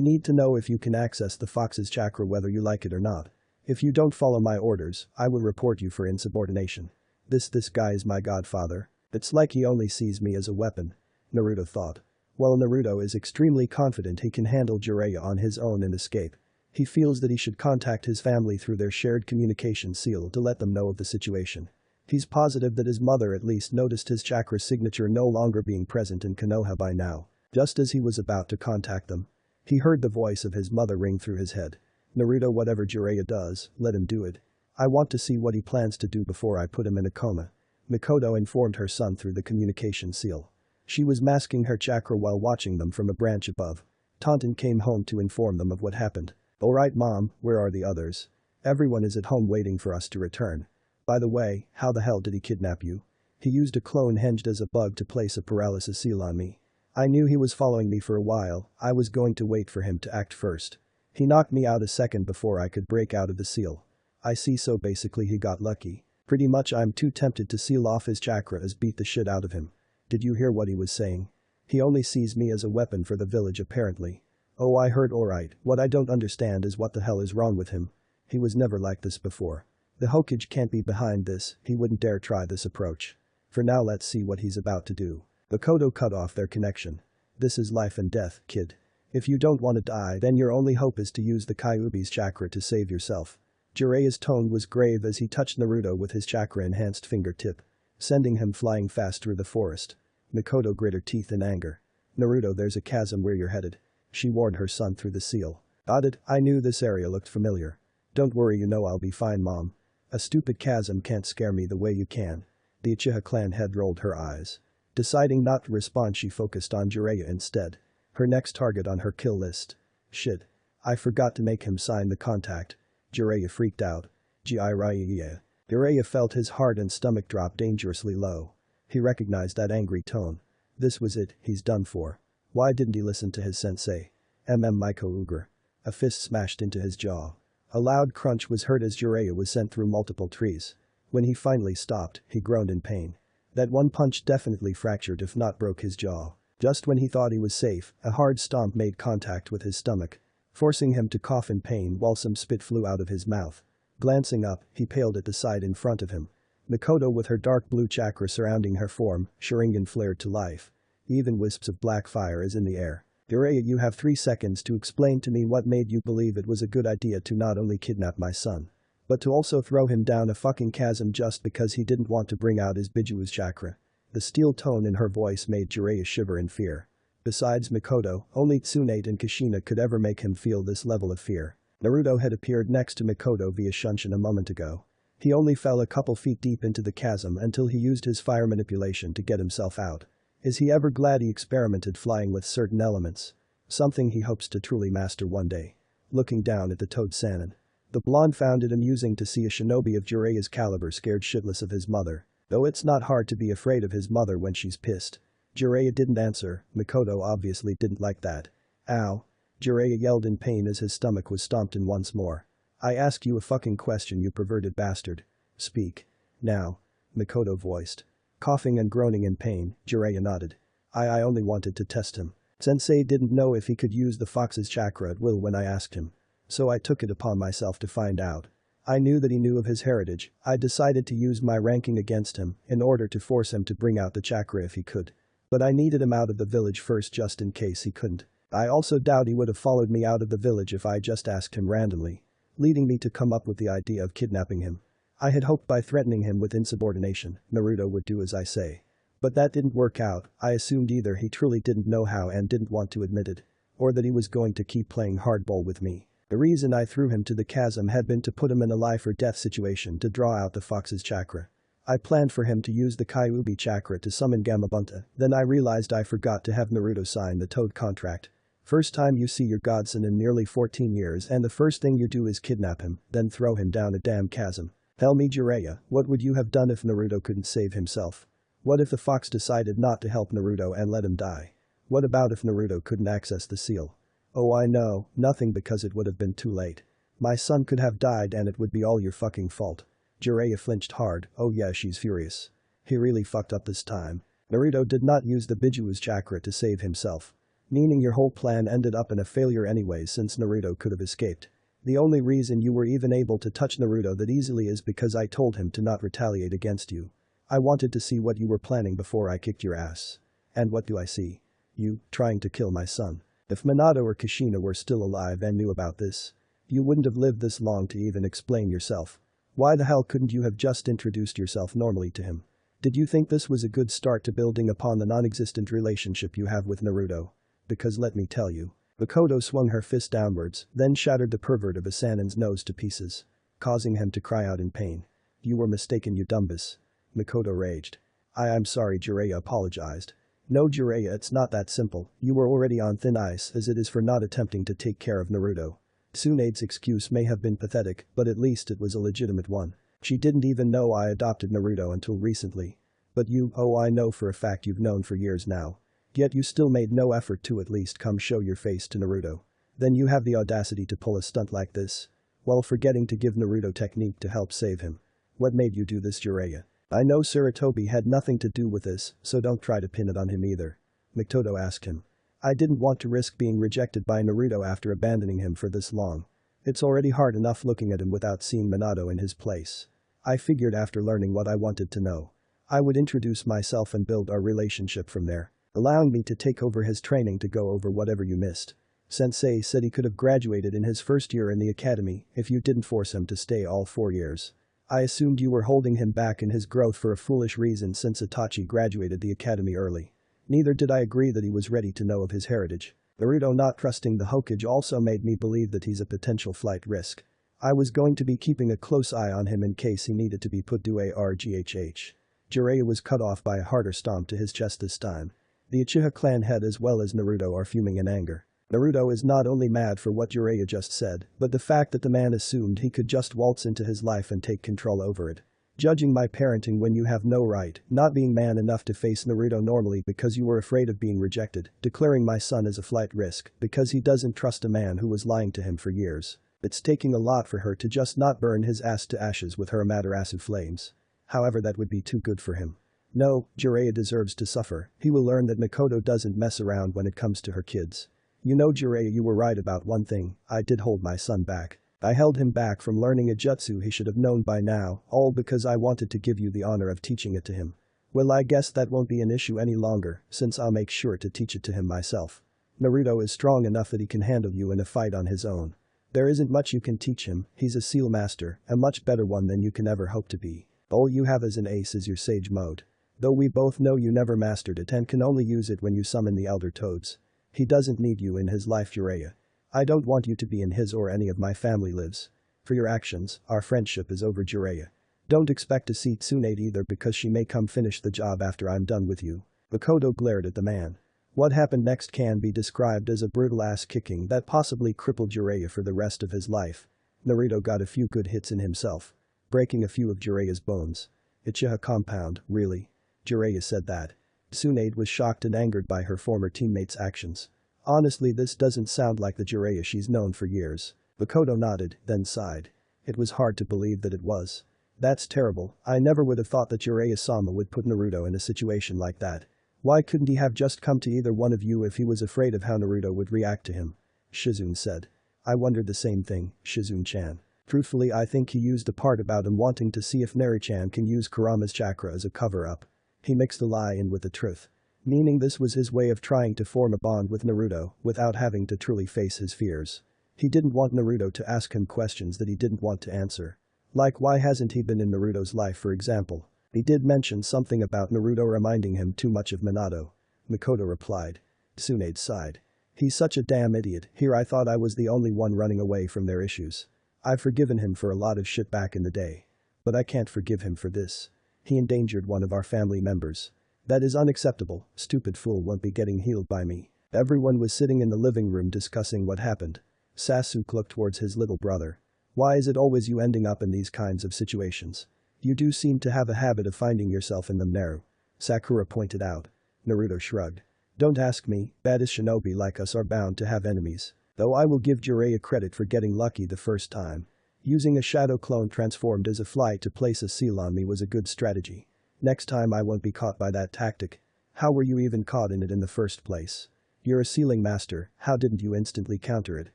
need to know if you can access the fox's chakra whether you like it or not. If you don't follow my orders, I will report you for insubordination. This guy is my godfather. It's like he only sees me as a weapon. Naruto thought. While Naruto is extremely confident he can handle Jiraiya on his own and escape, he feels that he should contact his family through their shared communication seal to let them know of the situation. He's positive that his mother at least noticed his chakra signature no longer being present in Konoha by now. Just as he was about to contact them, he heard the voice of his mother ring through his head. Naruto, whatever Jiraiya does, let him do it. I want to see what he plans to do before I put him in a coma. Mikoto informed her son through the communication seal. She was masking her chakra while watching them from a branch above. Tonton came home to inform them of what happened. Alright mom, where are the others? Everyone is at home waiting for us to return. By the way, how the hell did he kidnap you? He used a clone hinged as a bug to place a paralysis seal on me. I knew he was following me for a while. I was going to wait for him to act first. He knocked me out a second before I could break out of the seal. I see, so basically he got lucky. Pretty much. I'm too tempted to seal off his chakra as beat the shit out of him. Did you hear what he was saying? He only sees me as a weapon for the village apparently. Oh, I heard. Alright, what I don't understand is what the hell is wrong with him. He was never like this before. The Hokage can't be behind this, he wouldn't dare try this approach. For now, let's see what he's about to do. Mikoto cut off their connection. This is life and death, kid. If you don't want to die, then your only hope is to use the Kyuubi's chakra to save yourself. Jiraiya's tone was grave as he touched Naruto with his chakra-enhanced fingertip, sending him flying fast through the forest. Mikoto grit her teeth in anger. Naruto, there's a chasm where you're headed. She warned her son through the seal. Got it, I knew this area looked familiar. Don't worry, you know I'll be fine, mom. A stupid chasm can't scare me the way you can. The Uchiha clan head rolled her eyes. Deciding not to respond, she focused on Jiraiya instead. Her next target on her kill list. Shit. I forgot to make him sign the contact. Jiraiya freaked out. Jiraiya. Jiraiya felt his heart and stomach drop dangerously low. He recognized that angry tone. This was it, he's done for. Why didn't he listen to his sensei? Miko Uger. A fist smashed into his jaw. A loud crunch was heard as Jiraiya was sent through multiple trees. When he finally stopped, he groaned in pain. That one punch definitely fractured if not broke his jaw. Just when he thought he was safe, a hard stomp made contact with his stomach, forcing him to cough in pain while some spit flew out of his mouth. Glancing up, he paled at the side in front of him. Mikoto with her dark blue chakra surrounding her form, Sharingan flared to life. Even wisps of black fire is in the air. Jiraiya, you have 3 seconds to explain to me what made you believe it was a good idea to not only kidnap my son, but to also throw him down a fucking chasm just because he didn't want to bring out his Bijuu's chakra. The steel tone in her voice made Jiraiya shiver in fear. Besides Mikoto, only Tsunade and Kushina could ever make him feel this level of fear. Naruto had appeared next to Mikoto via Shunshin a moment ago. He only fell a couple feet deep into the chasm until he used his fire manipulation to get himself out. Is he ever glad he experimented flying with certain elements? Something he hopes to truly master one day. Looking down at the Toad Sannin, the blonde found it amusing to see a shinobi of Jiraiya's caliber scared shitless of his mother. Though it's not hard to be afraid of his mother when she's pissed. Jiraiya didn't answer. Mikoto obviously didn't like that. Ow. Jiraiya yelled in pain as his stomach was stomped in once more. I ask you a fucking question, you perverted bastard. Speak. Now. Mikoto voiced. Coughing and groaning in pain, Jiraiya nodded. I only wanted to test him. Sensei didn't know if he could use the fox's chakra at will when I asked him. So I took it upon myself to find out. I knew that he knew of his heritage. I decided to use my ranking against him in order to force him to bring out the chakra if he could. But I needed him out of the village first just in case he couldn't. I also doubt he would have followed me out of the village if I just asked him randomly, leading me to come up with the idea of kidnapping him. I had hoped by threatening him with insubordination, Naruto would do as I say. But that didn't work out. I assumed either he truly didn't know how and didn't want to admit it, or that he was going to keep playing hardball with me. The reason I threw him to the chasm had been to put him in a life or death situation to draw out the fox's chakra. I planned for him to use the Kyuubi chakra to summon Gamabunta, then I realized I forgot to have Naruto sign the Toad contract. First time you see your godson in nearly 14 years and the first thing you do is kidnap him, then throw him down a damn chasm. Tell me, Jiraiya, what would you have done if Naruto couldn't save himself? What if the fox decided not to help Naruto and let him die? What about if Naruto couldn't access the seal? Oh, I know, nothing, because it would have been too late. My son could have died and it would be all your fucking fault. Jiraiya flinched hard. Oh yeah, she's furious. He really fucked up this time. Naruto did not use the Bijuu's chakra to save himself. Meaning your whole plan ended up in a failure anyways, since Naruto could have escaped. The only reason you were even able to touch Naruto that easily is because I told him to not retaliate against you. I wanted to see what you were planning before I kicked your ass. And what do I see? You, trying to kill my son. If Minato or Kushina were still alive and knew about this, you wouldn't have lived this long to even explain yourself. Why the hell couldn't you have just introduced yourself normally to him? Did you think this was a good start to building upon the non-existent relationship you have with Naruto? Because let me tell you. Mikoto swung her fist downwards, then shattered the pervert of a Sannin's nose to pieces, causing him to cry out in pain. You were mistaken, you dumbass. Mikoto raged. I'm sorry, Jiraiya apologized. No, Jiraiya, it's not that simple. You were already on thin ice as it is for not attempting to take care of Naruto. Tsunade's excuse may have been pathetic, but at least it was a legitimate one. She didn't even know I adopted Naruto until recently. But you, oh, I know for a fact you've known for years now. Yet you still made no effort to at least come show your face to Naruto. Then you have the audacity to pull a stunt like this, while forgetting to give Naruto technique to help save him. What made you do this, Jiraiya? I know Sarutobi had nothing to do with this, so don't try to pin it on him either. Mikoto asked him. I didn't want to risk being rejected by Naruto after abandoning him for this long. It's already hard enough looking at him without seeing Minato in his place. I figured after learning what I wanted to know, I would introduce myself and build our relationship from there, allowing me to take over his training to go over whatever you missed. Sensei said he could have graduated in his first year in the academy if you didn't force him to stay all 4 years. I assumed you were holding him back in his growth for a foolish reason since Itachi graduated the academy early. Neither did I agree that he was ready to know of his heritage. Naruto not trusting the Hokage also made me believe that he's a potential flight risk. I was going to be keeping a close eye on him in case he needed to be put to ARGHH. Jiraiya was cut off by a harder stomp to his chest this time. The Uchiha clan head as well as Naruto are fuming in anger. Naruto is not only mad for what Jiraiya just said, but the fact that the man assumed he could just waltz into his life and take control over it. Judging my parenting when you have no right, not being man enough to face Naruto normally because you were afraid of being rejected, declaring my son as a flight risk because he doesn't trust a man who was lying to him for years. It's taking a lot for her to just not burn his ass to ashes with her Amaterasu flames. However, that would be too good for him. No, Jiraiya deserves to suffer. He will learn that Mikoto doesn't mess around when it comes to her kids. You know, Jiraiya, you were right about one thing. I did hold my son back. I held him back from learning a jutsu he should have known by now, all because I wanted to give you the honor of teaching it to him. Well, I guess that won't be an issue any longer, since I'll make sure to teach it to him myself. Naruto is strong enough that he can handle you in a fight on his own. There isn't much you can teach him, he's a seal master, a much better one than you can ever hope to be. All you have as an ace is your sage mode. Though we both know you never mastered it and can only use it when you summon the Elder Toads. He doesn't need you in his life, Jiraiya. I don't want you to be in his or any of my family lives. For your actions, our friendship is over, Jiraiya. Don't expect to see Tsunade either because she may come finish the job after I'm done with you. Mikoto glared at the man. What happened next can be described as a brutal ass-kicking that possibly crippled Jiraiya for the rest of his life. Naruto got a few good hits in himself, breaking a few of Jiraiya's bones. Uchiha compound, really? Jiraiya said that. Tsunade was shocked and angered by her former teammates' actions. Honestly, this doesn't sound like the Jiraiya she's known for years. Mikoto nodded, then sighed. It was hard to believe that it was. That's terrible, I never would have thought that Jiraiya-sama would put Naruto in a situation like that. Why couldn't he have just come to either one of you if he was afraid of how Naruto would react to him? Shizune said. I wondered the same thing, Shizune-chan. Truthfully, I think he used the part about him wanting to see if Neri-chan can use Kurama's chakra as a cover-up. He mixed the lie in with the truth. Meaning this was his way of trying to form a bond with Naruto without having to truly face his fears. He didn't want Naruto to ask him questions that he didn't want to answer. Like, why hasn't he been in Naruto's life, for example? He did mention something about Naruto reminding him too much of Minato. Mikoto replied. Tsunade sighed. He's such a damn idiot, here I thought I was the only one running away from their issues. I've forgiven him for a lot of shit back in the day. But I can't forgive him for this. He endangered one of our family members. That is unacceptable, stupid fool won't be getting healed by me. Everyone was sitting in the living room discussing what happened. Sasuke looked towards his little brother. Why is it always you ending up in these kinds of situations? You do seem to have a habit of finding yourself in them, Naru. Sakura pointed out. Naruto shrugged. Don't ask me, baddest shinobi like us are bound to have enemies. Though I will give Jiraiya credit for getting lucky the first time. Using a shadow clone transformed as a fly to place a seal on me was a good strategy. Next time I won't be caught by that tactic. How were you even caught in it in the first place? You're a sealing master, how didn't you instantly counter it?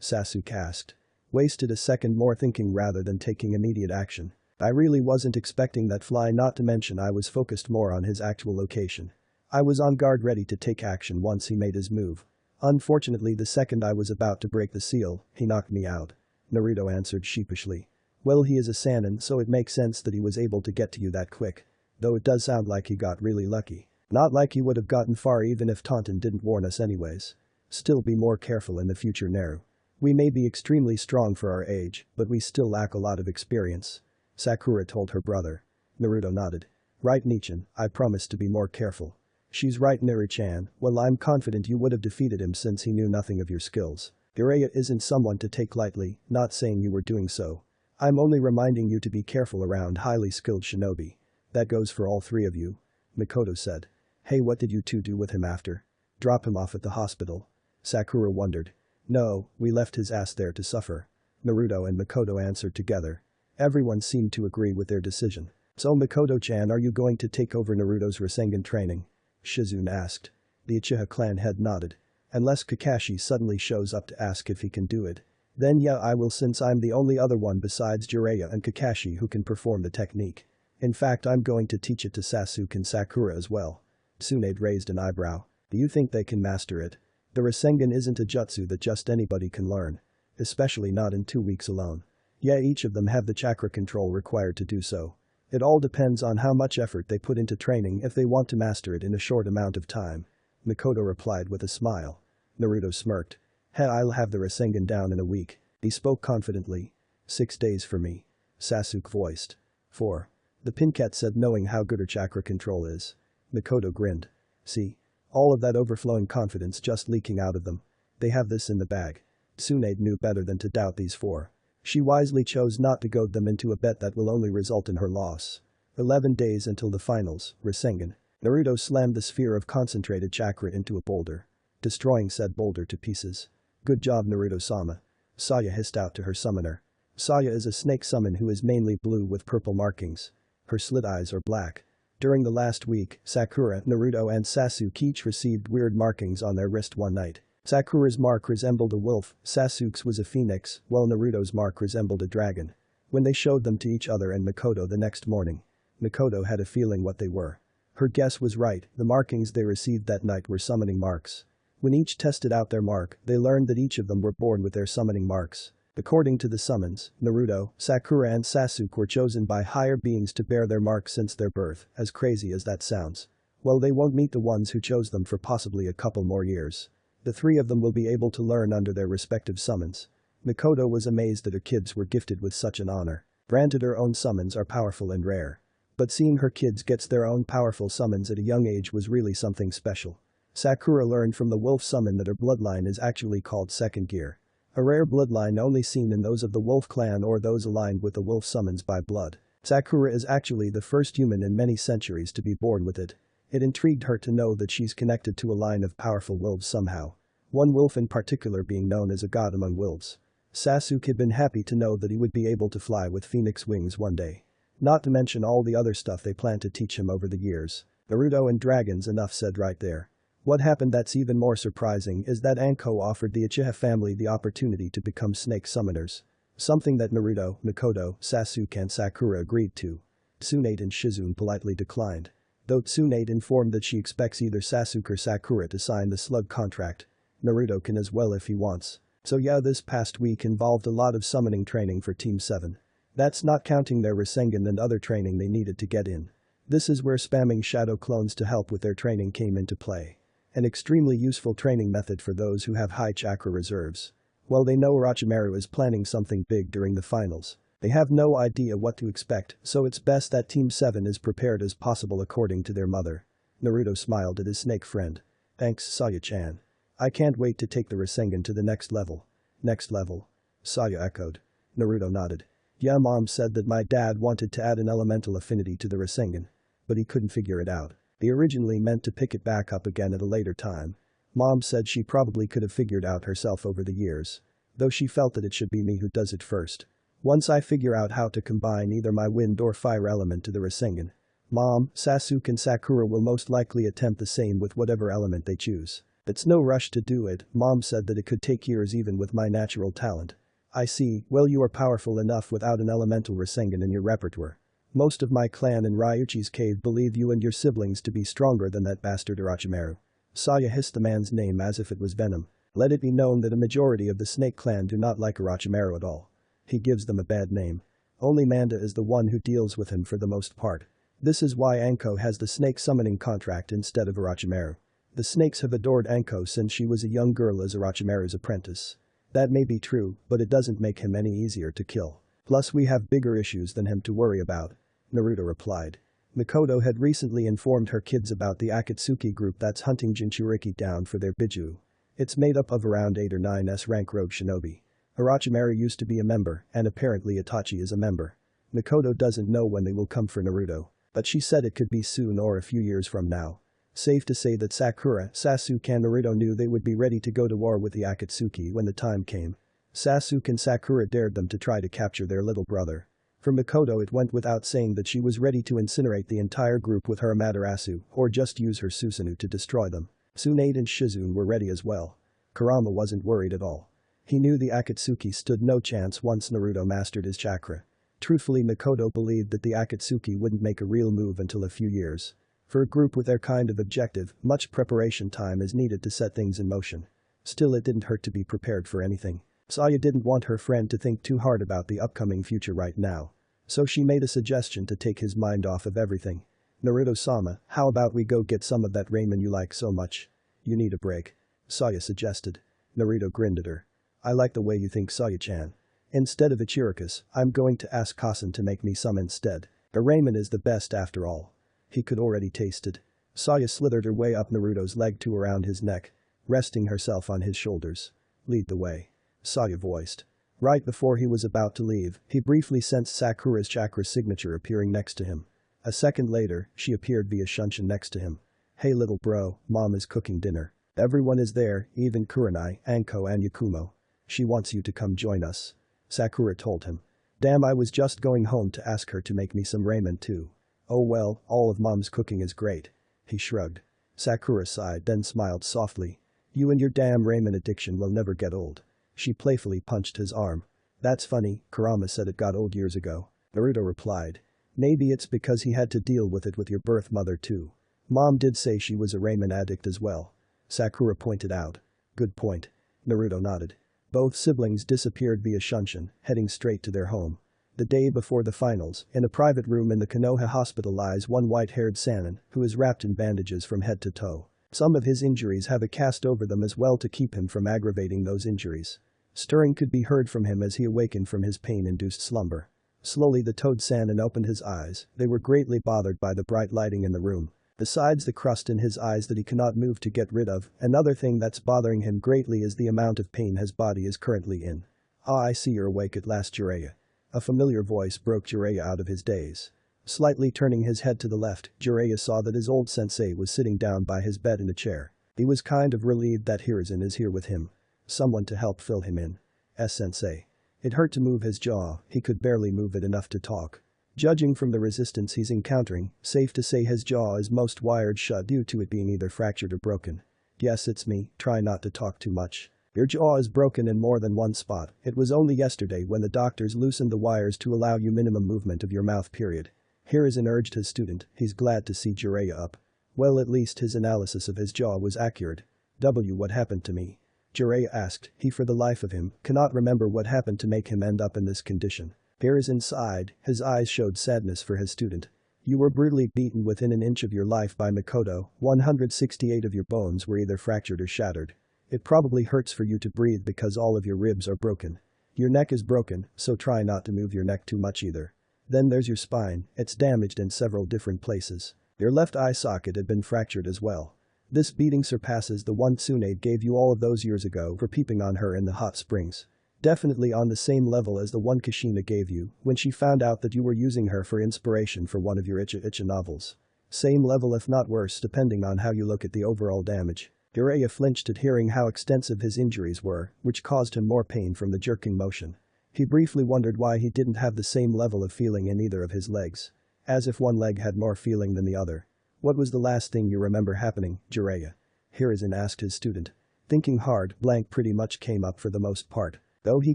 Sasuke asked. Wasted a second more thinking rather than taking immediate action. I really wasn't expecting that fly, not to mention I was focused more on his actual location. I was on guard ready to take action once he made his move. Unfortunately, the second I was about to break the seal, he knocked me out. Naruto answered sheepishly. Well, he is a Sannin, so it makes sense that he was able to get to you that quick. Though it does sound like he got really lucky. Not like he would have gotten far even if Taunton didn't warn us anyways. Still, be more careful in the future, Naru. We may be extremely strong for our age, but we still lack a lot of experience. Sakura told her brother. Naruto nodded. Right, Nichan, I promise to be more careful. She's right, Neri-chan, well, I'm confident you would have defeated him since he knew nothing of your skills. Jiraiya isn't someone to take lightly, not saying you were doing so. I'm only reminding you to be careful around highly skilled shinobi. That goes for all three of you. Mikoto said. Hey, what did you two do with him after? Drop him off at the hospital? Sakura wondered. No, we left his ass there to suffer. Naruto and Mikoto answered together. Everyone seemed to agree with their decision. So Mikoto-chan, are you going to take over Naruto's Rasengan training? Shizune asked. The Uchiha clan head nodded. Unless Kakashi suddenly shows up to ask if he can do it. Then yeah, I will, since I'm the only other one besides Jiraiya and Kakashi who can perform the technique. In fact, I'm going to teach it to Sasuke and Sakura as well. Tsunade raised an eyebrow. Do you think they can master it? The Rasengan isn't a jutsu that just anybody can learn. Especially not in 2 weeks alone. Yeah, each of them have the chakra control required to do so. It all depends on how much effort they put into training if they want to master it in a short amount of time. Mikoto replied with a smile. Naruto smirked. Hell, I'll have the Rasengan down in a week. He spoke confidently. 6 days for me. Sasuke voiced. 4. The Pinket said, knowing how good her chakra control is. Mikoto grinned. See? All of that overflowing confidence just leaking out of them. They have this in the bag. Tsunade knew better than to doubt these 4. She wisely chose not to goad them into a bet that will only result in her loss. 11 days until the finals, Rasengan. Naruto slammed the sphere of concentrated chakra into a boulder. Destroying said boulder to pieces. Good job, Naruto-sama. Saya hissed out to her summoner. Saya is a snake summon who is mainly blue with purple markings. Her slit eyes are black. During the last week, Sakura, Naruto and Sasuke each received weird markings on their wrist one night. Sakura's mark resembled a wolf, Sasuke's was a phoenix, while Naruto's mark resembled a dragon. When they showed them to each other and Mikoto the next morning, Mikoto had a feeling what they were. Her guess was right, the markings they received that night were summoning marks. When each tested out their mark, they learned that each of them were born with their summoning marks. According to the summons, Naruto, Sakura and Sasuke were chosen by higher beings to bear their marks since their birth, as crazy as that sounds. Well, they won't meet the ones who chose them for possibly a couple more years. The three of them will be able to learn under their respective summons. Mikoto was amazed that her kids were gifted with such an honor. Granted, her own summons are powerful and rare. But seeing her kids gets their own powerful summons at a young age was really something special. Sakura learned from the wolf summon that her bloodline is actually called second gear. A rare bloodline only seen in those of the wolf clan or those aligned with the wolf summons by blood. Sakura is actually the first human in many centuries to be born with it. It intrigued her to know that she's connected to a line of powerful wolves somehow. One wolf in particular being known as a god among wolves. Sasuke had been happy to know that he would be able to fly with phoenix wings one day. Not to mention all the other stuff they plan to teach him over the years. Naruto and dragons, enough said right there. What happened that's even more surprising is that Anko offered the Uchiha family the opportunity to become snake summoners. Something that Naruto, Mikoto, Sasuke and Sakura agreed to. Tsunade and Shizune politely declined. Though Tsunade informed that she expects either Sasuke or Sakura to sign the slug contract. Naruto can as well if he wants. So yeah, this past week involved a lot of summoning training for Team 7. That's not counting their Rasengan and other training they needed to get in. This is where spamming shadow clones to help with their training came into play. An extremely useful training method for those who have high chakra reserves. While they know Orochimaru is planning something big during the finals, they have no idea what to expect, so it's best that Team 7 is prepared as possible according to their mother. Naruto smiled at his snake friend. Thanks, Saya-chan. I can't wait to take the Rasengan to the next level. Next level? Saya echoed. Naruto nodded. Yeah, Mom said that my dad wanted to add an elemental affinity to the Rasengan. But he couldn't figure it out. They originally meant to pick it back up again at a later time. Mom said she probably could have figured out herself over the years. Though she felt that it should be me who does it first. Once I figure out how to combine either my wind or fire element to the Rasengan. Mom, Sasuke and Sakura will most likely attempt the same with whatever element they choose. It's no rush to do it, Mom said that it could take years even with my natural talent. I see, well you are powerful enough without an elemental Rasengan in your repertoire. Most of my clan in Ryuchi's cave believe you and your siblings to be stronger than that bastard Orochimaru. Saya hissed the man's name as if it was venom. Let it be known that a majority of the Snake clan do not like Orochimaru at all. He gives them a bad name. Only Manda is the one who deals with him for the most part. This is why Anko has the snake summoning contract instead of Orochimaru. The snakes have adored Anko since she was a young girl as Orochimaru's apprentice. That may be true, but it doesn't make him any easier to kill. Plus we have bigger issues than him to worry about. Naruto replied. Mikoto had recently informed her kids about the Akatsuki group that's hunting Jinchuriki down for their Biju. It's made up of around 8 or 9 S-rank rogue shinobi. Orochimaru used to be a member, and apparently Itachi is a member. Mikoto doesn't know when they will come for Naruto, but she said it could be soon or a few years from now. Safe to say that Sakura, Sasuke and Naruto knew they would be ready to go to war with the Akatsuki when the time came. Sasuke and Sakura dared them to try to capture their little brother. For Mikoto it went without saying that she was ready to incinerate the entire group with her Amaterasu or just use her Susanoo to destroy them. Tsunade and Shizune were ready as well. Kurama wasn't worried at all. He knew the Akatsuki stood no chance once Naruto mastered his chakra. Truthfully, Mikoto believed that the Akatsuki wouldn't make a real move until a few years. For a group with their kind of objective, much preparation time is needed to set things in motion. Still, it didn't hurt to be prepared for anything. Saya didn't want her friend to think too hard about the upcoming future right now. So she made a suggestion to take his mind off of everything. Naruto-sama, how about we go get some of that ramen you like so much? You need a break. Saya suggested. Naruto grinned at her. I like the way you think, Saya-chan. Instead of Ichirikus, I'm going to ask Kasen to make me some instead. The ramen is the best after all. He could already taste it. Saya slithered her way up Naruto's leg to around his neck, resting herself on his shoulders. Lead the way. Saya voiced. Right before he was about to leave, he briefly sensed Sakura's chakra signature appearing next to him. A second later, she appeared via Shunshin next to him. Hey little bro, Mom is cooking dinner. Everyone is there, even Kurenai, Anko and Yakumo. She wants you to come join us. Sakura told him. Damn, I was just going home to ask her to make me some ramen too. Oh well, all of Mom's cooking is great. He shrugged. Sakura sighed then smiled softly. You and your damn ramen addiction will never get old. She playfully punched his arm. That's funny, Kurama said it got old years ago. Naruto replied. Maybe it's because he had to deal with it with your birth mother too. Mom did say she was a ramen addict as well. Sakura pointed out. Good point. Naruto nodded. Both siblings disappeared via Shunshin, heading straight to their home. The day before the finals, in a private room in the Konoha hospital lies one white-haired Sannin, who is wrapped in bandages from head to toe. Some of his injuries have a cast over them as well to keep him from aggravating those injuries. Stirring could be heard from him as he awakened from his pain-induced slumber. Slowly the toad Sannin opened his eyes, they were greatly bothered by the bright lighting in the room. Besides the crust in his eyes that he cannot move to get rid of, another thing that's bothering him greatly is the amount of pain his body is currently in. Ah, I see you're awake at last, Jiraiya. A familiar voice broke Jiraiya out of his daze. Slightly turning his head to the left, Jiraiya saw that his old sensei was sitting down by his bed in a chair. He was kind of relieved that Hiruzen is here with him. Someone to help fill him in. Sensei. It hurt to move his jaw, he could barely move it enough to talk. Judging from the resistance he's encountering, safe to say his jaw is most wired shut due to it being either fractured or broken. Yes, it's me, try not to talk too much. Your jaw is broken in more than one spot, it was only yesterday when the doctors loosened the wires to allow you minimum movement of your mouth period. Hiruzen urged his student, he's glad to see Jiraiya up. Well, at least his analysis of his jaw was accurate. What happened to me? Jiraiya asked, he for the life of him cannot remember what happened to make him end up in this condition. Hiruzen sighed, his eyes showed sadness for his student. You were brutally beaten within an inch of your life by Mikoto, 168 of your bones were either fractured or shattered. It probably hurts for you to breathe because all of your ribs are broken. Your neck is broken, so try not to move your neck too much either. Then there's your spine, it's damaged in several different places. Your left eye socket had been fractured as well. This beating surpasses the one Tsunade gave you all of those years ago for peeping on her in the hot springs. Definitely on the same level as the one Kushina gave you when she found out that you were using her for inspiration for one of your Icha novels. Same level if not worse depending on how you look at the overall damage. Jiraiya flinched at hearing how extensive his injuries were, which caused him more pain from the jerking motion. He briefly wondered why he didn't have the same level of feeling in either of his legs. As if one leg had more feeling than the other. What was the last thing you remember happening, Jiraiya? Hiruzen asked his student. Thinking hard, blank pretty much came up for the most part. Though he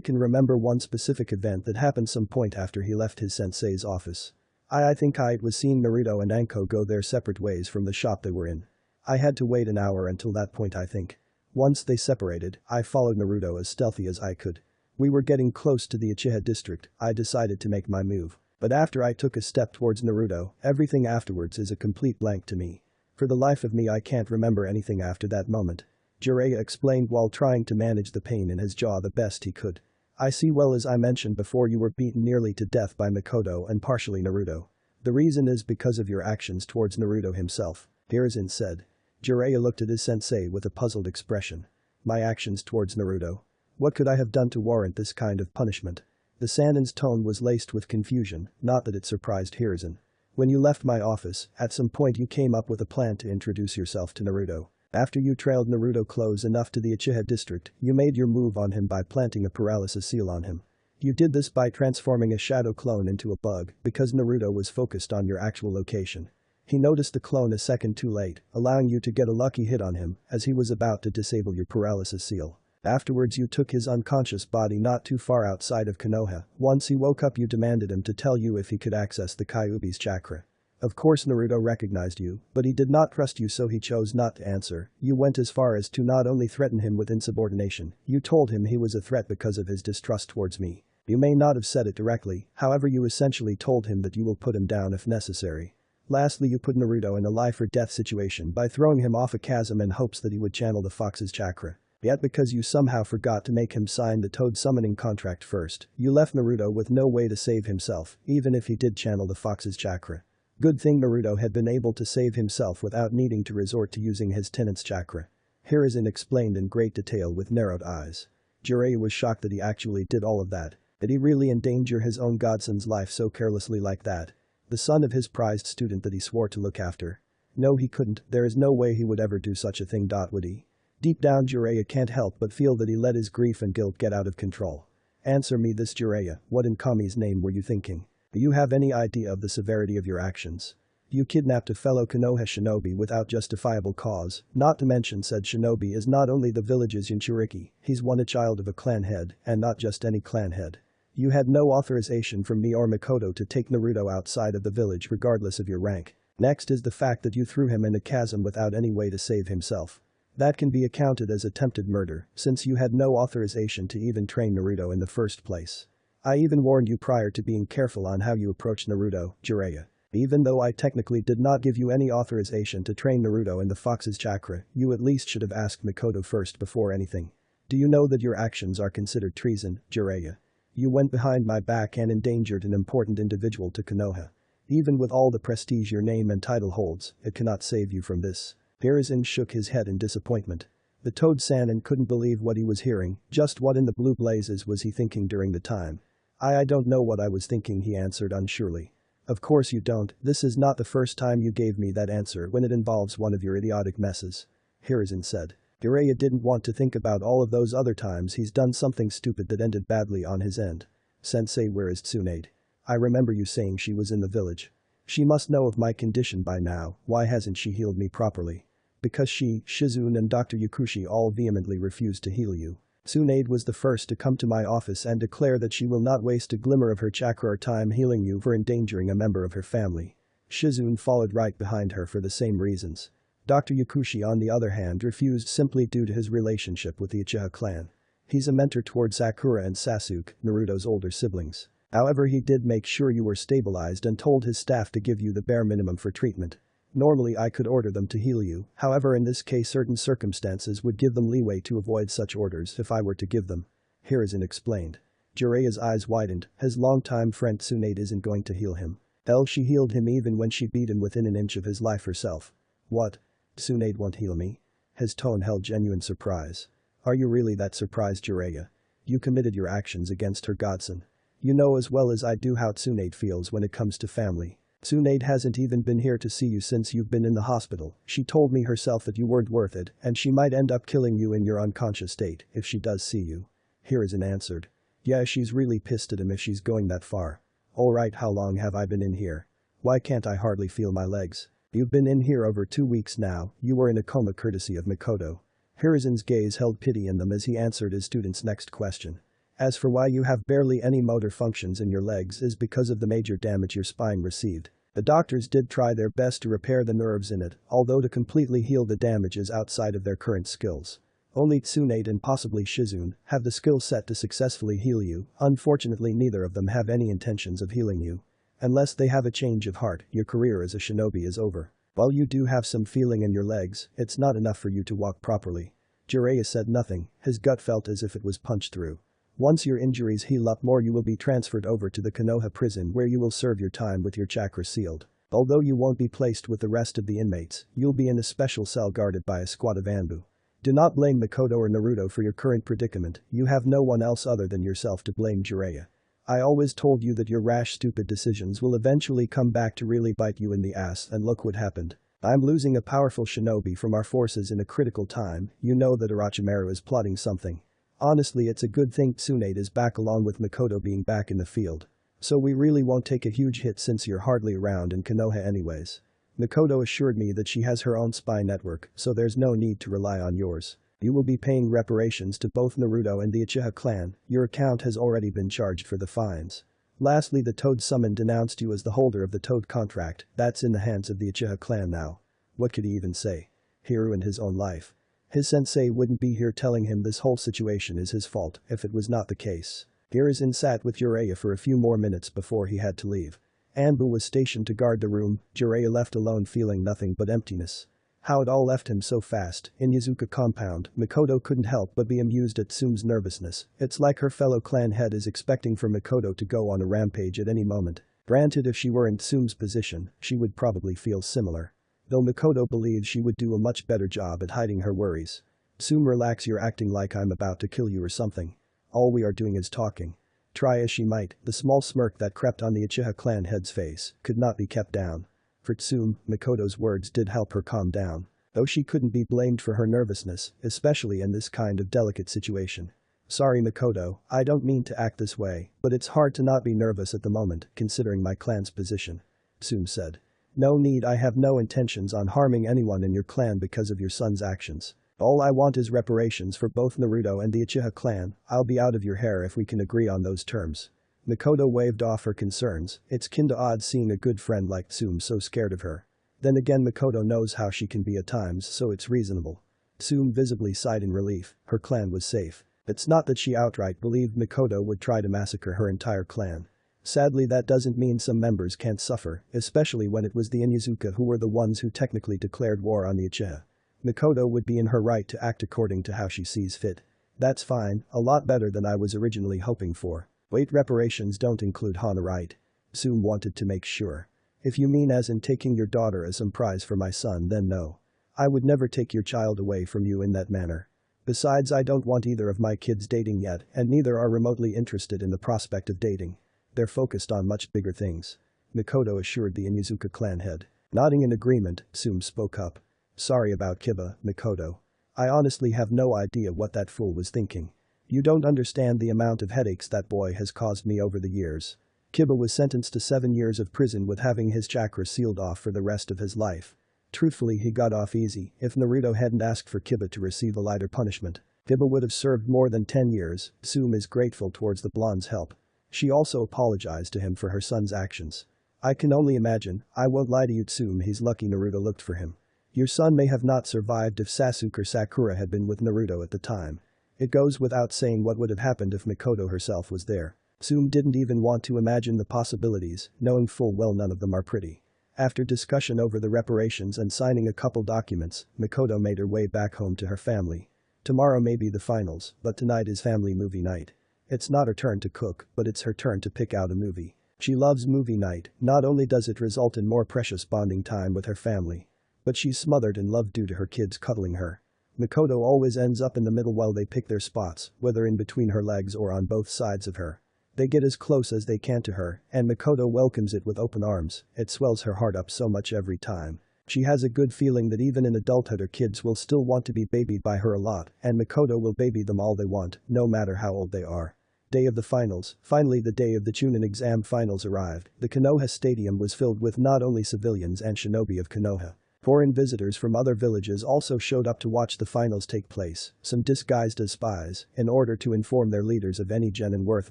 can remember one specific event that happened some point after he left his sensei's office. I think it was seeing Naruto and Anko go their separate ways from the shop they were in. I had to wait an hour until that point I think. Once they separated, I followed Naruto as stealthy as I could. We were getting close to the Uchiha district, I decided to make my move. But after I took a step towards Naruto, everything afterwards is a complete blank to me. For the life of me I can't remember anything after that moment. Jiraiya explained while trying to manage the pain in his jaw the best he could. I see, well, as I mentioned before, you were beaten nearly to death by Mikoto and partially Naruto. The reason is because of your actions towards Naruto himself, Hiruzen said. Jiraiya looked at his sensei with a puzzled expression. My actions towards Naruto? What could I have done to warrant this kind of punishment? The Sannin's tone was laced with confusion, not that it surprised Hiruzen. When you left my office, at some point you came up with a plan to introduce yourself to Naruto. After you trailed Naruto close enough to the Uchiha district, you made your move on him by planting a paralysis seal on him. You did this by transforming a shadow clone into a bug because Naruto was focused on your actual location. He noticed the clone a second too late, allowing you to get a lucky hit on him as he was about to disable your paralysis seal. Afterwards you took his unconscious body not too far outside of Konoha. Once he woke up you demanded him to tell you if he could access the Kyuubi's chakra. Of course Naruto recognized you, but he did not trust you so he chose not to answer. You went as far as to not only threaten him with insubordination, you told him he was a threat because of his distrust towards me. You may not have said it directly, however you essentially told him that you will put him down if necessary. Lastly you put Naruto in a life or death situation by throwing him off a chasm in hopes that he would channel the fox's chakra. Yet because you somehow forgot to make him sign the toad summoning contract first, you left Naruto with no way to save himself, even if he did channel the fox's chakra. Good thing Naruto had been able to save himself without needing to resort to using his tenant's chakra. Hiruzen explained in great detail with narrowed eyes. Jiraiya was shocked that he actually did all of that. Did he really endanger his own godson's life so carelessly like that? The son of his prized student that he swore to look after. No, he couldn't, there is no way he would ever do such a thing, would he? Deep down Jiraiya can't help but feel that he let his grief and guilt get out of control. Answer me this, Jiraiya, what in Kami's name were you thinking? Do you have any idea of the severity of your actions? You kidnapped a fellow Konoha shinobi without justifiable cause, not to mention said shinobi is not only the village's Jinchuriki, he's a child of a clan head, and not just any clan head. You had no authorization from me or Mikoto to take Naruto outside of the village regardless of your rank. Next is the fact that you threw him in a chasm without any way to save himself. That can be accounted as attempted murder, since you had no authorization to even train Naruto in the first place. I even warned you prior to being careful on how you approach Naruto, Jiraiya. Even though I technically did not give you any authorization to train Naruto in the Fox's chakra, you at least should have asked Mikoto first before anything. Do you know that your actions are considered treason, Jiraiya? You went behind my back and endangered an important individual to Konoha. Even with all the prestige your name and title holds, it cannot save you from this. Hiruzen shook his head in disappointment. The Toad-san couldn't believe what he was hearing. Just what in the blue blazes was he thinking during the time? I don't know what I was thinking, he answered unsurely. Of course you don't, this is not the first time you gave me that answer when it involves one of your idiotic messes. Hiruzen said. Jiraiya didn't want to think about all of those other times he's done something stupid that ended badly on his end. Sensei, where is Tsunade? I remember you saying she was in the village. She must know of my condition by now, why hasn't she healed me properly? Because she, Shizune and Dr. Yakushi all vehemently refused to heal you. Tsunade was the first to come to my office and declare that she will not waste a glimmer of her chakra or time healing you for endangering a member of her family. Shizune followed right behind her for the same reasons. Dr. Yakushi on the other hand refused simply due to his relationship with the Uchiha clan. He's a mentor toward Sakura and Sasuke, Naruto's older siblings. However, he did make sure you were stabilized and told his staff to give you the bare minimum for treatment. Normally I could order them to heal you, however in this case certain circumstances would give them leeway to avoid such orders if I were to give them. Hiruzen explained. Jiraiya's eyes widened, his longtime friend Tsunade isn't going to heal him. Hell, she healed him even when she beat him within an inch of his life herself. What? Tsunade won't heal me? His tone held genuine surprise. Are you really that surprised, Jiraiya? You committed your actions against her godson. You know as well as I do how Tsunade feels when it comes to family. Tsunade hasn't even been here to see you since you've been in the hospital. She told me herself that you weren't worth it and she might end up killing you in your unconscious state if she does see you. Hiruzen answered. Yeah, she's really pissed at him if she's going that far. Alright, how long have I been in here? Why can't I hardly feel my legs? You've been in here over 2 weeks now, you were in a coma courtesy of Mikoto. Hiruzen's gaze held pity in them as he answered his student's next question. As for why you have barely any motor functions in your legs is because of the major damage your spine received. The doctors did try their best to repair the nerves in it, although to completely heal the damage is outside of their current skills. Only Tsunade and possibly Shizune have the skill set to successfully heal you. Unfortunately, neither of them have any intentions of healing you. Unless they have a change of heart, your career as a shinobi is over. While you do have some feeling in your legs, it's not enough for you to walk properly. Jiraiya said nothing, his gut felt as if it was punched through. Once your injuries heal up more, you will be transferred over to the Konoha prison where you will serve your time with your chakra sealed. Although you won't be placed with the rest of the inmates, you'll be in a special cell guarded by a squad of Anbu. Do not blame Mikoto or Naruto for your current predicament, you have no one else other than yourself to blame, Jiraiya. I always told you that your rash, stupid decisions will eventually come back to really bite you in the ass, and look what happened. I'm losing a powerful shinobi from our forces in a critical time. You know that Orochimaru is plotting something. Honestly, it's a good thing Tsunade is back along with Mikoto being back in the field. So we really won't take a huge hit since you're hardly around in Konoha anyways. Mikoto assured me that she has her own spy network, so there's no need to rely on yours. You will be paying reparations to both Naruto and the Uchiha clan. Your account has already been charged for the fines. Lastly, the Toad Summon denounced you as the holder of the Toad contract. That's in the hands of the Uchiha clan now. What could he even say? He ruined his own life. His sensei wouldn't be here telling him this whole situation is his fault if it was not the case. Hiruzen sat with Jiraiya for a few more minutes before he had to leave. Anbu was stationed to guard the room. Jiraiya left alone feeling nothing but emptiness. How it all left him so fast. In Yazuka compound, Mikoto couldn't help but be amused at Tsume's nervousness. It's like her fellow clan head is expecting for Mikoto to go on a rampage at any moment. Granted, if she were in Tsume's position, she would probably feel similar. Though Mikoto believes she would do a much better job at hiding her worries. Tsume, relax, you're acting like I'm about to kill you or something. All we are doing is talking. Try as she might, the small smirk that crept on the Uchiha clan head's face could not be kept down. For Tsume, Mikoto's words did help her calm down. Though she couldn't be blamed for her nervousness, especially in this kind of delicate situation. Sorry Mikoto, I don't mean to act this way, but it's hard to not be nervous at the moment considering my clan's position. Tsume said. No need, I have no intentions on harming anyone in your clan because of your son's actions. All I want is reparations for both Naruto and the Uchiha clan. I'll be out of your hair if we can agree on those terms. Mikoto waved off her concerns. It's kinda odd seeing a good friend like Tsume so scared of her. Then again, Mikoto knows how she can be at times, so it's reasonable. Tsume visibly sighed in relief. Her clan was safe. It's not that she outright believed Mikoto would try to massacre her entire clan. Sadly, that doesn't mean some members can't suffer, especially when it was the Inuzuka who were the ones who technically declared war on the Uchiha. Mikoto would be in her right to act according to how she sees fit. That's fine, a lot better than I was originally hoping for. Wait, reparations don't include Hana, right? Tsume wanted to make sure. If you mean as in taking your daughter as some prize for my son, then no. I would never take your child away from you in that manner. Besides, I don't want either of my kids dating yet, and neither are remotely interested in the prospect of dating. They're focused on much bigger things. Mikoto assured the Inuzuka clan head. Nodding in agreement, Tsume spoke up. Sorry about Kiba, Mikoto. I honestly have no idea what that fool was thinking. You don't understand the amount of headaches that boy has caused me over the years. Kiba was sentenced to 7 years of prison with having his chakra sealed off for the rest of his life. Truthfully, he got off easy. If Naruto hadn't asked for Kiba to receive a lighter punishment, Kiba would have served more than 10 years. Tsume is grateful towards the blonde's help. She also apologized to him for her son's actions. I can only imagine, I won't lie to you Tsume, he's lucky Naruto looked for him. Your son may have not survived if Sasuke or Sakura had been with Naruto at the time. It goes without saying what would have happened if Mikoto herself was there. Tsume didn't even want to imagine the possibilities, knowing full well none of them are pretty. After discussion over the reparations and signing a couple documents, Mikoto made her way back home to her family. Tomorrow may be the finals, but tonight is family movie night. It's not her turn to cook, but it's her turn to pick out a movie. She loves movie night. Not only does it result in more precious bonding time with her family, but she's smothered in love due to her kids cuddling her. Mikoto always ends up in the middle while they pick their spots, whether in between her legs or on both sides of her. They get as close as they can to her, and Mikoto welcomes it with open arms. It swells her heart up so much every time. She has a good feeling that even in adulthood her kids will still want to be babied by her a lot, and Mikoto will baby them all they want, no matter how old they are. Day of the finals. Finally, the day of the Chunin exam finals arrived. The Konoha Stadium was filled with not only civilians and shinobi of Konoha. Foreign visitors from other villages also showed up to watch the finals take place, some disguised as spies, in order to inform their leaders of any genin worth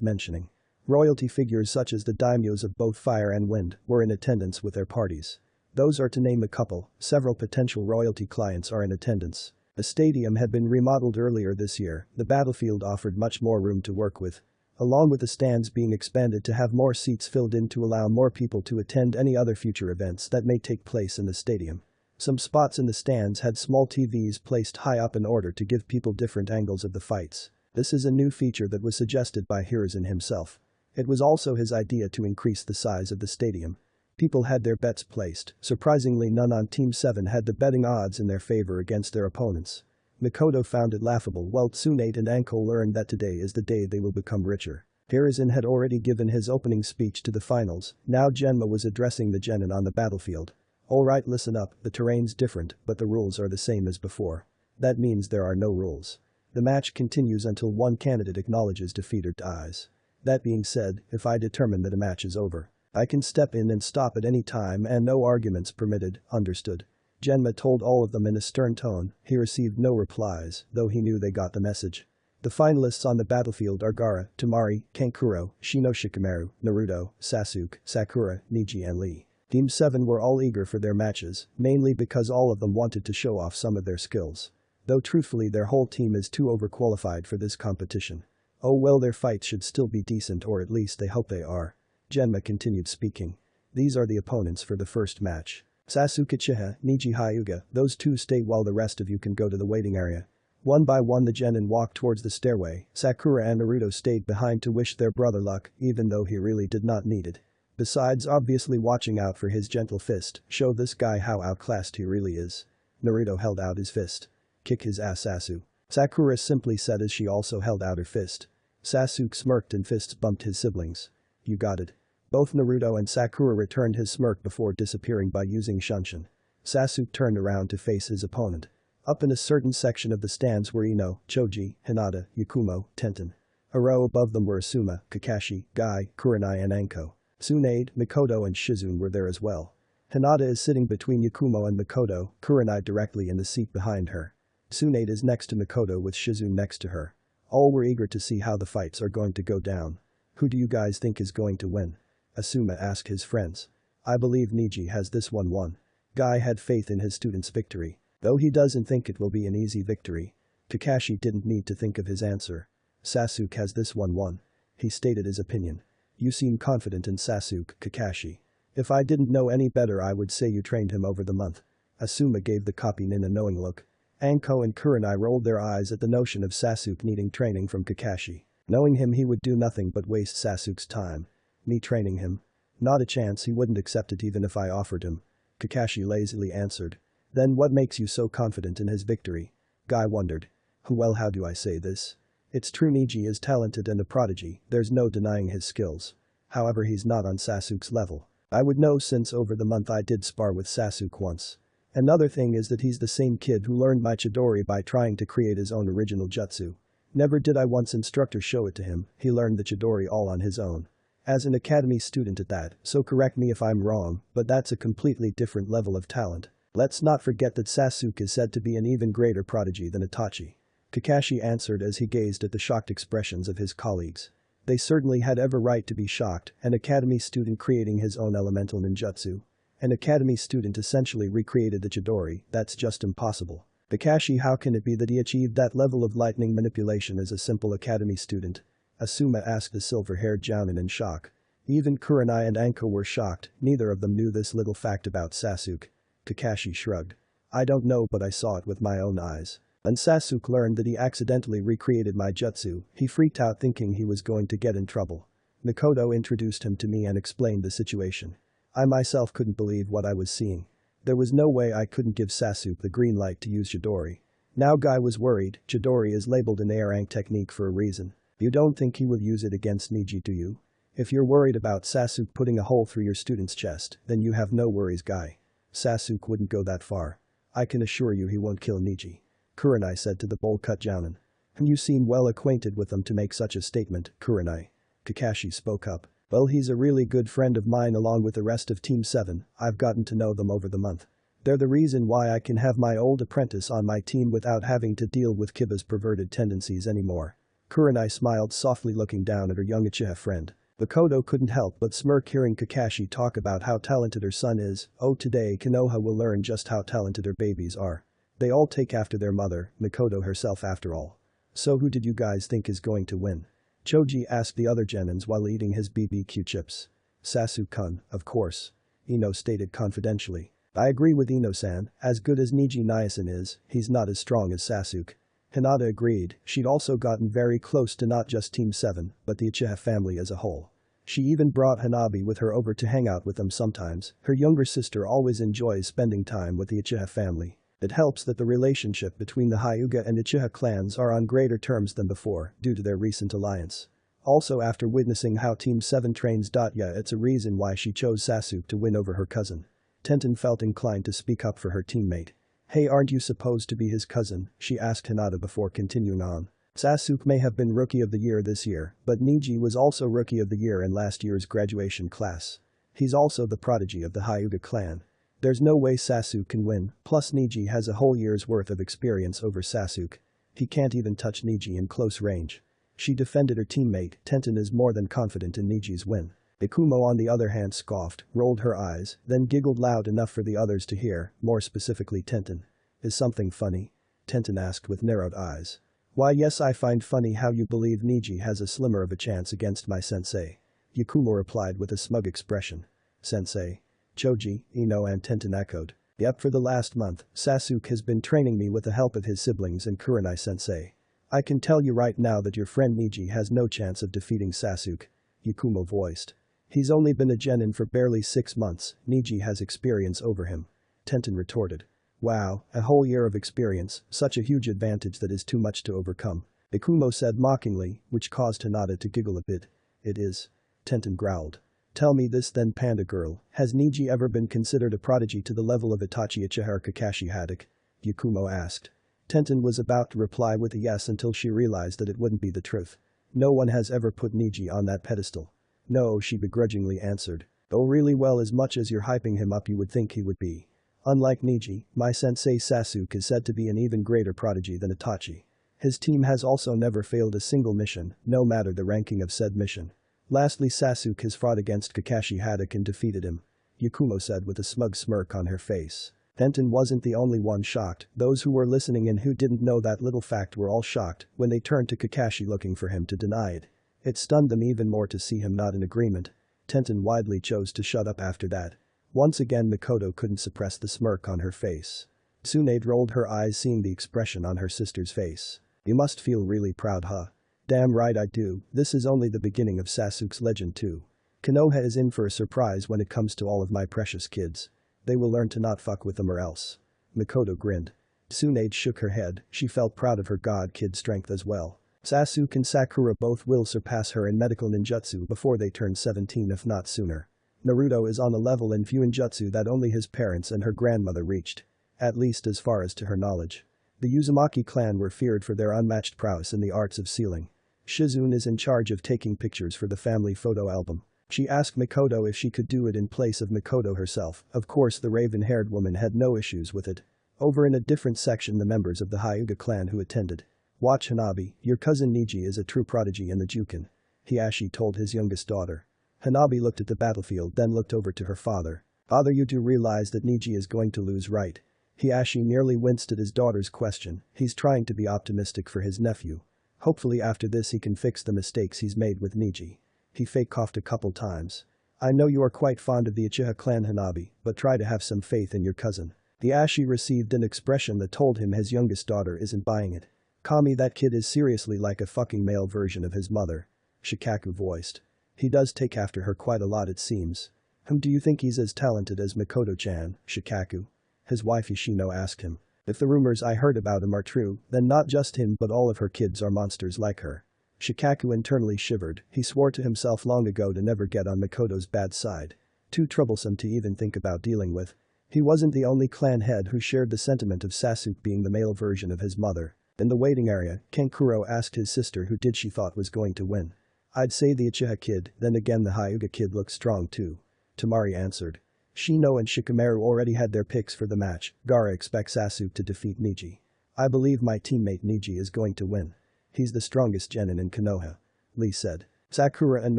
mentioning. Royalty figures such as the daimyos of both Fire and Wind were in attendance with their parties. Those are to name a couple. Several potential royalty clients are in attendance. The stadium had been remodeled earlier this year. The battlefield offered much more room to work with, along with the stands being expanded to have more seats filled in to allow more people to attend any other future events that may take place in the stadium. Some spots in the stands had small TVs placed high up in order to give people different angles of the fights. This is a new feature that was suggested by Hiruzen himself. It was also his idea to increase the size of the stadium. People had their bets placed. Surprisingly, none on Team 7 had the betting odds in their favor against their opponents. Mikoto found it laughable while Tsunade and Anko learned that today is the day they will become richer. Hiruzen had already given his opening speech to the finals. Now Genma was addressing the genin on the battlefield. Alright, listen up, the terrain's different, but the rules are the same as before. That means there are no rules. The match continues until one candidate acknowledges defeat or dies. That being said, if I determine that a match is over, I can step in and stop at any time and no arguments permitted, understood? Genma told all of them in a stern tone. He received no replies, though he knew they got the message. The finalists on the battlefield are Gaara, Temari, Kankuro, Shikamaru, Naruto, Sasuke, Sakura, Neji and Lee. Team 7 were all eager for their matches, mainly because all of them wanted to show off some of their skills. Though truthfully their whole team is too overqualified for this competition. Oh well, their fights should still be decent, or at least they hope they are. Genma continued speaking. These are the opponents for the first match. Sasuke Uchiha, Neji Hyuga, those two stay while the rest of you can go to the waiting area. One by one the genin walked towards the stairway. Sakura and Naruto stayed behind to wish their brother luck, even though he really did not need it. Besides obviously watching out for his gentle fist, show this guy how outclassed he really is. Naruto held out his fist. Kick his ass Sasuke. Sakura simply said as she also held out her fist. Sasuke smirked and fists bumped his siblings. You got it. Both Naruto and Sakura returned his smirk before disappearing by using Shunshin. Sasuke turned around to face his opponent. Up in a certain section of the stands were Ino, Choji, Hinata, Yakumo, Tenten. A row above them were Asuma, Kakashi, Guy, Kurenai and Anko. Tsunade, Mikoto and Shizune were there as well. Hinata is sitting between Yakumo and Mikoto, Kurenai directly in the seat behind her. Tsunade is next to Mikoto with Shizune next to her. All were eager to see how the fights are going to go down. Who do you guys think is going to win? Asuma asked his friends. I believe Niji has this one won. Guy had faith in his student's victory, though he doesn't think it will be an easy victory. Kakashi didn't need to think of his answer. Sasuke has this one won. He stated his opinion. You seem confident in Sasuke, Kakashi. If I didn't know any better I would say you trained him over the month. Asuma gave the copy nin a knowing look. Anko and Kurenai rolled their eyes at the notion of Sasuke needing training from Kakashi. Knowing him he would do nothing but waste Sasuke's time. Me training him? Not a chance, he wouldn't accept it even if I offered him. Kakashi lazily answered. Then what makes you so confident in his victory? Guy wondered. Well, how do I say this? It's true Niji is talented and a prodigy, there's no denying his skills. However, he's not on Sasuke's level. I would know since over the month I did spar with Sasuke once. Another thing is that he's the same kid who learned my Chidori by trying to create his own original jutsu. Never did I once instructor show it to him, he learned the Chidori all on his own. As an academy student at that, so correct me if I'm wrong, but that's a completely different level of talent. Let's not forget that Sasuke is said to be an even greater prodigy than Itachi. Kakashi answered as he gazed at the shocked expressions of his colleagues. They certainly had every right to be shocked, an academy student creating his own elemental ninjutsu. An academy student essentially recreated the Chidori, that's just impossible. Kakashi, how can it be that he achieved that level of lightning manipulation as a simple academy student? Asuma asked the silver-haired Jounin in shock. Even Kurenai and Anko were shocked, neither of them knew this little fact about Sasuke. Kakashi shrugged. I don't know, but I saw it with my own eyes. When Sasuke learned that he accidentally recreated my jutsu, he freaked out thinking he was going to get in trouble. Mikoto introduced him to me and explained the situation. I myself couldn't believe what I was seeing. There was no way I couldn't give Sasuke the green light to use Chidori. Now Guy was worried, Chidori is labeled an A rank technique for a reason. You don't think he will use it against Niji, do you? If you're worried about Sasuke putting a hole through your student's chest, then you have no worries, Guy. Sasuke wouldn't go that far. I can assure you he won't kill Niji. Kurenai said to the bowl-cut Jounin. You seem well acquainted with them to make such a statement, Kurenai. Kakashi spoke up. Well, he's a really good friend of mine along with the rest of Team 7, I've gotten to know them over the month. They're the reason why I can have my old apprentice on my team without having to deal with Kiba's perverted tendencies anymore. Kurenai smiled softly looking down at her young Uchiha friend. Mikoto couldn't help but smirk hearing Kakashi talk about how talented her son is. Oh, today Konoha will learn just how talented her babies are. They all take after their mother, Mikoto herself after all. So who did you guys think is going to win? Choji asked the other genins while eating his BBQ chips. Sasuke-kun, of course. Ino stated confidentially. I agree with Ino-san, as good as Niji Nyasen is, he's not as strong as Sasuke. Hinata agreed, she'd also gotten very close to not just Team 7, but the Uchiha family as a whole. She even brought Hanabi with her over to hang out with them sometimes, her younger sister always enjoys spending time with the Uchiha family. It helps that the relationship between the Hyuga and Uchiha clans are on greater terms than before, due to their recent alliance. Also, after witnessing how Team 7 trains Datya, it's a reason why she chose Sasuke to win over her cousin. Tenten felt inclined to speak up for her teammate. Hey, aren't you supposed to be his cousin? She asked Hinata before continuing on. Sasuke may have been Rookie of the Year this year, but Niji was also Rookie of the Year in last year's graduation class. He's also the prodigy of the Hyuga clan. There's no way Sasuke can win, plus Niji has a whole year's worth of experience over Sasuke. He can't even touch Niji in close range. She defended her teammate, Tenten is more than confident in Niji's win. Ikumo on the other hand scoffed, rolled her eyes, then giggled loud enough for the others to hear, more specifically Tenten. Is something funny? Tenten asked with narrowed eyes. Why yes, I find funny how you believe Niji has a slimmer of a chance against my sensei. Ikumo replied with a smug expression. Sensei? Choji, Ino and Tenten echoed. Yep, for the last month, Sasuke has been training me with the help of his siblings and Kurenai sensei. I can tell you right now that your friend Niji has no chance of defeating Sasuke. Ikumo voiced. He's only been a genin for barely 6 months, Niji has experience over him. Tenten retorted. Wow, a whole year of experience, such a huge advantage that is too much to overcome. Ikumo said mockingly, which caused Hinata to giggle a bit. It is. Tenten growled. Tell me this then, Panda Girl, has Niji ever been considered a prodigy to the level of Itachi Uchiha or Kakashi Haddock? Ikumo asked. Tenten was about to reply with a yes until she realized that it wouldn't be the truth. No one has ever put Niji on that pedestal. No, she begrudgingly answered. Oh really well, as much as you're hyping him up you would think he would be. Unlike Niji, my sensei Sasuke is said to be an even greater prodigy than Itachi. His team has also never failed a single mission, no matter the ranking of said mission. Lastly, Sasuke has fought against Kakashi Haddock and defeated him. Yakumo said with a smug smirk on her face. Tenten wasn't the only one shocked. Those who were listening and who didn't know that little fact were all shocked when they turned to Kakashi looking for him to deny it. It stunned them even more to see him not in agreement. Tenten widely chose to shut up after that. Once again Mikoto couldn't suppress the smirk on her face. Tsunade rolled her eyes seeing the expression on her sister's face. You must feel really proud, huh? Damn right I do. This is only the beginning of Sasuke's legend too. Konoha is in for a surprise when it comes to all of my precious kids. They will learn to not fuck with them or else. Mikoto grinned. Tsunade shook her head, she felt proud of her god kid strength as well. Sasuke and Sakura both will surpass her in medical ninjutsu before they turn 17 if not sooner. Naruto is on a level in Fuinjutsu that only his parents and her grandmother reached. At least as far as to her knowledge. The Uzumaki clan were feared for their unmatched prowess in the arts of sealing. Shizune is in charge of taking pictures for the family photo album. She asked Mikoto if she could do it in place of Mikoto herself. Of course the raven-haired woman had no issues with it. Over in a different section the members of the Hyuga clan who attended. Watch Hanabi, your cousin Niji is a true prodigy in the Juken. Hiashi told his youngest daughter. Hanabi looked at the battlefield then looked over to her father. Father, you do realize that Niji is going to lose, right? Hiashi nearly winced at his daughter's question. He's trying to be optimistic for his nephew. Hopefully after this he can fix the mistakes he's made with Niji. He fake coughed a couple times. I know you are quite fond of the Uchiha clan, Hanabi, but try to have some faith in your cousin. Hiashi received an expression that told him his youngest daughter isn't buying it. Kami, that kid is seriously like a fucking male version of his mother. Shikaku voiced. He does take after her quite a lot it seems. Do you think he's as talented as Mikoto-chan, Shikaku? His wife Ishino asked him. If the rumors I heard about him are true, then not just him but all of her kids are monsters like her. Shikaku internally shivered, he swore to himself long ago to never get on Mikoto's bad side. Too troublesome to even think about dealing with. He wasn't the only clan head who shared the sentiment of Sasuke being the male version of his mother. In the waiting area, Kankuro asked his sister who did she thought was going to win. I'd say the Uchiha kid, then again the Hyuga kid looks strong too. Tamari answered. Shino and Shikamaru already had their picks for the match. Gaara expects Sasuke to defeat Niji. I believe my teammate Niji is going to win. He's the strongest genin in Konoha. Lee said. Sakura and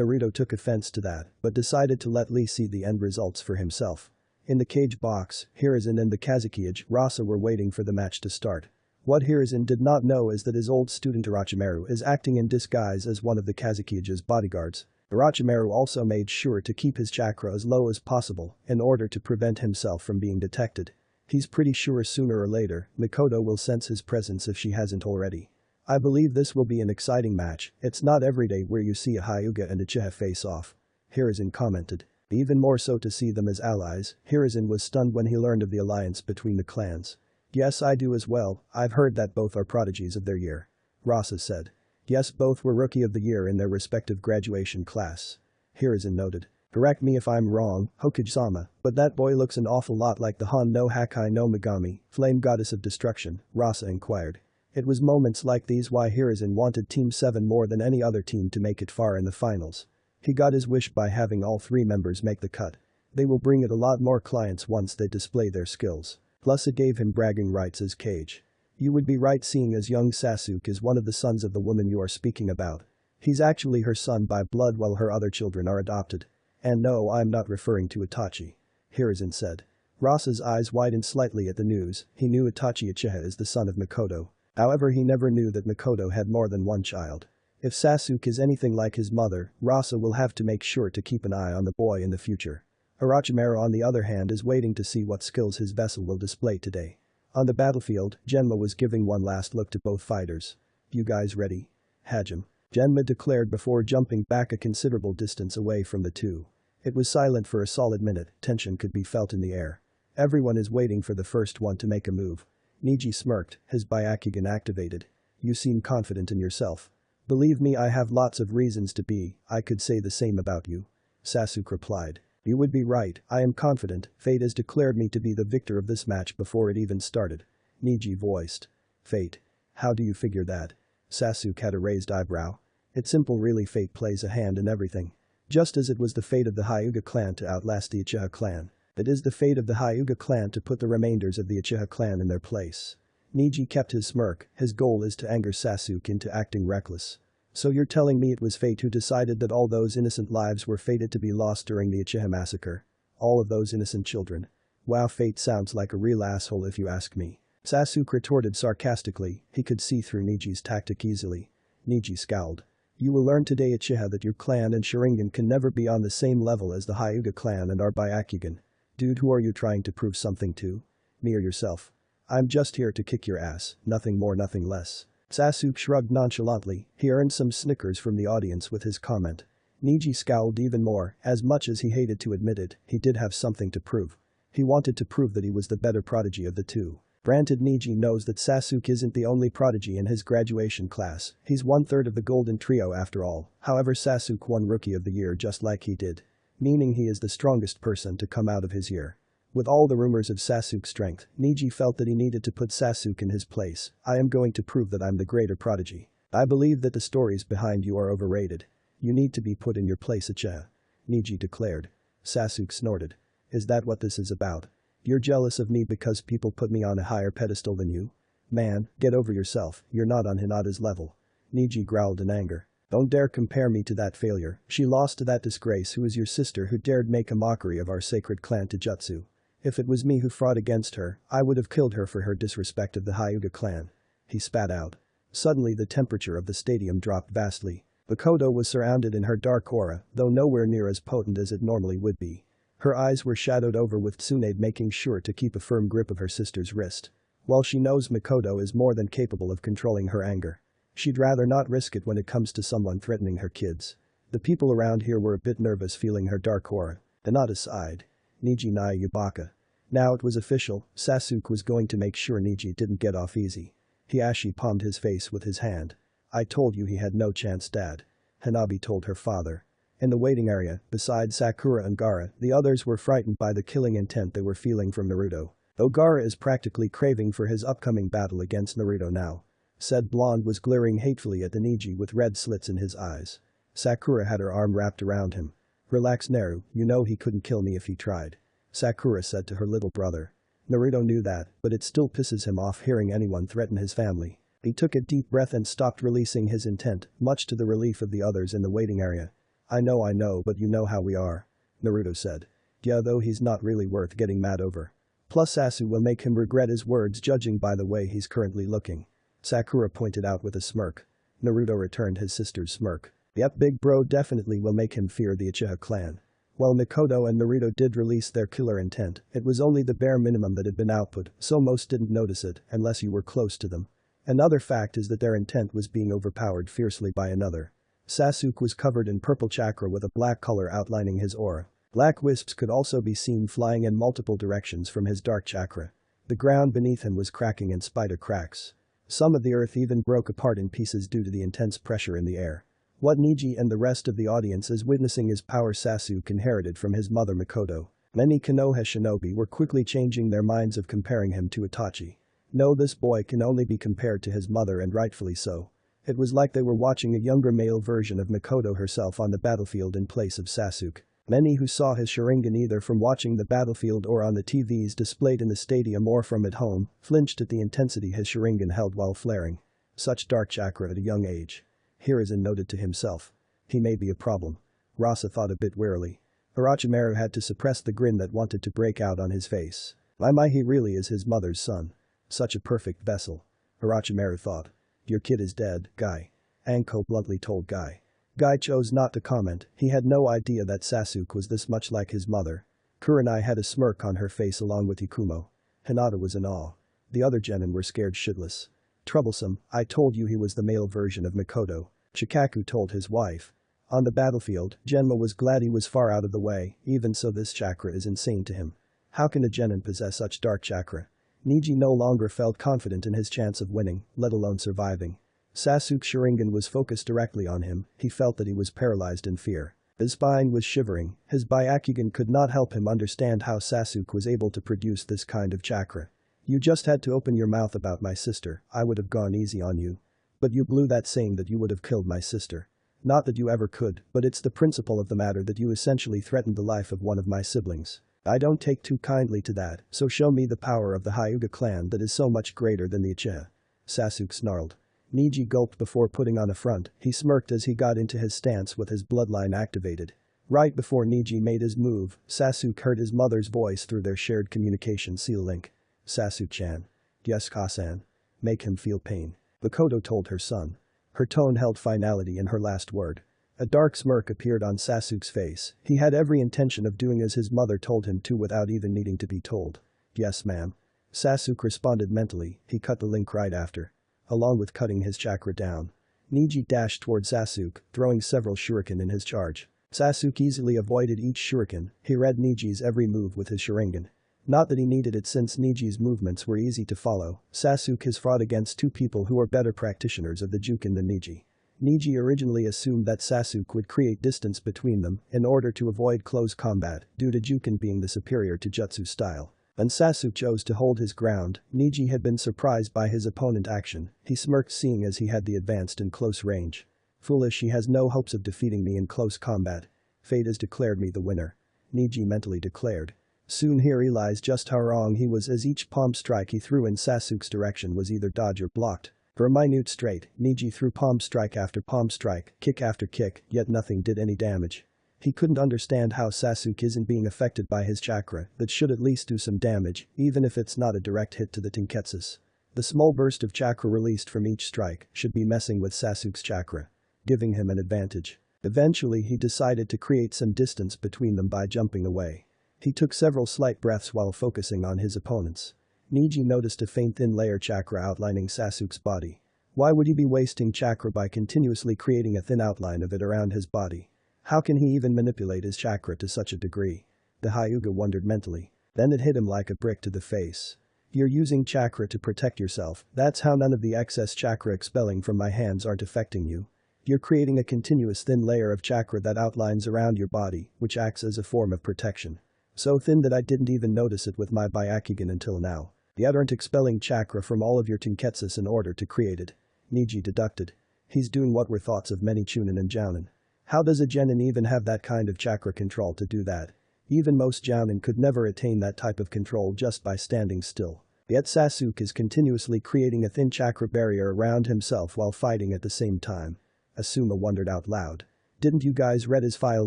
Naruto took offense to that, but decided to let Lee see the end results for himself. In the cage box, Hiruzen and the Kazekage Rasa were waiting for the match to start. What Hiruzen did not know is that his old student Orochimaru is acting in disguise as one of the Kazekage's bodyguards. Orochimaru also made sure to keep his chakra as low as possible in order to prevent himself from being detected. He's pretty sure sooner or later, Mikoto will sense his presence if she hasn't already. I believe this will be an exciting match. It's not every day where you see a Hyuga and a Uchiha face off. Hiruzen commented. Even more so to see them as allies. Hiruzen was stunned when he learned of the alliance between the clans. Yes, I do as well, I've heard that both are prodigies of their year. Rasa said. Yes, both were Rookie of the Year in their respective graduation class. Hiruzen noted. Correct me if I'm wrong, Hokage-sama, but that boy looks an awful lot like the Han no Hakai no Megami, flame goddess of destruction, Rasa inquired. It was moments like these why Hiruzen wanted Team 7 more than any other team to make it far in the finals. He got his wish by having all three members make the cut. They will bring it a lot more clients once they display their skills. Plus it gave him bragging rights as Kage. You would be right seeing as young Sasuke is one of the sons of the woman you are speaking about. He's actually her son by blood while her other children are adopted. And no, I'm not referring to Itachi. Hiruzen said. Rasa's eyes widened slightly at the news. He knew Itachi Uchiha is the son of Mikoto. However, he never knew that Mikoto had more than one child. If Sasuke is anything like his mother, Rasa will have to make sure to keep an eye on the boy in the future. Orochimaru on the other hand is waiting to see what skills his vessel will display today. On the battlefield, Genma was giving one last look to both fighters. You guys ready? Hajime. Genma declared before jumping back a considerable distance away from the two. It was silent for a solid minute, tension could be felt in the air. Everyone is waiting for the first one to make a move. Niji smirked, his Byakugan activated. You seem confident in yourself. Believe me, I have lots of reasons to be, I could say the same about you. Sasuke replied. You would be right, I am confident, fate has declared me to be the victor of this match before it even started. Niji voiced. Fate? How do you figure that? Sasuke had a raised eyebrow. It's simple really, fate plays a hand in everything. Just as it was the fate of the Hyuga clan to outlast the Uchiha clan, it is the fate of the Hyuga clan to put the remainders of the Uchiha clan in their place. Neji kept his smirk, his goal is to anger Sasuke into acting reckless. So you're telling me it was fate who decided that all those innocent lives were fated to be lost during the Uchiha massacre? All of those innocent children? Wow, fate sounds like a real asshole if you ask me. Sasuke retorted sarcastically, he could see through Neji's tactic easily. Neji scowled. You will learn today, Uchiha, that your clan and Sharingan can never be on the same level as the Hyuga clan and our Byakugan. Dude, who are you trying to prove something to? Me or yourself? I'm just here to kick your ass, nothing more, nothing less. Sasuke shrugged nonchalantly, he earned some snickers from the audience with his comment. Neji scowled even more, as much as he hated to admit it, he did have something to prove. He wanted to prove that he was the better prodigy of the two. Granted, Neji knows that Sasuke isn't the only prodigy in his graduation class, he's 1/3 of the golden trio after all, however Sasuke won Rookie of the Year just like he did. Meaning he is the strongest person to come out of his year. With all the rumors of Sasuke's strength, Neji felt that he needed to put Sasuke in his place. I am going to prove that I'm the greater prodigy. I believe that the stories behind you are overrated. You need to be put in your place, Uchiha. Neji declared. Sasuke snorted. Is that what this is about? You're jealous of me because people put me on a higher pedestal than you? Man, get over yourself, you're not on Hinata's level. Neji growled in anger. Don't dare compare me to that failure. She lost to that disgrace who is your sister who dared make a mockery of our sacred clan Taijutsu. If it was me who fought against her, I would have killed her for her disrespect of the Hyuga clan. He spat out. Suddenly the temperature of the stadium dropped vastly. Mikoto was surrounded in her dark aura, though nowhere near as potent as it normally would be. Her eyes were shadowed over with Tsunade making sure to keep a firm grip of her sister's wrist. While she knows Mikoto is more than capable of controlling her anger, she'd rather not risk it when it comes to someone threatening her kids. The people around here were a bit nervous feeling her dark aura. Hinata sighed. Neji ni Yubaka. Now it was official, Sasuke was going to make sure Neji didn't get off easy. Hiashi palmed his face with his hand. I told you he had no chance, Dad. Hanabi told her father. In the waiting area, besides Sakura and Gaara, the others were frightened by the killing intent they were feeling from Naruto. Though Gaara is practically craving for his upcoming battle against Naruto now. Said blonde was glaring hatefully at the Neji with red slits in his eyes. Sakura had her arm wrapped around him. Relax, Naru, you know he couldn't kill me if he tried. Sakura said to her little brother. Naruto knew that, but it still pisses him off hearing anyone threaten his family. He took a deep breath and stopped releasing his intent, much to the relief of the others in the waiting area. I know, but you know how we are. Naruto said. Yeah, though he's not really worth getting mad over. Plus Sasuke will make him regret his words judging by the way he's currently looking. Sakura pointed out with a smirk. Naruto returned his sister's smirk. Yep, big bro definitely will make him fear the Uchiha clan. While Mikoto and Naruto did release their killer intent, it was only the bare minimum that had been output, so most didn't notice it unless you were close to them. Another fact is that their intent was being overpowered fiercely by another. Sasuke was covered in purple chakra with a black color outlining his aura. Black wisps could also be seen flying in multiple directions from his dark chakra. The ground beneath him was cracking in spite of cracks. Some of the earth even broke apart in pieces due to the intense pressure in the air. What Neji and the rest of the audience is witnessing is power Sasuke inherited from his mother Mikoto. Many Konoha shinobi were quickly changing their minds of comparing him to Itachi. No, this boy can only be compared to his mother and rightfully so. It was like they were watching a younger male version of Mikoto herself on the battlefield in place of Sasuke. Many who saw his Sharingan either from watching the battlefield or on the TVs displayed in the stadium or from at home, flinched at the intensity his Sharingan held while flaring. Such dark chakra at a young age. Hiruzen noted to himself. He may be a problem. Rasa thought a bit wearily. Orochimaru had to suppress the grin that wanted to break out on his face. My, he really is his mother's son. Such a perfect vessel. Orochimaru thought. Your kid is dead, Guy. Anko bluntly told Guy. Guy chose not to comment, he had no idea that Sasuke was this much like his mother. Kurenai had a smirk on her face along with Ikumo. Hinata was in awe. The other genin were scared shitless. Troublesome, I told you he was the male version of Mikoto, Chikaku told his wife. On the battlefield, Genma was glad he was far out of the way, even so this chakra is insane to him. How can a genin possess such dark chakra? Neji no longer felt confident in his chance of winning, let alone surviving. Sasuke's Sharingan was focused directly on him, he felt that he was paralyzed in fear. His spine was shivering, his Byakugan could not help him understand how Sasuke was able to produce this kind of chakra. You just had to open your mouth about my sister, I would have gone easy on you. But you blew that saying that you would have killed my sister. Not that you ever could, but it's the principle of the matter that you essentially threatened the life of one of my siblings. I don't take too kindly to that, so show me the power of the Hyuga clan that is so much greater than the Uchiha. Sasuke snarled. Neji gulped before putting on a front. He smirked as he got into his stance with his bloodline activated. Right before Neji made his move, Sasuke heard his mother's voice through their shared communication seal link. Sasuke-chan. Yes, Kasan. Make him feel pain. Mikoto told her son. Her tone held finality in her last word. A dark smirk appeared on Sasuke's face. He had every intention of doing as his mother told him to without even needing to be told. Yes, ma'am. Sasuke responded mentally. He cut the link right after. Along with cutting his chakra down. Neji dashed toward Sasuke, throwing several shuriken in his charge. Sasuke easily avoided each shuriken. He read Neji's every move with his Sharingan. Not that he needed it since Neji's movements were easy to follow. Sasuke has fought against two people who are better practitioners of the Juken than Neji. Neji originally assumed that Sasuke would create distance between them in order to avoid close combat due to Juken being the superior to Jutsu style. And Sasuke chose to hold his ground. Neji had been surprised by his opponent's action. He smirked seeing as he had the advanced in close range. Foolish, he has no hopes of defeating me in close combat. Fate has declared me the winner. Neji mentally declared. Soon he realized just how wrong he was as each palm strike he threw in Sasuke's direction was either dodged or blocked. For a minute straight, Neji threw palm strike after palm strike, kick after kick, yet nothing did any damage. He couldn't understand how Sasuke isn't being affected by his chakra that should at least do some damage, even if it's not a direct hit to the Tenketsus. The small burst of chakra released from each strike should be messing with Sasuke's chakra, giving him an advantage. Eventually he decided to create some distance between them by jumping away. He took several slight breaths while focusing on his opponents. Neji noticed a faint thin layer chakra outlining Sasuke's body. Why would he be wasting chakra by continuously creating a thin outline of it around his body? How can he even manipulate his chakra to such a degree? The Hyuga wondered mentally. Then it hit him like a brick to the face. You're using chakra to protect yourself. That's how none of the excess chakra expelling from my hands aren't affecting you. You're creating a continuous thin layer of chakra that outlines around your body, which acts as a form of protection. So thin that I didn't even notice it with my Byakugan until now. Yet aren't expelling chakra from all of your Tenketsus in order to create it. Neji deducted. He's doing what were thoughts of many Chunin and Jounin. How does a Genin even have that kind of chakra control to do that? Even most Jounin could never attain that type of control just by standing still. Yet Sasuke is continuously creating a thin chakra barrier around himself while fighting at the same time. Asuma wondered out loud. Didn't you guys read his file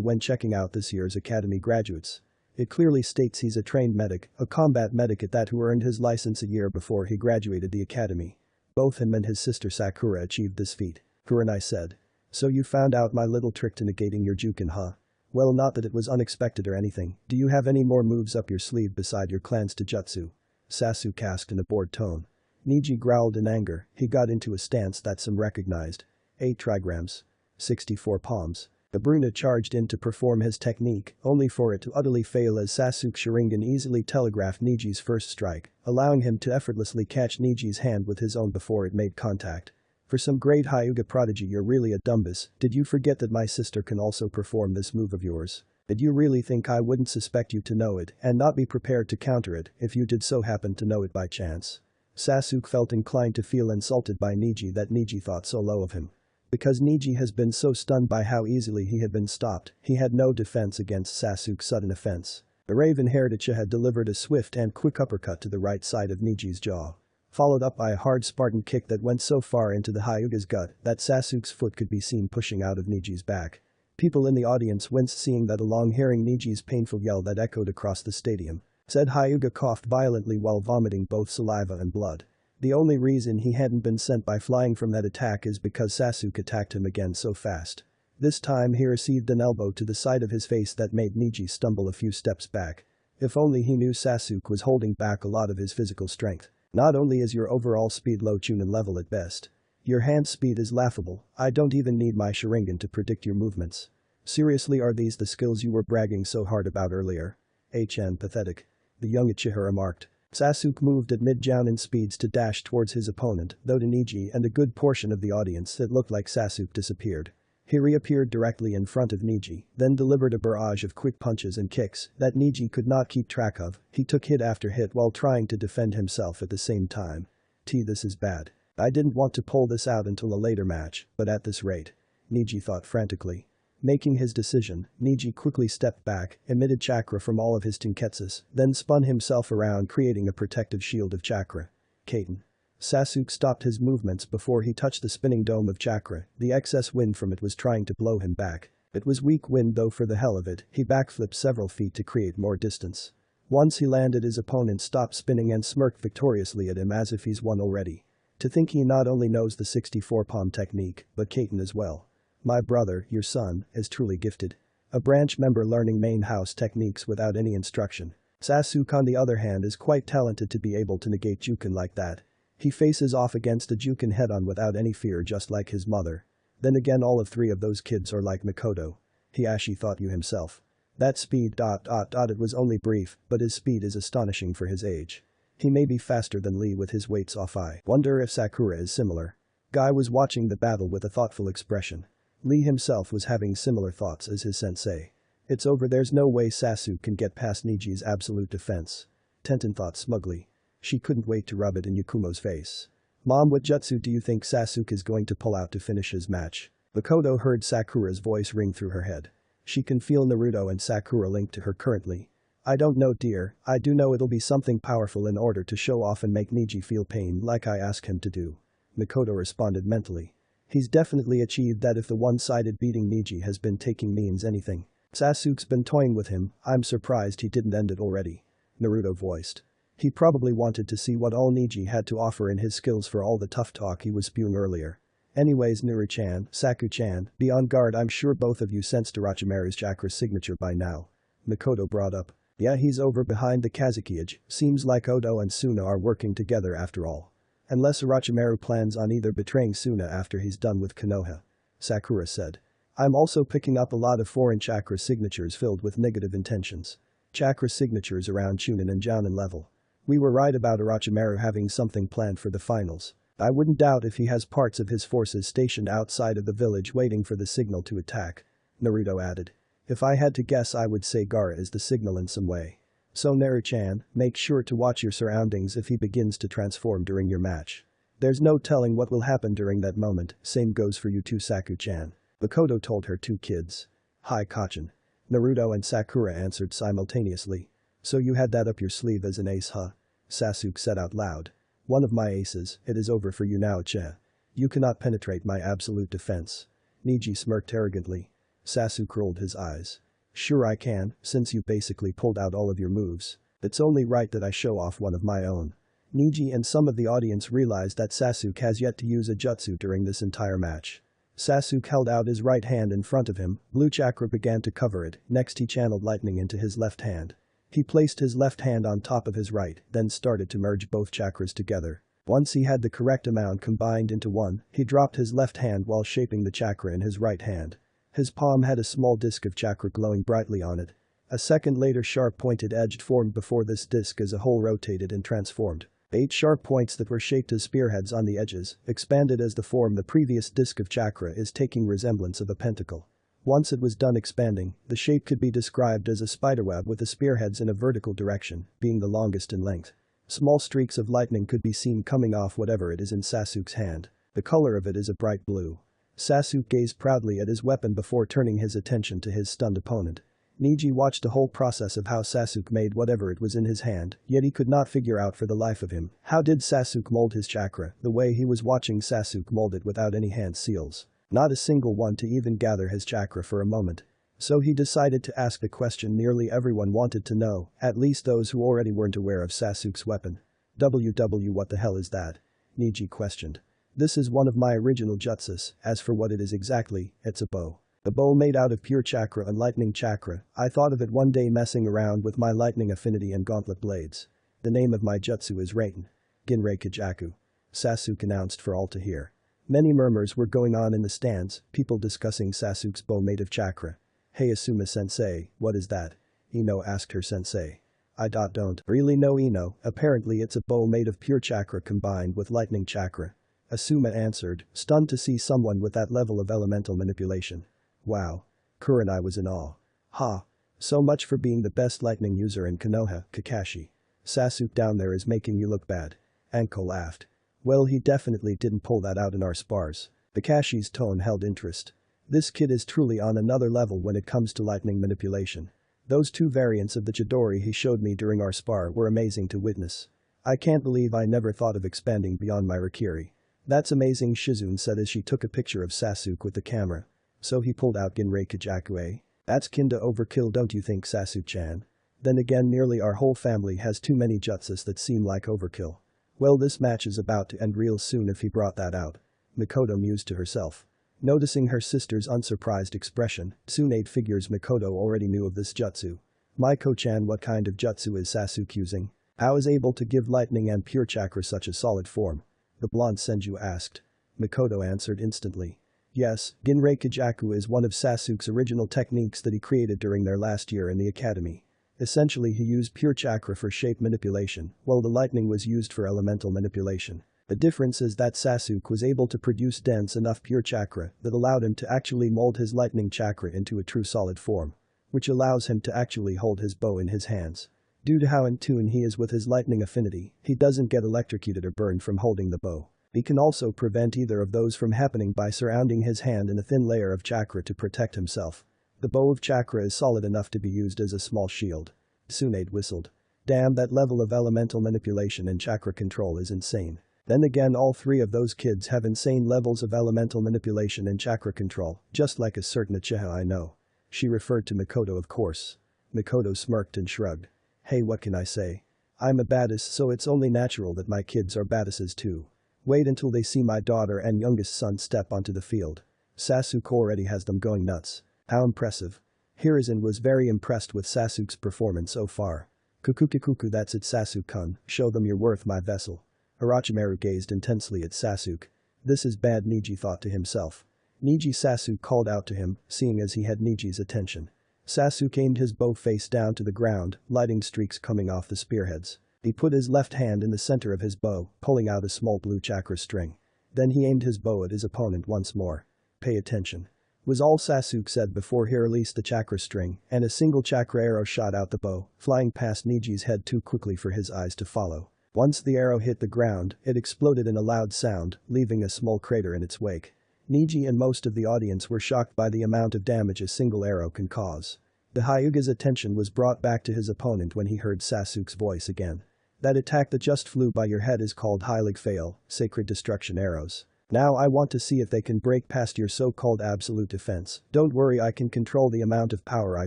when checking out this year's academy graduates? It clearly states he's a trained medic, a combat medic at that, who earned his license a year before he graduated the academy. Both him and his sister Sakura achieved this feat. Kurenai said. So you found out my little trick to negating your Juken, huh? Well, not that it was unexpected or anything. Do you have any more moves up your sleeve beside your clan's Taijutsu? Sasuke asked in a bored tone. Neji growled in anger. He got into a stance that some recognized. 8 trigrams. 64 palms. The Bruna charged in to perform his technique, only for it to utterly fail as Sasuke's Sharingan easily telegraphed Neji's first strike, allowing him to effortlessly catch Neji's hand with his own before it made contact. For some great Hyuga prodigy, you're really a dumbus. Did you forget that my sister can also perform this move of yours? Did you really think I wouldn't suspect you to know it and not be prepared to counter it if you did so happen to know it by chance? Sasuke felt inclined to feel insulted by Neji that Neji thought so low of him. Because Neji has been so stunned by how easily he had been stopped, he had no defense against Sasuke's sudden offense. The raven-haired Uchiha had delivered a swift and quick uppercut to the right side of Neji's jaw, followed up by a hard Spartan kick that went so far into the Hyuga's gut that Sasuke's foot could be seen pushing out of Neji's back. People in the audience winced seeing that along hearing Neji's painful yell that echoed across the stadium. Said Hyuga coughed violently while vomiting both saliva and blood. The only reason he hadn't been sent by flying from that attack is because Sasuke attacked him again so fast. This time he received an elbow to the side of his face that made Neji stumble a few steps back. If only he knew Sasuke was holding back a lot of his physical strength. Not only is your overall speed low Chunin level at best. Your hand speed is laughable. I don't even need my Sharingan to predict your movements. Seriously, are these the skills you were bragging so hard about earlier? HN pathetic. The young Uchiha remarked. Sasuke moved at mid-jounin speeds to dash towards his opponent, though to Neji and a good portion of the audience it looked like Sasuke disappeared. He reappeared directly in front of Neji, then delivered a barrage of quick punches and kicks that Neji could not keep track of. He took hit after hit while trying to defend himself at the same time. This is bad. I didn't want to pull this out until a later match, but at this rate. Niji thought frantically. Making his decision, Niji quickly stepped back, emitted chakra from all of his tenketsus, then spun himself around creating a protective shield of chakra. Kaiten. Sasuke stopped his movements before he touched the spinning dome of chakra, the excess wind from it was trying to blow him back. It was weak wind though for the hell of it, he backflipped several feet to create more distance. Once he landed his opponent stopped spinning and smirked victoriously at him as if he's won already. To think he not only knows the 64 palm technique, but Kaiten as well. My brother, your son, is truly gifted. A branch member learning main house techniques without any instruction. Sasuke on the other hand is quite talented to be able to negate Juken like that. He faces off against a Juken head-on without any fear just like his mother. Then again all of three of those kids are like Mikoto. Hiashi thought you himself. That speed. It was only brief, but his speed is astonishing for his age. He may be faster than Lee with his weights off. I wonder if Sakura is similar. Guy was watching the battle with a thoughtful expression. Lee himself was having similar thoughts as his sensei. It's over, there's no way Sasuke can get past Niji's absolute defense. Tenten thought smugly. She couldn't wait to rub it in Yakumo's face. Mom, what jutsu do you think Sasuke is going to pull out to finish his match? Mikoto heard Sakura's voice ring through her head. She can feel Naruto and Sakura linked to her currently. I don't know dear, I do know it'll be something powerful in order to show off and make Niji feel pain like I asked him to do. Mikoto responded mentally. He's definitely achieved that if the one-sided beating Niji has been taking means anything. Sasuke's been toying with him, I'm surprised he didn't end it already. Naruto voiced. He probably wanted to see what all Niji had to offer in his skills for all the tough talk he was spewing earlier. Anyways Naru-chan, Saku-chan, be on guard, I'm sure both of you sensed Orochimaru's chakra signature by now. Mikoto brought up. Yeah, he's over behind the Kazuki-age, seems like Odo and Suna are working together after all. Unless Orochimaru plans on either betraying Suna after he's done with Konoha. Sakura said. I'm also picking up a lot of foreign chakra signatures filled with negative intentions. Chakra signatures around Chunin and Jounin level. We were right about Orochimaru having something planned for the finals. I wouldn't doubt if he has parts of his forces stationed outside of the village waiting for the signal to attack. Naruto added. If I had to guess I would say Gaara is the signal in some way. So Naru-chan, make sure to watch your surroundings if he begins to transform during your match. There's no telling what will happen during that moment, same goes for you too Saku-chan. Mikoto told her two kids. Hi Kachin. Naruto and Sakura answered simultaneously. So you had that up your sleeve as an ace huh? Sasuke said out loud. One of my aces, it is over for you now Che. You cannot penetrate my absolute defense. Niji smirked arrogantly. Sasuke rolled his eyes. Sure I can, since you basically pulled out all of your moves. It's only right that I show off one of my own. Niji and some of the audience realized that Sasuke has yet to use a jutsu during this entire match. Sasuke held out his right hand in front of him, blue chakra began to cover it, next he channeled lightning into his left hand. He placed his left hand on top of his right, then started to merge both chakras together. Once he had the correct amount combined into one, he dropped his left hand while shaping the chakra in his right hand. His palm had a small disc of chakra glowing brightly on it. A second later sharp pointed edge formed before this disc as a whole rotated and transformed. 8 sharp points that were shaped as spearheads on the edges expanded as the form the previous disc of chakra is taking resemblance of a pentacle. Once it was done expanding, the shape could be described as a spiderweb with the spearheads in a vertical direction, being the longest in length. Small streaks of lightning could be seen coming off whatever it is in Sasuke's hand. The color of it is a bright blue. Sasuke gazed proudly at his weapon before turning his attention to his stunned opponent. Niji watched the whole process of how Sasuke made whatever it was in his hand, yet he could not figure out for the life of him how did Sasuke mold his chakra the way he was watching Sasuke mold it without any hand seals. Not a single one to even gather his chakra for a moment. So he decided to ask the question nearly everyone wanted to know, at least those who already weren't aware of Sasuke's weapon. What the hell is that? Niji questioned. This is one of my original jutsus, as for what it is exactly, it's a bow. A bow made out of pure chakra and lightning chakra, I thought of it one day messing around with my lightning affinity and gauntlet blades. The name of my jutsu is Raiten. Ginrei Kajaku. Sasuke announced for all to hear. Many murmurs were going on in the stands, people discussing Sasuke's bow made of chakra. Hey Asuma-sensei, what is that? Ino asked her sensei. I don't really know Ino, apparently it's a bow made of pure chakra combined with lightning chakra. Asuma answered, stunned to see someone with that level of elemental manipulation. Wow. Kurenai was in awe. Ha. So much for being the best lightning user in Konoha, Kakashi. Sasuke down there is making you look bad. Anko laughed. Well he definitely didn't pull that out in our spars. Kakashi's tone held interest. This kid is truly on another level when it comes to lightning manipulation. Those two variants of the Chidori he showed me during our spar were amazing to witness. I can't believe I never thought of expanding beyond my Rikiri. That's amazing, Shizune said as she took a picture of Sasuke with the camera. So he pulled out Ginrei Kajaku, eh? That's kinda overkill, don't you think, Sasuke-chan? Then again, nearly our whole family has too many jutsus that seem like overkill. Well, this match is about to end real soon if he brought that out. Mikoto mused to herself. Noticing her sister's unsurprised expression, Tsunade figures Mikoto already knew of this jutsu. Miko-chan, what kind of jutsu is Sasuke using? How is able to give lightning and pure chakra such a solid form? The blonde Senju asked. Mikoto answered instantly. Yes, Ginrei Kajaku is one of Sasuke's original techniques that he created during their last year in the academy. Essentially, he used pure chakra for shape manipulation, while the lightning was used for elemental manipulation. The difference is that Sasuke was able to produce dense enough pure chakra that allowed him to actually mold his lightning chakra into a true solid form, which allows him to actually hold his bow in his hands. Due to how in tune he is with his lightning affinity, he doesn't get electrocuted or burned from holding the bow. He can also prevent either of those from happening by surrounding his hand in a thin layer of chakra to protect himself. The bow of chakra is solid enough to be used as a small shield. Tsunade whistled. Damn, that level of elemental manipulation and chakra control is insane. Then again, all three of those kids have insane levels of elemental manipulation and chakra control, just like a certain Uchiha I know. She referred to Mikoto, of course. Mikoto smirked and shrugged. Hey, what can I say? I'm a badass, so it's only natural that my kids are badasses too. Wait until they see my daughter and youngest son step onto the field. Sasuke already has them going nuts. How impressive. Hiruzen was very impressed with Sasuke's performance so far. Kuku, that's it, Sasuke-kun, show them your worth, my vessel. Orochimaru gazed intensely at Sasuke. This is bad, Neji thought to himself. Neji, Sasuke called out to him, seeing as he had Neji's attention. Sasuke aimed his bow face down to the ground, lighting streaks coming off the spearheads. He put his left hand in the center of his bow, pulling out a small blue chakra string. Then he aimed his bow at his opponent once more. Pay attention. Was all Sasuke said before he released the chakra string, and a single chakra arrow shot out the bow, flying past Neji's head too quickly for his eyes to follow. Once the arrow hit the ground, it exploded in a loud sound, leaving a small crater in its wake. Neji and most of the audience were shocked by the amount of damage a single arrow can cause. The Hyuga's attention was brought back to his opponent when he heard Sasuke's voice again. That attack that just flew by your head is called Heilig Fail, Sacred Destruction Arrows. Now I want to see if they can break past your so-called absolute defense. Don't worry, I can control the amount of power I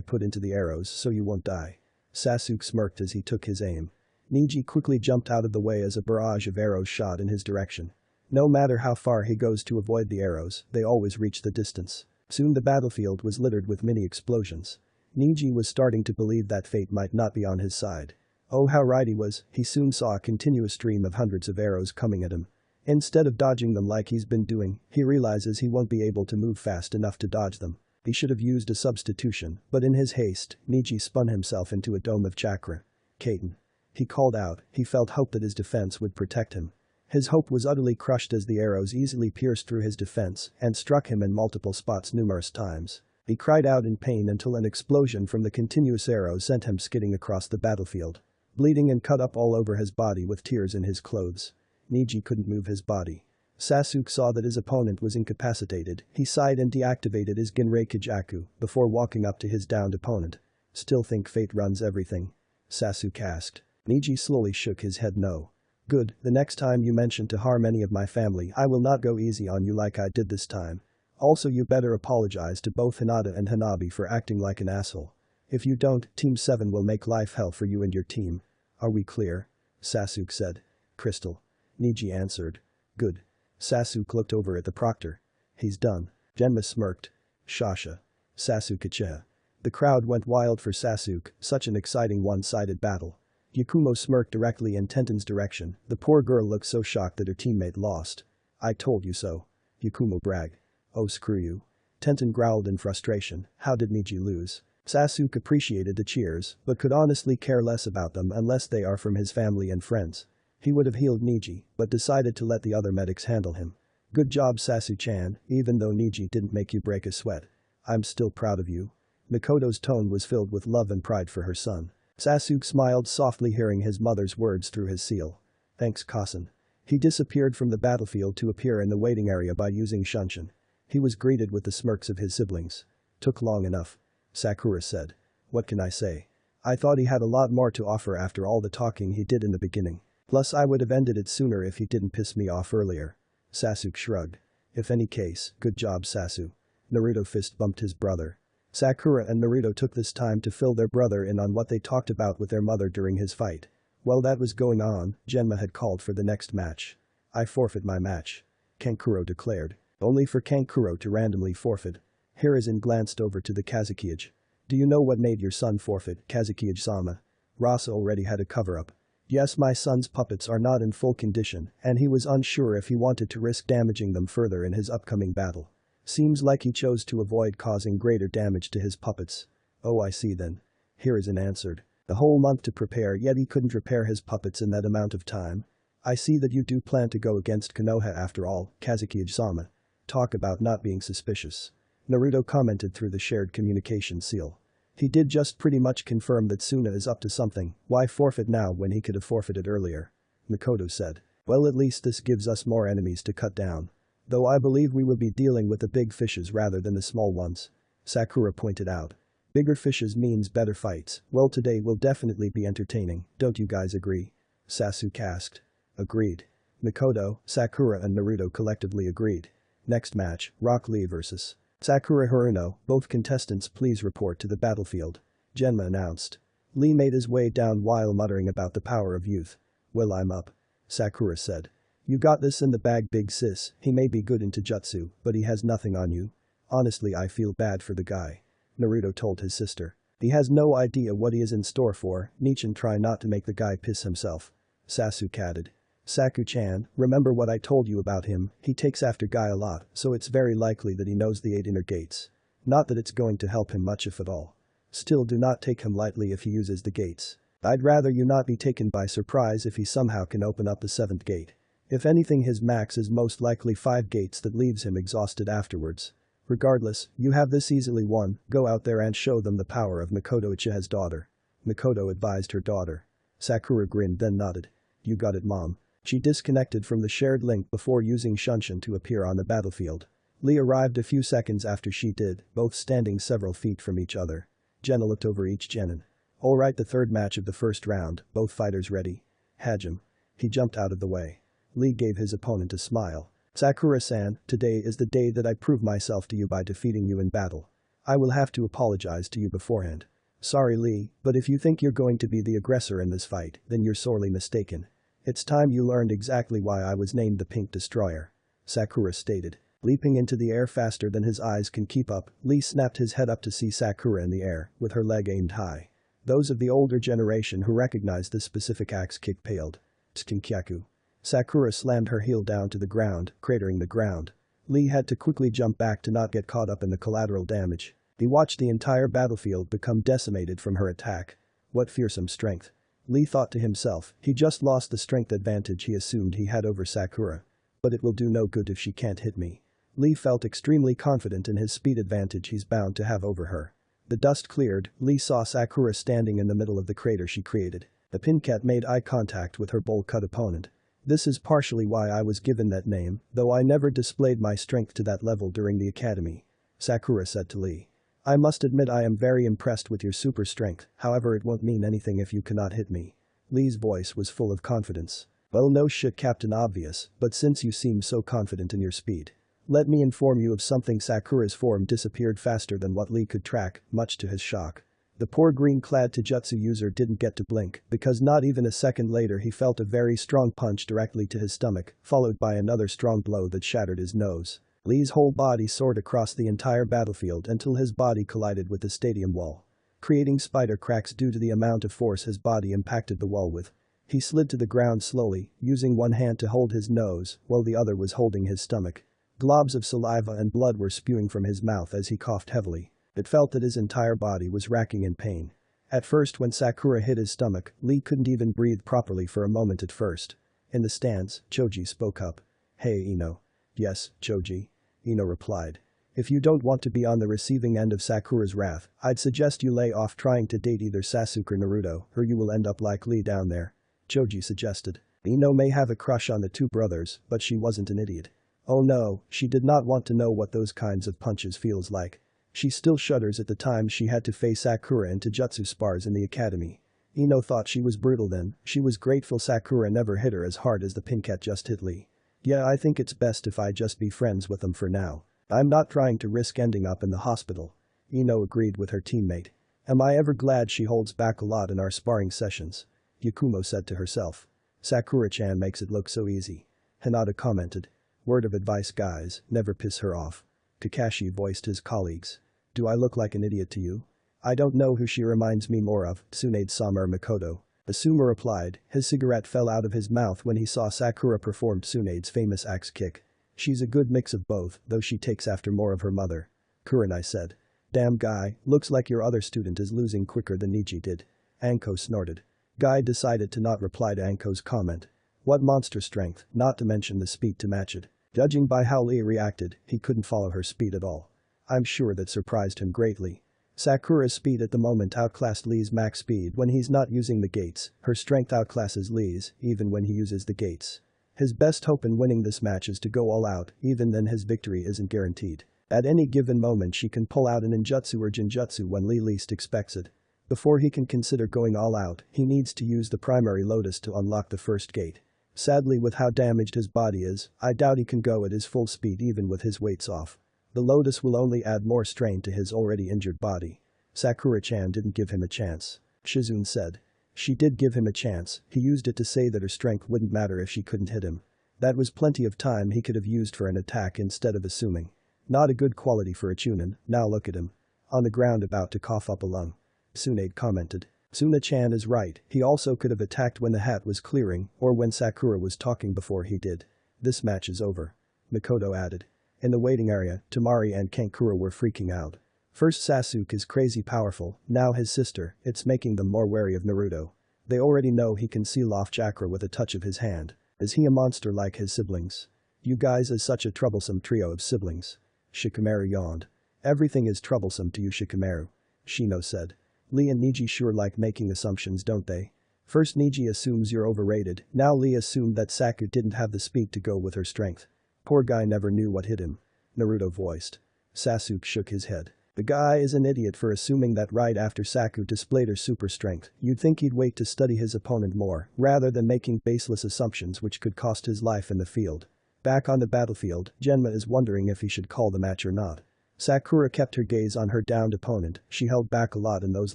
put into the arrows so you won't die. Sasuke smirked as he took his aim. Neji quickly jumped out of the way as a barrage of arrows shot in his direction. No matter how far he goes to avoid the arrows, they always reach the distance. Soon the battlefield was littered with mini explosions. Neji was starting to believe that fate might not be on his side. Oh, how right he was. He soon saw a continuous stream of hundreds of arrows coming at him. Instead of dodging them like he's been doing, he realizes he won't be able to move fast enough to dodge them. He should have used a substitution, but in his haste, Neji spun himself into a dome of chakra. Kaiten. He called out. He felt hope that his defense would protect him. His hope was utterly crushed as the arrows easily pierced through his defense and struck him in multiple spots numerous times. He cried out in pain until an explosion from the continuous arrows sent him skidding across the battlefield. Bleeding and cut up all over his body with tears in his clothes. Neji couldn't move his body. Sasuke saw that his opponent was incapacitated. He sighed and deactivated his Ginrei Kajaku before walking up to his downed opponent. Still think fate runs everything? Sasuke asked. Neji slowly shook his head no. Good, the next time you mention to harm any of my family I will not go easy on you like I did this time. Also, you better apologize to both Hinata and Hanabi for acting like an asshole. If you don't, Team 7 will make life hell for you and your team. Are we clear? Sasuke said. Crystal. Neji answered. Good. Sasuke looked over at the proctor. He's done. Genma smirked. Shasha. Sasuke Uchiha. The crowd went wild for Sasuke, such an exciting one-sided battle. Yakumo smirked directly in Tenten's direction. The poor girl looked so shocked that her teammate lost. I told you so. Yakumo bragged. Oh, screw you. Tenten growled in frustration. How did Neji lose? Sasuke appreciated the cheers, but could honestly care less about them unless they are from his family and friends. He would have healed Neji, but decided to let the other medics handle him. Good job, Sasuke-chan, even though Neji didn't make you break a sweat. I'm still proud of you. Mikoto's tone was filled with love and pride for her son. Sasuke smiled softly hearing his mother's words through his seal. Thanks, Kasen. He disappeared from the battlefield to appear in the waiting area by using Shunshin. He was greeted with the smirks of his siblings. Took long enough. Sakura said. What can I say? I thought he had a lot more to offer after all the talking he did in the beginning. Plus I would have ended it sooner if he didn't piss me off earlier. Sasuke shrugged. If any case, good job Sasuke. Naruto fist bumped his brother. Sakura and Naruto took this time to fill their brother in on what they talked about with their mother during his fight. While that was going on, Genma had called for the next match. I forfeit my match. Kankuro declared. Only for Kankuro to randomly forfeit. Hiruzen glanced over to the Kazekage. Do you know what made your son forfeit, Kazekage-sama? Rasa already had a cover-up. Yes, my son's puppets are not in full condition, and he was unsure if he wanted to risk damaging them further in his upcoming battle. Seems like he chose to avoid causing greater damage to his puppets. Oh, I see then. Hiruzen answered. The whole month to prepare, yet he couldn't repair his puppets in that amount of time. I see that you do plan to go against Konoha after all, Kazekage-sama. Talk about not being suspicious. Naruto commented through the shared communication seal. He did just pretty much confirm that Suna is up to something, why forfeit now when he could have forfeited earlier? Mikoto said. Well, at least this gives us more enemies to cut down. Though I believe we will be dealing with the big fishes rather than the small ones. Sakura pointed out. Bigger fishes means better fights. Well, today will definitely be entertaining, don't you guys agree? Sasuke asked. Agreed. Mikoto, Sakura and Naruto collectively agreed. Next match, Rock Lee vs. Sakura Haruno, both contestants please report to the battlefield. Genma announced. Lee made his way down while muttering about the power of youth. Well, I'm up. Sakura said. You got this in the bag, big sis. He may be good in Taijutsu, but he has nothing on you. Honestly, I feel bad for the guy. Naruto told his sister. He has no idea what he is in store for, Nichin try not to make the guy piss himself. Sasuke added. Saku-chan, remember what I told you about him, he takes after Guy a lot, so it's very likely that he knows the 8 inner gates. Not that it's going to help him much if at all. Still, do not take him lightly if he uses the gates. I'd rather you not be taken by surprise if he somehow can open up the 7th gate. If anything, his max is most likely 5 gates that leaves him exhausted afterwards. Regardless, you have this easily won, go out there and show them the power of Mikoto Uchiha's daughter. Mikoto advised her daughter. Sakura grinned then nodded. You got it, mom. She disconnected from the shared link before using Shunshin to appear on the battlefield. Lee arrived a few seconds after she did, both standing several feet from each other. Jenna looked over each genin. Alright, the third match of the first round, both fighters ready. Hajime. He jumped out of the way. Lee gave his opponent a smile. Sakura-san, today is the day that I prove myself to you by defeating you in battle. I will have to apologize to you beforehand. Sorry, Lee, but if you think you're going to be the aggressor in this fight, then you're sorely mistaken. It's time you learned exactly why I was named the Pink Destroyer. Sakura stated. Leaping into the air faster than his eyes can keep up, Lee snapped his head up to see Sakura in the air, with her leg aimed high. Those of the older generation who recognized this specific axe kick paled. Tsukinkyaku. Sakura slammed her heel down to the ground, cratering the ground. Lee had to quickly jump back to not get caught up in the collateral damage. He watched the entire battlefield become decimated from her attack. What fearsome strength. Lee thought to himself, he just lost the strength advantage he assumed he had over Sakura. But it will do no good if she can't hit me. Lee felt extremely confident in his speed advantage he's bound to have over her. The dust cleared, Lee saw Sakura standing in the middle of the crater she created. The Pincat made eye contact with her bowl-cut opponent. This is partially why I was given that name, though I never displayed my strength to that level during the academy. Sakura said to Lee. I must admit I am very impressed with your super strength, however it won't mean anything if you cannot hit me. Lee's voice was full of confidence. Well, no shit, Captain Obvious, but since you seem so confident in your speed. Let me inform you of something. Sakura's form disappeared faster than what Lee could track, much to his shock. The poor green-clad Taijutsu user didn't get to blink, because not even a second later he felt a very strong punch directly to his stomach, followed by another strong blow that shattered his nose. Lee's whole body soared across the entire battlefield until his body collided with the stadium wall, creating spider cracks due to the amount of force his body impacted the wall with. He slid to the ground slowly, using one hand to hold his nose, while the other was holding his stomach. Globs of saliva and blood were spewing from his mouth as he coughed heavily. It felt that his entire body was racking in pain. At first, when Sakura hit his stomach, Lee couldn't even breathe properly for a moment at first. In the stands, Choji spoke up. Hey, Ino. Yes, Choji. Ino replied. If you don't want to be on the receiving end of Sakura's wrath, I'd suggest you lay off trying to date either Sasuke or Naruto, or you will end up like Lee down there. Choji suggested. Ino may have a crush on the two brothers, but she wasn't an idiot. Oh no, she did not want to know what those kinds of punches feels like. She still shudders at the time she had to face Sakura in Taijutsu spars in the academy. Ino thought she was brutal then, she was grateful Sakura never hit her as hard as the pincat just hit Lee. Yeah, I think it's best if I just be friends with them for now. I'm not trying to risk ending up in the hospital. Ino agreed with her teammate. Am I ever glad she holds back a lot in our sparring sessions? Yakumo said to herself. Sakura-chan makes it look so easy. Hinata commented. Word of advice guys, never piss her off. Kakashi voiced his colleagues. Do I look like an idiot to you? I don't know who she reminds me more of, Tsunade-sama or Mikoto. Asuma replied, his cigarette fell out of his mouth when he saw Sakura perform Tsunade's famous axe kick. She's a good mix of both, though she takes after more of her mother. Kurenai said. Damn guy, looks like your other student is losing quicker than Niji did. Anko snorted. Guy decided to not reply to Anko's comment. What monster strength, not to mention the speed to match it. Judging by how Lee reacted, he couldn't follow her speed at all. I'm sure that surprised him greatly. Sakura's speed at the moment outclassed Lee's max speed when he's not using the gates, her strength outclasses Lee's even when he uses the gates. His best hope in winning this match is to go all out, even then his victory isn't guaranteed. At any given moment she can pull out an ninjutsu or genjutsu when Lee least expects it. Before he can consider going all out, he needs to use the primary lotus to unlock the first gate. Sadly with how damaged his body is, I doubt he can go at his full speed even with his weights off. The lotus will only add more strain to his already injured body. Sakura-chan didn't give him a chance. Shizune said. She did give him a chance, he used it to say that her strength wouldn't matter if she couldn't hit him. That was plenty of time he could have used for an attack instead of assuming. Not a good quality for a chunin, now look at him. On the ground about to cough up a lung. Tsunade commented. Tsuna-chan is right, he also could have attacked when the hat was clearing or when Sakura was talking before he did. This match is over. Mikoto added. In the waiting area, Tamari and Kankura were freaking out. First Sasuke is crazy powerful, now his sister, it's making them more wary of Naruto. They already know he can seal off chakra with a touch of his hand. Is he a monster like his siblings? You guys is such a troublesome trio of siblings. Shikamaru yawned. Everything is troublesome to you Shikamaru. Shino said. Lee and Niji sure like making assumptions don't they? First Niji assumes you're overrated, now Lee assumed that Sakura didn't have the speed to go with her strength. Poor guy never knew what hit him. Naruto voiced. Sasuke shook his head. The guy is an idiot for assuming that right after Sakura displayed her super strength, you'd think he'd wait to study his opponent more, rather than making baseless assumptions which could cost his life in the field. Back on the battlefield, Genma is wondering if he should call the match or not. Sakura kept her gaze on her downed opponent, she held back a lot in those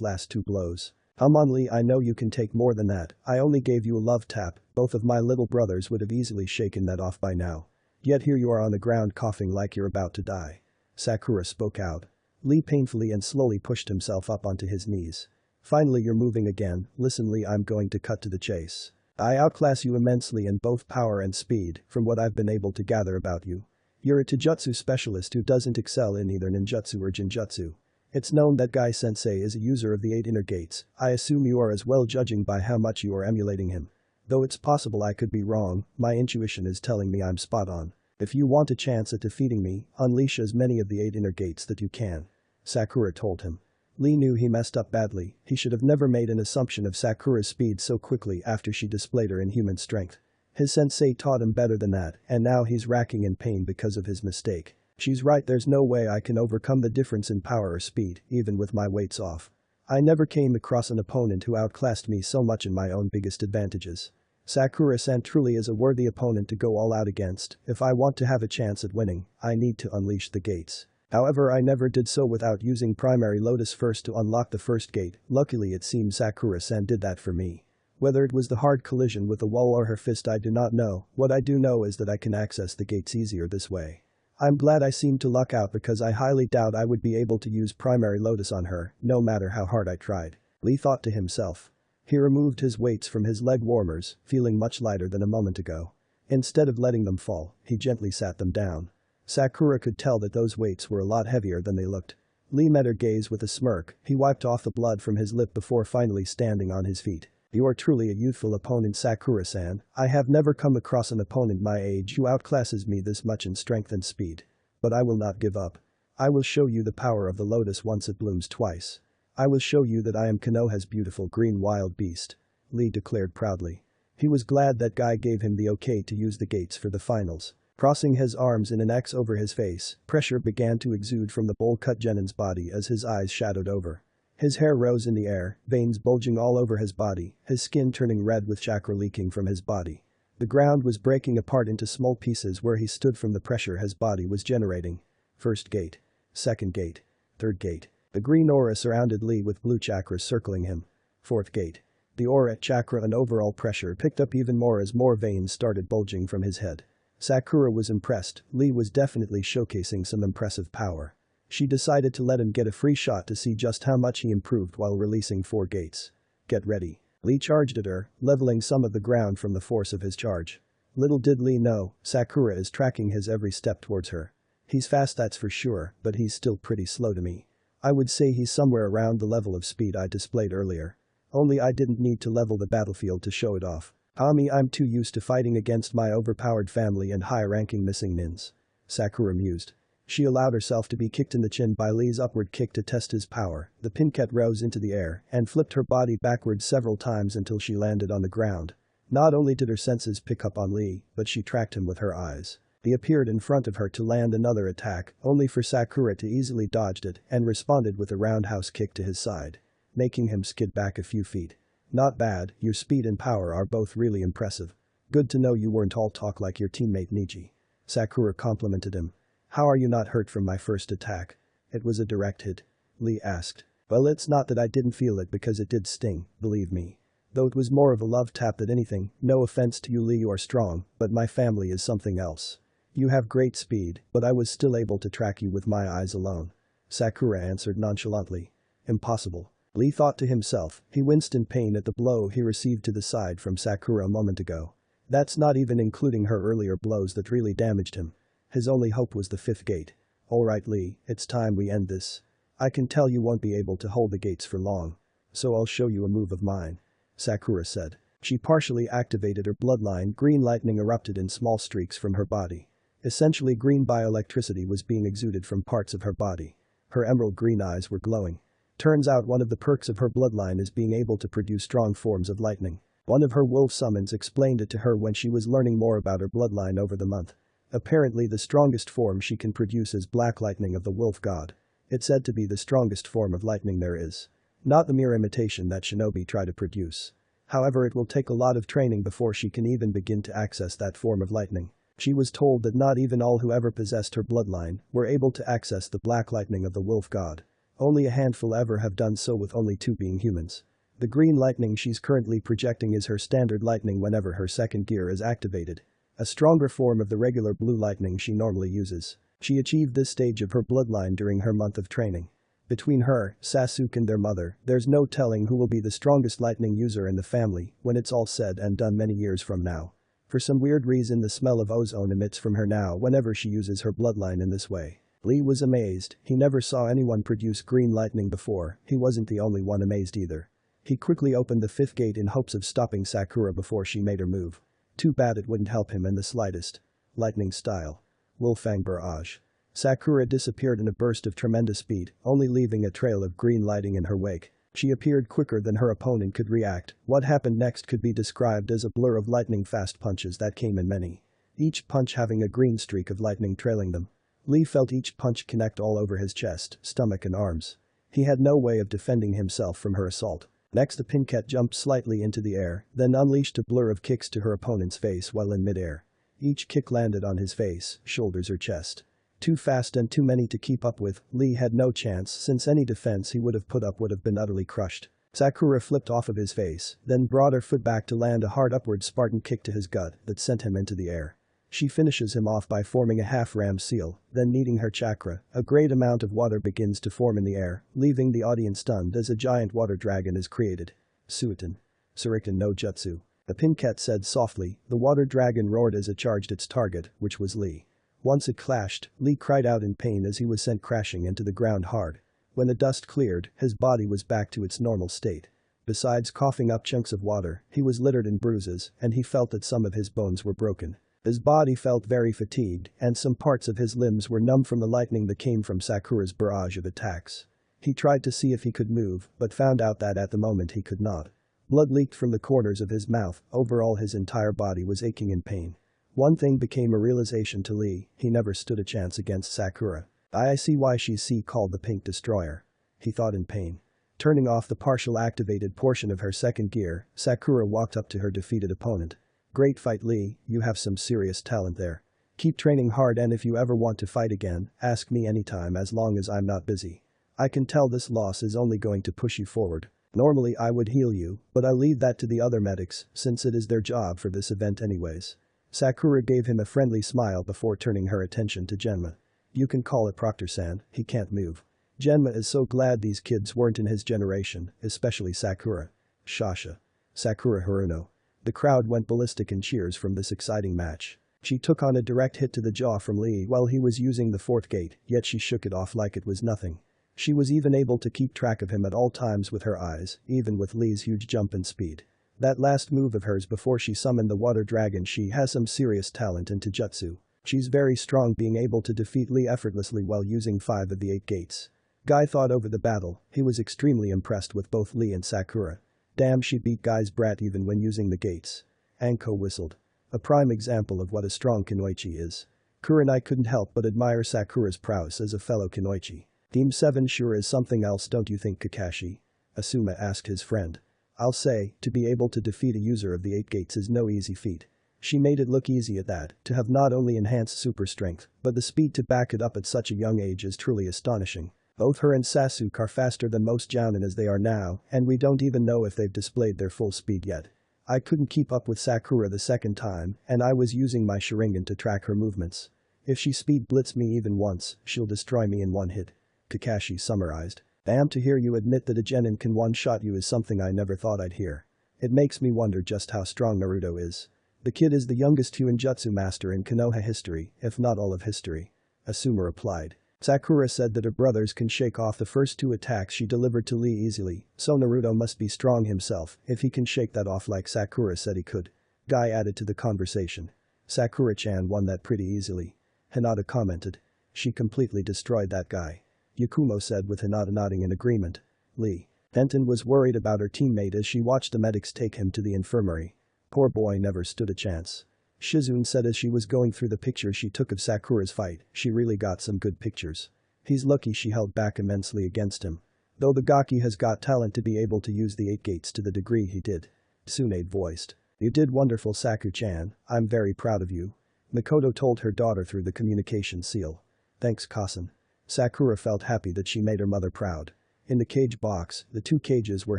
last two blows. Come on Lee, I know you can take more than that, I only gave you a love tap, both of my little brothers would have easily shaken that off by now. Yet here you are on the ground coughing like you're about to die. Sakura spoke out. Lee painfully and slowly pushed himself up onto his knees. Finally you're moving again, listen Lee, I'm going to cut to the chase. I outclass you immensely in both power and speed, from what I've been able to gather about you. You're a Taijutsu specialist who doesn't excel in either ninjutsu or genjutsu. It's known that Guy Sensei is a user of the 8 inner gates, I assume you are as well judging by how much you are emulating him. Though it's possible I could be wrong, my intuition is telling me I'm spot on. If you want a chance at defeating me, unleash as many of the 8 inner gates that you can. Sakura told him. Lee knew he messed up badly, he should have never made an assumption of Sakura's speed so quickly after she displayed her inhuman strength. His sensei taught him better than that, and now he's racking in pain because of his mistake. She's right, there's no way I can overcome the difference in power or speed, even with my weights off. I never came across an opponent who outclassed me so much in my own biggest advantages. Sakura-san truly is a worthy opponent to go all out against, if I want to have a chance at winning, I need to unleash the gates. However I never did so without using primary lotus first to unlock the first gate, luckily it seems Sakura-san did that for me. Whether it was the hard collision with the wall or her fist I do not know, what I do know is that I can access the gates easier this way. I'm glad I seemed to luck out because I highly doubt I would be able to use primary lotus on her, no matter how hard I tried. Lee thought to himself. He removed his weights from his leg warmers, feeling much lighter than a moment ago. Instead of letting them fall, he gently sat them down. Sakura could tell that those weights were a lot heavier than they looked. Lee met her gaze with a smirk, he wiped off the blood from his lip before finally standing on his feet. You are truly a youthful opponent Sakura-san, I have never come across an opponent my age who outclasses me this much in strength and speed. But I will not give up. I will show you the power of the lotus once it blooms twice. I will show you that I am Konoha's beautiful green wild beast. Lee declared proudly. He was glad that Guy gave him the okay to use the gates for the finals. Crossing his arms in an X over his face, pressure began to exude from the bowl-cut genin's body as his eyes shadowed over. His hair rose in the air, veins bulging all over his body, his skin turning red with chakra leaking from his body. The ground was breaking apart into small pieces where he stood from the pressure his body was generating. First gate. Second gate. Third gate. The green aura surrounded Lee with blue chakras circling him. Fourth gate. The aura, chakra and overall pressure picked up even more as more veins started bulging from his head. Sakura was impressed. Lee was definitely showcasing some impressive power. She decided to let him get a free shot to see just how much he improved while releasing 4 gates. Get ready. Lee charged at her, leveling some of the ground from the force of his charge. Little did Lee know, Sakura is tracking his every step towards her. He's fast, that's for sure, but he's still pretty slow to me. I would say he's somewhere around the level of speed I displayed earlier. Only I didn't need to level the battlefield to show it off. I'm too used to fighting against my overpowered family and high-ranking missing nins. Sakura mused. She allowed herself to be kicked in the chin by Lee's upward kick to test his power. The pinket rose into the air and flipped her body backwards several times until she landed on the ground. Not only did her senses pick up on Lee, but she tracked him with her eyes. He appeared in front of her to land another attack, only for Sakura to easily dodge it and responded with a roundhouse kick to his side, making him skid back a few feet. Not bad, your speed and power are both really impressive. Good to know you weren't all talk like your teammate Niji. Sakura complimented him. How are you not hurt from my first attack? It was a direct hit. Lee asked. Well, it's not that I didn't feel it because it did sting, believe me. Though it was more of a love tap than anything, no offense to you Lee, you are strong, but my family is something else. You have great speed, but I was still able to track you with my eyes alone. Sakura answered nonchalantly. Impossible. Lee thought to himself. He winced in pain at the blow he received to the side from Sakura a moment ago. That's not even including her earlier blows that really damaged him. His only hope was the 5th gate. Alright Lee, it's time we end this. I can tell you won't be able to hold the gates for long. So I'll show you a move of mine. Sakura said. She partially activated her bloodline. Green lightning erupted in small streaks from her body. Essentially green bioelectricity was being exuded from parts of her body. Her emerald green eyes were glowing. Turns out one of the perks of her bloodline is being able to produce strong forms of lightning. One of her wolf summons explained it to her when she was learning more about her bloodline over the month. Apparently the strongest form she can produce is black lightning of the wolf god. It's said to be the strongest form of lightning there is. Not the mere imitation that shinobi try to produce. However, it will take a lot of training before she can even begin to access that form of lightning. She was told that not even all who ever possessed her bloodline were able to access the black lightning of the wolf god. Only a handful ever have done so, with only 2 being humans. The green lightning she's currently projecting is her standard lightning whenever her second gear is activated. A stronger form of the regular blue lightning she normally uses. She achieved this stage of her bloodline during her month of training. Between her, Sasuke and their mother, there's no telling who will be the strongest lightning user in the family when it's all said and done many years from now. For some weird reason the smell of ozone emits from her now whenever she uses her bloodline in this way. Lee was amazed. He never saw anyone produce green lightning before. He wasn't the only one amazed either. He quickly opened the 5th gate in hopes of stopping Sakura before she made her move. Too bad it wouldn't help him in the slightest. Lightning style. Wolfang barrage. Sakura disappeared in a burst of tremendous speed, only leaving a trail of green lighting in her wake. She appeared quicker than her opponent could react. What happened next could be described as a blur of lightning-fast punches that came in many. Each punch having a green streak of lightning trailing them. Lee felt each punch connect all over his chest, stomach and arms. He had no way of defending himself from her assault. Next the pinket jumped slightly into the air, then unleashed a blur of kicks to her opponent's face while in midair. Each kick landed on his face, shoulders or chest. Too fast and too many to keep up with. Lee had no chance since any defense he would have put up would have been utterly crushed. Sakura flipped off of his face, then brought her foot back to land a hard upward Spartan kick to his gut that sent him into the air. She finishes him off by forming a half-ram seal, then needing her chakra, a great amount of water begins to form in the air, leaving the audience stunned as a giant water dragon is created. Suiton. Suriken no Jutsu. The pinket said softly. The water dragon roared as it charged its target, which was Lee. Once it clashed, Lee cried out in pain as he was sent crashing into the ground hard. When the dust cleared, his body was back to its normal state. Besides coughing up chunks of water, he was littered in bruises, and he felt that some of his bones were broken. His body felt very fatigued, and some parts of his limbs were numb from the lightning that came from Sakura's barrage of attacks. He tried to see if he could move, but found out that at the moment he could not. Blood leaked from the corners of his mouth. Overall his entire body was aching in pain. One thing became a realization to Lee: he never stood a chance against Sakura. I see why she's called the Pink Destroyer. He thought in pain. Turning off the partial activated portion of her second gear, Sakura walked up to her defeated opponent. Great fight, Lee, you have some serious talent there. Keep training hard, and if you ever want to fight again, ask me anytime as long as I'm not busy. I can tell this loss is only going to push you forward. Normally I would heal you, but I leave that to the other medics since it is their job for this event anyways. Sakura gave him a friendly smile before turning her attention to Genma. You can call it Proctor-san, he can't move. Genma is so glad these kids weren't in his generation, especially Sakura. Shasha. Sakura Haruno. The crowd went ballistic in cheers from this exciting match. She took on a direct hit to the jaw from Lee while he was using the fourth gate, yet she shook it off like it was nothing. She was even able to keep track of him at all times with her eyes, even with Lee's huge jump in speed. That last move of hers before she summoned the water dragon, she has some serious talent in Taijutsu. She's very strong, being able to defeat Lee effortlessly while using 5 of the 8 gates. Guy thought over the battle. He was extremely impressed with both Lee and Sakura. Damn, she beat Guy's brat even when using the gates. Anko whistled. A prime example of what a strong Kunoichi is. Kurenai couldn't help but admire Sakura's prowess as a fellow Kunoichi. Team 7 sure is something else, don't you think, Kakashi? Asuma asked his friend. I'll say, to be able to defeat a user of the 8 gates is no easy feat. She made it look easy at that. To have not only enhanced super strength, but the speed to back it up at such a young age is truly astonishing. Both her and Sasuke are faster than most jounin as they are now, and we don't even know if they've displayed their full speed yet. I couldn't keep up with Sakura the second time, and I was using my Sharingan to track her movements. If she speed blitz me even once, she'll destroy me in one hit. Kakashi summarized. Damn, to hear you admit that a genin can one-shot you is something I never thought I'd hear. It makes me wonder just how strong Naruto is. The kid is the youngest Huinjutsu master in Konoha history, if not all of history. Asuma replied. Sakura said that her brothers can shake off the first 2 attacks she delivered to Lee easily, so Naruto must be strong himself if he can shake that off like Sakura said he could. Guy added to the conversation. Sakura-chan won that pretty easily. Hinata commented. She completely destroyed that guy. Yakumo said with Hinata nodding in agreement. Lee. Benton was worried about her teammate as she watched the medics take him to the infirmary. Poor boy never stood a chance. Shizune said as she was going through the pictures she took of Sakura's fight, she really got some good pictures. He's lucky she held back immensely against him. Though the Gaki has got talent to be able to use the 8 gates to the degree he did. Tsunade voiced. You did wonderful, Saku-chan, I'm very proud of you. Mikoto told her daughter through the communication seal. Thanks, Kasen. Sakura felt happy that she made her mother proud. In the cage box, the 2 cages were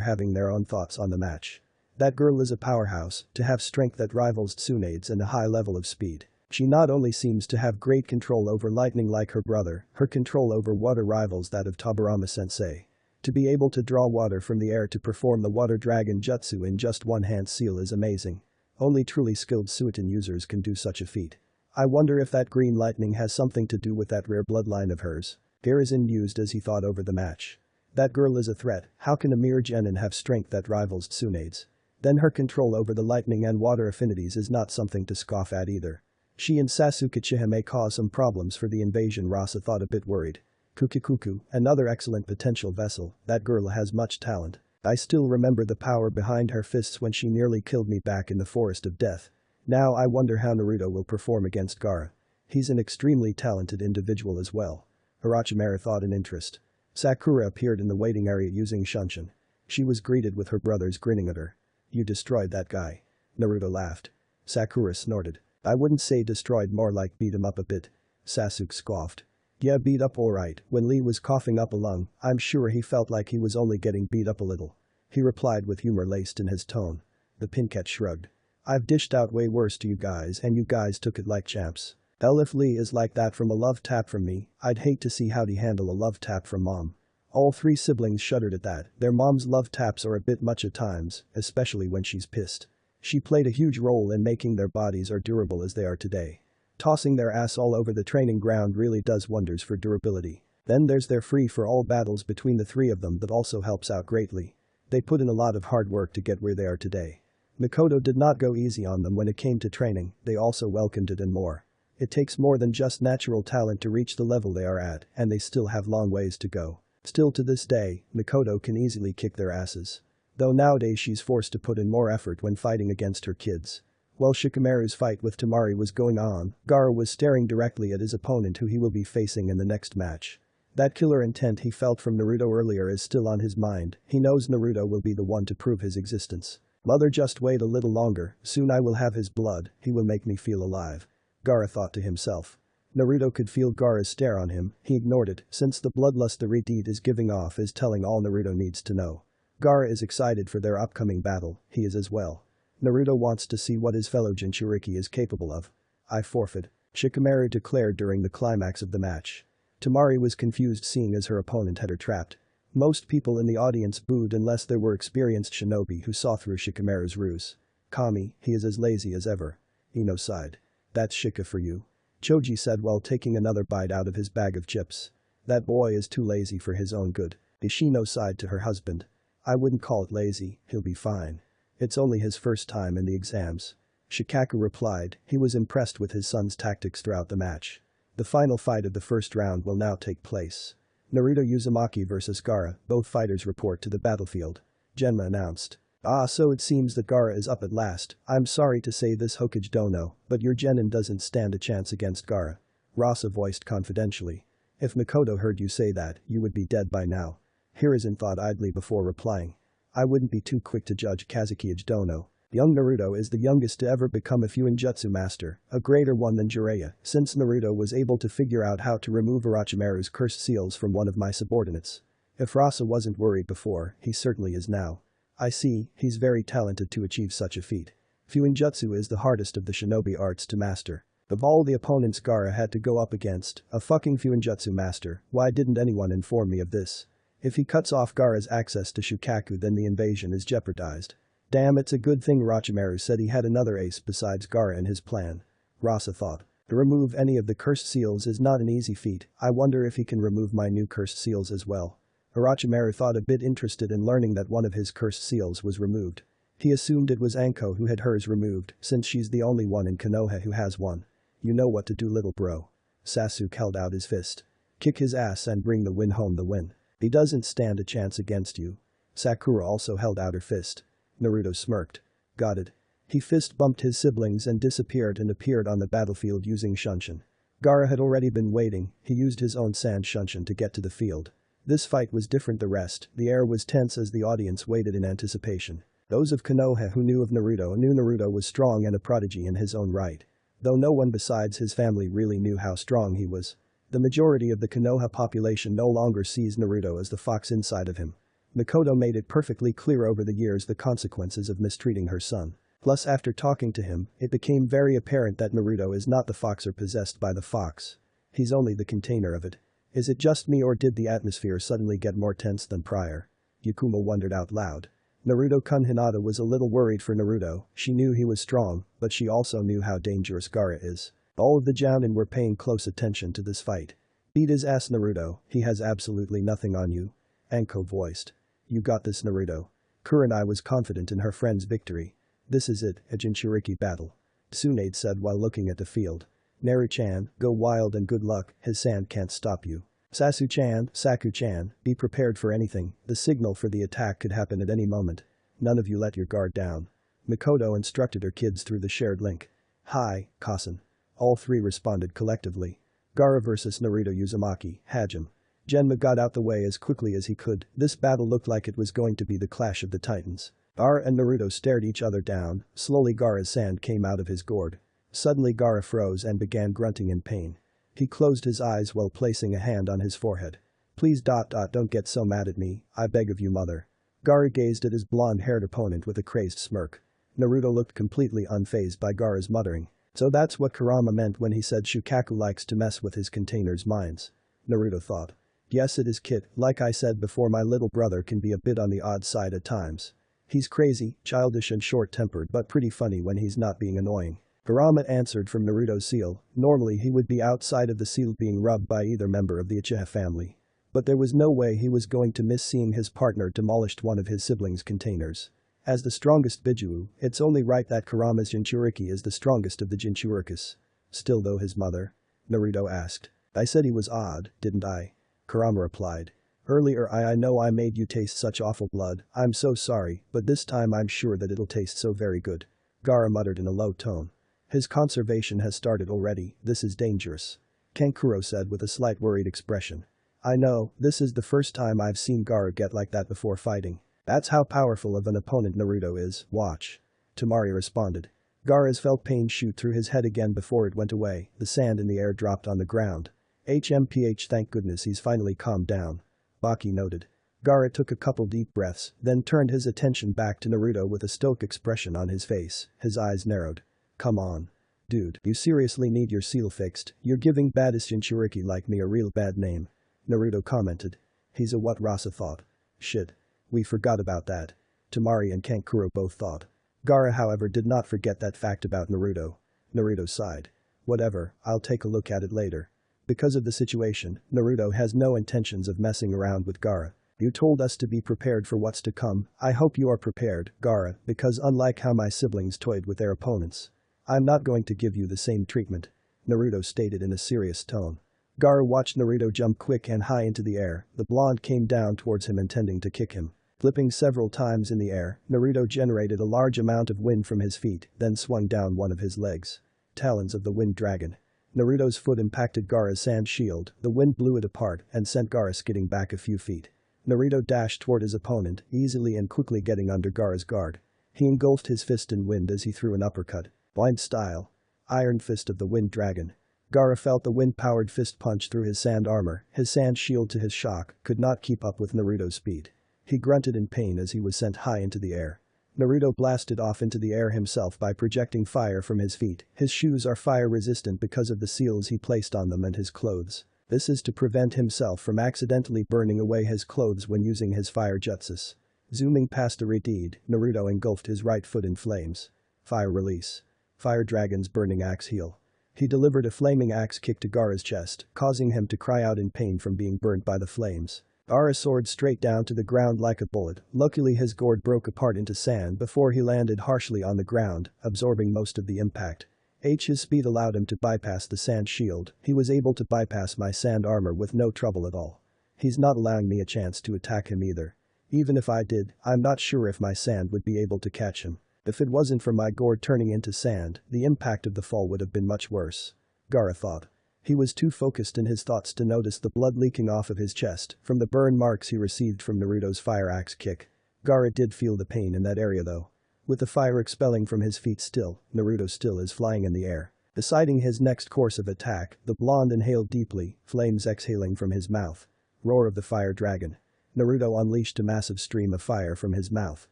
having their own thoughts on the match. That girl is a powerhouse, to have strength that rivals Tsunade's and a high level of speed. She not only seems to have great control over lightning like her brother, her control over water rivals that of Tobirama-sensei. To be able to draw water from the air to perform the water dragon jutsu in just one hand seal is amazing. Only truly skilled Suiton users can do such a feat. I wonder if that green lightning has something to do with that rare bloodline of hers. Hiruzen mused as he thought over the match. That girl is a threat. How can a mere genin have strength that rivals Tsunade's? Then her control over the lightning and water affinities is not something to scoff at either. She and Sasuke Uchiha may cause some problems for the invasion, Rasa thought, a bit worried. Kukikuku, another excellent potential vessel, that girl has much talent. I still remember the power behind her fists when she nearly killed me back in the Forest of Death. Now I wonder how Naruto will perform against Gaara. He's an extremely talented individual as well. Orochimaru thought in interest. Sakura appeared in the waiting area using Shunshin. She was greeted with her brothers grinning at her. You destroyed that guy. Naruto laughed. Sakura snorted. I wouldn't say destroyed, more like beat him up a bit. Sasuke scoffed. Yeah, beat up alright. When Lee was coughing up a lung, I'm sure he felt like he was only getting beat up a little. He replied with humor laced in his tone. The Pinket shrugged. I've dished out way worse to you guys and you guys took it like champs. Hell, if Lee is like that from a love tap from me, I'd hate to see how'd he handle a love tap from mom. All 3 siblings shuddered at that. Their mom's love taps are a bit much at times, especially when she's pissed. She played a huge role in making their bodies as durable as they are today. Tossing their ass all over the training ground really does wonders for durability. Then there's their free-for-all battles between the 3 of them that also helps out greatly. They put in a lot of hard work to get where they are today. Mikoto did not go easy on them when it came to training, they also welcomed it and more. It takes more than just natural talent to reach the level they are at, and they still have long ways to go. Still to this day, Mikoto can easily kick their asses. Though nowadays she's forced to put in more effort when fighting against her kids. While Shikamaru's fight with Tamari was going on, Gaara was staring directly at his opponent who he will be facing in the next match. That killer intent he felt from Naruto earlier is still on his mind. He knows Naruto will be the one to prove his existence. Mother, just wait a little longer, soon I will have his blood, he will make me feel alive. Gaara thought to himself. Naruto could feel Gaara's stare on him. He ignored it, since the bloodlust the Redeed is giving off is telling all Naruto needs to know. Gaara is excited for their upcoming battle, he is as well. Naruto wants to see what his fellow Jinchuriki is capable of. I forfeit, Shikamaru declared during the climax of the match. Tamari was confused seeing as her opponent had her trapped. Most people in the audience booed unless there were experienced shinobi who saw through Shikamaru's ruse. Kami, he is as lazy as ever. Ino sighed. That's Shika for you. Choji said while taking another bite out of his bag of chips. That boy is too lazy for his own good. Ishino sighed to her husband. I wouldn't call it lazy, he'll be fine. It's only his first time in the exams. Shikaku replied, he was impressed with his son's tactics throughout the match. The final fight of the first round will now take place. Naruto Uzumaki vs Gaara, both fighters report to the battlefield. Genma announced. Ah, so it seems that Gaara is up at last. I'm sorry to say this, Hokage Dono, but your genin doesn't stand a chance against Gaara. Rasa voiced confidentially. If Mikoto heard you say that, you would be dead by now. Hiruzen thought idly before replying. I wouldn't be too quick to judge Kazukiage Dono. Young Naruto is the youngest to ever become a Fuinjutsu master, a greater one than Jiraiya, since Naruto was able to figure out how to remove Orochimaru's cursed seals from one of my subordinates. If Rasa wasn't worried before, he certainly is now. I see, he's very talented to achieve such a feat. Fuinjutsu is the hardest of the shinobi arts to master. Of all the opponents Gaara had to go up against, a fucking Fuinjutsu master, why didn't anyone inform me of this? If he cuts off Gaara's access to Shukaku, then the invasion is jeopardized. Damn, it's a good thing Orochimaru said he had another ace besides Gaara in his plan. Rasa thought. To remove any of the cursed seals is not an easy feat. I wonder if he can remove my new cursed seals as well. Orochimaru thought, a bit interested in learning that one of his cursed seals was removed. He assumed it was Anko who had hers removed, since she's the only one in Konoha who has one. You know what to do, little bro. Sasuke held out his fist. Kick his ass and bring the win home. The win. He doesn't stand a chance against you. Sakura also held out her fist. Naruto smirked. Got it. He fist bumped his siblings and disappeared and appeared on the battlefield using Shunshin. Gaara had already been waiting. He used his own sand Shunshin to get to the field. This fight was different the rest. The air was tense as the audience waited in anticipation. Those of Konoha who knew of Naruto knew Naruto was strong and a prodigy in his own right. Though no one besides his family really knew how strong he was. The majority of the Konoha population no longer sees Naruto as the fox inside of him. Mikoto made it perfectly clear over the years the consequences of mistreating her son. Plus, after talking to him, it became very apparent that Naruto is not the fox or possessed by the fox. He's only the container of it. Is it just me, or did the atmosphere suddenly get more tense than prior? Yukuma wondered out loud. Naruto-kun Hinata was a little worried for Naruto. She knew he was strong, but she also knew how dangerous Gaara is. All of the Jounin were paying close attention to this fight. Beat his ass, Naruto, he has absolutely nothing on you. Anko voiced. You got this, Naruto. Kurenai was confident in her friend's victory. This is it, a Jinchuriki battle. Tsunade said while looking at the field. Naru-chan, go wild and good luck, his sand can't stop you. Saku-chan, be prepared for anything, the signal for the attack could happen at any moment. None of you let your guard down. Mikoto instructed her kids through the shared link. Hi, Kasen. All three responded collectively. Gaara vs Naruto Uzumaki, Hajime. Genma got out the way as quickly as he could. This battle looked like it was going to be the clash of the titans. Gaara and Naruto stared each other down. Slowly Gaara's sand came out of his gourd. Suddenly Gaara froze and began grunting in pain. He closed his eyes while placing a hand on his forehead. Please. Don't get so mad at me, I beg of you, mother. Gaara gazed at his blonde-haired opponent with a crazed smirk. Naruto looked completely unfazed by Gaara's muttering. So that's what Kurama meant when he said Shukaku likes to mess with his container's minds. Naruto thought. Yes, it is, kid. Like I said before, my little brother can be a bit on the odd side at times. He's crazy, childish and short-tempered, but pretty funny when he's not being annoying. Kurama answered from Naruto's seal. Normally he would be outside of the seal being rubbed by either member of the Uchiha family. But there was no way he was going to miss seeing his partner demolished one of his siblings' containers. As the strongest Bijuu, it's only right that Kurama's Jinchuriki is the strongest of the Jinchurikis. Still though, his mother? Naruto asked. I said he was odd, didn't I? Kurama replied. Earlier I know I made you taste such awful blood, I'm so sorry, but this time I'm sure that it'll taste so very good. Gaara muttered in a low tone. His conservation has started already, this is dangerous. Kankuro said with a slight worried expression. I know, this is the first time I've seen Gaara get like that before fighting. That's how powerful of an opponent Naruto is, watch. Temari responded. Gaara's felt pain shoot through his head again before it went away, the sand in the air dropped on the ground. HMPH, thank goodness he's finally calmed down. Baki noted. Gaara took a couple deep breaths, then turned his attention back to Naruto with a stoic expression on his face, his eyes narrowed. Come on. Dude, you seriously need your seal fixed, you're giving baddest Jinchuriki like me a real bad name. Naruto commented. He's a what, Rasa thought. Shit. We forgot about that. Temari and Kankuro both thought. Gaara however did not forget that fact about Naruto. Naruto sighed. Whatever, I'll take a look at it later. Because of the situation, Naruto has no intentions of messing around with Gaara. You told us to be prepared for what's to come, I hope you are prepared, Gaara, because unlike how my siblings toyed with their opponents, I'm not going to give you the same treatment. Naruto stated in a serious tone. Gaara watched Naruto jump quick and high into the air, the blonde came down towards him intending to kick him. Flipping several times in the air, Naruto generated a large amount of wind from his feet, then swung down one of his legs. Talons of the Wind Dragon. Naruto's foot impacted Gaara's sand shield, the wind blew it apart and sent Gaara skidding back a few feet. Naruto dashed toward his opponent, easily and quickly getting under Gaara's guard. He engulfed his fist in wind as he threw an uppercut. Blind style. Iron Fist of the Wind Dragon. Gaara felt the wind-powered fist punch through his sand armor, his sand shield to his shock, could not keep up with Naruto's speed. He grunted in pain as he was sent high into the air. Naruto blasted off into the air himself by projecting fire from his feet, his shoes are fire-resistant because of the seals he placed on them and his clothes. This is to prevent himself from accidentally burning away his clothes when using his fire jutsus. Zooming past the redeed, Naruto engulfed his right foot in flames. Fire release. Fire Dragon's burning axe heel. He delivered a flaming axe kick to Gaara's chest, causing him to cry out in pain from being burnt by the flames. Gaara soared straight down to the ground like a bullet, luckily his gourd broke apart into sand before he landed harshly on the ground, absorbing most of the impact. His speed allowed him to bypass the sand shield, he was able to bypass my sand armor with no trouble at all. He's not allowing me a chance to attack him either. Even if I did, I'm not sure if my sand would be able to catch him. If it wasn't for my gourd turning into sand, the impact of the fall would have been much worse. Gaara thought. He was too focused in his thoughts to notice the blood leaking off of his chest from the burn marks he received from Naruto's fire axe kick. Gaara did feel the pain in that area though. With the fire expelling from his feet still, Naruto still is flying in the air. Deciding his next course of attack, the blonde inhaled deeply, flames exhaling from his mouth. Roar of the Fire Dragon. Naruto unleashed a massive stream of fire from his mouth.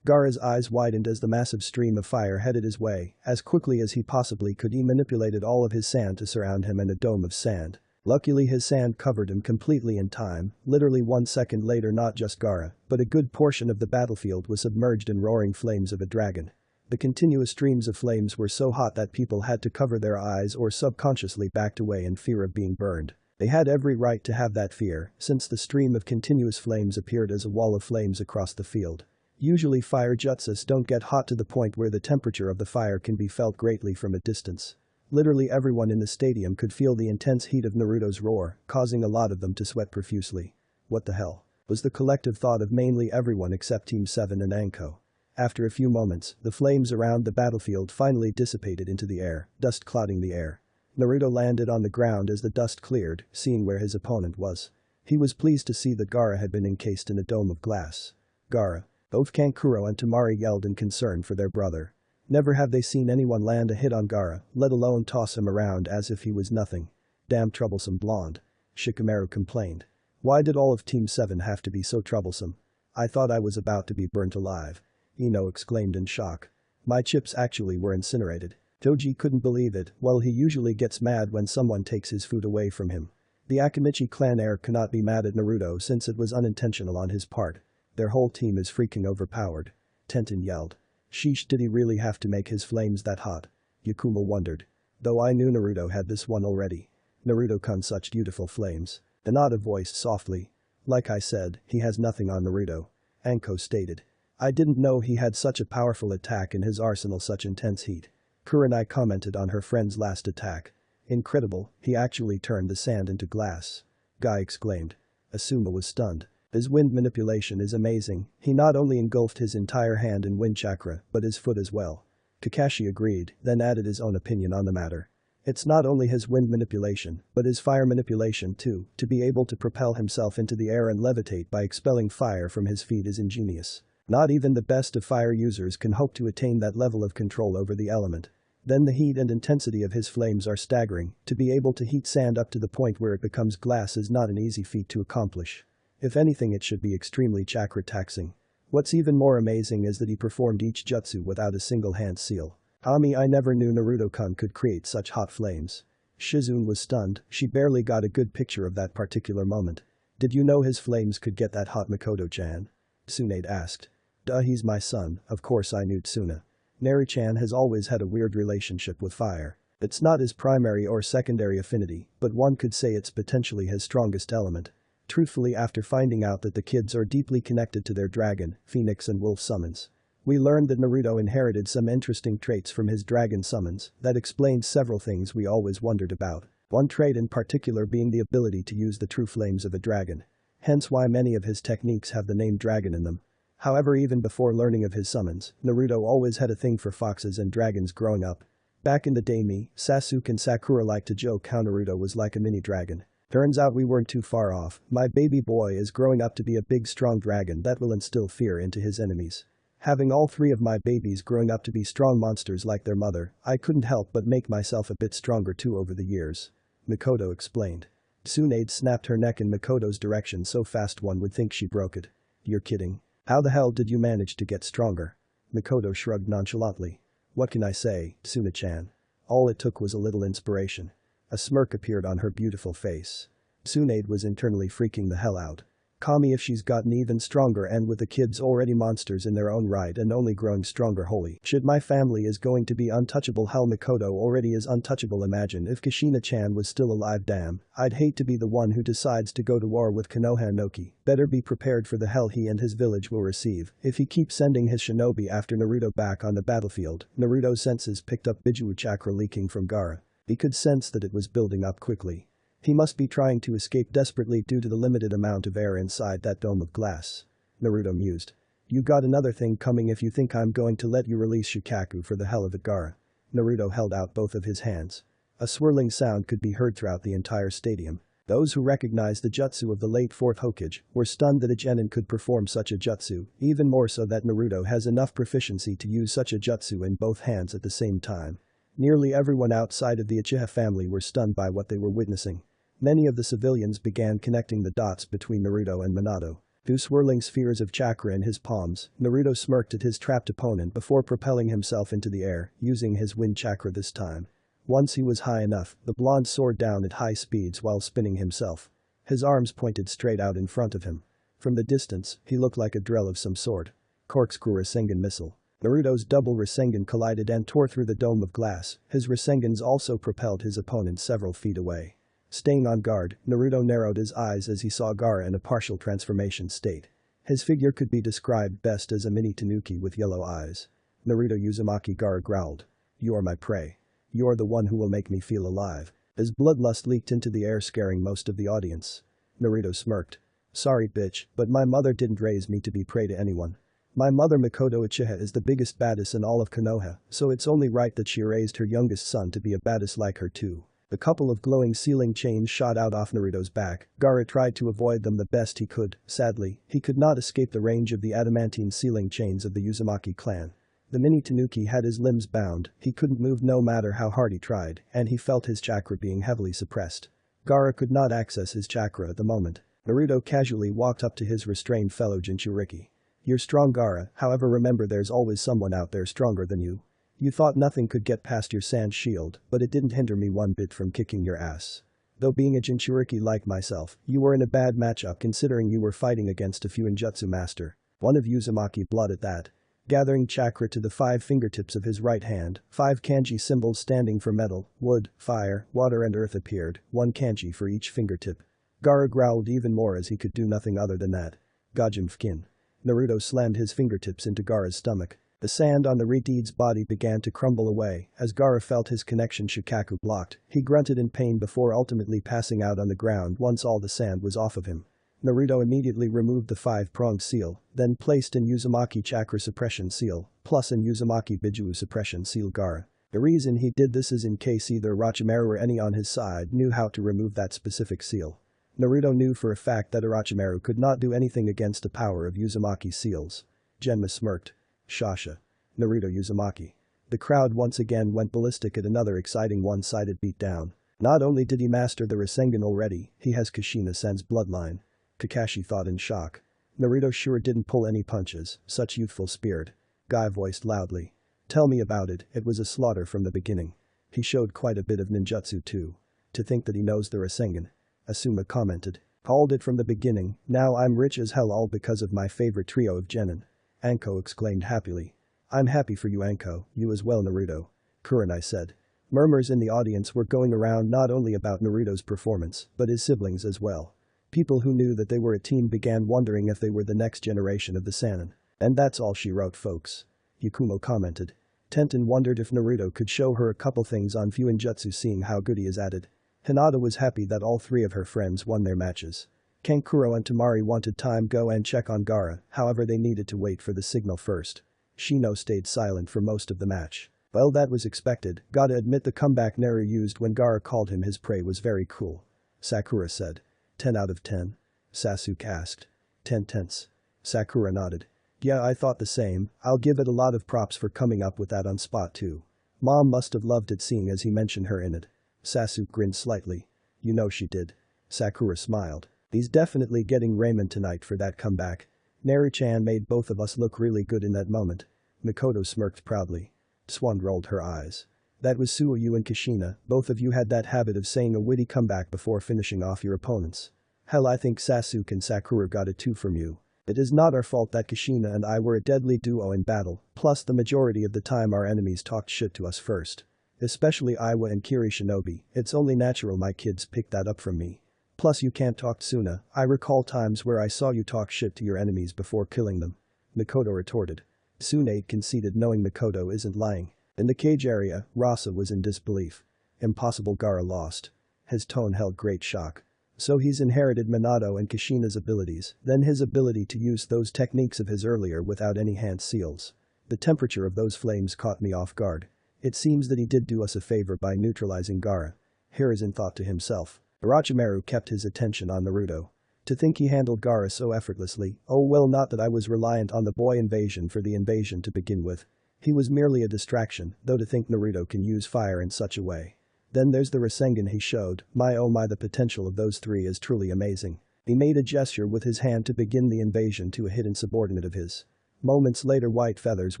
Gaara's eyes widened as the massive stream of fire headed his way, as quickly as he possibly could he manipulated all of his sand to surround him in a dome of sand. Luckily his sand covered him completely in time, literally 1 second later not just Gaara, but a good portion of the battlefield was submerged in roaring flames of a dragon. The continuous streams of flames were so hot that people had to cover their eyes or subconsciously backed away in fear of being burned. They had every right to have that fear, since the stream of continuous flames appeared as a wall of flames across the field. Usually fire jutsus don't get hot to the point where the temperature of the fire can be felt greatly from a distance. Literally everyone in the stadium could feel the intense heat of Naruto's roar, causing a lot of them to sweat profusely. What the hell? Was the collective thought of mainly everyone except Team 7 and Anko. After a few moments, the flames around the battlefield finally dissipated into the air, dust clouding the air. Naruto landed on the ground as the dust cleared, seeing where his opponent was. He was pleased to see that Gaara had been encased in a dome of glass. Gaara. Both Kankuro and Temari yelled in concern for their brother. Never have they seen anyone land a hit on Gaara, let alone toss him around as if he was nothing. Damn troublesome blonde. Shikamaru complained. Why did all of Team 7 have to be so troublesome? I thought I was about to be burnt alive. Ino exclaimed in shock. My chips actually were incinerated. Toji couldn't believe it, well he usually gets mad when someone takes his food away from him. The Akamichi clan heir cannot be mad at Naruto since it was unintentional on his part. Their whole team is freaking overpowered. Tenten yelled. Sheesh, did he really have to make his flames that hot? Yakuma wondered. Though I knew Naruto had this one already. Naruto-kun such beautiful flames. Hinata voiced softly. Like I said, he has nothing on Naruto. Anko stated. I didn't know he had such a powerful attack in his arsenal, such intense heat. Kurenai commented on her friend's last attack. Incredible, he actually turned the sand into glass. Guy exclaimed. Asuma was stunned. His wind manipulation is amazing, he not only engulfed his entire hand in wind chakra, but his foot as well. Kakashi agreed, then added his own opinion on the matter. It's not only his wind manipulation, but his fire manipulation too, to be able to propel himself into the air and levitate by expelling fire from his feet is ingenious. Not even the best of fire users can hope to attain that level of control over the element. Then the heat and intensity of his flames are staggering, to be able to heat sand up to the point where it becomes glass is not an easy feat to accomplish. If anything, it should be extremely chakra taxing. What's even more amazing is that he performed each jutsu without a single hand seal. I never knew Naruto-kun could create such hot flames. Shizune was stunned, she barely got a good picture of that particular moment. Did you know his flames could get that hot, Mikoto-chan? Tsunade asked. Duh, he's my son, of course I knew Tsuna. Neri-chan has always had a weird relationship with fire. It's not his primary or secondary affinity, but one could say it's potentially his strongest element. Truthfully, after finding out that the kids are deeply connected to their dragon, phoenix and wolf summons, we learned that Naruto inherited some interesting traits from his dragon summons that explained several things we always wondered about. One trait in particular being the ability to use the true flames of a dragon. Hence why many of his techniques have the name dragon in them. However, even before learning of his summons, Naruto always had a thing for foxes and dragons growing up. Back in the day, Sasuke and Sakura liked to joke how Naruto was like a mini dragon. Turns out we weren't too far off. My baby boy is growing up to be a big strong dragon that will instill fear into his enemies. Having all three of my babies growing up to be strong monsters like their mother, I couldn't help but make myself a bit stronger too over the years. Mikoto explained. Tsunade snapped her neck in Mikoto's direction so fast one would think she broke it. You're kidding. How the hell did you manage to get stronger? Mikoto shrugged nonchalantly. What can I say, Tsuna-chan? All it took was a little inspiration. A smirk appeared on her beautiful face. Tsunade was internally freaking the hell out. Kami, if she's gotten even stronger and with the kids already monsters in their own right and only growing stronger, holy shit, my family is going to be untouchable. Hell, Mikoto already is untouchable. Imagine if Kushina-chan was still alive. Damn, I'd hate to be the one who decides to go to war with Konoha Inoki. Better be prepared for the hell he and his village will receive if he keeps sending his shinobi after Naruto back on the battlefield. Naruto's senses picked up Biju chakra leaking from Gaara. He could sense that it was building up quickly. He must be trying to escape desperately due to the limited amount of air inside that dome of glass. Naruto mused. You got another thing coming if you think I'm going to let you release Shukaku for the hell of it, Gaara. Naruto held out both of his hands. A swirling sound could be heard throughout the entire stadium. Those who recognized the jutsu of the late 4th Hokage were stunned that a genin could perform such a jutsu, even more so that Naruto has enough proficiency to use such a jutsu in both hands at the same time. Nearly everyone outside of the Uchiha family were stunned by what they were witnessing. Many of the civilians began connecting the dots between Naruto and Minato. Two swirling spheres of chakra in his palms, Naruto smirked at his trapped opponent before propelling himself into the air, using his wind chakra this time. Once he was high enough, the blonde soared down at high speeds while spinning himself. His arms pointed straight out in front of him. From the distance, he looked like a drill of some sort. Corkscrew Rasengan missile. Naruto's double Rasengan collided and tore through the dome of glass. His Rasengans also propelled his opponent several feet away. Staying on guard, Naruto narrowed his eyes as he saw Gaara in a partial transformation state. His figure could be described best as a mini tanuki with yellow eyes. Naruto Uzumaki, Gaara growled. You are my prey. You are the one who will make me feel alive. His bloodlust leaked into the air, scaring most of the audience. Naruto smirked. Sorry bitch, but my mother didn't raise me to be prey to anyone. My mother Mikoto Uchiha is the biggest badass in all of Konoha, so it's only right that she raised her youngest son to be a badass like her too. A couple of glowing sealing chains shot out off Naruto's back. Gaara tried to avoid them the best he could. Sadly, he could not escape the range of the adamantine sealing chains of the Uzumaki clan. The mini tanuki had his limbs bound, he couldn't move no matter how hard he tried, and he felt his chakra being heavily suppressed. Gaara could not access his chakra at the moment. Naruto casually walked up to his restrained fellow Jinchuriki. You're strong, Gaara, however remember there's always someone out there stronger than you. You thought nothing could get past your sand shield, but it didn't hinder me one bit from kicking your ass. Though being a Jinchuriki like myself, you were in a bad matchup considering you were fighting against a Fuinjutsu master. One of Uzumaki blood at that. Gathering chakra to the 5 fingertips of his right hand, 5 kanji symbols standing for metal, wood, fire, water and earth appeared, 1 kanji for each fingertip. Gaara growled even more as he could do nothing other than that. Gajim Fkin. Naruto slammed his fingertips into Gaara's stomach. The sand on the Redeed's body began to crumble away as Gaara felt his connection Shukaku blocked. He grunted in pain before ultimately passing out on the ground once all the sand was off of him. Naruto immediately removed the 5-pronged seal, then placed in Uzumaki Chakra Suppression Seal, plus in Uzumaki Bijuu Suppression Seal Gaara. The reason he did this is in case either Orochimaru or any on his side knew how to remove that specific seal. Naruto knew for a fact that Orochimaru could not do anything against the power of Uzumaki seals. Genma smirked. Shasha. Naruto Uzumaki. The crowd once again went ballistic at another exciting one-sided beatdown. Not only did he master the Rasengan already, he has Kushina-sen's bloodline. Kakashi thought in shock. Naruto sure didn't pull any punches, such youthful spirit. Guy voiced loudly. Tell me about it, it was a slaughter from the beginning. He showed quite a bit of ninjutsu too. To think that he knows the Rasengan. Asuma commented. Called it from the beginning, now I'm rich as hell all because of my favorite trio of genin. Anko exclaimed happily. I'm happy for you Anko, you as well Naruto. Kurenai said. Murmurs in the audience were going around not only about Naruto's performance, but his siblings as well. People who knew that they were a team began wondering if they were the next generation of the Sannin. And that's all she wrote folks. Yakumo commented. Tenten wondered if Naruto could show her a couple things on Fuinjutsu seeing how good he is at it. Hinata was happy that all three of her friends won their matches. Kankuro and Tamari wanted time go and check on Gaara, however they needed to wait for the signal first. Shino stayed silent for most of the match. Well that was expected, gotta admit the comeback Naru used when Gaara called him his prey was very cool. Sakura said. 10 out of 10? Sasuke asked. 10 tenths. Sakura nodded. Yeah I thought the same, I'll give it a lot of props for coming up with that on spot too. Mom must have loved it seeing as he mentioned her in it. Sasuke grinned slightly. You know she did. Sakura smiled. He's definitely getting ramen tonight for that comeback. Naru-chan made both of us look really good in that moment. Mikoto smirked proudly. Swan rolled her eyes. That was Suoyu and Kushina, both of you had that habit of saying a witty comeback before finishing off your opponents. Hell I think Sasuke and Sakura got it too from you. It is not our fault that Kushina and I were a deadly duo in battle, plus the majority of the time our enemies talked shit to us first. Especially Iwa and Kiri Shinobi, it's only natural my kids picked that up from me. Plus you can't talk Tsuna, I recall times where I saw you talk shit to your enemies before killing them. Mikoto retorted. Tsunade conceded knowing Mikoto isn't lying. In the cage area, Rasa was in disbelief. Impossible Gaara lost. His tone held great shock. So he's inherited Minato and Kushina's abilities, then his ability to use those techniques of his earlier without any hand seals. The temperature of those flames caught me off guard. It seems that he did do us a favor by neutralizing Gaara. Hiruzen thought to himself. Orochimaru kept his attention on Naruto. To think he handled Gaara so effortlessly, oh well not that I was reliant on the boy invasion for the invasion to begin with. He was merely a distraction, though to think Naruto can use fire in such a way. Then there's the Rasengan he showed, my oh my the potential of those three is truly amazing. He made a gesture with his hand to begin the invasion to a hidden subordinate of his. Moments later white feathers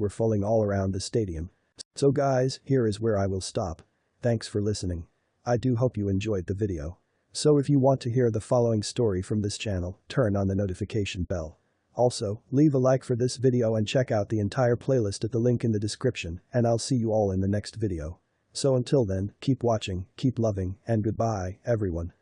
were falling all around the stadium. So guys, here is where I will stop. Thanks for listening. I do hope you enjoyed the video. So if you want to hear the following story from this channel, turn on the notification bell. Also, leave a like for this video and check out the entire playlist at the link in the description, and I'll see you all in the next video. So until then, keep watching, keep loving, and goodbye, everyone.